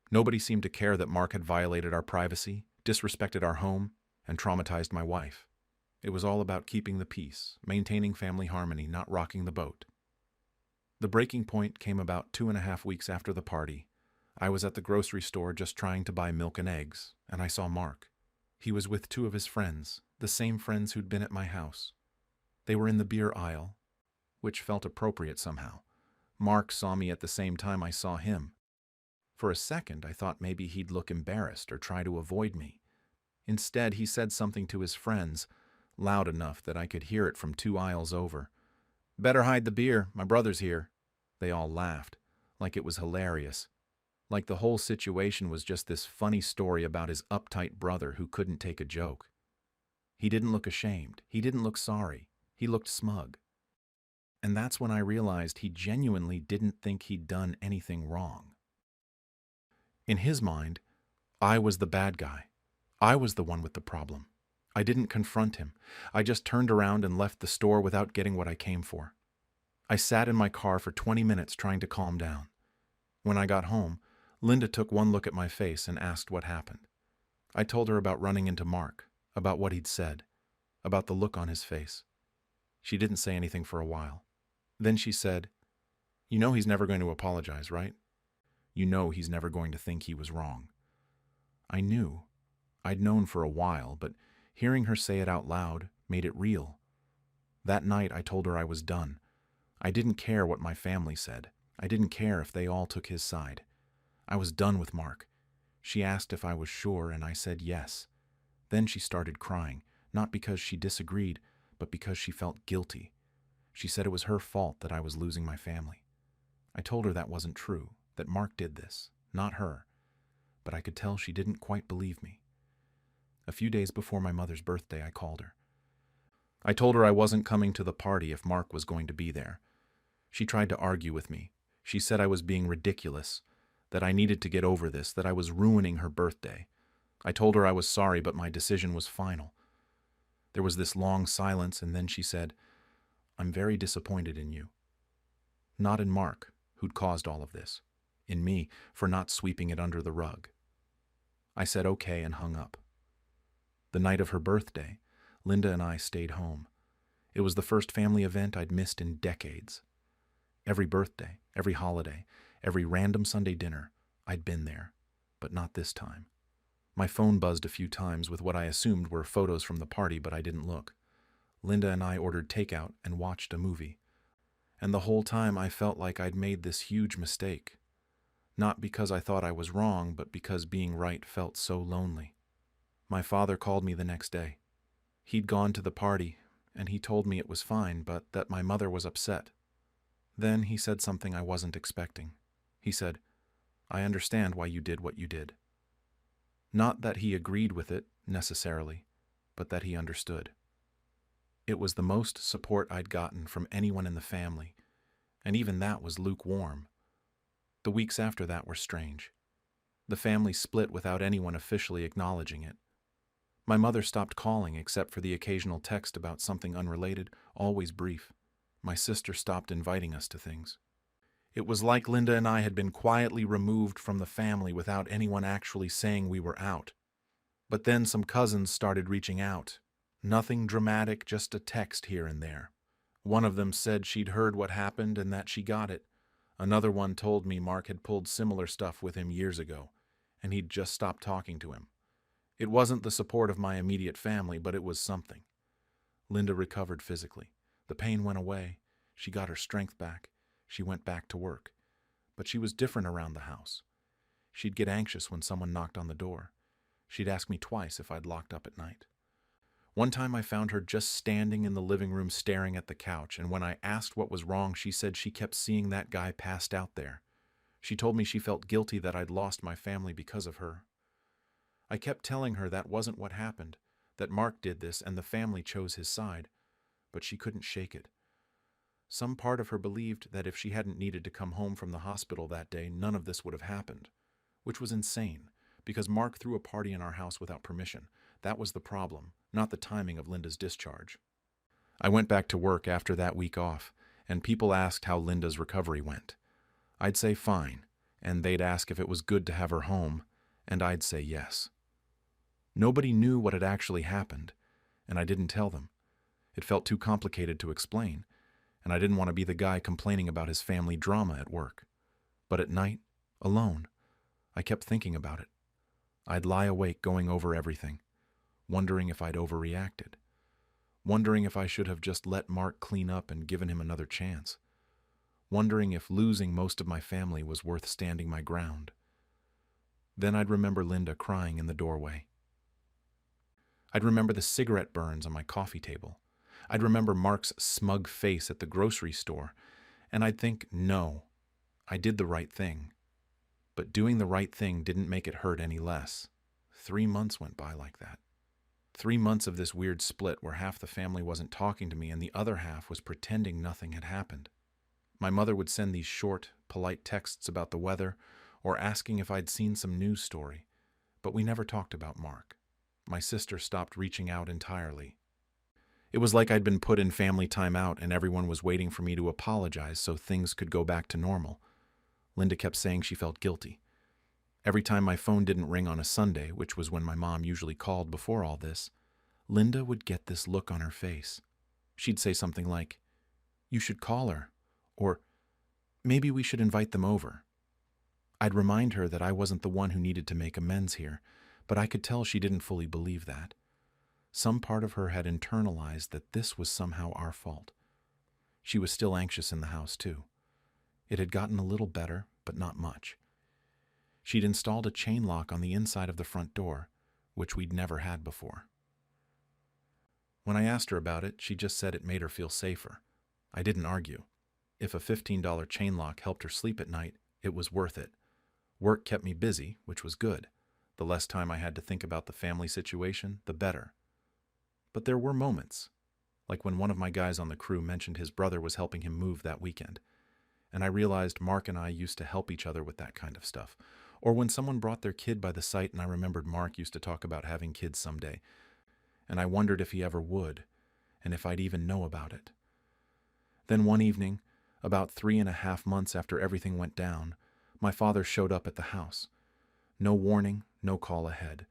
Speaker 1: Nobody seemed to care that Mark had violated our privacy, disrespected our home, and traumatized my wife. It was all about keeping the peace, maintaining family harmony, not rocking the boat. The breaking point came about 2.5 weeks after the party. I was at the grocery store just trying to buy milk and eggs, and I saw Mark. He was with 2 of his friends, the same friends who'd been at my house. They were in the beer aisle, which felt appropriate somehow. Mark saw me at the same time I saw him. For a second, I thought maybe he'd look embarrassed or try to avoid me. Instead, he said something to his friends, loud enough that I could hear it from 2 aisles over. "Better hide the beer, my brother's here." They all laughed, like it was hilarious. Like the whole situation was just this funny story about his uptight brother who couldn't take a joke. He didn't look ashamed. He didn't look sorry. He looked smug. And that's when I realized he genuinely didn't think he'd done anything wrong. In his mind, I was the bad guy. I was the one with the problem. I didn't confront him. I just turned around and left the store without getting what I came for. I sat in my car for 20 minutes trying to calm down. When I got home, Linda took one look at my face and asked what happened. I told her about running into Mark, about what he'd said, about the look on his face. She didn't say anything for a while. Then she said, "You know he's never going to apologize, right? You know he's never going to think he was wrong." I knew. I'd known for a while, but hearing her say it out loud made it real. That night I told her I was done. I didn't care what my family said. I didn't care if they all took his side. I was done with Mark. She asked if I was sure, and I said yes. Then she started crying, not because she disagreed, but because she felt guilty. She said it was her fault that I was losing my family. I told her that wasn't true, that Mark did this, not her. But I could tell she didn't quite believe me. A few days before my mother's birthday, I called her. I told her I wasn't coming to the party if Mark was going to be there. She tried to argue with me. She said I was being ridiculous, that I needed to get over this, that I was ruining her birthday. I told her I was sorry, but my decision was final. There was this long silence, and then she said, "I'm very disappointed in you. Not in Mark, who'd caused all of this. In me, for not sweeping it under the rug." I said okay and hung up. The night of her birthday, Linda and I stayed home. It was the first family event I'd missed in decades. Every birthday, every holiday, every random Sunday dinner, I'd been there, but not this time. My phone buzzed a few times with what I assumed were photos from the party, but I didn't look. Linda and I ordered takeout and watched a movie. And the whole time I felt like I'd made this huge mistake. Not because I thought I was wrong, but because being right felt so lonely. My father called me the next day. He'd gone to the party, and he told me it was fine, but that my mother was upset. Then he said something I wasn't expecting. He said, "I understand why you did what you did." Not that he agreed with it, necessarily, but that he understood. It was the most support I'd gotten from anyone in the family, and even that was lukewarm. The weeks after that were strange. The family split without anyone officially acknowledging it. My mother stopped calling except for the occasional text about something unrelated, always brief. My sister stopped inviting us to things. It was like Linda and I had been quietly removed from the family without anyone actually saying we were out. But then some cousins started reaching out. Nothing dramatic, just a text here and there. One of them said she'd heard what happened and that she got it. Another one told me Mark had pulled similar stuff with him years ago, and he'd just stopped talking to him. It wasn't the support of my immediate family, but it was something. Linda recovered physically. The pain went away. She got her strength back. She went back to work, but she was different around the house. She'd get anxious when someone knocked on the door. She'd ask me twice if I'd locked up at night. One time I found her just standing in the living room staring at the couch, and when I asked what was wrong, she said she kept seeing that guy passed out there. She told me she felt guilty that I'd lost my family because of her. I kept telling her that wasn't what happened, that Mark did this and the family chose his side, but she couldn't shake it. Some part of her believed that if she hadn't needed to come home from the hospital that day, none of this would have happened, which was insane, because Mark threw a party in our house without permission. That was the problem, not the timing of Linda's discharge. I went back to work after that week off, and people asked how Linda's recovery went. I'd say fine, and they'd ask if it was good to have her home, and I'd say yes. Nobody knew what had actually happened, and I didn't tell them. It felt too complicated to explain, and I didn't want to be the guy complaining about his family drama at work. But at night, alone, I kept thinking about it. I'd lie awake going over everything, wondering if I'd overreacted, wondering if I should have just let Mark clean up and given him another chance, wondering if losing most of my family was worth standing my ground. Then I'd remember Linda crying in the doorway. I'd remember the cigarette burns on my coffee table. I'd remember Mark's smug face at the grocery store, and I'd think, no, I did the right thing. But doing the right thing didn't make it hurt any less. 3 months went by like that. 3 months of this weird split where half the family wasn't talking to me and the other half was pretending nothing had happened. My mother would send these short, polite texts about the weather or asking if I'd seen some news story, but we never talked about Mark. My sister stopped reaching out entirely. It was like I'd been put in family timeout and everyone was waiting for me to apologize so things could go back to normal. Linda kept saying she felt guilty. Every time my phone didn't ring on a Sunday, which was when my mom usually called before all this, Linda would get this look on her face. She'd say something like, "You should call her," or "Maybe we should invite them over." I'd remind her that I wasn't the one who needed to make amends here, but I could tell she didn't fully believe that. Some part of her had internalized that this was somehow our fault. She was still anxious in the house, too. It had gotten a little better, but not much. She'd installed a chain lock on the inside of the front door, which we'd never had before. When I asked her about it, she just said it made her feel safer. I didn't argue. If a $15 chain lock helped her sleep at night, it was worth it. Work kept me busy, which was good. The less time I had to think about the family situation, the better. But there were moments, like when one of my guys on the crew mentioned his brother was helping him move that weekend, and I realized Mark and I used to help each other with that kind of stuff. Or when someone brought their kid by the site and I remembered Mark used to talk about having kids someday, and I wondered if he ever would, and if I'd even know about it. Then one evening, about 3.5 months after everything went down, my father showed up at the house. No warning, no call ahead,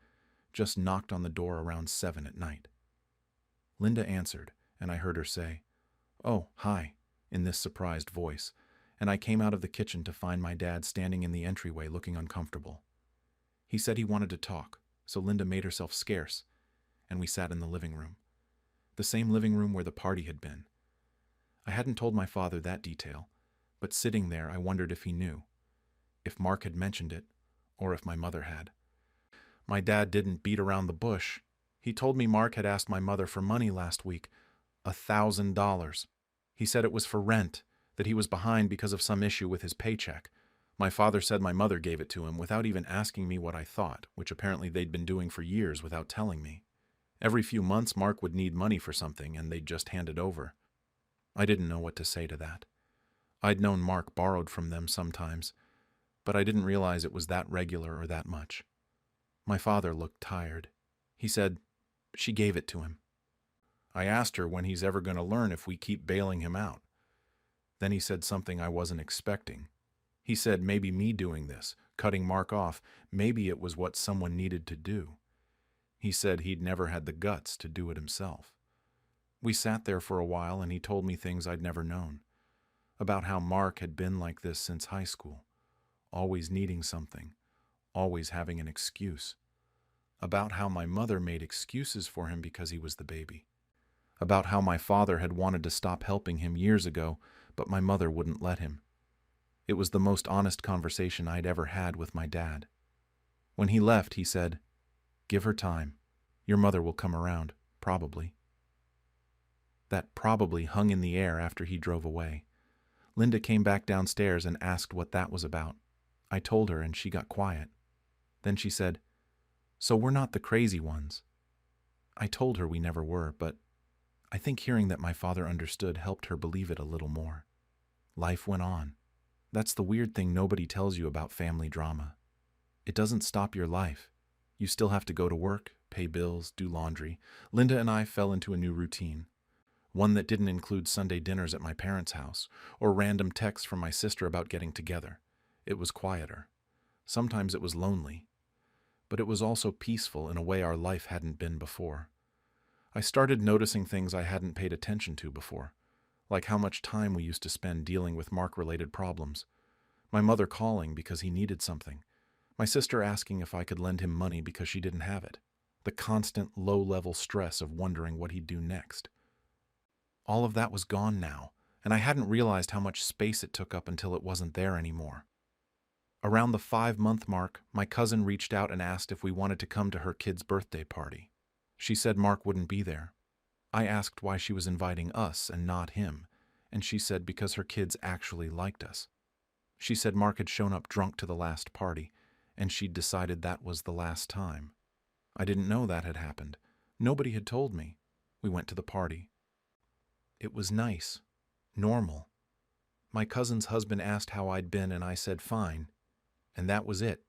Speaker 1: just knocked on the door around 7 at night. Linda answered, and I heard her say, "Oh, hi," in this surprised voice, and I came out of the kitchen to find my dad standing in the entryway looking uncomfortable. He said he wanted to talk, so Linda made herself scarce, and we sat in the living room. The same living room where the party had been. I hadn't told my father that detail, but sitting there I wondered if he knew, if Mark had mentioned it, or if my mother had. My dad didn't beat around the bush. He told me Mark had asked my mother for money last week, $1,000. He said it was for rent, that he was behind because of some issue with his paycheck. My father said my mother gave it to him without even asking me what I thought, which apparently they'd been doing for years without telling me. Every few months Mark would need money for something and they'd just hand it over. I didn't know what to say to that. I'd known Mark borrowed from them sometimes, but I didn't realize it was that regular or that much. My father looked tired. He said, "She gave it to him." I asked her when he's ever going to learn if we keep bailing him out. Then he said something I wasn't expecting. He said maybe me doing this, cutting Mark off, maybe it was what someone needed to do. He said he'd never had the guts to do it himself. We sat there for a while and he told me things I'd never known. About how Mark had been like this since high school, always needing something, always having an excuse. About how my mother made excuses for him because he was the baby. About how my father had wanted to stop helping him years ago, but my mother wouldn't let him. It was the most honest conversation I'd ever had with my dad. When he left, he said, "Give her time. Your mother will come around, probably." That probably hung in the air after he drove away. Linda came back downstairs and asked what that was about. I told her and she got quiet. Then she said, "So we're not the crazy ones." I told her we never were, but I think hearing that my father understood helped her believe it a little more. Life went on. That's the weird thing nobody tells you about family drama. It doesn't stop your life. You still have to go to work, pay bills, do laundry. Linda and I fell into a new routine. One that didn't include Sunday dinners at my parents' house or random texts from my sister about getting together. It was quieter. Sometimes it was lonely. But it was also peaceful in a way our life hadn't been before. I started noticing things I hadn't paid attention to before, like how much time we used to spend dealing with Mark-related problems. My mother calling because he needed something. My sister asking if I could lend him money because she didn't have it. The constant low-level stress of wondering what he'd do next. All of that was gone now, and I hadn't realized how much space it took up until it wasn't there anymore. Around the 5-month mark, my cousin reached out and asked if we wanted to come to her kid's birthday party. She said Mark wouldn't be there. I asked why she was inviting us and not him, and she said because her kids actually liked us. She said Mark had shown up drunk to the last party, and she'd decided that was the last time. I didn't know that had happened. Nobody had told me. We went to the party. It was nice. Normal. My cousin's husband asked how I'd been, and I said fine. And that was it.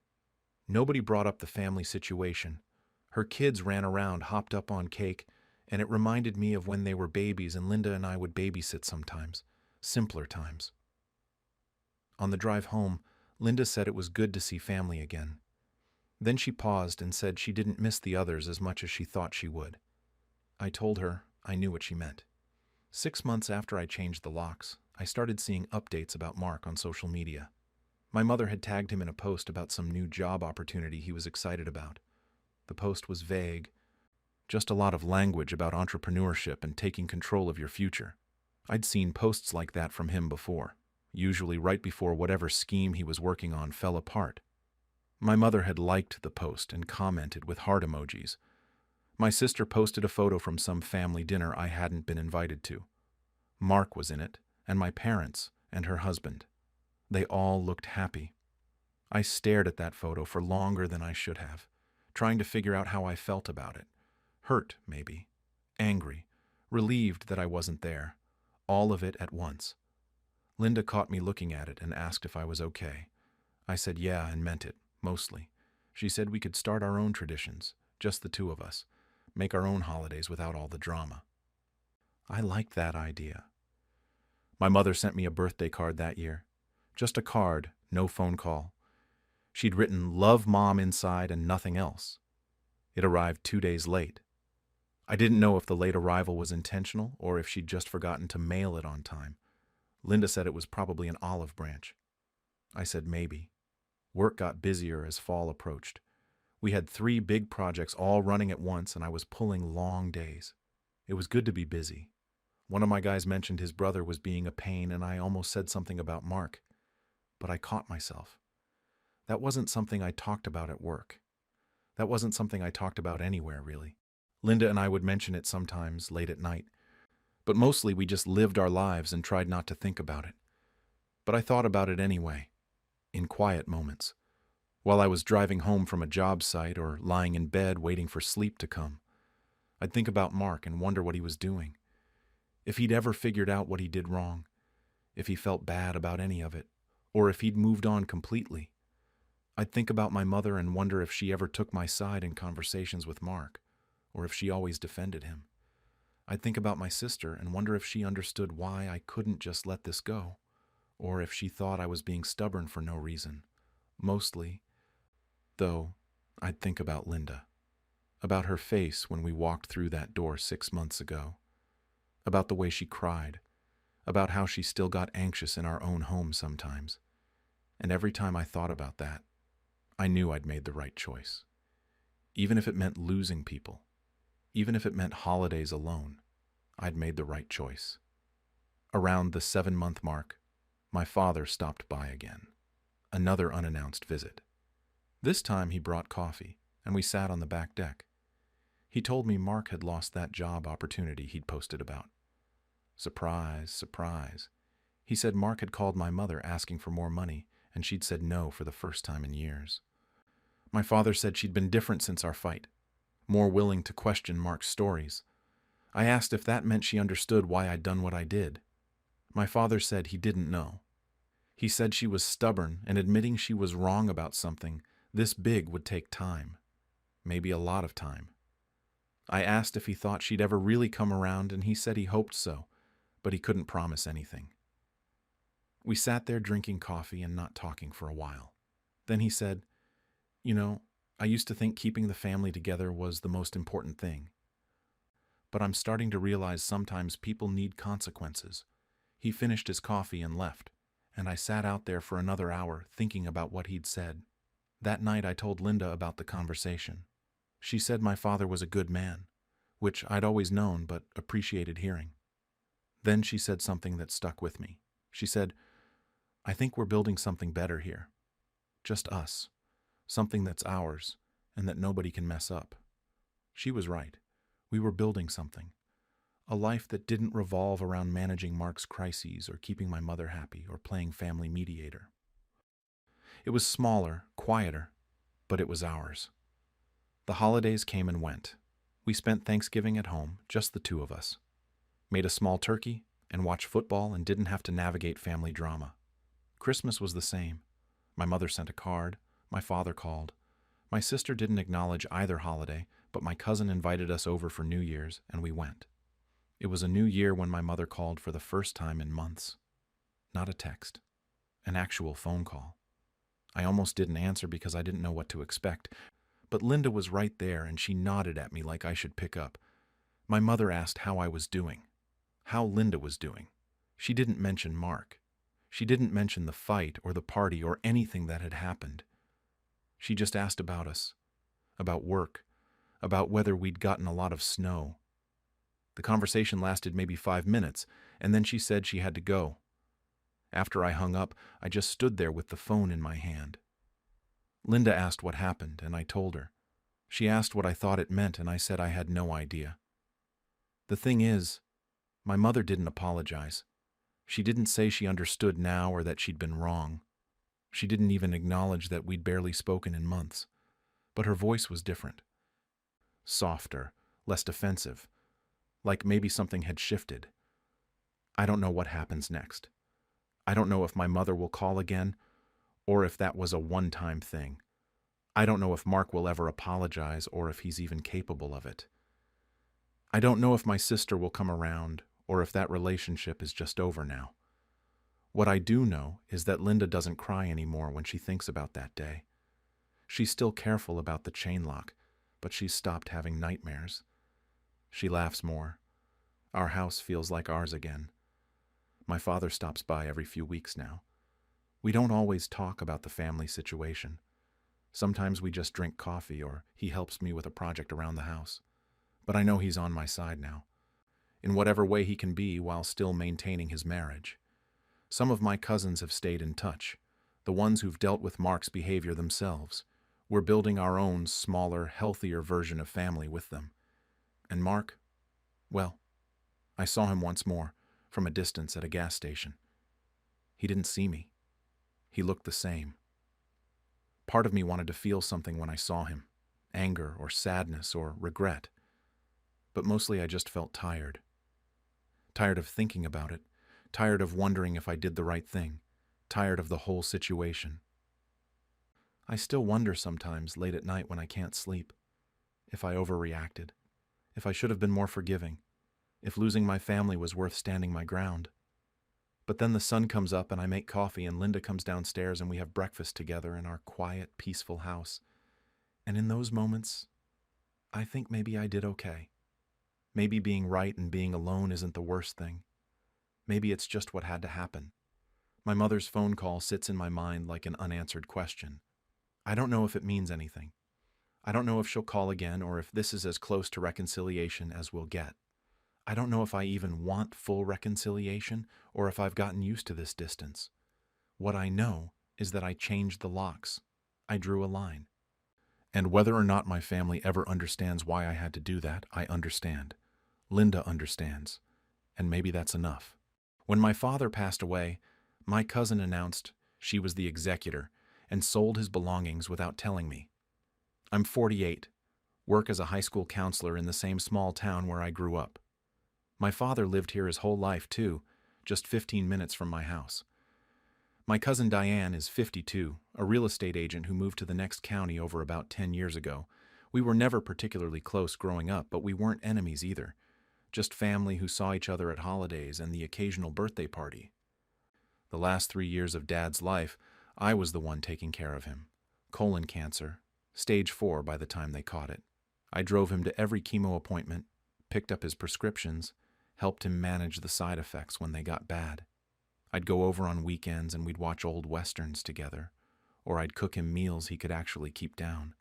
Speaker 1: Nobody brought up the family situation. Her kids ran around, hopped up on cake, and it reminded me of when they were babies and Linda and I would babysit sometimes. Simpler times. On the drive home, Linda said it was good to see family again. Then she paused and said she didn't miss the others as much as she thought she would. I told her I knew what she meant. 6 months after I changed the locks, I started seeing updates about Mark on social media. My mother had tagged him in a post about some new job opportunity he was excited about. The post was vague, just a lot of language about entrepreneurship and taking control of your future. I'd seen posts like that from him before, usually right before whatever scheme he was working on fell apart. My mother had liked the post and commented with heart emojis. My sister posted a photo from some family dinner I hadn't been invited to. Mark was in it, and my parents, and her husband. They all looked happy. I stared at that photo for longer than I should have, trying to figure out how I felt about it. Hurt, maybe. Angry. Relieved that I wasn't there. All of it at once. Linda caught me looking at it and asked if I was okay. I said yeah and meant it, mostly. She said we could start our own traditions, just the two of us, make our own holidays without all the drama. I liked that idea. My mother sent me a birthday card that year. Just a card, no phone call. She'd written "Love Mom" inside and nothing else. It arrived 2 days late. I didn't know if the late arrival was intentional or if she'd just forgotten to mail it on time. Linda said it was probably an olive branch. I said maybe. Work got busier as fall approached. We had 3 big projects all running at once, and I was pulling long days. It was good to be busy. One of my guys mentioned his brother was being a pain, and I almost said something about Mark. But I caught myself. That wasn't something I talked about at work. That wasn't something I talked about anywhere, really. Linda and I would mention it sometimes, late at night. But mostly we just lived our lives and tried not to think about it. But I thought about it anyway, in quiet moments. While I was driving home from a job site or lying in bed waiting for sleep to come. I'd think about Mark and wonder what he was doing. If he'd ever figured out what he did wrong. If he felt bad about any of it. Or if he'd moved on completely. I'd think about my mother and wonder if she ever took my side in conversations with Mark, or if she always defended him. I'd think about my sister and wonder if she understood why I couldn't just let this go, or if she thought I was being stubborn for no reason. Mostly, though, I'd think about Linda, about her face when we walked through that door 6 months ago, about the way she cried, about how she still got anxious in our own home sometimes. And every time I thought about that, I knew I'd made the right choice. Even if it meant losing people, even if it meant holidays alone, I'd made the right choice. Around the 7-month mark, My father stopped by again. Another unannounced visit. This time he brought coffee, and we sat on the back deck. He told me Mark had lost that job opportunity he'd posted about. Surprise, surprise. He said Mark had called my mother asking for more money, and she'd said no for the first time in years. My father said she'd been different since our fight, more willing to question Mark's stories. I asked if that meant she understood why I'd done what I did. My father said he didn't know. He said she was stubborn, and admitting she was wrong about something this big would take time, maybe a lot of time. I asked if he thought she'd ever really come around, and he said he hoped so, but he couldn't promise anything. We sat there drinking coffee and not talking for a while. Then he said, "You know, I used to think keeping the family together was the most important thing. But I'm starting to realize sometimes people need consequences." He finished his coffee and left, and I sat out there for another hour thinking about what he'd said. That night I told Linda about the conversation. She said my father was a good man, which I'd always known but appreciated hearing. Then she said something that stuck with me. She said, "I think we're building something better here. Just us. Something that's ours, and that nobody can mess up." She was right. We were building something. A life that didn't revolve around managing Mark's crises or keeping my mother happy or playing family mediator. It was smaller, quieter, but it was ours. The holidays came and went. We spent Thanksgiving at home, just the two of us. Made a small turkey and watched football and didn't have to navigate family drama. Christmas was the same. My mother sent a card. My father called. My sister didn't acknowledge either holiday, but my cousin invited us over for New Year's, and we went. It was a new year when my mother called for the first time in months. Not a text. An actual phone call. I almost didn't answer because I didn't know what to expect, but Linda was right there and she nodded at me like I should pick up. My mother asked how I was doing, how Linda was doing. She didn't mention Mark. She didn't mention the fight or the party or anything that had happened. She just asked about us, about work, about whether we'd gotten a lot of snow. The conversation lasted maybe 5 minutes, and then she said she had to go. After I hung up, I just stood there with the phone in my hand. Linda asked what happened, and I told her. She asked what I thought it meant, and I said I had no idea. The thing is, my mother didn't apologize. She didn't say she understood now or that she'd been wrong. She didn't even acknowledge that we'd barely spoken in months. But her voice was different. Softer, less defensive. Like maybe something had shifted. I don't know what happens next. I don't know if my mother will call again, or if that was a one-time thing. I don't know if Mark will ever apologize or if he's even capable of it. I don't know if my sister will come around or if that relationship is just over now. What I do know is that Linda doesn't cry anymore when she thinks about that day. She's still careful about the chain lock, but she's stopped having nightmares. She laughs more. Our house feels like ours again. My father stops by every few weeks now. We don't always talk about the family situation. Sometimes we just drink coffee or he helps me with a project around the house. But I know he's on my side now, in whatever way he can be while still maintaining his marriage. Some of my cousins have stayed in touch, the ones who've dealt with Mark's behavior themselves. We're building our own smaller, healthier version of family with them. And Mark, well, I saw him once more, from a distance at a gas station. He didn't see me. He looked the same. Part of me wanted to feel something when I saw him, anger or sadness or regret. But mostly I just felt tired. Tired of thinking about it, tired of wondering if I did the right thing, tired of the whole situation. I still wonder sometimes late at night when I can't sleep, if I overreacted, if I should have been more forgiving, if losing my family was worth standing my ground. But then the sun comes up and I make coffee and Linda comes downstairs and we have breakfast together in our quiet, peaceful house. And in those moments, I think maybe I did okay. Maybe being right and being alone isn't the worst thing. Maybe it's just what had to happen. My mother's phone call sits in my mind like an unanswered question. I don't know if it means anything. I don't know if she'll call again or if this is as close to reconciliation as we'll get. I don't know if I even want full reconciliation or if I've gotten used to this distance. What I know is that I changed the locks. I drew a line. And whether or not my family ever understands why I had to do that, I understand. Linda understands. And maybe that's enough. When my father passed away, my cousin announced she was the executor and sold his belongings without telling me. I'm 48, work as a high school counselor in the same small town where I grew up. My father lived here his whole life, too, just 15 minutes from my house. My cousin Diane is 52, a real estate agent who moved to the next county over about 10 years ago. We were never particularly close growing up, but we weren't enemies either. Just family who saw each other at holidays and the occasional birthday party. The last 3 years of Dad's life, I was the one taking care of him. Colon cancer, stage 4 by the time they caught it. I drove him to every chemo appointment, picked up his prescriptions, helped him manage the side effects when they got bad. I'd go over on weekends and we'd watch old westerns together, or I'd cook him meals he could actually keep down.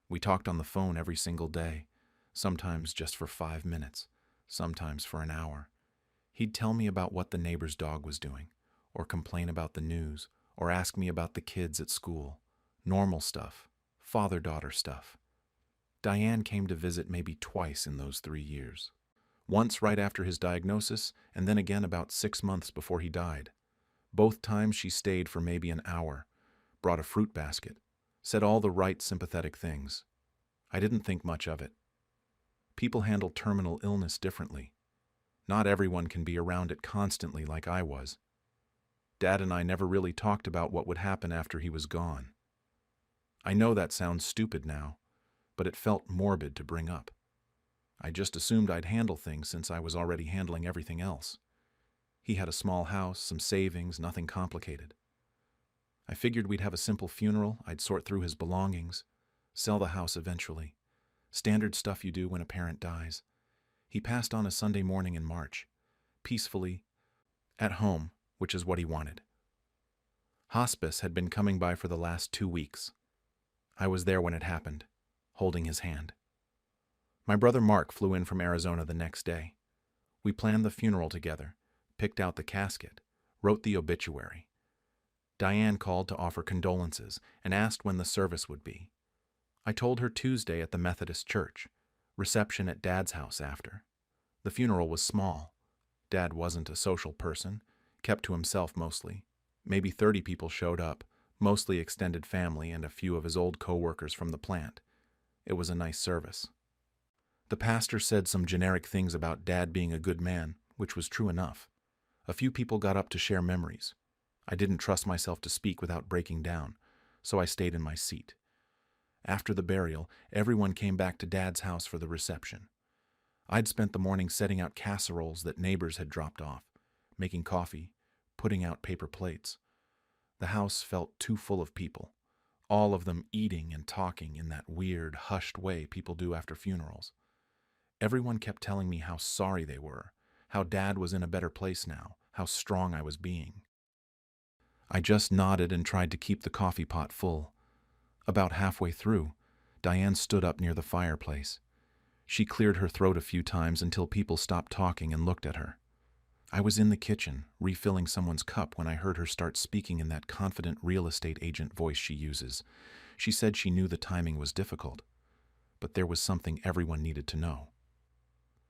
Speaker 1: We talked on the phone every single day, sometimes just for 5 minutes, sometimes for an hour. He'd tell me about what the neighbor's dog was doing, or complain about the news, or ask me about the kids at school. Normal stuff, father-daughter stuff. Diane came to visit maybe twice in those 3 years. Once right after his diagnosis, and then again about 6 months before he died. Both times she stayed for maybe an hour, brought a fruit basket, said all the right sympathetic things. I didn't think much of it. People handle terminal illness differently. Not everyone can be around it constantly like I was. Dad and I never really talked about what would happen after he was gone. I know that sounds stupid now, but it felt morbid to bring up. I just assumed I'd handle things since I was already handling everything else. He had a small house, some savings, nothing complicated. I figured we'd have a simple funeral, I'd sort through his belongings, sell the house eventually. Standard stuff you do when a parent dies. He passed on a Sunday morning in March, peacefully, at home, which is what he wanted. Hospice had been coming by for the last 2 weeks. I was there when it happened, holding his hand. My brother Mark flew in from Arizona the next day. We planned the funeral together, picked out the casket, wrote the obituary. Diane called to offer condolences and asked when the service would be. I told her Tuesday at the Methodist church, reception at Dad's house after. The funeral was small. Dad wasn't a social person, kept to himself mostly. Maybe 30 people showed up, mostly extended family and a few of his old co-workers from the plant. It was a nice service. The pastor said some generic things about Dad being a good man, which was true enough. A few people got up to share memories. I didn't trust myself to speak without breaking down, so I stayed in my seat. After the burial, everyone came back to Dad's house for the reception. I'd spent the morning setting out casseroles that neighbors had dropped off, making coffee, putting out paper plates. The house felt too full of people, all of them eating and talking in that weird, hushed way people do after funerals. Everyone kept telling me how sorry they were, how Dad was in a better place now, how strong I was being. I just nodded and tried to keep the coffee pot full. About halfway through, Diane stood up near the fireplace. She cleared her throat a few times until people stopped talking and looked at her. I was in the kitchen, refilling someone's cup when I heard her start speaking in that confident real estate agent voice she uses. She said she knew the timing was difficult, but there was something everyone needed to know.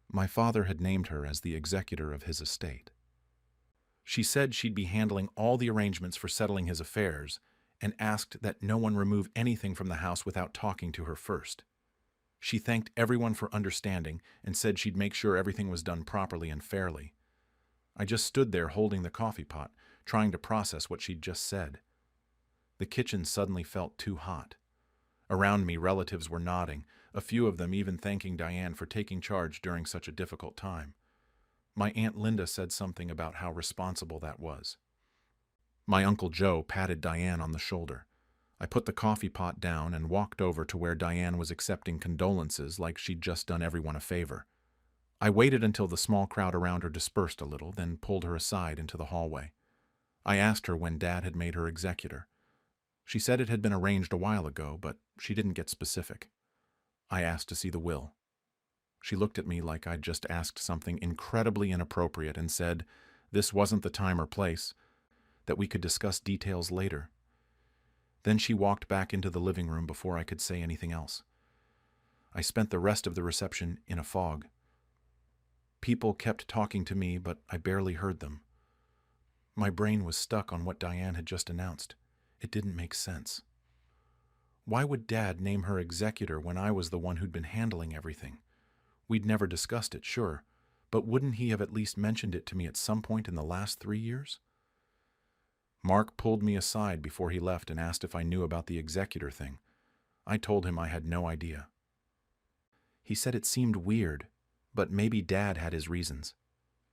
Speaker 1: My father had named her as the executor of his estate. She said she'd be handling all the arrangements for settling his affairs and asked that no one remove anything from the house without talking to her first. She thanked everyone for understanding and said she'd make sure everything was done properly and fairly. I just stood there holding the coffee pot, trying to process what she'd just said. The kitchen suddenly felt too hot. Around me, relatives were nodding, a few of them even thanking Diane for taking charge during such a difficult time. My Aunt Linda said something about how responsible that was. My Uncle Joe patted Diane on the shoulder. I put the coffee pot down and walked over to where Diane was accepting condolences like she'd just done everyone a favor. I waited until the small crowd around her dispersed a little, then pulled her aside into the hallway. I asked her when Dad had made her executor. She said it had been arranged a while ago, but she didn't get specific. I asked to see the will. She looked at me like I'd just asked something incredibly inappropriate and said, "This wasn't the time or place." that we could discuss details later. Then she walked back into the living room before I could say anything else. I spent the rest of the reception in a fog. People kept talking to me, but I barely heard them. My brain was stuck on what Diane had just announced. It didn't make sense. Why would Dad name her executor when I was the one who'd been handling everything? We'd never discussed it, sure, but wouldn't he have at least mentioned it to me at some point in the last 3 years? Mark pulled me aside before he left and asked if I knew about the executor thing. I told him I had no idea. He said it seemed weird, but maybe Dad had his reasons.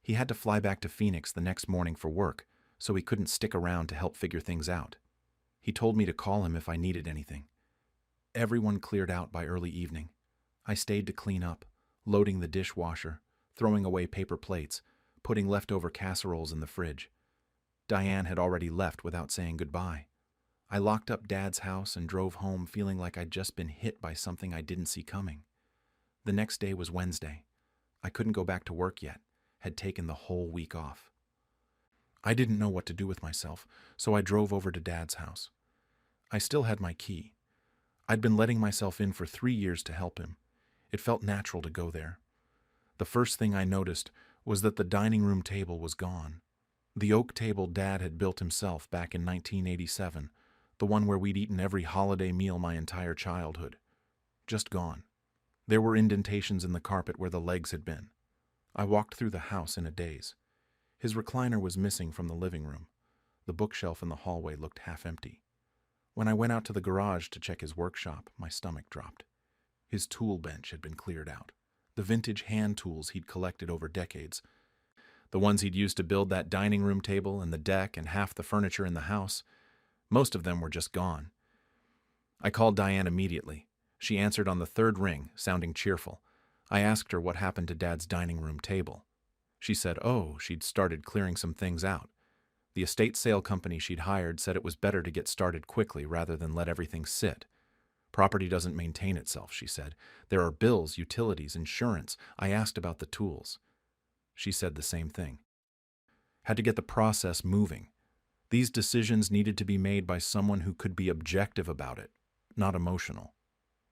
Speaker 1: He had to fly back to Phoenix the next morning for work, so he couldn't stick around to help figure things out. He told me to call him if I needed anything. Everyone cleared out by early evening. I stayed to clean up, loading the dishwasher, throwing away paper plates, putting leftover casseroles in the fridge. Diane had already left without saying goodbye. I locked up Dad's house and drove home feeling like I'd just been hit by something I didn't see coming. The next day was Wednesday. I couldn't go back to work yet, had taken the whole week off. I didn't know what to do with myself, so I drove over to Dad's house. I still had my key. I'd been letting myself in for 3 years to help him. It felt natural to go there. The first thing I noticed was that the dining room table was gone. The oak table Dad had built himself back in 1987, the one where we'd eaten every holiday meal my entire childhood. Just gone. There were indentations in the carpet where the legs had been. I walked through the house in a daze. His recliner was missing from the living room. The bookshelf in the hallway looked half empty. When I went out to the garage to check his workshop, my stomach dropped. His tool bench had been cleared out. The vintage hand tools he'd collected over decades. The ones he'd used to build that dining room table and the deck and half the furniture in the house. Most of them were just gone. I called Diane immediately. She answered on the third ring, sounding cheerful. I asked her what happened to Dad's dining room table. She said, she'd started clearing some things out. The estate sale company she'd hired said it was better to get started quickly rather than let everything sit. Property doesn't maintain itself, she said. There are bills, utilities, insurance. I asked about the tools. She said the same thing. Had to get the process moving. These decisions needed to be made by someone who could be objective about it, not emotional.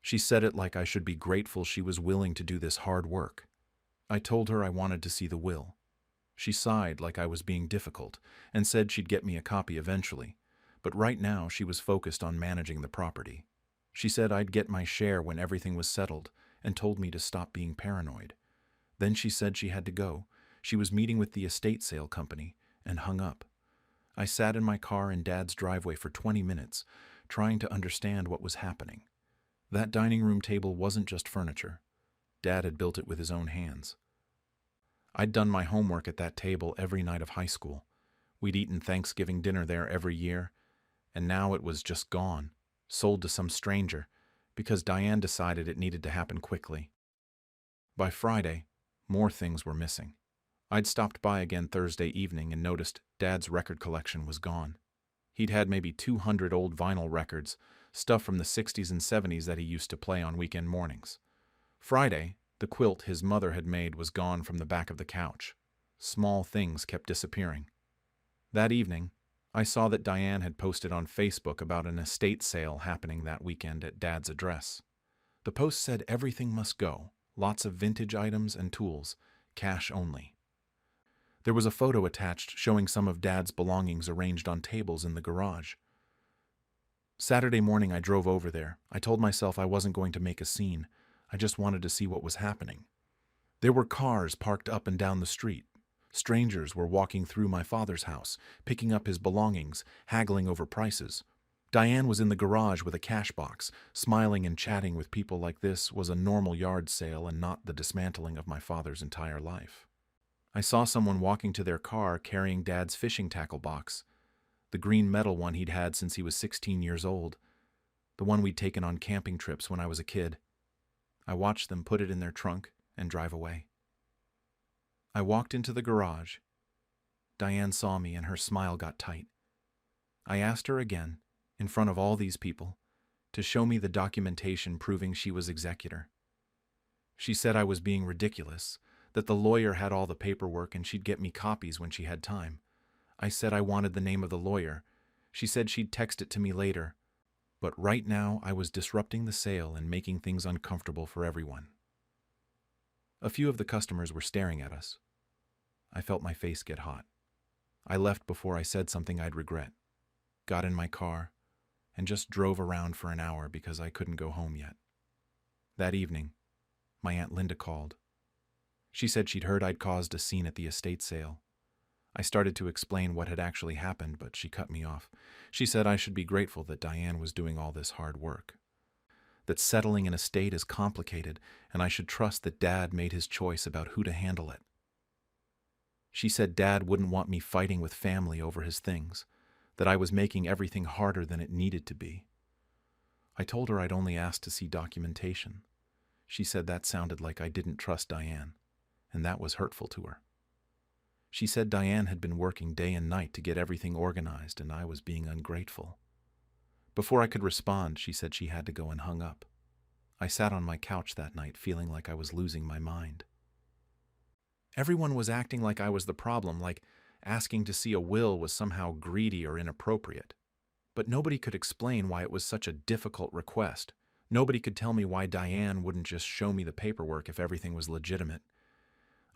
Speaker 1: She said it like I should be grateful she was willing to do this hard work. I told her I wanted to see the will. She sighed like I was being difficult and said she'd get me a copy eventually, but right now she was focused on managing the property. She said I'd get my share when everything was settled and told me to stop being paranoid. Then she said she had to go. She was meeting with the estate sale company and hung up. I sat in my car in Dad's driveway for 20 minutes, trying to understand what was happening. That dining room table wasn't just furniture. Dad had built it with his own hands. I'd done my homework at that table every night of high school. We'd eaten Thanksgiving dinner there every year, and now it was just gone, sold to some stranger, because Diane decided it needed to happen quickly. By Friday, more things were missing. I'd stopped by again Thursday evening and noticed Dad's record collection was gone. He'd had maybe 200 old vinyl records, stuff from the 60s and 70s that he used to play on weekend mornings. Friday, the quilt his mother had made was gone from the back of the couch. Small things kept disappearing. That evening, I saw that Diane had posted on Facebook about an estate sale happening that weekend at Dad's address. The post said everything must go, lots of vintage items and tools, cash only. There was a photo attached showing some of Dad's belongings arranged on tables in the garage. Saturday morning I drove over there. I told myself I wasn't going to make a scene. I just wanted to see what was happening. There were cars parked up and down the street. Strangers were walking through my father's house, picking up his belongings, haggling over prices. Diane was in the garage with a cash box. Smiling and chatting with people like this was a normal yard sale and not the dismantling of my father's entire life. I saw someone walking to their car carrying Dad's fishing tackle box, the green metal one he'd had since he was 16 years old, the one we'd taken on camping trips when I was a kid. I watched them put it in their trunk and drive away. I walked into the garage. Diane saw me and her smile got tight. I asked her again, in front of all these people, to show me the documentation proving she was executor. She said I was being ridiculous, that the lawyer had all the paperwork and she'd get me copies when she had time. I said I wanted the name of the lawyer. She said she'd text it to me later. But right now, I was disrupting the sale and making things uncomfortable for everyone. A few of the customers were staring at us. I felt my face get hot. I left before I said something I'd regret, got in my car, and just drove around for an hour because I couldn't go home yet. That evening, my Aunt Linda called. She said she'd heard I'd caused a scene at the estate sale. I started to explain what had actually happened, but she cut me off. She said I should be grateful that Diane was doing all this hard work, that settling an estate is complicated, and I should trust that Dad made his choice about who to handle it. She said Dad wouldn't want me fighting with family over his things, that I was making everything harder than it needed to be. I told her I'd only asked to see documentation. She said that sounded like I didn't trust Diane, and that was hurtful to her. She said Diane had been working day and night to get everything organized and I was being ungrateful. Before I could respond, she said she had to go and hung up. I sat on my couch that night feeling like I was losing my mind. Everyone was acting like I was the problem, like asking to see a will was somehow greedy or inappropriate. But nobody could explain why it was such a difficult request. Nobody could tell me why Diane wouldn't just show me the paperwork if everything was legitimate.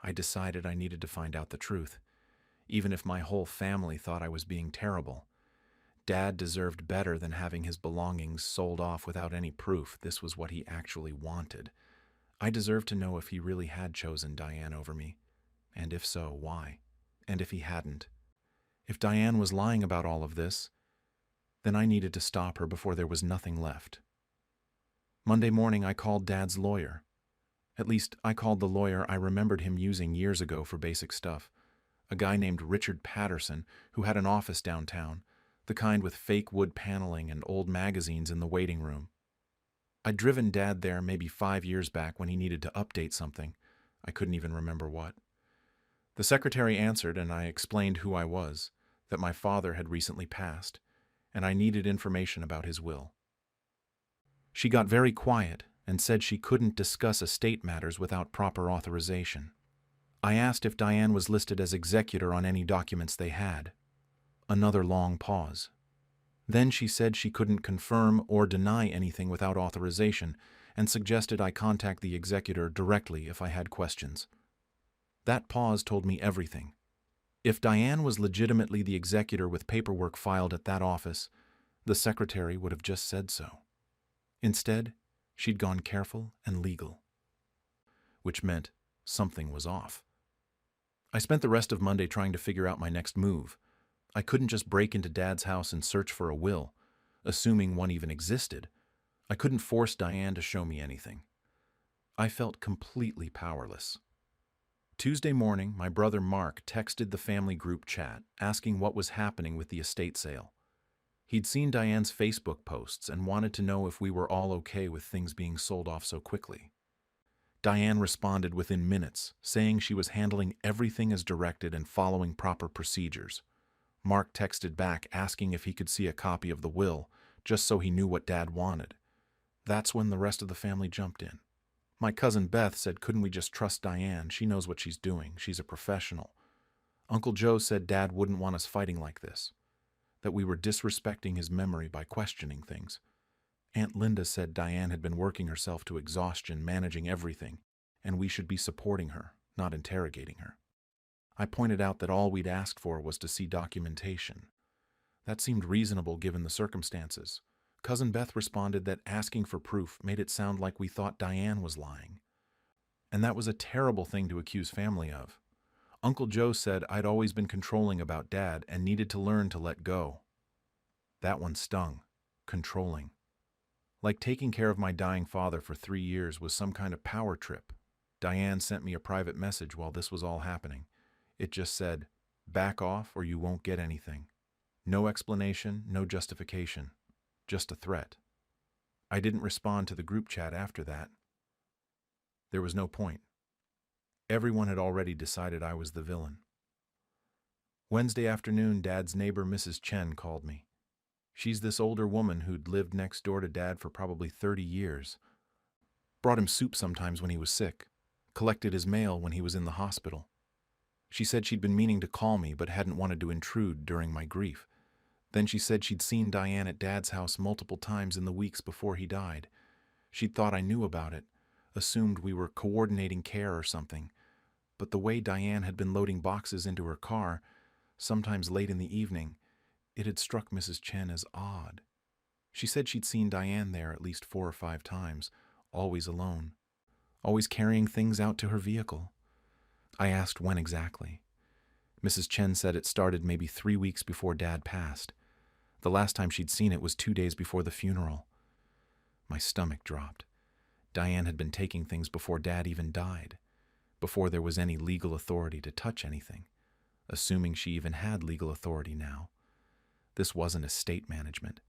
Speaker 1: I decided I needed to find out the truth, even if my whole family thought I was being terrible. Dad deserved better than having his belongings sold off without any proof this was what he actually wanted. I deserved to know if he really had chosen Diane over me, and if so, why? And if he hadn't. If Diane was lying about all of this, then I needed to stop her before there was nothing left. Monday morning, I called Dad's lawyer. At least, I called the lawyer I remembered him using years ago for basic stuff. A guy named Richard Patterson, who had an office downtown, the kind with fake wood paneling and old magazines in the waiting room. I'd driven Dad there maybe 5 years back when he needed to update something. I couldn't even remember what. The secretary answered and I explained who I was, that my father had recently passed, and I needed information about his will. She got very quiet and said she couldn't discuss estate matters without proper authorization. I asked if Diane was listed as executor on any documents they had. Another long pause. Then she said she couldn't confirm or deny anything without authorization and suggested I contact the executor directly if I had questions. That pause told me everything. If Diane was legitimately the executor with paperwork filed at that office, the secretary would have just said so. Instead, she'd gone careful and legal, which meant something was off. I spent the rest of Monday trying to figure out my next move. I couldn't just break into Dad's house and search for a will, assuming one even existed. I couldn't force Diane to show me anything. I felt completely powerless. Tuesday morning, my brother Mark texted the family group chat asking what was happening with the estate sale. He'd seen Diane's Facebook posts and wanted to know if we were all okay with things being sold off so quickly. Diane responded within minutes, saying she was handling everything as directed and following proper procedures. Mark texted back asking if he could see a copy of the will, just so he knew what Dad wanted. That's when the rest of the family jumped in. My cousin Beth said couldn't we just trust Diane? She knows what she's doing. She's a professional. Uncle Joe said Dad wouldn't want us fighting like this, that we were disrespecting his memory by questioning things. Aunt Linda said Diane had been working herself to exhaustion managing everything, and we should be supporting her, not interrogating her. I pointed out that all we'd asked for was to see documentation. That seemed reasonable given the circumstances. Cousin Beth responded that asking for proof made it sound like we thought Diane was lying. And that was a terrible thing to accuse family of. Uncle Joe said I'd always been controlling about Dad and needed to learn to let go. That one stung. Controlling. Like taking care of my dying father for 3 years was some kind of power trip. Diane sent me a private message while this was all happening. It just said, "Back off or you won't get anything." No explanation, no justification. Just a threat. I didn't respond to the group chat after that. There was no point. Everyone had already decided I was the villain. Wednesday afternoon, Dad's neighbor, Mrs. Chen, called me. She's this older woman who'd lived next door to Dad for probably 30 years. Brought him soup sometimes when he was sick. Collected his mail when he was in the hospital. She said she'd been meaning to call me but hadn't wanted to intrude during my grief. Then she said she'd seen Diane at Dad's house multiple times in the weeks before he died. She'd thought I knew about it, assumed we were coordinating care or something. But the way Diane had been loading boxes into her car, sometimes late in the evening, it had struck Mrs. Chen as odd. She said she'd seen Diane there at least 4 or 5 times, always alone, always carrying things out to her vehicle. I asked when exactly. Mrs. Chen said it started maybe 3 weeks before Dad passed. The last time she'd seen it was 2 days before the funeral. My stomach dropped. Diane had been taking things before Dad even died, before there was any legal authority to touch anything, assuming she even had legal authority now. This wasn't estate management.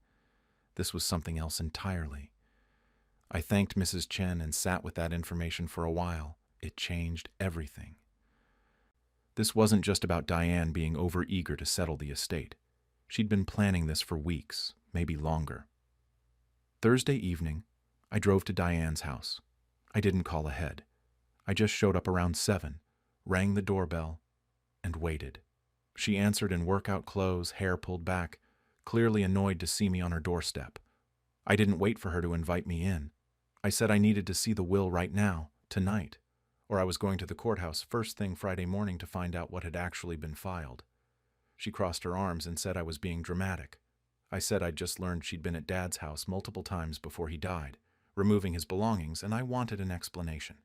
Speaker 1: This was something else entirely. I thanked Mrs. Chen and sat with that information for a while. It changed everything. This wasn't just about Diane being overeager to settle the estate. She'd been planning this for weeks, maybe longer. Thursday evening, I drove to Diane's house. I didn't call ahead. I just showed up around 7, rang the doorbell, and waited. She answered in workout clothes, hair pulled back, clearly annoyed to see me on her doorstep. I didn't wait for her to invite me in. I said I needed to see the will right now, tonight, or I was going to the courthouse first thing Friday morning to find out what had actually been filed. She crossed her arms and said I was being dramatic. I said I'd just learned she'd been at Dad's house multiple times before he died, removing his belongings, and I wanted an explanation.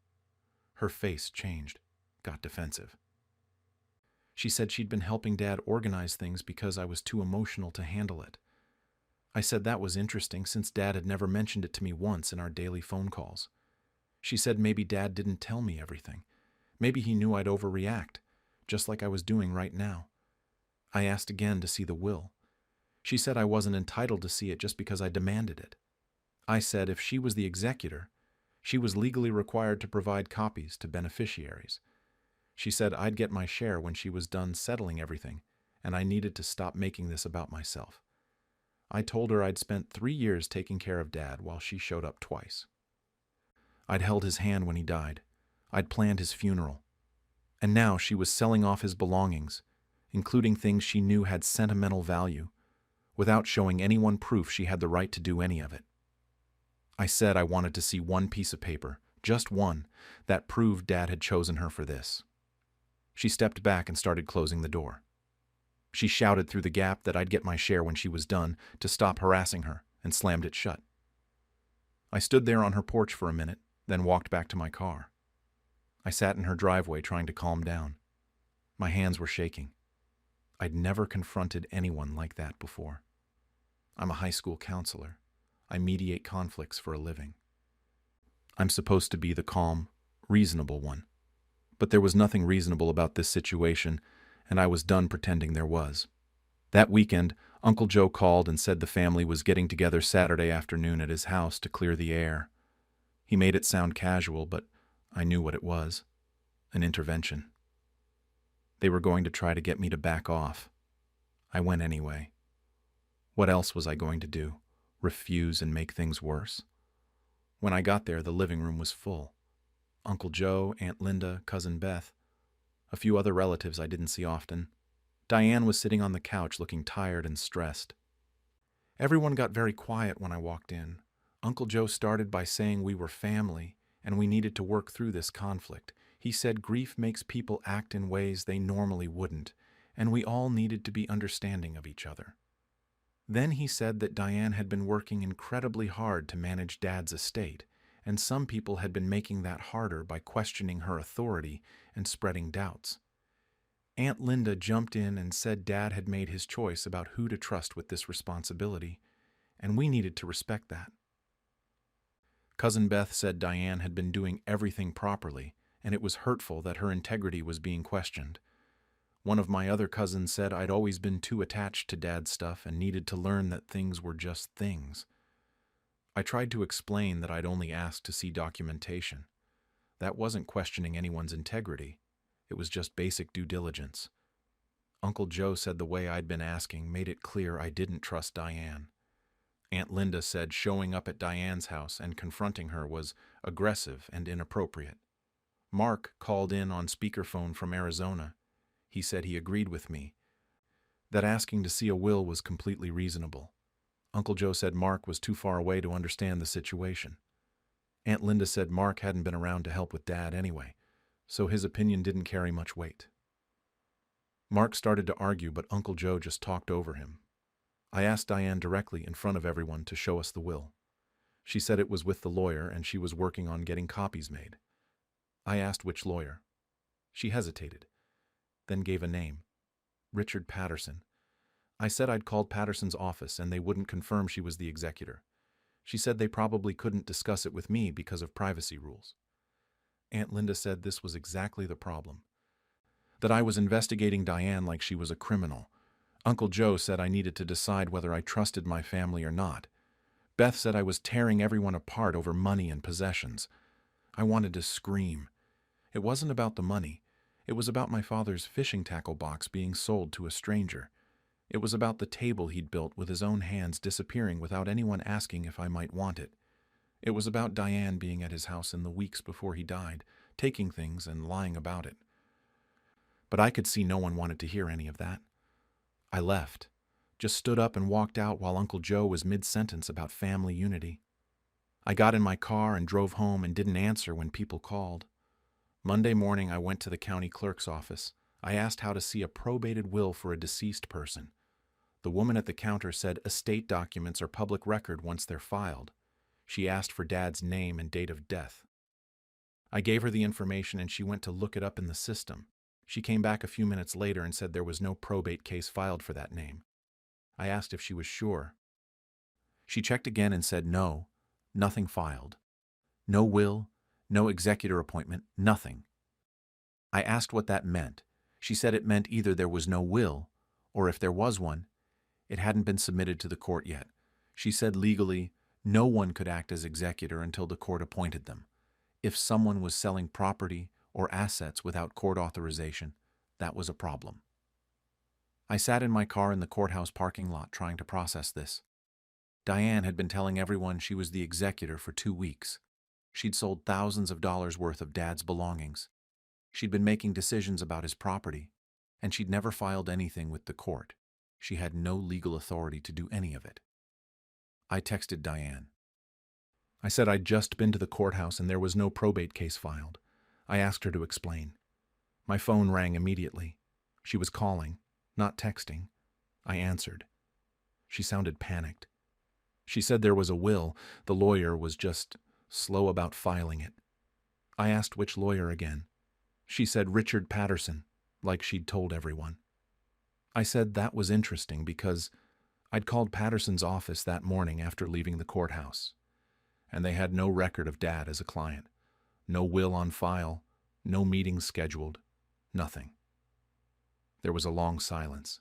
Speaker 1: Her face changed, got defensive. She said she'd been helping Dad organize things because I was too emotional to handle it. I said that was interesting since Dad had never mentioned it to me once in our daily phone calls. She said maybe Dad didn't tell me everything. Maybe he knew I'd overreact, just like I was doing right now. I asked again to see the will. She said I wasn't entitled to see it just because I demanded it. I said if she was the executor, she was legally required to provide copies to beneficiaries. She said I'd get my share when she was done settling everything, and I needed to stop making this about myself. I told her I'd spent 3 years taking care of Dad while she showed up twice. I'd held his hand when he died. I'd planned his funeral. And now she was selling off his belongings, including things she knew had sentimental value, without showing anyone proof she had the right to do any of it. I said I wanted to see one piece of paper, just one, that proved Dad had chosen her for this. She stepped back and started closing the door. She shouted through the gap that I'd get my share when she was done to stop harassing her, and slammed it shut. I stood there on her porch for a minute, then walked back to my car. I sat in her driveway trying to calm down. My hands were shaking. I'd never confronted anyone like that before. I'm a high school counselor. I mediate conflicts for a living. I'm supposed to be the calm, reasonable one. But there was nothing reasonable about this situation, and I was done pretending there was. That weekend, Uncle Joe called and said the family was getting together Saturday afternoon at his house to clear the air. He made it sound casual, but I knew what it was. An intervention. They were going to try to get me to back off. I went anyway. What else was I going to do? Refuse and make things worse? When I got there, the living room was full. Uncle Joe, Aunt Linda, Cousin Beth, a few other relatives I didn't see often. Diane was sitting on the couch looking tired and stressed. Everyone got very quiet when I walked in. Uncle Joe started by saying we were family and we needed to work through this conflict. He said grief makes people act in ways they normally wouldn't, and we all needed to be understanding of each other. Then he said that Diane had been working incredibly hard to manage Dad's estate, and some people had been making that harder by questioning her authority and spreading doubts. Aunt Linda jumped in and said Dad had made his choice about who to trust with this responsibility, and we needed to respect that. Cousin Beth said Diane had been doing everything properly, and it was hurtful that her integrity was being questioned. One of my other cousins said I'd always been too attached to Dad's stuff and needed to learn that things were just things. I tried to explain that I'd only asked to see documentation. That wasn't questioning anyone's integrity. It was just basic due diligence. Uncle Joe said the way I'd been asking made it clear I didn't trust Diane. Aunt Linda said showing up at Diane's house and confronting her was aggressive and inappropriate. Mark called in on speakerphone from Arizona. He said he agreed with me, that asking to see a will was completely reasonable. Uncle Joe said Mark was too far away to understand the situation. Aunt Linda said Mark hadn't been around to help with Dad anyway, so his opinion didn't carry much weight. Mark started to argue, but Uncle Joe just talked over him. I asked Diane directly in front of everyone to show us the will. She said it was with the lawyer and she was working on getting copies made. I asked which lawyer. She hesitated, then gave a name, Richard Patterson. I said I'd called Patterson's office and they wouldn't confirm she was the executor. She said they probably couldn't discuss it with me because of privacy rules. Aunt Linda said this was exactly the problem, that I was investigating Diane like she was a criminal. Uncle Joe said I needed to decide whether I trusted my family or not. Beth said I was tearing everyone apart over money and possessions. I wanted to scream. It wasn't about the money. It was about my father's fishing tackle box being sold to a stranger. It was about the table he'd built with his own hands disappearing without anyone asking if I might want it. It was about Diane being at his house in the weeks before he died, taking things and lying about it. But I could see no one wanted to hear any of that. I left, just stood up and walked out while Uncle Joe was mid-sentence about family unity. I got in my car and drove home and didn't answer when people called. Monday morning I went to the county clerk's office. I asked how to see a probated will for a deceased person. The woman at the counter said estate documents are public record once they're filed. She asked for Dad's name and date of death. I gave her the information and she went to look it up in the system. She came back a few minutes later and said there was no probate case filed for that name. I asked if she was sure. She checked again and said no, nothing filed. No will, no executor appointment, nothing. I asked what that meant. She said it meant either there was no will, or if there was one, it hadn't been submitted to the court yet. She said legally, no one could act as executor until the court appointed them. If someone was selling property or assets without court authorization, that was a problem. I sat in my car in the courthouse parking lot trying to process this. Diane had been telling everyone she was the executor for 2 weeks. She'd sold thousands of dollars worth of Dad's belongings. She'd been making decisions about his property, and she'd never filed anything with the court. She had no legal authority to do any of it. I texted Diane. I said I'd just been to the courthouse and there was no probate case filed. I asked her to explain. My phone rang immediately. She was calling, not texting. I answered. She sounded panicked. She said there was a will. The lawyer was just slow about filing it. I asked which lawyer again. She said Richard Patterson, like she'd told everyone. I said that was interesting because I'd called Patterson's office that morning after leaving the courthouse, and they had no record of Dad as a client. No will on file, no meetings scheduled, nothing. There was a long silence.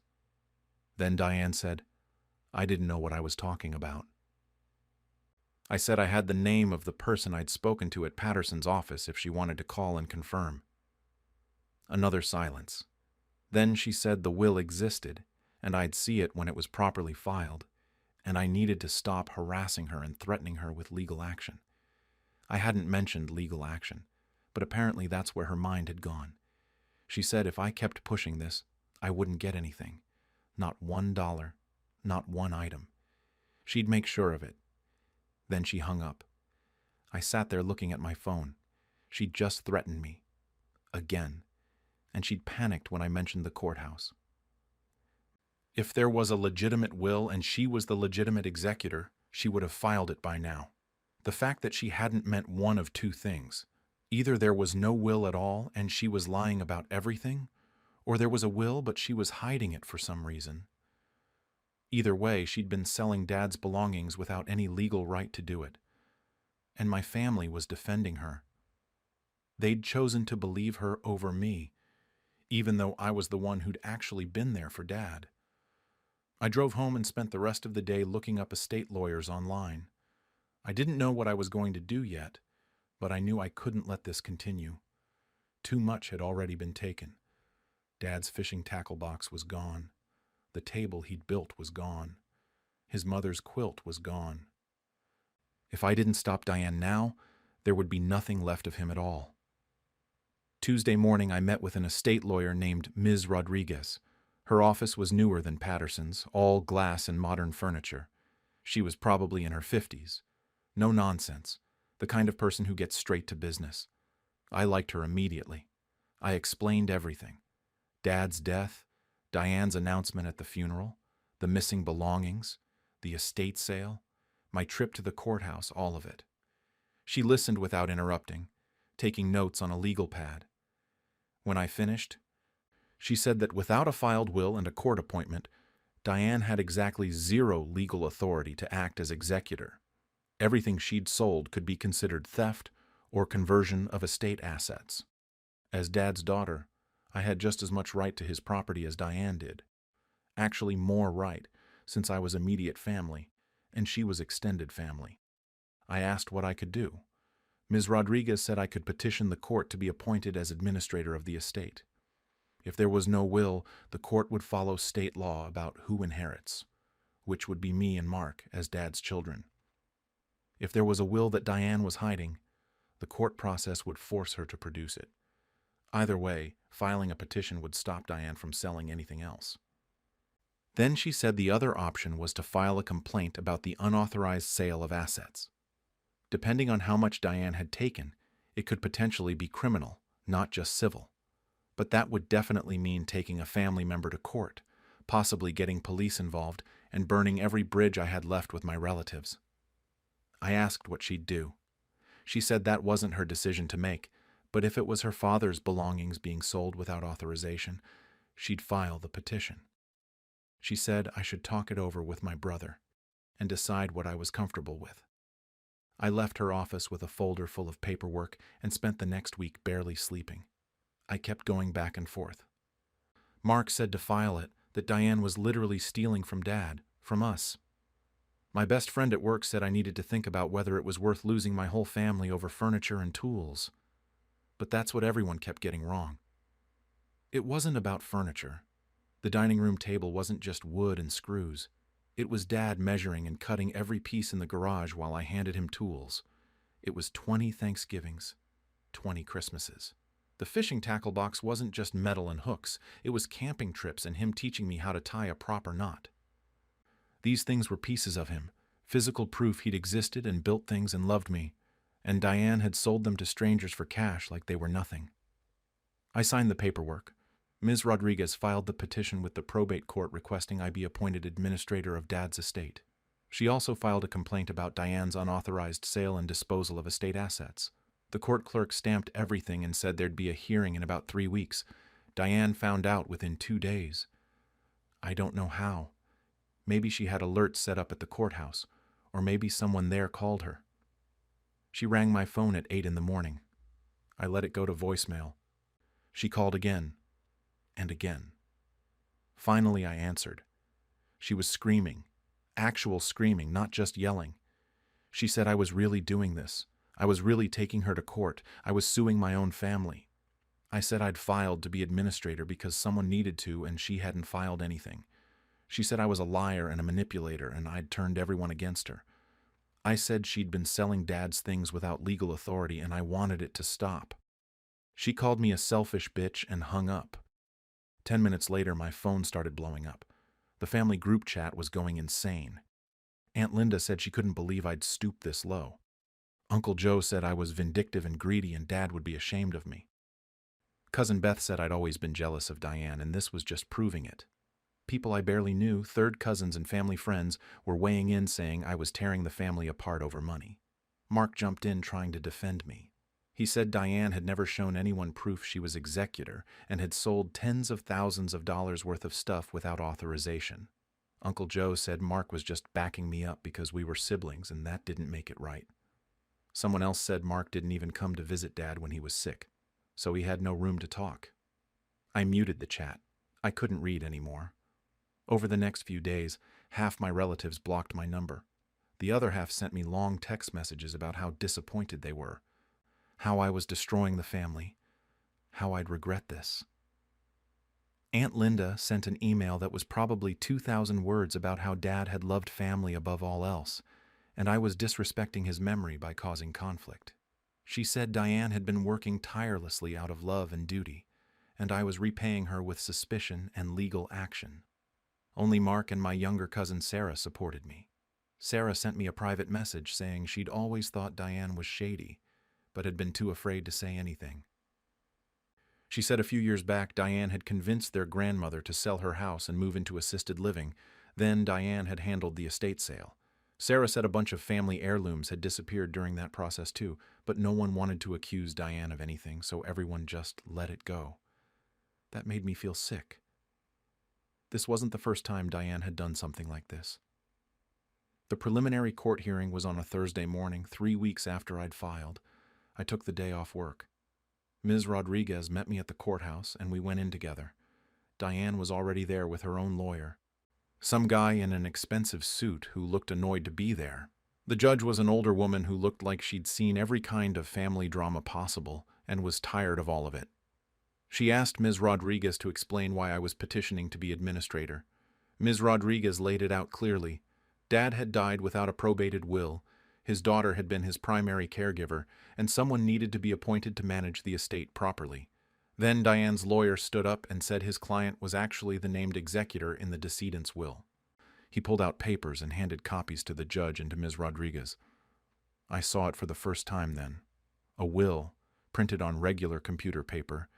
Speaker 1: Then Diane said, I didn't know what I was talking about. I said I had the name of the person I'd spoken to at Patterson's office if she wanted to call and confirm. Another silence. Then she said the will existed, and I'd see it when it was properly filed, and I needed to stop harassing her and threatening her with legal action. I hadn't mentioned legal action, but apparently that's where her mind had gone. She said if I kept pushing this, I wouldn't get anything. Not $1, not one item. She'd make sure of it. Then she hung up. I sat there looking at my phone. She'd just threatened me. Again. And she'd panicked when I mentioned the courthouse. If there was a legitimate will and she was the legitimate executor, she would have filed it by now. The fact that she hadn't meant one of two things. Either there was no will at all and she was lying about everything, or there was a will but she was hiding it for some reason. Either way, she'd been selling Dad's belongings without any legal right to do it. And my family was defending her. They'd chosen to believe her over me, even though I was the one who'd actually been there for Dad. I drove home and spent the rest of the day looking up estate lawyers online. I didn't know what I was going to do yet, but I knew I couldn't let this continue. Too much had already been taken. Dad's fishing tackle box was gone. The table he'd built was gone. His mother's quilt was gone. If I didn't stop Diane now, there would be nothing left of him at all. Tuesday morning, I met with an estate lawyer named Ms. Rodriguez. Her office was newer than Patterson's, all glass and modern furniture. She was probably in her 50s. No nonsense, the kind of person who gets straight to business. I liked her immediately. I explained everything. Dad's death, Diane's announcement at the funeral, the missing belongings, the estate sale, my trip to the courthouse, all of it. She listened without interrupting, taking notes on a legal pad. When I finished, she said that without a filed will and a court appointment, Diane had exactly zero legal authority to act as executor. Everything she'd sold could be considered theft or conversion of estate assets. As Dad's daughter, I had just as much right to his property as Diane did. Actually more right, since I was immediate family, and she was extended family. I asked what I could do. Ms. Rodriguez said I could petition the court to be appointed as administrator of the estate. If there was no will, the court would follow state law about who inherits, which would be me and Mark as Dad's children. If there was a will that Diane was hiding, the court process would force her to produce it. Either way, filing a petition would stop Diane from selling anything else. Then she said the other option was to file a complaint about the unauthorized sale of assets. Depending on how much Diane had taken, it could potentially be criminal, not just civil. But that would definitely mean taking a family member to court, possibly getting police involved, and burning every bridge I had left with my relatives. I asked what she'd do. She said that wasn't her decision to make, but if it was her father's belongings being sold without authorization, she'd file the petition. She said I should talk it over with my brother and decide what I was comfortable with. I left her office with a folder full of paperwork and spent the next week barely sleeping. I kept going back and forth. Mark said to file it that Diane was literally stealing from Dad, from us. My best friend at work said I needed to think about whether it was worth losing my whole family over furniture and tools. But that's what everyone kept getting wrong. It wasn't about furniture. The dining room table wasn't just wood and screws. It was Dad measuring and cutting every piece in the garage while I handed him tools. It was 20 Thanksgivings, 20 Christmases. The fishing tackle box wasn't just metal and hooks. It was camping trips and him teaching me how to tie a proper knot. These things were pieces of him, physical proof he'd existed and built things and loved me, and Diane had sold them to strangers for cash like they were nothing. I signed the paperwork. Ms. Rodriguez filed the petition with the probate court requesting I be appointed administrator of Dad's estate. She also filed a complaint about Diane's unauthorized sale and disposal of estate assets. The court clerk stamped everything and said there'd be a hearing in about 3 weeks. Diane found out within 2 days. I don't know how. Maybe she had alerts set up at the courthouse, or maybe someone there called her. She rang my phone at 8 in the morning. I let it go to voicemail. She called again, and again. Finally, I answered. She was screaming, actual screaming, not just yelling. She said I was really doing this. I was really taking her to court. I was suing my own family. I said I'd filed to be administrator because someone needed to and she hadn't filed anything. She said I was a liar and a manipulator and I'd turned everyone against her. I said she'd been selling Dad's things without legal authority and I wanted it to stop. She called me a selfish bitch and hung up. 10 minutes later, my phone started blowing up. The family group chat was going insane. Aunt Linda said she couldn't believe I'd stooped this low. Uncle Joe said I was vindictive and greedy and Dad would be ashamed of me. Cousin Beth said I'd always been jealous of Diane and this was just proving it. People I barely knew, third cousins and family friends, were weighing in saying I was tearing the family apart over money. Mark jumped in trying to defend me. He said Diane had never shown anyone proof she was executor and had sold tens of thousands of dollars worth of stuff without authorization. Uncle Joe said Mark was just backing me up because we were siblings and that didn't make it right. Someone else said Mark didn't even come to visit Dad when he was sick, so he had no room to talk. I muted the chat. I couldn't read anymore. Over the next few days, half my relatives blocked my number. The other half sent me long text messages about how disappointed they were, how I was destroying the family, how I'd regret this. Aunt Linda sent an email that was probably 2,000 words about how Dad had loved family above all else, and I was disrespecting his memory by causing conflict. She said Diane had been working tirelessly out of love and duty, and I was repaying her with suspicion and legal action. Only Mark and my younger cousin Sarah supported me. Sarah sent me a private message saying she'd always thought Diane was shady, but had been too afraid to say anything. She said a few years back Diane had convinced their grandmother to sell her house and move into assisted living. Then Diane had handled the estate sale. Sarah said a bunch of family heirlooms had disappeared during that process too, but no one wanted to accuse Diane of anything, so everyone just let it go. That made me feel sick. This wasn't the first time Diane had done something like this. The preliminary court hearing was on a Thursday morning, 3 weeks after I'd filed. I took the day off work. Ms. Rodriguez met me at the courthouse, and we went in together. Diane was already there with her own lawyer. Some guy in an expensive suit who looked annoyed to be there. The judge was an older woman who looked like she'd seen every kind of family drama possible and was tired of all of it. She asked Ms. Rodriguez to explain why I was petitioning to be administrator. Ms. Rodriguez laid it out clearly. Dad had died without a probated will, his daughter had been his primary caregiver, and someone needed to be appointed to manage the estate properly. Then Diane's lawyer stood up and said his client was actually the named executor in the decedent's will. He pulled out papers and handed copies to the judge and to Ms. Rodriguez. I saw it for the first time then. A will, printed on regular computer paper,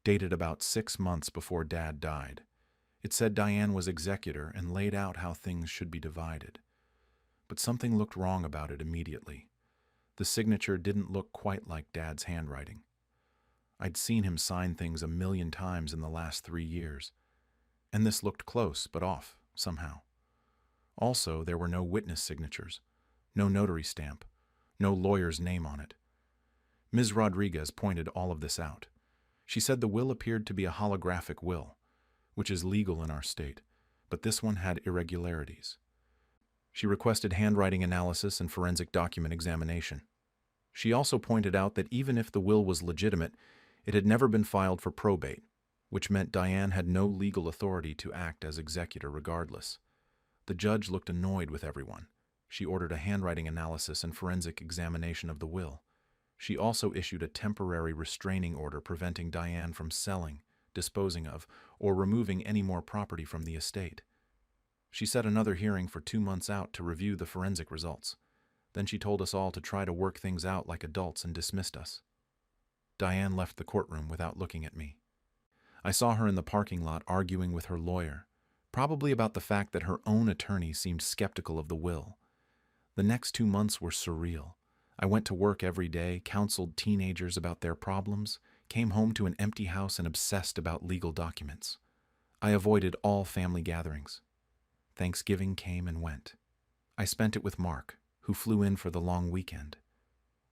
Speaker 1: dated about 6 months before Dad died. It said Diane was executor and laid out how things should be divided. But something looked wrong about it immediately. The signature didn't look quite like Dad's handwriting. I'd seen him sign things 1,000,000 times in the last 3 years, and this looked close but off, somehow. Also, there were no witness signatures, no notary stamp, no lawyer's name on it. Ms. Rodriguez pointed all of this out. She said the will appeared to be a holographic will, which is legal in our state, but this one had irregularities. She requested handwriting analysis and forensic document examination. She also pointed out that even if the will was legitimate, it had never been filed for probate, which meant Diane had no legal authority to act as executor regardless. The judge looked annoyed with everyone. She ordered a handwriting analysis and forensic examination of the will. She also issued a temporary restraining order preventing Diane from selling, disposing of, or removing any more property from the estate. She set another hearing for 2 months out to review the forensic results. Then she told us all to try to work things out like adults and dismissed us. Diane left the courtroom without looking at me. I saw her in the parking lot arguing with her lawyer, probably about the fact that her own attorney seemed skeptical of the will. The next 2 months were surreal. I went to work every day, counseled teenagers about their problems, came home to an empty house and obsessed about legal documents. I avoided all family gatherings. Thanksgiving came and went. I spent it with Mark, who flew in for the long weekend.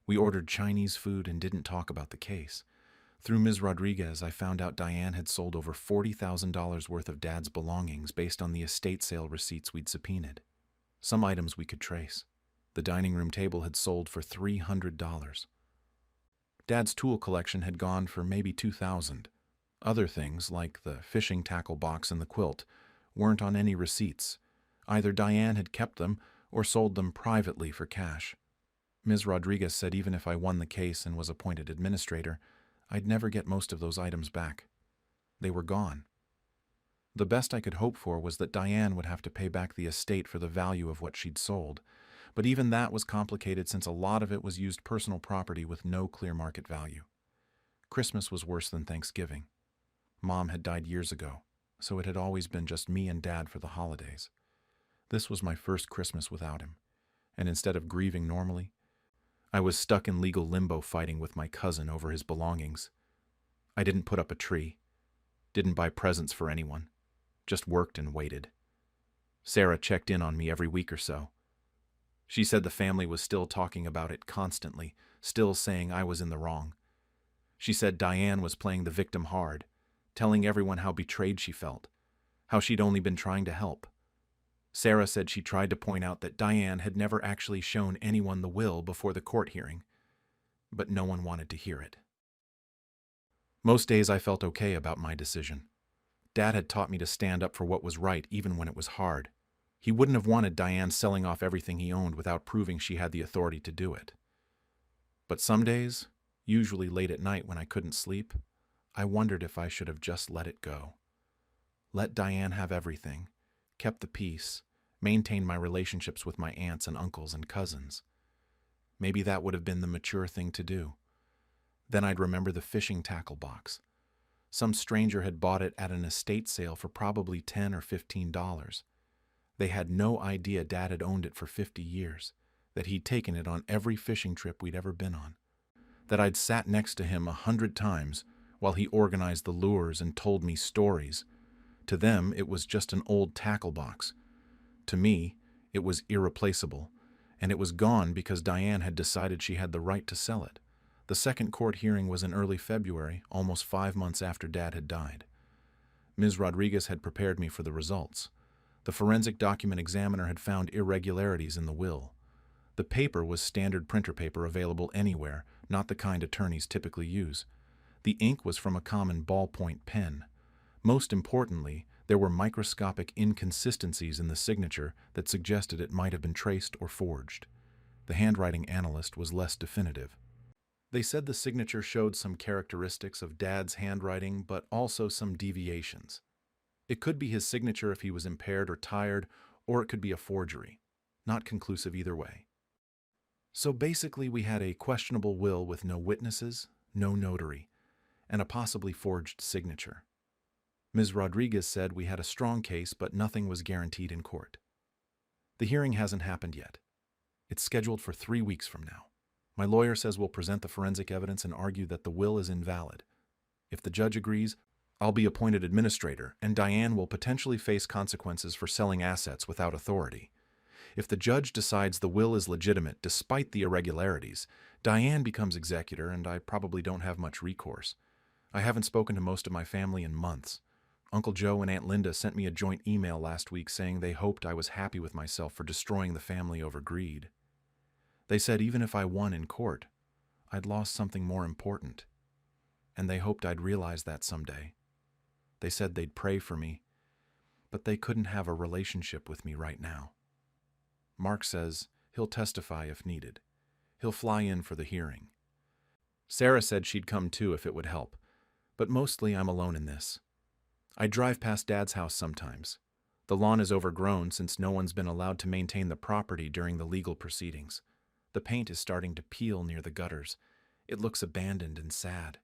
Speaker 1: We ordered Chinese food and didn't talk about the case. Through Ms. Rodriguez, I found out Diane had sold over $40,000 worth of Dad's belongings based on the estate sale receipts we'd subpoenaed. Some items we could trace. The dining room table had sold for $300. Dad's tool collection had gone for maybe $2,000. Other things, like the fishing tackle box and the quilt, weren't on any receipts. Either Diane had kept them or sold them privately for cash. Ms. Rodriguez said even if I won the case and was appointed administrator, I'd never get most of those items back. They were gone. The best I could hope for was that Diane would have to pay back the estate for the value of what she'd sold, but even that was complicated since a lot of it was used personal property with no clear market value. Christmas was worse than Thanksgiving. Mom had died years ago, so it had always been just me and Dad for the holidays. This was my first Christmas without him, and instead of grieving normally, I was stuck in legal limbo fighting with my cousin over his belongings. I didn't put up a tree, didn't buy presents for anyone, just worked and waited. Sarah checked in on me every week or so. She said the family was still talking about it constantly, still saying I was in the wrong. She said Diane was playing the victim hard, telling everyone how betrayed she felt, how she'd only been trying to help. Sarah said she tried to point out that Diane had never actually shown anyone the will before the court hearing, but no one wanted to hear it. Most days I felt okay about my decision. Dad had taught me to stand up for what was right even when it was hard. He wouldn't have wanted Diane selling off everything he owned without proving she had the authority to do it. But some days, usually late at night when I couldn't sleep, I wondered if I should have just let it go. Let Diane have everything, kept the peace, maintained my relationships with my aunts and uncles and cousins. Maybe that would have been the mature thing to do. Then I'd remember the fishing tackle box. Some stranger had bought it at an estate sale for probably $10 or $15. They had no idea Dad had owned it for 50 years, that he'd taken it on every fishing trip we'd ever been on, that I'd sat next to him 100 times while he organized the lures and told me stories. To them, it was just an old tackle box. To me, it was irreplaceable, and it was gone because Diane had decided she had the right to sell it. The second court hearing was in early February, almost 5 months after Dad had died. Ms. Rodriguez had prepared me for the results. The forensic document examiner had found irregularities in the will. The paper was standard printer paper available anywhere, not the kind attorneys typically use. The ink was from a common ballpoint pen. Most importantly, there were microscopic inconsistencies in the signature that suggested it might have been traced or forged. The handwriting analyst was less definitive. They said the signature showed some characteristics of Dad's handwriting, but also some deviations. It could be his signature if he was impaired or tired, or it could be a forgery. Not conclusive either way. So basically we had a questionable will with no witnesses, no notary, and a possibly forged signature. Ms. Rodriguez said we had a strong case, but nothing was guaranteed in court. The hearing hasn't happened yet. It's scheduled for 3 weeks from now. My lawyer says we'll present the forensic evidence and argue that the will is invalid. If the judge agrees, I'll be appointed administrator, and Diane will potentially face consequences for selling assets without authority. If the judge decides the will is legitimate despite the irregularities, Diane becomes executor, and I probably don't have much recourse. I haven't spoken to most of my family in months. Uncle Joe and Aunt Linda sent me a joint email last week saying they hoped I was happy with myself for destroying the family over greed. They said even if I won in court, I'd lost something more important, and they hoped I'd realize that someday. They said they'd pray for me, but they couldn't have a relationship with me right now. Mark says he'll testify if needed. He'll fly in for the hearing. Sarah said she'd come too if it would help, but mostly I'm alone in this. I drive past Dad's house sometimes. The lawn is overgrown since no one's been allowed to maintain the property during the legal proceedings. The paint is starting to peel near the gutters. It looks abandoned and sad.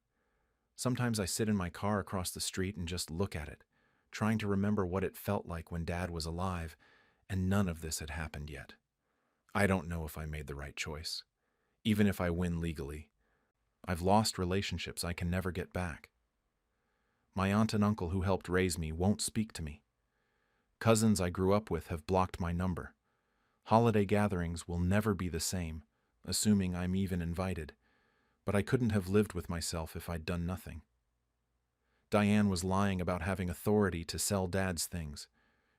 Speaker 1: Sometimes I sit in my car across the street and just look at it, trying to remember what it felt like when Dad was alive, and none of this had happened yet. I don't know if I made the right choice, even if I win legally. I've lost relationships I can never get back. My aunt and uncle who helped raise me won't speak to me. Cousins I grew up with have blocked my number. Holiday gatherings will never be the same, assuming I'm even invited, but I couldn't have lived with myself if I'd done nothing. Diane was lying about having authority to sell Dad's things.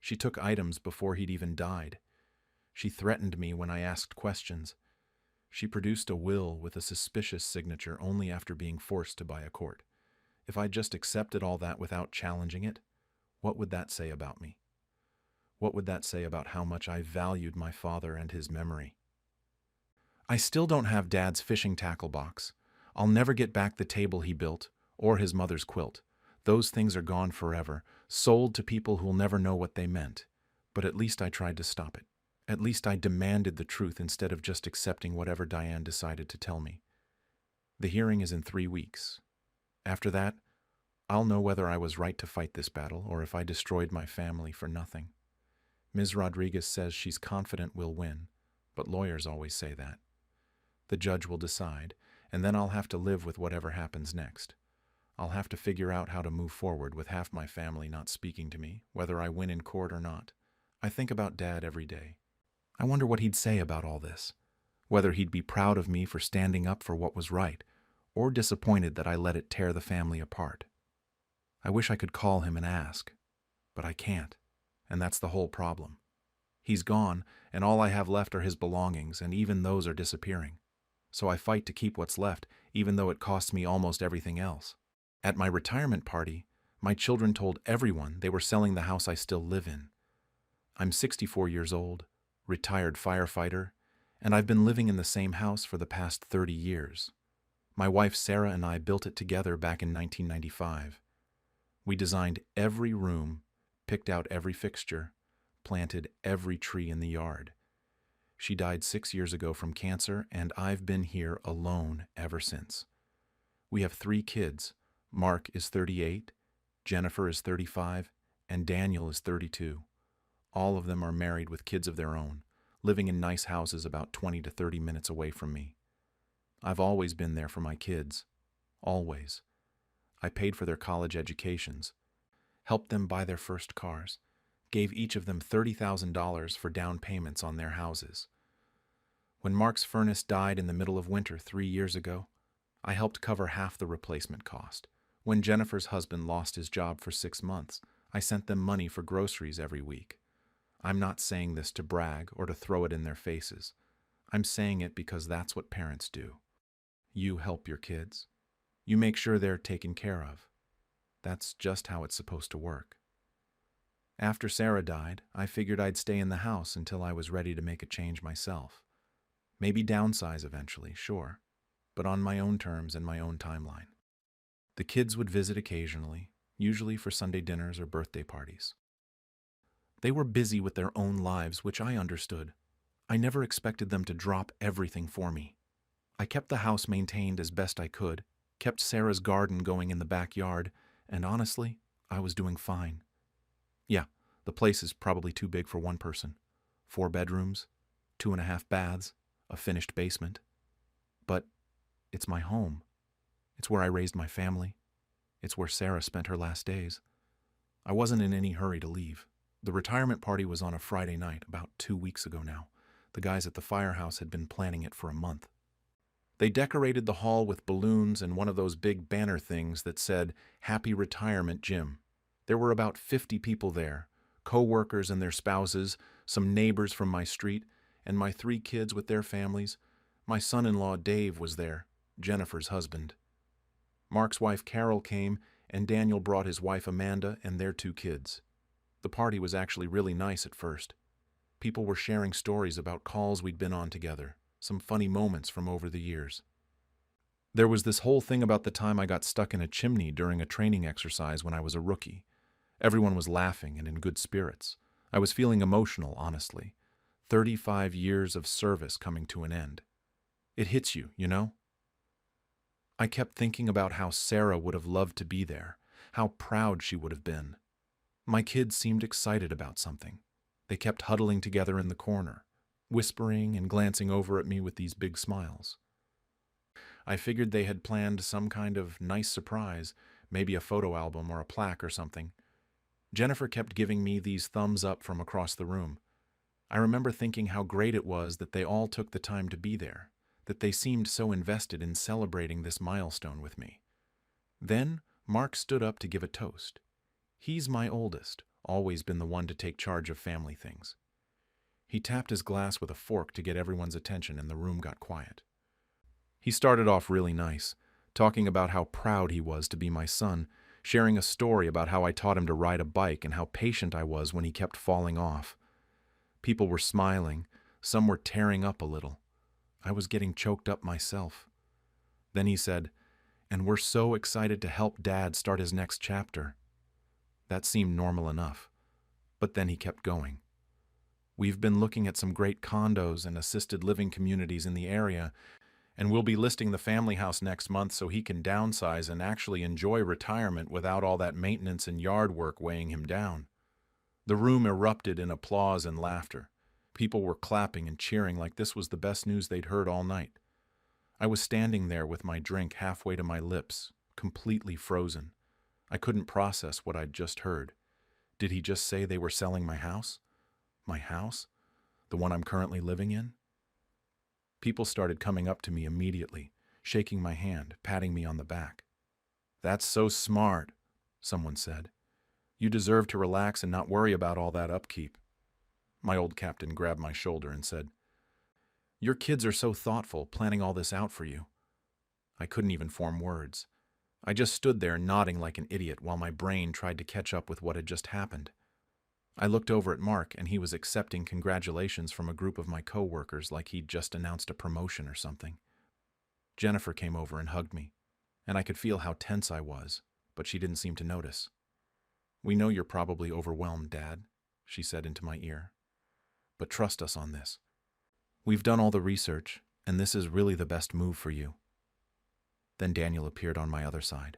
Speaker 1: She took items before he'd even died. She threatened me when I asked questions. She produced a will with a suspicious signature only after being forced to by a court. If I just accepted all that without challenging it, what would that say about me? What would that say about how much I valued my father and his memory? I still don't have Dad's fishing tackle box. I'll never get back the table he built, or his mother's quilt. Those things are gone forever, sold to people who'll never know what they meant. But at least I tried to stop it. At least I demanded the truth instead of just accepting whatever Diane decided to tell me. The hearing is in 3 weeks. After that, I'll know whether I was right to fight this battle or if I destroyed my family for nothing. Ms. Rodriguez says she's confident we'll win, but lawyers always say that. The judge will decide, and then I'll have to live with whatever happens next. I'll have to figure out how to move forward with half my family not speaking to me, whether I win in court or not. I think about Dad every day. I wonder what he'd say about all this, whether he'd be proud of me for standing up for what was right, or disappointed that I let it tear the family apart. I wish I could call him and ask, but I can't, and that's the whole problem. He's gone, and all I have left are his belongings, and even those are disappearing. So I fight to keep what's left, even though it costs me almost everything else. At my retirement party, my children told everyone they were selling the house I still live in. I'm 64 years old, retired firefighter, and I've been living in the same house for the past 30 years. My wife Sarah and I built it together back in 1995. We designed every room, picked out every fixture, planted every tree in the yard. She died 6 years ago from cancer, and I've been here alone ever since. We have 3 kids. Mark is 38, Jennifer is 35, and Daniel is 32. All of them are married with kids of their own, living in nice houses about 20 to 30 minutes away from me. I've always been there for my kids. Always. I paid for their college educations, helped them buy their first cars, gave each of them $30,000 for down payments on their houses. When Mark's furnace died in the middle of winter 3 years ago, I helped cover half the replacement cost. When Jennifer's husband lost his job for 6 months, I sent them money for groceries every week. I'm not saying this to brag or to throw it in their faces. I'm saying it because that's what parents do. You help your kids. You make sure they're taken care of. That's just how it's supposed to work. After Sarah died, I figured I'd stay in the house until I was ready to make a change myself. Maybe downsize eventually, sure, but on my own terms and my own timeline. The kids would visit occasionally, usually for Sunday dinners or birthday parties. They were busy with their own lives, which I understood. I never expected them to drop everything for me. I kept the house maintained as best I could, kept Sarah's garden going in the backyard, and honestly, I was doing fine. Yeah, the place is probably too big for one person. 4 bedrooms, 2.5 baths, a finished basement. But it's my home. It's where I raised my family. It's where Sarah spent her last days. I wasn't in any hurry to leave. The retirement party was on a Friday night, about 2 weeks ago now. The guys at the firehouse had been planning it for a month. They decorated the hall with balloons and one of those big banner things that said, "Happy Retirement, Jim." There were about 50 people there, co-workers and their spouses, some neighbors from my street, and my 3 kids with their families. My son-in-law Dave was there, Jennifer's husband. Mark's wife Carol came, and Daniel brought his wife Amanda and their 2 kids. The party was actually really nice at first. People were sharing stories about calls we'd been on together, some funny moments from over the years. There was this whole thing about the time I got stuck in a chimney during a training exercise when I was a rookie. Everyone was laughing and in good spirits. I was feeling emotional, honestly. 35 years of service coming to an end. It hits you, you know? I kept thinking about how Sarah would have loved to be there, how proud she would have been. My kids seemed excited about something. They kept huddling together in the corner, whispering and glancing over at me with these big smiles. I figured they had planned some kind of nice surprise, maybe a photo album or a plaque or something. Jennifer kept giving me these thumbs up from across the room. I remember thinking how great it was that they all took the time to be there, that they seemed so invested in celebrating this milestone with me. Then Mark stood up to give a toast. He's my oldest, always been the one to take charge of family things. He tapped his glass with a fork to get everyone's attention, and the room got quiet. He started off really nice, talking about how proud he was to be my son, sharing a story about how I taught him to ride a bike and how patient I was when he kept falling off. People were smiling, some were tearing up a little. I was getting choked up myself. Then he said, "And we're so excited to help Dad start his next chapter." That seemed normal enough, but then he kept going. "We've been looking at some great condos and assisted living communities in the area, and we'll be listing the family house next month so he can downsize and actually enjoy retirement without all that maintenance and yard work weighing him down." The room erupted in applause and laughter. People were clapping and cheering like this was the best news they'd heard all night. I was standing there with my drink halfway to my lips, completely frozen. I couldn't process what I'd just heard. Did he just say they were selling my house? My house? The one I'm currently living in? People started coming up to me immediately, shaking my hand, patting me on the back. "That's so smart," someone said. "You deserve to relax and not worry about all that upkeep." My old captain grabbed my shoulder and said, "Your kids are so thoughtful, planning all this out for you." I couldn't even form words. I just stood there nodding like an idiot while my brain tried to catch up with what had just happened. I looked over at Mark, and he was accepting congratulations from a group of my co-workers like he'd just announced a promotion or something. Jennifer came over and hugged me, and I could feel how tense I was, but she didn't seem to notice. "We know you're probably overwhelmed, Dad," she said into my ear. "But trust us on this. We've done all the research, and this is really the best move for you." Then Daniel appeared on my other side.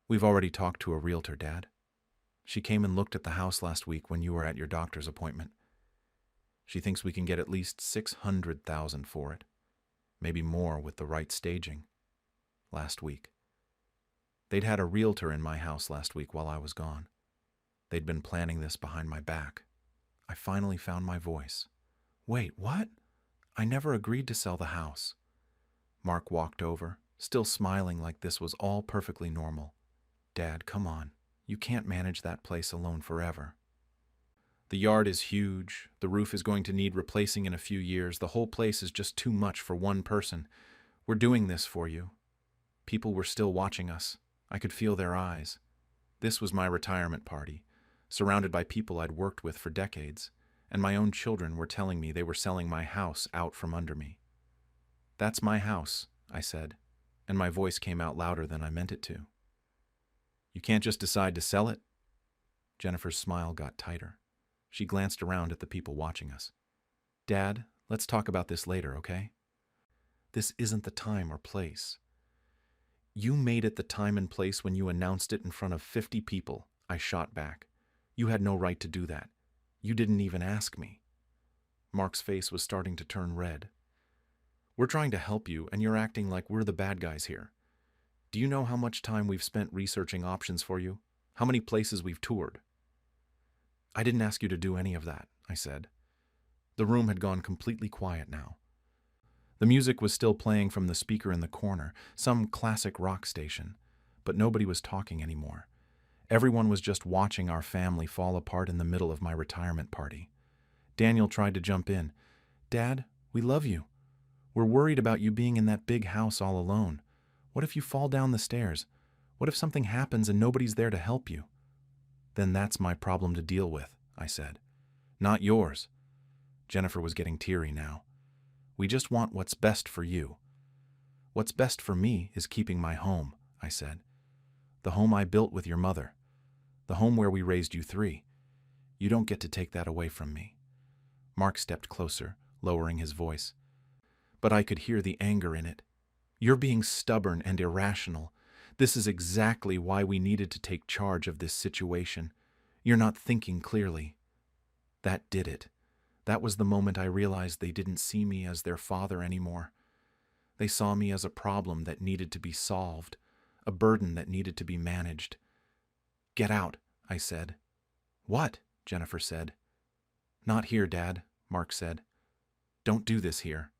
Speaker 1: "We've already talked to a realtor, Dad. She came and looked at the house last week when you were at your doctor's appointment. She thinks we can get at least $600,000 for it, maybe more with the right staging." Last week. They'd had a realtor in my house last week while I was gone. They'd been planning this behind my back. I finally found my voice. "Wait, what? I never agreed to sell the house." Mark walked over, still smiling like this was all perfectly normal. "Dad, come on. You can't manage that place alone forever. The yard is huge. The roof is going to need replacing in a few years. The whole place is just too much for one person. We're doing this for you." People were still watching us. I could feel their eyes. This was my retirement party, surrounded by people I'd worked with for decades, and my own children were telling me they were selling my house out from under me. "That's my house," I said, and my voice came out louder than I meant it to. "You can't just decide to sell it?" Jennifer's smile got tighter. She glanced around at the people watching us. "Dad, let's talk about this later, okay? This isn't the time or place." "You made it the time and place when you announced it in front of 50 people, I shot back. "You had no right to do that. You didn't even ask me." Mark's face was starting to turn red. "We're trying to help you, and you're acting like we're the bad guys here. Do you know how much time we've spent researching options for you? How many places we've toured?" "I didn't ask you to do any of that," I said. The room had gone completely quiet now. The music was still playing from the speaker in the corner, some classic rock station, but nobody was talking anymore. Everyone was just watching our family fall apart in the middle of my retirement party. Daniel tried to jump in. "Dad, we love you. We're worried about you being in that big house all alone. What if you fall down the stairs? What if something happens and nobody's there to help you?" "Then that's my problem to deal with," I said. "Not yours." Jennifer was getting teary now. "We just want what's best for you." "What's best for me is keeping my home," I said. "The home I built with your mother. The home where we raised you three. You don't get to take that away from me." Mark stepped closer, lowering his voice. But I could hear the anger in it. "You're being stubborn and irrational. This is exactly why we needed to take charge of this situation. You're not thinking clearly." That did it. That was the moment I realized they didn't see me as their father anymore. They saw me as a problem that needed to be solved, a burden that needed to be managed. "Get out," I said. "What?" Jennifer said. "Not here, Dad," Mark said. "Don't do this here."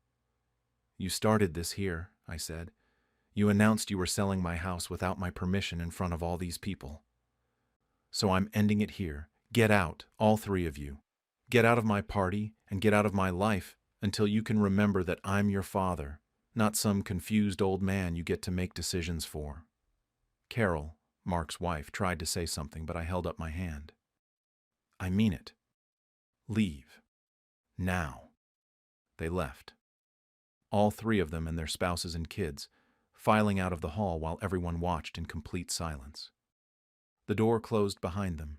Speaker 1: "You started this here," I said. "You announced you were selling my house without my permission in front of all these people. So I'm ending it here. Get out, all three of you. Get out of my party and get out of my life until you can remember that I'm your father, not some confused old man you get to make decisions for." Carol, Mark's wife, tried to say something, but I held up my hand. "I mean it. Leave. Now." They left. All three of them and their spouses and kids, filing out of the hall while everyone watched in complete silence. The door closed behind them,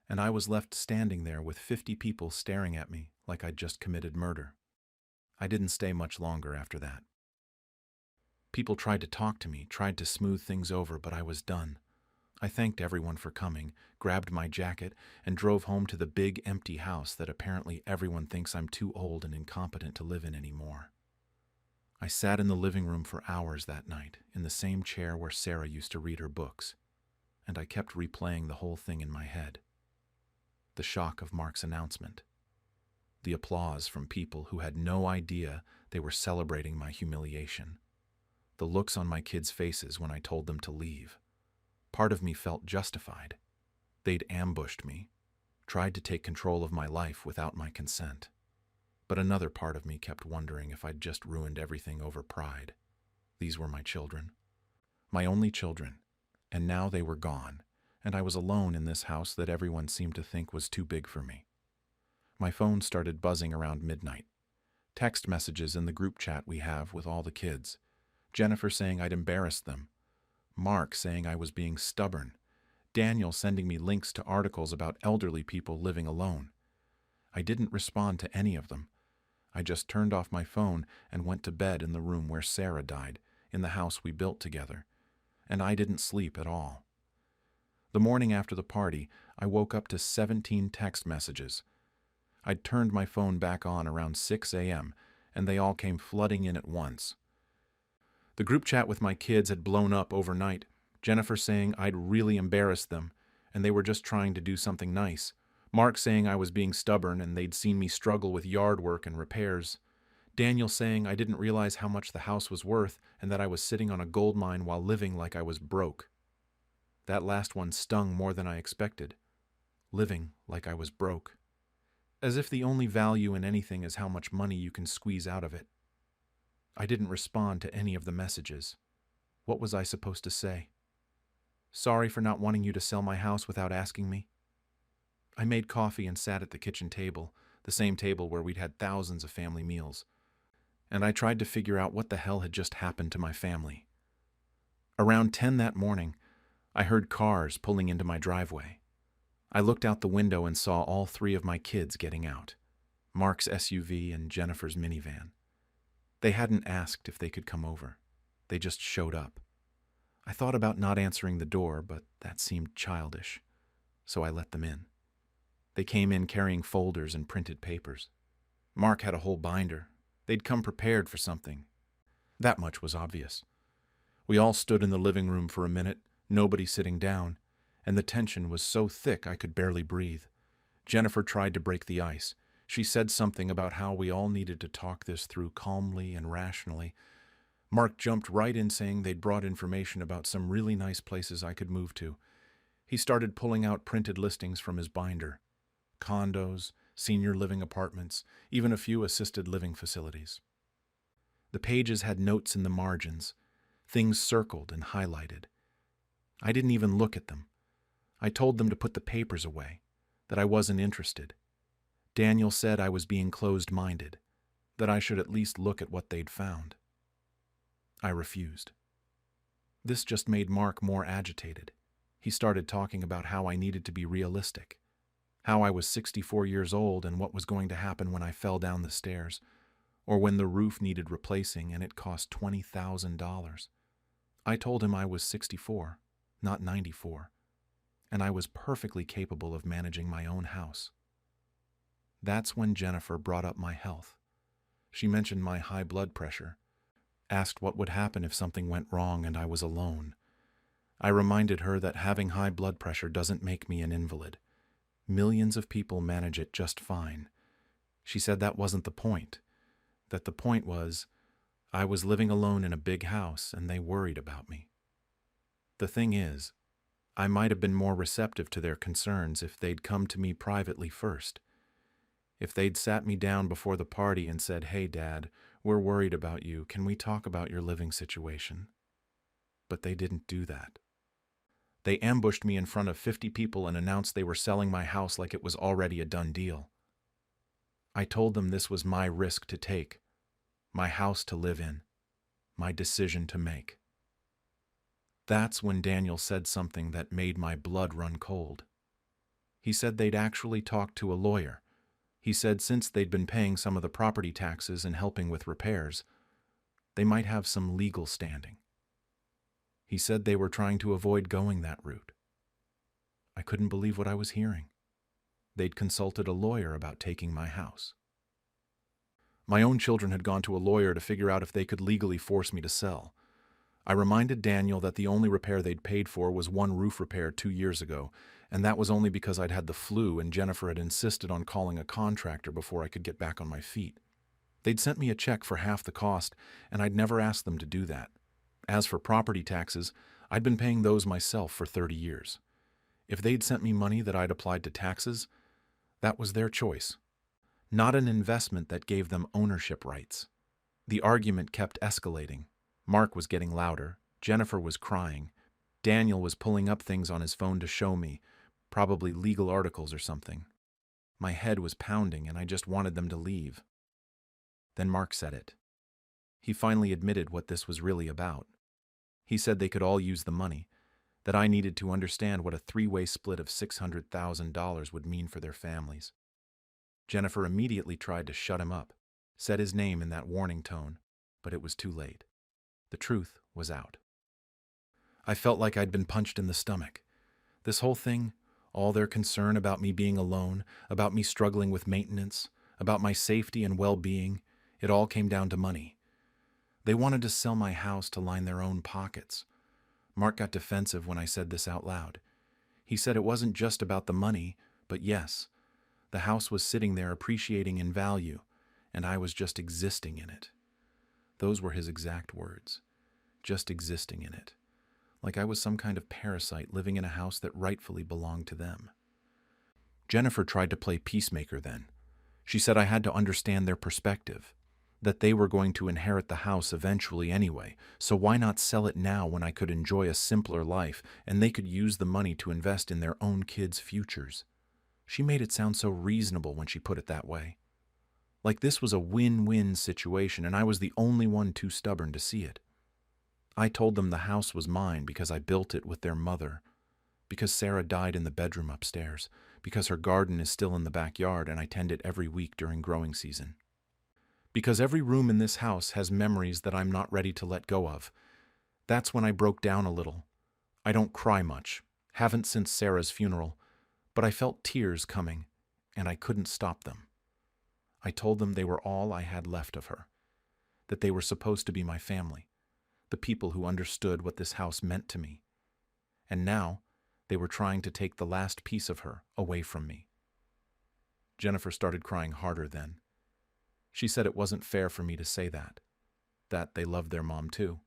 Speaker 1: and I was left standing there with 50 people staring at me like I'd just committed murder. I didn't stay much longer after that. People tried to talk to me, tried to smooth things over, but I was done. I thanked everyone for coming, grabbed my jacket, and drove home to the big empty house that apparently everyone thinks I'm too old and incompetent to live in anymore. I sat in the living room for hours that night, in the same chair where Sarah used to read her books, and I kept replaying the whole thing in my head. The shock of Mark's announcement. The applause from people who had no idea they were celebrating my humiliation. The looks on my kids' faces when I told them to leave. Part of me felt justified. They'd ambushed me, tried to take control of my life without my consent. But another part of me kept wondering if I'd just ruined everything over pride. These were my children. My only children. And now they were gone, and I was alone in this house that everyone seemed to think was too big for me. My phone started buzzing around midnight. Text messages in the group chat we have with all the kids. Jennifer saying I'd embarrassed them. Mark saying I was being stubborn. Daniel sending me links to articles about elderly people living alone. I didn't respond to any of them. I just turned off my phone and went to bed in the room where Sarah died, in the house we built together. And I didn't sleep at all. The morning after the party, I woke up to 17 text messages. I'd turned my phone back on around 6 a.m., and they all came flooding in at once. The group chat with my kids had blown up overnight, Jennifer saying I'd really embarrassed them, and they were just trying to do something nice. Mark saying I was being stubborn and they'd seen me struggle with yard work and repairs. Daniel saying I didn't realize how much the house was worth and that I was sitting on a gold mine while living like I was broke. That last one stung more than I expected. Living like I was broke. As if the only value in anything is how much money you can squeeze out of it. I didn't respond to any of the messages. What was I supposed to say? Sorry for not wanting you to sell my house without asking me. I made coffee and sat at the kitchen table, the same table where we'd had thousands of family meals. And I tried to figure out what the hell had just happened to my family. Around 10 that morning, I heard cars pulling into my driveway. I looked out the window and saw all three of my kids getting out, Mark's SUV and Jennifer's minivan. They hadn't asked if they could come over. They just showed up. I thought about not answering the door, but that seemed childish, so I let them in. They came in carrying folders and printed papers. Mark had a whole binder. They'd come prepared for something. That much was obvious. We all stood in the living room for a minute, nobody sitting down, and the tension was so thick I could barely breathe. Jennifer tried to break the ice. She said something about how we all needed to talk this through calmly and rationally. Mark jumped right in saying they'd brought information about some really nice places I could move to. He started pulling out printed listings from his binder. Condos, senior living apartments, even a few assisted living facilities. The pages had notes in the margins, things circled and highlighted. I didn't even look at them. I told them to put the papers away, that I wasn't interested. Daniel said I was being closed-minded, that I should at least look at what they'd found. I refused. This just made Mark more agitated. He started talking about how I needed to be realistic, how I was 64 years old and what was going to happen when I fell down the stairs, or when the roof needed replacing and it cost $20,000. I told him I was 64, not 94, and I was perfectly capable of managing my own house. That's when Jennifer brought up my health. She mentioned my high blood pressure, asked what would happen if something went wrong and I was alone. I reminded her that having high blood pressure doesn't make me an invalid. Millions of people manage it just fine. She said that wasn't the point, that the point was I was living alone in a big house and they worried about me. The thing is, I might have been more receptive to their concerns if they'd come to me privately first. If they'd sat me down before the party and said, "Hey, Dad, we're worried about you. Can we talk about your living situation?" But they didn't do that. They ambushed me in front of 50 people and announced they were selling my house like it was already a done deal. I told them this was my risk to take, my house to live in, my decision to make. That's when Daniel said something that made my blood run cold. He said they'd actually talked to a lawyer. He said since they'd been paying some of the property taxes and helping with repairs, they might have some legal standing. He said they were trying to avoid going that route. I couldn't believe what I was hearing. They'd consulted a lawyer about taking my house. My own children had gone to a lawyer to figure out if they could legally force me to sell. I reminded Daniel that the only repair they'd paid for was one roof repair 2 years ago, and that was only because I'd had the flu and Jennifer had insisted on calling a contractor before I could get back on my feet. They'd sent me a check for half the cost, and I'd never asked them to do that. As for property taxes, I'd been paying those myself for 30 years. If they'd sent me money that I'd applied to taxes, that was their choice. Not an investment that gave them ownership rights. The argument kept escalating. Mark was getting louder. Jennifer was crying. Daniel was pulling up things on his phone to show me, probably legal articles or something. My head was pounding and I just wanted them to leave. Then Mark said it. He finally admitted what this was really about. He said they could all use the money, that I needed to understand what a three-way split of $600,000 would mean for their families. Jennifer immediately tried to shut him up, said his name in that warning tone, but it was too late. The truth was out. I felt like I'd been punched in the stomach. This whole thing, all their concern about me being alone, about me struggling with maintenance, about my safety and well-being, it all came down to money. They wanted to sell my house to line their own pockets. Mark got defensive when I said this out loud. He said it wasn't just about the money, but yes, the house was sitting there appreciating in value, and I was just existing in it. Those were his exact words. Just existing in it. Like I was some kind of parasite living in a house that rightfully belonged to them. Jennifer tried to play peacemaker then. She said I had to understand their perspective, that they were going to inherit the house eventually anyway, so why not sell it now when I could enjoy a simpler life and they could use the money to invest in their own kids' futures? She made it sound so reasonable when she put it that way. Like this was a win-win situation and I was the only one too stubborn to see it. I told them the house was mine because I built it with their mother, because Sarah died in the bedroom upstairs, because her garden is still in the backyard and I tend it every week during growing season. Because every room in this house has memories that I'm not ready to let go of. That's when I broke down a little. I don't cry much, haven't since Sarah's funeral, but I felt tears coming, and I couldn't stop them. I told them they were all I had left of her, that they were supposed to be my family, the people who understood what this house meant to me. And now, they were trying to take the last piece of her away from me. Jennifer started crying harder then. She said it wasn't fair for me to say that they loved their mom too.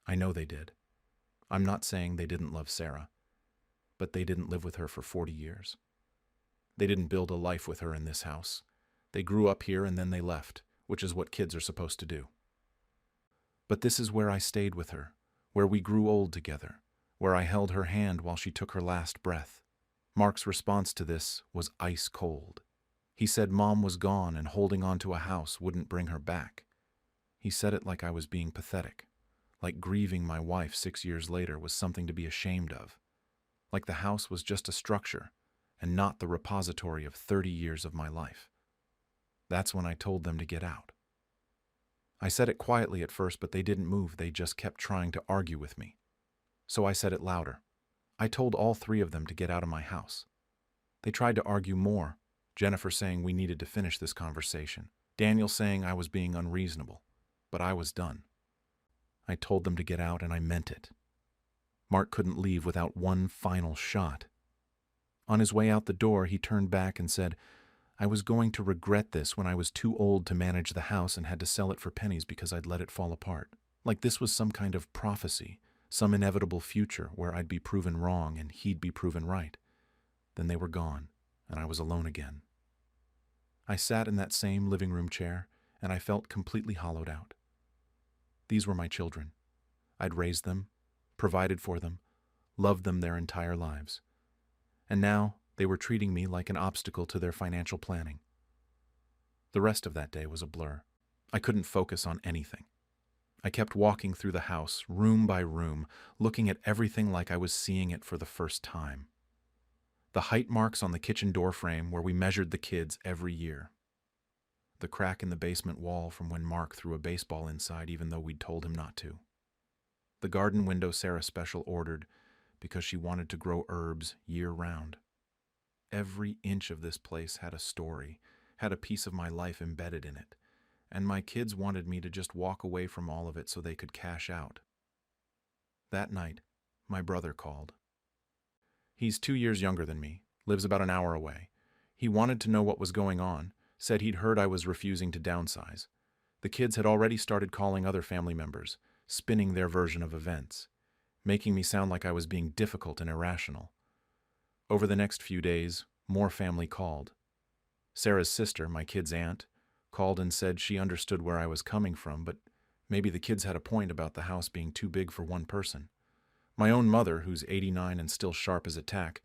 Speaker 1: I know they did. I'm not saying they didn't love Sarah, but they didn't live with her for 40 years. They didn't build a life with her in this house. They grew up here and then they left, which is what kids are supposed to do. But this is where I stayed with her, where we grew old together, where I held her hand while she took her last breath. Mark's response to this was ice cold. He said Mom was gone and holding on to a house wouldn't bring her back. He said it like I was being pathetic, like grieving my wife 6 years later was something to be ashamed of, like the house was just a structure and not the repository of 30 years of my life. That's when I told them to get out. I said it quietly at first, but they didn't move. They just kept trying to argue with me. So I said it louder. I told all three of them to get out of my house. They tried to argue more, Jennifer saying we needed to finish this conversation, Daniel saying I was being unreasonable, but I was done. I told them to get out and I meant it. Mark couldn't leave without one final shot. On his way out the door, he turned back and said, I was going to regret this when I was too old to manage the house and had to sell it for pennies because I'd let it fall apart. Like this was some kind of prophecy, some inevitable future where I'd be proven wrong and he'd be proven right. Then they were gone, and I was alone again. I sat in that same living room chair, and I felt completely hollowed out. These were my children. I'd raised them, provided for them, loved them their entire lives. And now they were treating me like an obstacle to their financial planning. The rest of that day was a blur. I couldn't focus on anything. I kept walking through the house, room by room, looking at everything like I was seeing it for the first time. The height marks on the kitchen door frame where we measured the kids every year. The crack in the basement wall from when Mark threw a baseball inside even though we'd told him not to. The garden window Sarah special ordered because she wanted to grow herbs year-round. Every inch of this place had a story, had a piece of my life embedded in it, and my kids wanted me to just walk away from all of it so they could cash out. That night, my brother called. He's 2 years younger than me, lives about an hour away. He wanted to know what was going on, said he'd heard I was refusing to downsize. The kids had already started calling other family members, spinning their version of events, making me sound like I was being difficult and irrational. Over the next few days, more family called. Sarah's sister, my kid's aunt, called and said she understood where I was coming from, but maybe the kids had a point about the house being too big for one person. My own mother, who's 89 and still sharp as a tack,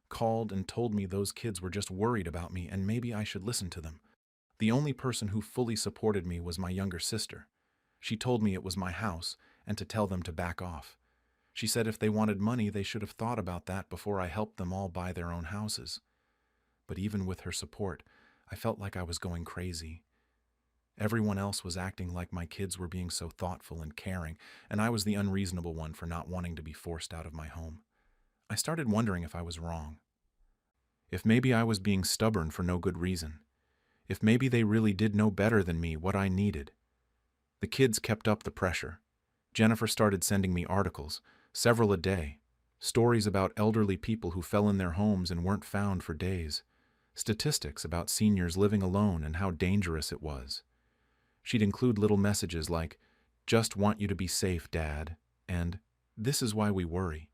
Speaker 1: called and told me those kids were just worried about me and maybe I should listen to them. The only person who fully supported me was my younger sister. She told me it was my house and to tell them to back off. She said if they wanted money, they should have thought about that before I helped them all buy their own houses. But even with her support, I felt like I was going crazy. Everyone else was acting like my kids were being so thoughtful and caring, and I was the unreasonable one for not wanting to be forced out of my home. I started wondering if I was wrong. If maybe I was being stubborn for no good reason. If maybe they really did know better than me what I needed. The kids kept up the pressure. Jennifer started sending me articles, several a day, stories about elderly people who fell in their homes and weren't found for days, statistics about seniors living alone and how dangerous it was. She'd include little messages like, "Just want you to be safe, Dad," and "This is why we worry."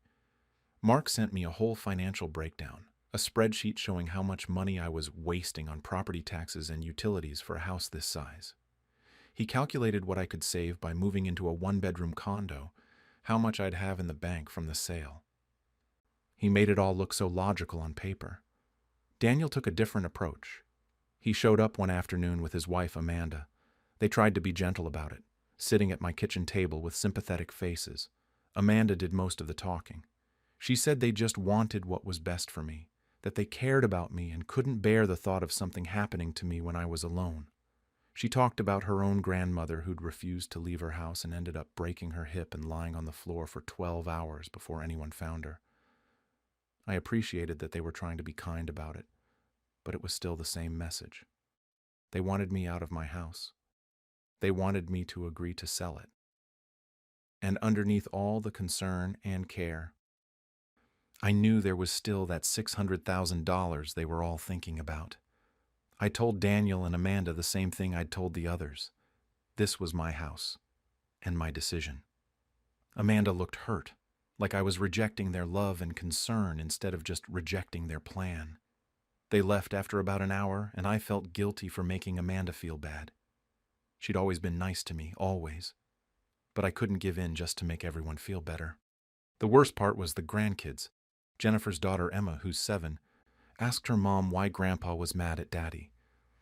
Speaker 1: Mark sent me a whole financial breakdown, a spreadsheet showing how much money I was wasting on property taxes and utilities for a house this size. He calculated what I could save by moving into a one-bedroom condo, how much I'd have in the bank from the sale. He made it all look so logical on paper. Daniel took a different approach. He showed up one afternoon with his wife, Amanda. They tried to be gentle about it, sitting at my kitchen table with sympathetic faces. Amanda did most of the talking. She said they just wanted what was best for me, that they cared about me and couldn't bear the thought of something happening to me when I was alone. She talked about her own grandmother who'd refused to leave her house and ended up breaking her hip and lying on the floor for 12 hours before anyone found her. I appreciated that they were trying to be kind about it, but it was still the same message. They wanted me out of my house. They wanted me to agree to sell it. And underneath all the concern and care, I knew there was still that $600,000 they were all thinking about. I told Daniel and Amanda the same thing I'd told the others. This was my house, and my decision. Amanda looked hurt, like I was rejecting their love and concern instead of just rejecting their plan. They left after about an hour, and I felt guilty for making Amanda feel bad. She'd always been nice to me, always. But I couldn't give in just to make everyone feel better. The worst part was the grandkids. Jennifer's daughter Emma, who's 7, asked her mom why Grandpa was mad at Daddy.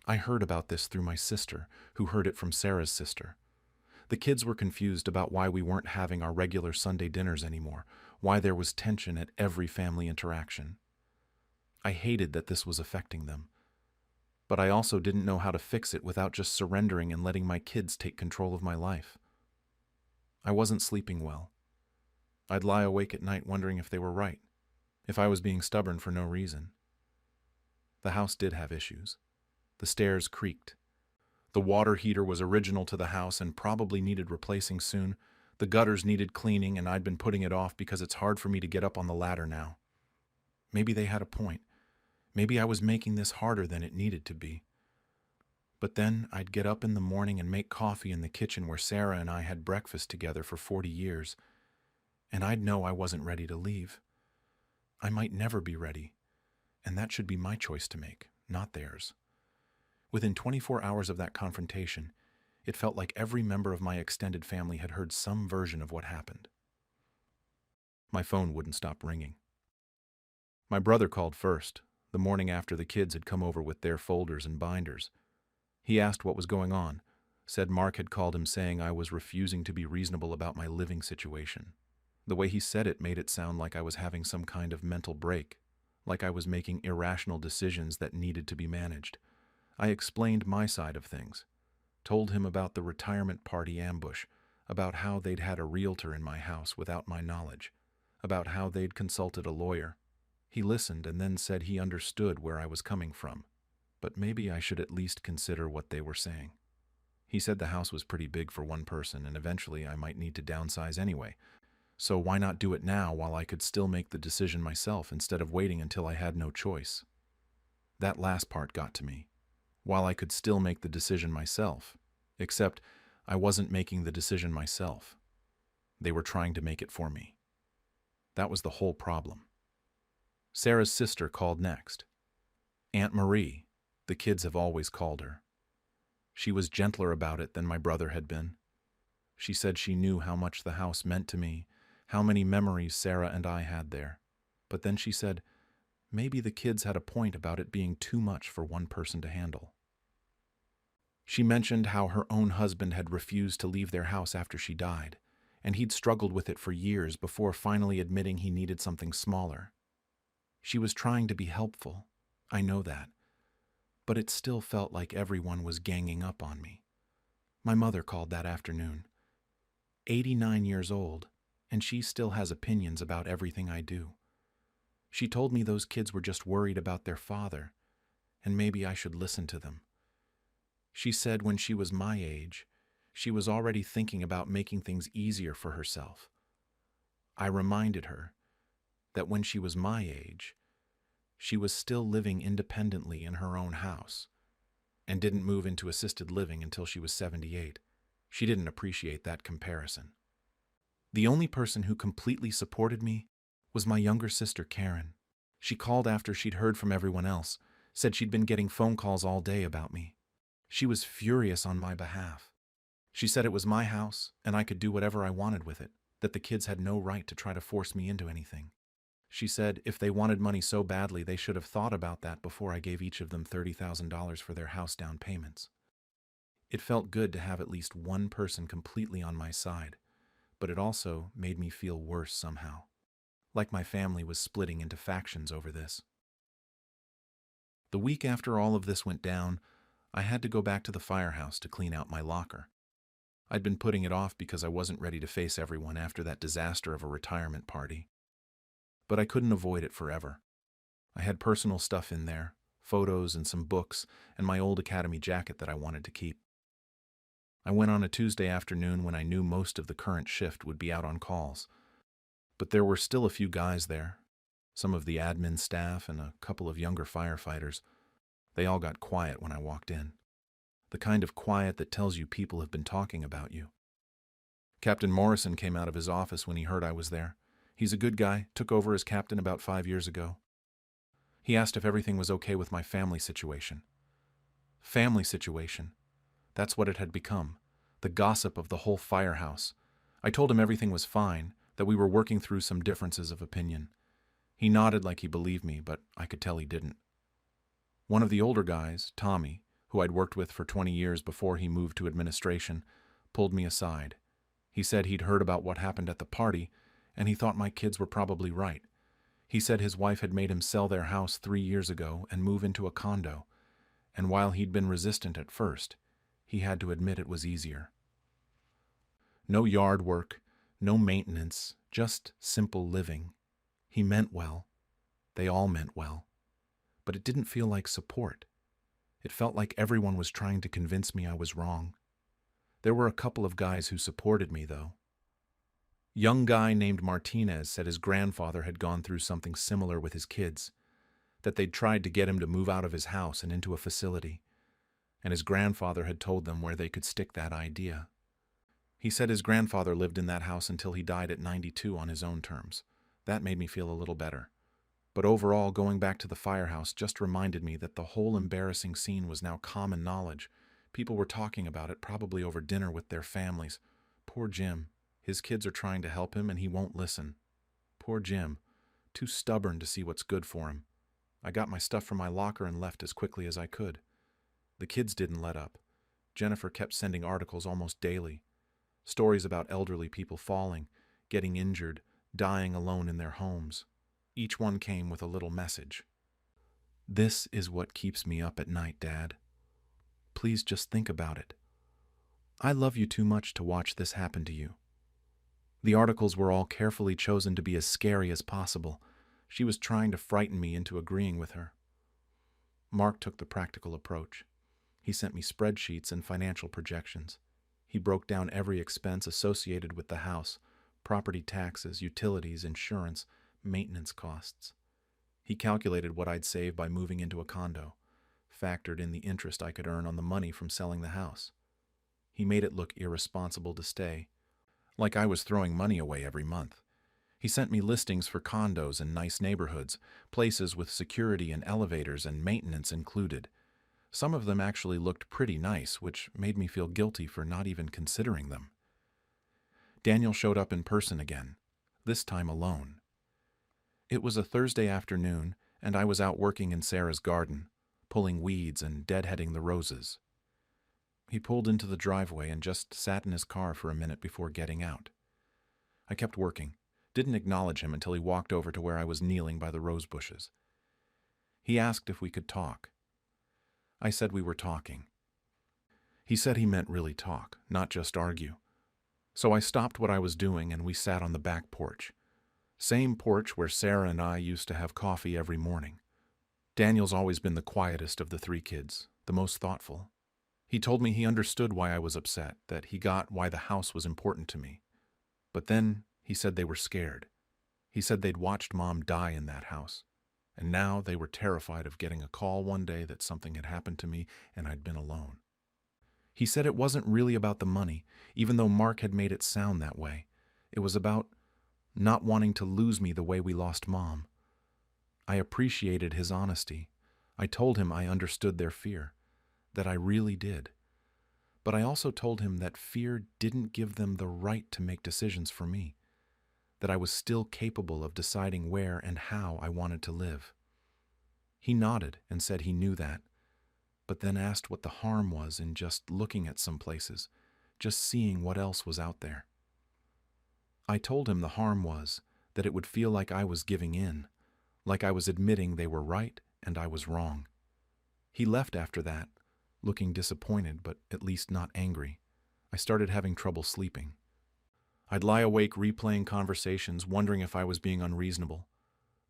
Speaker 1: I heard about this through my sister, who heard it from Sarah's sister. The kids were confused about why we weren't having our regular Sunday dinners anymore, why there was tension at every family interaction. I hated that this was affecting them. But I also didn't know how to fix it without just surrendering and letting my kids take control of my life. I wasn't sleeping well. I'd lie awake at night wondering if they were right, if I was being stubborn for no reason. The house did have issues. The stairs creaked. The water heater was original to the house and probably needed replacing soon. The gutters needed cleaning, and I'd been putting it off because it's hard for me to get up on the ladder now. Maybe they had a point. Maybe I was making this harder than it needed to be. But then I'd get up in the morning and make coffee in the kitchen where Sarah and I had breakfast together for 40 years, and I'd know I wasn't ready to leave. I might never be ready, and that should be my choice to make, not theirs. Within 24 hours of that confrontation, it felt like every member of my extended family had heard some version of what happened. My phone wouldn't stop ringing. My brother called first, the morning after the kids had come over with their folders and binders. He asked what was going on, said Mark had called him saying I was refusing to be reasonable about my living situation. The way he said it made it sound like I was having some kind of mental break, like I was making irrational decisions that needed to be managed. I explained my side of things, told him about the retirement party ambush, about how they'd had a realtor in my house without my knowledge, about how they'd consulted a lawyer. He listened and then said he understood where I was coming from, but maybe I should at least consider what they were saying. He said the house was pretty big for one person and eventually I might need to downsize anyway, so why not do it now while I could still make the decision myself instead of waiting until I had no choice? That last part got to me. While I could still make the decision myself, except I wasn't making the decision myself. They were trying to make it for me. That was the whole problem. Sarah's sister called next. Aunt Marie, the kids have always called her. She was gentler about it than my brother had been. She said she knew how much the house meant to me, How many memories Sarah and I had there. But then she said, maybe the kids had a point about it being too much for one person to handle. She mentioned how her own husband had refused to leave their house after she died, and he'd struggled with it for years before finally admitting he needed something smaller. She was trying to be helpful, I know that, but it still felt like everyone was ganging up on me. My mother called that afternoon. 89 years old, and she still has opinions about everything I do. She told me those kids were just worried about their father, and maybe I should listen to them. She said when she was my age, she was already thinking about making things easier for herself. I reminded her that when she was my age, she was still living independently in her own house and didn't move into assisted living until she was 78. She didn't appreciate that comparison. The only person who completely supported me was my younger sister, Karen. She called after she'd heard from everyone else, said she'd been getting phone calls all day about me. She was furious on my behalf. She said it was my house and I could do whatever I wanted with it, that the kids had no right to try to force me into anything. She said if they wanted money so badly, they should have thought about that before I gave each of them $30,000 for their house down payments. It felt good to have at least one person completely on my side, but it also made me feel worse somehow, like my family was splitting into factions over this. The week after all of this went down, I had to go back to the firehouse to clean out my locker. I'd been putting it off because I wasn't ready to face everyone after that disaster of a retirement party. But I couldn't avoid it forever. I had personal stuff in there, photos and some books, and my old academy jacket that I wanted to keep. I went on a Tuesday afternoon when I knew most of the current shift would be out on calls. But there were still a few guys there, some of the admin staff and a couple of younger firefighters. They all got quiet when I walked in. The kind of quiet that tells you people have been talking about you. Captain Morrison came out of his office when he heard I was there. He's a good guy, took over as captain about 5 years ago. He asked if everything was okay with my family situation. Family situation. That's what it had become. The gossip of the whole firehouse. I told him everything was fine, that we were working through some differences of opinion. He nodded like he believed me, but I could tell he didn't. One of the older guys, Tommy, who I'd worked with for 20 years before he moved to administration, pulled me aside. He said he'd heard about what happened at the party, and he thought my kids were probably right. He said his wife had made him sell their house 3 years ago and move into a condo, and while he'd been resistant at first, he had to admit it was easier. No yard work, no maintenance, just simple living. He meant well. They all meant well. But it didn't feel like support. It felt like everyone was trying to convince me I was wrong. There were a couple of guys who supported me, though. Young guy named Martinez said his grandfather had gone through something similar with his kids, that they'd tried to get him to move out of his house and into a facility, and his grandfather had told them where they could stick that idea. He said his grandfather lived in that house until he died at 92 on his own terms. That made me feel a little better. But overall, going back to the firehouse just reminded me that the whole embarrassing scene was now common knowledge. People were talking about it, probably over dinner with their families. Poor Jim. His kids are trying to help him and he won't listen. Poor Jim. Too stubborn to see what's good for him. I got my stuff from my locker and left as quickly as I could. The kids didn't let up. Jennifer kept sending articles almost daily. Stories about elderly people falling, getting injured, dying alone in their homes. Each one came with a little message. This is what keeps me up at night, Dad. Please just think about it. I love you too much to watch this happen to you. The articles were all carefully chosen to be as scary as possible. She was trying to frighten me into agreeing with her. Mark took the practical approach. He sent me spreadsheets and financial projections. He broke down every expense associated with the house, property taxes, utilities, insurance, maintenance costs. He calculated what I'd save by moving into a condo, factored in the interest I could earn on the money from selling the house. He made it look irresponsible to stay, like I was throwing money away every month. He sent me listings for condos in nice neighborhoods, places with security and elevators and maintenance included. Some of them actually looked pretty nice, which made me feel guilty for not even considering them. Daniel showed up in person again. this time alone. It was a Thursday afternoon, and I was out working in Sarah's garden, pulling weeds and deadheading the roses. He pulled into the driveway and just sat in his car for a minute before getting out. I kept working, didn't acknowledge him until he walked over to where I was kneeling by the rose bushes. He asked if we could talk. I said we were talking. He said he meant really talk, not just argue. So I stopped what I was doing and we sat on the back porch. Same porch where Sarah and I used to have coffee every morning. Daniel's always been the quietest of the three kids, the most thoughtful. He told me he understood why I was upset, that he got why the house was important to me. But then he said they were scared. He said they'd watched Mom die in that house, and now they were terrified of getting a call one day that something had happened to me and I'd been alone. He said it wasn't really about the money, even though Mark had made it sound that way. It was about not wanting to lose me the way we lost Mom. I appreciated his honesty. I told him I understood their fear, that I really did. But I also told him that fear didn't give them the right to make decisions for me, that I was still capable of deciding where and how I wanted to live. He nodded and said he knew that, but then asked what the harm was in just looking at some places, just seeing what else was out there. I told him the harm was that it would feel like I was giving in, like I was admitting they were right and I was wrong. He left after that, looking disappointed but at least not angry. I started having trouble sleeping. I'd lie awake replaying conversations, wondering if I was being unreasonable.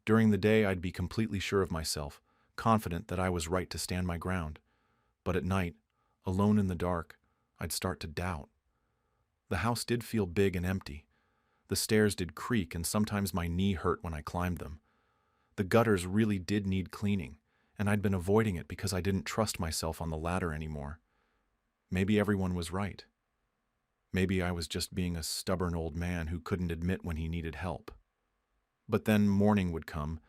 Speaker 1: During the day, I'd be completely sure of myself, confident that I was right to stand my ground. But at night, alone in the dark, I'd start to doubt. The house did feel big and empty. The stairs did creak, and sometimes my knee hurt when I climbed them. The gutters really did need cleaning, and I'd been avoiding it because I didn't trust myself on the ladder anymore. Maybe everyone was right. Maybe I was just being a stubborn old man who couldn't admit when he needed help. But then morning would come,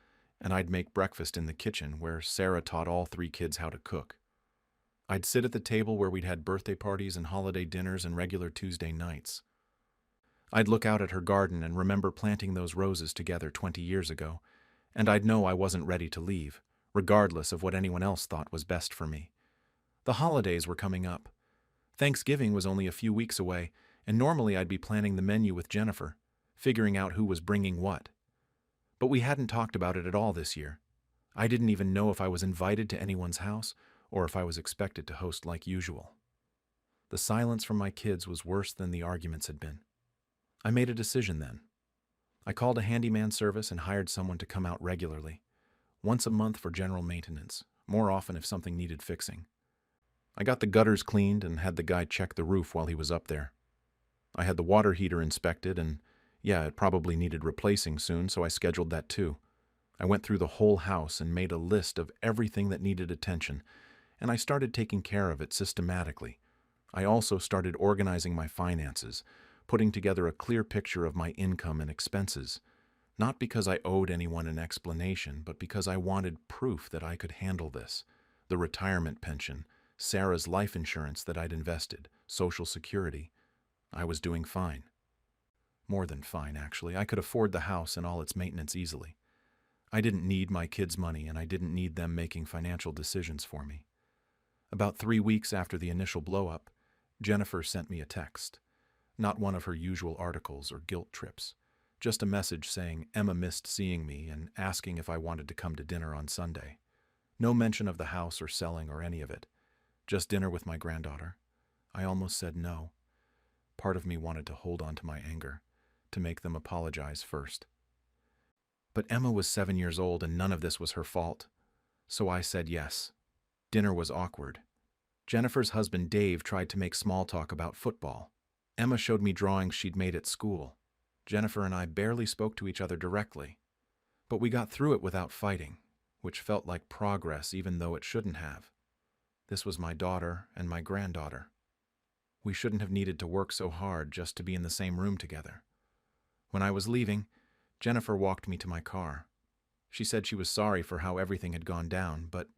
Speaker 1: and I'd make breakfast in the kitchen where Sarah taught all three kids how to cook. I'd sit at the table where we'd had birthday parties and holiday dinners and regular Tuesday nights. I'd look out at her garden and remember planting those roses together 20 years ago, and I'd know I wasn't ready to leave, regardless of what anyone else thought was best for me. The holidays were coming up. Thanksgiving was only a few weeks away, and normally I'd be planning the menu with Jennifer, figuring out who was bringing what. But we hadn't talked about it at all this year. I didn't even know if I was invited to anyone's house or if I was expected to host like usual. The silence from my kids was worse than the arguments had been. I made a decision then. I called a handyman service and hired someone to come out regularly, once a month for general maintenance, more often if something needed fixing. I got the gutters cleaned and had the guy check the roof while he was up there. I had the water heater inspected and, yeah, it probably needed replacing soon, so I scheduled that too. I went through the whole house and made a list of everything that needed attention, and I started taking care of it systematically. I also started organizing my finances, putting together a clear picture of my income and expenses, not because I owed anyone an explanation, but because I wanted proof that I could handle this. The retirement pension, Sarah's life insurance that I'd invested, Social Security. I was doing fine. More than fine, actually. I could afford the house and all its maintenance easily. I didn't need my kids' money, and I didn't need them making financial decisions for me. About 3 weeks after the initial blow-up, Jennifer sent me a text. Not one of her usual articles or guilt trips. Just a message saying Emma missed seeing me and asking if I wanted to come to dinner on Sunday. No mention of the house or selling or any of it. Just dinner with my granddaughter. I almost said no. Part of me wanted to hold on to my anger, to make them apologize first. But Emma was 7 years old and none of this was her fault. So I said yes. Dinner was awkward. Jennifer's husband Dave tried to make small talk about football. Emma showed me drawings she'd made at school. Jennifer and I barely spoke to each other directly. But we got through it without fighting, which felt like progress even though it shouldn't have. This was my daughter and my granddaughter. We shouldn't have needed to work so hard just to be in the same room together. When I was leaving, Jennifer walked me to my car. She said she was sorry for how everything had gone down, but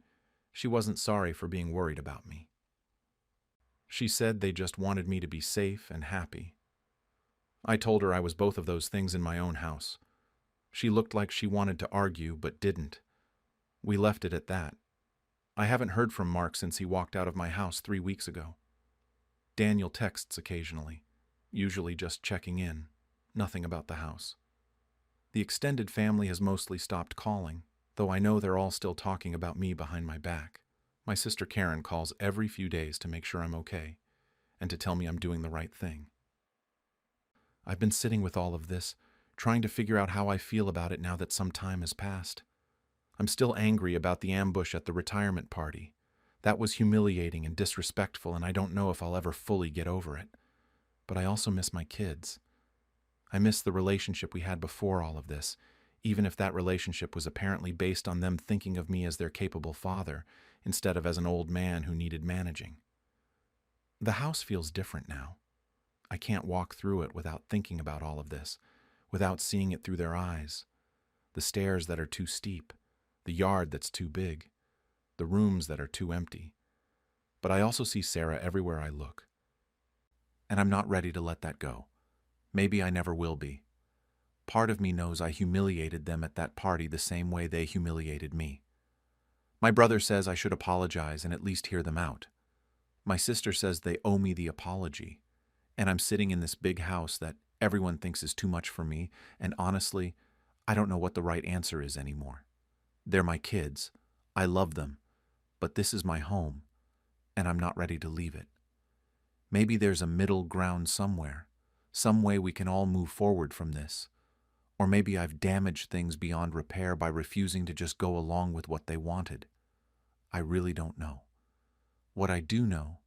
Speaker 1: she wasn't sorry for being worried about me. She said they just wanted me to be safe and happy. I told her I was both of those things in my own house. She looked like she wanted to argue, but didn't. We left it at that. I haven't heard from Mark since he walked out of my house 3 weeks ago. Daniel texts occasionally, usually just checking in, nothing about the house. The extended family has mostly stopped calling, though I know they're all still talking about me behind my back. My sister Karen calls every few days to make sure I'm okay, and to tell me I'm doing the right thing. I've been sitting with all of this, trying to figure out how I feel about it now that some time has passed. I'm still angry about the ambush at the retirement party. That was humiliating and disrespectful, and I don't know if I'll ever fully get over it. But I also miss my kids. I miss the relationship we had before all of this, even if that relationship was apparently based on them thinking of me as their capable father, instead of as an old man who needed managing. The house feels different now. I can't walk through it without thinking about all of this, without seeing it through their eyes. The stairs that are too steep, the yard that's too big, the rooms that are too empty. But I also see Sarah everywhere I look. And I'm not ready to let that go. Maybe I never will be. Part of me knows I humiliated them at that party the same way they humiliated me. My brother says I should apologize and at least hear them out. My sister says they owe me the apology. And I'm sitting in this big house that everyone thinks is too much for me, and honestly, I don't know what the right answer is anymore. They're my kids. I love them. But this is my home, and I'm not ready to leave it. Maybe there's a middle ground somewhere, some way we can all move forward from this. Or maybe I've damaged things beyond repair by refusing to just go along with what they wanted. I really don't know. What I do know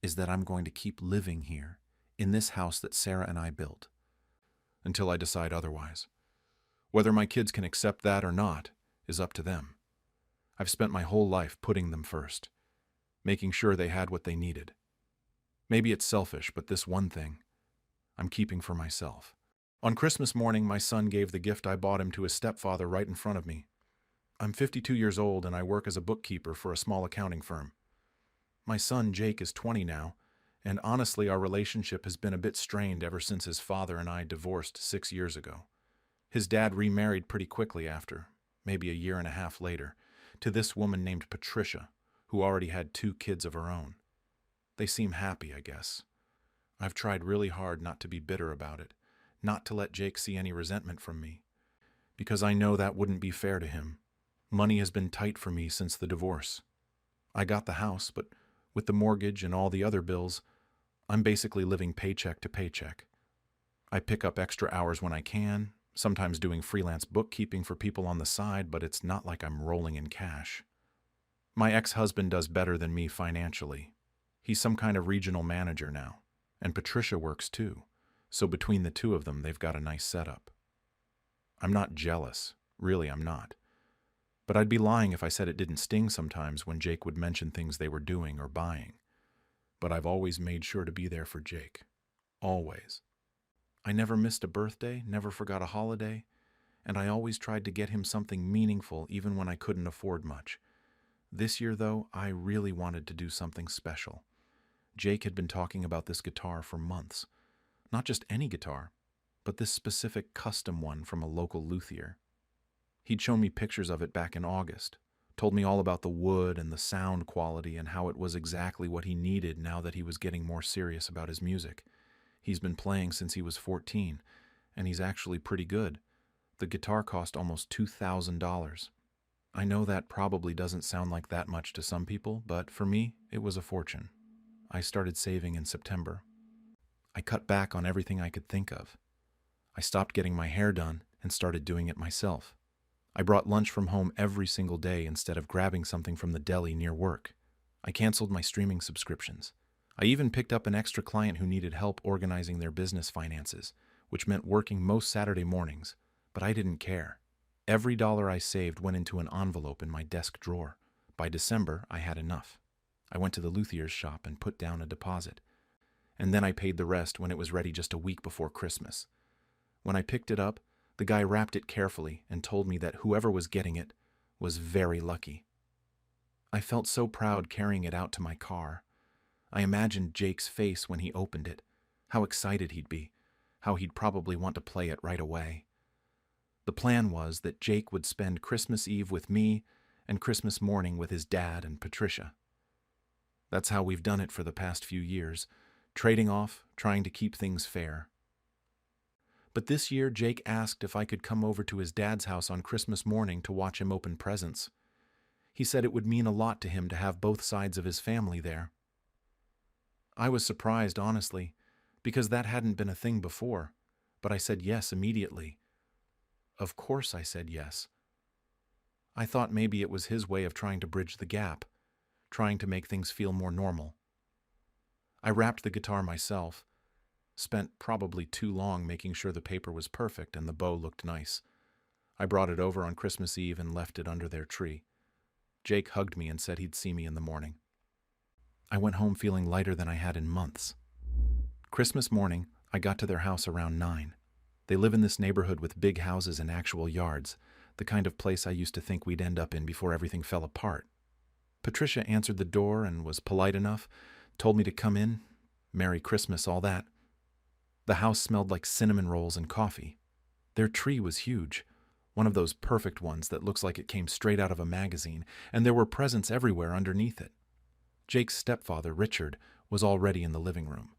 Speaker 1: is that I'm going to keep living here, in this house that Sarah and I built, until I decide otherwise. Whether my kids can accept that or not is up to them. I've spent my whole life putting them first, making sure they had what they needed. Maybe it's selfish, but this one thing I'm keeping for myself. On Christmas morning, my son gave the gift I bought him to his stepfather right in front of me. I'm 52 years old and I work as a bookkeeper for a small accounting firm. My son, Jake, is 20 now, and honestly, our relationship has been a bit strained ever since his father and I divorced 6 years ago. His dad remarried pretty quickly after, maybe a year and a half later, to this woman named Patricia, who already had 2 kids of her own. They seem happy, I guess. I've tried really hard not to be bitter about it, not to let Jake see any resentment from me, because I know that wouldn't be fair to him. Money has been tight for me since the divorce. I got the house, but with the mortgage and all the other bills, I'm basically living paycheck to paycheck. I pick up extra hours when I can, sometimes doing freelance bookkeeping for people on the side, but it's not like I'm rolling in cash. My ex-husband does better than me financially. He's some kind of regional manager now, and Patricia works too, so between the two of them, they've got a nice setup. I'm not jealous, really I'm not. But I'd be lying if I said it didn't sting sometimes when Jake would mention things they were doing or buying. But I've always made sure to be there for Jake. Always. I never missed a birthday, never forgot a holiday, and I always tried to get him something meaningful even when I couldn't afford much. This year, though, I really wanted to do something special. Jake had been talking about this guitar for months. Not just any guitar, but this specific custom one from a local luthier. He'd shown me pictures of it back in August, told me all about the wood and the sound quality and how it was exactly what he needed now that he was getting more serious about his music. He's been playing since he was 14, and he's actually pretty good. The guitar cost almost $2,000. I know that probably doesn't sound like that much to some people, but for me, it was a fortune. I started saving in September. I cut back on everything I could think of. I stopped getting my hair done and started doing it myself. I brought lunch from home every single day instead of grabbing something from the deli near work. I canceled my streaming subscriptions. I even picked up an extra client who needed help organizing their business finances, which meant working most Saturday mornings, but I didn't care. Every dollar I saved went into an envelope in my desk drawer. By December, I had enough. I went to the luthier's shop and put down a deposit. And then I paid the rest when it was ready just a week before Christmas. When I picked it up, the guy wrapped it carefully and told me that whoever was getting it was very lucky. I felt so proud carrying it out to my car. I imagined Jake's face when he opened it, how excited he'd be, how he'd probably want to play it right away. The plan was that Jake would spend Christmas Eve with me and Christmas morning with his dad and Patricia. That's how we've done it for the past few years, trading off, trying to keep things fair. But this year, Jake asked if I could come over to his dad's house on Christmas morning to watch him open presents. He said it would mean a lot to him to have both sides of his family there. I was surprised, honestly, because that hadn't been a thing before, but I said yes immediately. Of course I said yes. I thought maybe it was his way of trying to bridge the gap, trying to make things feel more normal. I wrapped the guitar myself, spent probably too long making sure the paper was perfect and the bow looked nice. I brought it over on Christmas Eve and left it under their tree. Jake hugged me and said he'd see me in the morning. I went home feeling lighter than I had in months. Christmas morning, I got to their house around 9. They live in this neighborhood with big houses and actual yards, the kind of place I used to think we'd end up in before everything fell apart. Patricia answered the door and was polite enough, told me to come in, Merry Christmas, all that. The house smelled like cinnamon rolls and coffee. Their tree was huge, one of those perfect ones that looks like it came straight out of a magazine, and there were presents everywhere underneath it. Jake's stepfather, Richard, was already in the living room.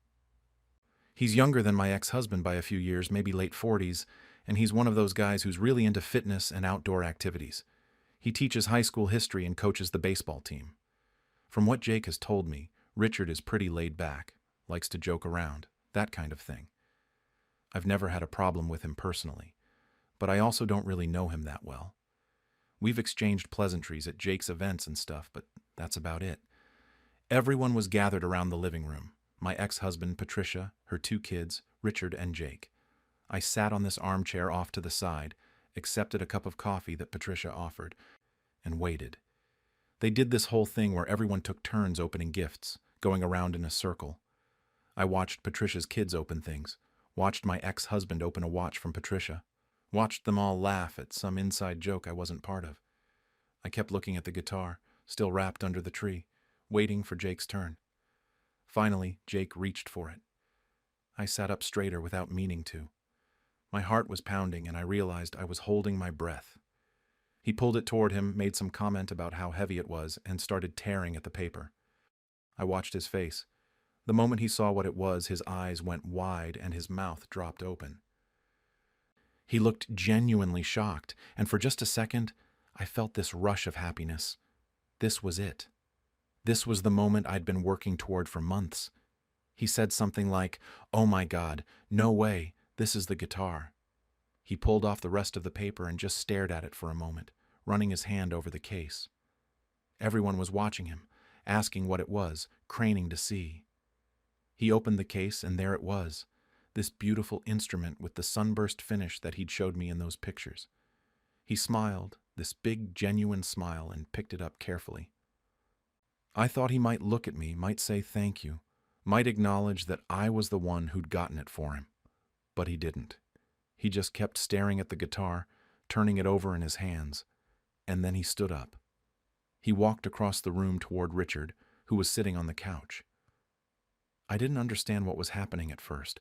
Speaker 1: He's younger than my ex-husband by a few years, maybe late 40s, and he's one of those guys who's really into fitness and outdoor activities. He teaches high school history and coaches the baseball team. From what Jake has told me, Richard is pretty laid back, likes to joke around, that kind of thing. I've never had a problem with him personally, but I also don't really know him that well. We've exchanged pleasantries at Jake's events and stuff, but that's about it. Everyone was gathered around the living room. My ex-husband, Patricia, her 2 kids, Richard and Jake. I sat on this armchair off to the side, accepted a cup of coffee that Patricia offered, and waited. They did this whole thing where everyone took turns opening gifts, going around in a circle. I watched Patricia's kids open things, watched my ex-husband open a watch from Patricia, watched them all laugh at some inside joke I wasn't part of. I kept looking at the guitar, still wrapped under the tree, waiting for Jake's turn. Finally, Jake reached for it. I sat up straighter without meaning to. My heart was pounding and I realized I was holding my breath. He pulled it toward him, made some comment about how heavy it was, and started tearing at the paper. I watched his face. The moment he saw what it was, his eyes went wide and his mouth dropped open. He looked genuinely shocked, and for just a second, I felt this rush of happiness. This was it. This was the moment I'd been working toward for months. He said something like, "Oh my God, no way, this is the guitar." He pulled off the rest of the paper and just stared at it for a moment, running his hand over the case. Everyone was watching him, asking what it was, craning to see. He opened the case and there it was, this beautiful instrument with the sunburst finish that he'd showed me in those pictures. He smiled, this big, genuine smile, and picked it up carefully. I thought he might look at me, might say thank you, might acknowledge that I was the one who'd gotten it for him. But he didn't. He just kept staring at the guitar, turning it over in his hands, and then he stood up. He walked across the room toward Richard, who was sitting on the couch. I didn't understand what was happening at first.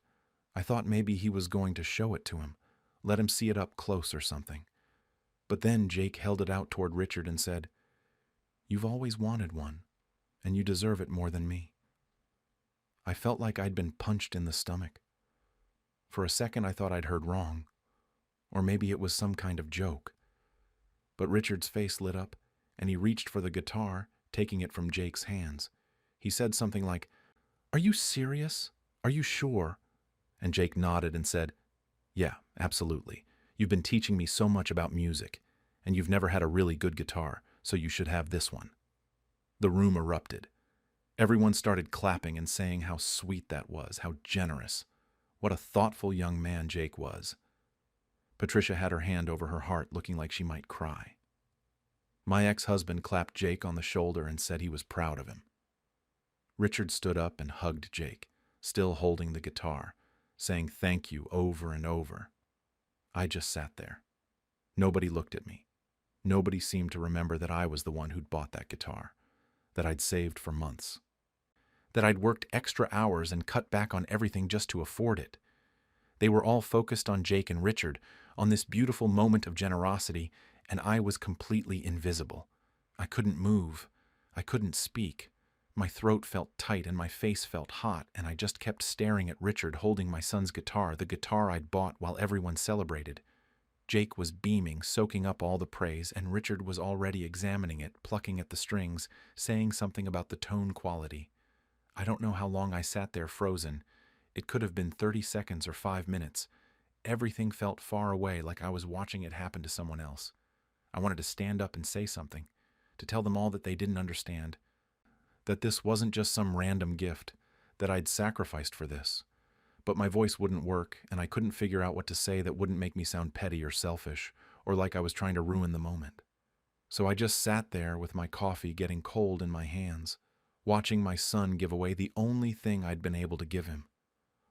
Speaker 1: I thought maybe he was going to show it to him, let him see it up close or something. But then Jake held it out toward Richard and said, "You've always wanted one, and you deserve it more than me." I felt like I'd been punched in the stomach. For a second I thought I'd heard wrong, or maybe it was some kind of joke. But Richard's face lit up, and he reached for the guitar, taking it from Jake's hands. He said something like, "Are you serious? Are you sure?" And Jake nodded and said, "Yeah, absolutely. You've been teaching me so much about music, and you've never had a really good guitar, so you should have this one." The room erupted. Everyone started clapping and saying how sweet that was, how generous. What a thoughtful young man Jake was. Patricia had her hand over her heart, looking like she might cry. My ex-husband clapped Jake on the shoulder and said he was proud of him. Richard stood up and hugged Jake, still holding the guitar, saying thank you over and over. I just sat there. Nobody looked at me. Nobody seemed to remember that I was the one who'd bought that guitar, that I'd saved for months, that I'd worked extra hours and cut back on everything just to afford it, They were all focused on Jake and Richard, on this beautiful moment of generosity, and I was completely invisible. I couldn't move. I couldn't speak. My throat felt tight and my face felt hot, and I just kept staring at Richard holding my son's guitar, the guitar I'd bought while everyone celebrated. Jake was beaming, soaking up all the praise, and Richard was already examining it, plucking at the strings, saying something about the tone quality. I don't know how long I sat there frozen. It could have been 30 seconds or 5 minutes. Everything felt far away, like I was watching it happen to someone else. I wanted to stand up and say something, to tell them all that they didn't understand, that this wasn't just some random gift, that I'd sacrificed for this. But my voice wouldn't work, and I couldn't figure out what to say that wouldn't make me sound petty or selfish, or like I was trying to ruin the moment. So I just sat there with my coffee getting cold in my hands, watching my son give away the only thing I'd been able to give him,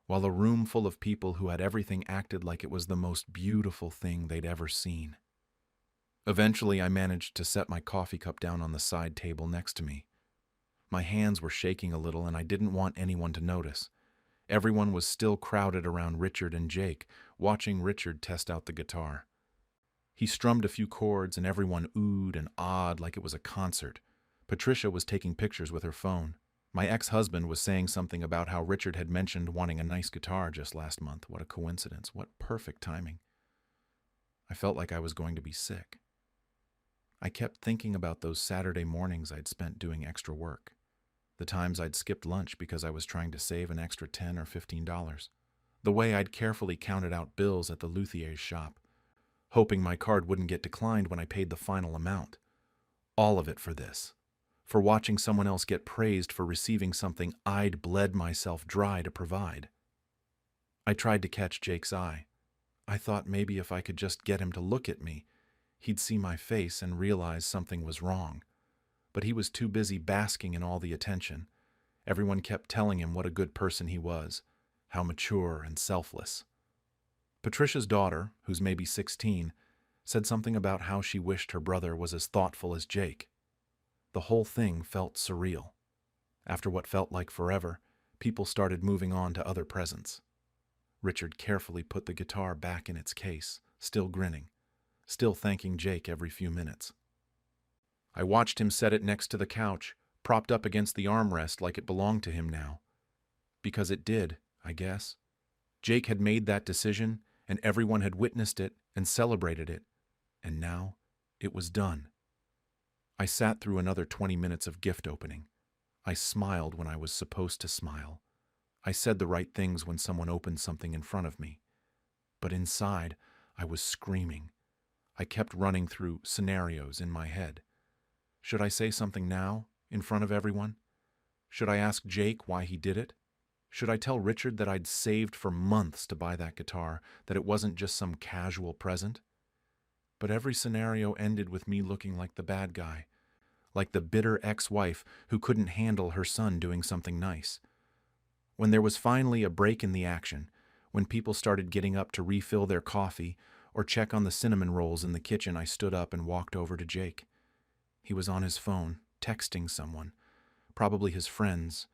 Speaker 1: while a room full of people who had everything acted like it was the most beautiful thing they'd ever seen. Eventually, I managed to set my coffee cup down on the side table next to me. My hands were shaking a little, and I didn't want anyone to notice. Everyone was still crowded around Richard and Jake, watching Richard test out the guitar. He strummed a few chords, and everyone oohed and awed like it was a concert. Patricia was taking pictures with her phone. My ex-husband was saying something about how Richard had mentioned wanting a nice guitar just last month. What a coincidence. What perfect timing. I felt like I was going to be sick. I kept thinking about those Saturday mornings I'd spent doing extra work. The times I'd skipped lunch because I was trying to save an extra $10 or $15. The way I'd carefully counted out bills at the luthier's shop, hoping my card wouldn't get declined when I paid the final amount. All of it for this. For watching someone else get praised for receiving something I'd bled myself dry to provide. I tried to catch Jake's eye. I thought maybe if I could just get him to look at me, he'd see my face and realize something was wrong. But he was too busy basking in all the attention. Everyone kept telling him what a good person he was, how mature and selfless. Patricia's daughter, who's maybe 16, said something about how she wished her brother was as thoughtful as Jake. The whole thing felt surreal. After what felt like forever, people started moving on to other presents. Richard carefully put the guitar back in its case, still grinning, still thanking Jake every few minutes. I watched him set it next to the couch, propped up against the armrest like it belonged to him now. Because it did, I guess. Jake had made that decision, and everyone had witnessed it and celebrated it, and now it was done. I sat through another 20 minutes of gift opening. I smiled when I was supposed to smile. I said the right things when someone opened something in front of me. But inside, I was screaming. I kept running through scenarios in my head. Should I say something now, in front of everyone? Should I ask Jake why he did it? Should I tell Richard that I'd saved for months to buy that guitar, that it wasn't just some casual present? But every scenario ended with me looking like the bad guy, like the bitter ex-wife who couldn't handle her son doing something nice. When there was finally a break in the action, when people started getting up to refill their coffee or check on the cinnamon rolls in the kitchen, I stood up and walked over to Jake. He was on his phone, texting someone, probably his friends,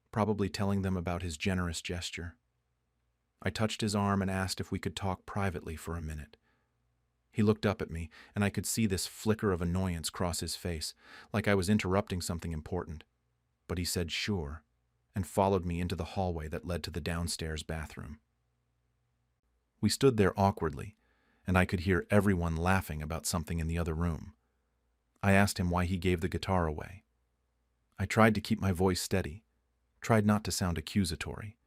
Speaker 1: probably telling them about his generous gesture. I touched his arm and asked if we could talk privately for a minute. He looked up at me, and I could see this flicker of annoyance cross his face, like I was interrupting something important. But he said sure, and followed me into the hallway that led to the downstairs bathroom. We stood there awkwardly, and I could hear everyone laughing about something in the other room. I asked him why he gave the guitar away. I tried to keep my voice steady, tried not to sound accusatory,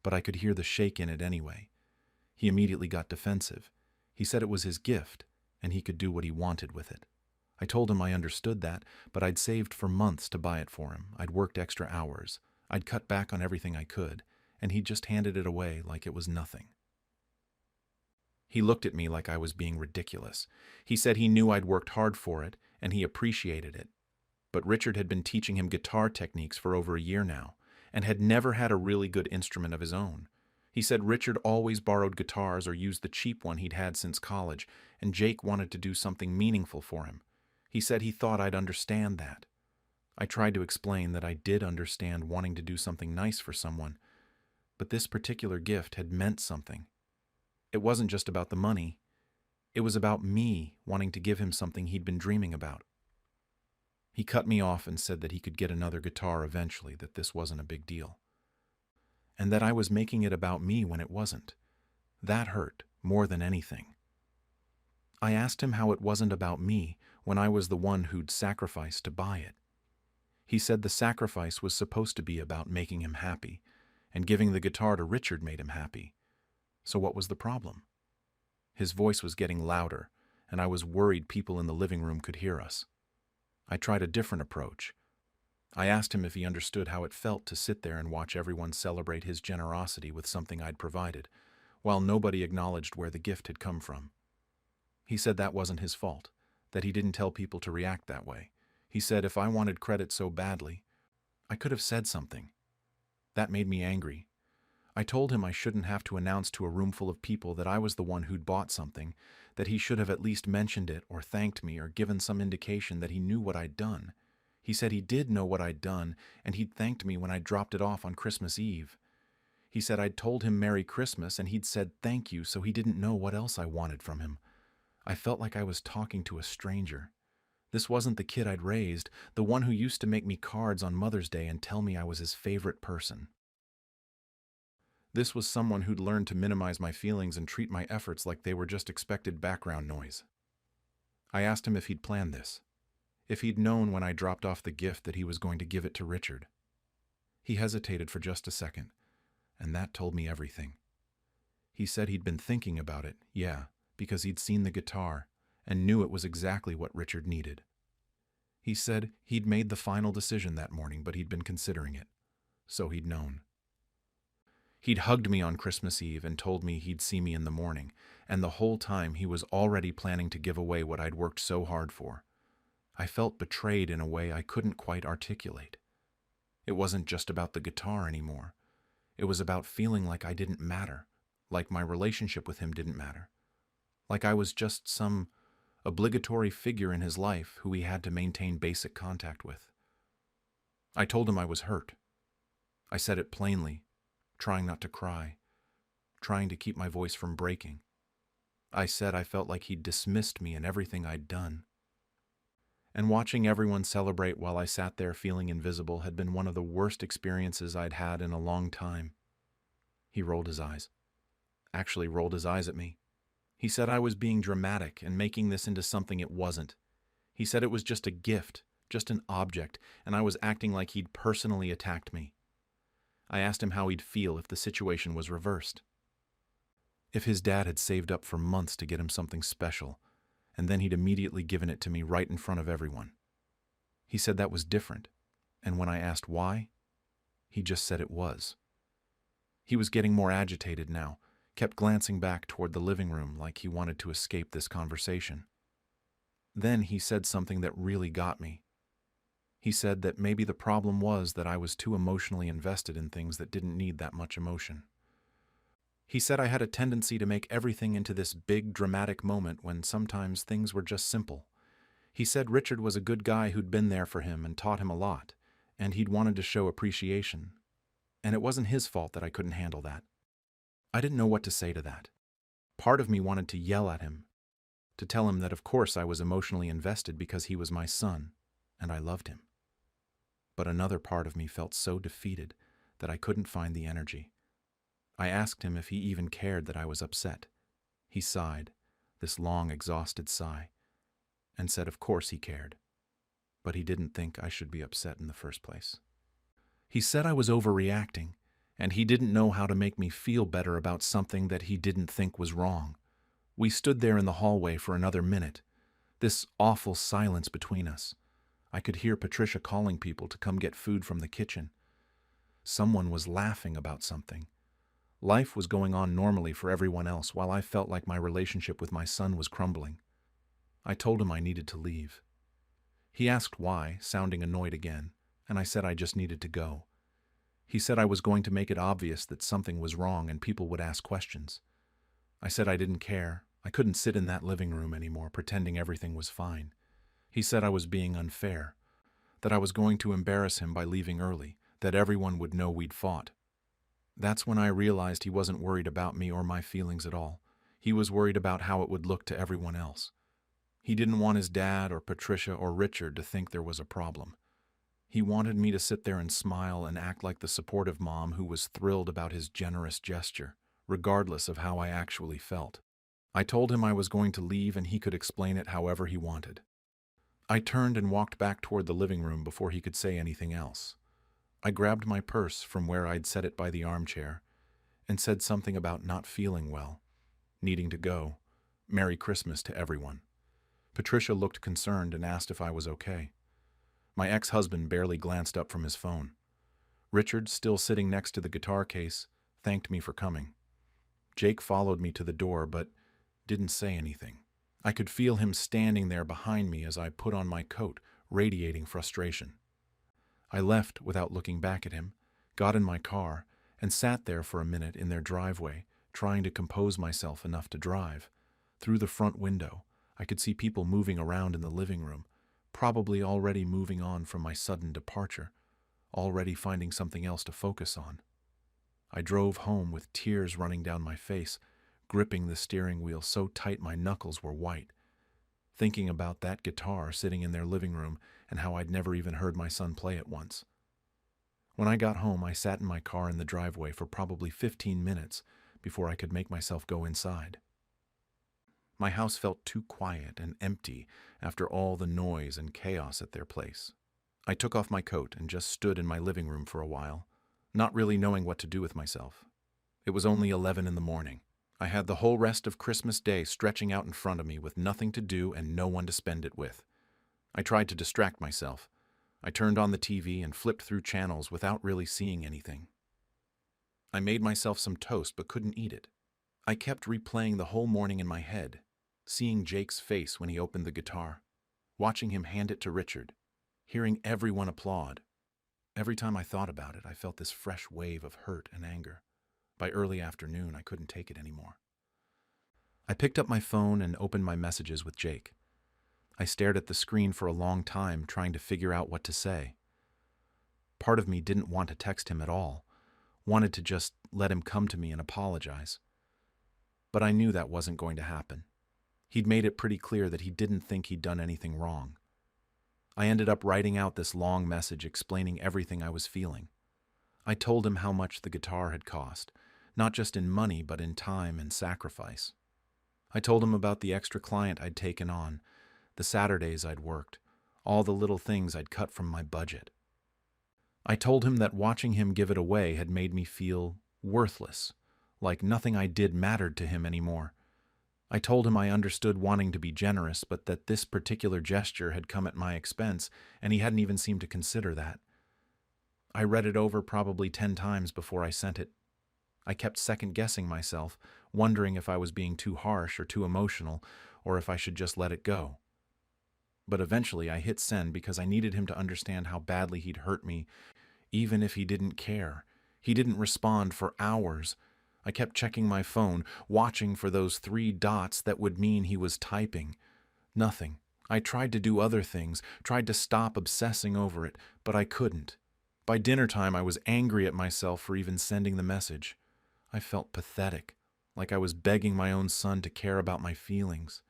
Speaker 1: but I could hear the shake in it anyway. He immediately got defensive. He said it was his gift, and he could do what he wanted with it. I told him I understood that, but I'd saved for months to buy it for him. I'd worked extra hours. I'd cut back on everything I could, and he'd just handed it away like it was nothing. He looked at me like I was being ridiculous. He said he knew I'd worked hard for it, and he appreciated it. But Richard had been teaching him guitar techniques for over a year now, and had never had a really good instrument of his own. He said Richard always borrowed guitars or used the cheap one he'd had since college, and Jake wanted to do something meaningful for him. He said he thought I'd understand that. I tried to explain that I did understand wanting to do something nice for someone, but this particular gift had meant something. It wasn't just about the money. It was about me wanting to give him something he'd been dreaming about. He cut me off and said that he could get another guitar eventually, that this wasn't a big deal. And that I was making it about me when it wasn't. That hurt more than anything. I asked him how it wasn't about me when I was the one who'd sacrificed to buy it. He said the sacrifice was supposed to be about making him happy, and giving the guitar to Richard made him happy. So what was the problem? His voice was getting louder, and I was worried people in the living room could hear us. I tried a different approach. I asked him if he understood how it felt to sit there and watch everyone celebrate his generosity with something I'd provided, while nobody acknowledged where the gift had come from. He said that wasn't his fault, that he didn't tell people to react that way. He said if I wanted credit so badly, I could have said something. That made me angry. I told him I shouldn't have to announce to a room full of people that I was the one who'd bought something, that he should have at least mentioned it or thanked me or given some indication that he knew what I'd done. He said he did know what I'd done, and he'd thanked me when I dropped it off on Christmas Eve. He said I'd told him Merry Christmas, and he'd said thank you, so he didn't know what else I wanted from him. I felt like I was talking to a stranger. This wasn't the kid I'd raised, the one who used to make me cards on Mother's Day and tell me I was his favorite person. This was someone who'd learned to minimize my feelings and treat my efforts like they were just expected background noise. I asked him if he'd planned this, if he'd known when I dropped off the gift that he was going to give it to Richard. He hesitated for just a second, and that told me everything. He said he'd been thinking about it, yeah, because he'd seen the guitar and knew it was exactly what Richard needed. He said he'd made the final decision that morning, but he'd been considering it, so he'd known. He'd hugged me on Christmas Eve and told me he'd see me in the morning, and the whole time he was already planning to give away what I'd worked so hard for. I felt betrayed in a way I couldn't quite articulate. It wasn't just about the guitar anymore. It was about feeling like I didn't matter, like my relationship with him didn't matter, like I was just some obligatory figure in his life who he had to maintain basic contact with. I told him I was hurt. I said it plainly, trying not to cry, trying to keep my voice from breaking. I said I felt like he'd dismissed me and everything I'd done. And watching everyone celebrate while I sat there feeling invisible had been one of the worst experiences I'd had in a long time. He rolled his eyes. Actually rolled his eyes at me. He said I was being dramatic and making this into something it wasn't. He said it was just a gift, just an object, and I was acting like he'd personally attacked me. I asked him how he'd feel if the situation was reversed. If his dad had saved up for months to get him something special, and then he'd immediately given it to me right in front of everyone. He said that was different, and when I asked why, he just said it was. He was getting more agitated now, kept glancing back toward the living room like he wanted to escape this conversation. Then he said something that really got me. He said that maybe the problem was that I was too emotionally invested in things that didn't need that much emotion. He said I had a tendency to make everything into this big, dramatic moment when sometimes things were just simple. He said Richard was a good guy who'd been there for him and taught him a lot, and he'd wanted to show appreciation. And it wasn't his fault that I couldn't handle that. I didn't know what to say to that. Part of me wanted to yell at him, to tell him that of course I was emotionally invested because he was my son, and I loved him. But another part of me felt so defeated that I couldn't find the energy. I asked him if he even cared that I was upset. He sighed, this long, exhausted sigh, and said of course he cared, but he didn't think I should be upset in the first place. He said I was overreacting, and he didn't know how to make me feel better about something that he didn't think was wrong. We stood there in the hallway for another minute, this awful silence between us. I could hear Patricia calling people to come get food from the kitchen. Someone was laughing about something. Life was going on normally for everyone else while I felt like my relationship with my son was crumbling. I told him I needed to leave. He asked why, sounding annoyed again, and I said I just needed to go. He said I was going to make it obvious that something was wrong and people would ask questions. I said I didn't care. I couldn't sit in that living room anymore pretending everything was fine. He said I was being unfair, that I was going to embarrass him by leaving early, that everyone would know we'd fought. That's when I realized he wasn't worried about me or my feelings at all. He was worried about how it would look to everyone else. He didn't want his dad or Patricia or Richard to think there was a problem. He wanted me to sit there and smile and act like the supportive mom who was thrilled about his generous gesture, regardless of how I actually felt. I told him I was going to leave and he could explain it however he wanted. I turned and walked back toward the living room before he could say anything else. I grabbed my purse from where I'd set it by the armchair and said something about not feeling well, needing to go. Merry Christmas to everyone. Patricia looked concerned and asked if I was okay. My ex-husband barely glanced up from his phone. Richard, still sitting next to the guitar case, thanked me for coming. Jake followed me to the door but didn't say anything. I could feel him standing there behind me as I put on my coat, radiating frustration. I left without looking back at him, got in my car, and sat there for a minute in their driveway, trying to compose myself enough to drive. Through the front window, I could see people moving around in the living room, probably already moving on from my sudden departure, already finding something else to focus on. I drove home with tears running down my face, gripping the steering wheel so tight my knuckles were white, thinking about that guitar sitting in their living room and how I'd never even heard my son play it once. When I got home, I sat in my car in the driveway for probably 15 minutes before I could make myself go inside. My house felt too quiet and empty after all the noise and chaos at their place. I took off my coat and just stood in my living room for a while, not really knowing what to do with myself. It was only 11 in the morning. I had the whole rest of Christmas Day stretching out in front of me with nothing to do and no one to spend it with. I tried to distract myself. I turned on the TV and flipped through channels without really seeing anything. I made myself some toast but couldn't eat it. I kept replaying the whole morning in my head, seeing Jake's face when he opened the guitar, watching him hand it to Richard, hearing everyone applaud. Every time I thought about it, I felt this fresh wave of hurt and anger. By early afternoon, I couldn't take it anymore. I picked up my phone and opened my messages with Jake. I stared at the screen for a long time, trying to figure out what to say. Part of me didn't want to text him at all, wanted to just let him come to me and apologize. But I knew that wasn't going to happen. He'd made it pretty clear that he didn't think he'd done anything wrong. I ended up writing out this long message explaining everything I was feeling. I told him how much the guitar had cost, not just in money but in time and sacrifice. I told him about the extra client I'd taken on, the Saturdays I'd worked, all the little things I'd cut from my budget. I told him that watching him give it away had made me feel worthless, like nothing I did mattered to him anymore. I told him I understood wanting to be generous, but that this particular gesture had come at my expense, and he hadn't even seemed to consider that. I read it over probably 10 times before I sent it. I kept second-guessing myself, wondering if I was being too harsh or too emotional, or if I should just let it go. But eventually I hit send because I needed him to understand how badly he'd hurt me, even if he didn't care. He didn't respond for hours. I kept checking my phone, watching for those 3 dots that would mean he was typing. Nothing. I tried to do other things, tried to stop obsessing over it, but I couldn't. By dinner time, I was angry at myself for even sending the message. I felt pathetic, like I was begging my own son to care about my feelings.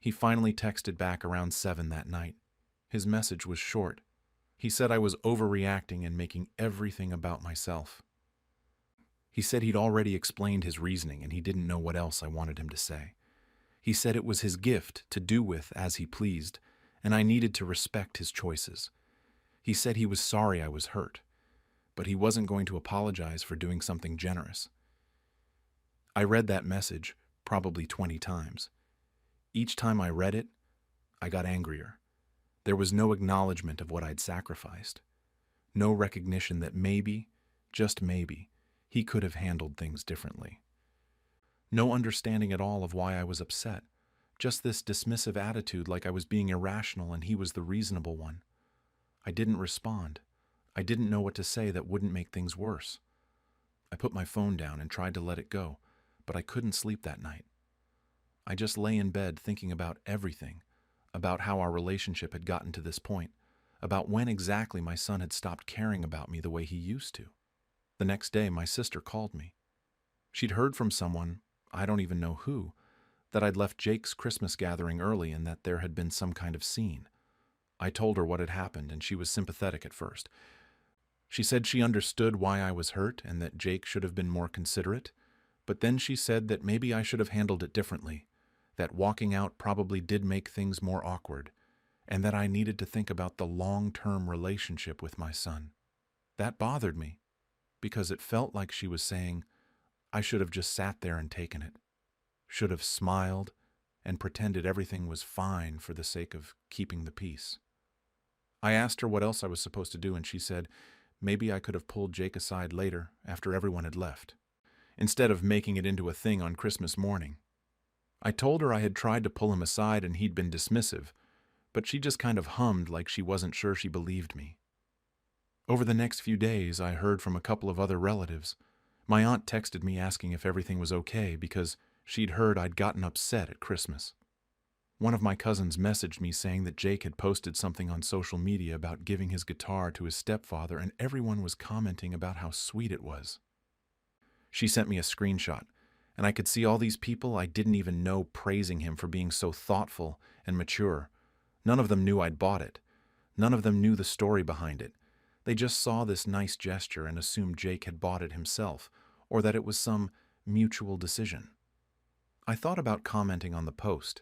Speaker 1: He finally texted back around 7 that night. His message was short. He said I was overreacting and making everything about myself. He said he'd already explained his reasoning and he didn't know what else I wanted him to say. He said it was his gift to do with as he pleased, and I needed to respect his choices. He said he was sorry I was hurt, but he wasn't going to apologize for doing something generous. I read that message probably 20 times. Each time I read it, I got angrier. There was no acknowledgement of what I'd sacrificed. No recognition that maybe, just maybe, he could have handled things differently. No understanding at all of why I was upset. Just this dismissive attitude like I was being irrational and he was the reasonable one. I didn't respond. I didn't know what to say that wouldn't make things worse. I put my phone down and tried to let it go, but I couldn't sleep that night. I just lay in bed thinking about everything, about how our relationship had gotten to this point, about when exactly my son had stopped caring about me the way he used to. The next day, my sister called me. She'd heard from someone, I don't even know who, that I'd left Jake's Christmas gathering early and that there had been some kind of scene. I told her what had happened, and she was sympathetic at first. She said she understood why I was hurt and that Jake should have been more considerate, but then she said that maybe I should have handled it differently, that walking out probably did make things more awkward, and that I needed to think about the long-term relationship with my son. That bothered me, because it felt like she was saying I should have just sat there and taken it, should have smiled and pretended everything was fine for the sake of keeping the peace. I asked her what else I was supposed to do, and she said maybe I could have pulled Jake aside later after everyone had left, instead of making it into a thing on Christmas morning. I told her I had tried to pull him aside and he'd been dismissive, but she just kind of hummed like she wasn't sure she believed me. Over the next few days, I heard from a couple of other relatives. My aunt texted me asking if everything was okay because she'd heard I'd gotten upset at Christmas. One of my cousins messaged me saying that Jake had posted something on social media about giving his guitar to his stepfather, and everyone was commenting about how sweet it was. She sent me a screenshot, and I could see all these people I didn't even know praising him for being so thoughtful and mature. None of them knew I'd bought it. None of them knew the story behind it. They just saw this nice gesture and assumed Jake had bought it himself, or that it was some mutual decision. I thought about commenting on the post,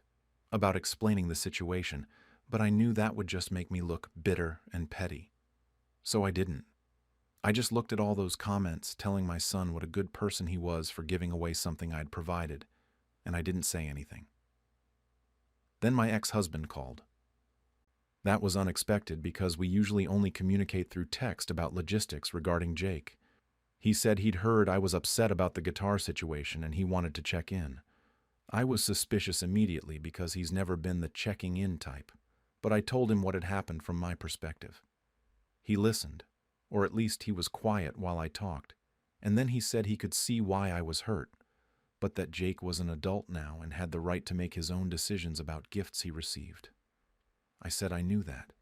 Speaker 1: about explaining the situation, but I knew that would just make me look bitter and petty. So I didn't. I just looked at all those comments telling my son what a good person he was for giving away something I'd provided, and I didn't say anything. Then my ex-husband called. That was unexpected because we usually only communicate through text about logistics regarding Jake. He said he'd heard I was upset about the guitar situation and he wanted to check in. I was suspicious immediately because he's never been the checking in type, but I told him what had happened from my perspective. He listened, or at least he was quiet while I talked, and then he said he could see why I was hurt, but that Jake was an adult now and had the right to make his own decisions about gifts he received. I said I knew that.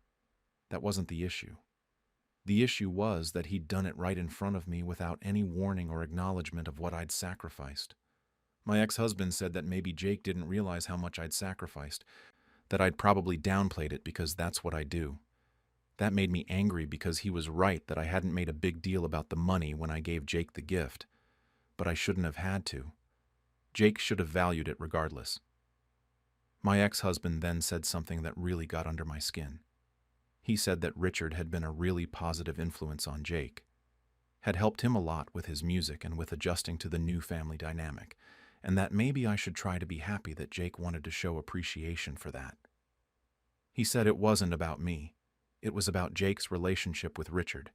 Speaker 1: That wasn't the issue. The issue was that he'd done it right in front of me without any warning or acknowledgement of what I'd sacrificed. My ex-husband said that maybe Jake didn't realize how much I'd sacrificed, that I'd probably downplayed it because that's what I do. That made me angry because he was right that I hadn't made a big deal about the money when I gave Jake the gift, but I shouldn't have had to. Jake should have valued it regardless. My ex-husband then said something that really got under my skin. He said that Richard had been a really positive influence on Jake, had helped him a lot with his music and with adjusting to the new family dynamic, and that maybe I should try to be happy that Jake wanted to show appreciation for that. He said it wasn't about me. It was about Jake's relationship with Richard,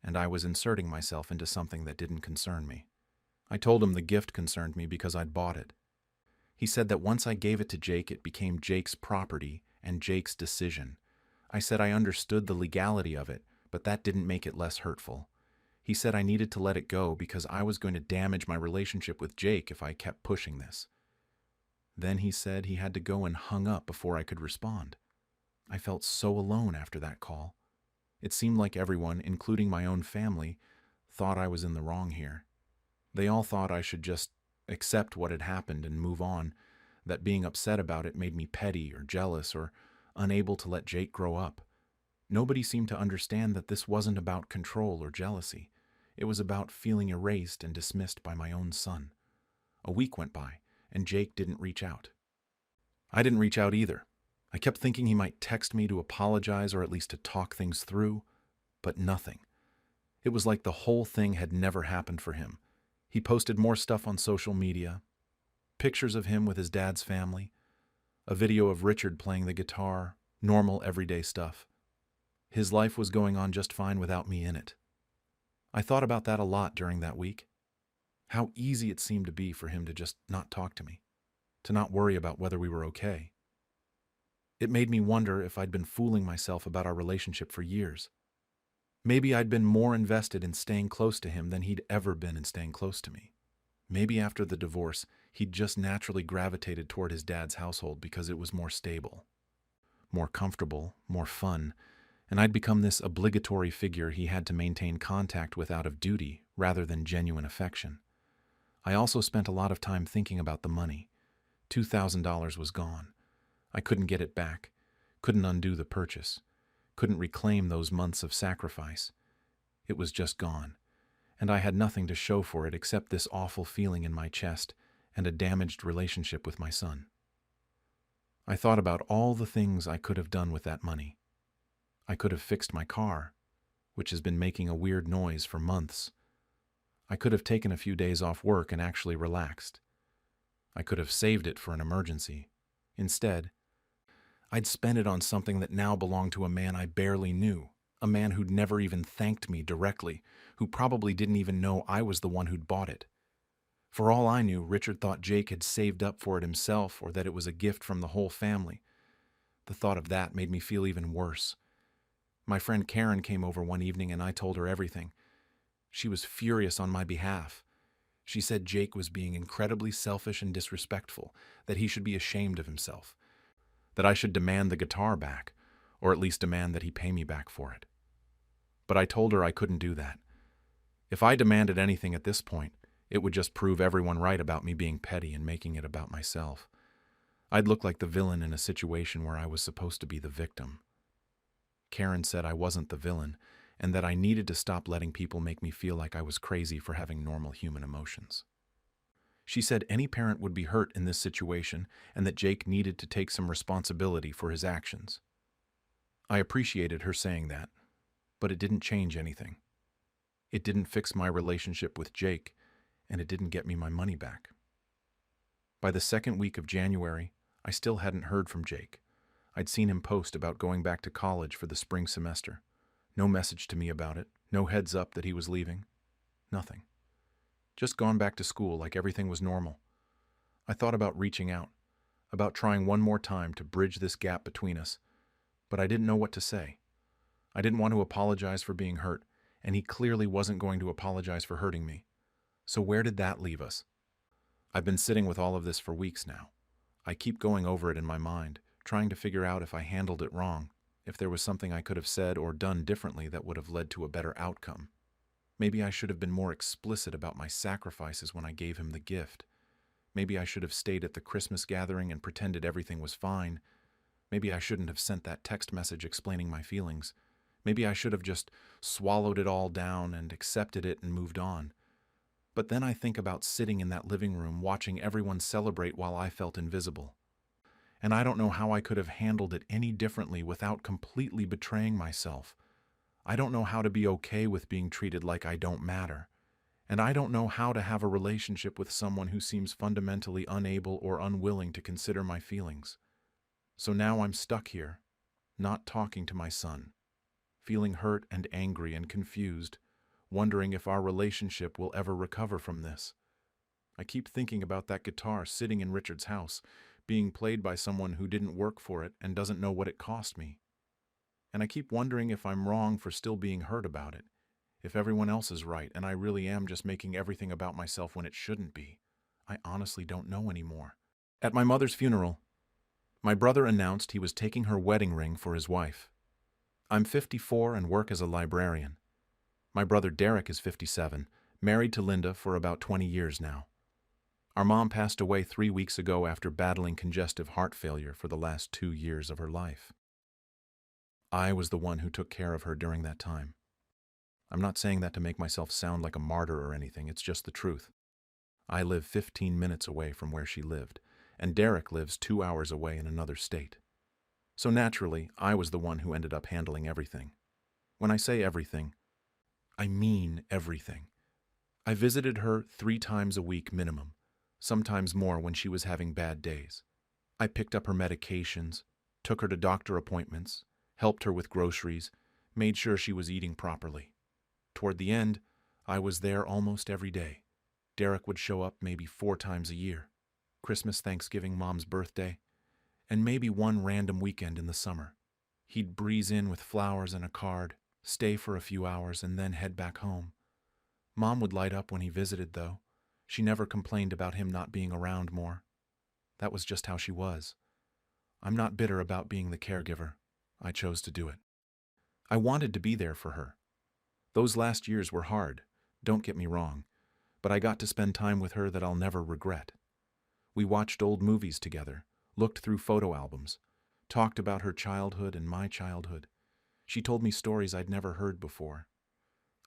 Speaker 1: and I was inserting myself into something that didn't concern me. I told him the gift concerned me because I'd bought it. He said that once I gave it to Jake, it became Jake's property and Jake's decision. I said I understood the legality of it, but that didn't make it less hurtful. He said I needed to let it go because I was going to damage my relationship with Jake if I kept pushing this. Then he said he had to go and hung up before I could respond. I felt so alone after that call. It seemed like everyone, including my own family, thought I was in the wrong here. They all thought I should just accept what had happened and move on, that being upset about it made me petty or jealous or unable to let Jake grow up. Nobody seemed to understand that this wasn't about control or jealousy. It was about feeling erased and dismissed by my own son. A week went by, and Jake didn't reach out. I didn't reach out either. I kept thinking he might text me to apologize or at least to talk things through, but nothing. It was like the whole thing had never happened for him. He posted more stuff on social media, pictures of him with his dad's family, a video of Richard playing the guitar, normal everyday stuff. His life was going on just fine without me in it. I thought about that a lot during that week. How easy it seemed to be for him to just not talk to me, to not worry about whether we were okay. It made me wonder if I'd been fooling myself about our relationship for years. Maybe I'd been more invested in staying close to him than he'd ever been in staying close to me. Maybe after the divorce, he'd just naturally gravitated toward his dad's household because it was more stable, more comfortable, more fun, and I'd become this obligatory figure he had to maintain contact with out of duty rather than genuine affection. I also spent a lot of time thinking about the money. $2,000 was gone. I couldn't get it back, couldn't undo the purchase, couldn't reclaim those months of sacrifice. It was just gone, and I had nothing to show for it except this awful feeling in my chest and a damaged relationship with my son. I thought about all the things I could have done with that money. I could have fixed my car, which has been making a weird noise for months. I could have taken a few days off work and actually relaxed. I could have saved it for an emergency. Instead, I'd spent it on something that now belonged to a man I barely knew, a man who'd never even thanked me directly, who probably didn't even know I was the one who'd bought it. For all I knew, Richard thought Jake had saved up for it himself or that it was a gift from the whole family. The thought of that made me feel even worse. My friend Karen came over one evening and I told her everything. She was furious on my behalf. She said Jake was being incredibly selfish and disrespectful, that he should be ashamed of himself, that I should demand the guitar back, or at least demand that he pay me back for it. But I told her I couldn't do that. If I demanded anything at this point, it would just prove everyone right about me being petty and making it about myself. I'd look like the villain in a situation where I was supposed to be the victim. Karen said I wasn't the villain, and that I needed to stop letting people make me feel like I was crazy for having normal human emotions. She said any parent would be hurt in this situation and that Jake needed to take some responsibility for his actions. I appreciated her saying that, but it didn't change anything. It didn't fix my relationship with Jake, and it didn't get me my money back. By the second week of January, I still hadn't heard from Jake. I'd seen him post about going back to college for the spring semester. No message to me about it, no heads up that he was leaving. Nothing. Just gone back to school like everything was normal. I thought about reaching out, about trying one more time to bridge this gap between us, but I didn't know what to say. I didn't want to apologize for being hurt, and he clearly wasn't going to apologize for hurting me. So where did that leave us? I've been sitting with all of this for weeks now. I keep going over it in my mind, trying to figure out if I handled it wrong, if there was something I could have said or done differently that would have led to a better outcome. Maybe I should have been more explicit about my sacrifices when I gave him the gift. Maybe I should have stayed at the Christmas gathering and pretended everything was fine. Maybe I shouldn't have sent that text message explaining my feelings. Maybe I should have just swallowed it all down and accepted it and moved on. But then I think about sitting in that living room watching everyone celebrate while I felt invisible. And I don't know how I could have handled it any differently without completely betraying myself. I don't know how to be okay with being treated like I don't matter. And I don't know how to have a relationship with someone who seems fundamentally unable or unwilling to consider my feelings. So now I'm stuck here, not talking to my son, feeling hurt and angry and confused, wondering if our relationship will ever recover from this. I keep thinking about that guitar sitting in Richard's house, being played by someone who didn't work for it and doesn't know what it cost me. And I keep wondering if I'm wrong for still being hurt about it, if everyone else is right and I really am just making everything about myself when it shouldn't be. I honestly don't know anymore. At my mother's funeral, my brother announced he was taking her wedding ring for his wife. I'm 54 and work as a librarian. My brother Derek is 57, married to Linda for about 20 years now. Our mom passed away 3 weeks ago after battling congestive heart failure for the last 2 years of her life. I was the one who took care of her during that time. I'm not saying that to make myself sound like a martyr or anything, it's just the truth. I live 15 minutes away from where she lived, and Derek lives 2 hours away in another state. So naturally, I was the one who ended up handling everything. When I say everything, I mean everything. I visited her 3 times a week minimum, sometimes more when she was having bad days. I picked up her medications, took her to doctor appointments, helped her with groceries, made sure she was eating properly. Toward the end, I was there almost every day. Derek would show up maybe 4 times a year. Christmas, Thanksgiving, Mom's birthday, and maybe one random weekend in the summer. He'd breeze in with flowers and a card, stay for a few hours, and then head back home. Mom would light up when he visited, though. She never complained about him not being around more. That was just how she was. I'm not bitter about being the caregiver. I chose to do it. I wanted to be there for her. Those last years were hard, don't get me wrong, but I got to spend time with her that I'll never regret. We watched old movies together, looked through photo albums, talked about her childhood and my childhood. She told me stories I'd never heard before.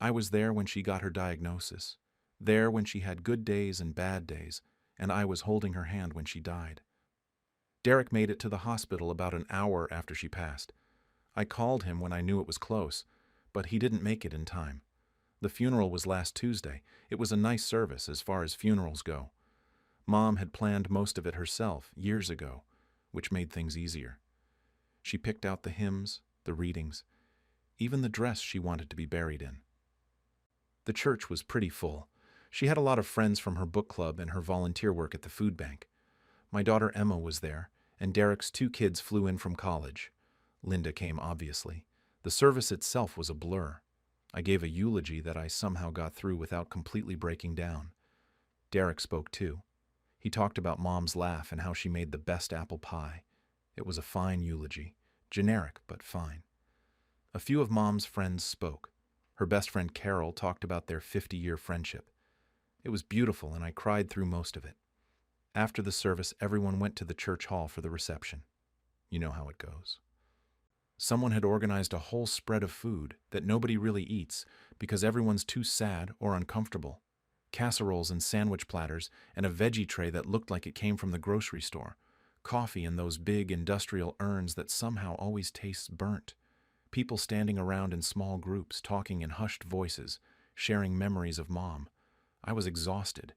Speaker 1: I was there when she got her diagnosis, there when she had good days and bad days, and I was holding her hand when she died. Derek made it to the hospital about an hour after she passed. I called him when I knew it was close, but he didn't make it in time. The funeral was last Tuesday. It was a nice service as far as funerals go. Mom had planned most of it herself years ago, which made things easier. She picked out the hymns, the readings, even the dress she wanted to be buried in. The church was pretty full. She had a lot of friends from her book club and her volunteer work at the food bank. My daughter Emma was there, and Derek's 2 kids flew in from college. Linda came, obviously. The service itself was a blur. I gave a eulogy that I somehow got through without completely breaking down. Derek spoke too. He talked about Mom's laugh and how she made the best apple pie. It was a fine eulogy, generic but fine. A few of Mom's friends spoke. Her best friend Carol talked about their 50-year friendship. It was beautiful, and I cried through most of it. After the service, everyone went to the church hall for the reception. You know how it goes. Someone had organized a whole spread of food that nobody really eats because everyone's too sad or uncomfortable. Casseroles and sandwich platters and a veggie tray that looked like it came from the grocery store. Coffee in those big industrial urns that somehow always tastes burnt. People standing around in small groups, talking in hushed voices, sharing memories of Mom. I was exhausted.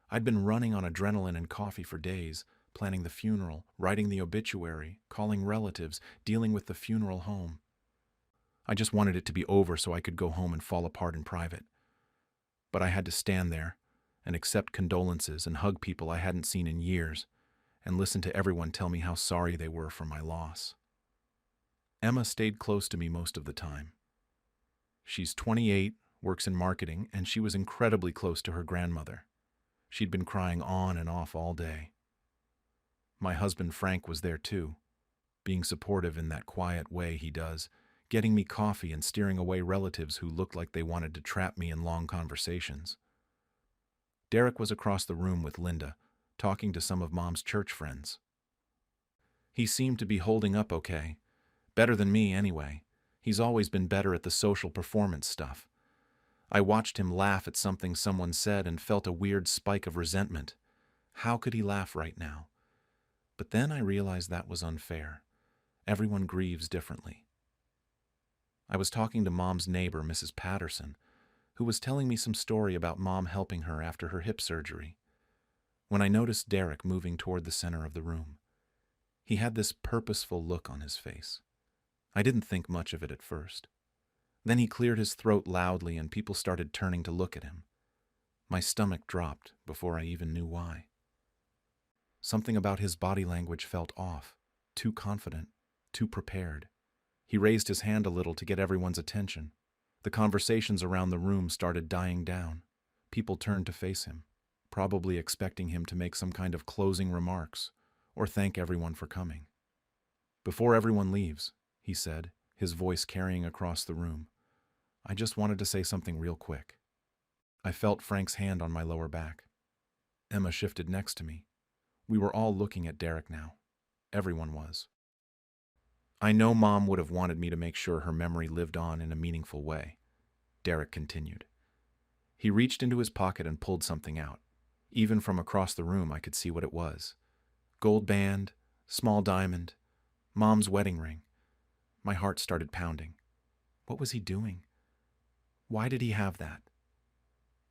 Speaker 1: I'd been running on adrenaline and coffee for days, planning the funeral, writing the obituary, calling relatives, dealing with the funeral home. I just wanted it to be over so I could go home and fall apart in private. But I had to stand there and accept condolences and hug people I hadn't seen in years and listen to everyone tell me how sorry they were for my loss. Emma stayed close to me most of the time. She's 28, works in marketing, and she was incredibly close to her grandmother. She'd been crying on and off all day. My husband Frank was there too, being supportive in that quiet way he does, getting me coffee and steering away relatives who looked like they wanted to trap me in long conversations. Derek was across the room with Linda, talking to some of Mom's church friends. He seemed to be holding up okay. Better than me, anyway. He's always been better at the social performance stuff. I watched him laugh at something someone said and felt a weird spike of resentment. How could he laugh right now? But then I realized that was unfair. Everyone grieves differently. I was talking to Mom's neighbor, Mrs. Patterson, who was telling me some story about Mom helping her after her hip surgery. When I noticed Derek moving toward the center of the room, he had this purposeful look on his face. I didn't think much of it at first. Then he cleared his throat loudly and people started turning to look at him. My stomach dropped before I even knew why. Something about his body language felt off, too confident, too prepared. He raised his hand a little to get everyone's attention. The conversations around the room started dying down. People turned to face him, probably expecting him to make some kind of closing remarks or thank everyone for coming. "Before everyone leaves," he said, his voice carrying across the room, "I just wanted to say something real quick." I felt Frank's hand on my lower back. Emma shifted next to me. We were all looking at Derek now. Everyone was. "I know Mom would have wanted me to make sure her memory lived on in a meaningful way," Derek continued. He reached into his pocket and pulled something out. Even from across the room I could see what it was. Gold band, small diamond, Mom's wedding ring. My heart started pounding. What was he doing? Why did he have that?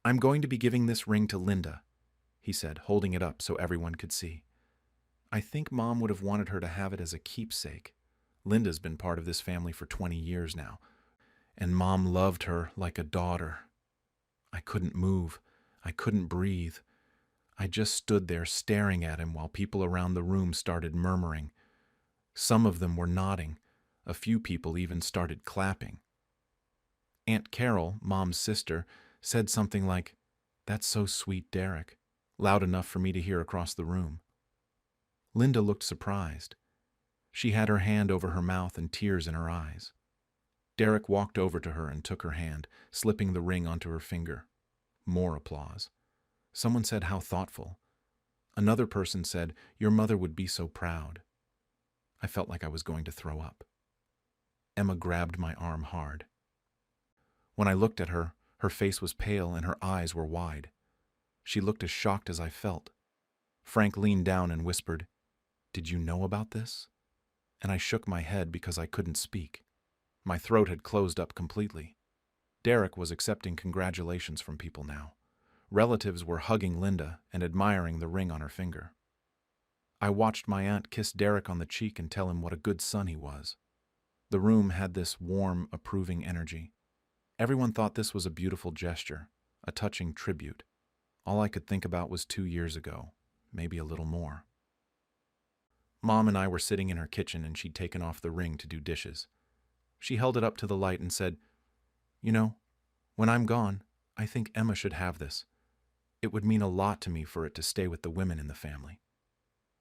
Speaker 1: "I'm going to be giving this ring to Linda," he said, holding it up so everyone could see. "I think Mom would have wanted her to have it as a keepsake. Linda's been part of this family for 20 years now, and Mom loved her like a daughter." I couldn't move. I couldn't breathe. I just stood there staring at him while people around the room started murmuring. Some of them were nodding. A few people even started clapping. Aunt Carol, Mom's sister, said something like, "That's so sweet, Derek," loud enough for me to hear across the room. Linda looked surprised. She had her hand over her mouth and tears in her eyes. Derek walked over to her and took her hand, slipping the ring onto her finger. More applause. Someone said, "How thoughtful." Another person said, "Your mother would be so proud." I felt like I was going to throw up. Emma grabbed my arm hard. When I looked at her, her face was pale and her eyes were wide. She looked as shocked as I felt. Frank leaned down and whispered, "Did you know about this?" And I shook my head because I couldn't speak. My throat had closed up completely. Derek was accepting congratulations from people now. Relatives were hugging Linda and admiring the ring on her finger. I watched my aunt kiss Derek on the cheek and tell him what a good son he was. The room had this warm, approving energy. Everyone thought this was a beautiful gesture, a touching tribute. All I could think about was 2 years ago, maybe a little more. Mom and I were sitting in her kitchen and she'd taken off the ring to do dishes. She held it up to the light and said, "You know, when I'm gone, I think Emma should have this. It would mean a lot to me for it to stay with the women in the family."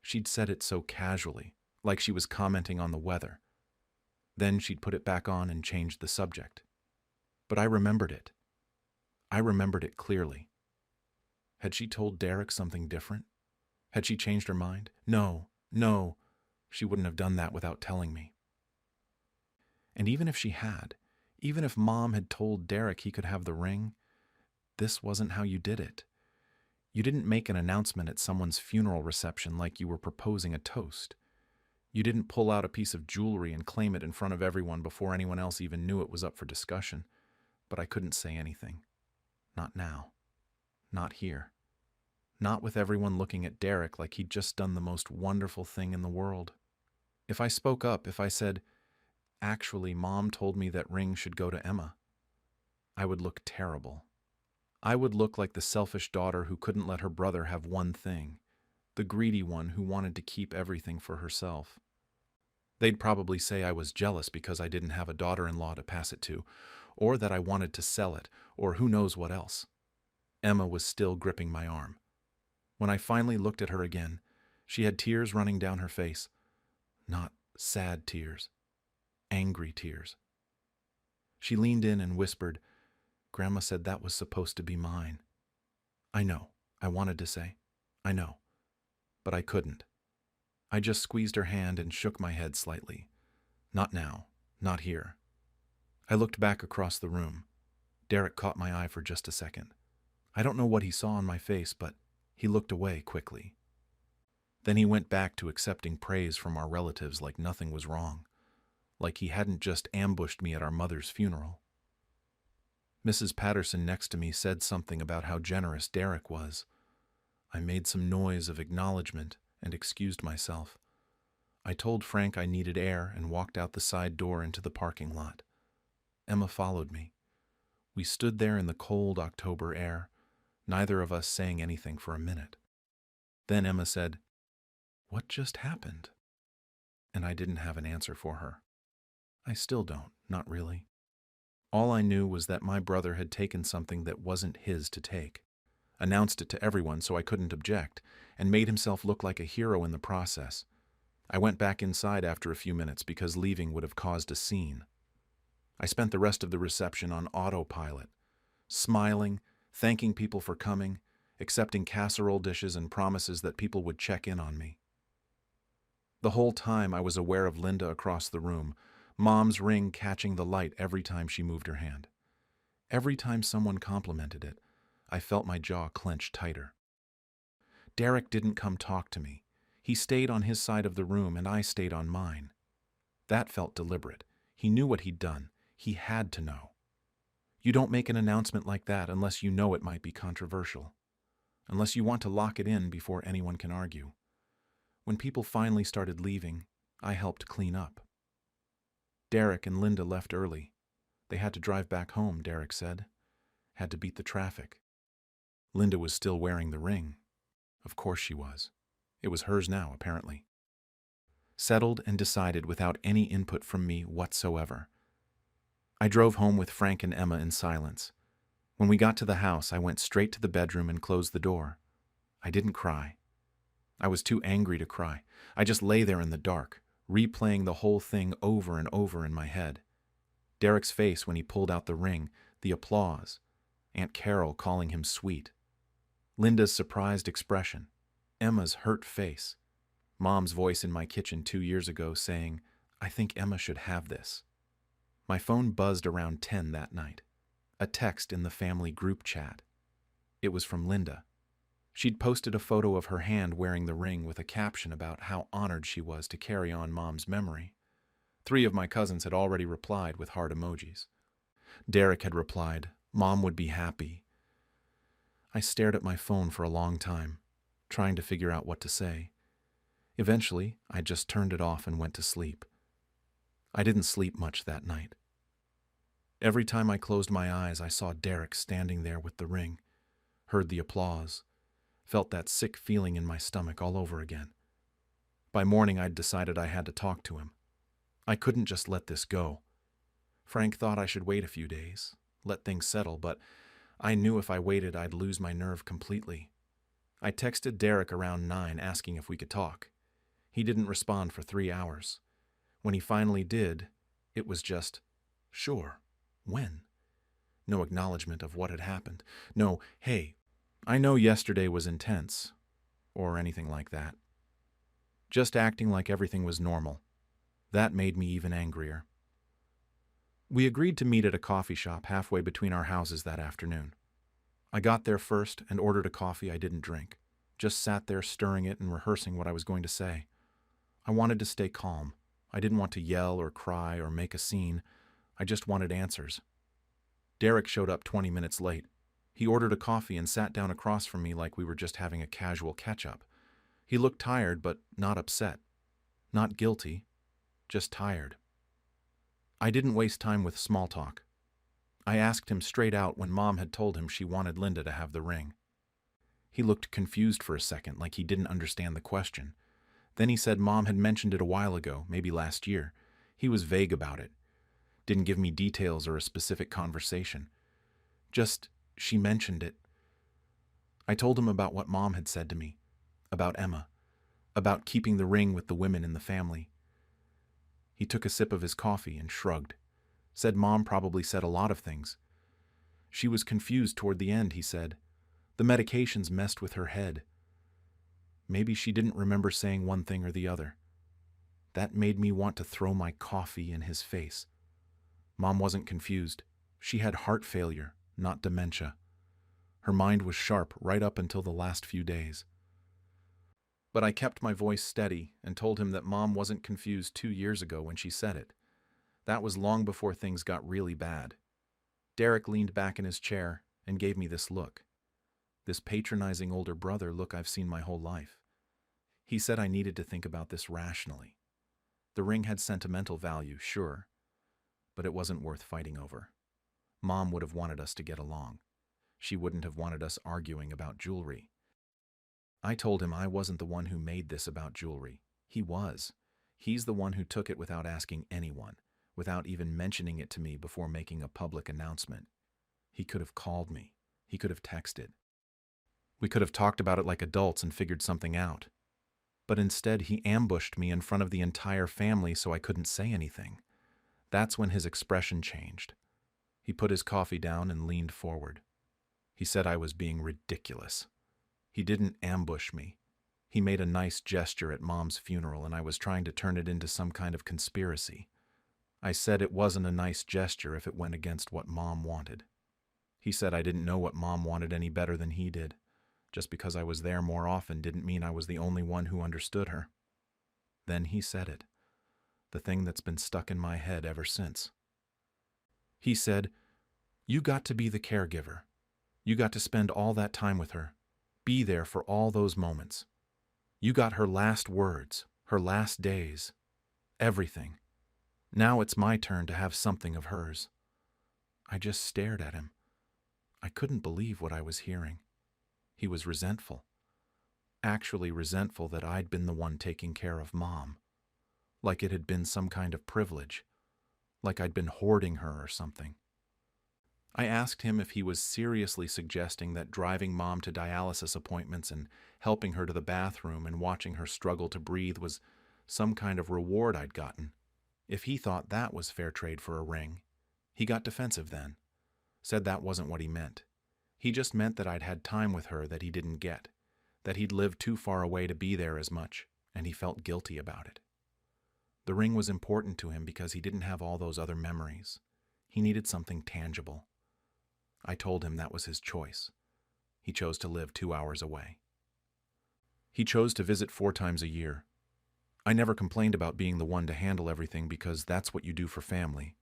Speaker 1: She'd said it so casually, like she was commenting on the weather. Then she'd put it back on and changed the subject. But I remembered it. I remembered it clearly. Had she told Derek something different? Had she changed her mind? No, she wouldn't have done that without telling me. And even if she had, even if Mom had told Derek he could have the ring, this wasn't how you did it. You didn't make an announcement at someone's funeral reception like you were proposing a toast. You didn't pull out a piece of jewelry and claim it in front of everyone before anyone else even knew it was up for discussion. But I couldn't say anything. Not now. Not here. Not with everyone looking at Derek like he'd just done the most wonderful thing in the world. If I spoke up, if I said, "Actually, Mom told me that ring should go to Emma," I would look terrible. I would look like the selfish daughter who couldn't let her brother have one thing, the greedy one who wanted to keep everything for herself. They'd probably say I was jealous because I didn't have a daughter-in-law to pass it to, or that I wanted to sell it, or who knows what else. Emma was still gripping my arm. When I finally looked at her again, she had tears running down her face. Not sad tears, angry tears. She leaned in and whispered, "Grandma said that was supposed to be mine." I know, I wanted to say. I know. But I couldn't. I just squeezed her hand and shook my head slightly. Not now, not here. I looked back across the room. Derek caught my eye for just a second. I don't know what he saw on my face, but he looked away quickly. Then he went back to accepting praise from our relatives like nothing was wrong, like he hadn't just ambushed me at our mother's funeral. Mrs. Patterson next to me said something about how generous Derek was. I made some noise of acknowledgement and excused myself. I told Frank I needed air and walked out the side door into the parking lot. Emma followed me. We stood there in the cold October air, neither of us saying anything for a minute. Then Emma said, "What just happened?" And I didn't have an answer for her. I still don't, not really. All I knew was that my brother had taken something that wasn't his to take, announced it to everyone so I couldn't object, and made himself look like a hero in the process. I went back inside after a few minutes because leaving would have caused a scene. I spent the rest of the reception on autopilot, smiling, thanking people for coming, accepting casserole dishes and promises that people would check in on me. The whole time I was aware of Linda across the room, Mom's ring catching the light every time she moved her hand. Every time someone complimented it, I felt my jaw clench tighter. Derek didn't come talk to me. He stayed on his side of the room and I stayed on mine. That felt deliberate. He knew what he'd done. He had to know. You don't make an announcement like that unless you know it might be controversial, unless you want to lock it in before anyone can argue. When people finally started leaving, I helped clean up. Derek and Linda left early. They had to drive back home, Derek said. Had to beat the traffic. Linda was still wearing the ring. Of course she was. It was hers now, apparently. Settled and decided without any input from me whatsoever. I drove home with Frank and Emma in silence. When we got to the house, I went straight to the bedroom and closed the door. I didn't cry. I was too angry to cry. I just lay there in the dark, replaying the whole thing over and over in my head. Derek's face when he pulled out the ring, the applause, Aunt Carol calling him sweet. Linda's surprised expression, Emma's hurt face, Mom's voice in my kitchen 2 years ago saying, "I think Emma should have this." My phone buzzed around 10 that night. A text in the family group chat. It was from Linda. She'd posted a photo of her hand wearing the ring with a caption about how honored she was to carry on Mom's memory. 3 of my cousins had already replied with heart emojis. Derek had replied, "Mom would be happy." I stared at my phone for a long time, trying to figure out what to say. Eventually, I just turned it off and went to sleep. I didn't sleep much that night. Every time I closed my eyes, I saw Derek standing there with the ring, heard the applause, felt that sick feeling in my stomach all over again. By morning, I'd decided I had to talk to him. I couldn't just let this go. Frank thought I should wait a few days, let things settle, but I knew if I waited, I'd lose my nerve completely. I texted Derek around 9 asking if we could talk. He didn't respond for 3 hours. When he finally did, it was just, "Sure, when?" No acknowledgement of what had happened. No, "Hey, I know yesterday was intense," or anything like that. Just acting like everything was normal. That made me even angrier. We agreed to meet at a coffee shop halfway between our houses that afternoon. I got there first and ordered a coffee I didn't drink. Just sat there stirring it and rehearsing what I was going to say. I wanted to stay calm. I didn't want to yell or cry or make a scene. I just wanted answers. Derek showed up 20 minutes late. He ordered a coffee and sat down across from me like we were just having a casual catch-up. He looked tired, but not upset. Not guilty, just tired. I didn't waste time with small talk. I asked him straight out when Mom had told him she wanted Linda to have the ring. He looked confused for a second, like he didn't understand the question. Then he said Mom had mentioned it a while ago, maybe last year. He was vague about it. Didn't give me details or a specific conversation. Just, she mentioned it. I told him about what Mom had said to me, about Emma, about keeping the ring with the women in the family. He took a sip of his coffee and shrugged. Said Mom probably said a lot of things. She was confused toward the end, he said. The medications messed with her head. Maybe she didn't remember saying one thing or the other. That made me want to throw my coffee in his face. Mom wasn't confused. She had heart failure, not dementia. Her mind was sharp right up until the last few days. But I kept my voice steady and told him that Mom wasn't confused 2 years ago when she said it. That was long before things got really bad. Derek leaned back in his chair and gave me this look. This patronizing older brother look I've seen my whole life. He said I needed to think about this rationally. The ring had sentimental value, sure, but it wasn't worth fighting over. Mom would have wanted us to get along. She wouldn't have wanted us arguing about jewelry. I told him I wasn't the one who made this about jewelry. He was. He's the one who took it without asking anyone, without even mentioning it to me before making a public announcement. He could have called me. He could have texted. We could have talked about it like adults and figured something out. But instead, he ambushed me in front of the entire family so I couldn't say anything. That's when his expression changed. He put his coffee down and leaned forward. He said I was being ridiculous. He didn't ambush me. He made a nice gesture at Mom's funeral and I was trying to turn it into some kind of conspiracy. I said it wasn't a nice gesture if it went against what Mom wanted. He said I didn't know what Mom wanted any better than he did. Just because I was there more often didn't mean I was the only one who understood her. Then he said it, the thing that's been stuck in my head ever since. He said, "You got to be the caregiver. You got to spend all that time with her, be there for all those moments. You got her last words, her last days, everything. Now it's my turn to have something of hers." I just stared at him. I couldn't believe what I was hearing. He was resentful. Actually resentful that I'd been the one taking care of Mom. Like it had been some kind of privilege. Like I'd been hoarding her or something. I asked him if he was seriously suggesting that driving Mom to dialysis appointments and helping her to the bathroom and watching her struggle to breathe was some kind of reward I'd gotten. If he thought that was fair trade for a ring, he got defensive then. Said that wasn't what he meant. He just meant that I'd had time with her that he didn't get, that he'd lived too far away to be there as much, and he felt guilty about it. The ring was important to him because he didn't have all those other memories. He needed something tangible. I told him that was his choice. He chose to live 2 hours away. He chose to visit 4 times a year. I never complained about being the one to handle everything because that's what you do for family.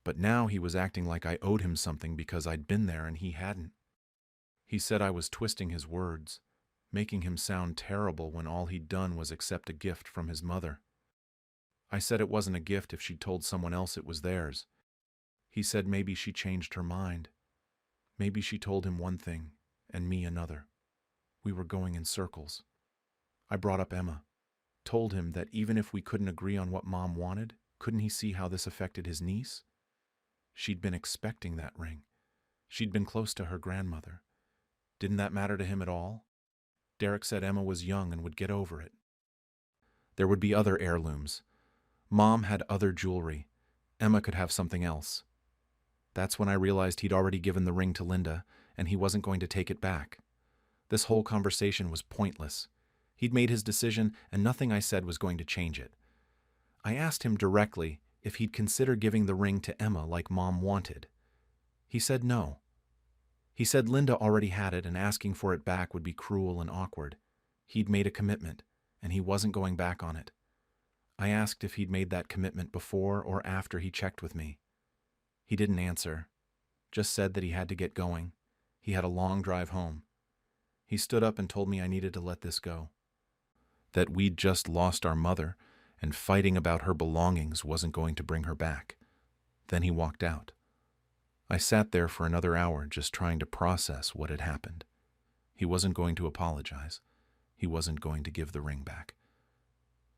Speaker 1: But now he was acting like I owed him something because I'd been there and he hadn't. He said I was twisting his words, making him sound terrible when all he'd done was accept a gift from his mother. I said it wasn't a gift if she'd told someone else it was theirs. He said maybe she changed her mind. Maybe she told him one thing and me another. We were going in circles. I brought up Emma, told him that even if we couldn't agree on what Mom wanted, couldn't he see how this affected his niece? She'd been expecting that ring. She'd been close to her grandmother. Didn't that matter to him at all? Derek said Emma was young and would get over it. There would be other heirlooms. Mom had other jewelry. Emma could have something else. That's when I realized he'd already given the ring to Linda, and he wasn't going to take it back. This whole conversation was pointless. He'd made his decision, and nothing I said was going to change it. I asked him directly if he'd consider giving the ring to Emma like Mom wanted. He said no. He said Linda already had it and asking for it back would be cruel and awkward. He'd made a commitment, and he wasn't going back on it. I asked if he'd made that commitment before or after he checked with me. He didn't answer, just said that he had to get going. He had a long drive home. He stood up and told me I needed to let this go. That we'd just lost our mother, and fighting about her belongings wasn't going to bring her back. Then he walked out. I sat there for another hour just trying to process what had happened. He wasn't going to apologize. He wasn't going to give the ring back.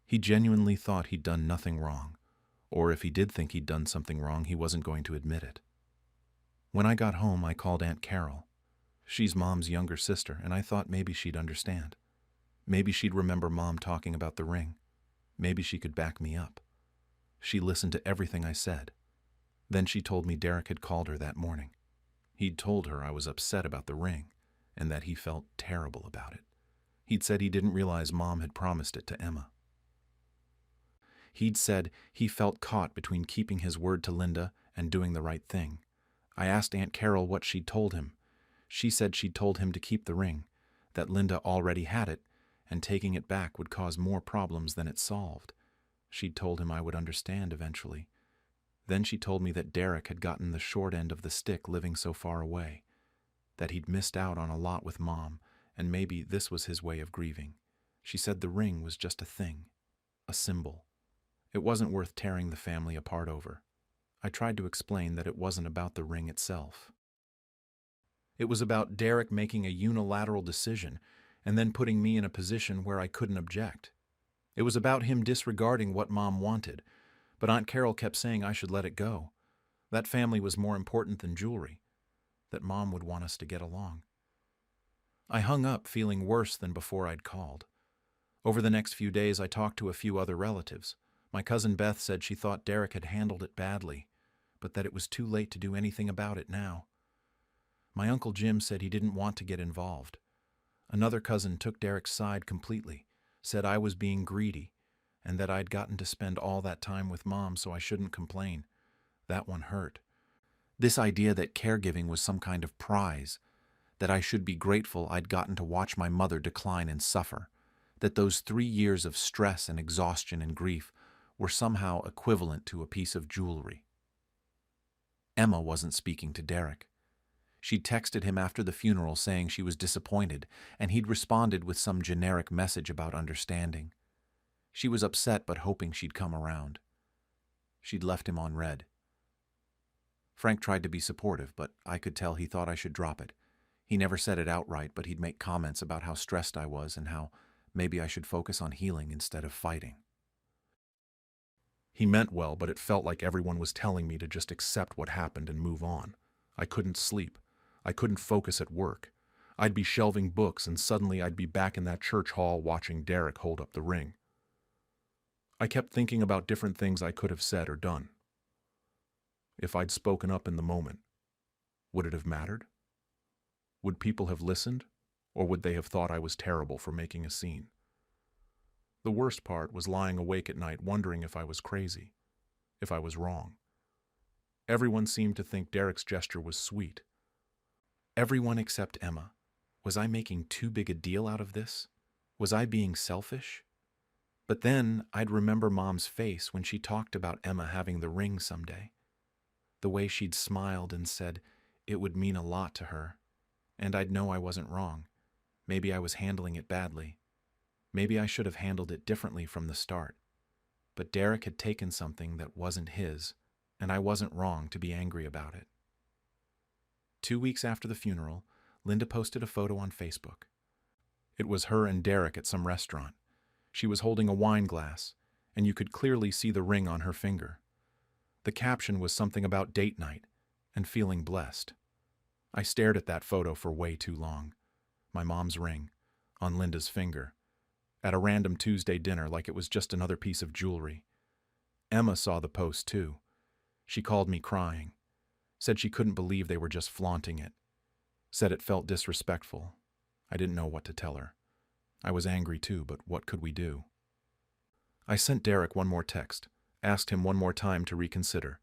Speaker 1: He genuinely thought he'd done nothing wrong, or if he did think he'd done something wrong, he wasn't going to admit it. When I got home, I called Aunt Carol. She's Mom's younger sister, and I thought maybe she'd understand. Maybe she'd remember Mom talking about the ring. Maybe she could back me up. She listened to everything I said. Then she told me Derek had called her that morning. He'd told her I was upset about the ring, and that he felt terrible about it. He'd said he didn't realize Mom had promised it to Emma. He'd said he felt caught between keeping his word to Linda and doing the right thing. I asked Aunt Carol what she'd told him. She said she'd told him to keep the ring, that Linda already had it, and taking it back would cause more problems than it solved. She'd told him I would understand eventually. Then she told me that Derek had gotten the short end of the stick living so far away, that he'd missed out on a lot with Mom, and maybe this was his way of grieving. She said the ring was just a thing, a symbol. It wasn't worth tearing the family apart over. I tried to explain that it wasn't about the ring itself. It was about Derek making a unilateral decision and then putting me in a position where I couldn't object. It was about him disregarding what Mom wanted, but Aunt Carol kept saying I should let it go. That family was more important than jewelry, that Mom would want us to get along. I hung up feeling worse than before I'd called. Over the next few days, I talked to a few other relatives. My cousin Beth said she thought Derek had handled it badly, but that it was too late to do anything about it now. My Uncle Jim said he didn't want to get involved. Another cousin took Derek's side completely, said I was being greedy, and that I'd gotten to spend all that time with Mom, so I shouldn't complain. That one hurt. This idea that caregiving was some kind of prize, that I should be grateful I'd gotten to watch my mother decline and suffer, that those 3 years of stress and exhaustion and grief were somehow equivalent to a piece of jewelry. Emma wasn't speaking to Derek. She'd texted him after the funeral saying she was disappointed, and he'd responded with some generic message about understanding. She was upset but hoping she'd come around. She'd left him on red. Frank tried to be supportive, but I could tell he thought I should drop it. He never said it outright, but he'd make comments about how stressed I was and how maybe I should focus on healing instead of fighting. He meant well, but it felt like everyone was telling me to just accept what happened and move on. I couldn't sleep. I couldn't focus at work. I'd be shelving books, and suddenly I'd be back in that church hall watching Derek hold up the ring. I kept thinking about different things I could have said or done. If I'd spoken up in the moment, would it have mattered? Would people have listened, or would they have thought I was terrible for making a scene? The worst part was lying awake at night wondering if I was crazy, if I was wrong. Everyone seemed to think Derek's gesture was sweet. Everyone except Emma. Was I making too big a deal out of this? Was I being selfish? But then I'd remember Mom's face when she talked about Emma having the ring someday. The way she'd smiled and said it would mean a lot to her. And I'd know I wasn't wrong. Maybe I was handling it badly. Maybe I should have handled it differently from the start. But Derek had taken something that wasn't his, and I wasn't wrong to be angry about it. 2 weeks after the funeral, Linda posted a photo on Facebook. It was her and Derek at some restaurant. She was holding a wine glass, and you could clearly see the ring on her finger. The caption was something about date night and feeling blessed. I stared at that photo for way too long. My mom's ring, on Linda's finger, at a random Tuesday dinner like it was just another piece of jewelry. Emma saw the post too. She called me crying, said she couldn't believe they were just flaunting it, said it felt disrespectful. I didn't know what to tell her. I was angry too, but what could we do? I sent Derek one more text, asked him one more time to reconsider,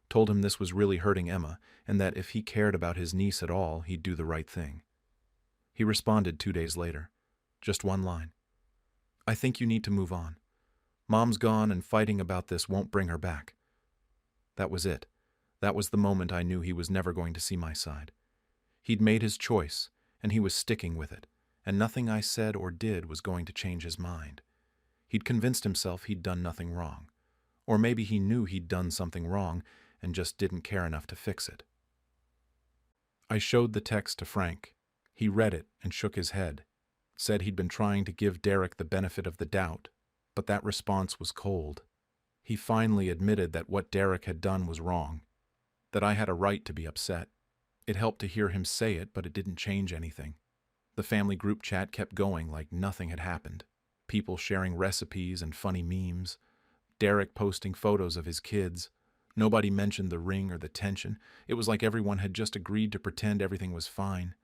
Speaker 1: told him this was really hurting Emma, and that if he cared about his niece at all, he'd do the right thing. He responded 2 days later. Just one line. I think you need to move on. Mom's gone, and fighting about this won't bring her back. That was it. That was the moment I knew he was never going to see my side. He'd made his choice, and he was sticking with it, and nothing I said or did was going to change his mind. He'd convinced himself he'd done nothing wrong. Or maybe he knew he'd done something wrong and just didn't care enough to fix it. I showed the text to Frank. He read it and shook his head, said he'd been trying to give Derek the benefit of the doubt, but that response was cold. He finally admitted that what Derek had done was wrong, that I had a right to be upset. It helped to hear him say it, but it didn't change anything. The family group chat kept going like nothing had happened. People sharing recipes and funny memes. Derek posting photos of his kids. Nobody mentioned the ring or the tension. It was like everyone had just agreed to pretend everything was fine.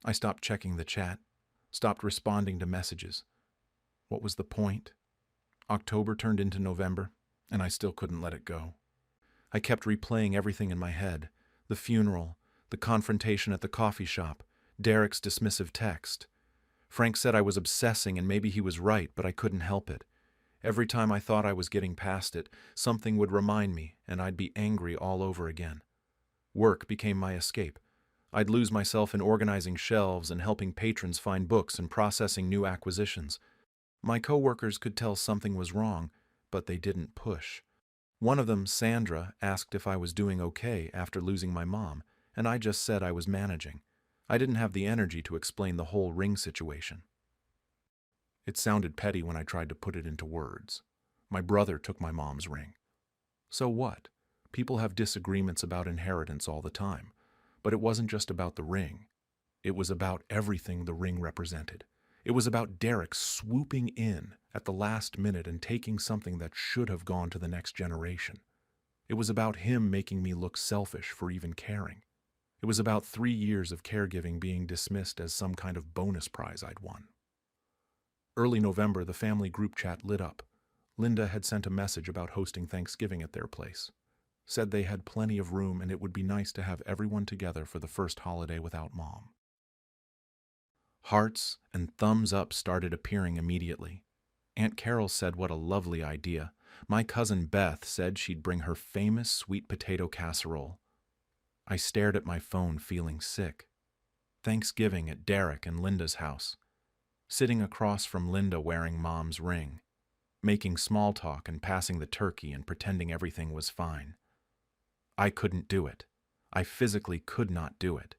Speaker 1: I stopped checking the chat, stopped responding to messages. What was the point? October turned into November, and I still couldn't let it go. I kept replaying everything in my head. The funeral, the confrontation at the coffee shop, Derek's dismissive text. Frank said I was obsessing, and maybe he was right, but I couldn't help it. Every time I thought I was getting past it, something would remind me, and I'd be angry all over again. Work became my escape. I'd lose myself in organizing shelves and helping patrons find books and processing new acquisitions. My coworkers could tell something was wrong, but they didn't push. One of them, Sandra, asked if I was doing okay after losing my mom, and I just said I was managing. I didn't have the energy to explain the whole ring situation. It sounded petty when I tried to put it into words. My brother took my mom's ring. So what? People have disagreements about inheritance all the time. But it wasn't just about the ring. It was about everything the ring represented. It was about Derek swooping in at the last minute and taking something that should have gone to the next generation. It was about him making me look selfish for even caring. It was about 3 years of caregiving being dismissed as some kind of bonus prize I'd won. Early November, the family group chat lit up. Linda had sent a message about hosting Thanksgiving at their place. Said they had plenty of room and it would be nice to have everyone together for the first holiday without Mom. Hearts and thumbs up started appearing immediately. Aunt Carol said what a lovely idea. My cousin Beth said she'd bring her famous sweet potato casserole. I stared at my phone feeling sick. Thanksgiving at Derek and Linda's house. Sitting across from Linda wearing Mom's ring. Making small talk and passing the turkey and pretending everything was fine. I couldn't do it. I physically could not do it.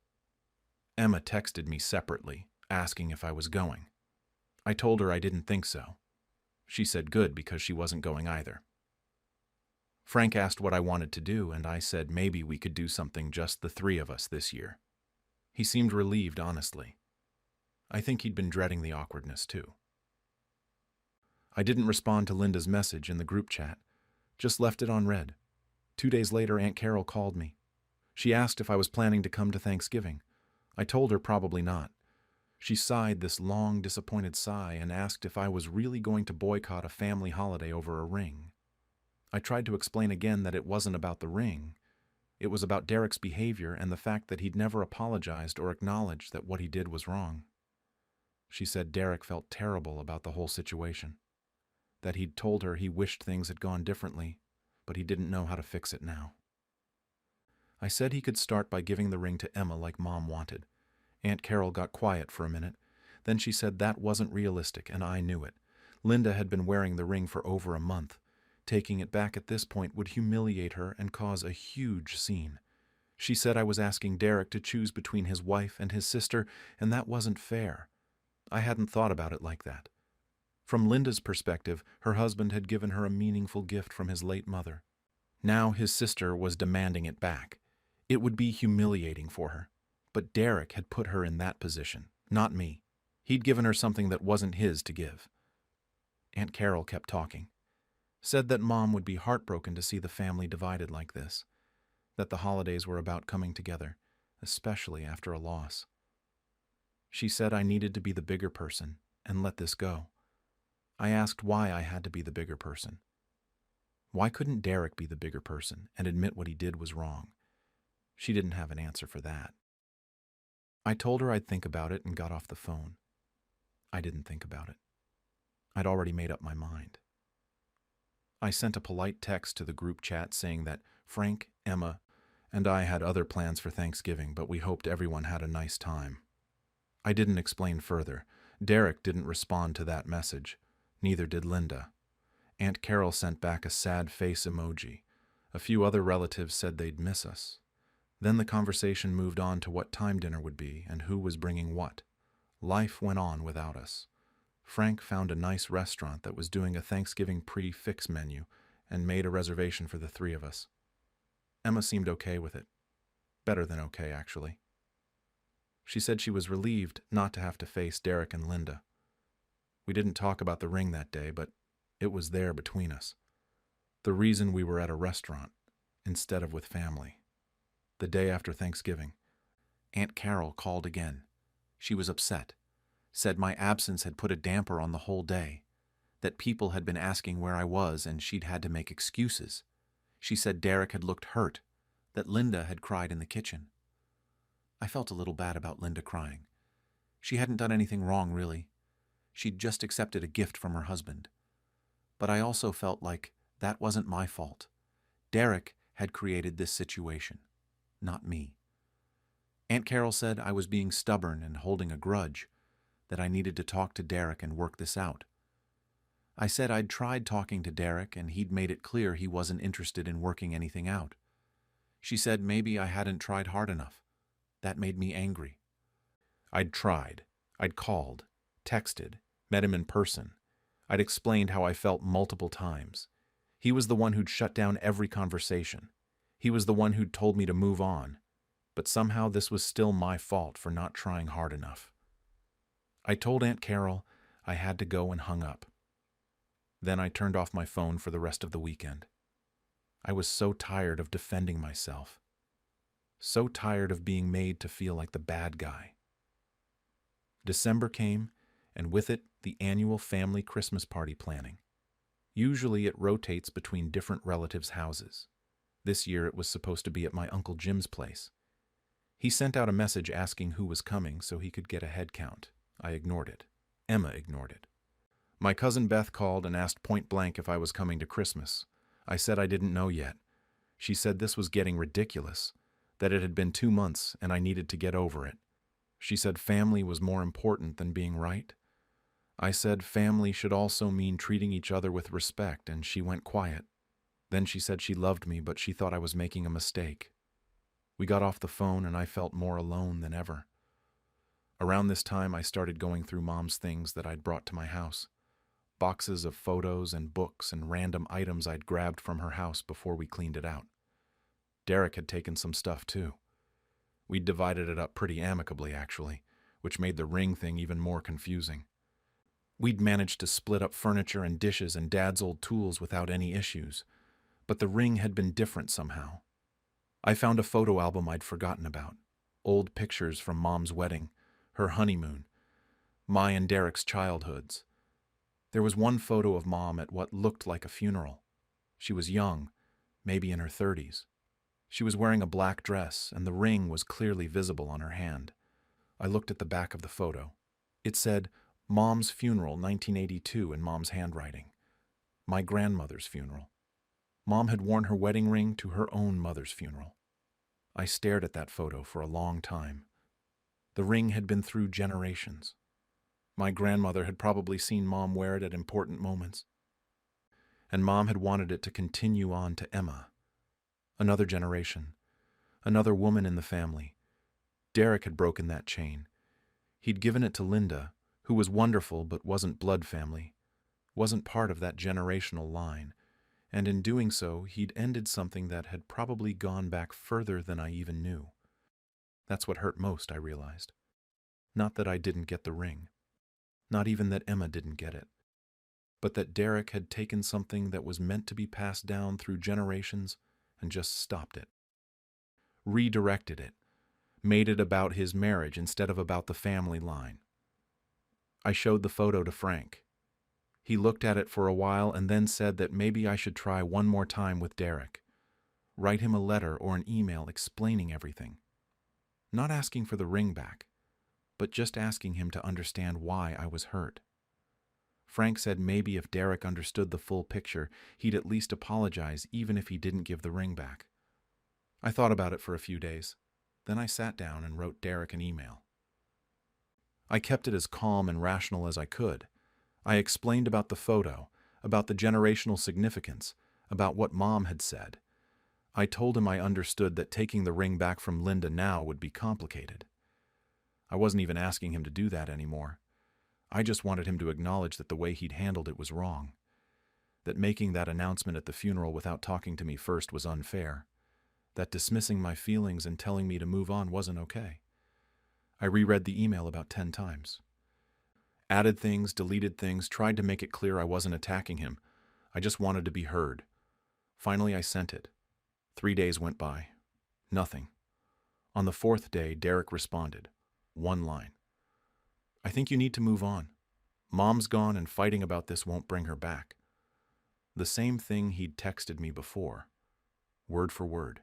Speaker 1: Emma texted me separately, asking if I was going. I told her I didn't think so. She said good because she wasn't going either. Frank asked what I wanted to do, and I said maybe we could do something just the 3 of us this year. He seemed relieved, honestly. I think he'd been dreading the awkwardness, too. I didn't respond to Linda's message in the group chat, just left it on read. 2 days later, Aunt Carol called me. She asked if I was planning to come to Thanksgiving. I told her probably not. She sighed this long, disappointed sigh and asked if I was really going to boycott a family holiday over a ring. I tried to explain again that it wasn't about the ring. It was about Derek's behavior and the fact that he'd never apologized or acknowledged that what he did was wrong. She said Derek felt terrible about the whole situation, that he'd told her he wished things had gone differently, but he didn't know how to fix it now. I said he could start by giving the ring to Emma like Mom wanted. Aunt Carol got quiet for a minute. Then she said that wasn't realistic, and I knew it. Linda had been wearing the ring for over a month. Taking it back at this point would humiliate her and cause a huge scene. She said I was asking Derek to choose between his wife and his sister, and that wasn't fair. I hadn't thought about it like that. From Linda's perspective, her husband had given her a meaningful gift from his late mother. Now his sister was demanding it back. It would be humiliating for her. But Derek had put her in that position, not me. He'd given her something that wasn't his to give. Aunt Carol kept talking. Said that Mom would be heartbroken to see the family divided like this. That the holidays were about coming together, especially after a loss. She said I needed to be the bigger person and let this go. I asked why I had to be the bigger person. Why couldn't Derek be the bigger person and admit what he did was wrong? She didn't have an answer for that. I told her I'd think about it and got off the phone. I didn't think about it. I'd already made up my mind. I sent a polite text to the group chat saying that Frank, Emma, and I had other plans for Thanksgiving, but we hoped everyone had a nice time. I didn't explain further. Derek didn't respond to that message. Neither did Linda. Aunt Carol sent back a sad face emoji. A few other relatives said they'd miss us. Then the conversation moved on to what time dinner would be and who was bringing what. Life went on without us. Frank found a nice restaurant that was doing a Thanksgiving prix-fixe menu and made a reservation for the three of us. Emma seemed okay with it. Better than okay, actually. She said she was relieved not to have to face Derek and Linda. We didn't talk about the ring that day, but it was there between us. The reason we were at a restaurant instead of with family. The day after Thanksgiving, Aunt Carol called again. She was upset, said my absence had put a damper on the whole day, that people had been asking where I was and she'd had to make excuses. She said Derek had looked hurt, that Linda had cried in the kitchen. I felt a little bad about Linda crying. She hadn't done anything wrong, really. She'd just accepted a gift from her husband. But I also felt like that wasn't my fault. Derek had created this situation. Not me. Aunt Carol said I was being stubborn and holding a grudge, that I needed to talk to Derek and work this out. I said I'd tried talking to Derek and he'd made it clear he wasn't interested in working anything out. She said maybe I hadn't tried hard enough. That made me angry. I'd tried. I'd called, texted, met him in person. I'd explained how I felt multiple times. He was the one who'd shut down every conversation. He was the one who'd told me to move on, but somehow this was still my fault for not trying hard enough. I told Aunt Carol I had to go and hung up. Then I turned off my phone for the rest of the weekend. I was so tired of defending myself, so tired of being made to feel like the bad guy. December came, and with it, the annual family Christmas party planning. Usually it rotates between different relatives' houses. This year it was supposed to be at my Uncle Jim's place. He sent out a message asking who was coming so he could get a head count. I ignored it. Emma ignored it. My cousin Beth called and asked point blank if I was coming to Christmas. I said I didn't know yet. She said this was getting ridiculous, that it had been 2 months and I needed to get over it. She said family was more important than being right. I said family should also mean treating each other with respect, and she went quiet. Then she said she loved me, but she thought I was making a mistake. We got off the phone and I felt more alone than ever. Around this time, I started going through Mom's things that I'd brought to my house. Boxes of photos and books and random items I'd grabbed from her house before we cleaned it out. Derek had taken some stuff too. We'd divided it up pretty amicably, actually, which made the ring thing even more confusing. We'd managed to split up furniture and dishes and Dad's old tools without any issues. But the ring had been different somehow. I found a photo album I'd forgotten about. old pictures from Mom's wedding, her honeymoon, my and Derek's childhoods. There was one photo of Mom at what looked like a funeral. She was young, maybe in her 30s. She was wearing a black dress, and the ring was clearly visible on her hand. I looked at the back of the photo. It said, Mom's funeral, 1982, in Mom's handwriting. My grandmother's funeral. Mom had worn her wedding ring to her own mother's funeral. I stared at that photo for a long time. The ring had been through generations. My grandmother had probably seen Mom wear it at important moments. And Mom had wanted it to continue on to Emma. Another generation. Another woman in the family. Derek had broken that chain. He'd given it to Linda, who was wonderful but wasn't blood family, wasn't part of that generational line, and in doing so, he'd ended something that had probably gone back further than I even knew. That's what hurt most, I realized. Not that I didn't get the ring. Not even that Emma didn't get it. But that Derek had taken something that was meant to be passed down through generations and just stopped it. Redirected it. Made it about his marriage instead of about the family line. I showed the photo to Frank. He looked at it for a while and then said that maybe I should try one more time with Derek. Write him a letter or an email explaining everything. Not asking for the ring back, but just asking him to understand why I was hurt. Frank said maybe if Derek understood the full picture, he'd at least apologize even if he didn't give the ring back. I thought about it for a few days. Then I sat down and wrote Derek an email. I kept it as calm and rational as I could. I explained about the photo, about the generational significance, about what Mom had said. I told him I understood that taking the ring back from Linda now would be complicated. I wasn't even asking him to do that anymore. I just wanted him to acknowledge that the way he'd handled it was wrong. That making that announcement at the funeral without talking to me first was unfair. That dismissing my feelings and telling me to move on wasn't okay. I reread the email about 10 times. Added things, deleted things, tried to make it clear I wasn't attacking him. I just wanted to be heard. Finally, I sent it. 3 days went by. Nothing. On the 4th day, Derek responded. One line. I think you need to move on. Mom's gone and fighting about this won't bring her back. The same thing he'd texted me before. Word for word.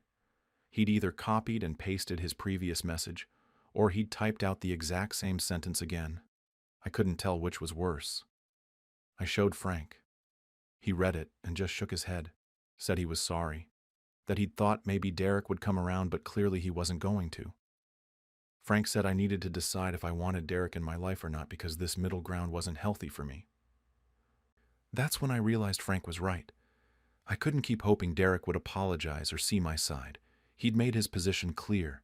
Speaker 1: He'd either copied and pasted his previous message, or he'd typed out the exact same sentence again. I couldn't tell which was worse. I showed Frank. He read it and just shook his head, said he was sorry, that he'd thought maybe Derek would come around but clearly he wasn't going to. Frank said I needed to decide if I wanted Derek in my life or not because this middle ground wasn't healthy for me. That's when I realized Frank was right. I couldn't keep hoping Derek would apologize or see my side. He'd made his position clear.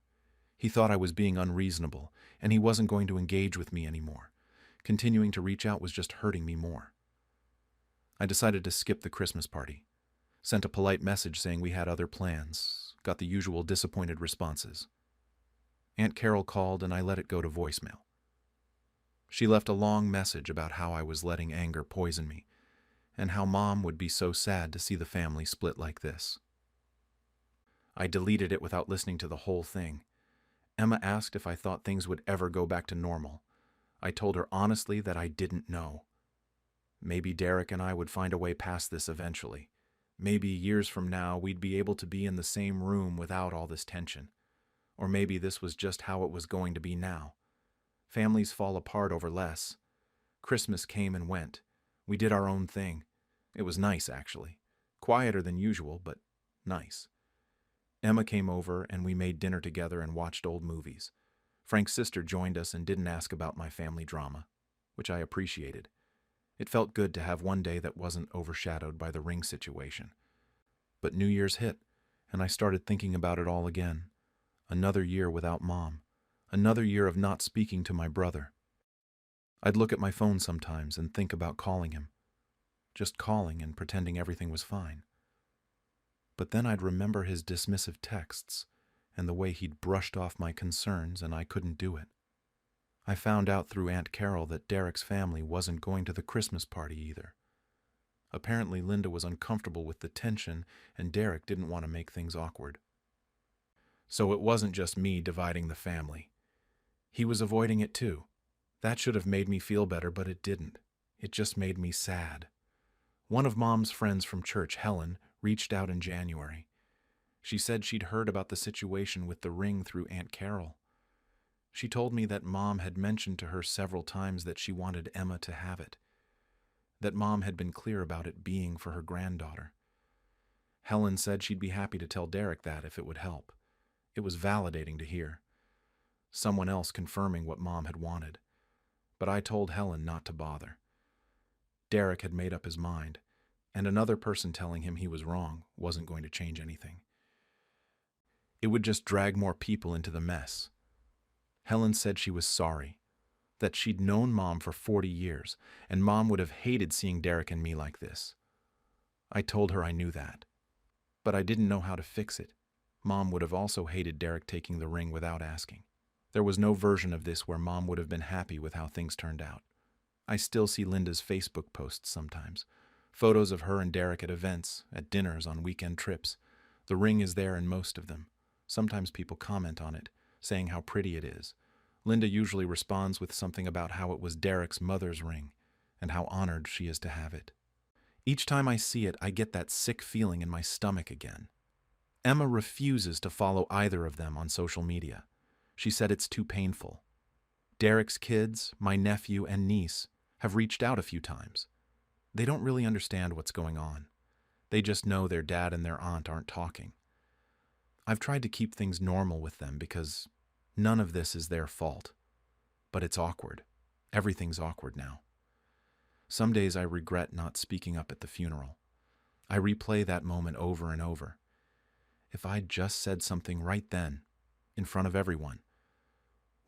Speaker 1: He thought I was being unreasonable, and he wasn't going to engage with me anymore. Continuing to reach out was just hurting me more. I decided to skip the Christmas party. Sent a polite message saying we had other plans. Got the usual disappointed responses. Aunt Carol called and I let it go to voicemail. She left a long message about how I was letting anger poison me, and how Mom would be so sad to see the family split like this. I deleted it without listening to the whole thing. Emma asked if I thought things would ever go back to normal. I told her honestly that I didn't know. Maybe Derek and I would find a way past this eventually. Maybe years from now we'd be able to be in the same room without all this tension. Or maybe this was just how it was going to be now. Families fall apart over less. Christmas came and went. We did our own thing. It was nice, actually. Quieter than usual, but nice. Emma came over and we made dinner together and watched old movies. Frank's sister joined us and didn't ask about my family drama, which I appreciated. It felt good to have one day that wasn't overshadowed by the ring situation. But New Year's hit, and I started thinking about it all again. Another year without Mom. Another year of not speaking to my brother. I'd look at my phone sometimes and think about calling him. Just calling and pretending everything was fine. But then I'd remember his dismissive texts and the way he'd brushed off my concerns and I couldn't do it. I found out through Aunt Carol that Derek's family wasn't going to the Christmas party either. Apparently Linda was uncomfortable with the tension and Derek didn't want to make things awkward. So it wasn't just me dividing the family. He was avoiding it too. That should have made me feel better, but it didn't. It just made me sad. One of Mom's friends from church, Helen, reached out in January. She said she'd heard about the situation with the ring through Aunt Carol. She told me that Mom had mentioned to her several times that she wanted Emma to have it, that Mom had been clear about it being for her granddaughter. Helen said she'd be happy to tell Derek that if it would help. It was validating to hear. Someone else confirming what Mom had wanted. But I told Helen not to bother. Derek had made up his mind, and another person telling him he was wrong wasn't going to change anything. It would just drag more people into the mess. Helen said she was sorry, that she'd known Mom for 40 years, and Mom would have hated seeing Derek and me like this. I told her I knew that, but I didn't know how to fix it. Mom would have also hated Derek taking the ring without asking. There was no version of this where Mom would have been happy with how things turned out. I still see Linda's Facebook posts sometimes. Photos of her and Derek at events, at dinners, on weekend trips. The ring is there in most of them. Sometimes people comment on it, saying how pretty it is. Linda usually responds with something about how it was Derek's mother's ring, and how honored she is to have it. Each time I see it, I get that sick feeling in my stomach again. Emma refuses to follow either of them on social media. She said it's too painful. Derek's kids, my nephew and niece, have reached out a few times. They don't really understand what's going on. They just know their dad and their aunt aren't talking. I've tried to keep things normal with them because none of this is their fault. But it's awkward. Everything's awkward now. Some days I regret not speaking up at the funeral. I replay that moment over and over. If I'd just said something right then, in front of everyone,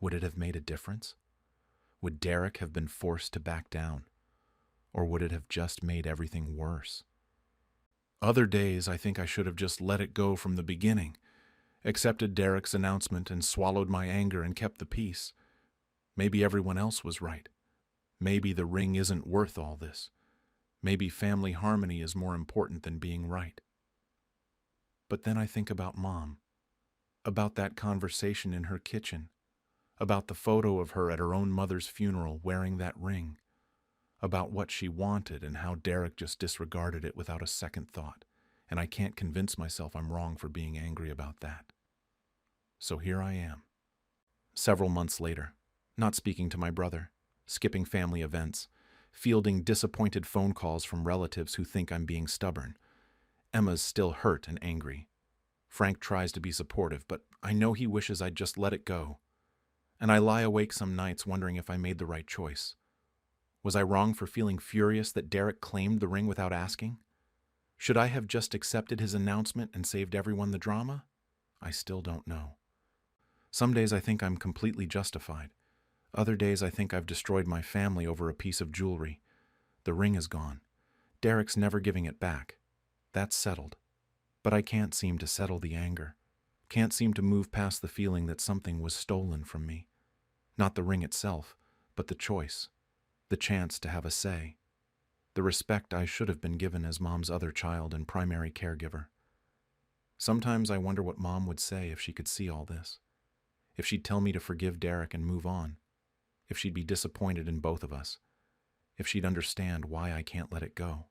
Speaker 1: would it have made a difference? Would Derek have been forced to back down? Or would it have just made everything worse? Other days I think I should have just let it go from the beginning, accepted Derek's announcement and swallowed my anger and kept the peace. Maybe everyone else was right. Maybe the ring isn't worth all this. Maybe family harmony is more important than being right. But then I think about Mom, about that conversation in her kitchen, about the photo of her at her own mother's funeral wearing that ring, about what she wanted and how Derek just disregarded it without a second thought, and I can't convince myself I'm wrong for being angry about that. So here I am. Several months later, not speaking to my brother, skipping family events, fielding disappointed phone calls from relatives who think I'm being stubborn. Emma's still hurt and angry. Frank tries to be supportive, but I know he wishes I'd just let it go. And I lie awake some nights wondering if I made the right choice. Was I wrong for feeling furious that Derek claimed the ring without asking? Should I have just accepted his announcement and saved everyone the drama? I still don't know. Some days I think I'm completely justified. Other days I think I've destroyed my family over a piece of jewelry. The ring is gone. Derek's never giving it back. That's settled. But I can't seem to settle the anger. Can't seem to move past the feeling that something was stolen from me. Not the ring itself, but the choice. The chance to have a say. The respect I should have been given as Mom's other child and primary caregiver. Sometimes I wonder what Mom would say if she could see all this. If she'd tell me to forgive Derek and move on. If she'd be disappointed in both of us. If she'd understand why I can't let it go.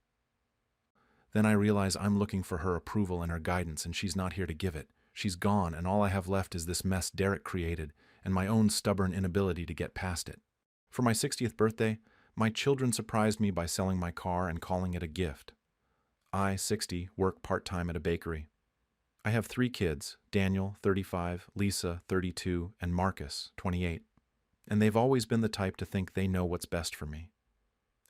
Speaker 1: Then I realize I'm looking for her approval and her guidance, and she's not here to give it. She's gone, and all I have left is this mess Derek created and my own stubborn inability to get past it. For my 60th birthday, my children surprised me by selling my car and calling it a gift. I, 60, work part-time at a bakery. I have 3 kids, Daniel, 35, Lisa, 32, and Marcus, 28. And they've always been the type to think they know what's best for me.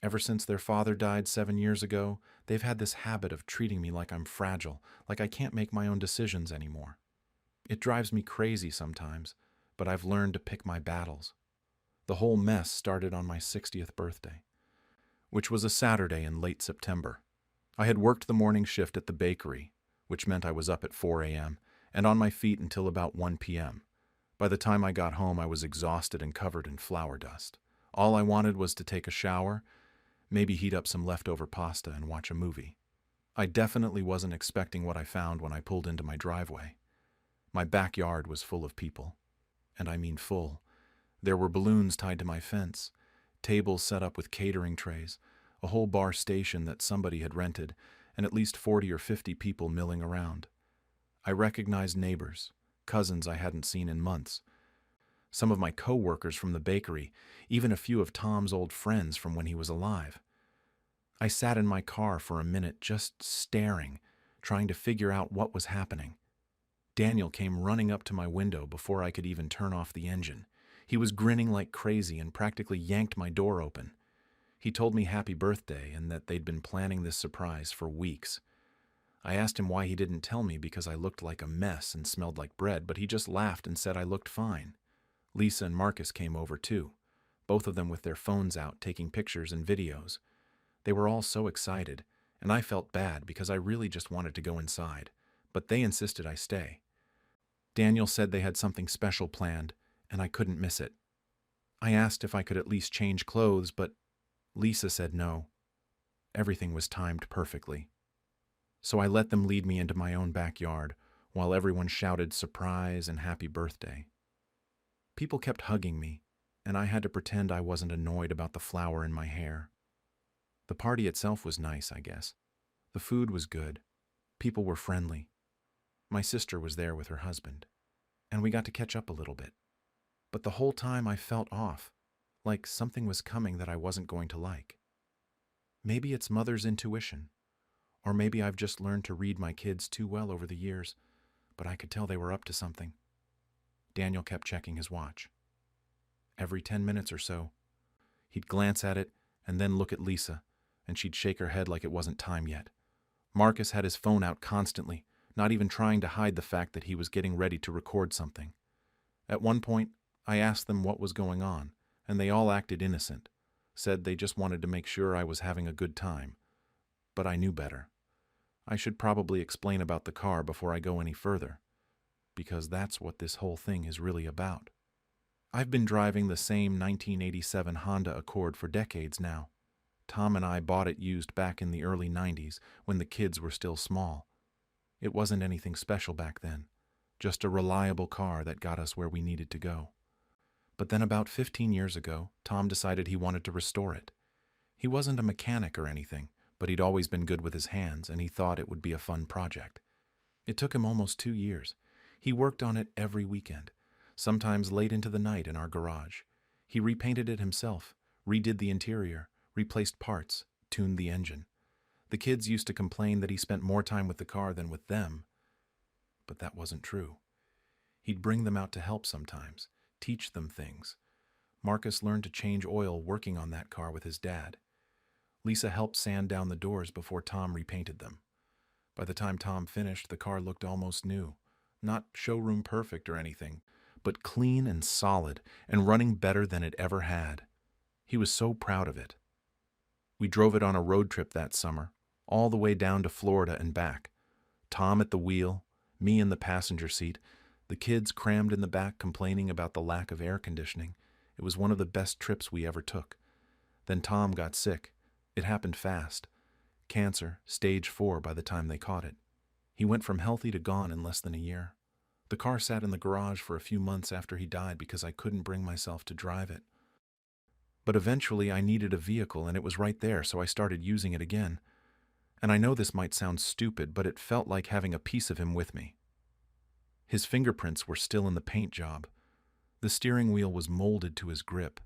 Speaker 1: Ever since their father died 7 years ago, they've had this habit of treating me like I'm fragile, like I can't make my own decisions anymore. It drives me crazy sometimes, but I've learned to pick my battles. The whole mess started on my 60th birthday, which was a Saturday in late September. I had worked the morning shift at the bakery, which meant I was up at 4 a.m., and on my feet until about 1 p.m. By the time I got home, I was exhausted and covered in flour dust. All I wanted was to take a shower, maybe heat up some leftover pasta and watch a movie. I definitely wasn't expecting what I found when I pulled into my driveway. My backyard was full of people. And I mean full. There were balloons tied to my fence, tables set up with catering trays, a whole bar station that somebody had rented, and at least 40 or 50 people milling around. I recognized neighbors, cousins I hadn't seen in months, some of my co-workers from the bakery, even a few of Tom's old friends from when he was alive. I sat in my car for a minute just staring, trying to figure out what was happening. Daniel came running up to my window before I could even turn off the engine. He was grinning like crazy and practically yanked my door open. He told me happy birthday and that they'd been planning this surprise for weeks. I asked him why he didn't tell me because I looked like a mess and smelled like bread, but he just laughed and said I looked fine. Lisa and Marcus came over too, both of them with their phones out taking pictures and videos. They were all so excited, and I felt bad because I really just wanted to go inside, but they insisted I stay. Daniel said they had something special planned, and I couldn't miss it. I asked if I could at least change clothes, but Lisa said no. Everything was timed perfectly. So I let them lead me into my own backyard, while everyone shouted surprise and happy birthday. People kept hugging me, and I had to pretend I wasn't annoyed about the flower in my hair. The party itself was nice, I guess. The food was good. People were friendly. My sister was there with her husband, and we got to catch up a little bit. But the whole time I felt off, like something was coming that I wasn't going to like. Maybe it's mother's intuition, or maybe I've just learned to read my kids too well over the years, but I could tell they were up to something. Daniel kept checking his watch. Every 10 minutes or so, he'd glance at it and then look at Lisa, and she'd shake her head like it wasn't time yet. Marcus had his phone out constantly, not even trying to hide the fact that he was getting ready to record something. At one point, I asked them what was going on, and they all acted innocent, said they just wanted to make sure I was having a good time. But I knew better. I should probably explain about the car before I go any further, because that's what this whole thing is really about. I've been driving the same 1987 Honda Accord for decades now. Tom and I bought it used back in the early 90s when the kids were still small. It wasn't anything special back then, just a reliable car that got us where we needed to go. But then about 15 years ago, Tom decided he wanted to restore it. He wasn't a mechanic or anything, but he'd always been good with his hands, and he thought it would be a fun project. It took him almost 2 years. He worked on it every weekend, sometimes late into the night in our garage. He repainted it himself, redid the interior, replaced parts, tuned the engine. The kids used to complain that he spent more time with the car than with them, but that wasn't true. He'd bring them out to help sometimes, teach them things. Marcus learned to change oil working on that car with his dad. Lisa helped sand down the doors before Tom repainted them. By the time Tom finished, the car looked almost new. Not showroom perfect or anything, but clean and solid and running better than it ever had. He was so proud of it. We drove it on a road trip that summer, all the way down to Florida and back. Tom at the wheel, me in the passenger seat, the kids crammed in the back complaining about the lack of air conditioning. It was one of the best trips we ever took. Then Tom got sick. It happened fast. Cancer, stage 4 by the time they caught it. He went from healthy to gone in less than a year. The car sat in the garage for a few months after he died because I couldn't bring myself to drive it. But eventually I needed a vehicle and it was right there, so I started using it again. And I know this might sound stupid, but it felt like having a piece of him with me. His fingerprints were still in the paint job. The steering wheel was molded to his grip.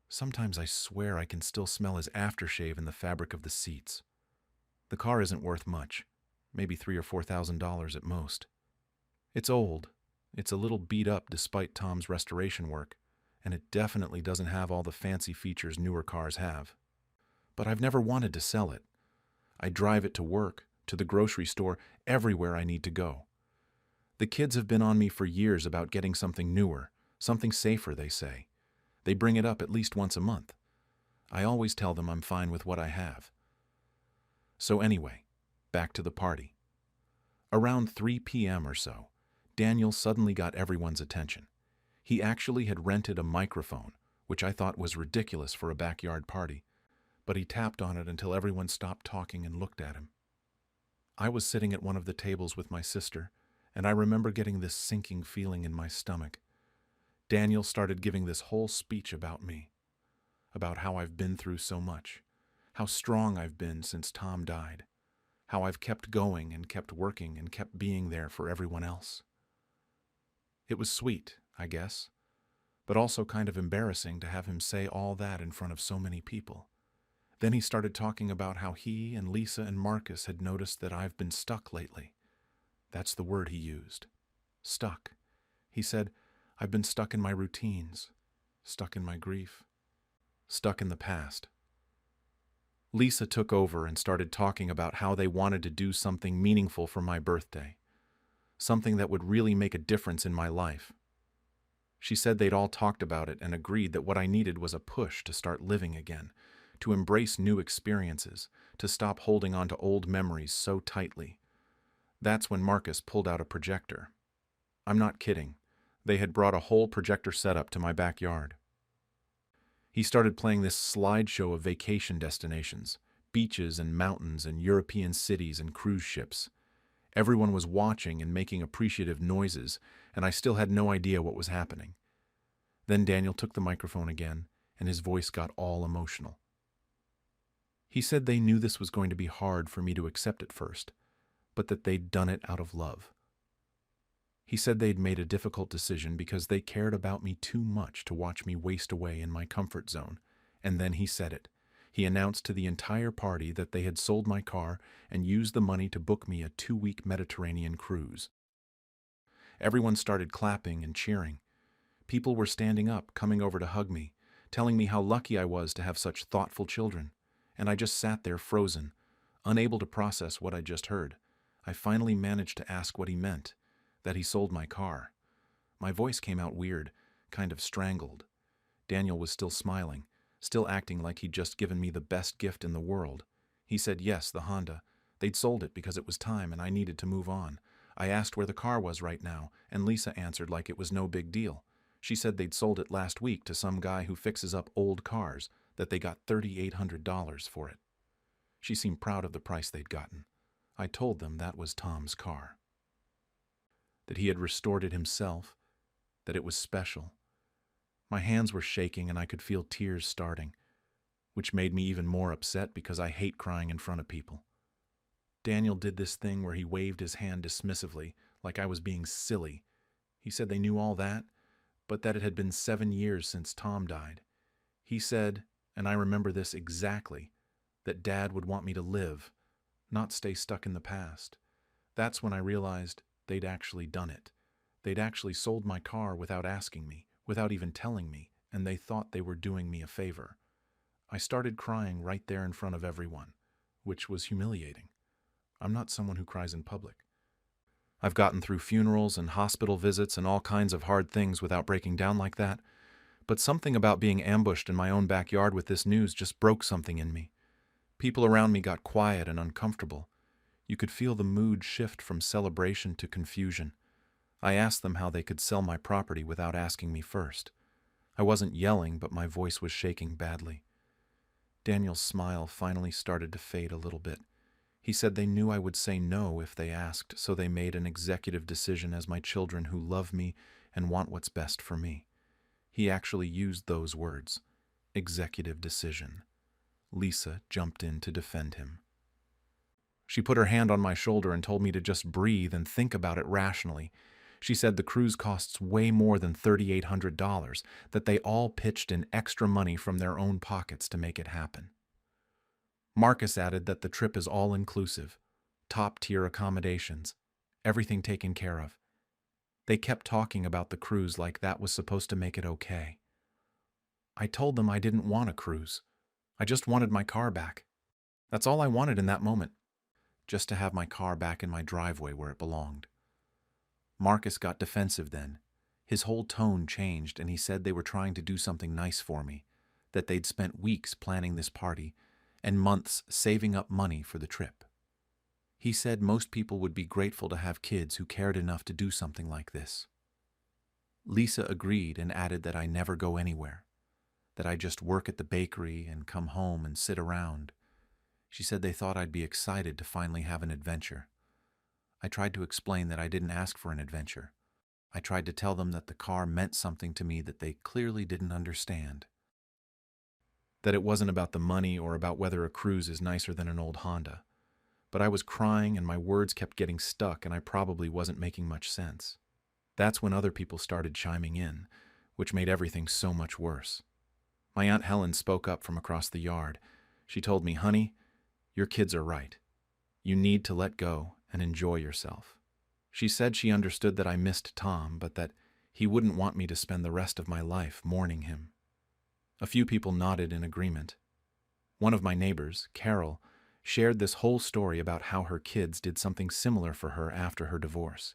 Speaker 1: Sometimes I swear I can still smell his aftershave in the fabric of the seats. The car isn't worth much, maybe $3,000 or $4,000 at most. It's old. It's a little beat up despite Tom's restoration work, and it definitely doesn't have all the fancy features newer cars have. But I've never wanted to sell it. I drive it to work, to the grocery store, everywhere I need to go. The kids have been on me for years about getting something newer, something safer, they say. They bring it up at least once a month. I always tell them I'm fine with what I have. So anyway, back to the party. Around 3 p.m. or so, Daniel suddenly got everyone's attention. He actually had rented a microphone, which I thought was ridiculous for a backyard party, but he tapped on it until everyone stopped talking and looked at him. I was sitting at one of the tables with my sister, And I remember getting this sinking feeling in my stomach. Daniel started giving this whole speech about me, about how I've been through so much, how strong I've been since Tom died, how I've kept going and kept working and kept being there for everyone else. It was sweet, I guess, but also kind of embarrassing to have him say all that in front of so many people. Then he started talking about how he and Lisa and Marcus had noticed that I've been stuck lately. That's the word he used. Stuck. He said, I've been stuck in my routines, stuck in my grief, stuck in the past. Lisa took over and started talking about how they wanted to do something meaningful for my birthday, something that would really make a difference in my life. She said they'd all talked about it and agreed that what I needed was a push to start living again, to embrace new experiences, to stop holding on to old memories so tightly. That's when Marcus pulled out a projector. I'm not kidding. They had brought a whole projector setup to my backyard. He started playing this slideshow of vacation destinations, beaches and mountains and European cities and cruise ships. Everyone was watching and making appreciative noises, and I still had no idea what was happening. Then Daniel took the microphone again, and his voice got all emotional. He said they knew this was going to be hard for me to accept at first, but that they'd done it out of love. He said they'd made a difficult decision because they cared about me too much to watch me waste away in my comfort zone. And then he said it. He announced to the entire party that they had sold my car and used the money to book me a 2-week Mediterranean cruise. Everyone started clapping and cheering. People were standing up, coming over to hug me, telling me how lucky I was to have such thoughtful children. And I just sat there frozen, unable to process what I just heard. I finally managed to ask what he meant. That he sold my car. My voice came out weird, kind of strangled. Daniel was still smiling, still acting like he'd just given me the best gift in the world. He said yes, the Honda. They'd sold it because it was time and I needed to move on. I asked where the car was right now, and Lisa answered like it was no big deal. She said they'd sold it last week to some guy who fixes up old cars, that they got $3,800 for it. She seemed proud of the price they'd gotten. I told them that was Tom's car. That he had restored it himself, that it was special. My hands were shaking and I could feel tears starting, which made me even more upset because I hate crying in front of people. Daniel did this thing where he waved his hand dismissively, like I was being silly. He said they knew all that, but that it had been 7 years since Tom died. He said, and I remember this exactly, that Dad would want me to live, not stay stuck in the past. That's when I realized they'd actually done it. They'd actually sold my car without asking me, without even telling me, and they thought they were doing me a favor. I started crying right there in front of everyone, which was humiliating. I'm not someone who cries in public. I've gotten through funerals and hospital visits and all kinds of hard things without breaking down like that, but something about being ambushed in my own backyard with this news just broke something in me. People around me got quiet and uncomfortable. You could feel the mood shift from celebration to confusion. I asked them how they could sell my property without asking me first. I wasn't yelling, but my voice was shaking badly. Daniel's smile finally started to fade a little bit. He said they knew I would say no if they asked, so they made an executive decision as my children who love me and want what's best for me. He actually used those words, executive decision. Lisa jumped in to defend him. She put her hand on my shoulder and told me to just breathe and think about it rationally. She said the cruise costs way more than $3,800, that they all pitched in extra money from their own pockets to make it happen. Marcus added that the trip is all-inclusive, top-tier accommodations, everything taken care of. They kept talking about the cruise like that was supposed to make it okay. I told them I didn't want a cruise. I just wanted my car back. That's all I wanted in that moment. Just to have my car back in my driveway where it belonged. Marcus got defensive then. His whole tone changed and he said they were trying to do something nice for me, that they'd spent weeks planning this party and months saving up money for the trip. He said most people would be grateful to have kids who cared enough to do something like this. Lisa agreed and added that I never go anywhere, that I just work at the bakery and come home and sit around. She said they thought I'd be excited to finally have an adventure. I tried to explain that I didn't ask for an adventure. I tried to tell them that the car meant something to me that they clearly didn't understand. That it wasn't about the money or about whether a Cruze is nicer than an old Honda. But I was crying and my words kept getting stuck and I probably wasn't making much sense. That's when other people started chiming in, which made everything so much worse. My Aunt Helen spoke up from across the yard. She told me, "Honey, your kids are right. You need to let go and enjoy yourself." She said she understood that I missed Tom, but that he wouldn't want me to spend the rest of my life mourning him. A few people nodded in agreement. One of my neighbors, Carol, shared this whole story about how her kids did something similar for her after her divorce.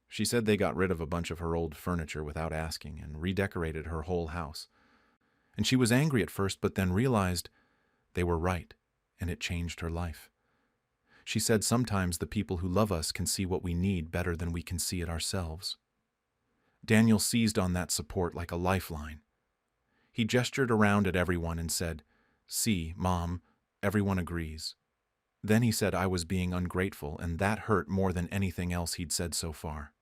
Speaker 1: She said they got rid of a bunch of her old furniture without asking and redecorated her whole house. And she was angry at first, but then realized they were right, and it changed her life. She said sometimes the people who love us can see what we need better than we can see it ourselves. Daniel seized on that support like a lifeline. He gestured around at everyone and said, "See, Mom, everyone agrees." Then he said I was being ungrateful, and that hurt more than anything else he'd said so far.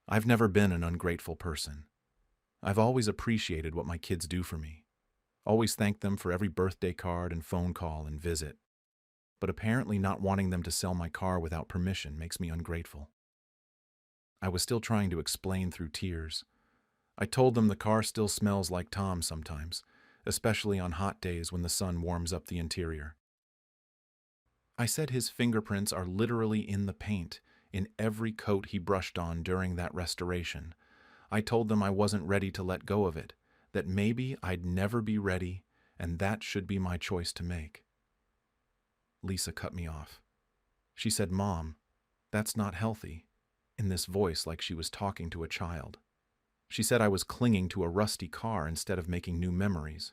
Speaker 1: I've never been an ungrateful person. I've always appreciated what my kids do for me. Always thanked them for every birthday card and phone call and visit. But apparently not wanting them to sell my car without permission makes me ungrateful. I was still trying to explain through tears. I told them the car still smells like Tom sometimes, especially on hot days when the sun warms up the interior. I said his fingerprints are literally in the paint, in every coat he brushed on during that restoration. I told them I wasn't ready to let go of it, that maybe I'd never be ready, and that should be my choice to make. Lisa cut me off. She said, "Mom, that's not healthy," in this voice like she was talking to a child. She said I was clinging to a rusty car instead of making new memories.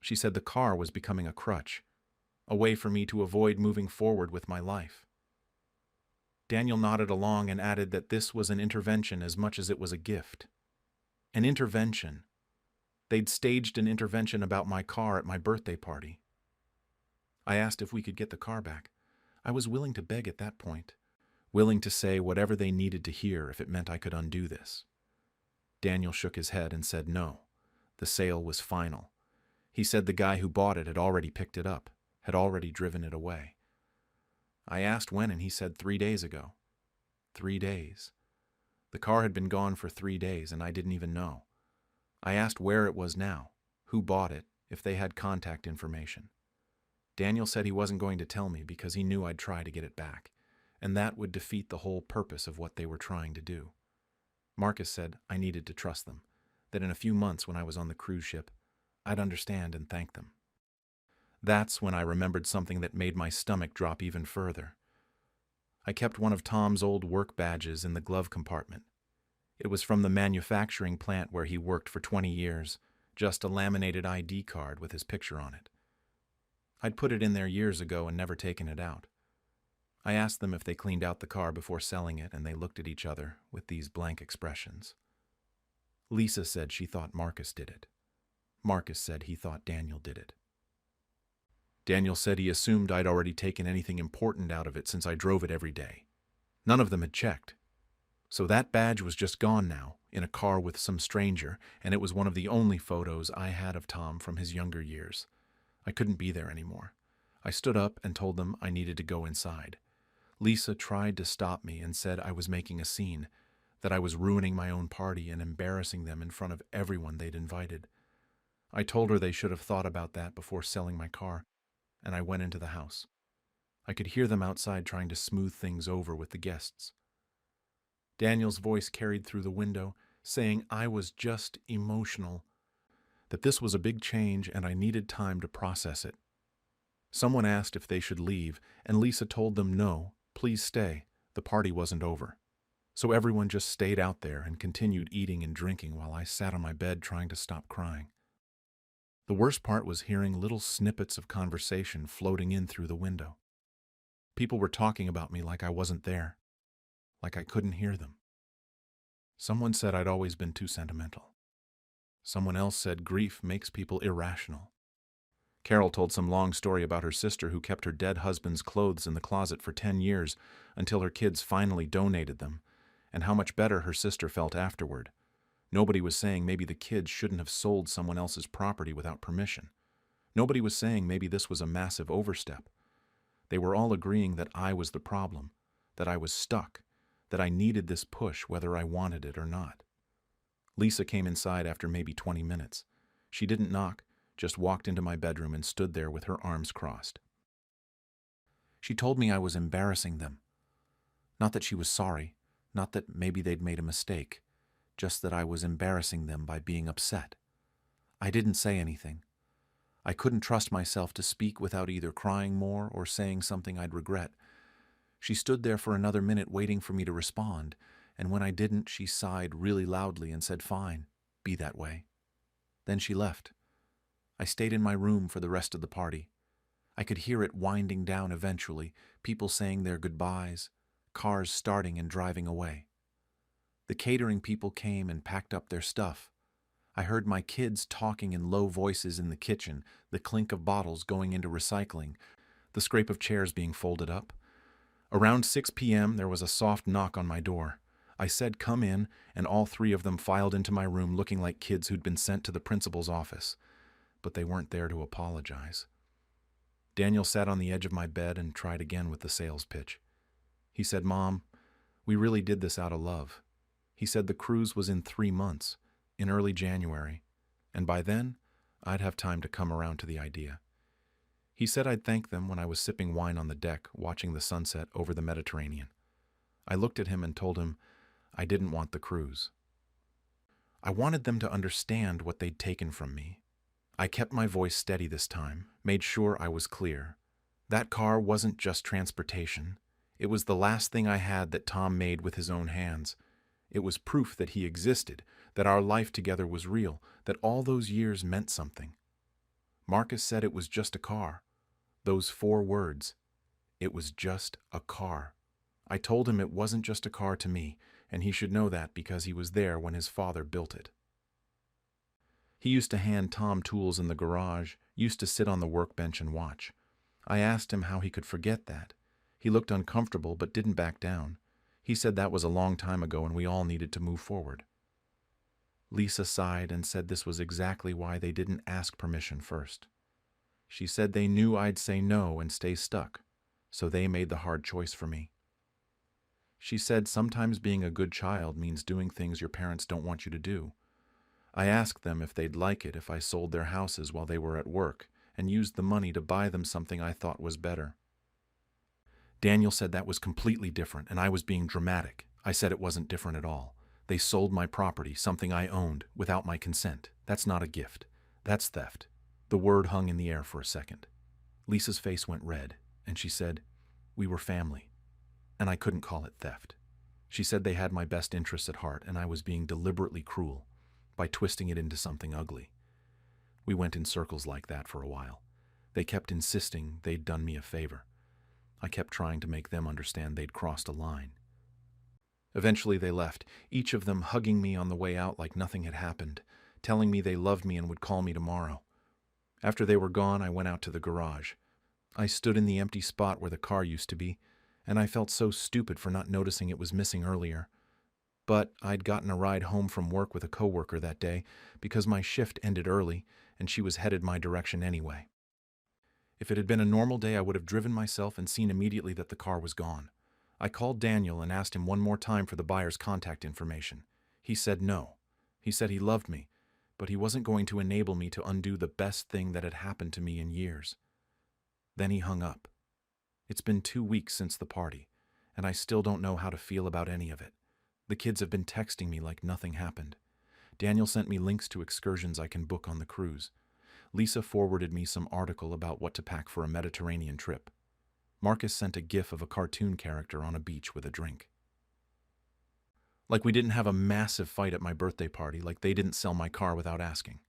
Speaker 1: She said the car was becoming a crutch, a way for me to avoid moving forward with my life. Daniel nodded along and added that this was an intervention as much as it was a gift. An intervention. They'd staged an intervention about my car at my birthday party. I asked if we could get the car back. I was willing to beg at that point, willing to say whatever they needed to hear if it meant I could undo this. Daniel shook his head and said no. The sale was final. He said the guy who bought it had already picked it up, had already driven it away. I asked when, and he said 3 days ago. 3 days. The car had been gone for 3 days, and I didn't even know. I asked where it was now, who bought it, if they had contact information. Daniel said he wasn't going to tell me because he knew I'd try to get it back, and that would defeat the whole purpose of what they were trying to do. Marcus said I needed to trust them, that in a few months when I was on the cruise ship, I'd understand and thank them. That's when I remembered something that made my stomach drop even further. I kept one of Tom's old work badges in the glove compartment. It was from the manufacturing plant where he worked for 20 years, just a laminated ID card with his picture on it. I'd put it in there years ago and never taken it out. I asked them if they cleaned out the car before selling it, and they looked at each other with these blank expressions. Lisa said she thought Marcus did it. Marcus said he thought Daniel did it. Daniel said he assumed I'd already taken anything important out of it since I drove it every day. None of them had checked. So that badge was just gone now, in a car with some stranger, and it was one of the only photos I had of Tom from his younger years. I couldn't be there anymore. I stood up and told them I needed to go inside. Lisa tried to stop me and said I was making a scene, that I was ruining my own party and embarrassing them in front of everyone they'd invited. I told her they should have thought about that before selling my car, and I went into the house. I could hear them outside trying to smooth things over with the guests. Daniel's voice carried through the window, saying I was just emotional, that this was a big change and I needed time to process it. Someone asked if they should leave, and Lisa told them no, please stay, the party wasn't over. So everyone just stayed out there and continued eating and drinking while I sat on my bed trying to stop crying. The worst part was hearing little snippets of conversation floating in through the window. People were talking about me like I wasn't there, like I couldn't hear them. Someone said I'd always been too sentimental. Someone else said grief makes people irrational. Carol told some long story about her sister who kept her dead husband's clothes in the closet for 10 years until her kids finally donated them, and how much better her sister felt afterward. Nobody was saying maybe the kids shouldn't have sold someone else's property without permission. Nobody was saying maybe this was a massive overstep. They were all agreeing that I was the problem, that I was stuck, that I needed this push whether I wanted it or not. Lisa came inside after maybe 20 minutes. She didn't knock, just walked into my bedroom and stood there with her arms crossed. She told me I was embarrassing them. Not that she was sorry, not that maybe they'd made a mistake, just that I was embarrassing them by being upset. I didn't say anything. I couldn't trust myself to speak without either crying more or saying something I'd regret. She stood there for another minute waiting for me to respond, and when I didn't, she sighed really loudly and said, "Fine, be that way." Then she left. I stayed in my room for the rest of the party. I could hear it winding down eventually, people saying their goodbyes, cars starting and driving away. The catering people came and packed up their stuff. I heard my kids talking in low voices in the kitchen, the clink of bottles going into recycling, the scrape of chairs being folded up. Around 6 p.m., there was a soft knock on my door. I said, "Come in," and all three of them filed into my room looking like kids who'd been sent to the principal's office. But they weren't there to apologize. Daniel sat on the edge of my bed and tried again with the sales pitch. He said, "Mom, we really did this out of love." He said the cruise was in 3 months, in early January, and by then, I'd have time to come around to the idea. He said I'd thank them when I was sipping wine on the deck, watching the sunset over the Mediterranean. I looked at him and told him I didn't want the cruise. I wanted them to understand what they'd taken from me. I kept my voice steady this time, made sure I was clear. That car wasn't just transportation. It was the last thing I had that Tom made with his own hands. It was proof that he existed, that our life together was real, that all those years meant something. Marcus said it was just a car. Those 4 words. It was just a car. I told him it wasn't just a car to me, and he should know that because he was there when his father built it. He used to hand Tom tools in the garage, used to sit on the workbench and watch. I asked him how he could forget that. He looked uncomfortable but didn't back down. He said that was a long time ago and we all needed to move forward. Lisa sighed and said this was exactly why they didn't ask permission first. She said they knew I'd say no and stay stuck, so they made the hard choice for me. She said sometimes being a good child means doing things your parents don't want you to do. I asked them if they'd like it if I sold their houses while they were at work and used the money to buy them something I thought was better. Daniel said that was completely different and I was being dramatic. I said it wasn't different at all. They sold my property, something I owned, without my consent. That's not a gift. That's theft. The word hung in the air for a second. Lisa's face went red, and she said, "We were family." And I couldn't call it theft. She said they had my best interests at heart, and I was being deliberately cruel by twisting it into something ugly. We went in circles like that for a while. They kept insisting they'd done me a favor. I kept trying to make them understand they'd crossed a line. Eventually they left, each of them hugging me on the way out like nothing had happened, telling me they loved me and would call me tomorrow. After they were gone, I went out to the garage. I stood in the empty spot where the car used to be, and I felt so stupid for not noticing it was missing earlier. But I'd gotten a ride home from work with a coworker that day because my shift ended early and she was headed my direction anyway. If it had been a normal day, I would have driven myself and seen immediately that the car was gone. I called Daniel and asked him one more time for the buyer's contact information. He said no. He said he loved me, but he wasn't going to enable me to undo the best thing that had happened to me in years. Then he hung up. It's been 2 weeks since the party, and I still don't know how to feel about any of it. The kids have been texting me like nothing happened. Daniel sent me links to excursions I can book on the cruise. Lisa forwarded me some article about what to pack for a Mediterranean trip. Marcus sent a gif of a cartoon character on a beach with a drink. Like we didn't have a massive fight at my birthday party, like they didn't sell my car without asking.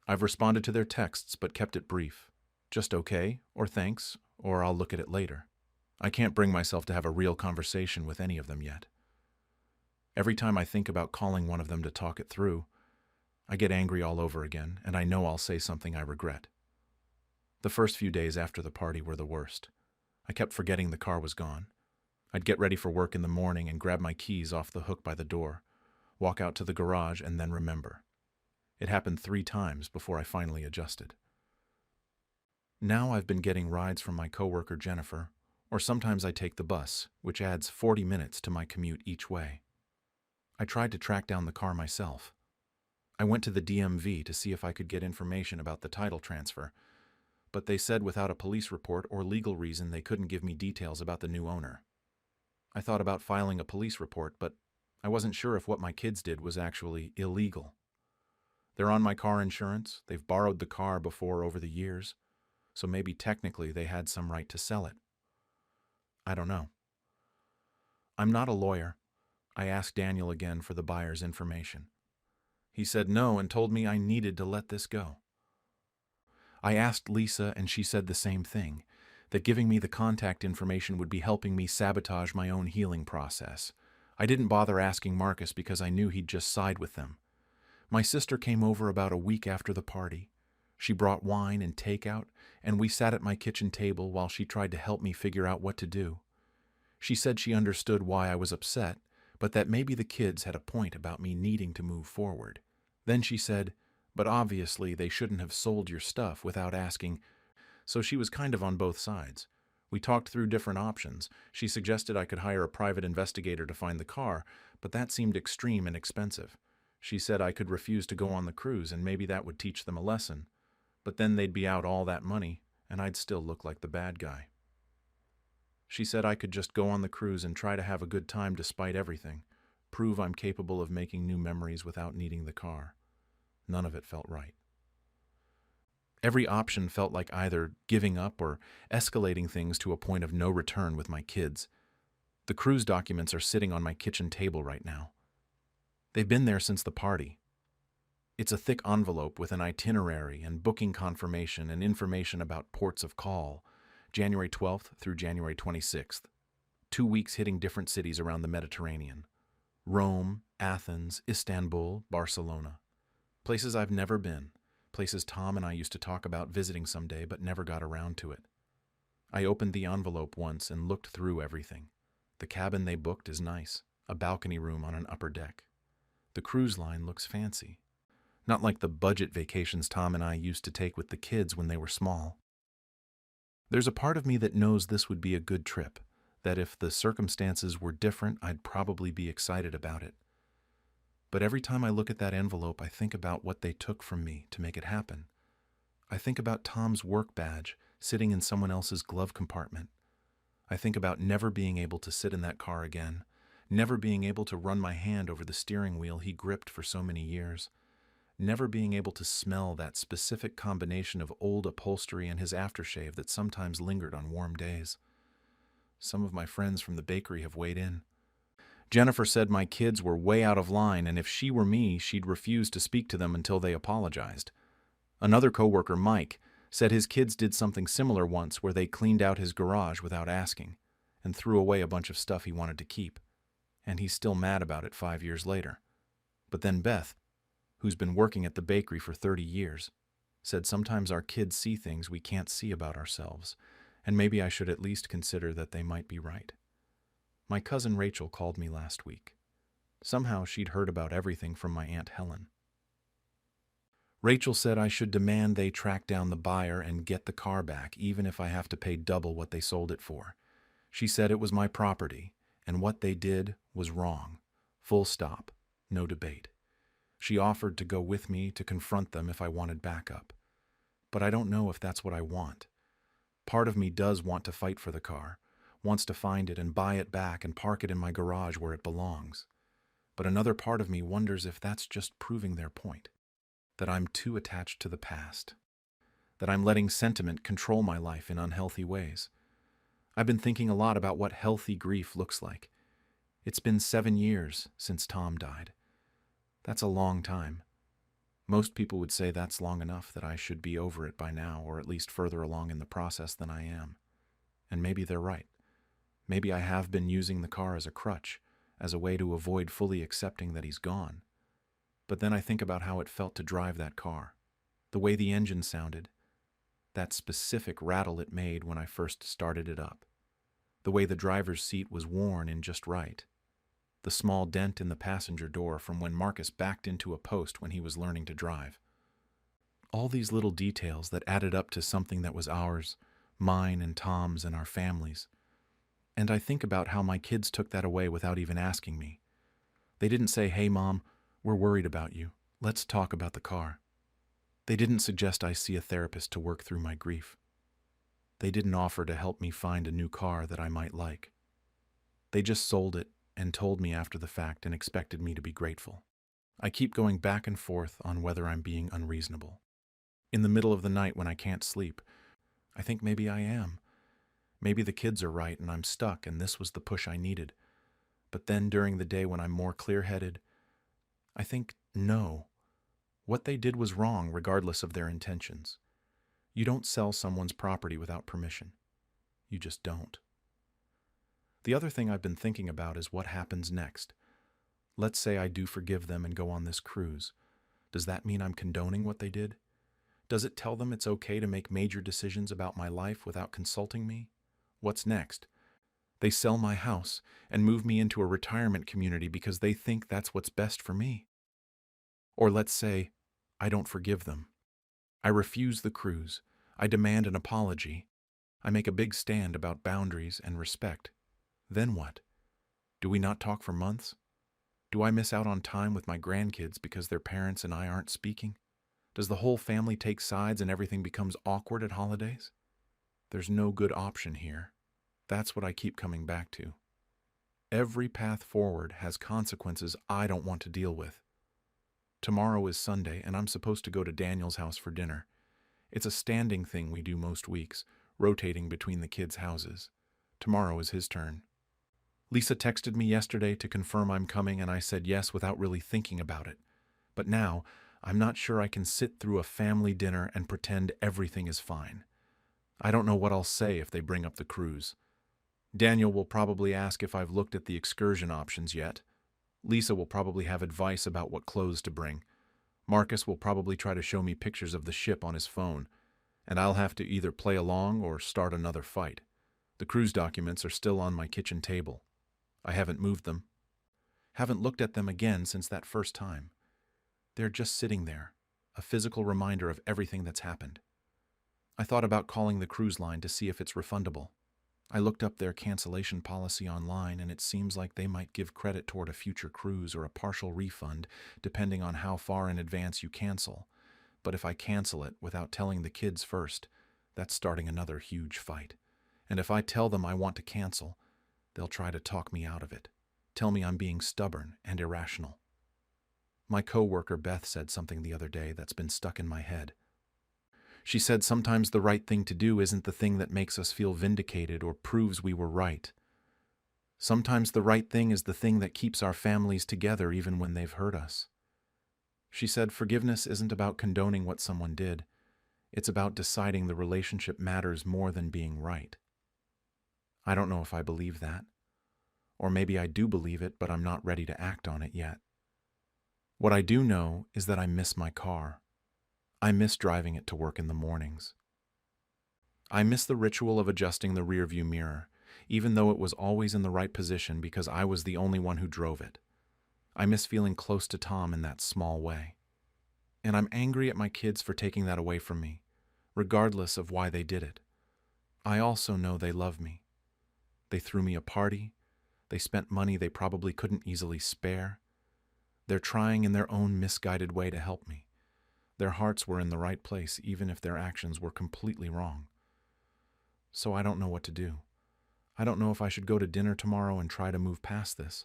Speaker 1: I've responded to their texts but kept it brief. Just okay, or thanks, or I'll look at it later. I can't bring myself to have a real conversation with any of them yet. Every time I think about calling one of them to talk it through, I get angry all over again, and I know I'll say something I regret. The first few days after the party were the worst. I kept forgetting the car was gone. I'd get ready for work in the morning and grab my keys off the hook by the door, walk out to the garage, and then remember. It happened 3 times before I finally adjusted. Now I've been getting rides from my coworker Jennifer, or sometimes I take the bus, which adds 40 minutes to my commute each way. I tried to track down the car myself. I went to the DMV to see if I could get information about the title transfer, but they said without a police report or legal reason they couldn't give me details about the new owner. I thought about filing a police report, but I wasn't sure if what my kids did was actually illegal. They're on my car insurance, they've borrowed the car before over the years, so maybe technically they had some right to sell it. I don't know. I'm not a lawyer. I asked Daniel again for the buyer's information. He said no and told me I needed to let this go. I asked Lisa and she said the same thing, that giving me the contact information would be helping me sabotage my own healing process. I didn't bother asking Marcus because I knew he'd just side with them. My sister came over about a week after the party. She brought wine and takeout, and we sat at my kitchen table while she tried to help me figure out what to do. She said she understood why I was upset, but that maybe the kids had a point about me needing to move forward. Then she said, but obviously they shouldn't have sold your stuff without asking. So she was kind of on both sides. We talked through different options. She suggested I could hire a private investigator to find the car, but that seemed extreme and expensive. She said I could refuse to go on the cruise and maybe that would teach them a lesson. But then they'd be out all that money, and I'd still look like the bad guy. She said I could just go on the cruise and try to have a good time despite everything, prove I'm capable of making new memories without needing the car. None of it felt right. Every option felt like either giving up or escalating things to a point of no return with my kids. The cruise documents are sitting on my kitchen table right now. They've been there since the party. It's a thick envelope with an itinerary and booking confirmation and information about ports of call, January 12th through January 26th. 2 weeks hitting different cities around the Mediterranean. Rome, Athens, Istanbul, Barcelona. Places I've never been. Places Tom and I used to talk about visiting someday but never got around to it. I opened the envelope once and looked through everything. The cabin they booked is nice, a balcony room on an upper deck. The cruise line looks fancy. Not like the budget vacations Tom and I used to take with the kids when they were small. There's a part of me that knows this would be a good trip, that if the circumstances were different, I'd probably be excited about it. But every time I look at that envelope, I think about what they took from me to make it happen. I think about Tom's work badge sitting in someone else's glove compartment. I think about never being able to sit in that car again, never being able to run my hand over the steering wheel he gripped for so many years, never being able to smell that specific combination of old upholstery and his aftershave that sometimes lingered on warm days. Some of my friends from the bakery have weighed in. Jennifer said my kids were way out of line, and if she were me, she'd refuse to speak to them until they apologized. Another coworker, Mike, said his kids did something similar once where they cleaned out his garage without asking and threw away a bunch of stuff he wanted to keep. And he's still mad about it 5 years later. But then Beth, who's been working at the bakery for 30 years, said sometimes our kids see things we can't see about ourselves, and maybe I should at least consider that they might be right. My cousin Rachel called me last week. Somehow she'd heard about everything from my Aunt Helen. Rachel said I should demand they track down the buyer and get the car back, even if I have to pay double what they sold it for. She said it was my property, and what they did was wrong. Full stop. No debate. She offered to go with me to confront them if I wanted backup. But I don't know if that's what I want. Part of me does want to fight for the car, wants to find it and buy it back and park it in my garage where it belongs. But another part of me wonders if that's just proving their point, that I'm too attached to the past, that I'm letting sentiment control my life in unhealthy ways. I've been thinking a lot about what healthy grief looks like. It's been 7 years since Tom died. That's a long time. Most people would say that's long enough, that I should be over it by now, or at least further along in the process than I am. And maybe they're right. Maybe I have been using the car as a crutch, as a way to avoid fully accepting that he's gone. But then I think about how it felt to drive that car, the way the engine sounded, that specific rattle it made when I first started it up. The way the driver's seat was worn in just right. The small dent in the passenger door from when Marcus backed into a post when he was learning to drive. All these little details that added up to something that was ours, mine and Tom's and our families. And I think about how my kids took that away without even asking me. They didn't say, "Hey, Mom, we're worried about you. Let's talk about the car." They didn't suggest I see a therapist to work through my grief. They didn't offer to help me find a new car that I might like. They just sold it and told me after the fact and expected me to be grateful. I keep going back and forth on whether I'm being unreasonable. In the middle of the night when I can't sleep, I think maybe I am. Maybe the kids are right and I'm stuck and this was the push I needed. But then during the day when I'm more clear-headed, I think, no. What they did was wrong regardless of their intentions. You don't sell someone's property without permission. You just don't. The other thing I've been thinking about is what happens next. Let's say I do forgive them and go on this cruise. Does that mean I'm condoning what they did? Does it tell them it's okay to make major decisions about my life without consulting me? What's next? They sell my house and move me into a retirement community because they think that's what's best for me. Or let's say, I don't forgive them. I refuse the cruise. I demand an apology. I make a big stand about boundaries and respect. Then what? Do we not talk for months? Do I miss out on time with my grandkids because their parents and I aren't speaking? Does the whole family take sides and everything becomes awkward at holidays? There's no good option here. That's what I keep coming back to. Every path forward has consequences I don't want to deal with. Tomorrow is Sunday, and I'm supposed to go to Daniel's house for dinner. It's a standing thing we do most weeks, rotating between the kids' houses. Tomorrow is his turn. Lisa texted me yesterday to confirm I'm coming, and I said yes without really thinking about it. But now, I'm not sure I can sit through a family dinner and pretend everything is fine. I don't know what I'll say if they bring up the cruise. Daniel will probably ask if I've looked at the excursion options yet. Lisa will probably have advice about what clothes to bring. Marcus will probably try to show me pictures of the ship on his phone, and I'll have to either play along or start another fight. The cruise documents are still on my kitchen table. I haven't moved them. Haven't looked at them again since that first time. They're just sitting there, a physical reminder of everything that's happened. I thought about calling the cruise line to see if it's refundable. I looked up their cancellation policy online, and it seems like they might give credit toward a future cruise or a partial refund, depending on how far in advance you cancel. But if I cancel it without telling the kids first, that's starting another huge fight. And if I tell them I want to cancel, they'll try to talk me out of it, tell me I'm being stubborn and irrational. My coworker Beth said something the other day that's been stuck in my head. She said sometimes the right thing to do isn't the thing that makes us feel vindicated or proves we were right. Sometimes the right thing is the thing that keeps our families together even when they've hurt us. She said forgiveness isn't about condoning what someone did. It's about deciding the relationship matters more than being right. I don't know if I believe that. Or maybe I do believe it, but I'm not ready to act on it yet. What I do know is that I miss my car. I miss driving it to work in the mornings. I miss the ritual of adjusting the rearview mirror, even though it was always in the right position because I was the only one who drove it. I miss feeling close to Tom in that small way. And I'm angry at my kids for taking that away from me, regardless of why they did it. I also know they love me. They threw me a party. They spent money they probably couldn't easily spare. They're trying in their own misguided way to help me. Their hearts were in the right place, even if their actions were completely wrong. So I don't know what to do. I don't know if I should go to dinner tomorrow and try to move past this,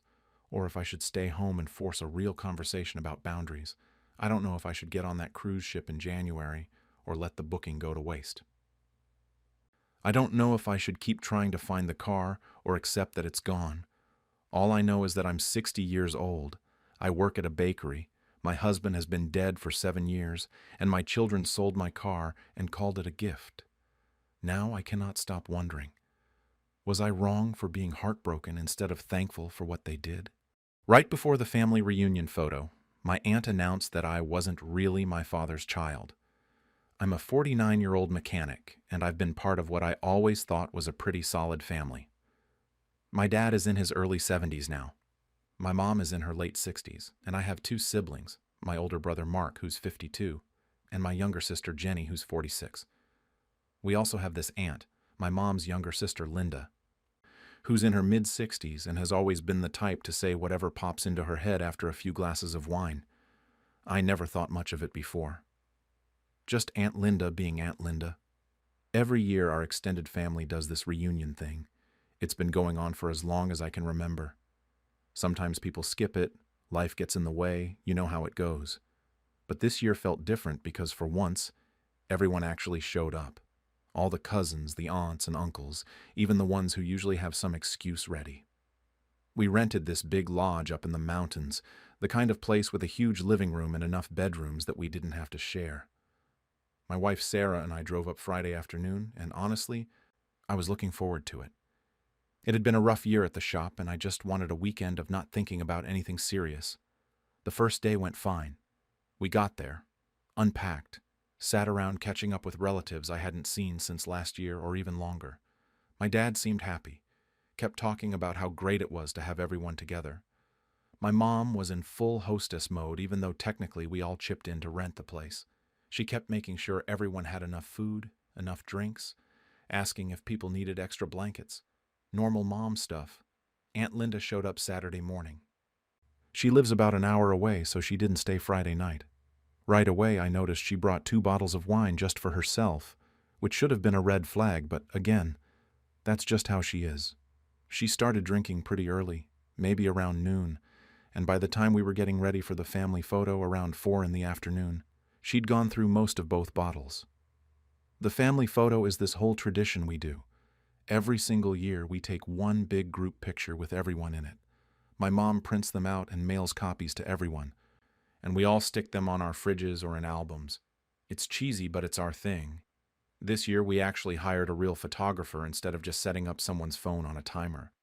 Speaker 1: or if I should stay home and force a real conversation about boundaries. I don't know if I should get on that cruise ship in January or let the booking go to waste. I don't know if I should keep trying to find the car or accept that it's gone. All I know is that I'm 60 years old. I work at a bakery. My husband has been dead for 7 years, and my children sold my car and called it a gift. Now I cannot stop wondering, was I wrong for being heartbroken instead of thankful for what they did? Right before the family reunion photo, my aunt announced that I wasn't really my father's child. I'm a 49-year-old mechanic, and I've been part of what I always thought was a pretty solid family. My dad is in his early 70s now. My mom is in her late 60s, and I have two siblings, my older brother Mark, who's 52, and my younger sister Jenny, who's 46. We also have this aunt, my mom's younger sister Linda, who's in her mid-60s and has always been the type to say whatever pops into her head after a few glasses of wine. I never thought much of it before. Just Aunt Linda being Aunt Linda. Every year our extended family does this reunion thing. It's been going on for as long as I can remember. Sometimes people skip it, life gets in the way, you know how it goes. But this year felt different because for once, everyone actually showed up. All the cousins, the aunts and uncles, even the ones who usually have some excuse ready. We rented this big lodge up in the mountains, the kind of place with a huge living room and enough bedrooms that we didn't have to share. My wife Sarah and I drove up Friday afternoon, and honestly, I was looking forward to it. It had been a rough year at the shop, and I just wanted a weekend of not thinking about anything serious. The first day went fine. We got there, unpacked, sat around catching up with relatives I hadn't seen since last year or even longer. My dad seemed happy, kept talking about how great it was to have everyone together. My mom was in full hostess mode, even though technically we all chipped in to rent the place. She kept making sure everyone had enough food, enough drinks, asking if people needed extra blankets. Normal mom stuff. Aunt Linda showed up Saturday morning. She lives about an hour away, so she didn't stay Friday night. Right away, I noticed she brought 2 bottles of wine just for herself, which should have been a red flag, but again, that's just how she is. She started drinking pretty early, maybe around noon, and by the time we were getting ready for the family photo around 4 in the afternoon, she'd gone through most of both bottles. The family photo is this whole tradition we do. Every single year, we take one big group picture with everyone in it. My mom prints them out and mails copies to everyone, and we all stick them on our fridges or in albums. It's cheesy, but it's our thing. This year, we actually hired a real photographer instead of just setting up someone's phone on a timer.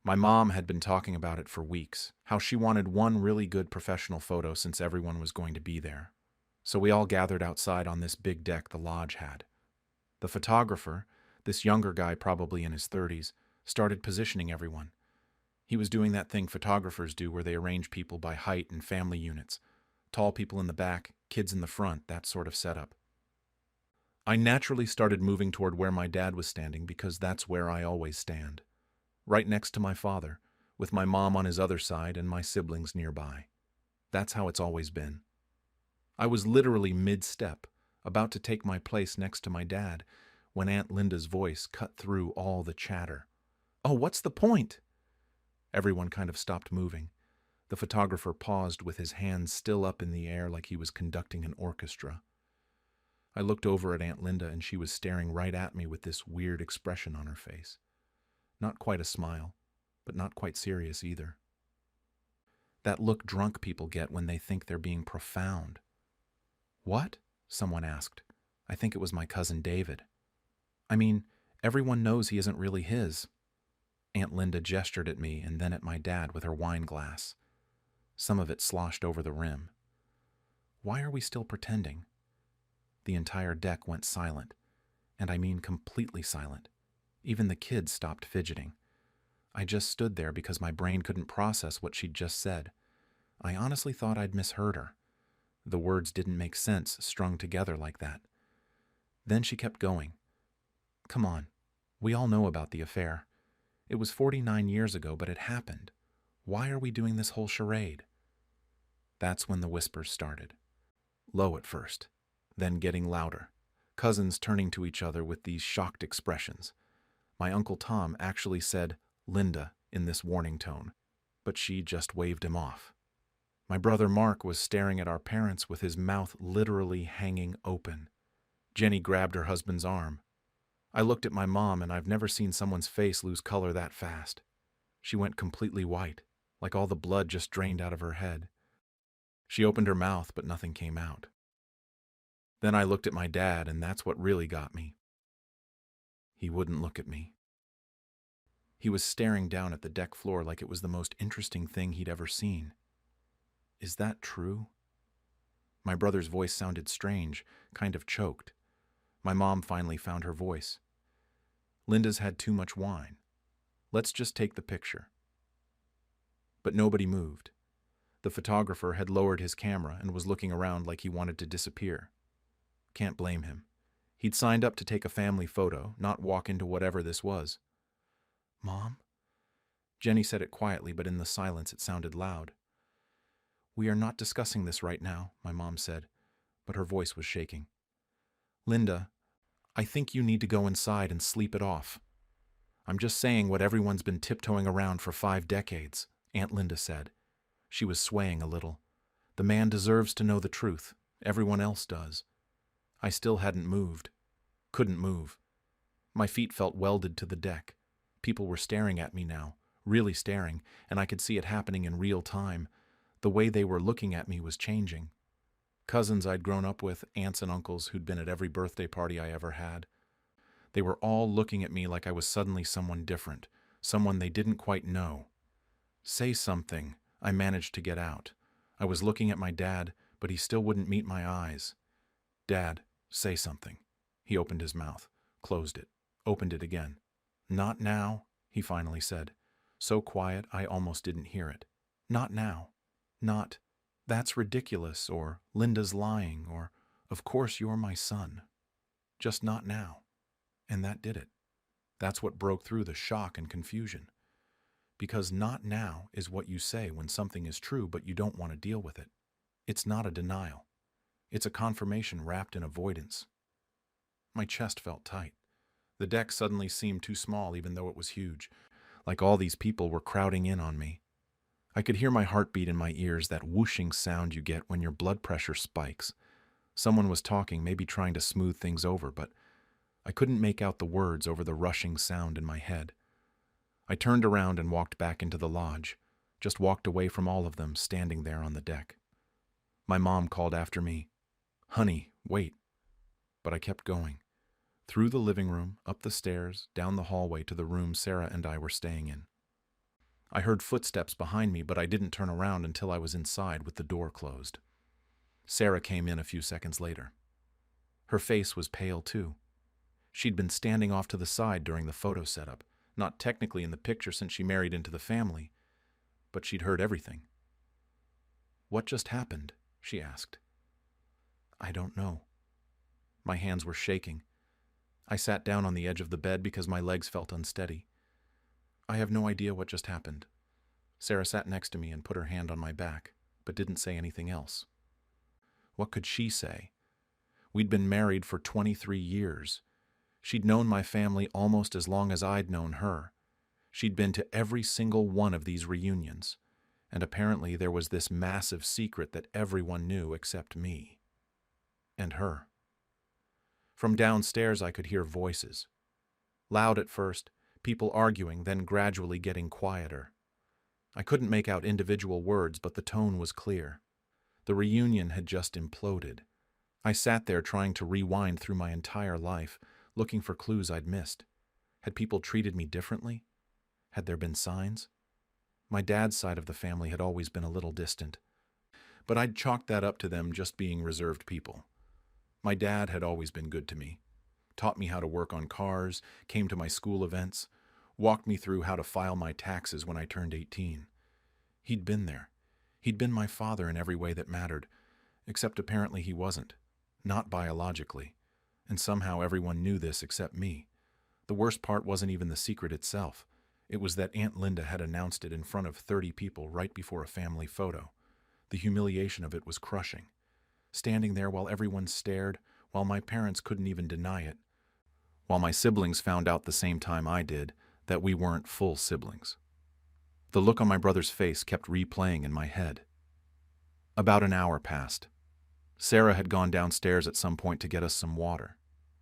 Speaker 1: My mom had been talking about it for weeks, how she wanted one really good professional photo since everyone was going to be there. So we all gathered outside on this big deck the lodge had. The photographer, this younger guy probably in his 30s, started positioning everyone. He was doing that thing photographers do where they arrange people by height and family units. Tall people in the back, kids in the front, that sort of setup. I naturally started moving toward where my dad was standing because that's where I always stand. Right next to my father, with my mom on his other side and my siblings nearby. That's how it's always been. I was literally mid-step, about to take my place next to my dad, when Aunt Linda's voice cut through all the chatter. "Oh, what's the point?" Everyone kind of stopped moving. The photographer paused with his hands still up in the air like he was conducting an orchestra. I looked over at Aunt Linda and she was staring right at me with this weird expression on her face. Not quite a smile, but not quite serious either. That look drunk people get when they think they're being profound. "What?" someone asked. I think it was my cousin David. "I mean, everyone knows he isn't really his." Aunt Linda gestured at me and then at my dad with her wine glass. Some of it sloshed over the rim. Why are we still pretending? The entire deck went silent, and I mean completely silent. Even the kids stopped fidgeting. I just stood there because my brain couldn't process what she'd just said. I honestly thought I'd misheard her. The words didn't make sense strung together like that. Then she kept going. "Come on, we all know about the affair. It was 49 years ago, but it happened. Why are we doing this whole charade?" That's when the whispers started. Low at first, then getting louder. Cousins turning to each other with these shocked expressions. My Uncle Tom actually said "Linda" in this warning tone, but she just waved him off. My brother Mark was staring at our parents with his mouth literally hanging open. Jenny grabbed her husband's arm. I looked at my mom, and I've never seen someone's face lose color that fast. She went completely white, like all the blood just drained out of her head. She opened her mouth, but nothing came out. Then I looked at my dad, and that's what really got me. He wouldn't look at me. He was staring down at the deck floor like it was the most interesting thing he'd ever seen. Is that true? My brother's voice sounded strange, kind of choked. My mom finally found her voice. Linda's had too much wine. Let's just take the picture. But nobody moved. The photographer had lowered his camera and was looking around like he wanted to disappear. Can't blame him. He'd signed up to take a family photo, not walk into whatever this was. "Mom?" Jenny said it quietly, but in the silence it sounded loud. "We are not discussing this right now," my mom said, but her voice was shaking. "Linda, I think you need to go inside and sleep it off. I'm just saying what everyone's been tiptoeing around for 5 decades, Aunt Linda said. She was swaying a little. The man deserves to know the truth. Everyone else does. I still hadn't moved. Couldn't move. My feet felt welded to the deck. People were staring at me now, really staring, and I could see it happening in real time. The way they were looking at me was changing. Cousins I'd grown up with, aunts and uncles who'd been at every birthday party I ever had. They were all looking at me like I was suddenly someone different, someone they didn't quite know. "Say something," I managed to get out. I was looking at my dad, but he still wouldn't meet my eyes. "Dad, say something." He opened his mouth, closed it, opened it again. "Not now," he finally said, so quiet I almost didn't hear it. "Not now. Not, 'That's ridiculous,' or 'Linda's lying,' or 'Of course you're my son.' Just not now." And that did it. That's what broke through the shock and confusion. Because "not now" is what you say when something is true but you don't want to deal with it. It's not a denial. It's a confirmation wrapped in avoidance. My chest felt tight. The deck suddenly seemed too small even though it was huge, like all these people were crowding in on me. I could hear my heartbeat in my ears, that whooshing sound you get when your blood pressure spikes. Someone was talking, maybe trying to smooth things over, but I couldn't make out the words over the rushing sound in my head. I turned around and walked back into the lodge, just walked away from all of them standing there on the deck. My mom called after me, "Honey, wait." But I kept going. Through the living room, up the stairs, down the hallway to the room Sarah and I were staying in. I heard footsteps behind me, but I didn't turn around until I was inside with the door closed. Sarah came in a few seconds later. Her face was pale too. She'd been standing off to the side during the photo setup, not technically in the picture since she married into the family, but she'd heard everything. "What just happened?" she asked. "I don't know." My hands were shaking. I sat down on the edge of the bed because my legs felt unsteady. "I have no idea what just happened." Sarah sat next to me and put her hand on my back, but didn't say anything else. What could she say? We'd been married for 23 years. She'd known my family almost as long as I'd known her. She'd been to every single one of these reunions, and apparently there was this massive secret that everyone knew except me. And her. From downstairs I could hear voices. Loud at first, people arguing, then gradually getting quieter. I couldn't make out individual words, but the tone was clear. The reunion had just imploded. I sat there trying to rewind through my entire life, looking for clues I'd missed. Had people treated me differently? Had there been signs? My dad's side of the family had always been a little distant, but I'd chalked that up to them just being reserved people. My dad had always been good to me, taught me how to work on cars, came to my school events, walked me through how to file my taxes when I turned 18. He'd been there. He'd been my father in every way that mattered, except apparently he wasn't, not biologically. And somehow everyone knew this except me. The worst part wasn't even the secret itself. It was that Aunt Linda had announced it in front of 30 people right before a family photo. The humiliation of it was crushing. Standing there while everyone stared, while my parents couldn't even deny it, while my siblings found out the same time I did that we weren't full siblings. The look on my brother's face kept replaying in my head. About an hour passed. Sarah had gone downstairs at some point to get us some water.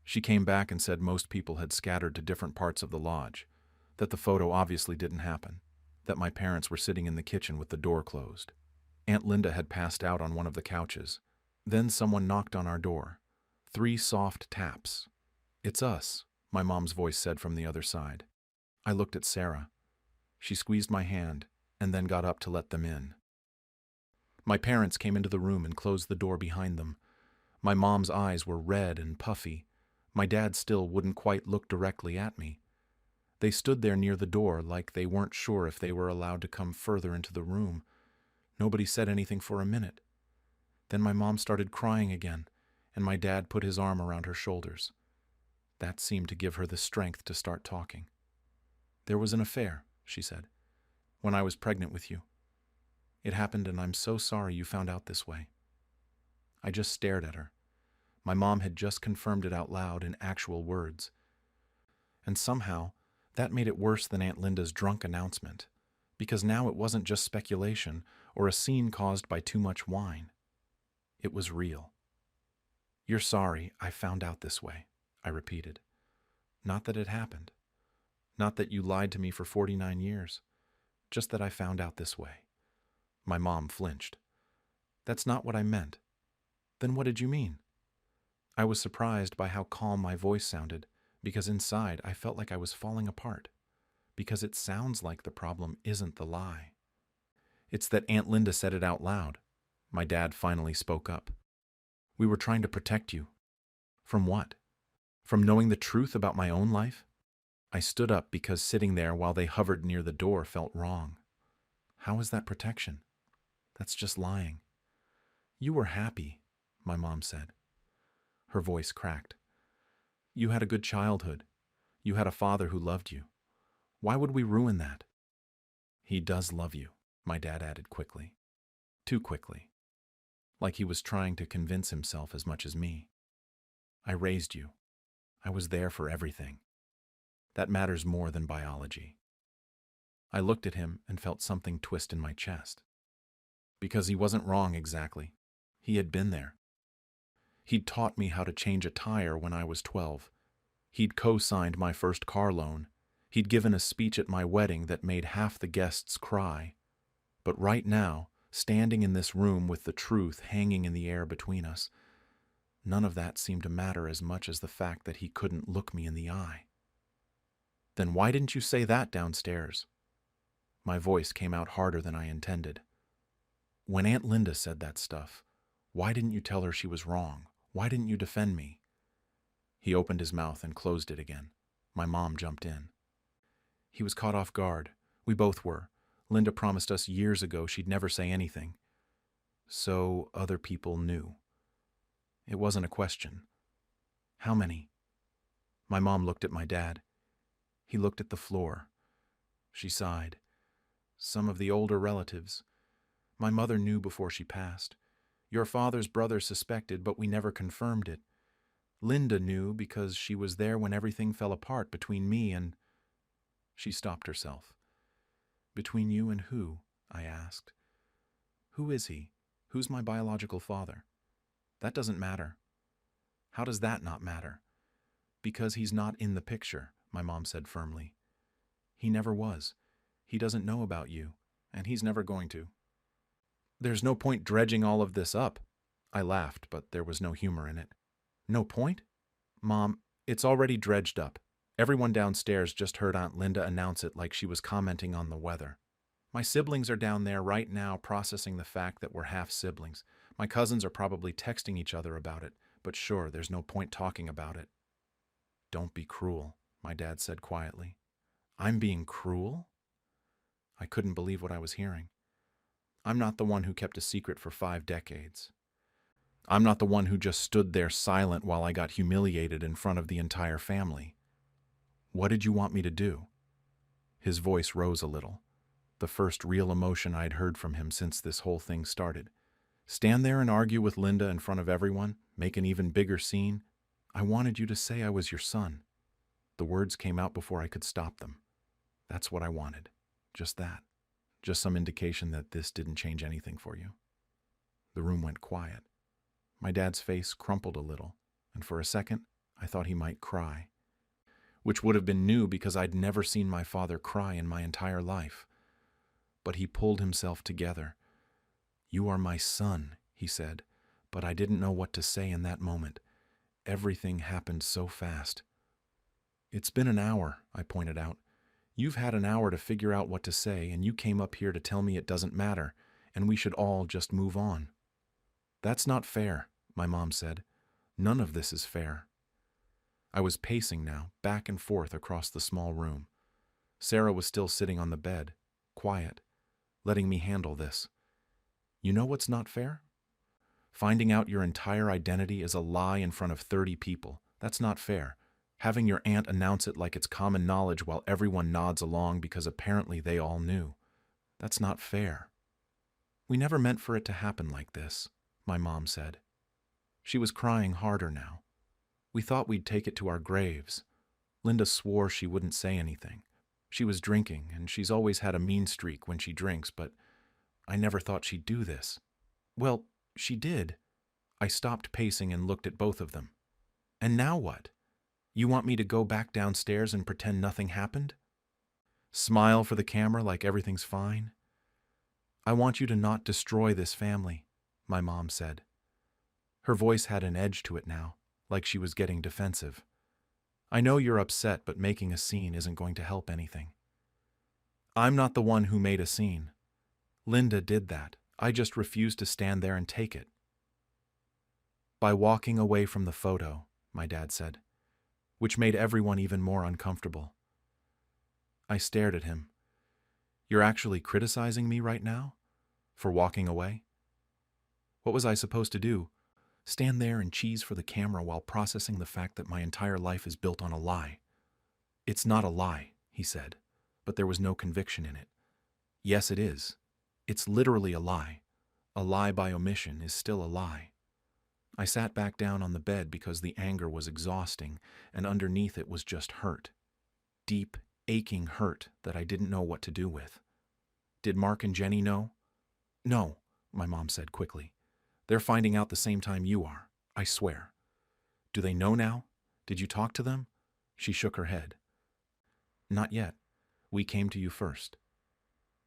Speaker 1: She came back and said most people had scattered to different parts of the lodge, that the photo obviously didn't happen, that my parents were sitting in the kitchen with the door closed. Aunt Linda had passed out on one of the couches. Then someone knocked on our door. 3 soft taps. "It's us," my mom's voice said from the other side. I looked at Sarah. She squeezed my hand and then got up to let them in. My parents came into the room and closed the door behind them. My mom's eyes were red and puffy. My dad still wouldn't quite look directly at me. They stood there near the door like they weren't sure if they were allowed to come further into the room. Nobody said anything for a minute. Then my mom started crying again, and my dad put his arm around her shoulders. That seemed to give her the strength to start talking. "There was an affair," she said, "when I was pregnant with you. It happened, and I'm so sorry you found out this way." I just stared at her. My mom had just confirmed it out loud in actual words. And somehow, that made it worse than Aunt Linda's drunk announcement, because now it wasn't just speculation or a scene caused by too much wine. It was real. "You're sorry I found out this way," I repeated. "Not that it happened. Not that you lied to me for 49 years. Just that I found out this way." My mom flinched. "That's not what I meant." "Then what did you mean?" I was surprised by how calm my voice sounded, because inside I felt like I was falling apart. Because it sounds like the problem isn't the lie. "It's that Aunt Linda said it out loud." My dad finally spoke up. "We were trying to protect you." "From what? From knowing the truth about my own life?" I stood up because sitting there while they hovered near the door felt wrong. "How is that protection? That's just lying." "You were happy," my mom said. Her voice cracked. "You had a good childhood. You had a father who loved you. Why would we ruin that?" "He does love you," my dad added quickly. Too quickly. Like he was trying to convince himself as much as me. "I raised you. I was there for everything. That matters more than biology." I looked at him and felt something twist in my chest. Because he wasn't wrong exactly. He had been there. He'd taught me how to change a tire when I was 12. He'd co-signed my first car loan. He'd given a speech at my wedding that made half the guests cry. But right now, standing in this room with the truth hanging in the air between us, none of that seemed to matter as much as the fact that he couldn't look me in the eye. "Then why didn't you say that downstairs?" My voice came out harder than I intended. "When Aunt Linda said that stuff, why didn't you tell her she was wrong? Why didn't you defend me?" He opened his mouth and closed it again. My mom jumped in. "He was caught off guard. We both were. Linda promised us years ago she'd never say anything. So other people knew. It wasn't a question." "How many?" My mom looked at my dad. He looked at the floor. She sighed. "Some of the older relatives. My mother knew before she passed. Your father's brother suspected, but we never confirmed it. Linda knew because she was there when everything fell apart between me and—" She stopped herself. "Between you and who?" I asked. "Who is he? Who's my biological father?" "That doesn't matter." "How does that not matter?" "Because he's not in the picture," my mom said firmly. "He never was. He doesn't know about you, and he's never going to." "There's no point dredging all of this up." I laughed, but there was no humor in it. "No point?" "Mom, it's already dredged up. Everyone downstairs just heard Aunt Linda announce it like she was commenting on the weather. My siblings are down there right now processing the fact that we're half siblings. My cousins are probably texting each other about it, but sure, there's no point talking about it." "Don't be cruel," my dad said quietly. "I'm being cruel?" I couldn't believe what I was hearing. I'm not the one who kept a secret for 5 decades. I'm not the one who just stood there silent while I got humiliated in front of the entire family. What did you want me to do?" His voice rose a little, the first real emotion I'd heard from him since this whole thing started. "Stand there and argue with Linda in front of everyone, make an even bigger scene? I wanted you to say I was your son." The words came out before I could stop them. That's what I wanted. Just that. Just some indication that this didn't change anything for you. The room went quiet. My dad's face crumpled a little, and for a second, I thought he might cry. Which would have been new because I'd never seen my father cry in my entire life. But he pulled himself together. "You are my son," he said, but I didn't know what to say in that moment. Everything happened so fast. "It's been an hour," I pointed out. "You've had an hour to figure out what to say, and you came up here to tell me it doesn't matter. and we should all just move on. That's not fair, my mom said. None of this is fair. I was pacing now, back and forth across the small room. Sarah was still sitting on the bed, quiet, letting me handle this. You know what's not fair? Finding out your entire identity is a lie in front of 30 people. That's not fair. Having your aunt announce it like it's common knowledge while everyone nods along because apparently they all knew. That's not fair. We never meant for it to happen like this, my mom said. She was crying harder now. We thought we'd take it to our graves. Linda swore she wouldn't say anything. She was drinking, and she's always had a mean streak when she drinks, but I never thought she'd do this. Well, she did. I stopped pacing and looked at both of them. And now what? You want me to go back downstairs and pretend nothing happened? Smile for the camera like everything's fine? I want you to not destroy this family, my mom said. Her voice had an edge to it now, like she was getting defensive. I know you're upset, but making a scene isn't going to help anything. I'm not the one who made a scene. Linda did that. I just refused to stand there and take it. By walking away from the photo, my dad said, which made everyone even more uncomfortable. I stared at him. You're actually criticizing me right now? For walking away? What was I supposed to do? Stand there and cheese for the camera while processing the fact that my entire life is built on a lie? It's not a lie, he said, but there was no conviction in it. Yes, it is. It's literally a lie. A lie by omission is still a lie. I sat back down on the bed because the anger was exhausting, and underneath it was just hurt. Deep, aching hurt that I didn't know what to do with. Did Mark and Jenny know? No, my mom said quickly. They're finding out the same time you are, I swear. Do they know now? Did you talk to them? She shook her head. Not yet. We came to you first.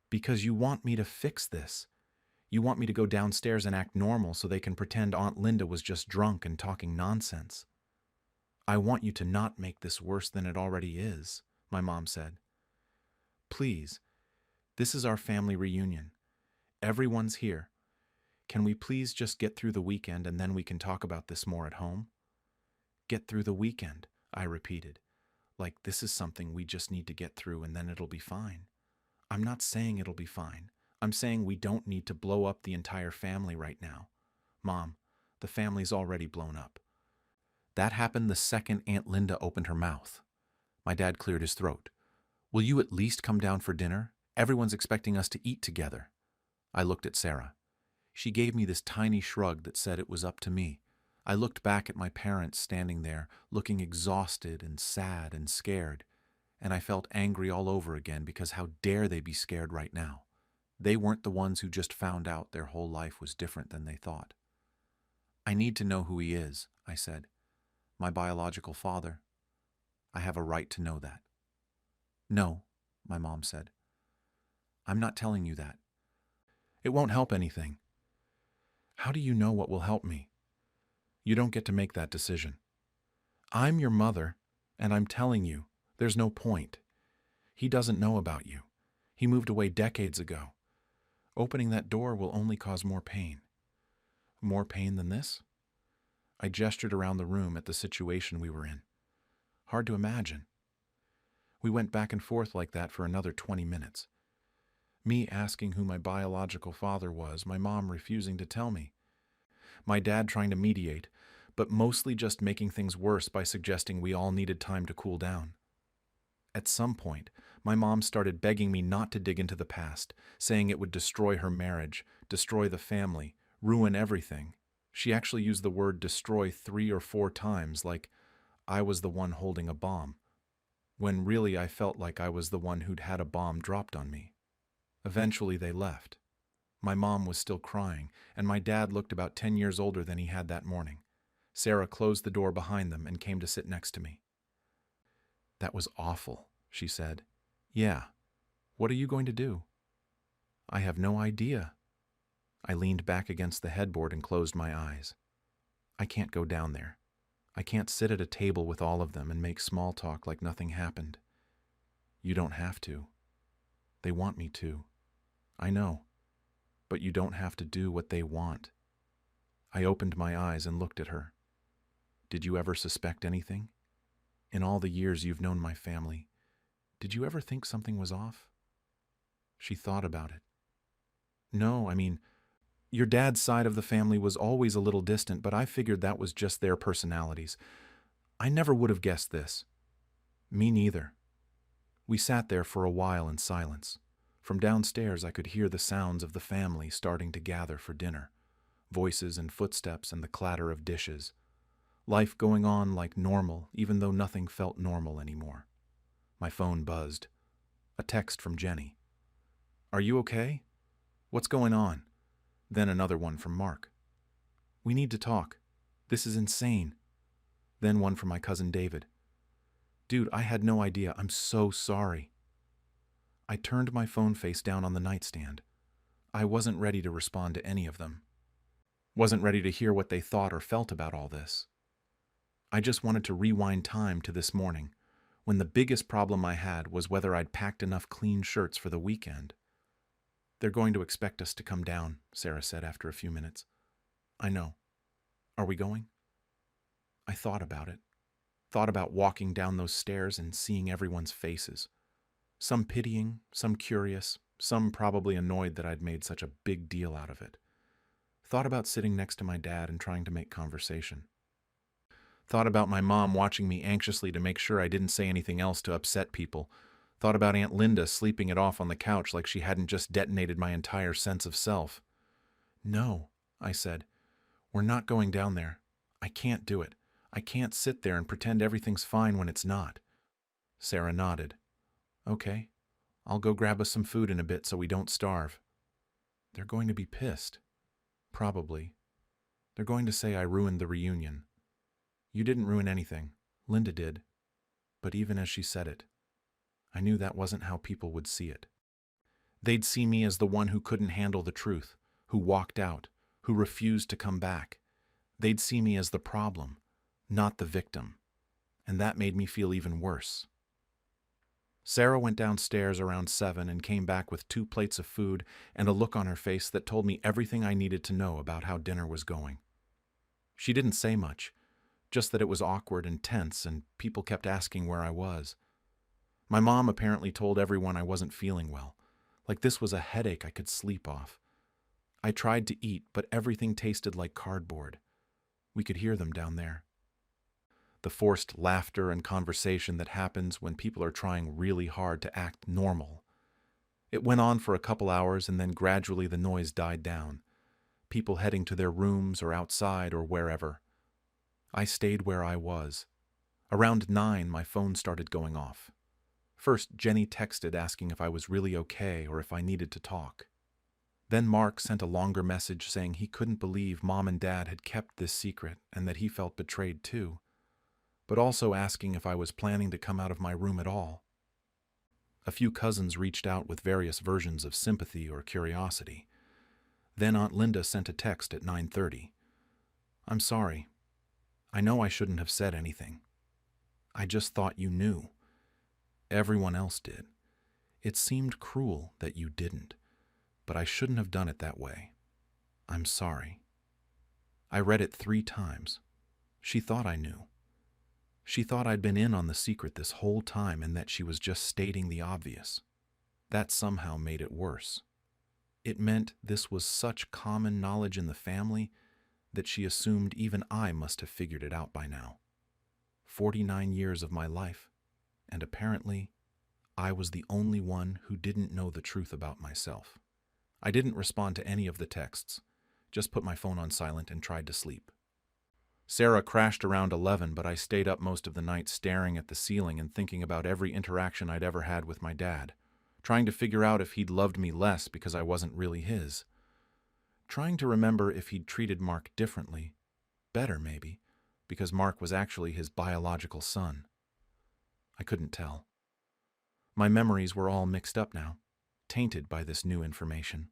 Speaker 1: Because you want me to fix this. You want me to go downstairs and act normal so they can pretend Aunt Linda was just drunk and talking nonsense. I want you to not make this worse than it already is, my mom said. Please, this is our family reunion. Everyone's here. Can we please just get through the weekend and then we can talk about this more at home? Get through the weekend, I repeated, like this is something we just need to get through and then it'll be fine. I'm not saying it'll be fine. I'm saying we don't need to blow up the entire family right now. Mom, the family's already blown up. That happened the second Aunt Linda opened her mouth. My dad cleared his throat. Will you at least come down for dinner? Everyone's expecting us to eat together. I looked at Sarah. She gave me this tiny shrug that said it was up to me. I looked back at my parents standing there, looking exhausted and sad and scared, and I felt angry all over again because how dare they be scared right now? They weren't the ones who just found out their whole life was different than they thought. I need to know who he is, I said. My biological father. I have a right to know that. No, my mom said. I'm not telling you that. It won't help anything. How do you know what will help me? You don't get to make that decision. I'm your mother, and I'm telling you, there's no point. He doesn't know about you. He moved away decades ago. Opening that door will only cause more pain. More pain than this? I gestured around the room at the situation we were in. Hard to imagine. We went back and forth like that for another 20 minutes. Me asking who my biological father was, my mom refusing to tell me. My dad trying to mediate, but mostly just making things worse by suggesting we all needed time to cool down. At some point, my mom started begging me not to dig into the past, saying it would destroy her marriage, destroy the family, ruin everything. She actually used the word destroy 3 or 4 times, like I was the one holding a bomb, when really I felt like I was the one who'd had a bomb dropped on me. Eventually they left. My mom was still crying, and my dad looked about 10 years older than he had that morning. Sarah closed the door behind them and came to sit next to me. That was awful, she said. Yeah. What are you going to do? I have no idea. I leaned back against the headboard and closed my eyes. I can't go down there. I can't sit at a table with all of them and make small talk like nothing happened. You don't have to. They want me to. I know. but you don't have to do what they want. I opened my eyes and looked at her. Did you ever suspect anything? In all the years you've known my family, did you ever think something was off? She thought about it. No, your dad's side of the family was always a little distant, but I figured that was just their personalities. I never would have guessed this. Me neither. We sat there for a while in silence. From downstairs I could hear the sounds of the family starting to gather for dinner. Voices and footsteps and the clatter of dishes. Life going on like normal, even though nothing felt normal anymore. My phone buzzed. A text from Jenny. Are you okay? What's going on? Then another one from Mark. We need to talk. This is insane. Then one from my cousin David. Dude, I had no idea. I'm so sorry. I turned my phone face down on the nightstand. I wasn't ready to respond to any of them. Wasn't ready to hear what they thought or felt about all this. I just wanted to rewind time to this morning, when the biggest problem I had was whether I'd packed enough clean shirts for the weekend. They're going to expect us to come down, Sarah said after a few minutes. I know. Are we going? I thought about it. Thought about walking down those stairs and seeing everyone's faces. Some pitying, some curious, some probably annoyed that I'd made such a big deal out of it. Thought about sitting next to my dad and trying to make conversation. Thought about my mom watching me anxiously to make sure I didn't say anything else to upset people. Thought about Aunt Linda sleeping it off on the couch like she hadn't just detonated my entire sense of self. No, I said. We're not going down there. I can't do it. I can't sit there and pretend everything's fine when it's not. Sarah nodded. Okay, I'll go grab us some food in a bit so we don't starve. They're going to be pissed. Probably. They're going to say I ruined the reunion. You didn't ruin anything. Linda did. But even as she said it, I knew that wasn't how people would see it. They'd see me as the one who couldn't handle the truth, who walked out, who refused to come back. They'd see me as the problem, not the victim. And that made me feel even worse. Sarah went downstairs around 7 and came back with 2 plates of food and a look on her face that told me everything I needed to know about how dinner was going. She didn't say much, just that it was awkward and tense and people kept asking where I was. My mom apparently told everyone I wasn't feeling well, like this was a headache I could sleep off. I tried to eat, but everything tasted like cardboard. We could hear them down there. The forced laughter and conversation that happens when people are trying really hard to act normal. It went on for a couple hours and then gradually the noise died down. People heading to their rooms or outside or wherever. I stayed where I was. Around 9, my phone started going off. First, Jenny texted asking if I was really okay or if I needed to talk. Then Mark sent a longer message saying he couldn't believe Mom and Dad had kept this secret and that he felt betrayed too, but also asking if I was planning to come out of my room at all. A few cousins reached out with various versions of sympathy or curiosity. Then Aunt Linda sent a text at 9:30. I'm sorry. I know I shouldn't have said anything. I just thought you knew. Everyone else did. It seemed cruel that you didn't, but I shouldn't have done it that way. I'm sorry. I read it 3 times. She thought I knew. She thought I'd been in on the secret this whole time and that she was just stating the obvious. That somehow made it worse. It meant this was such common knowledge in the family that she assumed even I must have figured it out by now. 49 years of my life, and apparently I was the only one who didn't know the truth about myself. I didn't respond to any of the texts, just put my phone on silent and tried to sleep. Sarah crashed around 11, but I stayed up most of the night staring at the ceiling and thinking about every interaction I'd ever had with my dad, trying to figure out if he'd loved me less because I wasn't really his. Trying to remember if he'd treated Mark differently, better maybe, because Mark was actually his biological son. I couldn't tell. My memories were all mixed up now, tainted by this new information.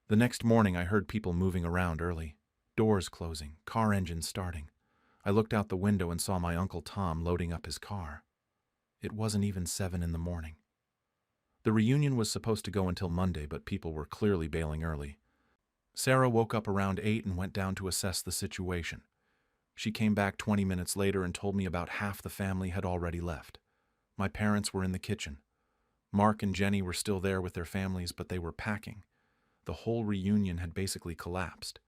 Speaker 1: The next morning I heard people moving around early, doors closing, car engines starting. I looked out the window and saw my Uncle Tom loading up his car. It wasn't even 7 in the morning. The reunion was supposed to go until Monday, but people were clearly bailing early. Sarah woke up around 8 and went down to assess the situation. She came back 20 minutes later and told me about half the family had already left. My parents were in the kitchen. Mark and Jenny were still there with their families, but they were packing. The whole reunion had basically collapsed.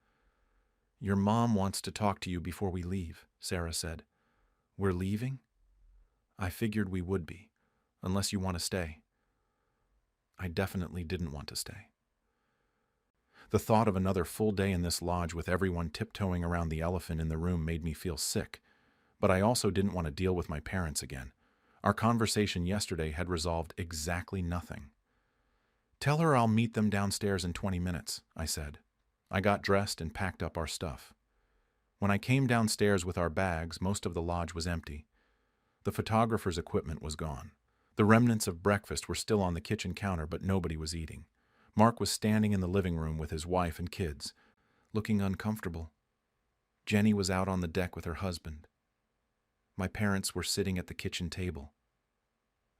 Speaker 1: "Your mom wants to talk to you before we leave," Sarah said. "We're leaving?" "I figured we would be, unless you want to stay." I definitely didn't want to stay. The thought of another full day in this lodge with everyone tiptoeing around the elephant in the room made me feel sick, but I also didn't want to deal with my parents again. Our conversation yesterday had resolved exactly nothing. "Tell her I'll meet them downstairs in 20 minutes, I said. I got dressed and packed up our stuff. When I came downstairs with our bags, most of the lodge was empty. The photographer's equipment was gone. The remnants of breakfast were still on the kitchen counter, but nobody was eating. Mark was standing in the living room with his wife and kids, looking uncomfortable. Jenny was out on the deck with her husband. My parents were sitting at the kitchen table.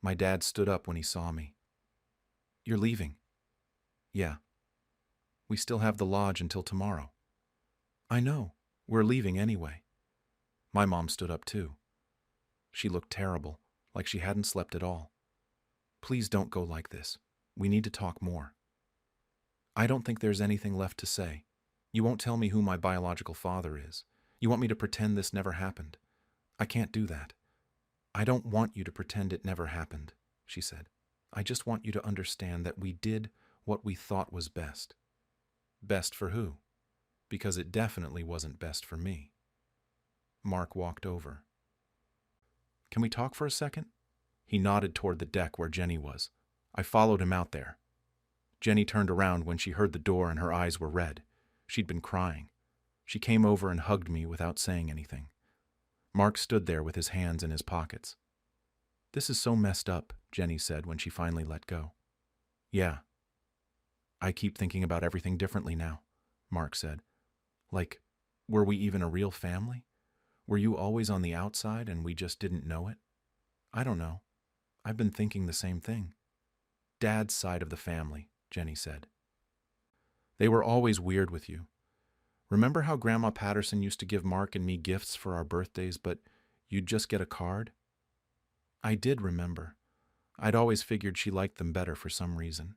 Speaker 1: My dad stood up when he saw me. "You're leaving?" "Yeah. We still have the lodge until tomorrow." "I know. We're leaving anyway." My mom stood up too. She looked terrible, like she hadn't slept at all. "Please don't go like this. We need to talk more." "I don't think there's anything left to say. You won't tell me who my biological father is. You want me to pretend this never happened. I can't do that." "I don't want you to pretend it never happened," she said. "I just want you to understand that we did what we thought was best." Best for who? Because it definitely wasn't best for me. Mark walked over. "Can we talk for a second?" He nodded toward the deck where Jenny was. I followed him out there. Jenny turned around when she heard the door and her eyes were red. She'd been crying. She came over and hugged me without saying anything. Mark stood there with his hands in his pockets. "This is so messed up," Jenny said when she finally let go. "Yeah. I keep thinking about everything differently now," Mark said. "Like, were we even a real family? Were you always on the outside and we just didn't know it? I don't know. I've been thinking the same thing." "Dad's side of the family," Jenny said. "They were always weird with you. Remember how Grandma Patterson used to give Mark and me gifts for our birthdays, but you'd just get a card?" I did remember. I'd always figured she liked them better for some reason.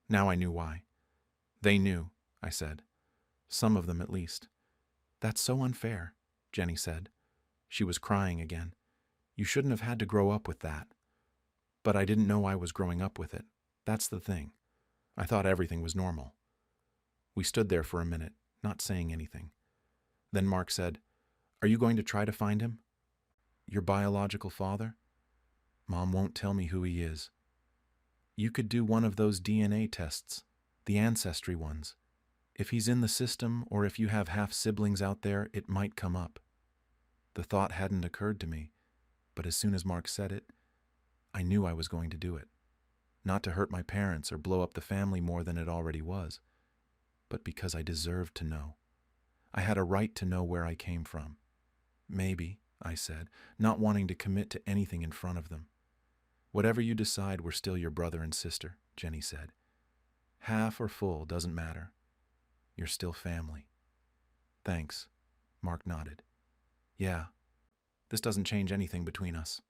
Speaker 1: Now I knew why. "They knew," I said. "Some of them, at least." "That's so unfair," Jenny said. She was crying again. "You shouldn't have had to grow up with that." But I didn't know I was growing up with it. That's the thing. I thought everything was normal. We stood there for a minute, not saying anything. Then Mark said, "Are you going to try to find him? Your biological father?" "Mom won't tell me who he is." "You could do one of those DNA tests, the ancestry ones. If he's in the system or if you have half-siblings out there, it might come up." The thought hadn't occurred to me, but as soon as Mark said it, I knew I was going to do it. Not to hurt my parents or blow up the family more than it already was, but because I deserved to know. I had a right to know where I came from. "Maybe," I said, not wanting to commit to anything in front of them. "Whatever you decide, we're still your brother and sister," Jenny said. "Half or full, doesn't matter. You're still family." "Thanks," Mark nodded. "Yeah, this doesn't change anything between us."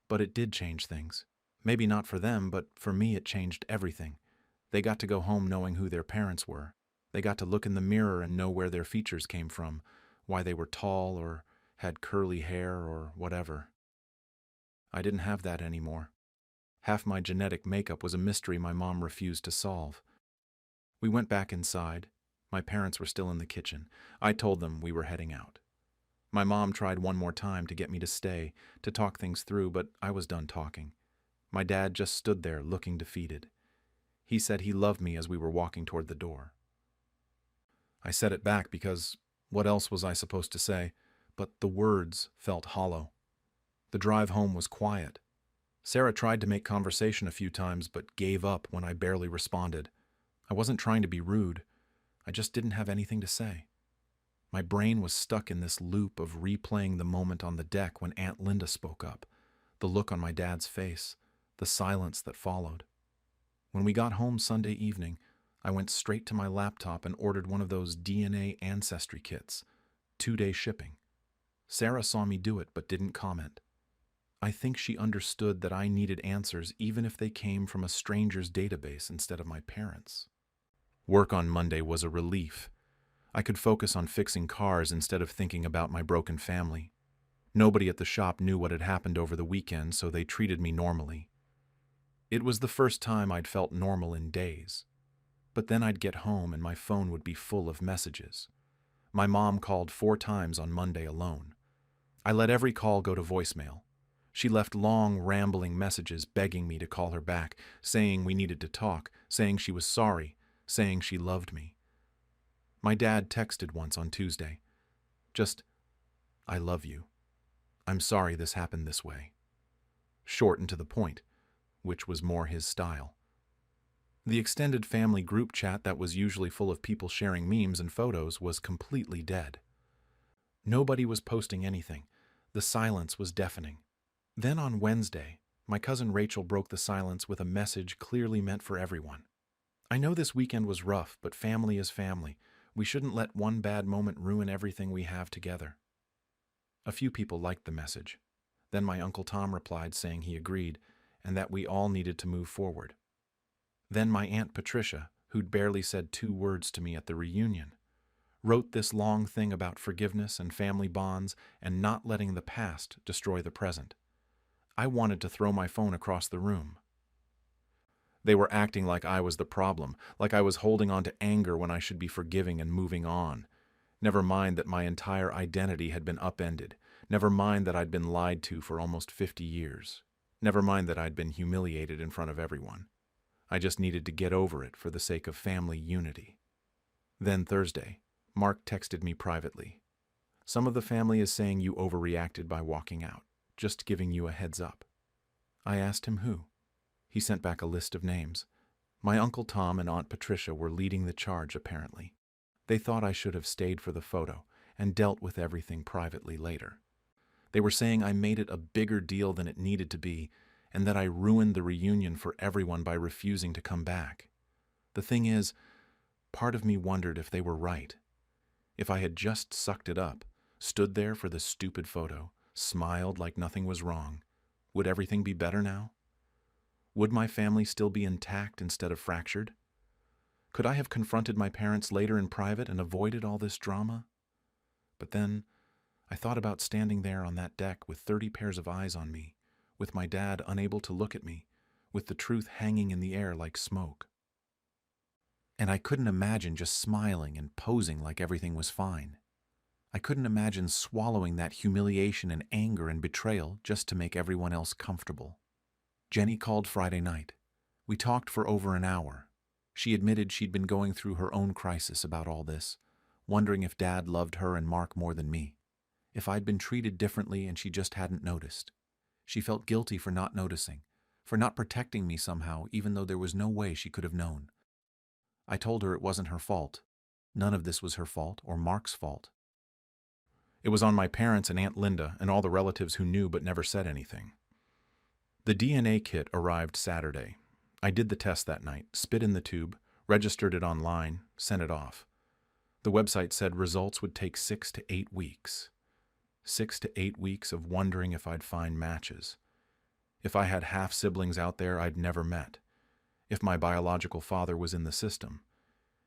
Speaker 1: But it did change things. Maybe not for them, but for me it changed everything. They got to go home knowing who their parents were. They got to look in the mirror and know where their features came from, why they were tall or had curly hair or whatever. I didn't have that anymore. Half my genetic makeup was a mystery my mom refused to solve. We went back inside. My parents were still in the kitchen. I told them we were heading out. My mom tried one more time to get me to stay, to talk things through, but I was done talking. My dad just stood there looking defeated. He said he loved me as we were walking toward the door. I said it back because what else was I supposed to say? But the words felt hollow. The drive home was quiet. Sarah tried to make conversation a few times, but gave up when I barely responded. I wasn't trying to be rude. I just didn't have anything to say. My brain was stuck in this loop of replaying the moment on the deck when Aunt Linda spoke up, the look on my dad's face, the silence that followed. When we got home Sunday evening, I went straight to my laptop and ordered one of those DNA ancestry kits, 2-day shipping. Sarah saw me do it but didn't comment. I think she understood that I needed answers even if they came from a stranger's database instead of my parents'. Work on Monday was a relief. I could focus on fixing cars instead of thinking about my broken family. Nobody at the shop knew what had happened over the weekend, so they treated me normally. It was the first time I'd felt normal in days. But then I'd get home and my phone would be full of messages. My mom called 4 times on Monday alone. I let every call go to voicemail. She left long, rambling messages begging me to call her back, saying we needed to talk, saying she was sorry, saying she loved me. My dad texted once on Tuesday. Just, "I love you. I'm sorry this happened this way." Short and to the point, which was more his style. The extended family group chat that was usually full of people sharing memes and photos was completely dead. Nobody was posting anything. The silence was deafening. Then on Wednesday, my cousin Rachel broke the silence with a message clearly meant for everyone. "I know this weekend was rough, but family is family. We shouldn't let one bad moment ruin everything we have together." A few people liked the message. Then my Uncle Tom replied saying he agreed, and that we all needed to move forward. Then my Aunt Patricia, who'd barely said 2 words to me at the reunion, wrote this long thing about forgiveness and family bonds and not letting the past destroy the present. I wanted to throw my phone across the room. They were acting like I was the problem, like I was holding on to anger when I should be forgiving and moving on. Never mind that my entire identity had been upended. Never mind that I'd been lied to for almost 50 years. Never mind that I'd been humiliated in front of everyone. I just needed to get over it for the sake of family unity. Then Thursday, Mark texted me privately. "Some of the family is saying you overreacted by walking out. Just giving you a heads up." I asked him who. He sent back a list of names. My Uncle Tom and Aunt Patricia were leading the charge, apparently. They thought I should have stayed for the photo and dealt with everything privately later. They were saying I made it a bigger deal than it needed to be, and that I ruined the reunion for everyone by refusing to come back. The thing is, part of me wondered if they were right. If I had just sucked it up, stood there for the stupid photo, smiled like nothing was wrong, would everything be better now? Would my family still be intact instead of fractured? Could I have confronted my parents later in private and avoided all this drama? But then, I thought about standing there on that deck with 30 pairs of eyes on me, with my dad unable to look at me, with the truth hanging in the air like smoke. And I couldn't imagine just smiling and posing like everything was fine. I couldn't imagine swallowing that humiliation and anger and betrayal just to make everyone else comfortable. Jenny called Friday night. We talked for over an hour. She admitted she'd been going through her own crisis about all this, wondering if Dad loved her and Mark more than me, if I'd been treated differently and she just hadn't noticed. She felt guilty for not noticing, for not protecting me somehow, even though there was no way she could have known. I told her it wasn't her fault. None of this was her fault or Mark's fault. It was on my parents and Aunt Linda and all the relatives who knew but never said anything. The DNA kit arrived Saturday. I did the test that night, spit in the tube, registered it online, sent it off. The website said results would take 6 to 8 weeks. 6 to 8 weeks of wondering if I'd find matches. If I had half-siblings out there I'd never met. If my biological father was in the system.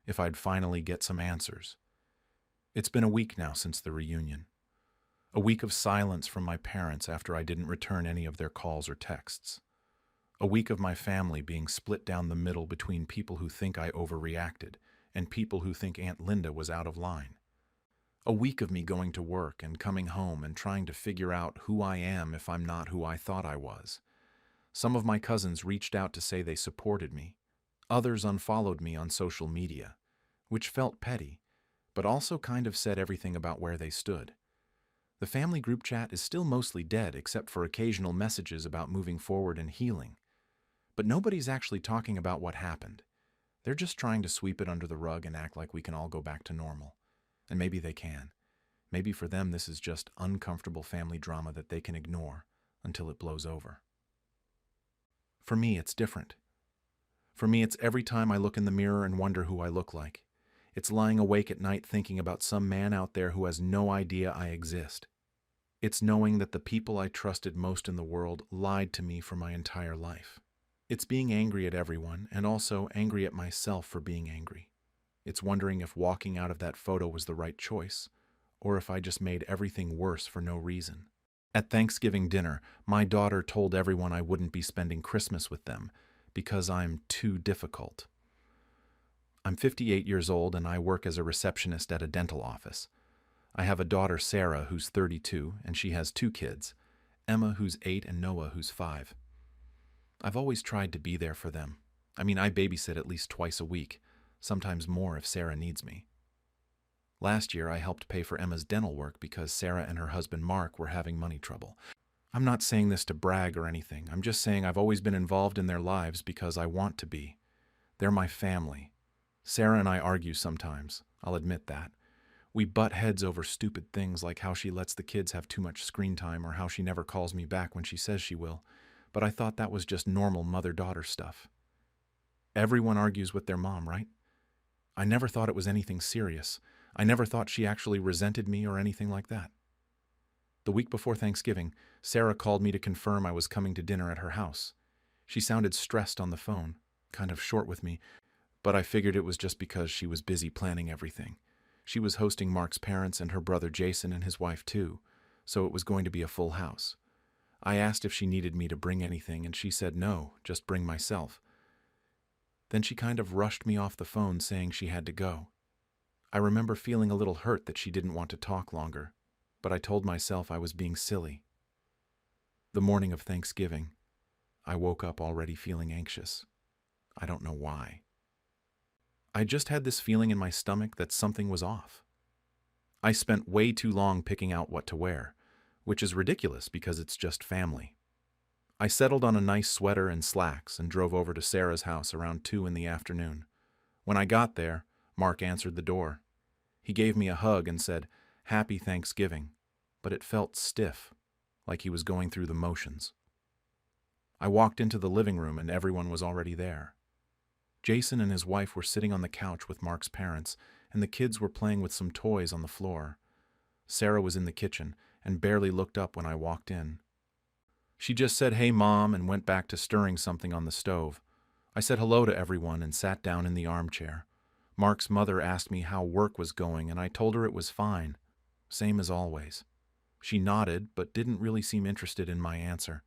Speaker 1: If I'd finally get some answers. It's been a week now since the reunion. A week of silence from my parents after I didn't return any of their calls or texts. A week of my family being split down the middle between people who think I overreacted and people who think Aunt Linda was out of line. A week of me going to work and coming home and trying to figure out who I am if I'm not who I thought I was. Some of my cousins reached out to say they supported me. Others unfollowed me on social media, which felt petty, but also kind of said everything about where they stood. The family group chat is still mostly dead except for occasional messages about moving forward and healing. But nobody's actually talking about what happened. They're just trying to sweep it under the rug and act like we can all go back to normal. And maybe they can. Maybe for them this is just uncomfortable family drama that they can ignore until it blows over. For me, it's different. For me, it's every time I look in the mirror and wonder who I look like. It's lying awake at night thinking about some man out there who has no idea I exist. It's knowing that the people I trusted most in the world lied to me for my entire life. It's being angry at everyone and also angry at myself for being angry. It's wondering if walking out of that photo was the right choice, or if I just made everything worse for no reason. At Thanksgiving dinner, my daughter told everyone I wouldn't be spending Christmas with them because I'm too difficult. I'm 58 years old and I work as a receptionist at a dental office. I have a daughter, Sarah, who's 32, and she has 2 kids, Emma, who's 8, and Noah, who's 5. I've always tried to be there for them. I babysit at least twice a week, sometimes more if Sarah needs me. Last year, I helped pay for Emma's dental work because Sarah and her husband, Mark, were having money trouble. I'm not saying this to brag or anything. I'm just saying I've always been involved in their lives because I want to be. They're my family. Sarah and I argue sometimes, I'll admit that. We butt heads over stupid things like how she lets the kids have too much screen time or how she never calls me back when she says she will, but I thought that was just normal mother-daughter stuff. Everyone argues with their mom, right? I never thought it was anything serious. I never thought she actually resented me or anything like that. The week before Thanksgiving, Sarah called me to confirm I was coming to dinner at her house. She sounded stressed on the phone, kind of short with me, but I figured it was just because she was busy planning everything. She was hosting Mark's parents and her brother Jason and his wife too, so it was going to be a full house. I asked if she needed me to bring anything, and she said no, just bring myself. Then she kind of rushed me off the phone saying she had to go. I remember feeling a little hurt that she didn't want to talk longer, but I told myself I was being silly. The morning of Thanksgiving, I woke up already feeling anxious. I don't know why. I just had this feeling in my stomach that something was off. I spent way too long picking out what to wear, which is ridiculous because it's just family. I settled on a nice sweater and slacks and drove over to Sarah's house around 2 in the afternoon. When I got there, Mark answered the door. He gave me a hug and said, "Happy Thanksgiving," but it felt stiff, like he was going through the motions. I walked into the living room and everyone was already there. Jason and his wife were sitting on the couch with Mark's parents, and the kids were playing with some toys on the floor. Sarah was in the kitchen and barely looked up when I walked in. She just said, "Hey, Mom," and went back to stirring something on the stove. I said hello to everyone and sat down in the armchair. Mark's mother asked me how work was going, and I told her it was fine, same as always. She nodded, but didn't really seem interested in my answer.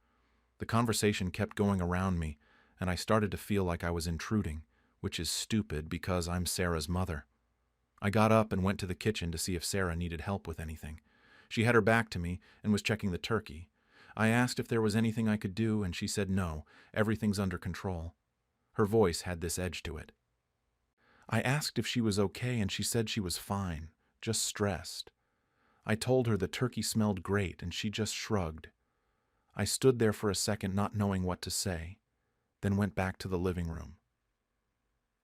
Speaker 1: The conversation kept going around me, and I started to feel like I was intruding, which is stupid because I'm Sarah's mother. I got up and went to the kitchen to see if Sarah needed help with anything. She had her back to me and was checking the turkey. I asked if there was anything I could do, and she said no, everything's under control. Her voice had this edge to it. I asked if she was okay, and she said she was fine, just stressed. I told her the turkey smelled great, and she just shrugged. I stood there for a second not knowing what to say, then went back to the living room.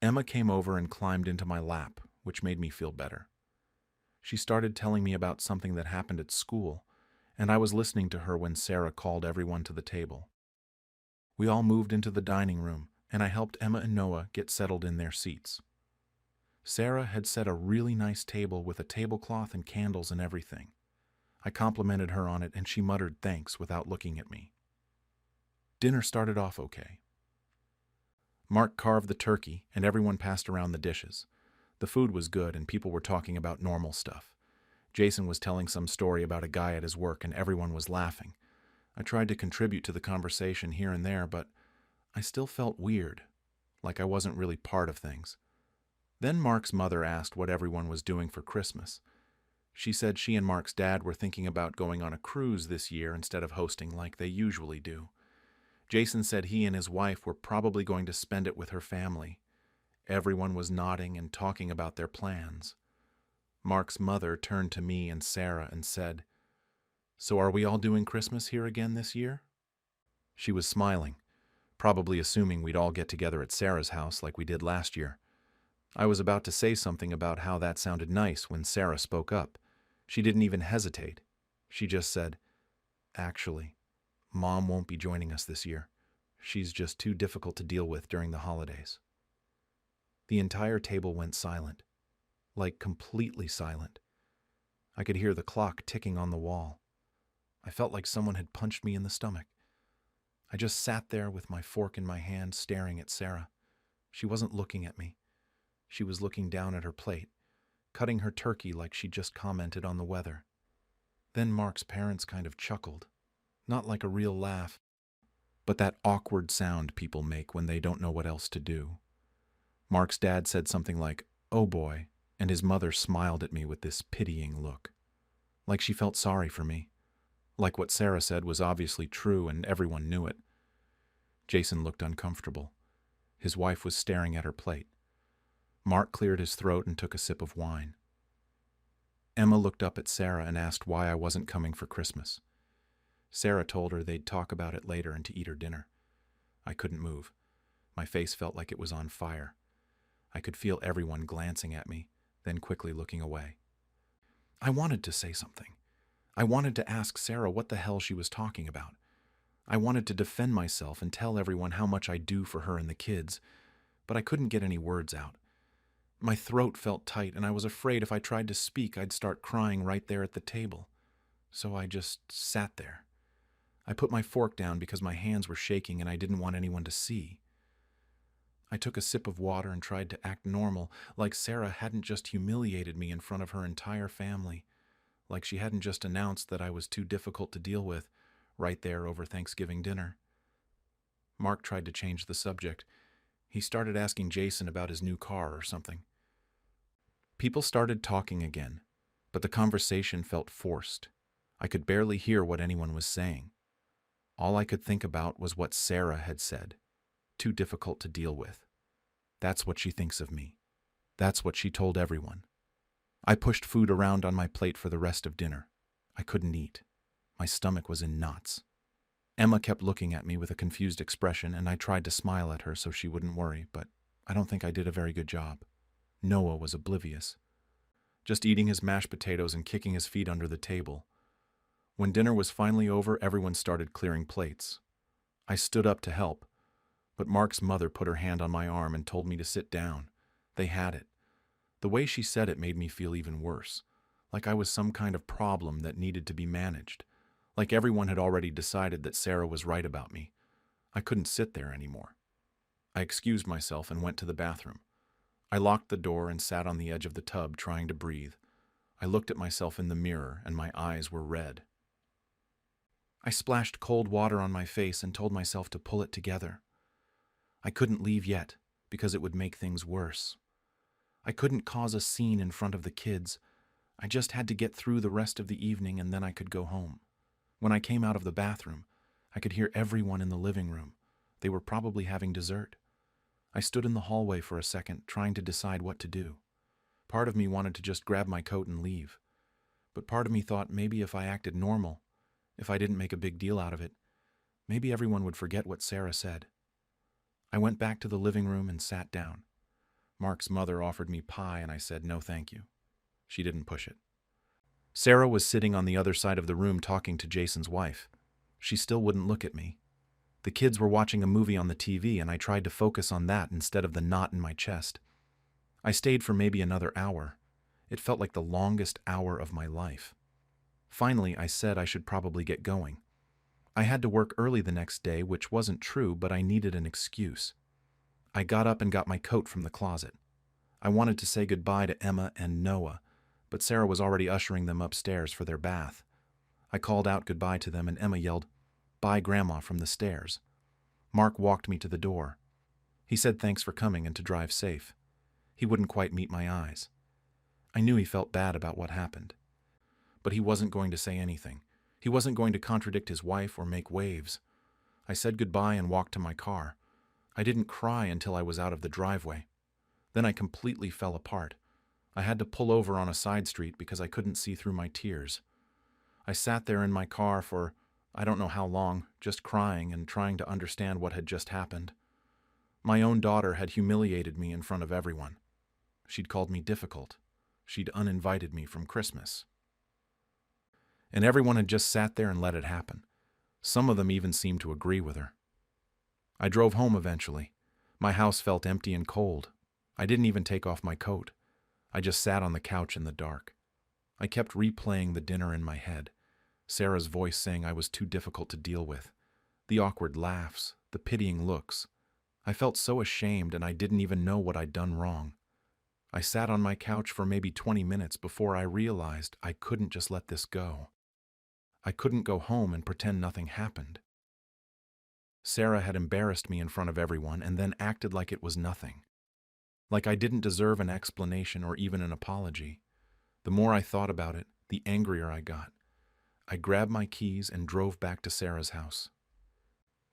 Speaker 1: Emma came over and climbed into my lap, which made me feel better. She started telling me about something that happened at school, and I was listening to her when Sarah called everyone to the table. We all moved into the dining room, and I helped Emma and Noah get settled in their seats. Sarah had set a really nice table with a tablecloth and candles and everything. I complimented her on it, and she muttered thanks without looking at me. Dinner started off okay. Mark carved the turkey, and everyone passed around the dishes. The food was good, and people were talking about normal stuff. Jason was telling some story about a guy at his work, and everyone was laughing. I tried to contribute to the conversation here and there, but I still felt weird, like I wasn't really part of things. Then Mark's mother asked what everyone was doing for Christmas. She said she and Mark's dad were thinking about going on a cruise this year instead of hosting like they usually do. Jason said he and his wife were probably going to spend it with her family. Everyone was nodding and talking about their plans. Mark's mother turned to me and Sarah and said, "So are we all doing Christmas here again this year?" She was smiling, probably assuming we'd all get together at Sarah's house like we did last year. I was about to say something about how that sounded nice when Sarah spoke up. She didn't even hesitate. She just said, "Actually, Mom won't be joining us this year. She's just too difficult to deal with during the holidays." The entire table went silent, like completely silent. I could hear the clock ticking on the wall. I felt like someone had punched me in the stomach. I just sat there with my fork in my hand, staring at Sarah. She wasn't looking at me. She was looking down at her plate, cutting her turkey like she'd just commented on the weather. Then Mark's parents kind of chuckled. Not like a real laugh, but that awkward sound people make when they don't know what else to do. Mark's dad said something like, "Oh boy," and his mother smiled at me with this pitying look. Like she felt sorry for me. Like what Sarah said was obviously true and everyone knew it. Jason looked uncomfortable. His wife was staring at her plate. Mark cleared his throat and took a sip of wine. Emma looked up at Sarah and asked why I wasn't coming for Christmas. Sarah told her they'd talk about it later and to eat her dinner. I couldn't move. My face felt like it was on fire. I could feel everyone glancing at me, then quickly looking away. I wanted to say something. I wanted to ask Sarah what the hell she was talking about. I wanted to defend myself and tell everyone how much I do for her and the kids, but I couldn't get any words out. My throat felt tight, and I was afraid if I tried to speak, I'd start crying right there at the table. So I just sat there. I put my fork down because my hands were shaking and I didn't want anyone to see. I took a sip of water and tried to act normal, like Sarah hadn't just humiliated me in front of her entire family, like she hadn't just announced that I was too difficult to deal with right there over Thanksgiving dinner. Mark tried to change the subject. He started asking Jason about his new car or something. People started talking again, but the conversation felt forced. I could barely hear what anyone was saying. All I could think about was what Sarah had said. Too difficult to deal with. That's what she thinks of me. That's what she told everyone. I pushed food around on my plate for the rest of dinner. I couldn't eat. My stomach was in knots. Emma kept looking at me with a confused expression, and I tried to smile at her so she wouldn't worry, but I don't think I did a very good job. Noah was oblivious, just eating his mashed potatoes and kicking his feet under the table. When dinner was finally over, everyone started clearing plates. I stood up to help, but Mark's mother put her hand on my arm and told me to sit down. They had it. The way she said it made me feel even worse, like I was some kind of problem that needed to be managed, like everyone had already decided that Sarah was right about me. I couldn't sit there anymore. I excused myself and went to the bathroom. I locked the door and sat on the edge of the tub trying to breathe. I looked at myself in the mirror and my eyes were red. I splashed cold water on my face and told myself to pull it together. I couldn't leave yet because it would make things worse. I couldn't cause a scene in front of the kids. I just had to get through the rest of the evening and then I could go home. When I came out of the bathroom, I could hear everyone in the living room. They were probably having dessert. I stood in the hallway for a second, trying to decide what to do. Part of me wanted to just grab my coat and leave. But part of me thought maybe if I acted normal, if I didn't make a big deal out of it, maybe everyone would forget what Sarah said. I went back to the living room and sat down. Mark's mother offered me pie and I said no thank you. She didn't push it. Sarah was sitting on the other side of the room talking to Jason's wife. She still wouldn't look at me. The kids were watching a movie on the TV and I tried to focus on that instead of the knot in my chest. I stayed for maybe another hour. It felt like the longest hour of my life. Finally, I said I should probably get going. I had to work early the next day, which wasn't true, but I needed an excuse. I got up and got my coat from the closet. I wanted to say goodbye to Emma and Noah, but Sarah was already ushering them upstairs for their bath. I called out goodbye to them and Emma yelled, "Bye, Grandma," from the stairs. Mark walked me to the door. He said thanks for coming and to drive safe. He wouldn't quite meet my eyes. I knew he felt bad about what happened. But he wasn't going to say anything. He wasn't going to contradict his wife or make waves. I said goodbye and walked to my car. I didn't cry until I was out of the driveway. Then I completely fell apart. I had to pull over on a side street because I couldn't see through my tears. I sat there in my car for I don't know how long, just crying and trying to understand what had just happened. My own daughter had humiliated me in front of everyone. She'd called me difficult. She'd uninvited me from Christmas. And everyone had just sat there and let it happen. Some of them even seemed to agree with her. I drove home eventually. My house felt empty and cold. I didn't even take off my coat. I just sat on the couch in the dark. I kept replaying the dinner in my head, Sarah's voice saying I was too difficult to deal with, the awkward laughs, the pitying looks. I felt so ashamed and I didn't even know what I'd done wrong. I sat on my couch for maybe 20 minutes before I realized I couldn't just let this go. I couldn't go home and pretend nothing happened. Sarah had embarrassed me in front of everyone and then acted like it was nothing. Like I didn't deserve an explanation or even an apology. The more I thought about it, the angrier I got. I grabbed my keys and drove back to Sarah's house.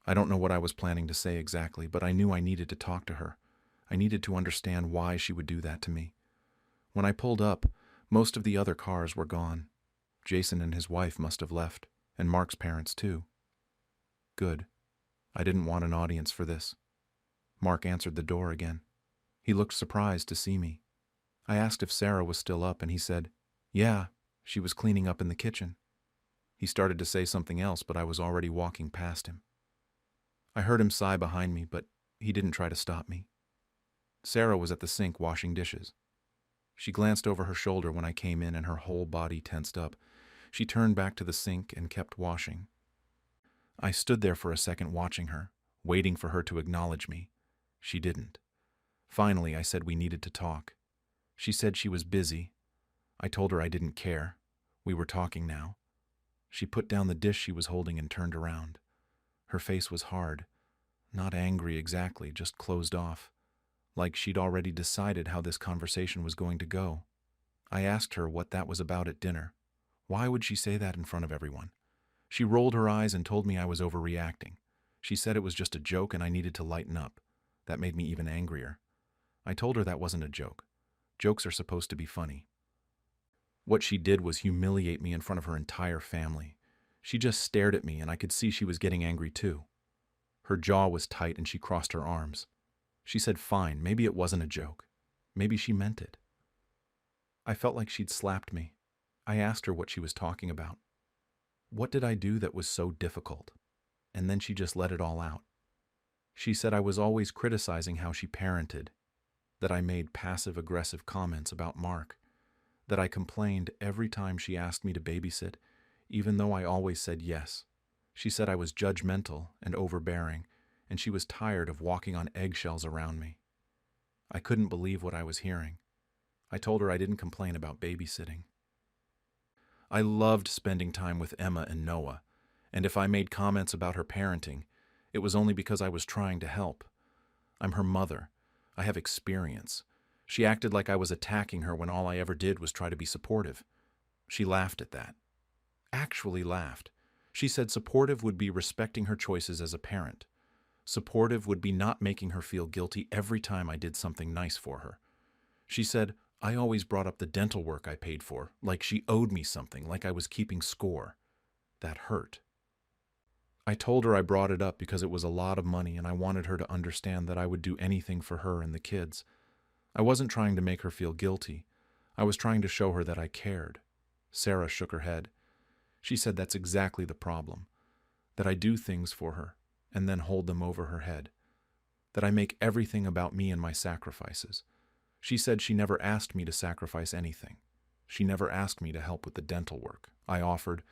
Speaker 1: I don't know what I was planning to say exactly, but I knew I needed to talk to her. I needed to understand why she would do that to me. When I pulled up, most of the other cars were gone. Jason and his wife must have left, and Mark's parents too. Good. I didn't want an audience for this. Mark answered the door again. He looked surprised to see me. I asked if Sarah was still up, and he said, "Yeah, she was cleaning up in the kitchen." He started to say something else, but I was already walking past him. I heard him sigh behind me, but he didn't try to stop me. Sarah was at the sink washing dishes. She glanced over her shoulder when I came in and her whole body tensed up. She turned back to the sink and kept washing. I stood there for a second watching her, waiting for her to acknowledge me. She didn't. Finally, I said we needed to talk. She said she was busy. I told her I didn't care. We were talking now. She put down the dish she was holding and turned around. Her face was hard. Not angry exactly, just closed off. Like she'd already decided how this conversation was going to go. I asked her what that was about at dinner. Why would she say that in front of everyone? She rolled her eyes and told me I was overreacting. She said it was just a joke and I needed to lighten up. That made me even angrier. I told her that wasn't a joke. Jokes are supposed to be funny. What she did was humiliate me in front of her entire family. She just stared at me and I could see she was getting angry too. Her jaw was tight and she crossed her arms. She said fine, maybe it wasn't a joke. Maybe she meant it. I felt like she'd slapped me. I asked her what she was talking about. What did I do that was so difficult? And then she just let it all out. She said I was always criticizing how she parented, that I made passive-aggressive comments about Mark, that I complained every time she asked me to babysit, even though I always said yes. She said I was judgmental and overbearing, and she was tired of walking on eggshells around me. I couldn't believe what I was hearing. I told her I didn't complain about babysitting. I loved spending time with Emma and Noah, and if I made comments about her parenting, it was only because I was trying to help. I'm her mother. I have experience. She acted like I was attacking her when all I ever did was try to be supportive. She laughed at that. Actually laughed. She said supportive would be respecting her choices as a parent. Supportive would be not making her feel guilty every time I did something nice for her. She said, I always brought up the dental work I paid for, like she owed me something, like I was keeping score. That hurt. I told her I brought it up because it was a lot of money and I wanted her to understand that I would do anything for her and the kids. I wasn't trying to make her feel guilty. I was trying to show her that I cared. Sarah shook her head. She said that's exactly the problem, that I do things for her and then hold them over her head, that I make everything about me and my sacrifices. She said she never asked me to sacrifice anything. She never asked me to help with the dental work. I offered,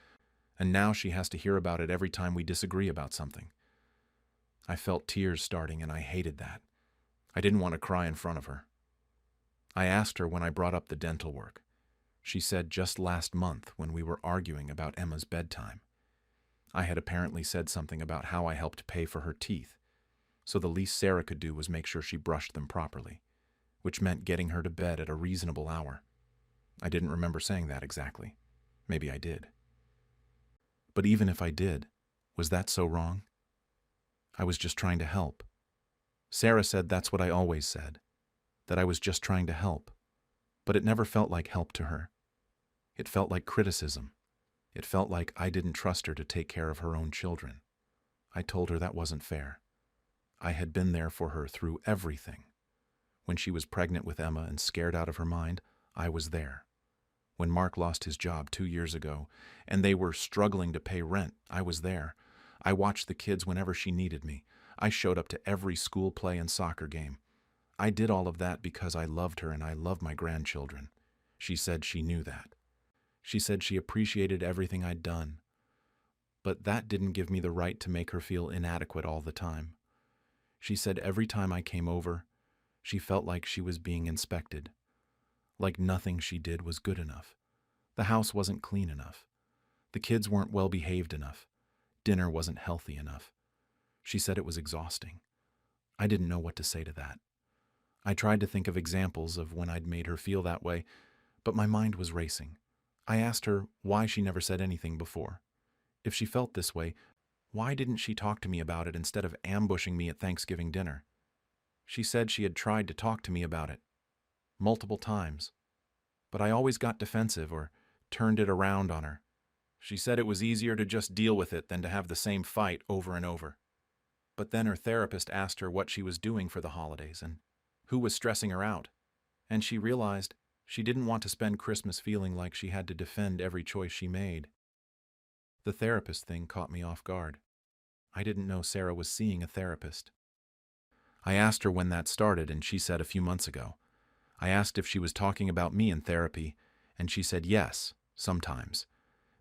Speaker 1: and now she has to hear about it every time we disagree about something. I felt tears starting and I hated that. I didn't want to cry in front of her. I asked her when I brought up the dental work. She said just last month when we were arguing about Emma's bedtime. I had apparently said something about how I helped pay for her teeth, so the least Sarah could do was make sure she brushed them properly, which meant getting her to bed at a reasonable hour. I didn't remember saying that exactly. Maybe I did. But even if I did, was that so wrong? I was just trying to help. Sarah said that's what I always said, that I was just trying to help, but it never felt like help to her. It felt like criticism. It felt like I didn't trust her to take care of her own children. I told her that wasn't fair. I had been there for her through everything. When she was pregnant with Emma and scared out of her mind, I was there. When Mark lost his job 2 years ago, and they were struggling to pay rent, I was there. I watched the kids whenever she needed me. I showed up to every school play and soccer game. I did all of that because I loved her and I love my grandchildren. She said she knew that. She said she appreciated everything I'd done. But that didn't give me the right to make her feel inadequate all the time. She said every time I came over, she felt like she was being inspected. Like nothing she did was good enough. The house wasn't clean enough. The kids weren't well behaved enough. Dinner wasn't healthy enough. She said it was exhausting. I didn't know what to say to that. I tried to think of examples of when I'd made her feel that way, but my mind was racing. I asked her why she never said anything before. If she felt this way, why didn't she talk to me about it instead of ambushing me at Thanksgiving dinner? She said she had tried to talk to me about it multiple times, but I always got defensive or turned it around on her. She said it was easier to just deal with it than to have the same fight over and over. But then her therapist asked her what she was doing for the holidays and who was stressing her out, and she realized she didn't want to spend Christmas feeling like she had to defend every choice she made. The therapist thing caught me off guard. I didn't know Sarah was seeing a therapist. I asked her when that started, and she said a few months ago. I asked if she was talking about me in therapy, and she said yes, sometimes,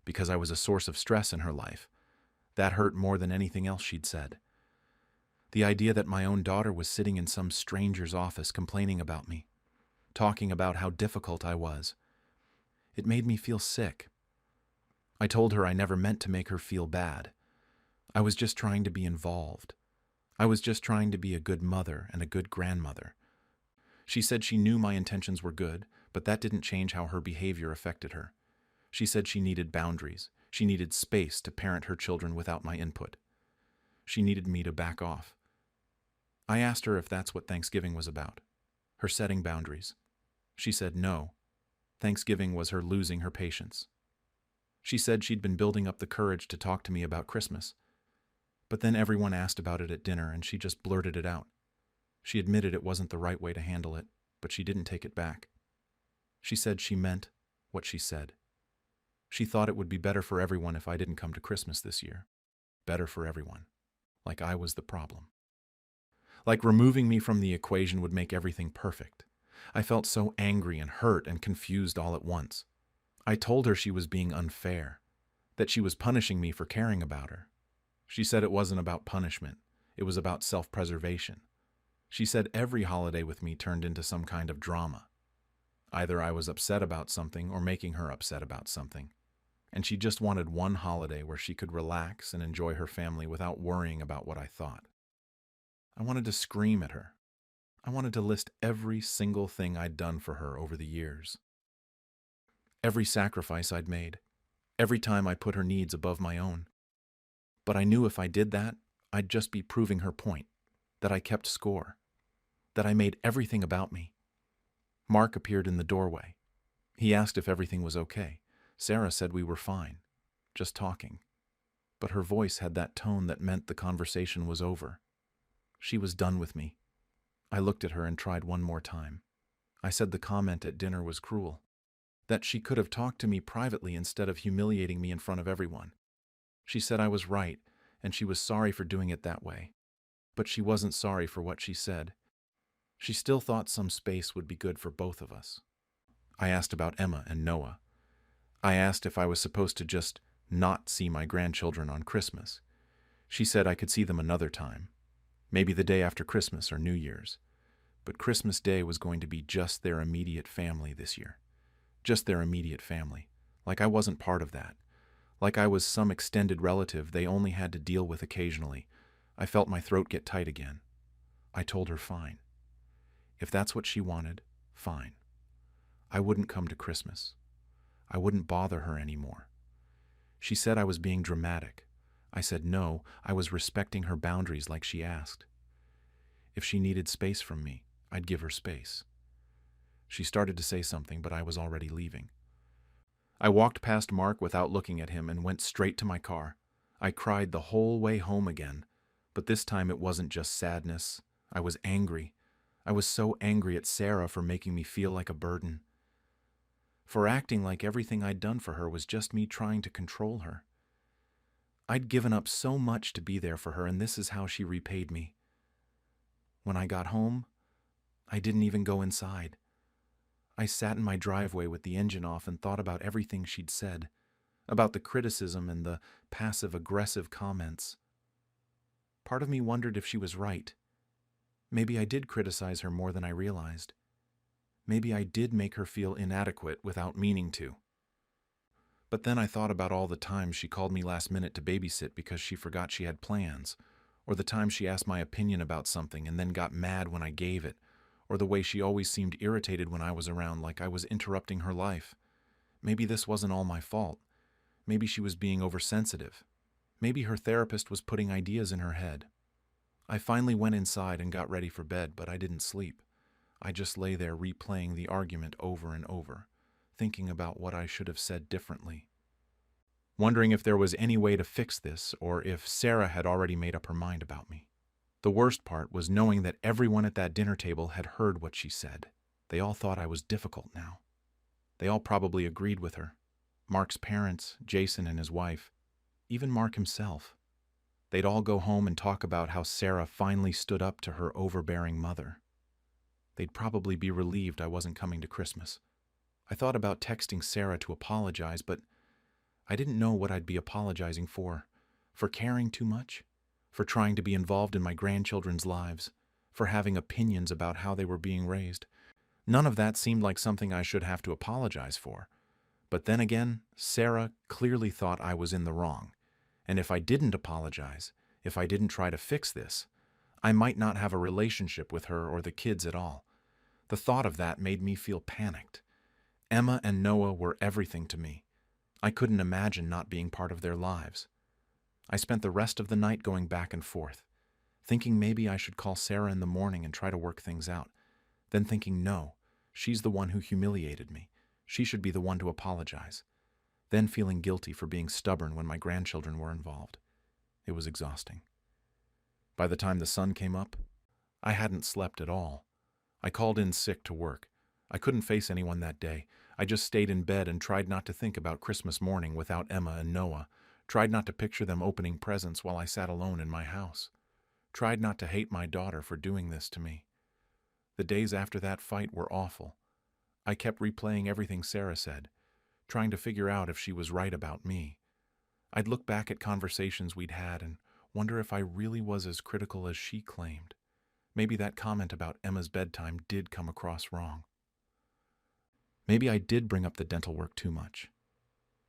Speaker 1: because I was a source of stress in her life. That hurt more than anything else she'd said. The idea that my own daughter was sitting in some stranger's office complaining about me, talking about how difficult I was. It made me feel sick. I told her I never meant to make her feel bad. I was just trying to be involved. I was just trying to be a good mother and a good grandmother. She said she knew my intentions were good, but that didn't change how her behavior affected her. She said she needed boundaries. She needed space to parent her children without my input. She needed me to back off. I asked her if that's what Thanksgiving was about, her setting boundaries. She said no. Thanksgiving was her losing her patience. She said she'd been building up the courage to talk to me about Christmas. But then everyone asked about it at dinner and she just blurted it out. She admitted it wasn't the right way to handle it, but she didn't take it back. She said she meant what she said. She thought it would be better for everyone if I didn't come to Christmas this year. Better for everyone. Like I was the problem. Like removing me from the equation would make everything perfect. I felt so angry and hurt and confused all at once. I told her she was being unfair, that she was punishing me for caring about her. She said it wasn't about punishment, it was about self-preservation. She said every holiday with me turned into some kind of drama. Either I was upset about something or making her upset about something. And she just wanted one holiday where she could relax and enjoy her family without worrying about what I thought. I wanted to scream at her. I wanted to list every single thing I'd done for her over the years. Every sacrifice I'd made. Every time I put her needs above my own. But I knew if I did that, I'd just be proving her point, that I kept score, that I made everything about me. Mark appeared in the doorway. He asked if everything was okay. Sarah said we were fine, just talking. But her voice had that tone that meant the conversation was over. She was done with me. I looked at her and tried one more time. I said the comment at dinner was cruel, that she could have talked to me privately instead of humiliating me in front of everyone. She said I was right, and she was sorry for doing it that way. But she wasn't sorry for what she said. She still thought some space would be good for both of us. I asked about Emma and Noah. I asked if I was supposed to just not see my grandchildren on Christmas. She said I could see them another time, maybe the day after Christmas or New Year's. But Christmas Day was going to be just their immediate family this year. Just their immediate family. Like I wasn't part of that. Like I was some extended relative they only had to deal with occasionally. I felt my throat get tight again. I told her fine. If that's what she wanted, fine. I wouldn't come to Christmas. I wouldn't bother her anymore. She said I was being dramatic. I said no, I was respecting her boundaries like she asked. If she needed space from me, I'd give her space. She started to say something, but I was already leaving. I walked past Mark without looking at him and went straight to my car. I cried the whole way home again, but this time it wasn't just sadness. I was angry. I was so angry at Sarah for making me feel like a burden, for acting like everything I'd done for her was just me trying to control her. I'd given up so much to be there for her, and this is how she repaid me. When I got home, I didn't even go inside. I sat in my driveway with the engine off and thought about everything she'd said, about the criticism and the passive-aggressive comments. Part of me wondered if she was right. Maybe I did criticize her more than I realized. Maybe I did make her feel inadequate without meaning to. But then I thought about all the times she called me last minute to babysit because she forgot she had plans, or the time she asked my opinion about something and then got mad when I gave it, or the way she always seemed irritated when I was around, like I was interrupting her life. Maybe this wasn't all my fault. Maybe she was being oversensitive. Maybe her therapist was putting ideas in her head. I finally went inside and got ready for bed, but I didn't sleep. I just lay there replaying the argument over and over, thinking about what I should have said differently. Wondering if there was any way to fix this, or if Sarah had already made up her mind about me. The worst part was knowing that everyone at that dinner table had heard what she said. They all thought I was difficult now. They all probably agreed with her. Mark's parents, Jason and his wife, even Mark himself. They'd all go home and talk about how Sarah finally stood up to her overbearing mother. They'd probably be relieved I wasn't coming to Christmas. I thought about texting Sarah to apologize, but I didn't know what I'd be apologizing for. For caring too much? For trying to be involved in my grandchildren's lives? For having opinions about how they were being raised? None of that seemed like something I should have to apologize for. But then again, Sarah clearly thought I was in the wrong. And if I didn't apologize, if I didn't try to fix this, I might not have a relationship with her or the kids at all. The thought of that made me feel panicked. Emma and Noah were everything to me. I couldn't imagine not being part of their lives. I spent the rest of the night going back and forth, thinking maybe I should call Sarah in the morning and try to work things out, then thinking no, she's the one who humiliated me. She should be the one to apologize. Then feeling guilty for being stubborn when my grandchildren were involved. It was exhausting. By the time the sun came up, I hadn't slept at all. I called in sick to work. I couldn't face anyone that day. I just stayed in bed and tried not to think about Christmas morning without Emma and Noah. Tried not to picture them opening presents while I sat alone in my house. Tried not to hate my daughter for doing this to me. The days after that fight were awful. I kept replaying everything Sarah said, trying to figure out if she was right about me. I'd look back at conversations we'd had and wonder if I really was as critical as she claimed. Maybe that comment about Emma's bedtime did come across wrong. Maybe I did bring up the dental work too much.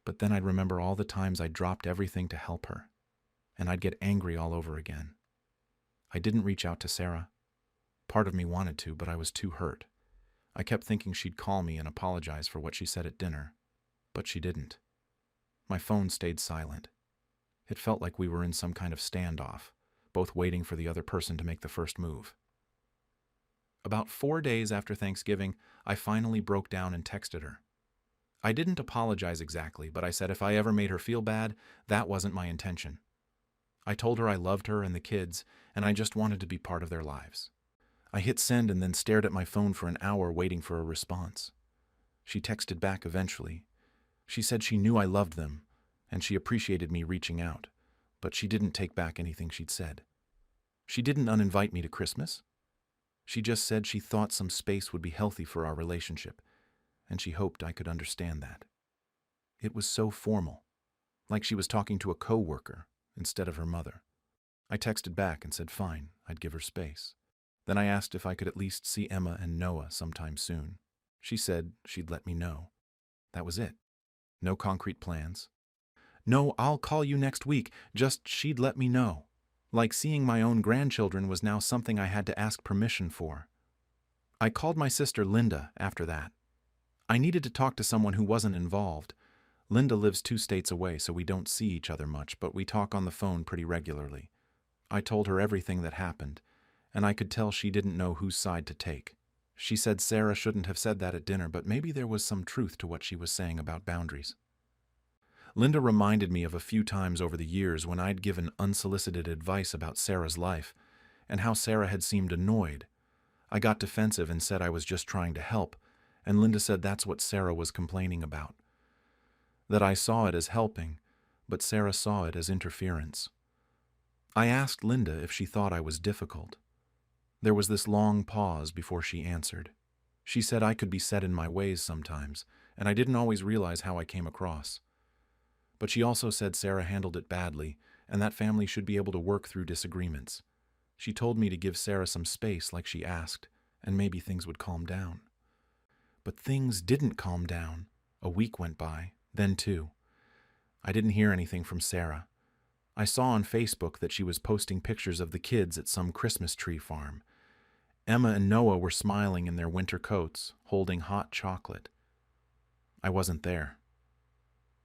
Speaker 1: But then I'd remember all the times I dropped everything to help her, and I'd get angry all over again. I didn't reach out to Sarah. Part of me wanted to, but I was too hurt. I kept thinking she'd call me and apologize for what she said at dinner, but she didn't. My phone stayed silent. It felt like we were in some kind of standoff, both waiting for the other person to make the first move. About 4 days after Thanksgiving, I finally broke down and texted her. I didn't apologize exactly, but I said if I ever made her feel bad, that wasn't my intention. I told her I loved her and the kids, and I just wanted to be part of their lives. I hit send and then stared at my phone for an hour waiting for a response. She texted back eventually. She said she knew I loved them, and she appreciated me reaching out, but she didn't take back anything she'd said. She didn't uninvite me to Christmas. She just said she thought some space would be healthy for our relationship, and she hoped I could understand that. It was so formal, like she was talking to a coworker instead of her mother. I texted back and said fine, I'd give her space. Then I asked if I could at least see Emma and Noah sometime soon. She said she'd let me know. That was it. No concrete plans. No, I'll call you next week, just she'd let me know. Like seeing my own grandchildren was now something I had to ask permission for. I called my sister Linda after that. I needed to talk to someone who wasn't involved. Linda lives 2 states away, so we don't see each other much, but we talk on the phone pretty regularly. I told her everything that happened, and I could tell she didn't know whose side to take. She said Sarah shouldn't have said that at dinner, but maybe there was some truth to what she was saying about boundaries. Linda reminded me of a few times over the years when I'd given unsolicited advice about Sarah's life, and how Sarah had seemed annoyed. I got defensive and said I was just trying to help, and Linda said that's what Sarah was complaining about. That I saw it as helping, but Sarah saw it as interference. I asked Linda if she thought I was difficult. There was this long pause before she answered. She said I could be set in my ways sometimes, and I didn't always realize how I came across. But she also said Sarah handled it badly, and that family should be able to work through disagreements. She told me to give Sarah some space like she asked, and maybe things would calm down. But things didn't calm down. A week went by, then two. I didn't hear anything from Sarah. I saw on Facebook that she was posting pictures of the kids at some Christmas tree farm. Emma and Noah were smiling in their winter coats, holding hot chocolate. I wasn't there.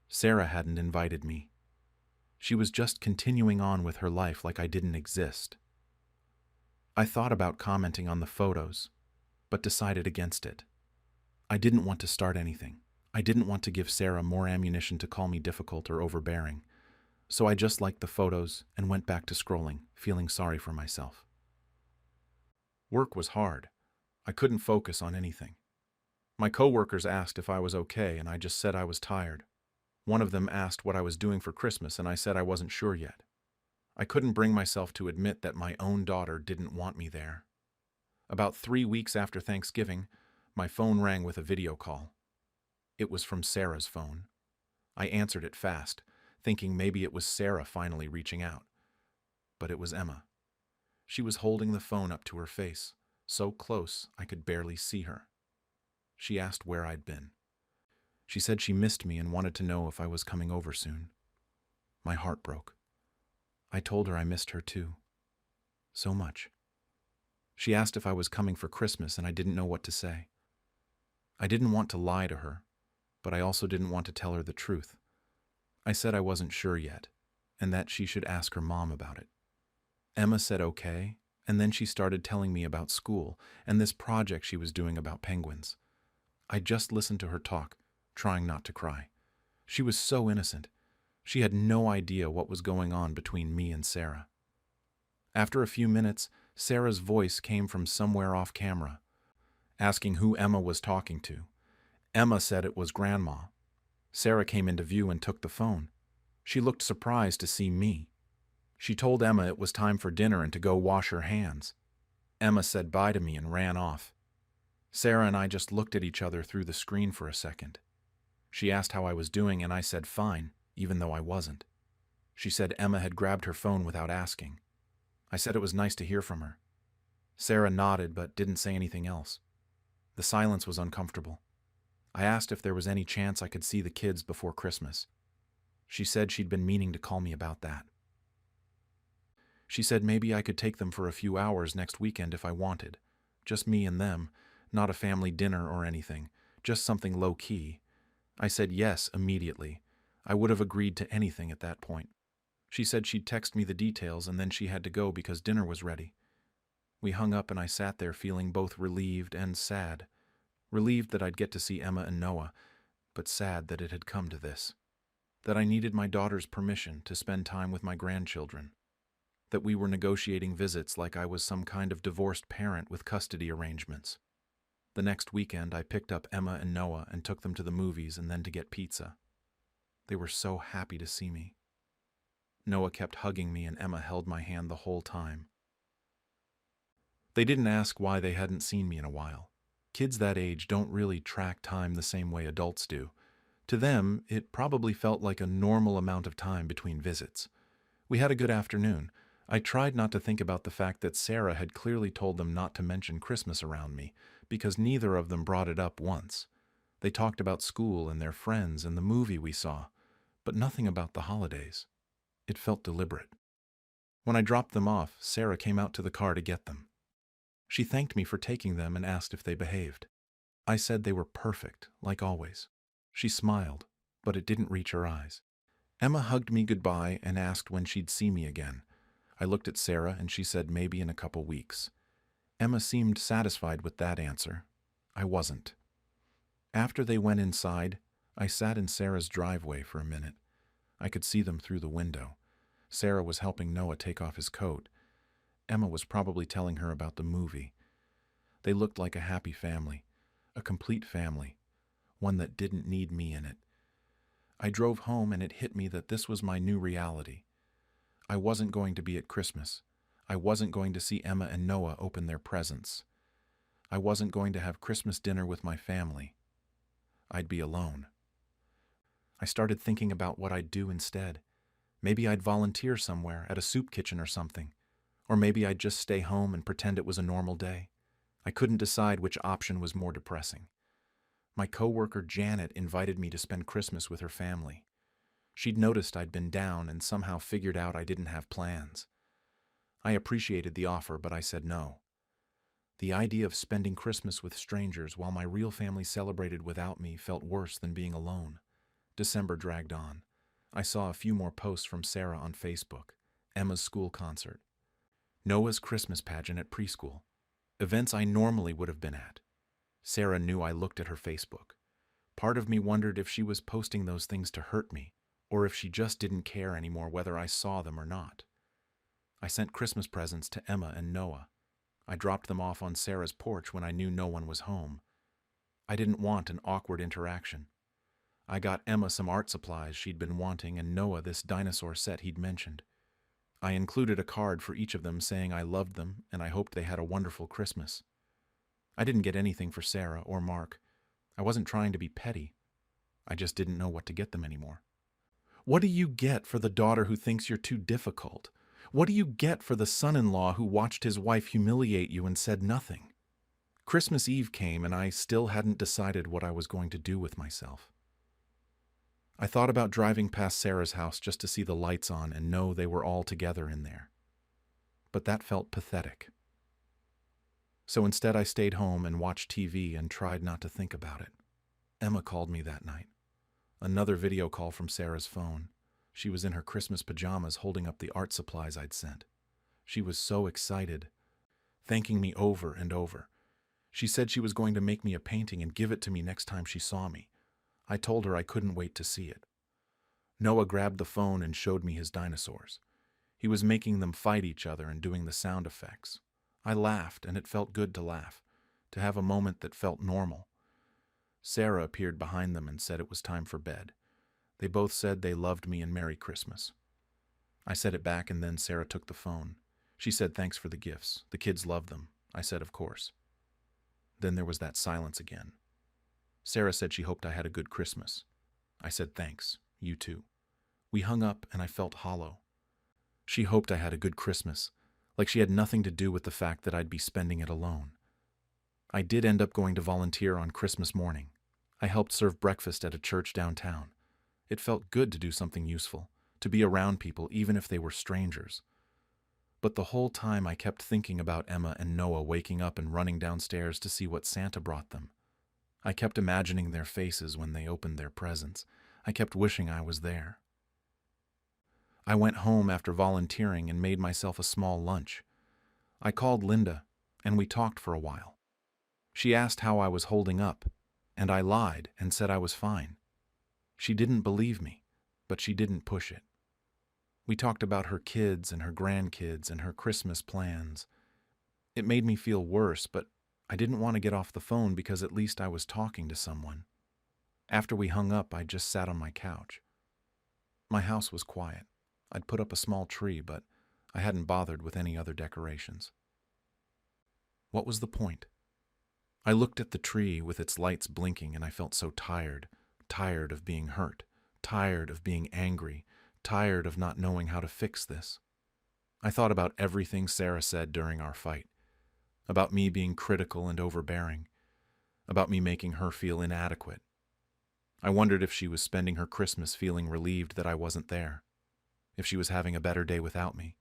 Speaker 1: Sarah hadn't invited me. She was just continuing on with her life like I didn't exist. I thought about commenting on the photos, but decided against it. I didn't want to start anything. I didn't want to give Sarah more ammunition to call me difficult or overbearing. So I just liked the photos and went back to scrolling, feeling sorry for myself. Work was hard. I couldn't focus on anything. My coworkers asked if I was okay, and I just said I was tired. One of them asked what I was doing for Christmas, and I said I wasn't sure yet. I couldn't bring myself to admit that my own daughter didn't want me there. About 3 weeks after Thanksgiving, my phone rang with a video call. It was from Sarah's phone. I answered it fast, thinking maybe it was Sarah finally reaching out. But it was Emma. She was holding the phone up to her face, so close I could barely see her. She asked where I'd been. She said she missed me and wanted to know if I was coming over soon. My heart broke. I told her I missed her too. So much. She asked if I was coming for Christmas, and I didn't know what to say. I didn't want to lie to her, but I also didn't want to tell her the truth. I said I wasn't sure yet, and that she should ask her mom about it. Emma said okay, and then she started telling me about school and this project she was doing about penguins. I just listened to her talk, trying not to cry. She was so innocent. She had no idea what was going on between me and Sarah. After a few minutes, Sarah's voice came from somewhere off camera, asking who Emma was talking to. Emma said it was Grandma. Sarah came into view and took the phone. She looked surprised to see me. She told Emma it was time for dinner and to go wash her hands. Emma said bye to me and ran off. Sarah and I just looked at each other through the screen for a second. She asked how I was doing, and I said fine, even though I wasn't. She said Emma had grabbed her phone without asking. I said it was nice to hear from her. Sarah nodded but didn't say anything else. The silence was uncomfortable. I asked if there was any chance I could see the kids before Christmas. She said she'd been meaning to call me about that. She said maybe I could take them for a few hours next weekend if I wanted. Just me and them, not a family dinner or anything, just something low-key. I said yes immediately. I would have agreed to anything at that point. She said she'd text me the details, and then she had to go because dinner was ready. We hung up and I sat there feeling both relieved and sad. Relieved that I'd get to see Emma and Noah, but sad that it had come to this. That I needed my daughter's permission to spend time with my grandchildren. That we were negotiating visits like I was some kind of divorced parent with custody arrangements. The next weekend, I picked up Emma and Noah and took them to the movies and then to get pizza. They were so happy to see me. Noah kept hugging me and Emma held my hand the whole time. They didn't ask why they hadn't seen me in a while. Kids that age don't really track time the same way adults do. To them, it probably felt like a normal amount of time between visits. We had a good afternoon. I tried not to think about the fact that Sarah had clearly told them not to mention Christmas around me, because neither of them brought it up once. They talked about school and their friends and the movie we saw, but nothing about the holidays. It felt deliberate. When I dropped them off, Sarah came out to the car to get them. She thanked me for taking them and asked if they behaved. I said they were perfect, like always. She smiled, but it didn't reach her eyes. Emma hugged me goodbye and asked when she'd see me again. I looked at Sarah and she said maybe in a couple weeks. Emma seemed satisfied with that answer. I wasn't. After they went inside, I sat in Sarah's driveway for a minute. I could see them through the window. Sarah was helping Noah take off his coat. Emma was probably telling her about the movie. They looked like a happy family, a complete family, one that didn't need me in it. I drove home and it hit me that this was my new reality. I wasn't going to be at Christmas. I wasn't going to see Emma and Noah open their presents. I wasn't going to have Christmas dinner with my family. I'd be alone. I started thinking about what I'd do instead. Maybe I'd volunteer somewhere, at a soup kitchen or something. Or maybe I'd just stay home and pretend it was a normal day. I couldn't decide which option was more depressing. My coworker Janet invited me to spend Christmas with her family. She'd noticed I'd been down and somehow figured out I didn't have plans. I appreciated the offer, but I said no. The idea of spending Christmas with strangers while my real family celebrated without me felt worse than being alone. December dragged on. I saw a few more posts from Sarah on Facebook, Emma's school concert, Noah's Christmas pageant at preschool, events I normally would have been at. Sarah knew I looked at her Facebook. Part of me wondered if she was posting those things to hurt me, or if she just didn't care anymore whether I saw them or not. I sent Christmas presents to Emma and Noah. I dropped them off on Sarah's porch when I knew no one was home. I didn't want an awkward interaction. I got Emma some art supplies she'd been wanting and Noah this dinosaur set he'd mentioned. I included a card for each of them saying I loved them and I hoped they had a wonderful Christmas. I didn't get anything for Sarah or Mark. I wasn't trying to be petty. I just didn't know what to get them anymore. What do you get for the daughter who thinks you're too difficult? What do you get for the son-in-law who watched his wife humiliate you and said nothing? Christmas Eve came and I still hadn't decided what I was going to do with myself. I thought about driving past Sarah's house just to see the lights on and know they were all together in there. But that felt pathetic. So instead I stayed home and watched TV and tried not to think about it. Emma called me that night. Another video call from Sarah's phone. She was in her Christmas pajamas holding up the art supplies I'd sent. She was so excited, thanking me over and over. She said she was going to make me a painting and give it to me next time she saw me. I told her I couldn't wait to see it. Noah grabbed the phone and showed me his dinosaurs. He was making them fight each other and doing the sound effects. I laughed, and it felt good to laugh, to have a moment that felt normal. Sarah appeared behind them and said it was time for bed. They both said they loved me and Merry Christmas. I said it back and then Sarah took the phone. She said thanks for the gifts. The kids loved them. I said of course. Then there was that silence again. Sarah said she hoped I had a good Christmas. I said thanks. You too. We hung up and I felt hollow. She hoped I had a good Christmas, like she had nothing to do with the fact that I'd be spending it alone. I did end up going to volunteer on Christmas morning. I helped serve breakfast at a church downtown. It felt good to do something useful, to be around people even if they were strangers. But the whole time I kept thinking about Emma and Noah waking up and running downstairs to see what Santa brought them. I kept imagining their faces when they opened their presents. I kept wishing I was there. I went home after volunteering and made myself a small lunch. I called Linda, and we talked for a while. She asked how I was holding up, and I lied and said I was fine. She didn't believe me, but she didn't push it. We talked about her kids and her grandkids and her Christmas plans. It made me feel worse, but I didn't want to get off the phone because at least I was talking to someone. After we hung up, I just sat on my couch. My house was quiet. I'd put up a small tree, but I hadn't bothered with any other decorations. What was the point? I looked at the tree with its lights blinking and I felt so tired, tired of being hurt, tired of being angry, tired of not knowing how to fix this. I thought about everything Sarah said during our fight, about me being critical and overbearing, about me making her feel inadequate. I wondered if she was spending her Christmas feeling relieved that I wasn't there, if she was having a better day without me,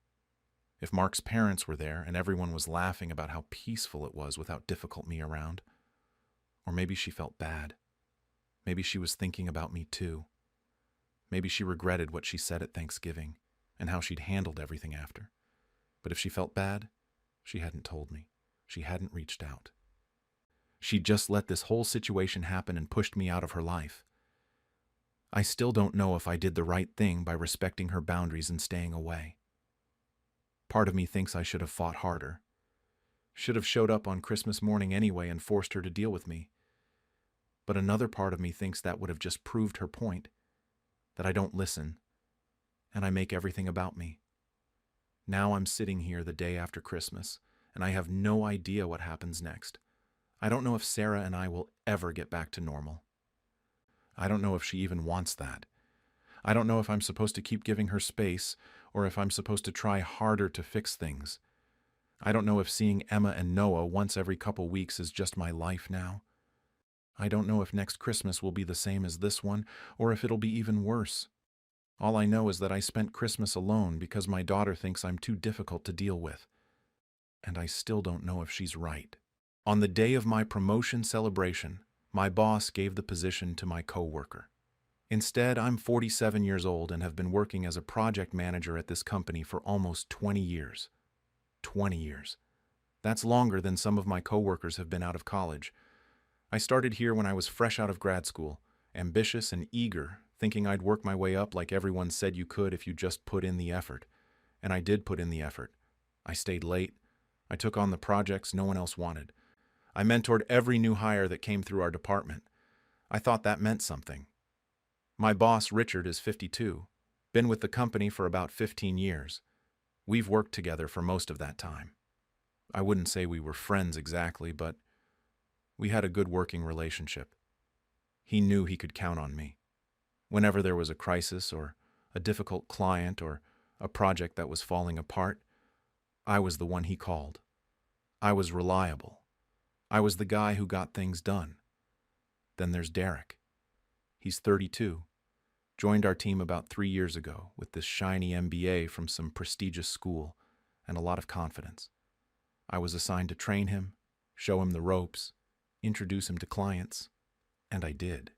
Speaker 1: if Mark's parents were there and everyone was laughing about how peaceful it was without difficult me around. Or maybe she felt bad. Maybe she was thinking about me too. Maybe she regretted what she said at Thanksgiving and how she'd handled everything after. But if she felt bad, she hadn't told me. She hadn't reached out. She'd just let this whole situation happen and pushed me out of her life. I still don't know if I did the right thing by respecting her boundaries and staying away. Part of me thinks I should have fought harder. Should have showed up on Christmas morning anyway and forced her to deal with me. But another part of me thinks that would have just proved her point. that I don't listen, and I make everything about me. Now I'm sitting here the day after Christmas, and I have no idea what happens next. I don't know if Sarah and I will ever get back to normal. I don't know if she even wants that. I don't know if I'm supposed to keep giving her space, or if I'm supposed to try harder to fix things. I don't know if seeing Emma and Noah once every couple weeks is just my life now. I don't know if next Christmas will be the same as this one, or if it'll be even worse. All I know is that I spent Christmas alone because my daughter thinks I'm too difficult to deal with. And I still don't know if she's right. On the day of my promotion celebration, my boss gave the position to my coworker. Instead, I'm 47 years old and have been working as a project manager at this company for almost 20 years. 20 years. That's longer than some of my coworkers have been out of college. I started here when I was fresh out of grad school, ambitious and eager, thinking I'd work my way up like everyone said you could if you just put in the effort. And I did put in the effort. I stayed late. I took on the projects no one else wanted. I mentored every new hire that came through our department. I thought that meant something. My boss, Richard, is 52, been with the company for about 15 years. We've worked together for most of that time. I wouldn't say we were friends exactly, but we had a good working relationship. He knew he could count on me. Whenever there was a crisis or a difficult client or a project that was falling apart, I was the one he called. I was reliable. I was the guy who got things done. Then there's Derek. He's 32. Joined our team about 3 years ago with this shiny MBA from some prestigious school and a lot of confidence. I was assigned to train him, show him the ropes, introduce him to clients, and I did.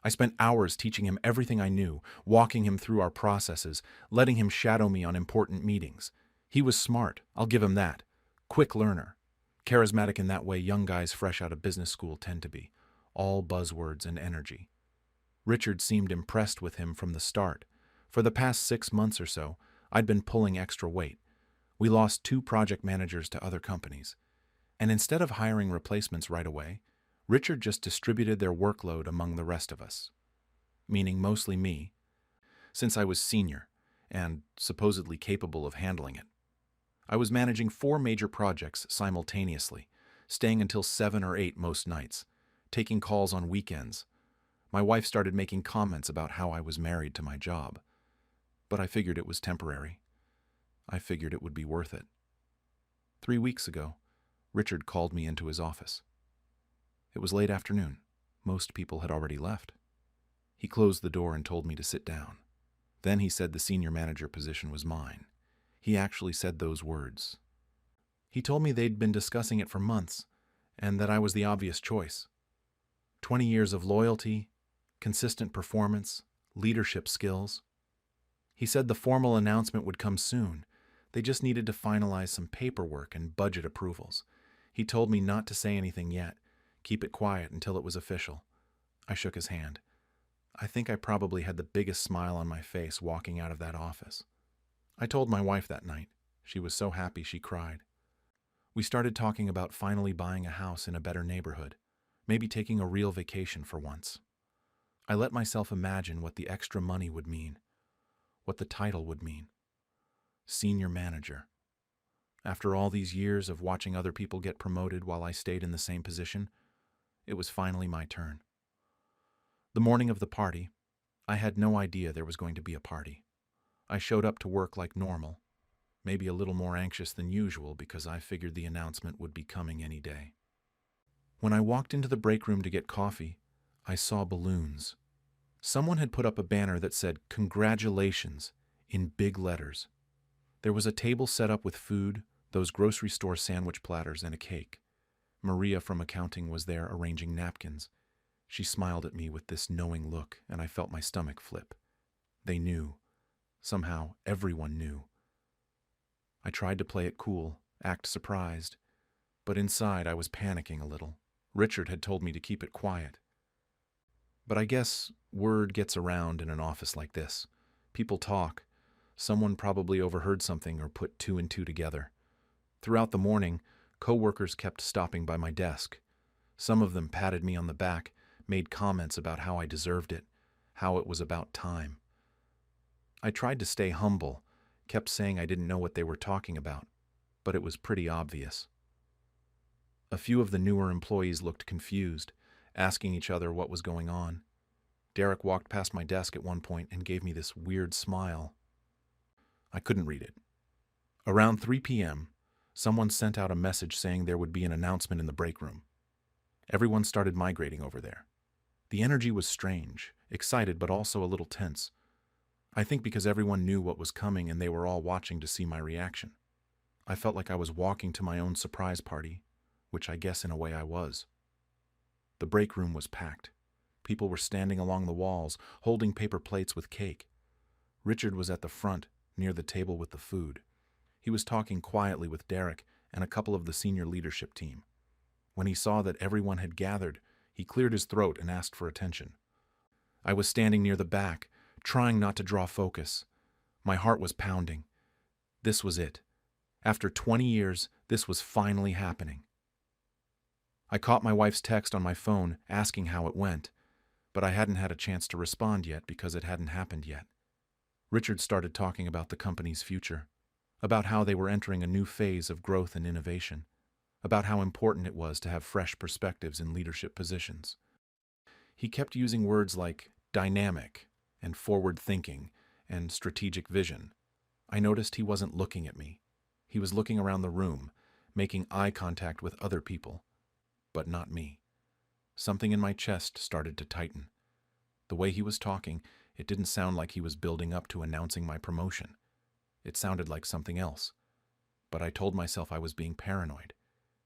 Speaker 1: I spent hours teaching him everything I knew, walking him through our processes, letting him shadow me on important meetings. He was smart, I'll give him that. Quick learner. Charismatic in that way young guys fresh out of business school tend to be. All buzzwords and energy. Richard seemed impressed with him from the start. For the past 6 months or so, I'd been pulling extra weight. We lost 2 project managers to other companies. And instead of hiring replacements right away, Richard just distributed their workload among the rest of us. Meaning mostly me, since I was senior and supposedly capable of handling it. I was managing 4 major projects simultaneously, staying until 7 or 8 most nights, taking calls on weekends. My wife started making comments about how I was married to my job. But I figured it was temporary. I figured it would be worth it. 3 weeks ago, Richard called me into his office. It was late afternoon. Most people had already left. He closed the door and told me to sit down. Then he said the senior manager position was mine. He actually said those words. He told me they'd been discussing it for months, and that I was the obvious choice. 20 years of loyalty, consistent performance, leadership skills. He said the formal announcement would come soon. They just needed to finalize some paperwork and budget approvals. He told me not to say anything yet, keep it quiet until it was official. I shook his hand. I think I probably had the biggest smile on my face walking out of that office. I told my wife that night. She was so happy she cried. We started talking about finally buying a house in a better neighborhood, maybe taking a real vacation for once. I let myself imagine what the extra money would mean, what the title would mean. Senior manager. After all these years of watching other people get promoted while I stayed in the same position, it was finally my turn. The morning of the party, I had no idea there was going to be a party. I showed up to work like normal, maybe a little more anxious than usual because I figured the announcement would be coming any day. When I walked into the break room to get coffee, I saw balloons. Someone had put up a banner that said, "Congratulations," in big letters. There was a table set up with food, those grocery store sandwich platters, and a cake. Maria from accounting was there arranging napkins. She smiled at me with this knowing look, and I felt my stomach flip. They knew. Somehow, everyone knew. I tried to play it cool, act surprised, but inside I was panicking a little. Richard had told me to keep it quiet. But I guess word gets around in an office like this. People talk. Someone probably overheard something or put 2 and 2 together. Throughout the morning, coworkers kept stopping by my desk. Some of them patted me on the back, made comments about how I deserved it, how it was about time. I tried to stay humble, kept saying I didn't know what they were talking about, but it was pretty obvious. A few of the newer employees looked confused, asking each other what was going on. Derek walked past my desk at one point and gave me this weird smile. I couldn't read it. Around 3 p.m., someone sent out a message saying there would be an announcement in the break room. Everyone started migrating over there. The energy was strange, excited but also a little tense. I think because everyone knew what was coming and they were all watching to see my reaction. I felt like I was walking to my own surprise party, which I guess in a way I was. The break room was packed. People were standing along the walls, holding paper plates with cake. Richard was at the front, near the table with the food. He was talking quietly with Derek and a couple of the senior leadership team. When he saw that everyone had gathered, he cleared his throat and asked for attention. I was standing near the back, trying not to draw focus. My heart was pounding. This was it. After 20 years, this was finally happening. I caught my wife's text on my phone asking how it went, but I hadn't had a chance to respond yet because it hadn't happened yet. Richard started talking about the company's future, about how they were entering a new phase of growth and innovation, about how important it was to have fresh perspectives in leadership positions. He kept using words like dynamic and forward-thinking and strategic vision. I noticed he wasn't looking at me. He was looking around the room, making eye contact with other people, but not me. Something in my chest started to tighten. The way he was talking, it didn't sound like he was building up to announcing my promotion. It sounded like something else. But I told myself I was being paranoid.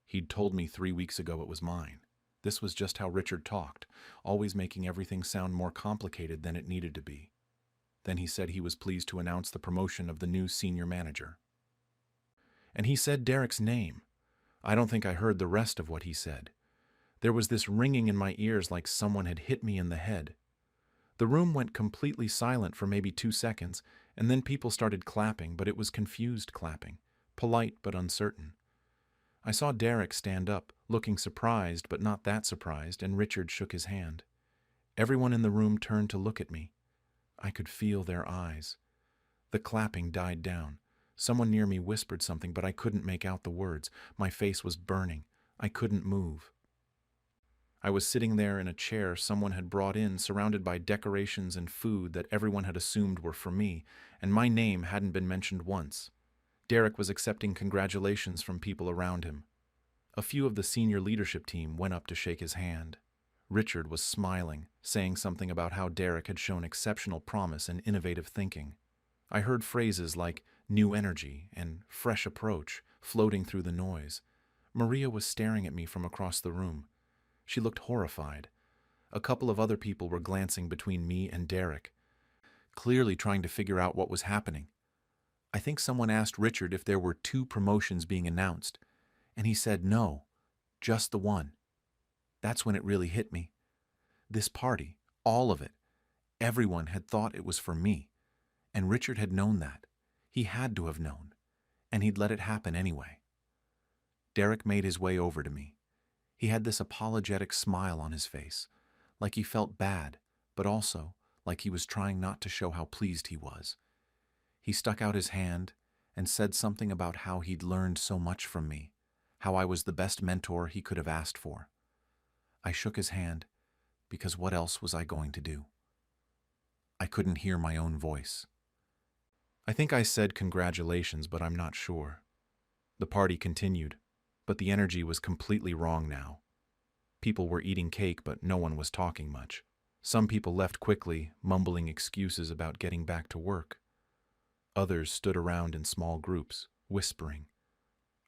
Speaker 1: He'd told me 3 weeks ago it was mine. This was just how Richard talked, always making everything sound more complicated than it needed to be. Then he said he was pleased to announce the promotion of the new senior manager. And he said Derek's name. I don't think I heard the rest of what he said. There was this ringing in my ears like someone had hit me in the head. The room went completely silent for maybe 2 seconds, and then people started clapping, but it was confused clapping, polite but uncertain. I saw Derek stand up, looking surprised but not that surprised, and Richard shook his hand. Everyone in the room turned to look at me. I could feel their eyes. The clapping died down. Someone near me whispered something, but I couldn't make out the words. My face was burning. I couldn't move. I was sitting there in a chair someone had brought in, surrounded by decorations and food that everyone had assumed were for me, and my name hadn't been mentioned once. Derek was accepting congratulations from people around him. A few of the senior leadership team went up to shake his hand. Richard was smiling, saying something about how Derek had shown exceptional promise and innovative thinking. I heard phrases like new energy and fresh approach floating through the noise. Maria was staring at me from across the room. She looked horrified. A couple of other people were glancing between me and Derek, clearly trying to figure out what was happening. I think someone asked Richard if there were 2 promotions being announced, and he said no, just the one. That's when it really hit me. This party, all of it, everyone had thought it was for me, and Richard had known that. He had to have known, and he'd let it happen anyway. Derek made his way over to me. He had this apologetic smile on his face, like he felt bad, but also like he was trying not to show how pleased he was. He stuck out his hand and said something about how he'd learned so much from me, how I was the best mentor he could have asked for. I shook his hand, because what else was I going to do? I couldn't hear my own voice. I think I said congratulations, but I'm not sure. The party continued, but the energy was completely wrong now. People were eating cake, but no one was talking much. Some people left quickly, mumbling excuses about getting back to work. Others stood around in small groups, whispering.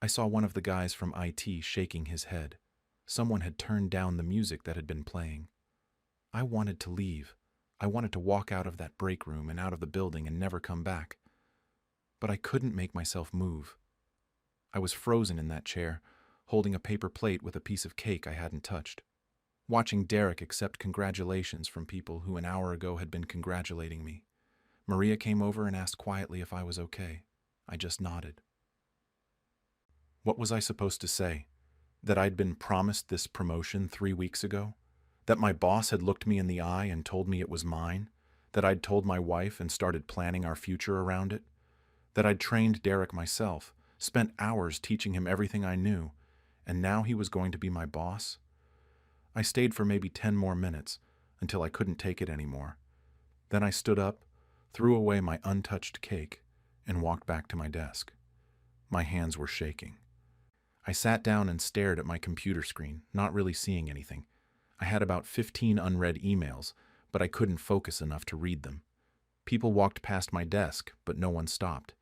Speaker 1: I saw one of the guys from IT shaking his head. Someone had turned down the music that had been playing. I wanted to leave. I wanted to walk out of that break room and out of the building and never come back. But I couldn't make myself move. I was frozen in that chair, holding a paper plate with a piece of cake I hadn't touched, watching Derek accept congratulations from people who an hour ago had been congratulating me. Maria came over and asked quietly if I was okay. I just nodded. What was I supposed to say? That I'd been promised this promotion 3 weeks ago? That my boss had looked me in the eye and told me it was mine? that I'd told my wife and started planning our future around it, that I'd trained Derek myself, spent hours teaching him everything I knew, and now he was going to be my boss? I stayed for maybe 10 more minutes until I couldn't take it anymore. Then I stood up, threw away my untouched cake, and walked back to my desk. My hands were shaking. I sat down and stared at my computer screen, not really seeing anything. I had about 15 unread emails, but I couldn't focus enough to read them. People walked past my desk, but no one stopped.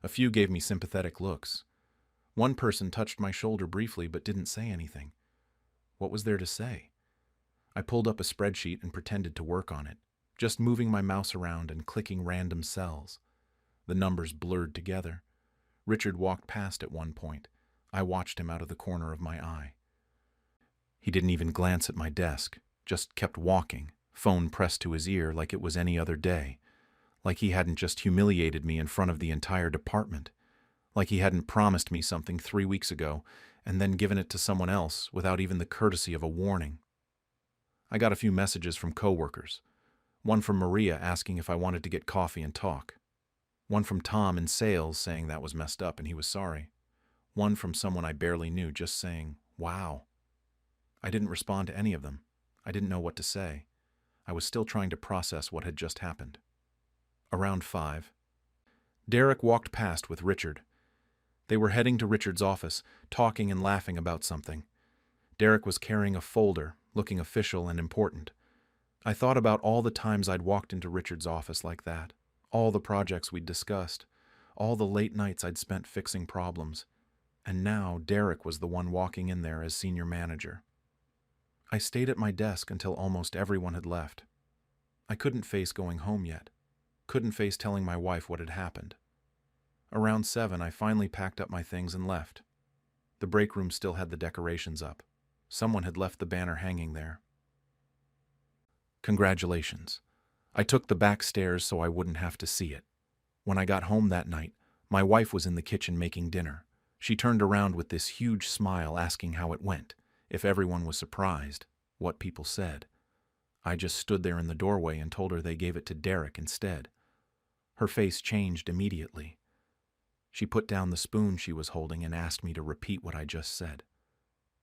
Speaker 1: A few gave me sympathetic looks. One person touched my shoulder briefly but didn't say anything. What was there to say? I pulled up a spreadsheet and pretended to work on it, just moving my mouse around and clicking random cells. The numbers blurred together. Richard walked past at one point. I watched him out of the corner of my eye. He didn't even glance at my desk, just kept walking, phone pressed to his ear like it was any other day, like he hadn't just humiliated me in front of the entire department, like he hadn't promised me something 3 weeks ago and then given it to someone else without even the courtesy of a warning. I got a few messages from coworkers. One from Maria asking if I wanted to get coffee and talk. One from Tom in sales saying that was messed up and he was sorry. One from someone I barely knew just saying, "Wow." I didn't respond to any of them. I didn't know what to say. I was still trying to process what had just happened. Around 5, Derek walked past with Richard. They were heading to Richard's office, talking and laughing about something. Derek was carrying a folder, looking official and important. I thought about all the times I'd walked into Richard's office like that, all the projects we'd discussed, all the late nights I'd spent fixing problems. And now Derek was the one walking in there as senior manager. I stayed at my desk until almost everyone had left. I couldn't face going home yet. Couldn't face telling my wife what had happened. Around 7, I finally packed up my things and left. The break room still had the decorations up. Someone had left the banner hanging there. Congratulations. I took the back stairs so I wouldn't have to see it. When I got home that night, my wife was in the kitchen making dinner. She turned around with this huge smile asking how it went, if everyone was surprised, what people said. I just stood there in the doorway and told her they gave it to Derek instead. Her face changed immediately. She put down the spoon she was holding and asked me to repeat what I just said.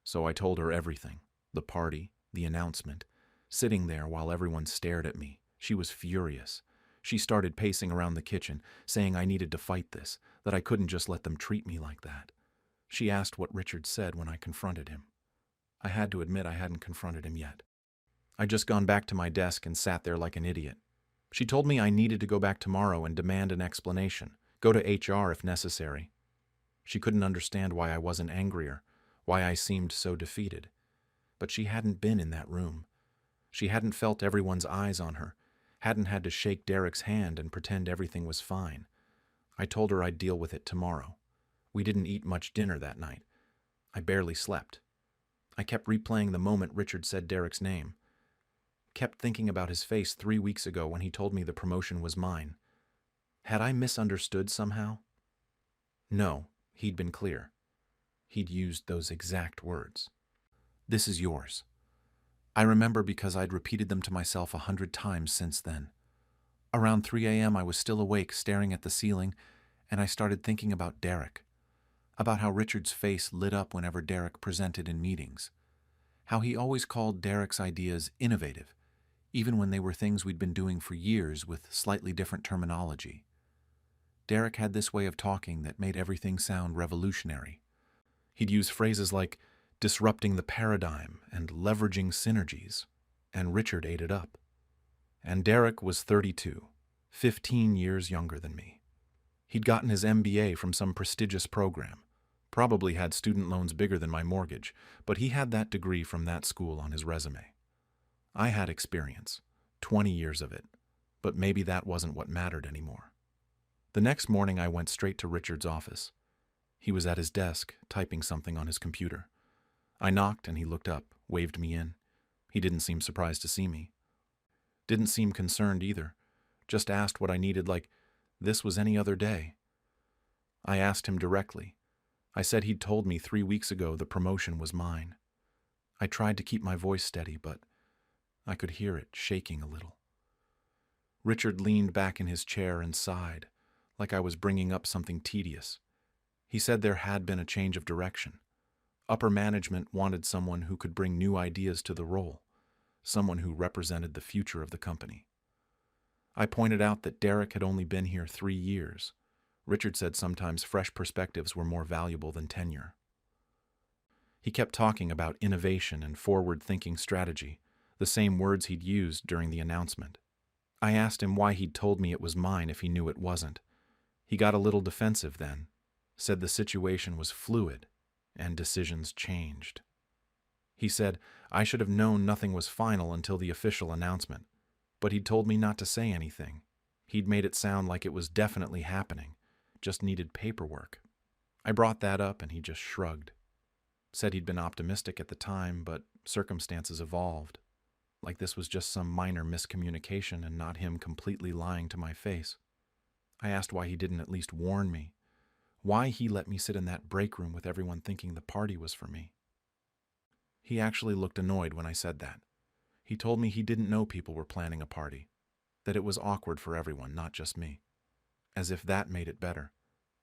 Speaker 1: So I told her everything, the party, the announcement, sitting there while everyone stared at me. She was furious. She started pacing around the kitchen, saying I needed to fight this, that I couldn't just let them treat me like that. She asked what Richard said when I confronted him. I had to admit I hadn't confronted him yet. I'd just gone back to my desk and sat there like an idiot. She told me I needed to go back tomorrow and demand an explanation, go to HR if necessary. She couldn't understand why I wasn't angrier, why I seemed so defeated. But she hadn't been in that room. She hadn't felt everyone's eyes on her, hadn't had to shake Derek's hand and pretend everything was fine. I told her I'd deal with it tomorrow. We didn't eat much dinner that night. I barely slept. I kept replaying the moment Richard said Derek's name. Kept thinking about his face 3 weeks ago when he told me the promotion was mine. Had I misunderstood somehow? No, he'd been clear. He'd used those exact words. "This is yours." I remember because I'd repeated them to myself 100 times since then. Around 3 a.m. I was still awake, staring at the ceiling, and I started thinking about Derek, about how Richard's face lit up whenever Derek presented in meetings, how he always called Derek's ideas innovative, even when they were things we'd been doing for years with slightly different terminology. Derek had this way of talking that made everything sound revolutionary. He'd use phrases like disrupting the paradigm and leveraging synergies, and Richard ate it up. And Derek was 32, 15 years younger than me. He'd gotten his MBA from some prestigious program, probably had student loans bigger than my mortgage, but he had that degree from that school on his resume. I had experience, 20 years of it, but maybe that wasn't what mattered anymore. The next morning I went straight to Richard's office. He was at his desk, typing something on his computer. I knocked and he looked up, waved me in. He didn't seem surprised to see me. Didn't seem concerned either. Just asked what I needed like this was any other day. I asked him directly. I said he'd told me 3 weeks ago the promotion was mine. I tried to keep my voice steady, but I could hear it shaking a little. Richard leaned back in his chair and sighed, like I was bringing up something tedious. He said there had been a change of direction. Upper management wanted someone who could bring new ideas to the role, someone who represented the future of the company. I pointed out that Derek had only been here 3 years. Richard said sometimes fresh perspectives were more valuable than tenure. He kept talking about innovation and forward-thinking strategy, the same words he'd used during the announcement. I asked him why he'd told me it was mine if he knew it wasn't. He got a little defensive then, said the situation was fluid and decisions changed. He said I should have known nothing was final until the official announcement, but he'd told me not to say anything. He'd made it sound like it was definitely happening, just needed paperwork. I brought that up and he just shrugged. Said he'd been optimistic at the time, but circumstances evolved. Like this was just some minor miscommunication and not him completely lying to my face. I asked why he didn't at least warn me, why he let me sit in that break room with everyone thinking the party was for me. He actually looked annoyed when I said that. He told me he didn't know people were planning a party, that it was awkward for everyone, not just me. As if that made it better.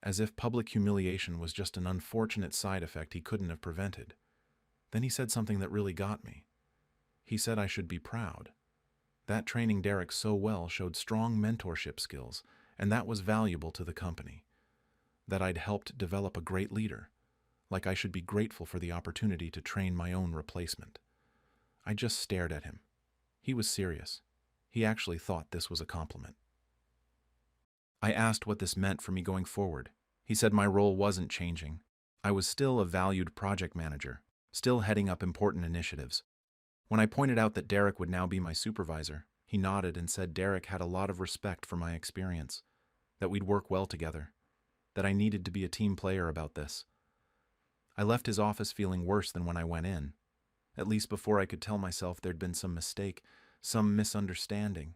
Speaker 1: As if public humiliation was just an unfortunate side effect he couldn't have prevented. Then he said something that really got me. He said I should be proud. That training Derek so well showed strong mentorship skills, and that was valuable to the company. That I'd helped develop a great leader, like I should be grateful for the opportunity to train my own replacement. I just stared at him. He was serious. He actually thought this was a compliment. I asked what this meant for me going forward. He said my role wasn't changing. I was still a valued project manager, still heading up important initiatives. When I pointed out that Derek would now be my supervisor, he nodded and said Derek had a lot of respect for my experience, that we'd work well together, that I needed to be a team player about this. I left his office feeling worse than when I went in, at least before I could tell myself there'd been some mistake, some misunderstanding.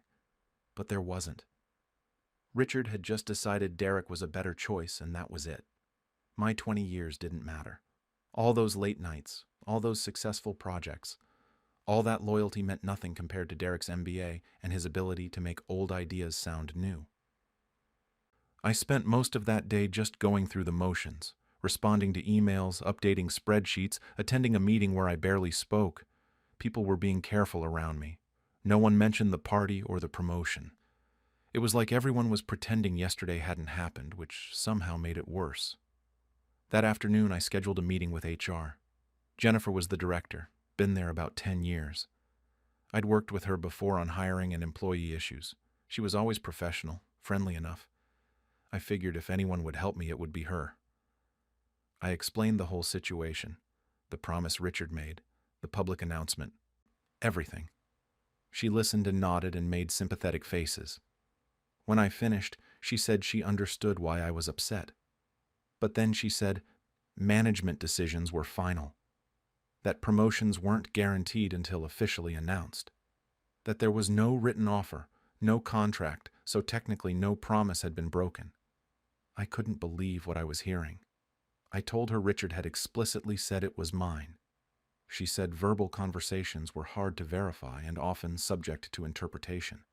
Speaker 1: But there wasn't. Richard had just decided Derek was a better choice, and that was it. My 20 years didn't matter. All those late nights, all those successful projects, all that loyalty meant nothing compared to Derek's MBA and his ability to make old ideas sound new. I spent most of that day just going through the motions, responding to emails, updating spreadsheets, attending a meeting where I barely spoke. People were being careful around me. No one mentioned the party or the promotion. It was like everyone was pretending yesterday hadn't happened, which somehow made it worse. That afternoon, I scheduled a meeting with HR. Jennifer was the director, been there about 10 years. I'd worked with her before on hiring and employee issues. She was always professional, friendly enough. I figured if anyone would help me, it would be her. I explained the whole situation, the promise Richard made, the public announcement, everything. She listened and nodded and made sympathetic faces. When I finished, she said she understood why I was upset. But then she said management decisions were final, that promotions weren't guaranteed until officially announced, that there was no written offer, no contract, so technically no promise had been broken. I couldn't believe what I was hearing. I told her Richard had explicitly said it was mine. She said verbal conversations were hard to verify and often subject to interpretation.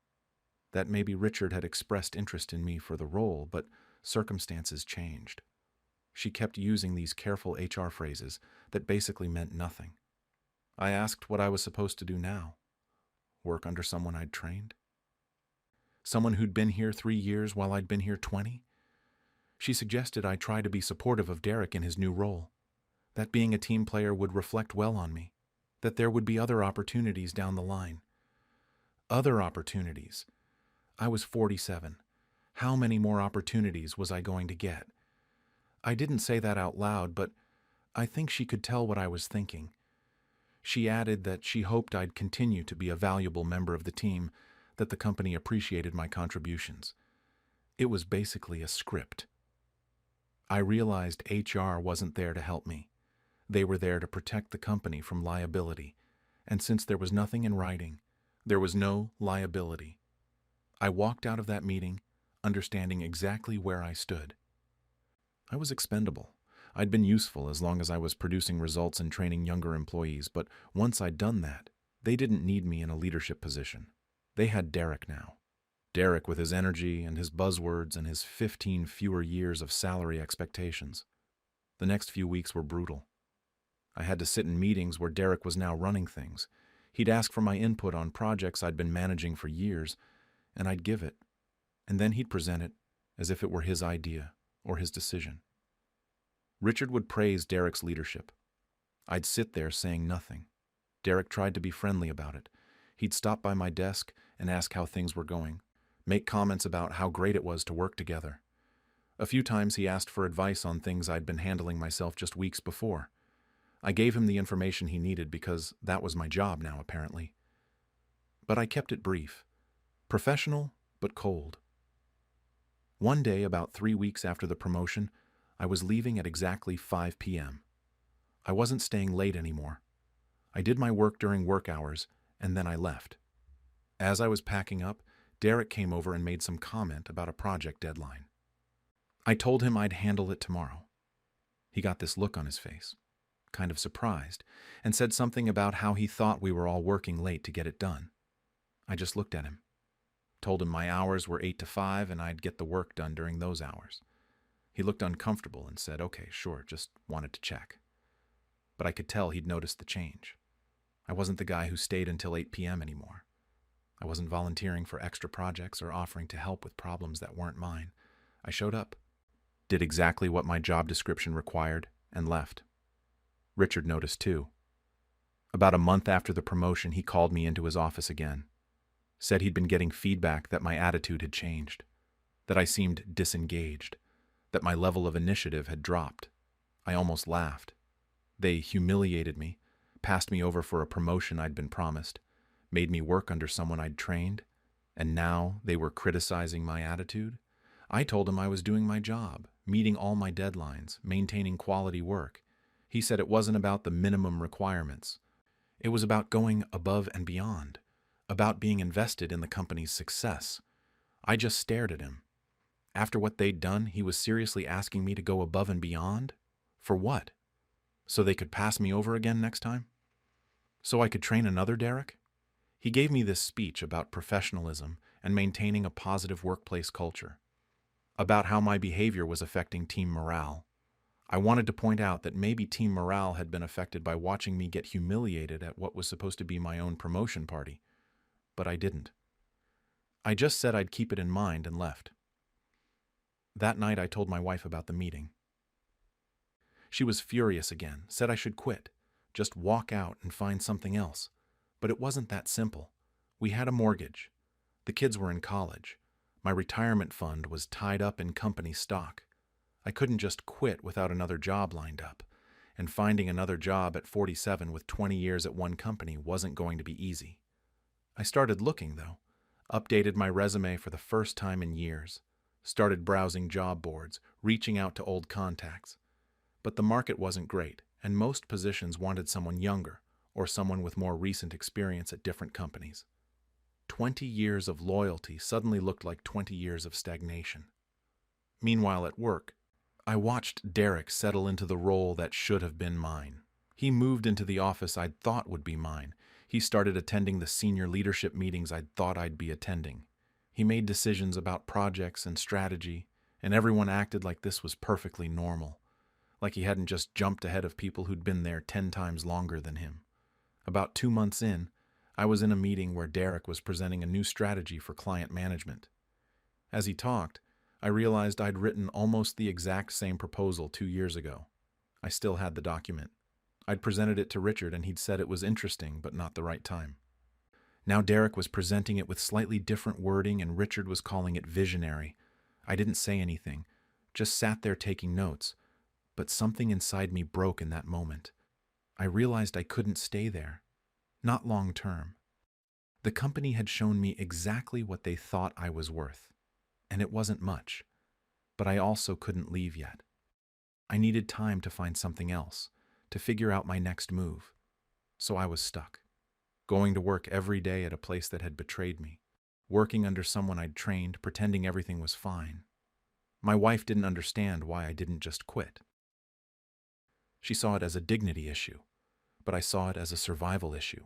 Speaker 1: That maybe Richard had expressed interest in me for the role, but circumstances changed. She kept using these careful HR phrases that basically meant nothing. I asked what I was supposed to do now. Work under someone I'd trained? Someone who'd been here 3 years while I'd been here 20? She suggested I try to be supportive of Derek in his new role, that being a team player would reflect well on me, that there would be other opportunities down the line. Other opportunities. I was 47. How many more opportunities was I going to get? I didn't say that out loud, but I think she could tell what I was thinking. She added that she hoped I'd continue to be a valuable member of the team, that the company appreciated my contributions. It was basically a script. I realized HR wasn't there to help me. They were there to protect the company from liability, and since there was nothing in writing, there was no liability. I walked out of that meeting, understanding exactly where I stood. I was expendable. I'd been useful as long as I was producing results and training younger employees, but once I'd done that, they didn't need me in a leadership position. They had Derek now. Derek with his energy and his buzzwords and his 15 fewer years of salary expectations. The next few weeks were brutal. I had to sit in meetings where Derek was now running things. He'd ask for my input on projects I'd been managing for years, and I'd give it. And then he'd present it as if it were his idea or his decision. Richard would praise Derek's leadership. I'd sit there saying nothing. Derek tried to be friendly about it. He'd stop by my desk and ask how things were going, make comments about how great it was to work together. A few times he asked for advice on things I'd been handling myself just weeks before. I gave him the information he needed because that was my job now, apparently. But I kept it brief, professional but cold. One day, about 3 weeks after the promotion, I was leaving at exactly 5 p.m. I wasn't staying late anymore. I did my work during work hours, and then I left. As I was packing up, Derek came over and made some comment about a project deadline. I told him I'd handle it tomorrow. He got this look on his face, kind of surprised, and said something about how he thought we were all working late to get it done. I just looked at him, told him my hours were 8 to 5 and I'd get the work done during those hours. He looked uncomfortable and said, "Okay, sure, just wanted to check." But I could tell he'd noticed the change. I wasn't the guy who stayed until 8 p.m. anymore. I wasn't volunteering for extra projects or offering to help with problems that weren't mine. I showed up, did exactly what my job description required, and left. Richard noticed too. About a month after the promotion, he called me into his office again. Said he'd been getting feedback that my attitude had changed, that I seemed disengaged, that my level of initiative had dropped. I almost laughed. They humiliated me, passed me over for a promotion I'd been promised, made me work under someone I'd trained, and now they were criticizing my attitude? I told him I was doing my job, meeting all my deadlines, maintaining quality work. He said it wasn't about the minimum requirements. It was about going above and beyond, about being invested in the company's success. I just stared at him. After what they'd done, he was seriously asking me to go above and beyond? For what? So they could pass me over again next time? So I could train another Derek? He gave me this speech about professionalism and maintaining a positive workplace culture, about how my behavior was affecting team morale. I wanted to point out that maybe team morale had been affected by watching me get humiliated at what was supposed to be my own promotion party, but I didn't. I just said I'd keep it in mind and left. That night I told my wife about the meeting. She was furious again, said I should quit, just walk out and find something else. But it wasn't that simple. We had a mortgage. The kids were in college. My retirement fund was tied up in company stock. I couldn't just quit without another job lined up, and finding another job at 47 with 20 years at one company wasn't going to be easy. I started looking, though, updated my resume for the first time in years, started browsing job boards, reaching out to old contacts. But the market wasn't great, and most positions wanted someone younger or someone with more recent experience at different companies. 20 years of loyalty suddenly looked like 20 years of stagnation. Meanwhile, at work, I watched Derek settle into the role that should have been mine. He moved into the office I'd thought would be mine. He started attending the senior leadership meetings I'd thought I'd be attending. He made decisions about projects and strategy, and everyone acted like this was perfectly normal, like he hadn't just jumped ahead of people who'd been there 10 times longer than him. About 2 months in, I was in a meeting where Derek was presenting a new strategy for client management. As he talked, I realized I'd written almost the exact same proposal 2 years ago. I still had the document. I'd presented it to Richard and he'd said it was interesting but not the right time. Now Derek was presenting it with slightly different wording and Richard was calling it visionary. I didn't say anything, just sat there taking notes, but something inside me broke in that moment. I realized I couldn't stay there. Not long term. The company had shown me exactly what they thought I was worth, and it wasn't much, but I also couldn't leave yet. I needed time to find something else, to figure out my next move. So I was stuck, going to work every day at a place that had betrayed me, working under someone I'd trained, pretending everything was fine. My wife didn't understand why I didn't just quit. She saw it as a dignity issue, but I saw it as a survival issue.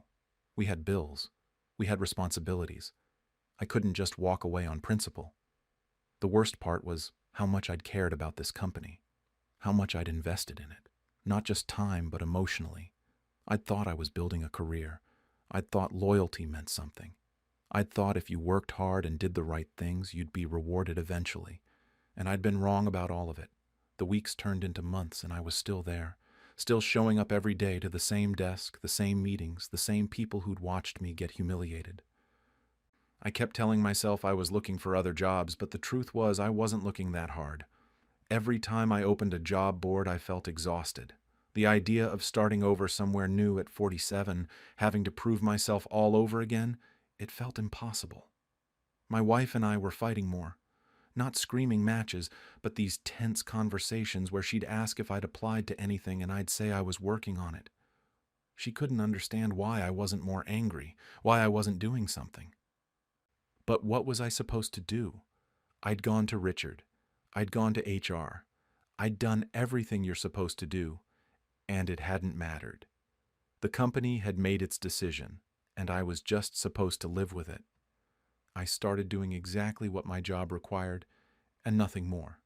Speaker 1: We had bills. We had responsibilities. I couldn't just walk away on principle. The worst part was how much I'd cared about this company, how much I'd invested in it, not just time, but emotionally. I'd thought I was building a career. I'd thought loyalty meant something. I'd thought if you worked hard and did the right things, you'd be rewarded eventually. And I'd been wrong about all of it. The weeks turned into months, and I was still there, still showing up every day to the same desk, the same meetings, the same people who'd watched me get humiliated. I kept telling myself I was looking for other jobs, but the truth was I wasn't looking that hard. Every time I opened a job board, I felt exhausted. The idea of starting over somewhere new at 47, having to prove myself all over again, it felt impossible. My wife and I were fighting more. Not screaming matches, but these tense conversations where she'd ask if I'd applied to anything and I'd say I was working on it. She couldn't understand why I wasn't more angry, why I wasn't doing something. But what was I supposed to do? I'd gone to Richard. I'd gone to HR. I'd done everything you're supposed to do, and it hadn't mattered. The company had made its decision, and I was just supposed to live with it. I started doing exactly what my job required, and nothing more.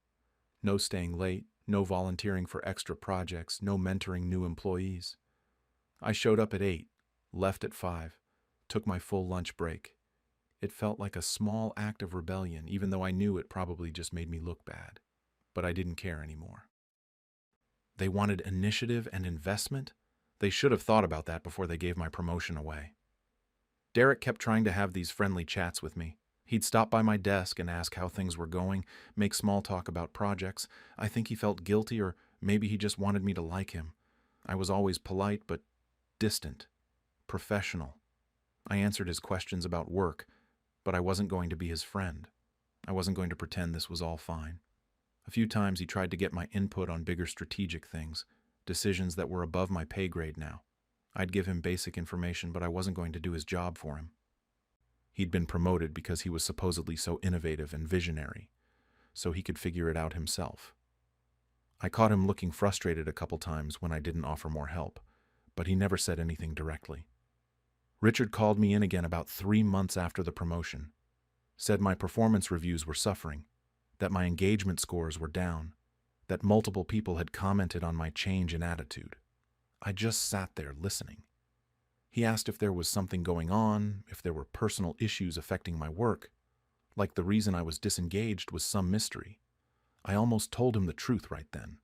Speaker 1: No staying late, no volunteering for extra projects, no mentoring new employees. I showed up at 8, left at 5, took my full lunch break. It felt like a small act of rebellion, even though I knew it probably just made me look bad. But I didn't care anymore. They wanted initiative and investment? They should have thought about that before they gave my promotion away. Derek kept trying to have these friendly chats with me. He'd stop by my desk and ask how things were going, make small talk about projects. I think he felt guilty, or maybe he just wanted me to like him. I was always polite, but distant, professional. I answered his questions about work, but I wasn't going to be his friend. I wasn't going to pretend this was all fine. A few times he tried to get my input on bigger strategic things, decisions that were above my pay grade now. I'd give him basic information, but I wasn't going to do his job for him. He'd been promoted because he was supposedly so innovative and visionary, so he could figure it out himself. I caught him looking frustrated a couple times when I didn't offer more help, but he never said anything directly. Richard called me in again about 3 months after the promotion, said my performance reviews were suffering, that my engagement scores were down, that multiple people had commented on my change in attitude. I just sat there listening. He asked if there was something going on, if there were personal issues affecting my work, like the reason I was disengaged was some mystery. I almost told him the truth right then,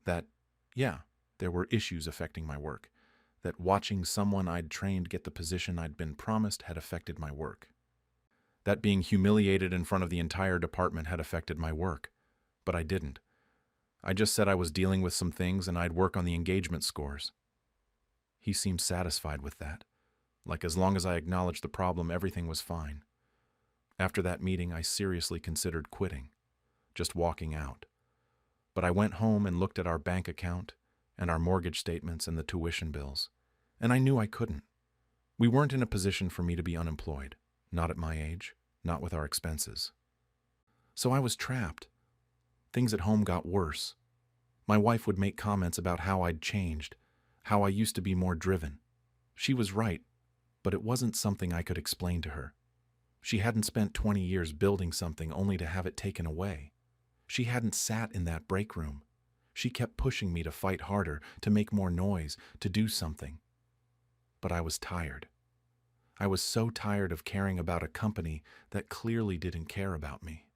Speaker 1: that, yeah, there were issues affecting my work, that watching someone I'd trained get the position I'd been promised had affected my work, that being humiliated in front of the entire department had affected my work, but I didn't. I just said I was dealing with some things and I'd work on the engagement scores. He seemed satisfied with that, like as long as I acknowledged the problem, everything was fine. After that meeting, I seriously considered quitting, just walking out. But I went home and looked at our bank account and our mortgage statements and the tuition bills, and I knew I couldn't. We weren't in a position for me to be unemployed, not at my age, not with our expenses. So I was trapped. Things at home got worse. My wife would make comments about how I'd changed, how I used to be more driven. She was right, but it wasn't something I could explain to her. She hadn't spent 20 years building something only to have it taken away. She hadn't sat in that break room. She kept pushing me to fight harder, to make more noise, to do something. But I was tired. I was so tired of caring about a company that clearly didn't care about me.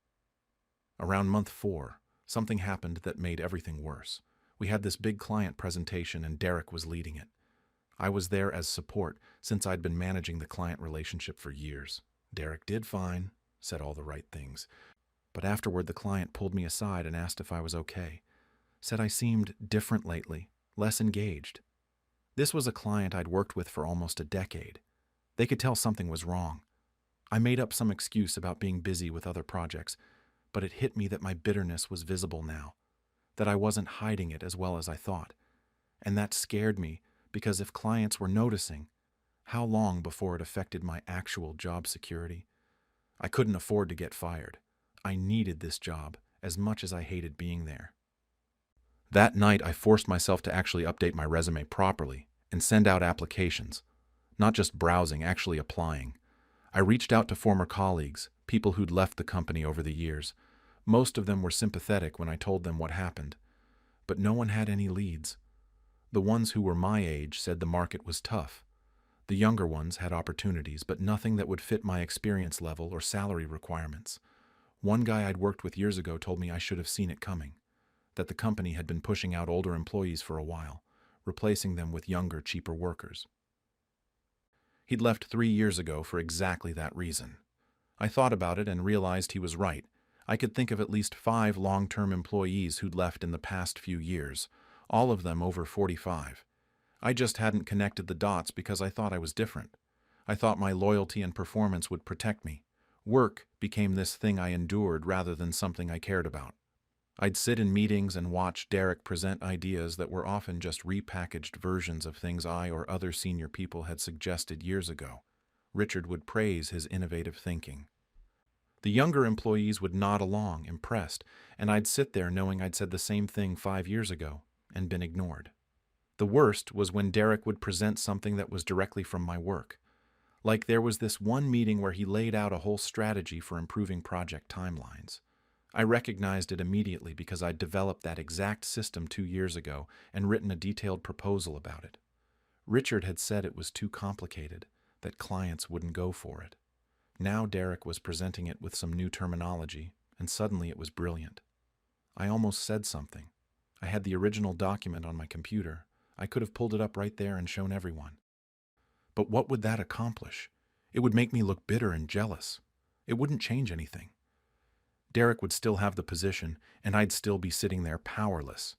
Speaker 1: Around month 4, something happened that made everything worse. We had this big client presentation and Derek was leading it. I was there as support since I'd been managing the client relationship for years. Derek did fine, said all the right things. But afterward, the client pulled me aside and asked if I was okay. Said I seemed different lately, less engaged. This was a client I'd worked with for almost a decade. They could tell something was wrong. I made up some excuse about being busy with other projects, but it hit me that my bitterness was visible now, that I wasn't hiding it as well as I thought. And that scared me because if clients were noticing, how long before it affected my actual job security? I couldn't afford to get fired. I needed this job as much as I hated being there. That night, I forced myself to actually update my resume properly and send out applications. Not just browsing, actually applying. I reached out to former colleagues, people who'd left the company over the years. Most of them were sympathetic when I told them what happened, but no one had any leads. The ones who were my age said the market was tough. The younger ones had opportunities, but nothing that would fit my experience level or salary requirements. One guy I'd worked with years ago told me I should have seen it coming, that the company had been pushing out older employees for a while, replacing them with younger, cheaper workers. He'd left 3 years ago for exactly that reason. I thought about it and realized he was right. I could think of at least 5 long-term employees who'd left in the past few years, all of them over 45. I just hadn't connected the dots because I thought I was different. I thought my loyalty and performance would protect me. Work became this thing I endured rather than something I cared about. I'd sit in meetings and watch Derek present ideas that were often just repackaged versions of things I or other senior people had suggested years ago. Richard would praise his innovative thinking. The younger employees would nod along, impressed, and I'd sit there knowing I'd said the same thing 5 years ago and been ignored. The worst was when Derek would present something that was directly from my work. Like there was this one meeting where he laid out a whole strategy for improving project timelines. I recognized it immediately because I'd developed that exact system 2 years ago and written a detailed proposal about it. Richard had said it was too complicated, that clients wouldn't go for it. Now Derek was presenting it with some new terminology, and suddenly it was brilliant. I almost said something. I had the original document on my computer. I could have pulled it up right there and shown everyone. But what would that accomplish? It would make me look bitter and jealous. It wouldn't change anything. Derek would still have the position, and I'd still be sitting there powerless.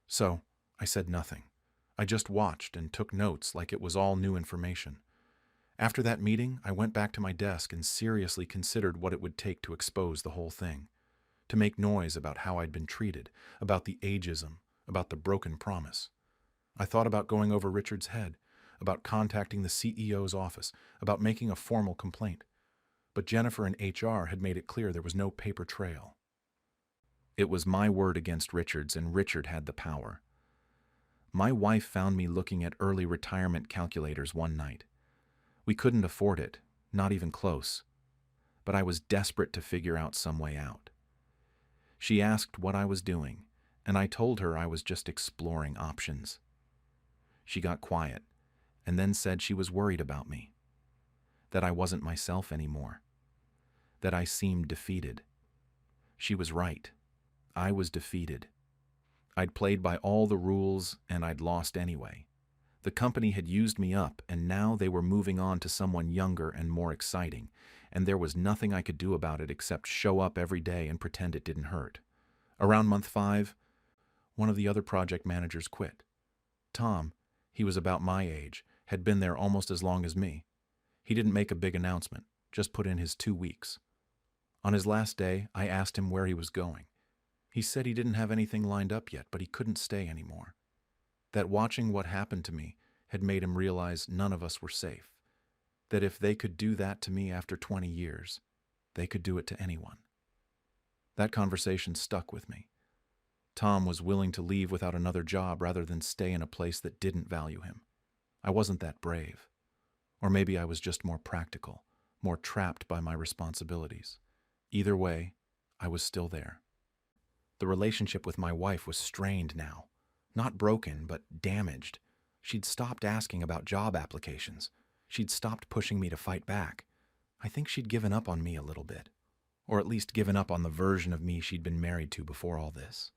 Speaker 1: So, I said nothing. I just watched and took notes like it was all new information. After that meeting, I went back to my desk and seriously considered what it would take to expose the whole thing. To make noise about how I'd been treated, about the ageism, about the broken promise. I thought about going over Richard's head, about contacting the CEO's office, about making a formal complaint. But Jennifer and HR had made it clear there was no paper trail. It was my word against Richard's, and Richard had the power. My wife found me looking at early retirement calculators one night. We couldn't afford it, not even close. But I was desperate to figure out some way out. She asked what I was doing, and I told her I was just exploring options. She got quiet, and then said she was worried about me. That I wasn't myself anymore. That I seemed defeated. She was right. I was defeated. I'd played by all the rules, and I'd lost anyway. The company had used me up, and now they were moving on to someone younger and more exciting, and there was nothing I could do about it except show up every day and pretend it didn't hurt. Around month 5, one of the other project managers quit. Tom, he was about my age, had been there almost as long as me. He didn't make a big announcement, just put in his 2 weeks. On his last day, I asked him where he was going. He said he didn't have anything lined up yet, but he couldn't stay anymore. That watching what happened to me had made him realize none of us were safe. That if they could do that to me after 20 years, they could do it to anyone. That conversation stuck with me. Tom was willing to leave without another job rather than stay in a place that didn't value him. I wasn't that brave. Or maybe I was just more practical, more trapped by my responsibilities. Either way, I was still there. The relationship with my wife was strained now. Not broken, but damaged. She'd stopped asking about job applications. She'd stopped pushing me to fight back. I think she'd given up on me a little bit. Or at least given up on the version of me she'd been married to before all this.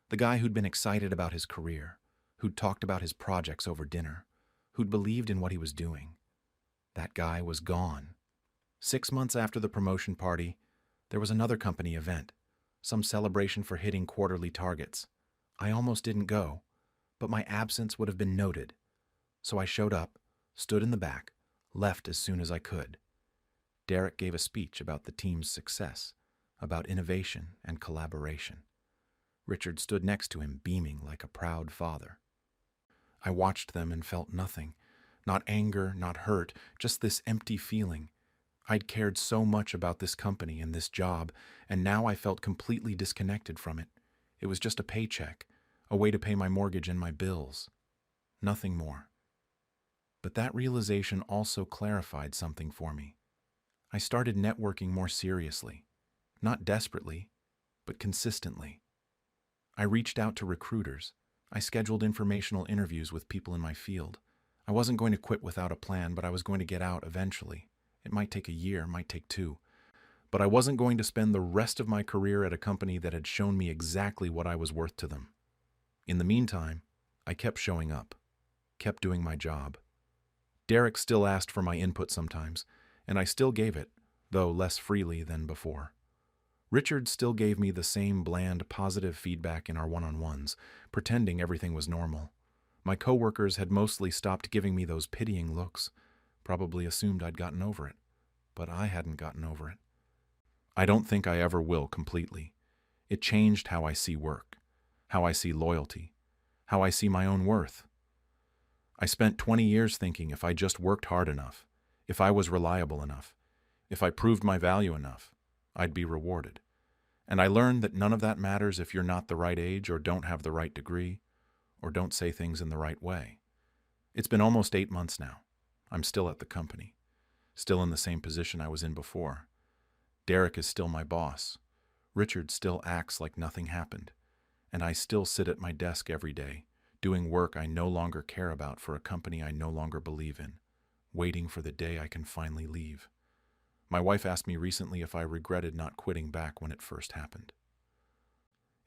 Speaker 1: The guy who'd been excited about his career, who'd talked about his projects over dinner, who'd believed in what he was doing. That guy was gone. 6 months after the promotion party, there was another company event, some celebration for hitting quarterly targets. I almost didn't go, but my absence would have been noted. So I showed up, stood in the back, left as soon as I could. Derek gave a speech about the team's success, about innovation and collaboration. Richard stood next to him, beaming like a proud father. I watched them and felt nothing. Not anger, not hurt, just this empty feeling. I'd cared so much about this company and this job, and now I felt completely disconnected from it. It was just a paycheck, a way to pay my mortgage and my bills. Nothing more. But that realization also clarified something for me. I started networking more seriously, not desperately, but consistently. I reached out to recruiters. I scheduled informational interviews with people in my field. I wasn't going to quit without a plan, but I was going to get out eventually. It might take a year, might take two. But I wasn't going to spend the rest of my career at a company that had shown me exactly what I was worth to them. In the meantime, I kept showing up, kept doing my job. Derek still asked for my input sometimes, and I still gave it, though less freely than before. Richard still gave me the same bland, positive feedback in our one-on-ones, pretending everything was normal. My coworkers had mostly stopped giving me those pitying looks, probably assumed I'd gotten over it, but I hadn't gotten over it. I don't think I ever will completely. It changed how I see work, how I see loyalty, how I see my own worth. I spent 20 years thinking if I just worked hard enough, if I was reliable enough, if I proved my value enough, I'd be rewarded. And I learned that none of that matters if you're not the right age or don't have the right degree or don't say things in the right way. It's been almost 8 months now. I'm still at the company, still in the same position I was in before. Derek is still my boss. Richard still acts like nothing happened. And I still sit at my desk every day, doing work I no longer care about for a company I no longer believe in, waiting for the day I can finally leave. My wife asked me recently if I regretted not quitting back when it first happened.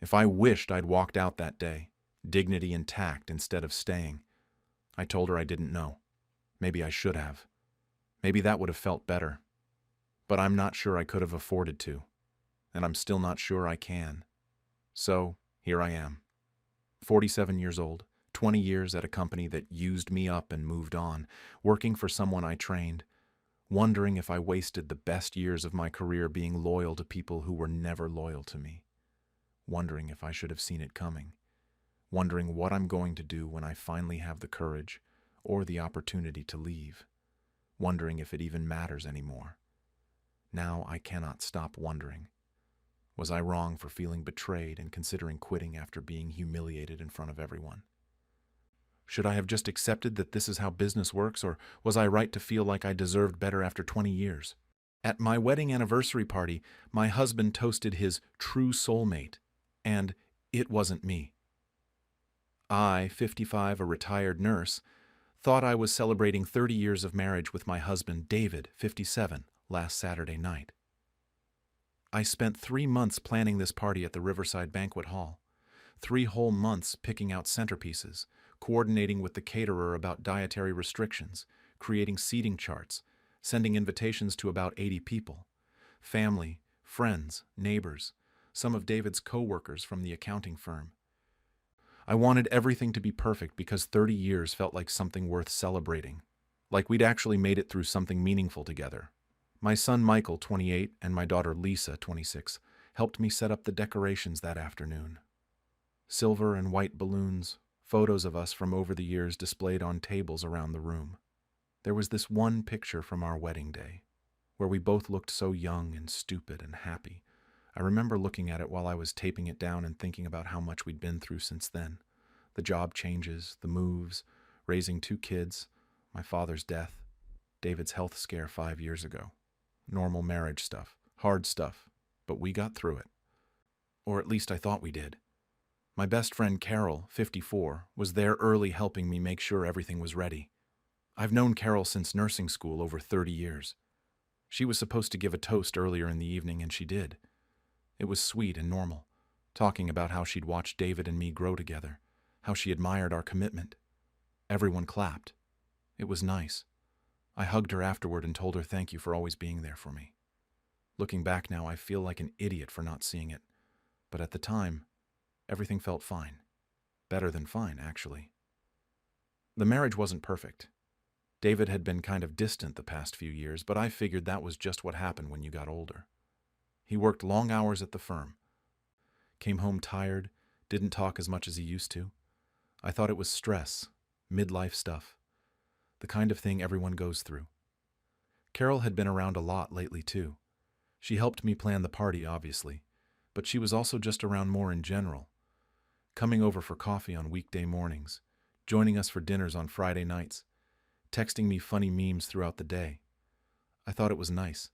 Speaker 1: If I wished I'd walked out that day, dignity intact instead of staying, I told her I didn't know. Maybe I should have. Maybe that would have felt better. But I'm not sure I could have afforded to, and I'm still not sure I can. So, here I am. 47 years old, 20 years at a company that used me up and moved on, working for someone I trained, wondering if I wasted the best years of my career being loyal to people who were never loyal to me, wondering if I should have seen it coming, wondering what I'm going to do when I finally have the courage or the opportunity to leave, wondering if it even matters anymore. Now I cannot stop wondering. Was I wrong for feeling betrayed and considering quitting after being humiliated in front of everyone? Should I have just accepted that this is how business works, or was I right to feel like I deserved better after 20 years? At my wedding anniversary party, my husband toasted his true soulmate, and it wasn't me. I, 55, a retired nurse, thought I was celebrating 30 years of marriage with my husband, David, 57, last Saturday night. I spent 3 months planning this party at the Riverside Banquet Hall. 3 whole months picking out centerpieces, coordinating with the caterer about dietary restrictions, creating seating charts, sending invitations to about 80 people. Family, friends, neighbors, some of David's co-workers from the accounting firm. I wanted everything to be perfect because 30 years felt like something worth celebrating, like we'd actually made it through something meaningful together. My son Michael, 28, and my daughter Lisa, 26, helped me set up the decorations that afternoon. Silver and white balloons, photos of us from over the years displayed on tables around the room. There was this one picture from our wedding day, where we both looked so young and stupid and happy. I remember looking at it while I was taping it down and thinking about how much we'd been through since then. The job changes, the moves, raising 2 kids, my father's death, David's health scare 5 years ago. Normal marriage stuff, hard stuff, but we got through it. Or at least I thought we did. My best friend Carol, 54, was there early helping me make sure everything was ready. I've known Carol since nursing school over 30 years. She was supposed to give a toast earlier in the evening, and she did. It was sweet and normal, talking about how she'd watched David and me grow together, how she admired our commitment. Everyone clapped. It was nice. I hugged her afterward and told her thank you for always being there for me. Looking back now, I feel like an idiot for not seeing it. But at the time, everything felt fine. Better than fine, actually. The marriage wasn't perfect. David had been kind of distant the past few years, but I figured that was just what happened when you got older. He worked long hours at the firm. Came home tired, didn't talk as much as he used to. I thought it was stress, midlife stuff. The kind of thing everyone goes through. Carol had been around a lot lately, too. She helped me plan the party, obviously, but she was also just around more in general. Coming over for coffee on weekday mornings, joining us for dinners on Friday nights, texting me funny memes throughout the day. I thought it was nice.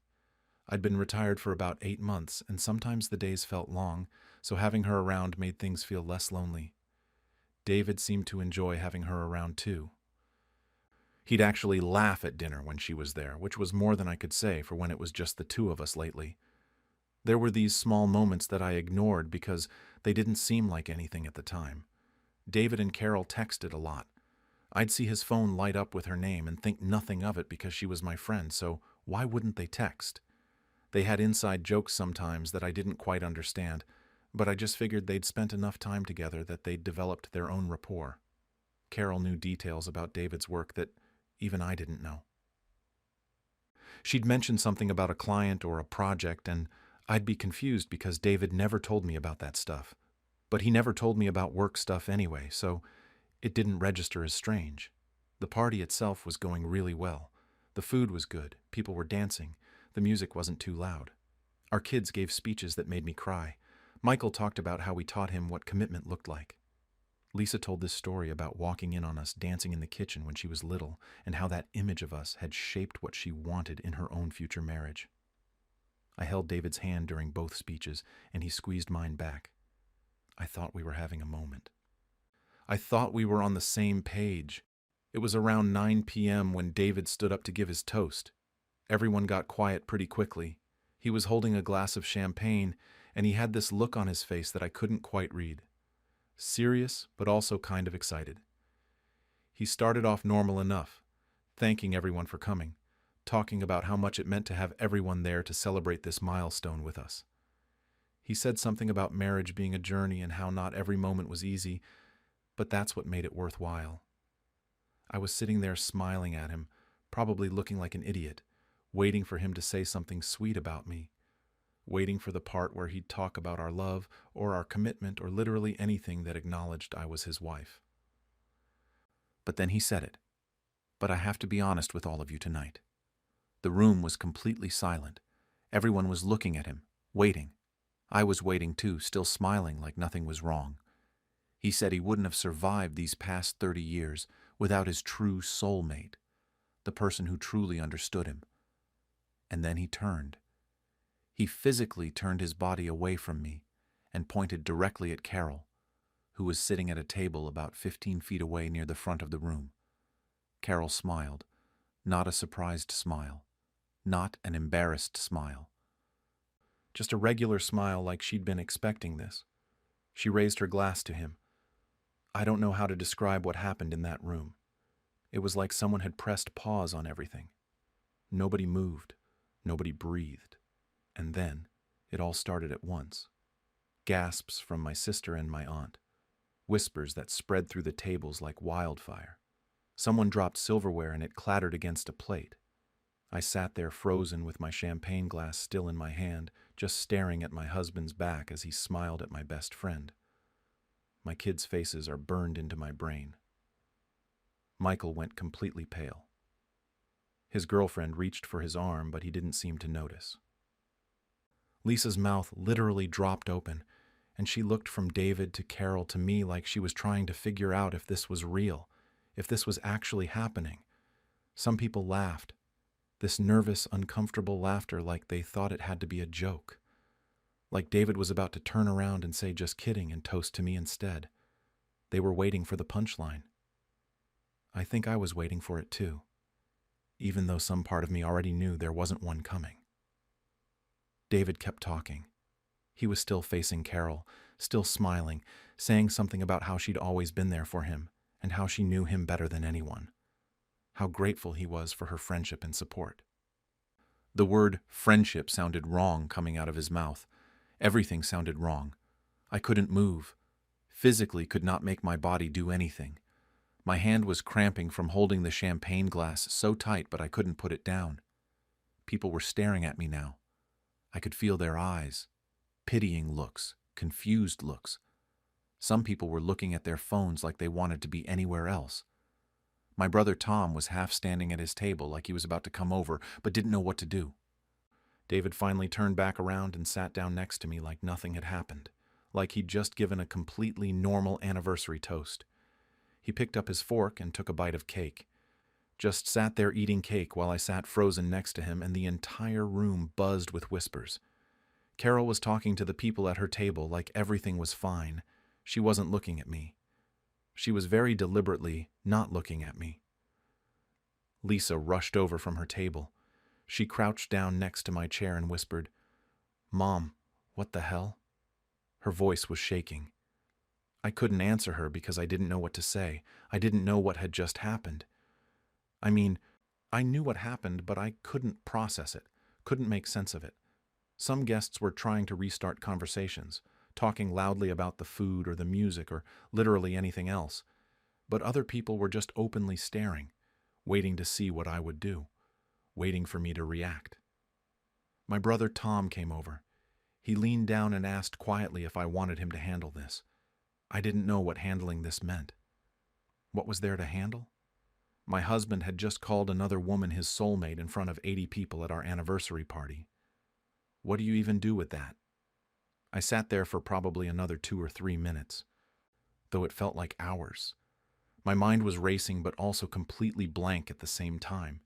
Speaker 1: I'd been retired for about 8 months, and sometimes the days felt long, so having her around made things feel less lonely. David seemed to enjoy having her around too. He'd actually laugh at dinner when she was there, which was more than I could say for when it was just the two of us lately. There were these small moments that I ignored because they didn't seem like anything at the time. David and Carol texted a lot. I'd see his phone light up with her name and think nothing of it because she was my friend, so why wouldn't they text? They had inside jokes sometimes that I didn't quite understand, but I just figured they'd spent enough time together that they'd developed their own rapport. Carol knew details about David's work that even I didn't know. She'd mention something about a client or a project, and I'd be confused because David never told me about that stuff. But he never told me about work stuff anyway, so it didn't register as strange. The party itself was going really well. The food was good, people were dancing, the music wasn't too loud. Our kids gave speeches that made me cry. Michael talked about how we taught him what commitment looked like. Lisa told this story about walking in on us dancing in the kitchen when she was little, and how that image of us had shaped what she wanted in her own future marriage. I held David's hand during both speeches, and he squeezed mine back. I thought we were having a moment. I thought we were on the same page. It was around 9 p.m. when David stood up to give his toast. Everyone got quiet pretty quickly. He was holding a glass of champagne, and he had this look on his face that I couldn't quite read. Serious, but also kind of excited. He started off normal enough, thanking everyone for coming, talking about how much it meant to have everyone there to celebrate this milestone with us. He said something about marriage being a journey and how not every moment was easy, but that's what made it worthwhile. I was sitting there smiling at him, probably looking like an idiot, waiting for him to say something sweet about me, waiting for the part where he'd talk about our love or our commitment or literally anything that acknowledged I was his wife. But then he said it. But I have to be honest with all of you tonight. The room was completely silent. Everyone was looking at him, waiting. I was waiting too, still smiling like nothing was wrong. He said he wouldn't have survived these past 30 years without his true soulmate, the person who truly understood him. And then he turned. He physically turned his body away from me and pointed directly at Carol, who was sitting at a table about 15 feet away near the front of the room. Carol smiled, not a surprised smile, not an embarrassed smile. Just a regular smile like she'd been expecting this. She raised her glass to him. I don't know how to describe what happened in that room. It was like someone had pressed pause on everything. Nobody moved. Nobody breathed. And then, it all started at once. Gasps from my sister and my aunt. Whispers that spread through the tables like wildfire. Someone dropped silverware and it clattered against a plate. I sat there frozen with my champagne glass still in my hand, just staring at my husband's back as he smiled at my best friend. My kids' faces are burned into my brain. Michael went completely pale. His girlfriend reached for his arm, but he didn't seem to notice. Lisa's mouth literally dropped open, and she looked from David to Carol to me like she was trying to figure out if this was real, if this was actually happening. Some people laughed. This nervous, uncomfortable laughter like they thought it had to be a joke. Like David was about to turn around and say just kidding and toast to me instead. They were waiting for the punchline. I think I was waiting for it too, even though some part of me already knew there wasn't one coming. David kept talking. He was still facing Carol, still smiling, saying something about how she'd always been there for him and how she knew him better than anyone. How grateful he was for her friendship and support. The word friendship sounded wrong coming out of his mouth. Everything sounded wrong. I couldn't move. Physically could not make my body do anything. My hand was cramping from holding the champagne glass so tight, but I couldn't put it down. People were staring at me now. I could feel their eyes. Pitying looks, confused looks. Some people were looking at their phones like they wanted to be anywhere else. My brother Tom was half standing at his table like he was about to come over, but didn't know what to do. David finally turned back around and sat down next to me like nothing had happened, like he'd just given a completely normal anniversary toast. He picked up his fork and took a bite of cake. just sat there eating cake while I sat frozen next to him, and the entire room buzzed with whispers. Carol was talking to the people at her table like everything was fine. She wasn't looking at me. She was very deliberately not looking at me. Lisa rushed over from her table. She crouched down next to my chair and whispered, "Mom, what the hell?" Her voice was shaking. I couldn't answer her because I didn't know what to say. I didn't know what had just happened. I mean, I knew what happened, but I couldn't process it, couldn't make sense of it. Some guests were trying to restart conversations, talking loudly about the food or the music or literally anything else. But other people were just openly staring, waiting to see what I would do, waiting for me to react. My brother Tom came over. He leaned down and asked quietly if I wanted him to handle this. I didn't know what handling this meant. What was there to handle? My husband had just called another woman his soulmate in front of 80 people at our anniversary party. What do you even do with that? I sat there for probably another 2 or 3 minutes, though it felt like hours. My mind was racing but also completely blank at the same time.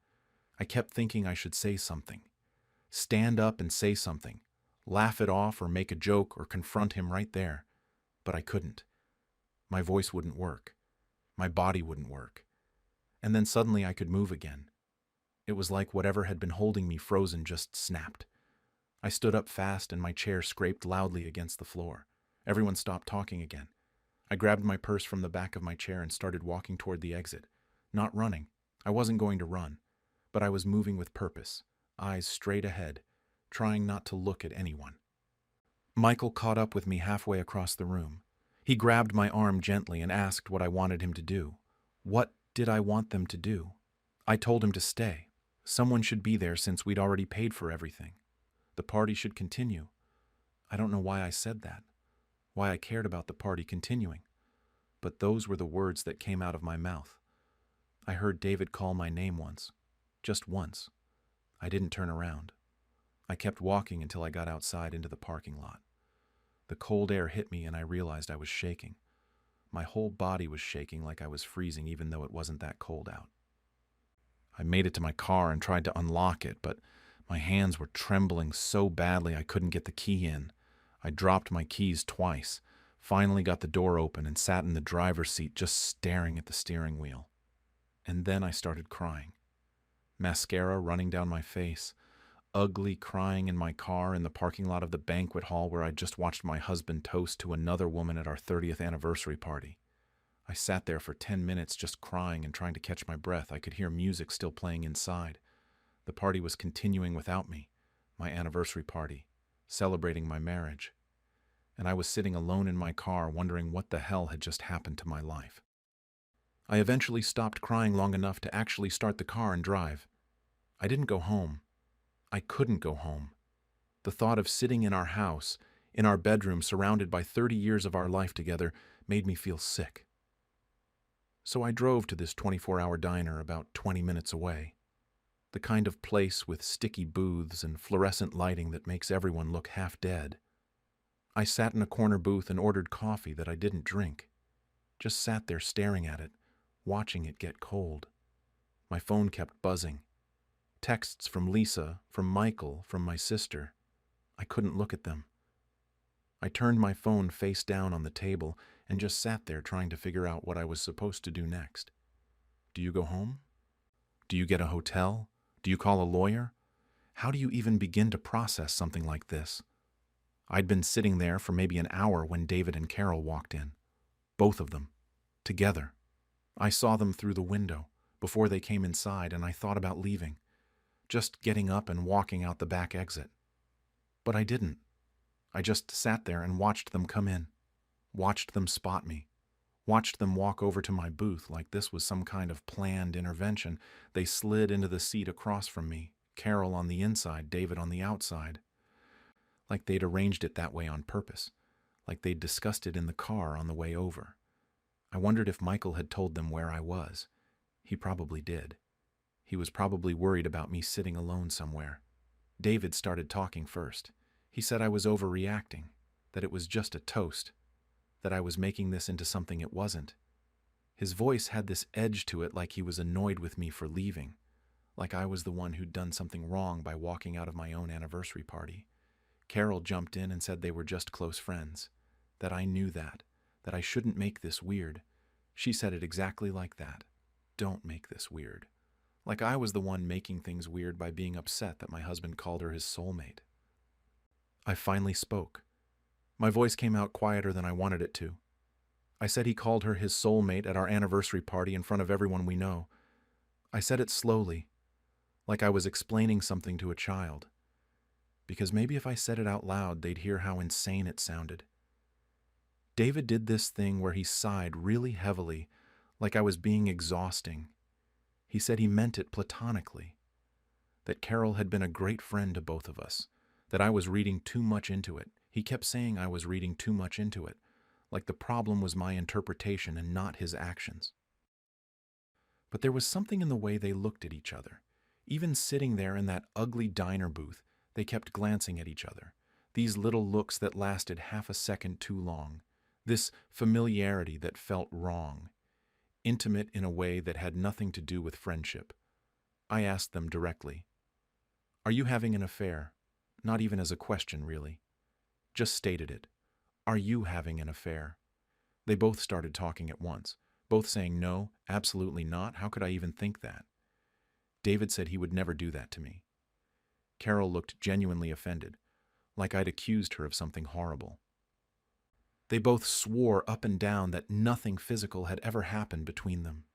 Speaker 1: I kept thinking I should say something. Stand up and say something. Laugh it off or make a joke or confront him right there. But I couldn't. My voice wouldn't work. My body wouldn't work. And then suddenly I could move again. It was like whatever had been holding me frozen just snapped. I stood up fast and my chair scraped loudly against the floor. Everyone stopped talking again. I grabbed my purse from the back of my chair and started walking toward the exit. Not running. I wasn't going to run. But I was moving with purpose, eyes straight ahead, trying not to look at anyone. Michael caught up with me halfway across the room. He grabbed my arm gently and asked what I wanted him to do. What did I want them to do? I told him to stay. Someone should be there since we'd already paid for everything. The party should continue. I don't know why I said that, why I cared about the party continuing. But those were the words that came out of my mouth. I heard David call my name once. Just once. I didn't turn around. I kept walking until I got outside into the parking lot. The cold air hit me and I realized I was shaking. My whole body was shaking like I was freezing even though it wasn't that cold out. I made it to my car and tried to unlock it, but my hands were trembling so badly I couldn't get the key in. I dropped my keys twice, finally got the door open and sat in the driver's seat just staring at the steering wheel. And then I started crying. Mascara running down my face, ugly crying in my car in the parking lot of the banquet hall where I'd just watched my husband toast to another woman at our 30th anniversary party. I sat there for 10 minutes just crying and trying to catch my breath. I could hear music still playing inside. The party was continuing without me, my anniversary party, celebrating my marriage. And I was sitting alone in my car wondering what the hell had just happened to my life. I eventually stopped crying long enough to actually start the car and drive. I didn't go home. I couldn't go home. The thought of sitting in our house, in our bedroom, surrounded by 30 years of our life together, made me feel sick. So I drove to this 24-hour diner about 20 minutes away. The kind of place with sticky booths and fluorescent lighting that makes everyone look half dead. I sat in a corner booth and ordered coffee that I didn't drink. Just sat there staring at it, watching it get cold. My phone kept buzzing. Texts from Lisa, from Michael, from my sister. I couldn't look at them. I turned my phone face down on the table and just sat there trying to figure out what I was supposed to do next. Do you go home? Do you get a hotel? Do you call a lawyer? How do you even begin to process something like this? I'd been sitting there for maybe an hour when David and Carol walked in. Both of them. Together. I saw them through the window before they came inside, and I thought about leaving. Just getting up and walking out the back exit. But I didn't. I just sat there and watched them come in. Watched them spot me. Watched them walk over to my booth like this was some kind of planned intervention. They slid into the seat across from me, Carol on the inside, David on the outside. Like they'd arranged it that way on purpose. Like they'd discussed it in the car on the way over. I wondered if Michael had told them where I was. He probably did. He was probably worried about me sitting alone somewhere. David started talking first. He said I was overreacting, that it was just a toast, that I was making this into something it wasn't. His voice had this edge to it, like he was annoyed with me for leaving, like I was the one who'd done something wrong by walking out of my own anniversary party. Carol jumped in and said they were just close friends, that I knew that I shouldn't make this weird. She said it exactly like that. Don't make this weird. Like I was the one making things weird by being upset that my husband called her his soulmate. I finally spoke. My voice came out quieter than I wanted it to. I said he called her his soulmate at our anniversary party in front of everyone we know. I said it slowly, like I was explaining something to a child. Because maybe if I said it out loud, they'd hear how insane it sounded. David did this thing where he sighed really heavily, like I was being exhausting. He said he meant it platonically, that Carol had been a great friend to both of us, that I was reading too much into it. He kept saying I was reading too much into it, like the problem was my interpretation and not his actions. But there was something in the way they looked at each other. Even sitting there in that ugly diner booth, they kept glancing at each other. These little looks that lasted half a second too long. This familiarity that felt wrong. Intimate in a way that had nothing to do with friendship. I asked them directly, "Are you having an affair?" Not even as a question, really. Just stated it. "Are you having an affair?" They both started talking at once, both saying, "No, absolutely not. How could I even think that?" David said he would never do that to me. Carol looked genuinely offended, like I'd accused her of something horrible. They both swore up and down that nothing physical had ever happened between them.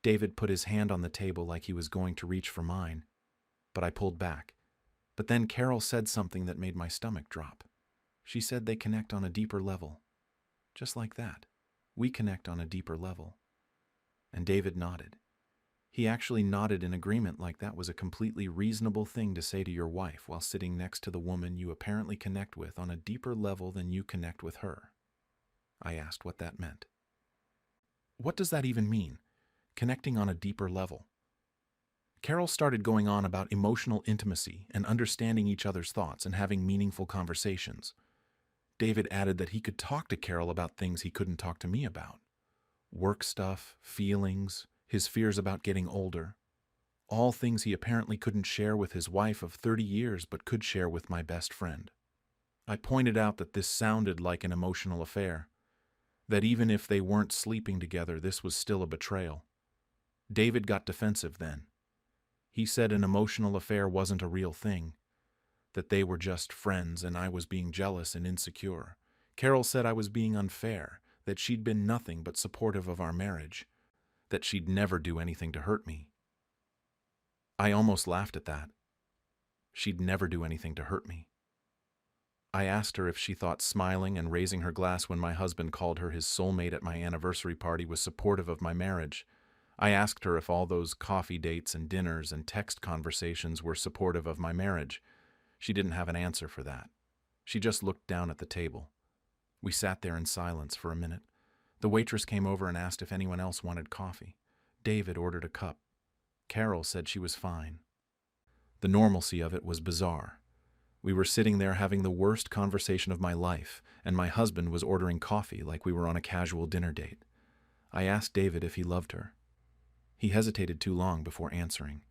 Speaker 1: David put his hand on the table like he was going to reach for mine, but I pulled back. But then Carol said something that made my stomach drop. She said they connect on a deeper level. Just like that. We connect on a deeper level. And David nodded. He actually nodded in agreement, like that was a completely reasonable thing to say to your wife while sitting next to the woman you apparently connect with on a deeper level than you connect with her. I asked what that meant. What does that even mean? Connecting on a deeper level. Carol started going on about emotional intimacy and understanding each other's thoughts and having meaningful conversations. David added that he could talk to Carol about things he couldn't talk to me about. Work stuff, feelings, his fears about getting older. All things he apparently couldn't share with his wife of 30 years but could share with my best friend. I pointed out that this sounded like an emotional affair, that even if they weren't sleeping together, this was still a betrayal. David got defensive then. He said an emotional affair wasn't a real thing, that they were just friends and I was being jealous and insecure. Carol said I was being unfair, that she'd been nothing but supportive of our marriage, that she'd never do anything to hurt me. I almost laughed at that. She'd never do anything to hurt me. I asked her if she thought smiling and raising her glass when my husband called her his soulmate at my anniversary party was supportive of my marriage. I asked her if all those coffee dates and dinners and text conversations were supportive of my marriage. She didn't have an answer for that. She just looked down at the table. We sat there in silence for a minute. The waitress came over and asked if anyone else wanted coffee. David ordered a cup. Carol said she was fine. The normalcy of it was bizarre. We were sitting there having the worst conversation of my life, and my husband was ordering coffee like we were on a casual dinner date. I asked David if he loved her. He hesitated too long before answering.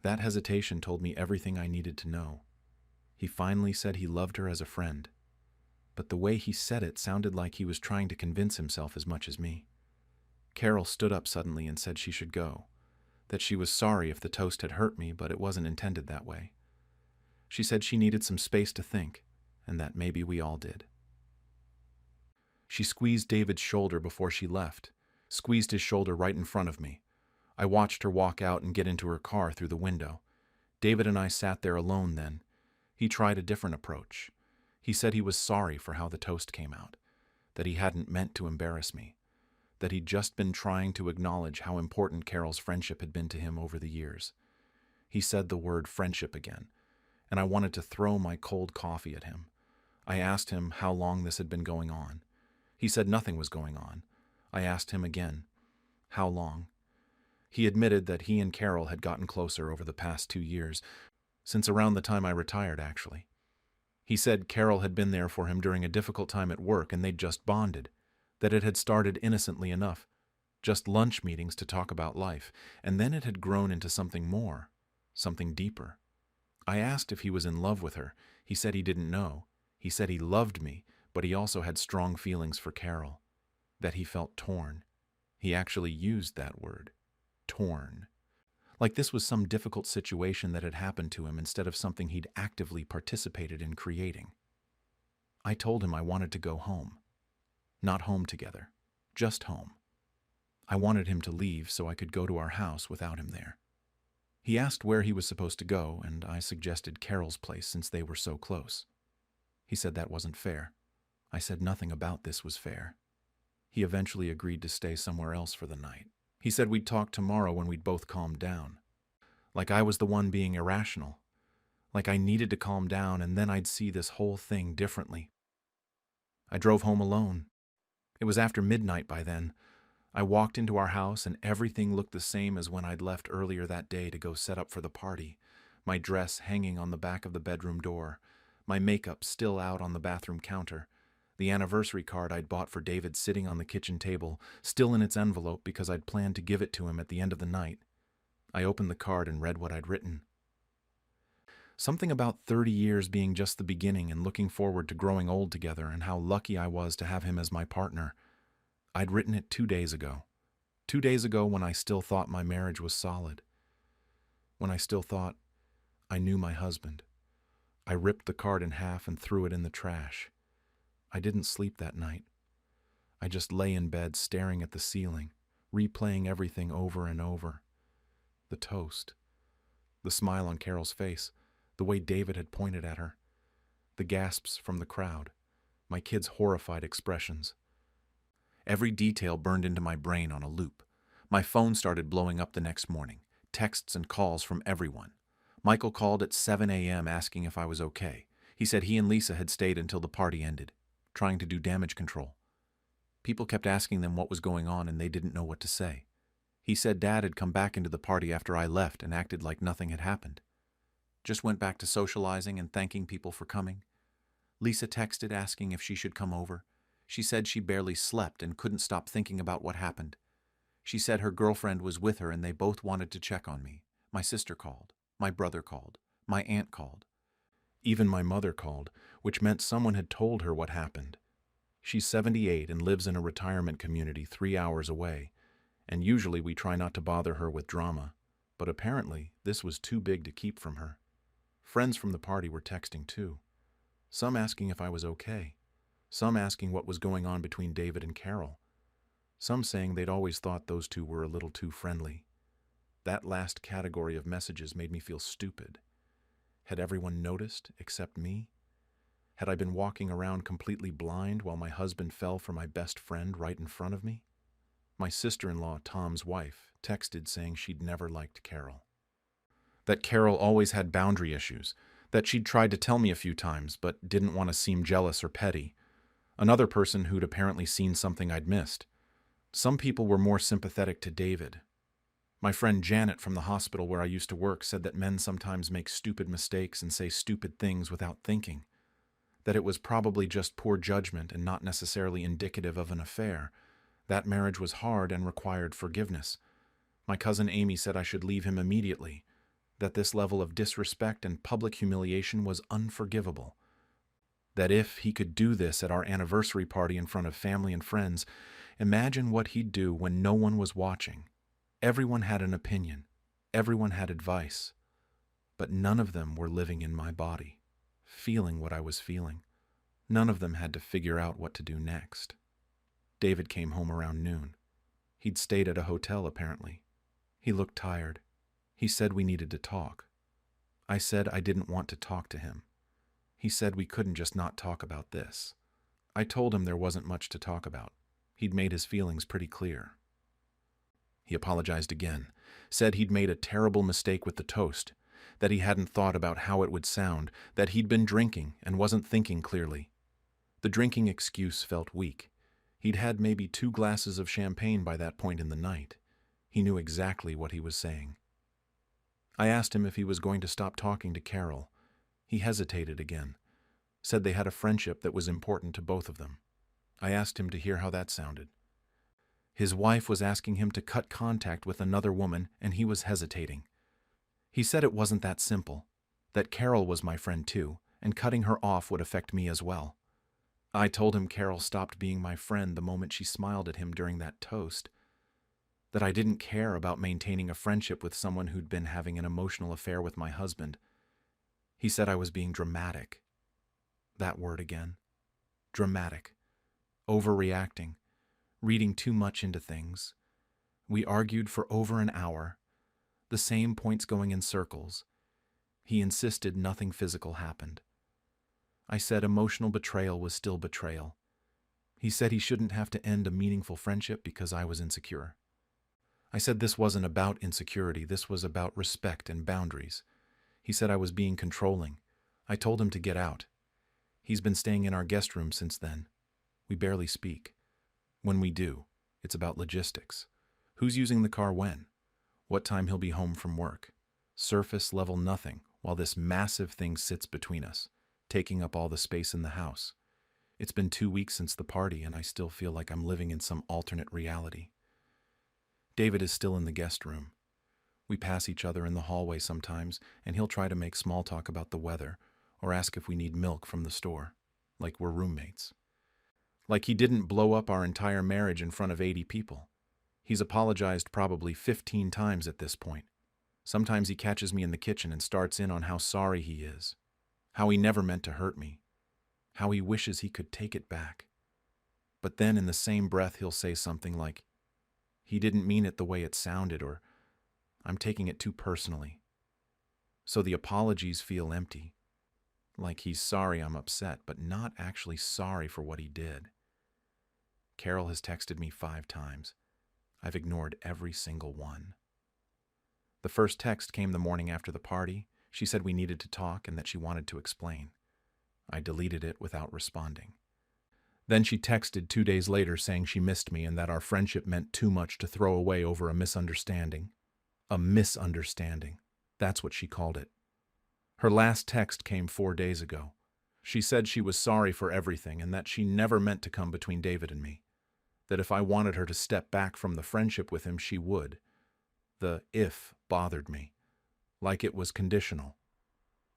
Speaker 1: That hesitation told me everything I needed to know. He finally said he loved her as a friend, but the way he said it sounded like he was trying to convince himself as much as me. Carol stood up suddenly and said she should go, that she was sorry if the toast had hurt me, but it wasn't intended that way. She said she needed some space to think, and that maybe we all did. She squeezed David's shoulder before she left, squeezed his shoulder right in front of me. I watched her walk out and get into her car through the window. David and I sat there alone then. He tried a different approach. He said he was sorry for how the toast came out, that he hadn't meant to embarrass me, that he'd just been trying to acknowledge how important Carol's friendship had been to him over the years. He said the word friendship again, and I wanted to throw my cold coffee at him. I asked him how long this had been going on. He said nothing was going on. I asked him again, how long? He admitted that he and Carol had gotten closer over the past 2 years, since around the time I retired, actually. He said Carol had been there for him during a difficult time at work and they'd just bonded, that it had started innocently enough. just lunch meetings to talk about life, and then it had grown into something more, something deeper. I asked if he was in love with her. He said he didn't know. He said he loved me, but he also had strong feelings for Carol, that he felt torn. He actually used that word, torn. Like this was some difficult situation that had happened to him instead of something he'd actively participated in creating. I told him I wanted to go home. Not home together, just home. I wanted him to leave so I could go to our house without him there. He asked where he was supposed to go, and I suggested Carol's place since they were so close. He said that wasn't fair. I said nothing about this was fair. He eventually agreed to stay somewhere else for the night. He said we'd talk tomorrow when we'd both calmed down. Like I was the one being irrational. Like I needed to calm down and then I'd see this whole thing differently. I drove home alone. It was after midnight by then. I walked into our house and everything looked the same as when I'd left earlier that day to go set up for the party. My dress hanging on the back of the bedroom door. My makeup still out on the bathroom counter. The anniversary card I'd bought for David sitting on the kitchen table, still in its envelope because I'd planned to give it to him at the end of the night. I opened the card and read what I'd written. Something about 30 years being just the beginning and looking forward to growing old together and how lucky I was to have him as my partner. I'd written it 2 days ago. 2 days ago when I still thought my marriage was solid. When I still thought I knew my husband. I ripped the card in half and threw it in the trash. I didn't sleep that night. I just lay in bed staring at the ceiling, replaying everything over and over. The toast. The smile on Carol's face. The way David had pointed at her. The gasps from the crowd. My kids' horrified expressions. Every detail burned into my brain on a loop. My phone started blowing up the next morning. Texts and calls from everyone. Michael called at 7 a.m. asking if I was okay. He said he and Lisa had stayed until the party ended, trying to do damage control. People kept asking them what was going on and they didn't know what to say. He said Dad had come back into the party after I left and acted like nothing had happened. Just went back to socializing and thanking people for coming. Lisa texted asking if she should come over. She said she barely slept and couldn't stop thinking about what happened. She said her girlfriend was with her and they both wanted to check on me. My sister called. My brother called. My aunt called. Even my mother called, which meant someone had told her what happened. She's 78 and lives in a retirement community 3 hours away, and usually we try not to bother her with drama, but apparently this was too big to keep from her. Friends from the party were texting too. Some asking if I was okay. Some asking what was going on between David and Carol. Some saying they'd always thought those two were a little too friendly. That last category of messages made me feel stupid. Had everyone noticed except me? Had I been walking around completely blind while my husband fell for my best friend right in front of me? My sister-in-law, Tom's wife, texted saying she'd never liked Carol. That Carol always had boundary issues, that she'd tried to tell me a few times but didn't want to seem jealous or petty. Another person who'd apparently seen something I'd missed. Some people were more sympathetic to David. My friend Janet from the hospital where I used to work said that men sometimes make stupid mistakes and say stupid things without thinking. That it was probably just poor judgment and not necessarily indicative of an affair. That marriage was hard and required forgiveness. My cousin Amy said I should leave him immediately. That this level of disrespect and public humiliation was unforgivable. That if he could do this at our anniversary party in front of family and friends, imagine what he'd do when no one was watching. Everyone had an opinion. Everyone had advice. But none of them were living in my body, feeling what I was feeling. None of them had to figure out what to do next. David came home around noon. He'd stayed at a hotel, apparently. He looked tired. He said we needed to talk. I said I didn't want to talk to him. He said we couldn't just not talk about this. I told him there wasn't much to talk about. He'd made his feelings pretty clear. He apologized again, said he'd made a terrible mistake with the toast, that he hadn't thought about how it would sound, that he'd been drinking and wasn't thinking clearly. The drinking excuse felt weak. He'd had maybe 2 glasses of champagne by that point in the night. He knew exactly what he was saying. I asked him if he was going to stop talking to Carol. He hesitated again, said they had a friendship that was important to both of them. I asked him to hear how that sounded. His wife was asking him to cut contact with another woman, and he was hesitating. He said it wasn't that simple, that Carol was my friend too, and cutting her off would affect me as well. I told him Carol stopped being my friend the moment she smiled at him during that toast, that I didn't care about maintaining a friendship with someone who'd been having an emotional affair with my husband. He said I was being dramatic. That word again. Dramatic. Overreacting. Reading too much into things. We argued for over an hour, the same points going in circles. He insisted nothing physical happened. I said emotional betrayal was still betrayal. He said he shouldn't have to end a meaningful friendship because I was insecure. I said this wasn't about insecurity, this was about respect and boundaries. He said I was being controlling. I told him to get out. He's been staying in our guest room since then. We barely speak. When we do, it's about logistics. Who's using the car when? What time he'll be home from work. Surface level nothing, while this massive thing sits between us, taking up all the space in the house. It's been 2 weeks since the party, and I still feel like I'm living in some alternate reality. David is still in the guest room. We pass each other in the hallway sometimes, and he'll try to make small talk about the weather, or ask if we need milk from the store, like we're roommates. Like he didn't blow up our entire marriage in front of 80 people. He's apologized probably 15 times at this point. Sometimes he catches me in the kitchen and starts in on how sorry he is, how he never meant to hurt me, how he wishes he could take it back. But then in the same breath he'll say something like, he didn't mean it the way it sounded, or I'm taking it too personally. So the apologies feel empty, like he's sorry I'm upset, but not actually sorry for what he did. Carol has texted me 5 times. I've ignored every single one. The first text came the morning after the party. She said we needed to talk and that she wanted to explain. I deleted it without responding. Then she texted 2 days later saying she missed me and that our friendship meant too much to throw away over a misunderstanding. A misunderstanding. That's what she called it. Her last text came 4 days ago. She said she was sorry for everything and that she never meant to come between David and me. That if I wanted her to step back from the friendship with him, she would. The if bothered me. Like it was conditional.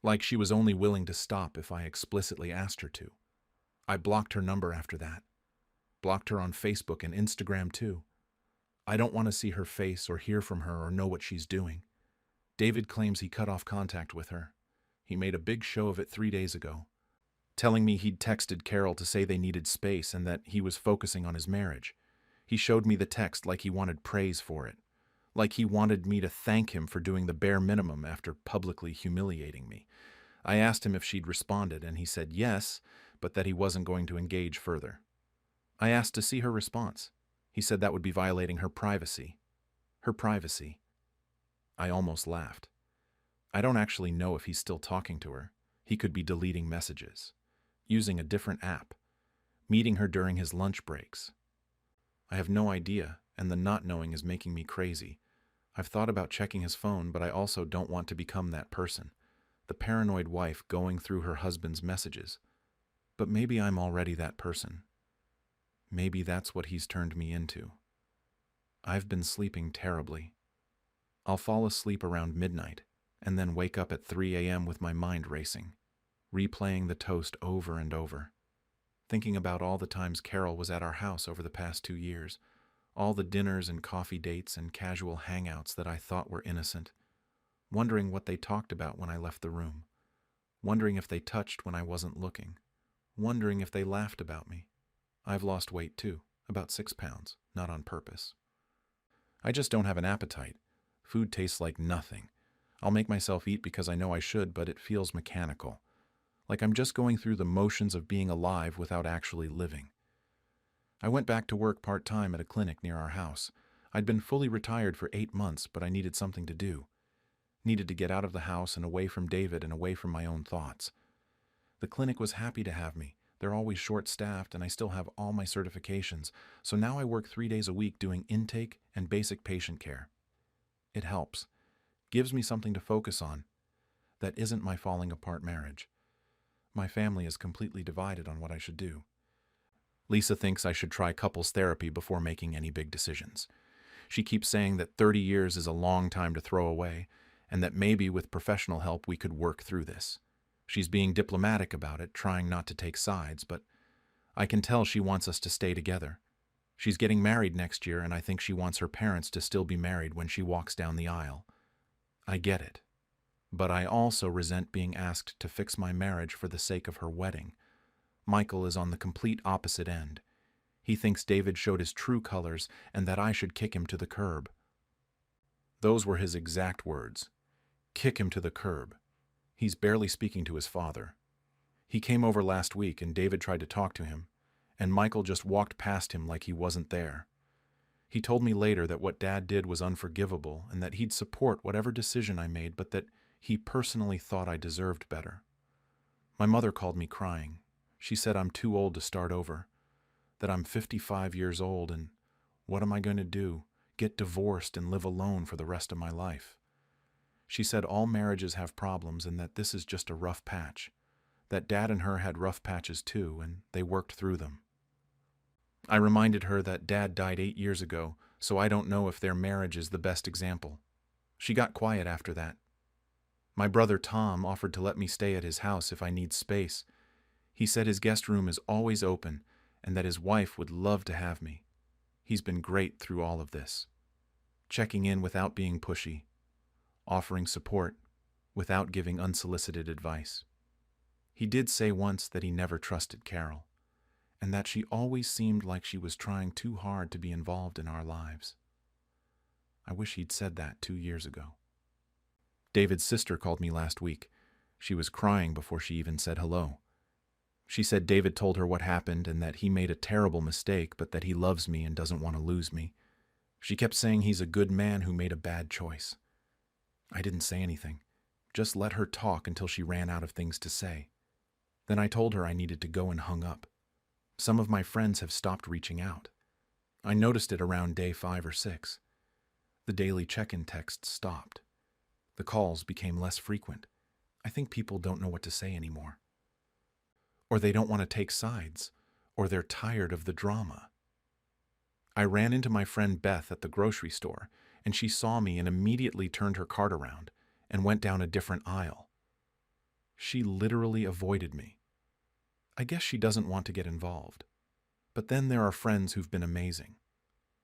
Speaker 1: Like she was only willing to stop if I explicitly asked her to. I blocked her number after that. Blocked her on Facebook and Instagram too. I don't want to see her face or hear from her or know what she's doing. David claims he cut off contact with her. He made a big show of it 3 days ago, telling me he'd texted Carol to say they needed space and that he was focusing on his marriage. He showed me the text like he wanted praise for it, like he wanted me to thank him for doing the bare minimum after publicly humiliating me. I asked him if she'd responded, and he said yes, but that he wasn't going to engage further. I asked to see her response. He said that would be violating her privacy. Her privacy. I almost laughed. I don't actually know if he's still talking to her. He could be deleting messages, using a different app, meeting her during his lunch breaks. I have no idea, and the not knowing is making me crazy. I've thought about checking his phone, but I also don't want to become that person, the paranoid wife going through her husband's messages. But maybe I'm already that person. Maybe that's what he's turned me into. I've been sleeping terribly. I'll fall asleep around midnight, and then wake up at 3 a.m. with my mind racing, replaying the toast over and over, thinking about all the times Carol was at our house over the past 2 years, all the dinners and coffee dates and casual hangouts that I thought were innocent, wondering what they talked about when I left the room, wondering if they touched when I wasn't looking, wondering if they laughed about me. I've lost weight too, about 6 pounds, not on purpose. I just don't have an appetite. Food tastes like nothing. I'll make myself eat because I know I should, but it feels mechanical. Like I'm just going through the motions of being alive without actually living. I went back to work part-time at a clinic near our house. I'd been fully retired for 8 months, but I needed something to do. Needed to get out of the house and away from David and away from my own thoughts. The clinic was happy to have me. They're always short-staffed, and I still have all my certifications, so now I work 3 days a week doing intake and basic patient care. It helps. Gives me something to focus on. That isn't my falling apart marriage. My family is completely divided on what I should do. Lisa thinks I should try couples therapy before making any big decisions. She keeps saying that 30 years is a long time to throw away, and that maybe with professional help we could work through this. She's being diplomatic about it, trying not to take sides, but I can tell she wants us to stay together. She's getting married next year, and I think she wants her parents to still be married when she walks down the aisle. I get it. But I also resent being asked to fix my marriage for the sake of her wedding. Michael is on the complete opposite end. He thinks David showed his true colors and that I should kick him to the curb. Those were his exact words. Kick him to the curb. He's barely speaking to his father. He came over last week and David tried to talk to him, and Michael just walked past him like he wasn't there. He told me later that what Dad did was unforgivable and that he'd support whatever decision I made, but that he personally thought I deserved better. My mother called me crying. She said I'm too old to start over, that I'm 55 years old, and what am I going to do? Get divorced and live alone for the rest of my life. She said all marriages have problems and that this is just a rough patch, that Dad and her had rough patches too, and they worked through them. I reminded her that Dad died 8 years ago, so I don't know if their marriage is the best example. She got quiet after that. My brother Tom offered to let me stay at his house if I need space. He said his guest room is always open and that his wife would love to have me. He's been great through all of this, checking in without being pushy, offering support without giving unsolicited advice. He did say once that he never trusted Carol, and that she always seemed like she was trying too hard to be involved in our lives. I wish he'd said that 2 years ago. David's sister called me last week. She was crying before she even said hello. She said David told her what happened and that he made a terrible mistake, but that he loves me and doesn't want to lose me. She kept saying he's a good man who made a bad choice. I didn't say anything, just let her talk until she ran out of things to say. Then I told her I needed to go and hung up. Some of my friends have stopped reaching out. I noticed it around day 5 or 6. The daily check-in texts stopped. The calls became less frequent. I think people don't know what to say anymore. Or they don't want to take sides, or they're tired of the drama. I ran into my friend Beth at the grocery store, and she saw me and immediately turned her cart around and went down a different aisle. She literally avoided me. I guess she doesn't want to get involved. But then there are friends who've been amazing.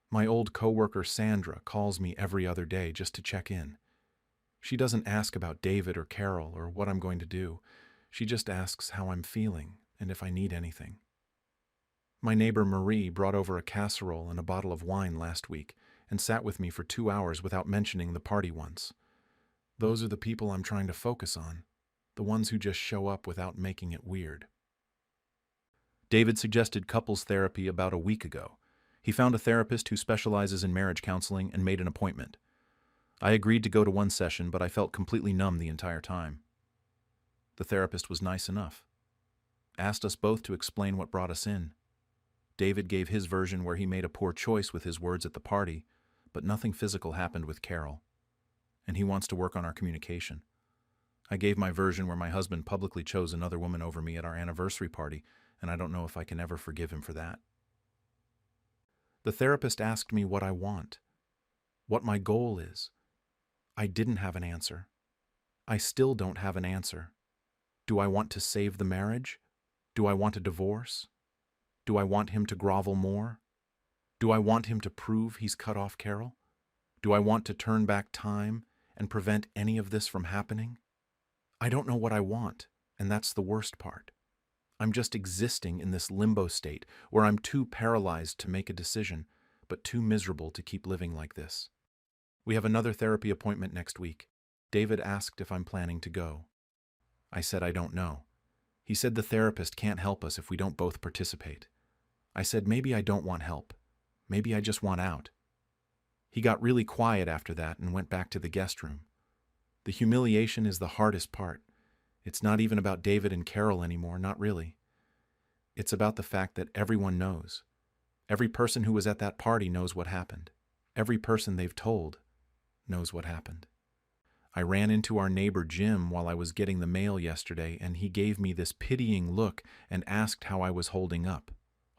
Speaker 1: My old coworker Sandra calls me every other day just to check in. She doesn't ask about David or Carol or what I'm going to do. She just asks how I'm feeling and if I need anything. My neighbor Marie brought over a casserole and a bottle of wine last week and sat with me for 2 hours without mentioning the party once. Those are the people I'm trying to focus on, the ones who just show up without making it weird. David suggested couples therapy about a week ago. He found a therapist who specializes in marriage counseling and made an appointment. I agreed to go to one session, but I felt completely numb the entire time. The therapist was nice enough. Asked us both to explain what brought us in. David gave his version where he made a poor choice with his words at the party, but nothing physical happened with Carol. And he wants to work on our communication. I gave my version where my husband publicly chose another woman over me at our anniversary party, and I don't know if I can ever forgive him for that. The therapist asked me what I want, what my goal is. I didn't have an answer. I still don't have an answer. Do I want to save the marriage? Do I want a divorce? Do I want him to grovel more? Do I want him to prove he's cut off Carol? Do I want to turn back time and prevent any of this from happening? I don't know what I want, and that's the worst part. I'm just existing in this limbo state where I'm too paralyzed to make a decision, but too miserable to keep living like this. We have another therapy appointment next week. David asked if I'm planning to go. I said I don't know. He said the therapist can't help us if we don't both participate. I said maybe I don't want help. Maybe I just want out. He got really quiet after that and went back to the guest room. The humiliation is the hardest part. It's not even about David and Carol anymore, not really. It's about the fact that everyone knows. Every person who was at that party knows what happened. Every person they've told knows what happened. I ran into our neighbor Jim while I was getting the mail yesterday, and he gave me this pitying look and asked how I was holding up.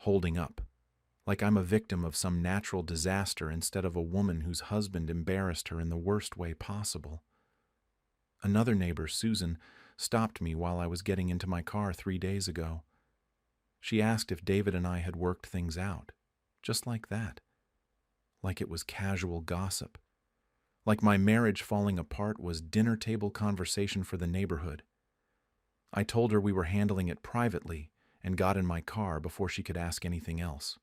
Speaker 1: holding up, like I'm a victim of some natural disaster instead of a woman whose husband embarrassed her in the worst way possible. Another neighbor, Susan, stopped me while I was getting into my car 3 days ago. She asked if David and I had worked things out, just like that. Like it was casual gossip. Like my marriage falling apart was dinner table conversation for the neighborhood. I told her we were handling it privately and got in my car before she could ask anything else.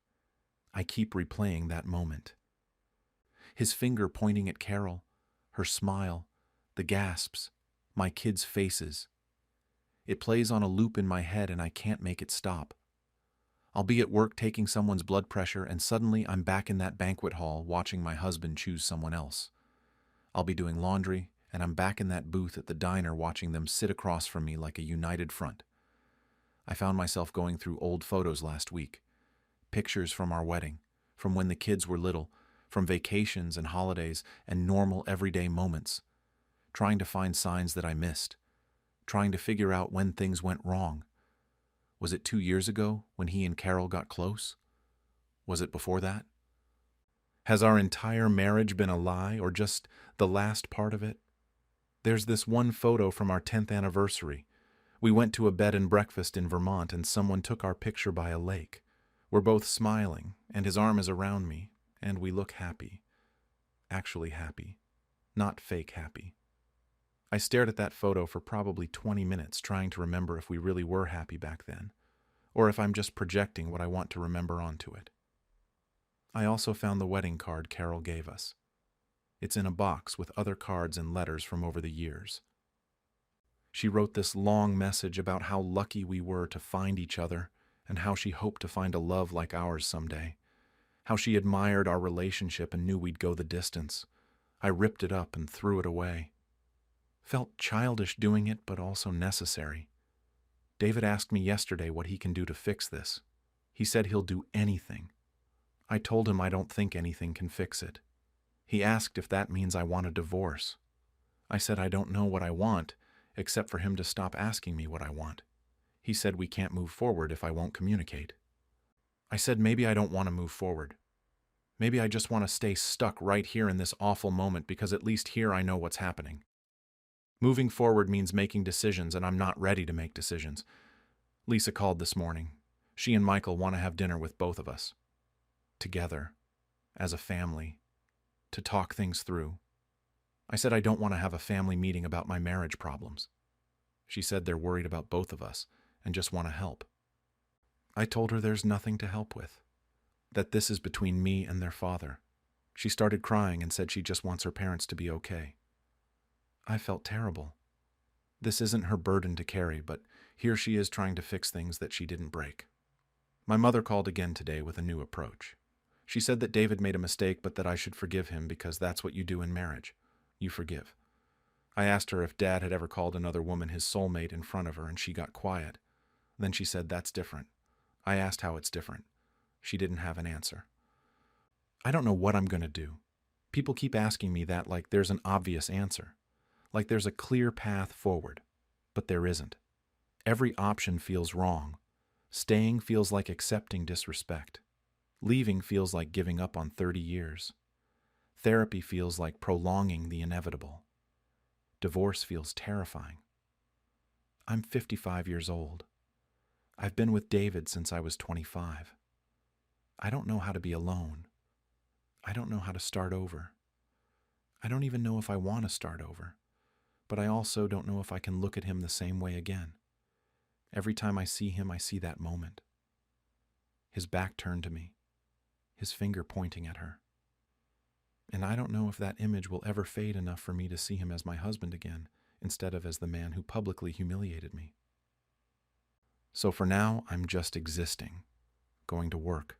Speaker 1: I keep replaying that moment. His finger pointing at Carol, her smile, the gasps, my kids' faces. It plays on a loop in my head and I can't make it stop. I'll be at work taking someone's blood pressure and suddenly I'm back in that banquet hall watching my husband choose someone else. I'll be doing laundry and I'm back in that booth at the diner watching them sit across from me like a united front. I found myself going through old photos last week. Pictures from our wedding, from when the kids were little, from vacations and holidays and normal everyday moments. Trying to find signs that I missed. Trying to figure out when things went wrong. Was it 2 years ago when he and Carol got close? Was it before that? Has our entire marriage been a lie or just the last part of it? There's this one photo from our 10th anniversary. We went to a bed and breakfast in Vermont and someone took our picture by a lake. We're both smiling, and his arm is around me, and we look happy. Actually happy, not fake happy. I stared at that photo for probably 20 minutes trying to remember if we really were happy back then, or if I'm just projecting what I want to remember onto it. I also found the wedding card Carol gave us. It's in a box with other cards and letters from over the years. She wrote this long message about how lucky we were to find each other and how she hoped to find a love like ours someday, how she admired our relationship and knew we'd go the distance. I ripped it up and threw it away. Felt childish doing it, but also necessary. David asked me yesterday what he can do to fix this. He said he'll do anything. I told him I don't think anything can fix it. He asked if that means I want a divorce. I said I don't know what I want, except for him to stop asking me what I want. He said we can't move forward if I won't communicate. I said maybe I don't want to move forward. Maybe I just want to stay stuck right here in this awful moment because at least here I know what's happening. Moving forward means making decisions, and I'm not ready to make decisions. Lisa called this morning. She and Michael want to have dinner with both of us. Together, as a family, to talk things through. I said I don't want to have a family meeting about my marriage problems. She said they're worried about both of us and just want to help. I told her there's nothing to help with, that this is between me and their father. She started crying and said she just wants her parents to be okay. I felt terrible. This isn't her burden to carry, but here she is trying to fix things that she didn't break. My mother called again today with a new approach. She said that David made a mistake, but that I should forgive him because that's what you do in marriage. You forgive. I asked her if Dad had ever called another woman his soulmate in front of her, and she got quiet. Then she said that's different. I asked how it's different. She didn't have an answer. I don't know what I'm going to do. People keep asking me that like there's an obvious answer. Like there's a clear path forward, but there isn't. Every option feels wrong. Staying feels like accepting disrespect. Leaving feels like giving up on 30 years. Therapy feels like prolonging the inevitable. Divorce feels terrifying. I'm 55 years old. I've been with David since I was 25. I don't know how to be alone. I don't know how to start over. I don't even know if I want to start over. But I also don't know if I can look at him the same way again. Every time I see him, I see that moment. His back turned to me, his finger pointing at her. And I don't know if that image will ever fade enough for me to see him as my husband again, instead of as the man who publicly humiliated me. So for now, I'm just existing, going to work,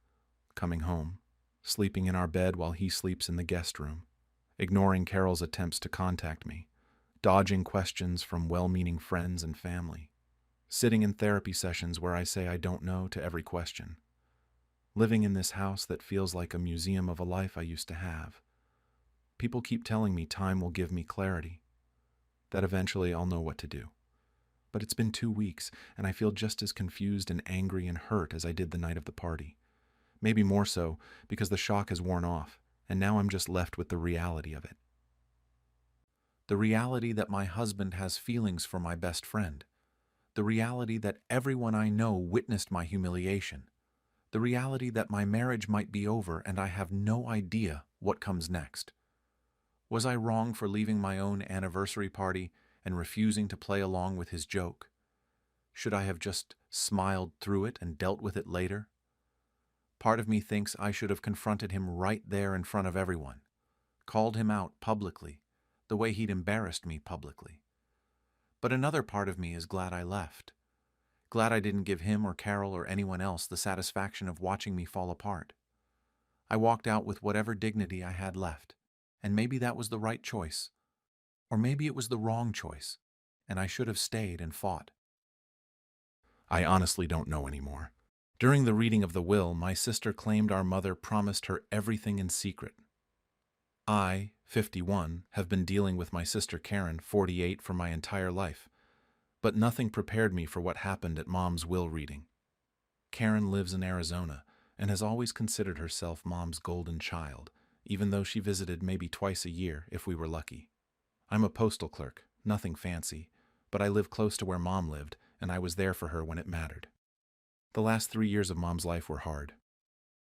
Speaker 1: coming home, sleeping in our bed while he sleeps in the guest room, ignoring Carol's attempts to contact me, dodging questions from well-meaning friends and family, sitting in therapy sessions where I say I don't know to every question, living in this house that feels like a museum of a life I used to have. People keep telling me time will give me clarity, that eventually I'll know what to do. But it's been 2 weeks, and I feel just as confused and angry and hurt as I did the night of the party. Maybe more so, because the shock has worn off, and now I'm just left with the reality of it. The reality that my husband has feelings for my best friend. The reality that everyone I know witnessed my humiliation. The reality that my marriage might be over and I have no idea what comes next. Was I wrong for leaving my own anniversary party and refusing to play along with his joke? Should I have just smiled through it and dealt with it later? Part of me thinks I should have confronted him right there in front of everyone, called him out publicly, the way he'd embarrassed me publicly. But another part of me is glad I left. Glad I didn't give him or Carol or anyone else the satisfaction of watching me fall apart. I walked out with whatever dignity I had left, and maybe that was the right choice. Or maybe it was the wrong choice, and I should have stayed and fought. I honestly don't know anymore. During the reading of the will, my sister claimed our mother promised her everything in secret. I, 51, have been dealing with my sister Karen, 48, for my entire life, but nothing prepared me for what happened at Mom's will reading. Karen lives in Arizona and has always considered herself Mom's golden child, even though she visited maybe twice a year if we were lucky. I'm a postal clerk, nothing fancy, but I live close to where Mom lived, and I was there for her when it mattered. The last 3 years of Mom's life were hard.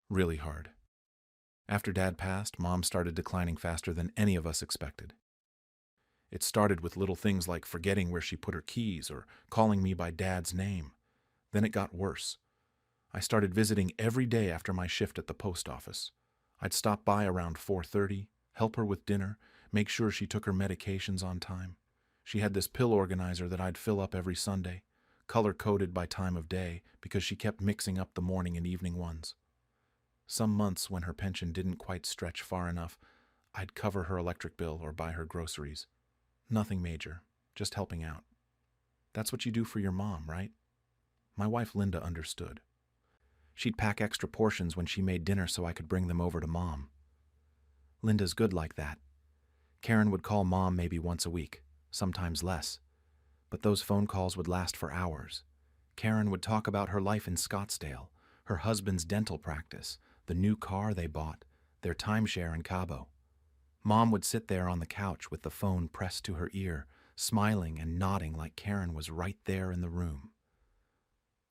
Speaker 1: Really hard. After Dad passed, Mom started declining faster than any of us expected. It started with little things like forgetting where she put her keys or calling me by Dad's name. Then it got worse. I started visiting every day after my shift at the post office. I'd stop by around 4:30, help her with dinner, make sure she took her medications on time. She had this pill organizer that I'd fill up every Sunday, color-coded by time of day because she kept mixing up the morning and evening ones. Some months when her pension didn't quite stretch far enough, I'd cover her electric bill or buy her groceries. Nothing major, just helping out. That's what you do for your mom, right? My wife Linda understood. She'd pack extra portions when she made dinner so I could bring them over to Mom. Linda's good like that. Karen would call Mom maybe once a week, sometimes less. But those phone calls would last for hours. Karen would talk about her life in Scottsdale, her husband's dental practice, the new car they bought, their timeshare in Cabo. Mom would sit there on the couch with the phone pressed to her ear, smiling and nodding like Karen was right there in the room.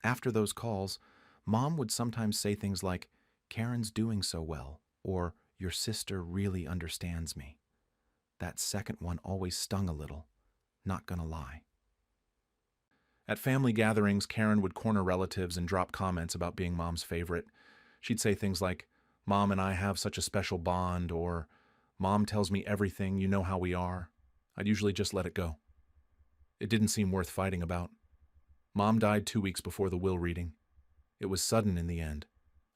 Speaker 1: After those calls, Mom would sometimes say things like, "Karen's doing so well," or "Your sister really understands me." That second one always stung a little, not gonna lie. At family gatherings, Karen would corner relatives and drop comments about being Mom's favorite. She'd say things like, "Mom and I have such a special bond," or "Mom tells me everything, you know how we are." I'd usually just let it go. It didn't seem worth fighting about. Mom died 2 weeks before the will reading. It was sudden in the end.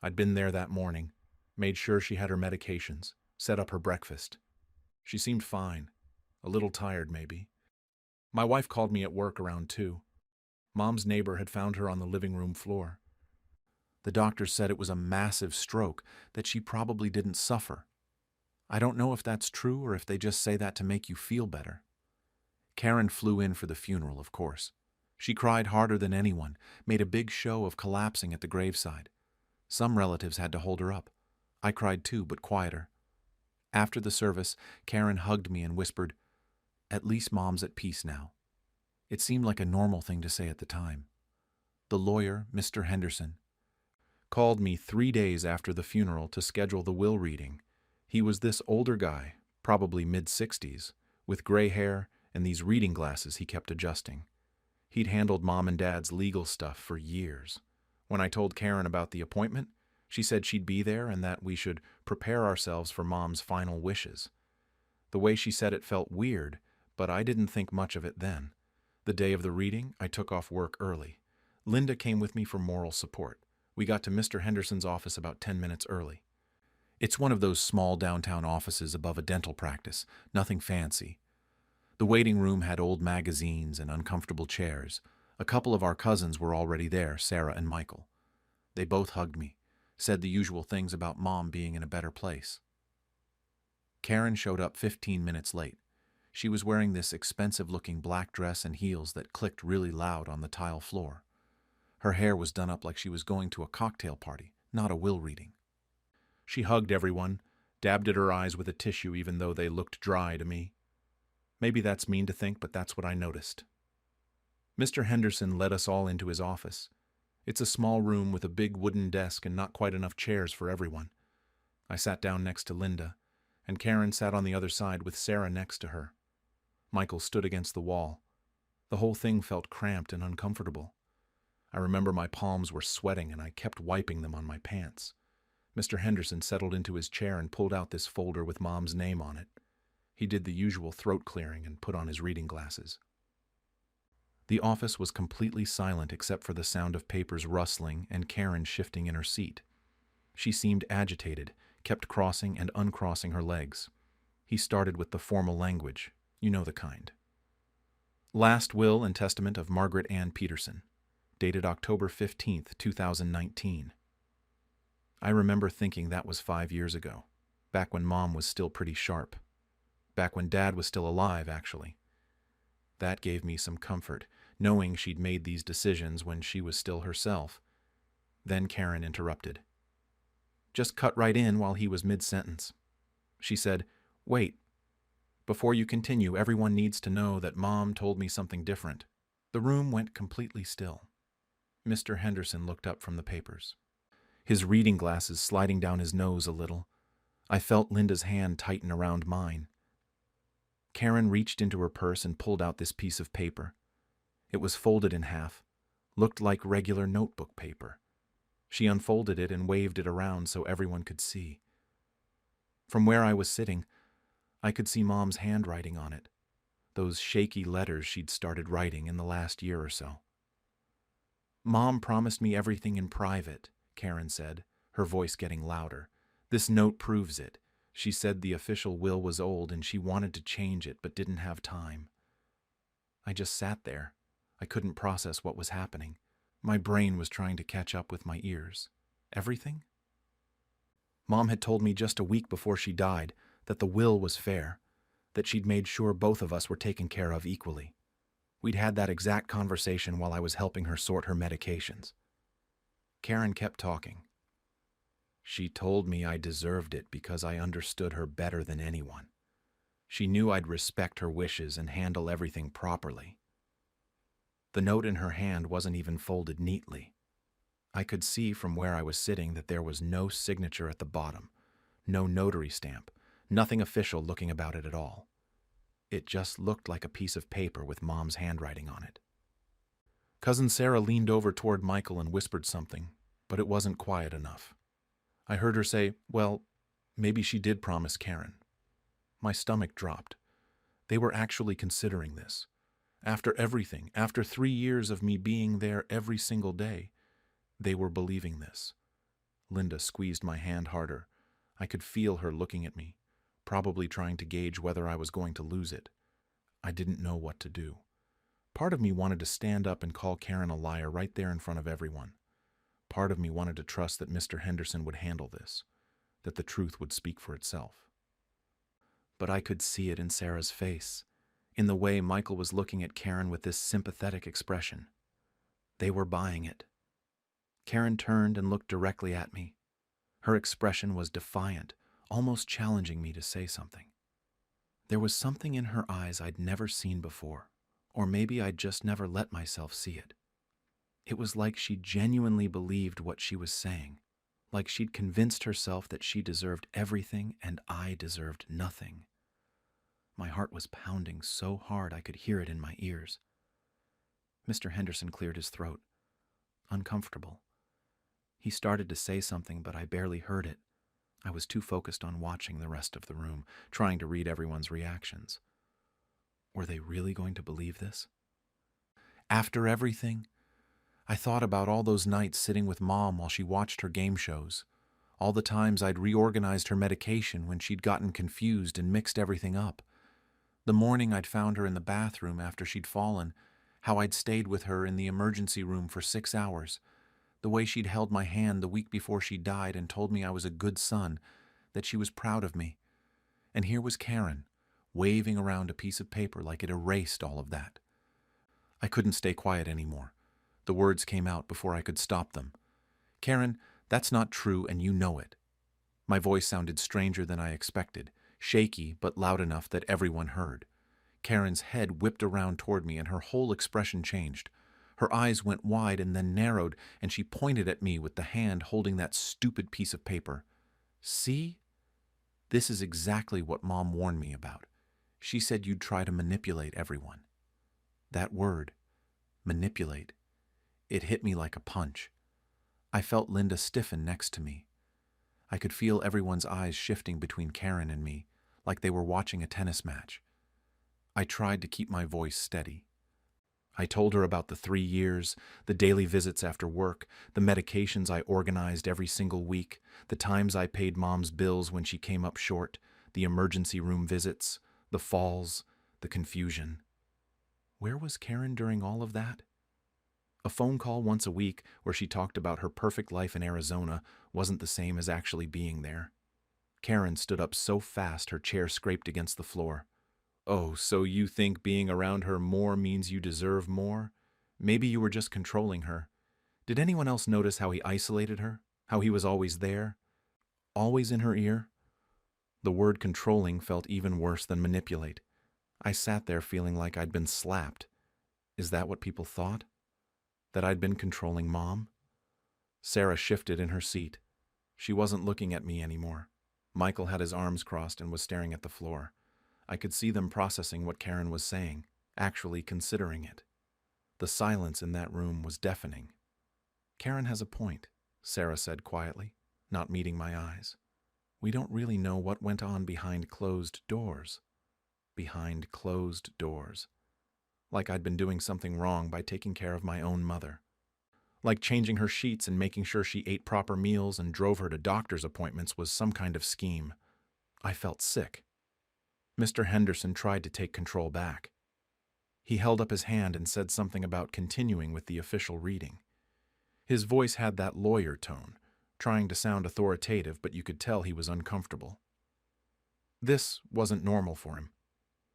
Speaker 1: I'd been there that morning, made sure she had her medications, set up her breakfast. She seemed fine, a little tired maybe. My wife called me at work around 2. Mom's neighbor had found her on the living room floor. The doctors said it was a massive stroke, that she probably didn't suffer. I don't know if that's true or if they just say that to make you feel better. Karen flew in for the funeral, of course. She cried harder than anyone, made a big show of collapsing at the graveside. Some relatives had to hold her up. I cried too, but quieter. After the service, Karen hugged me and whispered, "At least Mom's at peace now." It seemed like a normal thing to say at the time. The lawyer, Mr. Henderson, called me 3 days after the funeral to schedule the will reading. He was this older guy, probably mid-60s, with gray hair and these reading glasses he kept adjusting. He'd handled Mom and Dad's legal stuff for years. When I told Karen about the appointment, she said she'd be there and that we should prepare ourselves for Mom's final wishes. The way she said it felt weird, but I didn't think much of it then. The day of the reading, I took off work early. Linda came with me for moral support. We got to Mr. Henderson's office about 10 minutes early. It's one of those small downtown offices above a dental practice, nothing fancy. The waiting room had old magazines and uncomfortable chairs. A couple of our cousins were already there, Sarah and Michael. They both hugged me, said the usual things about Mom being in a better place. Karen showed up 15 minutes late. She was wearing this expensive-looking black dress and heels that clicked really loud on the tile floor. Her hair was done up like she was going to a cocktail party, not a will reading. She hugged everyone, dabbed at her eyes with a tissue even though they looked dry to me. Maybe that's mean to think, but that's what I noticed. Mr. Henderson led us all into his office. It's a small room with a big wooden desk and not quite enough chairs for everyone. I sat down next to Linda, and Karen sat on the other side with Sarah next to her. Michael stood against the wall. The whole thing felt cramped and uncomfortable. I remember my palms were sweating and I kept wiping them on my pants. Mr. Henderson settled into his chair and pulled out this folder with Mom's name on it. He did the usual throat clearing and put on his reading glasses. The office was completely silent except for the sound of papers rustling and Karen shifting in her seat. She seemed agitated, kept crossing and uncrossing her legs. He started with the formal language. You know the kind. Last will and testament of Margaret Ann Peterson, dated October 15th, 2019. I remember thinking that was 5 years ago, back when Mom was still pretty sharp. Back when Dad was still alive, actually. That gave me some comfort, knowing she'd made these decisions when she was still herself. Then Karen interrupted. Just cut right in while he was mid-sentence. She said, "Wait. Before you continue, everyone needs to know that Mom told me something different." The room went completely still. Mr. Henderson looked up from the papers, his reading glasses sliding down his nose a little. I felt Linda's hand tighten around mine. Karen reached into her purse and pulled out this piece of paper. It was folded in half, looked like regular notebook paper. She unfolded it and waved it around so everyone could see. From where I was sitting, I could see Mom's handwriting on it, those shaky letters she'd started writing in the last year or so. "Mom promised me everything in private," Karen said, her voice getting louder. "This note proves it. She said the official will was old and she wanted to change it but didn't have time." I just sat there. I couldn't process what was happening. My brain was trying to catch up with my ears. Everything? Mom had told me just a week before she died that the will was fair, that she'd made sure both of us were taken care of equally. We'd had that exact conversation while I was helping her sort her medications. Karen kept talking. "She told me I deserved it because I understood her better than anyone. She knew I'd respect her wishes and handle everything properly." The note in her hand wasn't even folded neatly. I could see from where I was sitting that there was no signature at the bottom, no notary stamp, nothing official looking about it at all. It just looked like a piece of paper with Mom's handwriting on it. Cousin Sarah leaned over toward Michael and whispered something, but it wasn't quiet enough. I heard her say, "Well, maybe she did promise Karen." My stomach dropped. They were actually considering this. After everything, after 3 years of me being there every single day, they were believing this. Linda squeezed my hand harder. I could feel her looking at me, probably trying to gauge whether I was going to lose it. I didn't know what to do. Part of me wanted to stand up and call Karen a liar right there in front of everyone. Part of me wanted to trust that Mr. Henderson would handle this, that the truth would speak for itself. But I could see it in Sarah's face, in the way Michael was looking at Karen with this sympathetic expression. They were buying it. Karen turned and looked directly at me. Her expression was defiant, almost challenging me to say something. There was something in her eyes I'd never seen before, or maybe I'd just never let myself see it. It was like she genuinely believed what she was saying, like she'd convinced herself that she deserved everything and I deserved nothing. My heart was pounding so hard I could hear it in my ears. Mr. Henderson cleared his throat, uncomfortable. He started to say something, but I barely heard it. I was too focused on watching the rest of the room, trying to read everyone's reactions. Were they really going to believe this? After everything, I thought about all those nights sitting with Mom while she watched her game shows, all the times I'd reorganized her medication when she'd gotten confused and mixed everything up. The morning I'd found her in the bathroom after she'd fallen, how I'd stayed with her in the emergency room for 6 hours, the way she'd held my hand the week before she died and told me I was a good son, that she was proud of me. And here was Karen, waving around a piece of paper like it erased all of that. I couldn't stay quiet anymore. The words came out before I could stop them. Karen, that's not true and you know it. My voice sounded stranger than I expected, shaky but loud enough that everyone heard. Karen's head whipped around toward me and her whole expression changed. Her eyes went wide and then narrowed, and she pointed at me with the hand holding that stupid piece of paper. See? This is exactly what Mom warned me about. She said you'd try to manipulate everyone. That word, manipulate, it hit me like a punch. I felt Linda stiffen next to me. I could feel everyone's eyes shifting between Karen and me, like they were watching a tennis match. I tried to keep my voice steady. I told her about the 3 years, the daily visits after work, the medications I organized every single week, the times I paid Mom's bills when she came up short, the emergency room visits, the falls, the confusion. Where was Karen during all of that? A phone call once a week where she talked about her perfect life in Arizona wasn't the same as actually being there. Karen stood up so fast her chair scraped against the floor. Oh, so you think being around her more means you deserve more? Maybe you were just controlling her. Did anyone else notice how he isolated her? How he was always there? Always in her ear? The word controlling felt even worse than manipulate. I sat there feeling like I'd been slapped. Is that what people thought? That I'd been controlling Mom? Sarah shifted in her seat. She wasn't looking at me anymore. Michael had his arms crossed and was staring at the floor. I could see them processing what Karen was saying, actually considering it. The silence in that room was deafening. Karen has a point, Sarah said quietly, not meeting my eyes. We don't really know what went on behind closed doors. Behind closed doors. Like I'd been doing something wrong by taking care of my own mother. Like changing her sheets and making sure she ate proper meals and drove her to doctor's appointments was some kind of scheme. I felt sick. Mr. Henderson tried to take control back. He held up his hand and said something about continuing with the official reading. His voice had that lawyer tone, trying to sound authoritative, but you could tell he was uncomfortable. This wasn't normal for him.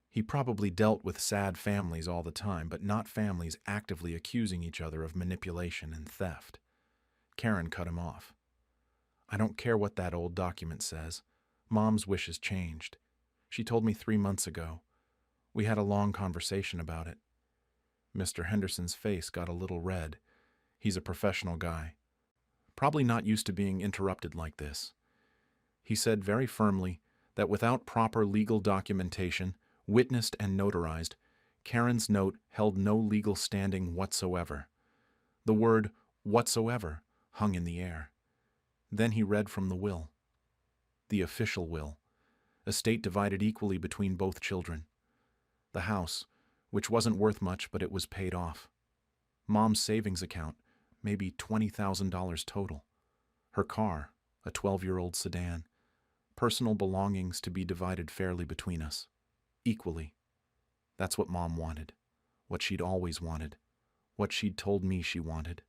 Speaker 1: He probably dealt with sad families all the time, but not families actively accusing each other of manipulation and theft. Karen cut him off. I don't care what that old document says. Mom's wishes changed. She told me 3 months ago. We had a long conversation about it. Mr. Henderson's face got a little red. He's a professional guy. Probably not used to being interrupted like this. He said very firmly that without proper legal documentation, witnessed and notarized, Karen's note held no legal standing whatsoever. The word whatsoever hung in the air. Then he read from the will. The official will. Estate divided equally between both children. The house, which wasn't worth much, but it was paid off. Mom's savings account, maybe $20,000 total. Her car, a 12-year-old sedan. Personal belongings to be divided fairly between us. Equally. That's what Mom wanted. What she'd always wanted. What she'd told me she wanted.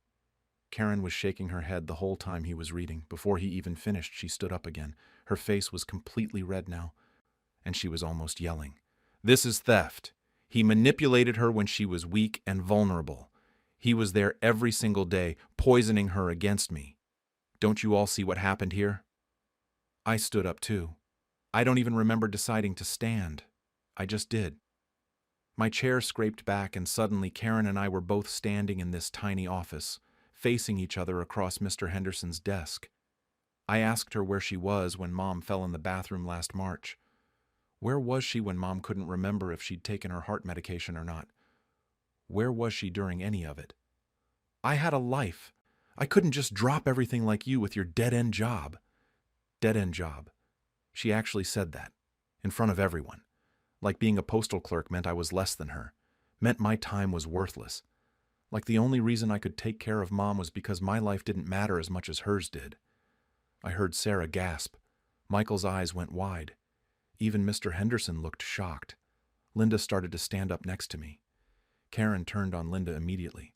Speaker 1: Karen was shaking her head the whole time he was reading. Before he even finished, she stood up again. Her face was completely red now, and she was almost yelling. This is theft. He manipulated her when she was weak and vulnerable. He was there every single day, poisoning her against me. Don't you all see what happened here? I stood up too. I don't even remember deciding to stand. I just did. My chair scraped back, and suddenly Karen and I were both standing in this tiny office, facing each other across Mr. Henderson's desk. I asked her where she was when Mom fell in the bathroom last March. Where was she when Mom couldn't remember if she'd taken her heart medication or not? Where was she during any of it? I had a life. I couldn't just drop everything like you with your dead-end job. Dead-end job. She actually said that, in front of everyone. Like being a postal clerk meant I was less than her, meant my time was worthless. Like the only reason I could take care of Mom was because my life didn't matter as much as hers did. I heard Sarah gasp. Michael's eyes went wide. Even Mr. Henderson looked shocked. Linda started to stand up next to me. Karen turned on Linda immediately.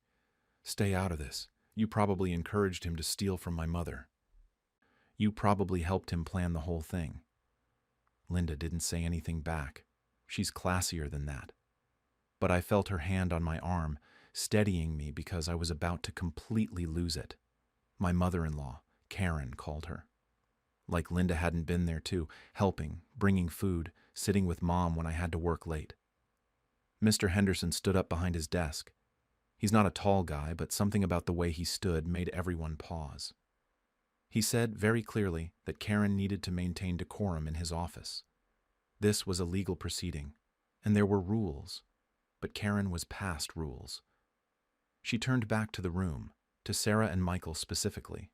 Speaker 1: Stay out of this. You probably encouraged him to steal from my mother. You probably helped him plan the whole thing. Linda didn't say anything back. She's classier than that. But I felt her hand on my arm, steadying me because I was about to completely lose it. My mother-in-law, Karen, called her. Like Linda hadn't been there too, helping, bringing food, sitting with Mom when I had to work late. Mr. Henderson stood up behind his desk. He's not a tall guy, but something about the way he stood made everyone pause. He said very clearly that Karen needed to maintain decorum in his office. This was a legal proceeding, and there were rules, but Karen was past rules. She turned back to the room, to Sarah and Michael specifically.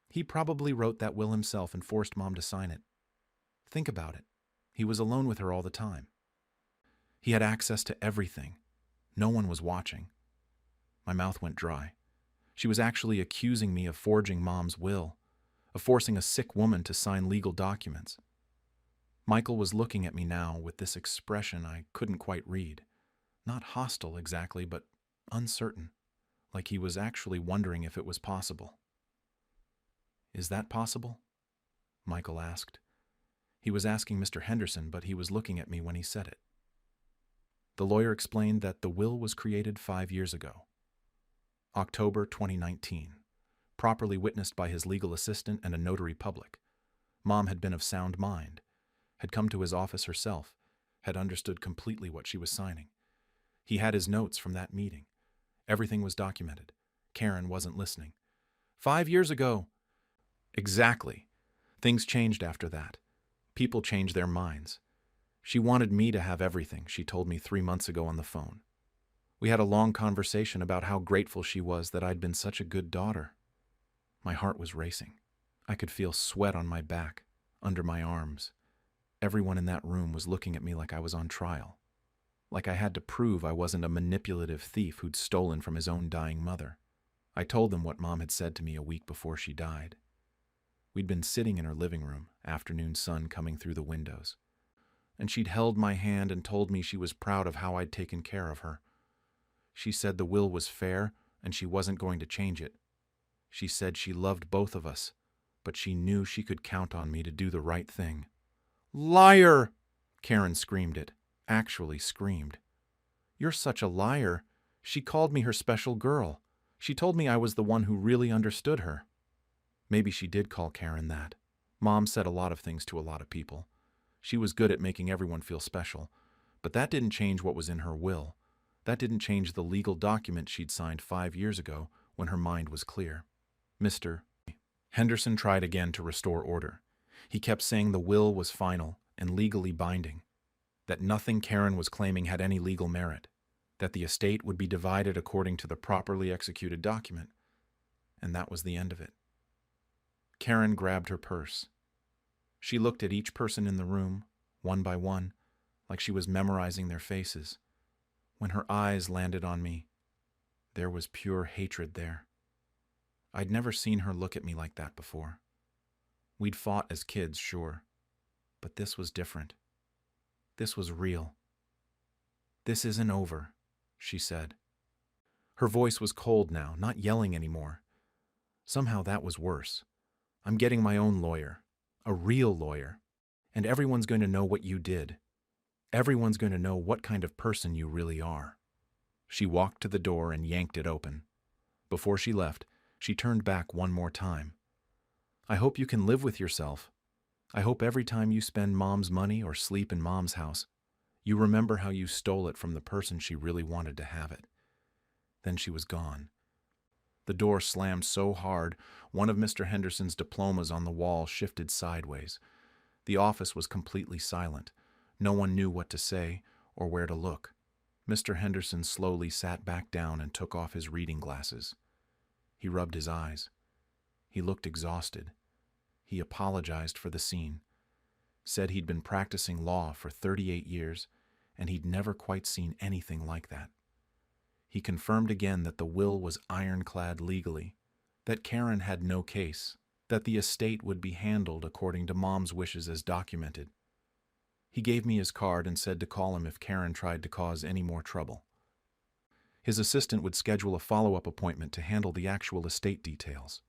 Speaker 1: He probably wrote that will himself and forced Mom to sign it. Think about it. He was alone with her all the time. He had access to everything. No one was watching. My mouth went dry. She was actually accusing me of forging Mom's will, of forcing a sick woman to sign legal documents. Michael was looking at me now with this expression I couldn't quite read. Not hostile exactly, but uncertain, like he was actually wondering if it was possible. "Is that possible?" Michael asked. He was asking Mr. Henderson, but he was looking at me when he said it. The lawyer explained that the will was created 5 years ago. October 2019, properly witnessed by his legal assistant and a notary public. Mom had been of sound mind, had come to his office herself, had understood completely what she was signing. He had his notes from that meeting. Everything was documented. Karen wasn't listening. 5 years ago. Exactly. Things changed after that. People changed their minds. She wanted me to have everything, she told me 3 months ago on the phone. We had a long conversation about how grateful she was that I'd been such a good daughter. My heart was racing. I could feel sweat on my back, under my arms. Everyone in that room was looking at me like I was on trial. Like I had to prove I wasn't a manipulative thief who'd stolen from his own dying mother. I told them what Mom had said to me a week before she died. We'd been sitting in her living room, afternoon sun coming through the windows. And she'd held my hand and told me she was proud of how I'd taken care of her. She said the will was fair and she wasn't going to change it. She said she loved both of us, but she knew she could count on me to do the right thing. "Liar!" Karen screamed it. Actually screamed. "You're such a liar. She called me her special girl. She told me I was the one who really understood her." Maybe she did call Karen that. Mom said a lot of things to a lot of people. She was good at making everyone feel special, but that didn't change what was in her will. That didn't change the legal document she'd signed 5 years ago when her mind was clear. Mr. Henderson tried again to restore order. He kept saying the will was final and legally binding, that nothing Karen was claiming had any legal merit, that the estate would be divided according to the properly executed document, and that was the end of it. Karen grabbed her purse. She looked at each person in the room, one by one, like she was memorizing their faces. When her eyes landed on me, there was pure hatred there. I'd never seen her look at me like that before. We'd fought as kids, sure, but this was different. This was real. "This isn't over," she said. Her voice was cold now, not yelling anymore. Somehow that was worse. "I'm getting my own lawyer, a real lawyer, and everyone's going to know what you did. Everyone's going to know what kind of person you really are." She walked to the door and yanked it open. Before she left, she turned back one more time. "I hope you can live with yourself. I hope every time you spend Mom's money or sleep in Mom's house, you remember how you stole it from the person she really wanted to have it." Then she was gone. The door slammed so hard, one of Mr. Henderson's diplomas on the wall shifted sideways. The office was completely silent. No one knew what to say or where to look. Mr. Henderson slowly sat back down and took off his reading glasses. He rubbed his eyes. He looked exhausted. He apologized for the scene, said he'd been practicing law for 38 years, and he'd never quite seen anything like that. He confirmed again that the will was ironclad legally, that Karen had no case, that the estate would be handled according to Mom's wishes as documented. He gave me his card and said to call him if Karen tried to cause any more trouble. His assistant would schedule a follow-up appointment to handle the actual estate details.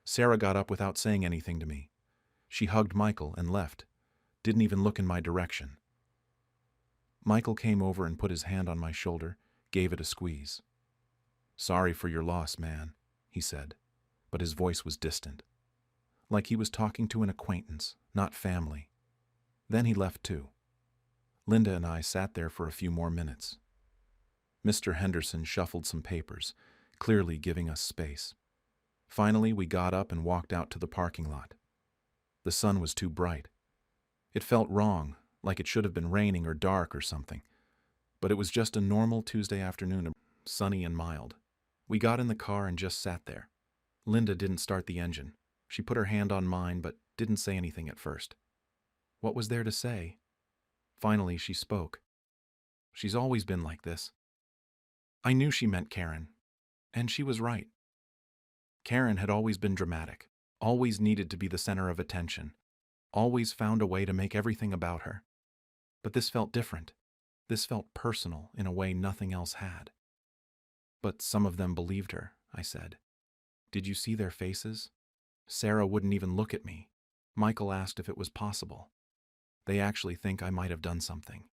Speaker 1: Sarah got up without saying anything to me. She hugged Michael and left, didn't even look in my direction. Michael came over and put his hand on my shoulder, gave it a squeeze. "Sorry for your loss, man," he said, but his voice was distant, like he was talking to an acquaintance, not family. Then he left too. Linda and I sat there for a few more minutes. Mr. Henderson shuffled some papers, clearly giving us space. Finally, we got up and walked out to the parking lot. The sun was too bright. It felt wrong, like it should have been raining or dark or something. But it was just a normal Tuesday afternoon, sunny and mild. We got in the car and just sat there. Linda didn't start the engine. She put her hand on mine, but didn't say anything at first. What was there to say? Finally, she spoke. She's always been like this. I knew she meant Karen, and she was right. Karen had always been dramatic, always needed to be the center of attention, always found a way to make everything about her. But this felt different. This felt personal in a way nothing else had. But some of them believed her, I said. Did you see their faces? Sarah wouldn't even look at me. Michael asked if it was possible. They actually think I might have done something.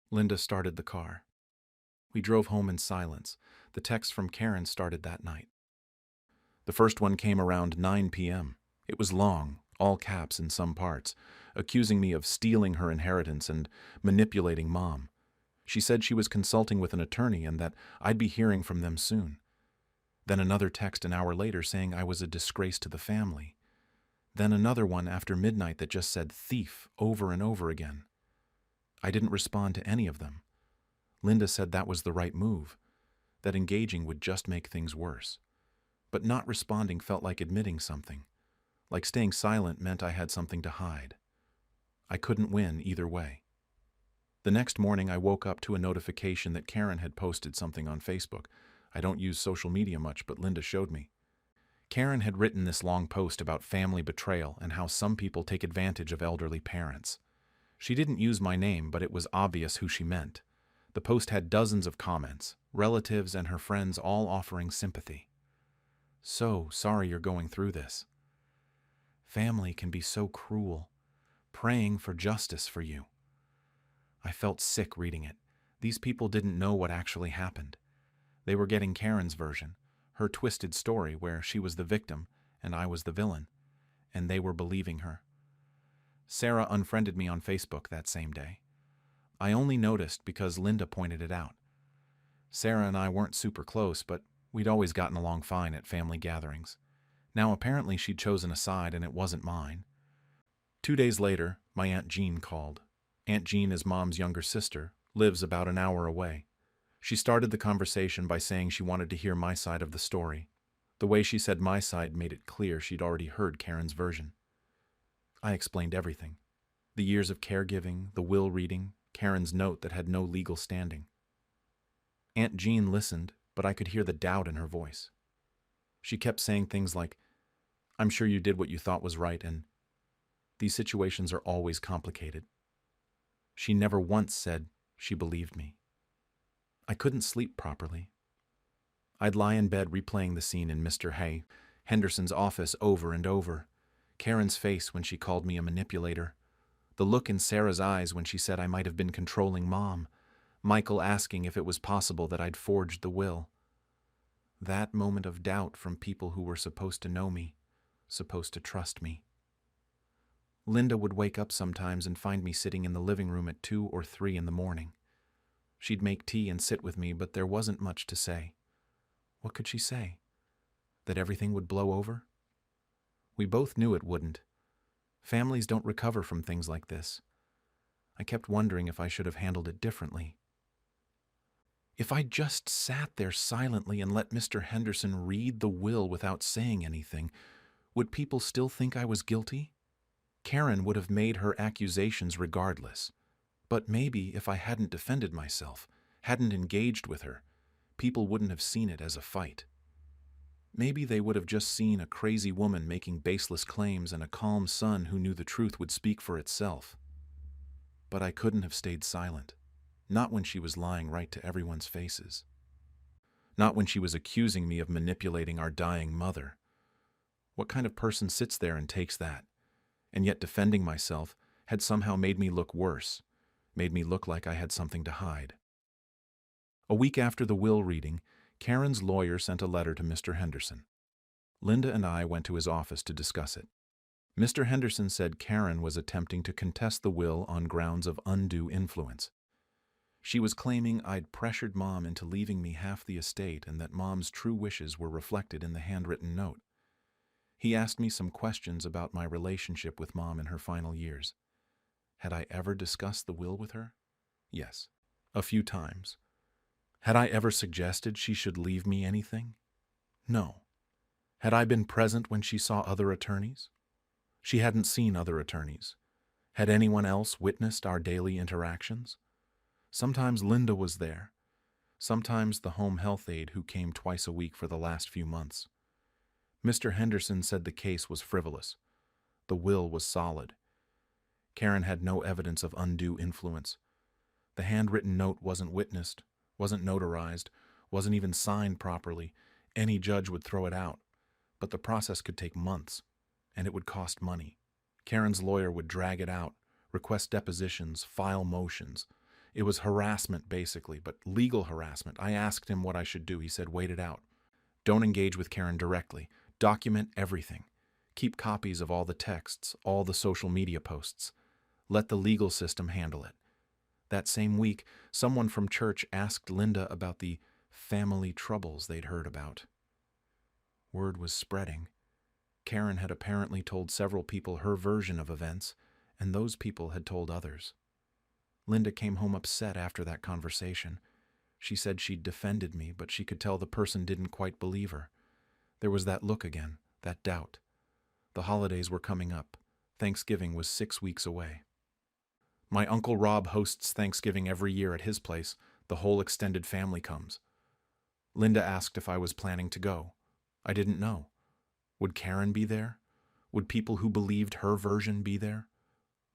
Speaker 1: Linda started the car. We drove home in silence. The text from Karen started that night. The first one came around 9 p.m. It was long, all caps in some parts, accusing me of stealing her inheritance and manipulating Mom. She said she was consulting with an attorney and that I'd be hearing from them soon. Then another text an hour later saying I was a disgrace to the family. Then another one after midnight that just said thief over and over again. I didn't respond to any of them. Linda said that was the right move, that engaging would just make things worse. But not responding felt like admitting something, like staying silent meant I had something to hide. I couldn't win either way. The next morning I woke up to a notification that Karen had posted something on Facebook. I don't use social media much, but Linda showed me. Karen had written this long post about family betrayal and how some people take advantage of elderly parents. She didn't use my name, but it was obvious who she meant. The post had dozens of comments, relatives and her friends all offering sympathy. So sorry you're going through this. Family can be so cruel, praying for justice for you. I felt sick reading it. These people didn't know what actually happened. They were getting Karen's version, her twisted story where she was the victim and I was the villain, and they were believing her. Sarah unfriended me on Facebook that same day. I only noticed because Linda pointed it out. Sarah and I weren't super close, but we'd always gotten along fine at family gatherings. Now apparently she'd chosen a side and it wasn't mine. 2 days later, my Aunt Jean called. Aunt Jean is Mom's younger sister, lives about an hour away. She started the conversation by saying she wanted to hear my side of the story. The way she said my side made it clear she'd already heard Karen's version. I explained everything. The years of caregiving, the will reading, Karen's note that had no legal standing. Aunt Jean listened, but I could hear the doubt in her voice. She kept saying things like, "I'm sure you did what you thought was right," and "These situations are always complicated." She never once said she believed me. I couldn't sleep properly. I'd lie in bed replaying the scene in Mr. Henderson's office over and over. Karen's face when she called me a manipulator. The look in Sarah's eyes when she said I might have been controlling Mom. Michael asking if it was possible that I'd forged the will. That moment of doubt from people who were supposed to know me, supposed to trust me. Linda would wake up sometimes and find me sitting in the living room at 2 or 3 in the morning. She'd make tea and sit with me, but there wasn't much to say. What could she say? That everything would blow over? We both knew it wouldn't. Families don't recover from things like this. I kept wondering if I should have handled it differently. If I just sat there silently and let Mr. Henderson read the will without saying anything, would people still think I was guilty? Karen would have made her accusations regardless. But maybe if I hadn't defended myself, hadn't engaged with her, people wouldn't have seen it as a fight. Maybe they would have just seen a crazy woman making baseless claims and a calm son who knew the truth would speak for itself. But I couldn't have stayed silent. Not when she was lying right to everyone's faces. Not when she was accusing me of manipulating our dying mother. What kind of person sits there and takes that? And yet defending myself had somehow made me look worse. made me look like I had something to hide. A week after the will reading, Karen's lawyer sent a letter to Mr. Henderson. Linda and I went to his office to discuss it. Mr. Henderson said Karen was attempting to contest the will on grounds of undue influence. She was claiming I'd pressured Mom into leaving me half the estate and that Mom's true wishes were reflected in the handwritten note. He asked me some questions about my relationship with Mom in her final years. Had I ever discussed the will with her? Yes, a few times. Had I ever suggested she should leave me anything? No. Had I been present when she saw other attorneys? She hadn't seen other attorneys. Had anyone else witnessed our daily interactions? Sometimes Linda was there. Sometimes the home health aide who came twice a week for the last few months. Mr. Henderson said the case was frivolous. The will was solid. Karen had no evidence of undue influence. The handwritten note wasn't witnessed, wasn't notarized, wasn't even signed properly. Any judge would throw it out. But the process could take months, and it would cost money. Karen's lawyer would drag it out, request depositions, file motions. It was harassment, basically, but legal harassment. I asked him what I should do. He said, wait it out. Don't engage with Karen directly. Document everything. Keep copies of all the texts, all the social media posts. Let the legal system handle it. That same week, someone from church asked Linda about the family troubles they'd heard about. Word was spreading. Karen had apparently told several people her version of events, and those people had told others. Linda came home upset after that conversation. She said she'd defended me, but she could tell the person didn't quite believe her. There was that look again, that doubt. The holidays were coming up. Thanksgiving was 6 weeks away. My Uncle Rob hosts Thanksgiving every year at his place. The whole extended family comes. Linda asked if I was planning to go. I didn't know. Would Karen be there? Would people who believed her version be there?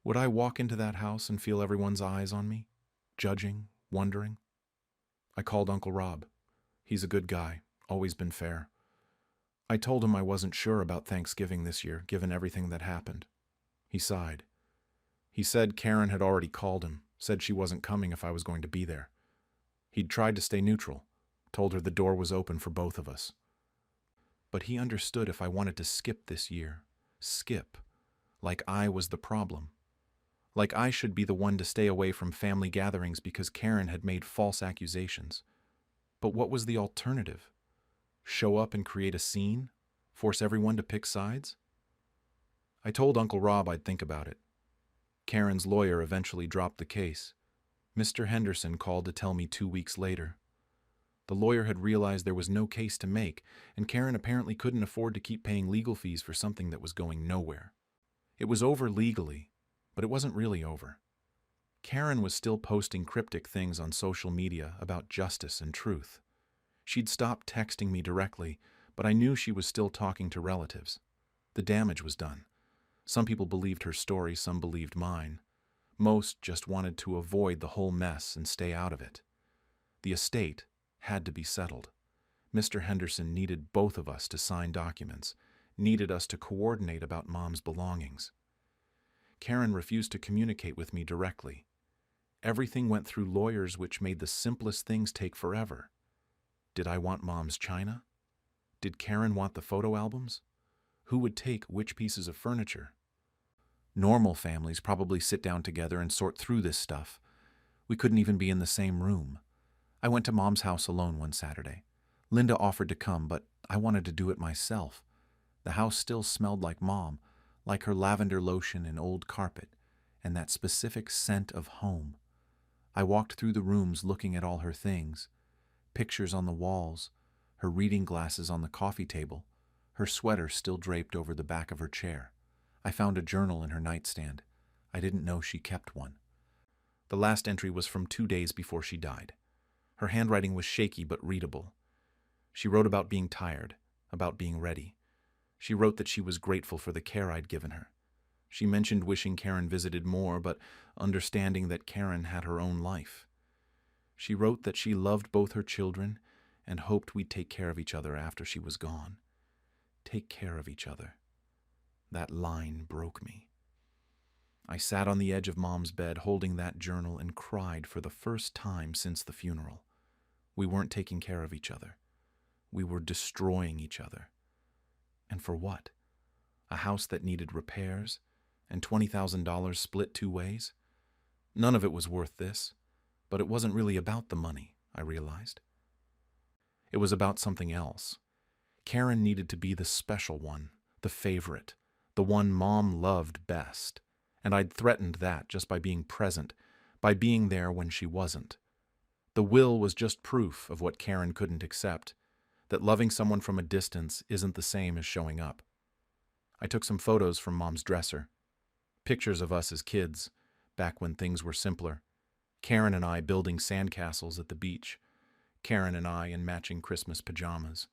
Speaker 1: Would I walk into that house and feel everyone's eyes on me? Judging, wondering? I called Uncle Rob. He's a good guy, always been fair. I told him I wasn't sure about Thanksgiving this year, given everything that happened. He sighed. He said Karen had already called him, said she wasn't coming if I was going to be there. He'd tried to stay neutral, told her the door was open for both of us. But he understood if I wanted to skip this year, skip, like I was the problem. Like I should be the one to stay away from family gatherings because Karen had made false accusations. But what was the alternative? Show up and create a scene? Force everyone to pick sides? I told Uncle Rob I'd think about it. Karen's lawyer eventually dropped the case. Mr. Henderson called to tell me 2 weeks later. The lawyer had realized there was no case to make, and Karen apparently couldn't afford to keep paying legal fees for something that was going nowhere. It was over legally, but it wasn't really over. Karen was still posting cryptic things on social media about justice and truth. She'd stopped texting me directly, but I knew she was still talking to relatives. The damage was done. Some people believed her story, some believed mine. Most just wanted to avoid the whole mess and stay out of it. The estate had to be settled. Mr. Henderson needed both of us to sign documents, needed us to coordinate about Mom's belongings. Karen refused to communicate with me directly. Everything went through lawyers, which made the simplest things take forever. Did I want Mom's china? Did Karen want the photo albums? Who would take which pieces of furniture? Normal families probably sit down together and sort through this stuff. We couldn't even be in the same room. I went to Mom's house alone one Saturday. Linda offered to come, but I wanted to do it myself. The house still smelled like Mom, like her lavender lotion and old carpet, and that specific scent of home. I walked through the rooms looking at all her things. Pictures on the walls, her reading glasses on the coffee table, her sweater still draped over the back of her chair. I found a journal in her nightstand. I didn't know she kept one. The last entry was from 2 days before she died. Her handwriting was shaky but readable. She wrote about being tired, about being ready. She wrote that she was grateful for the care I'd given her. She mentioned wishing Karen visited more, but understanding that Karen had her own life. She wrote that she loved both her children and hoped we'd take care of each other after she was gone. Take care of each other. That line broke me. I sat on the edge of Mom's bed holding that journal and cried for the first time since the funeral. We weren't taking care of each other. We were destroying each other. And for what? A house that needed repairs and $20,000 split 2 ways? None of it was worth this, but it wasn't really about the money, I realized. It was about something else. Karen needed to be the special one, the favorite, the one Mom loved best. And I'd threatened that just by being present, by being there when she wasn't. The will was just proof of what Karen couldn't accept, that loving someone from a distance isn't the same as showing up. I took some photos from Mom's dresser. Pictures of us as kids, back when things were simpler. Karen and I building sandcastles at the beach. Karen and I in matching Christmas pajamas.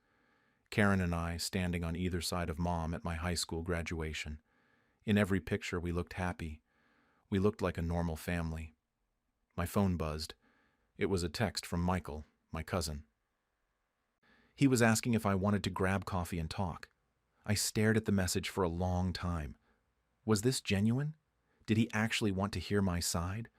Speaker 1: Karen and I standing on either side of Mom at my high school graduation. In every picture, we looked happy. We looked like a normal family. My phone buzzed. It was a text from Michael, my cousin. He was asking if I wanted to grab coffee and talk. I stared at the message for a long time. Was this genuine? Did he actually want to hear my side?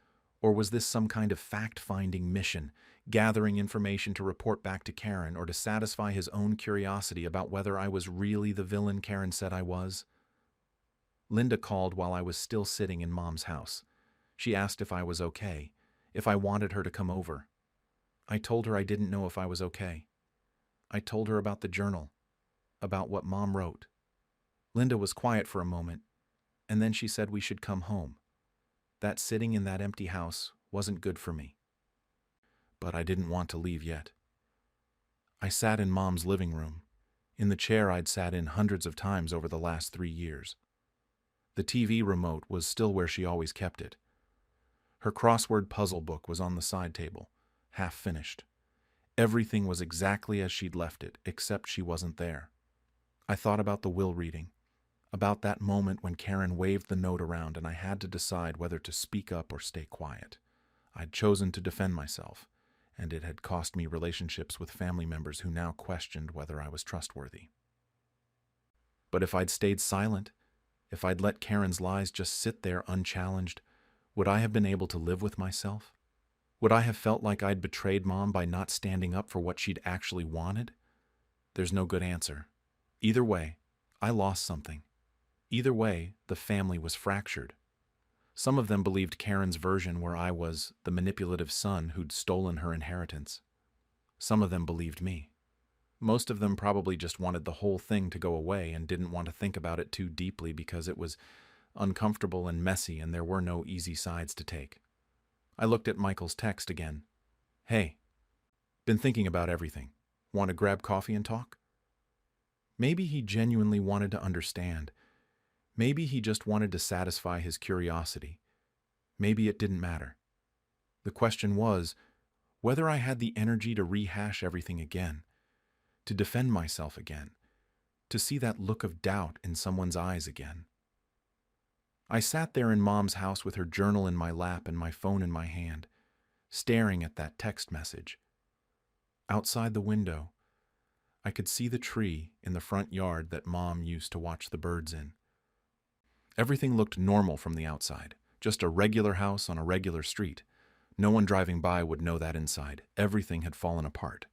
Speaker 1: Or was this some kind of fact-finding mission, gathering information to report back to Karen or to satisfy his own curiosity about whether I was really the villain Karen said I was? Linda called while I was still sitting in Mom's house. She asked if I was okay, if I wanted her to come over. I told her I didn't know if I was okay. I told her about the journal, about what Mom wrote. Linda was quiet for a moment, and then she said we should come home. That sitting in that empty house wasn't good for me. But I didn't want to leave yet. I sat in Mom's living room, in the chair I'd sat in hundreds of times over the last 3 years. The TV remote was still where she always kept it. Her crossword puzzle book was on the side table, half finished. Everything was exactly as she'd left it, except she wasn't there. I thought about the will reading, about that moment when Karen waved the note around and I had to decide whether to speak up or stay quiet. I'd chosen to defend myself, and it had cost me relationships with family members who now questioned whether I was trustworthy. But if I'd stayed silent, if I'd let Karen's lies just sit there unchallenged, would I have been able to live with myself? Would I have felt like I'd betrayed Mom by not standing up for what she'd actually wanted? There's no good answer. Either way, I lost something. Either way, the family was fractured. Some of them believed Karen's version where I was the manipulative son who'd stolen her inheritance. Some of them believed me. Most of them probably just wanted the whole thing to go away and didn't want to think about it too deeply because it was uncomfortable and messy and there were no easy sides to take. I looked at Michael's text again. Hey, been thinking about everything. Want to grab coffee and talk? Maybe he genuinely wanted to understand. Maybe he just wanted to satisfy his curiosity. Maybe it didn't matter. The question was whether I had the energy to rehash everything again, to defend myself again, to see that look of doubt in someone's eyes again. I sat there in Mom's house with her journal in my lap and my phone in my hand, staring at that text message. Outside the window, I could see the tree in the front yard that Mom used to watch the birds in. Everything looked normal from the outside, just a regular house on a regular street. No one driving by would know that inside. Everything had fallen apart.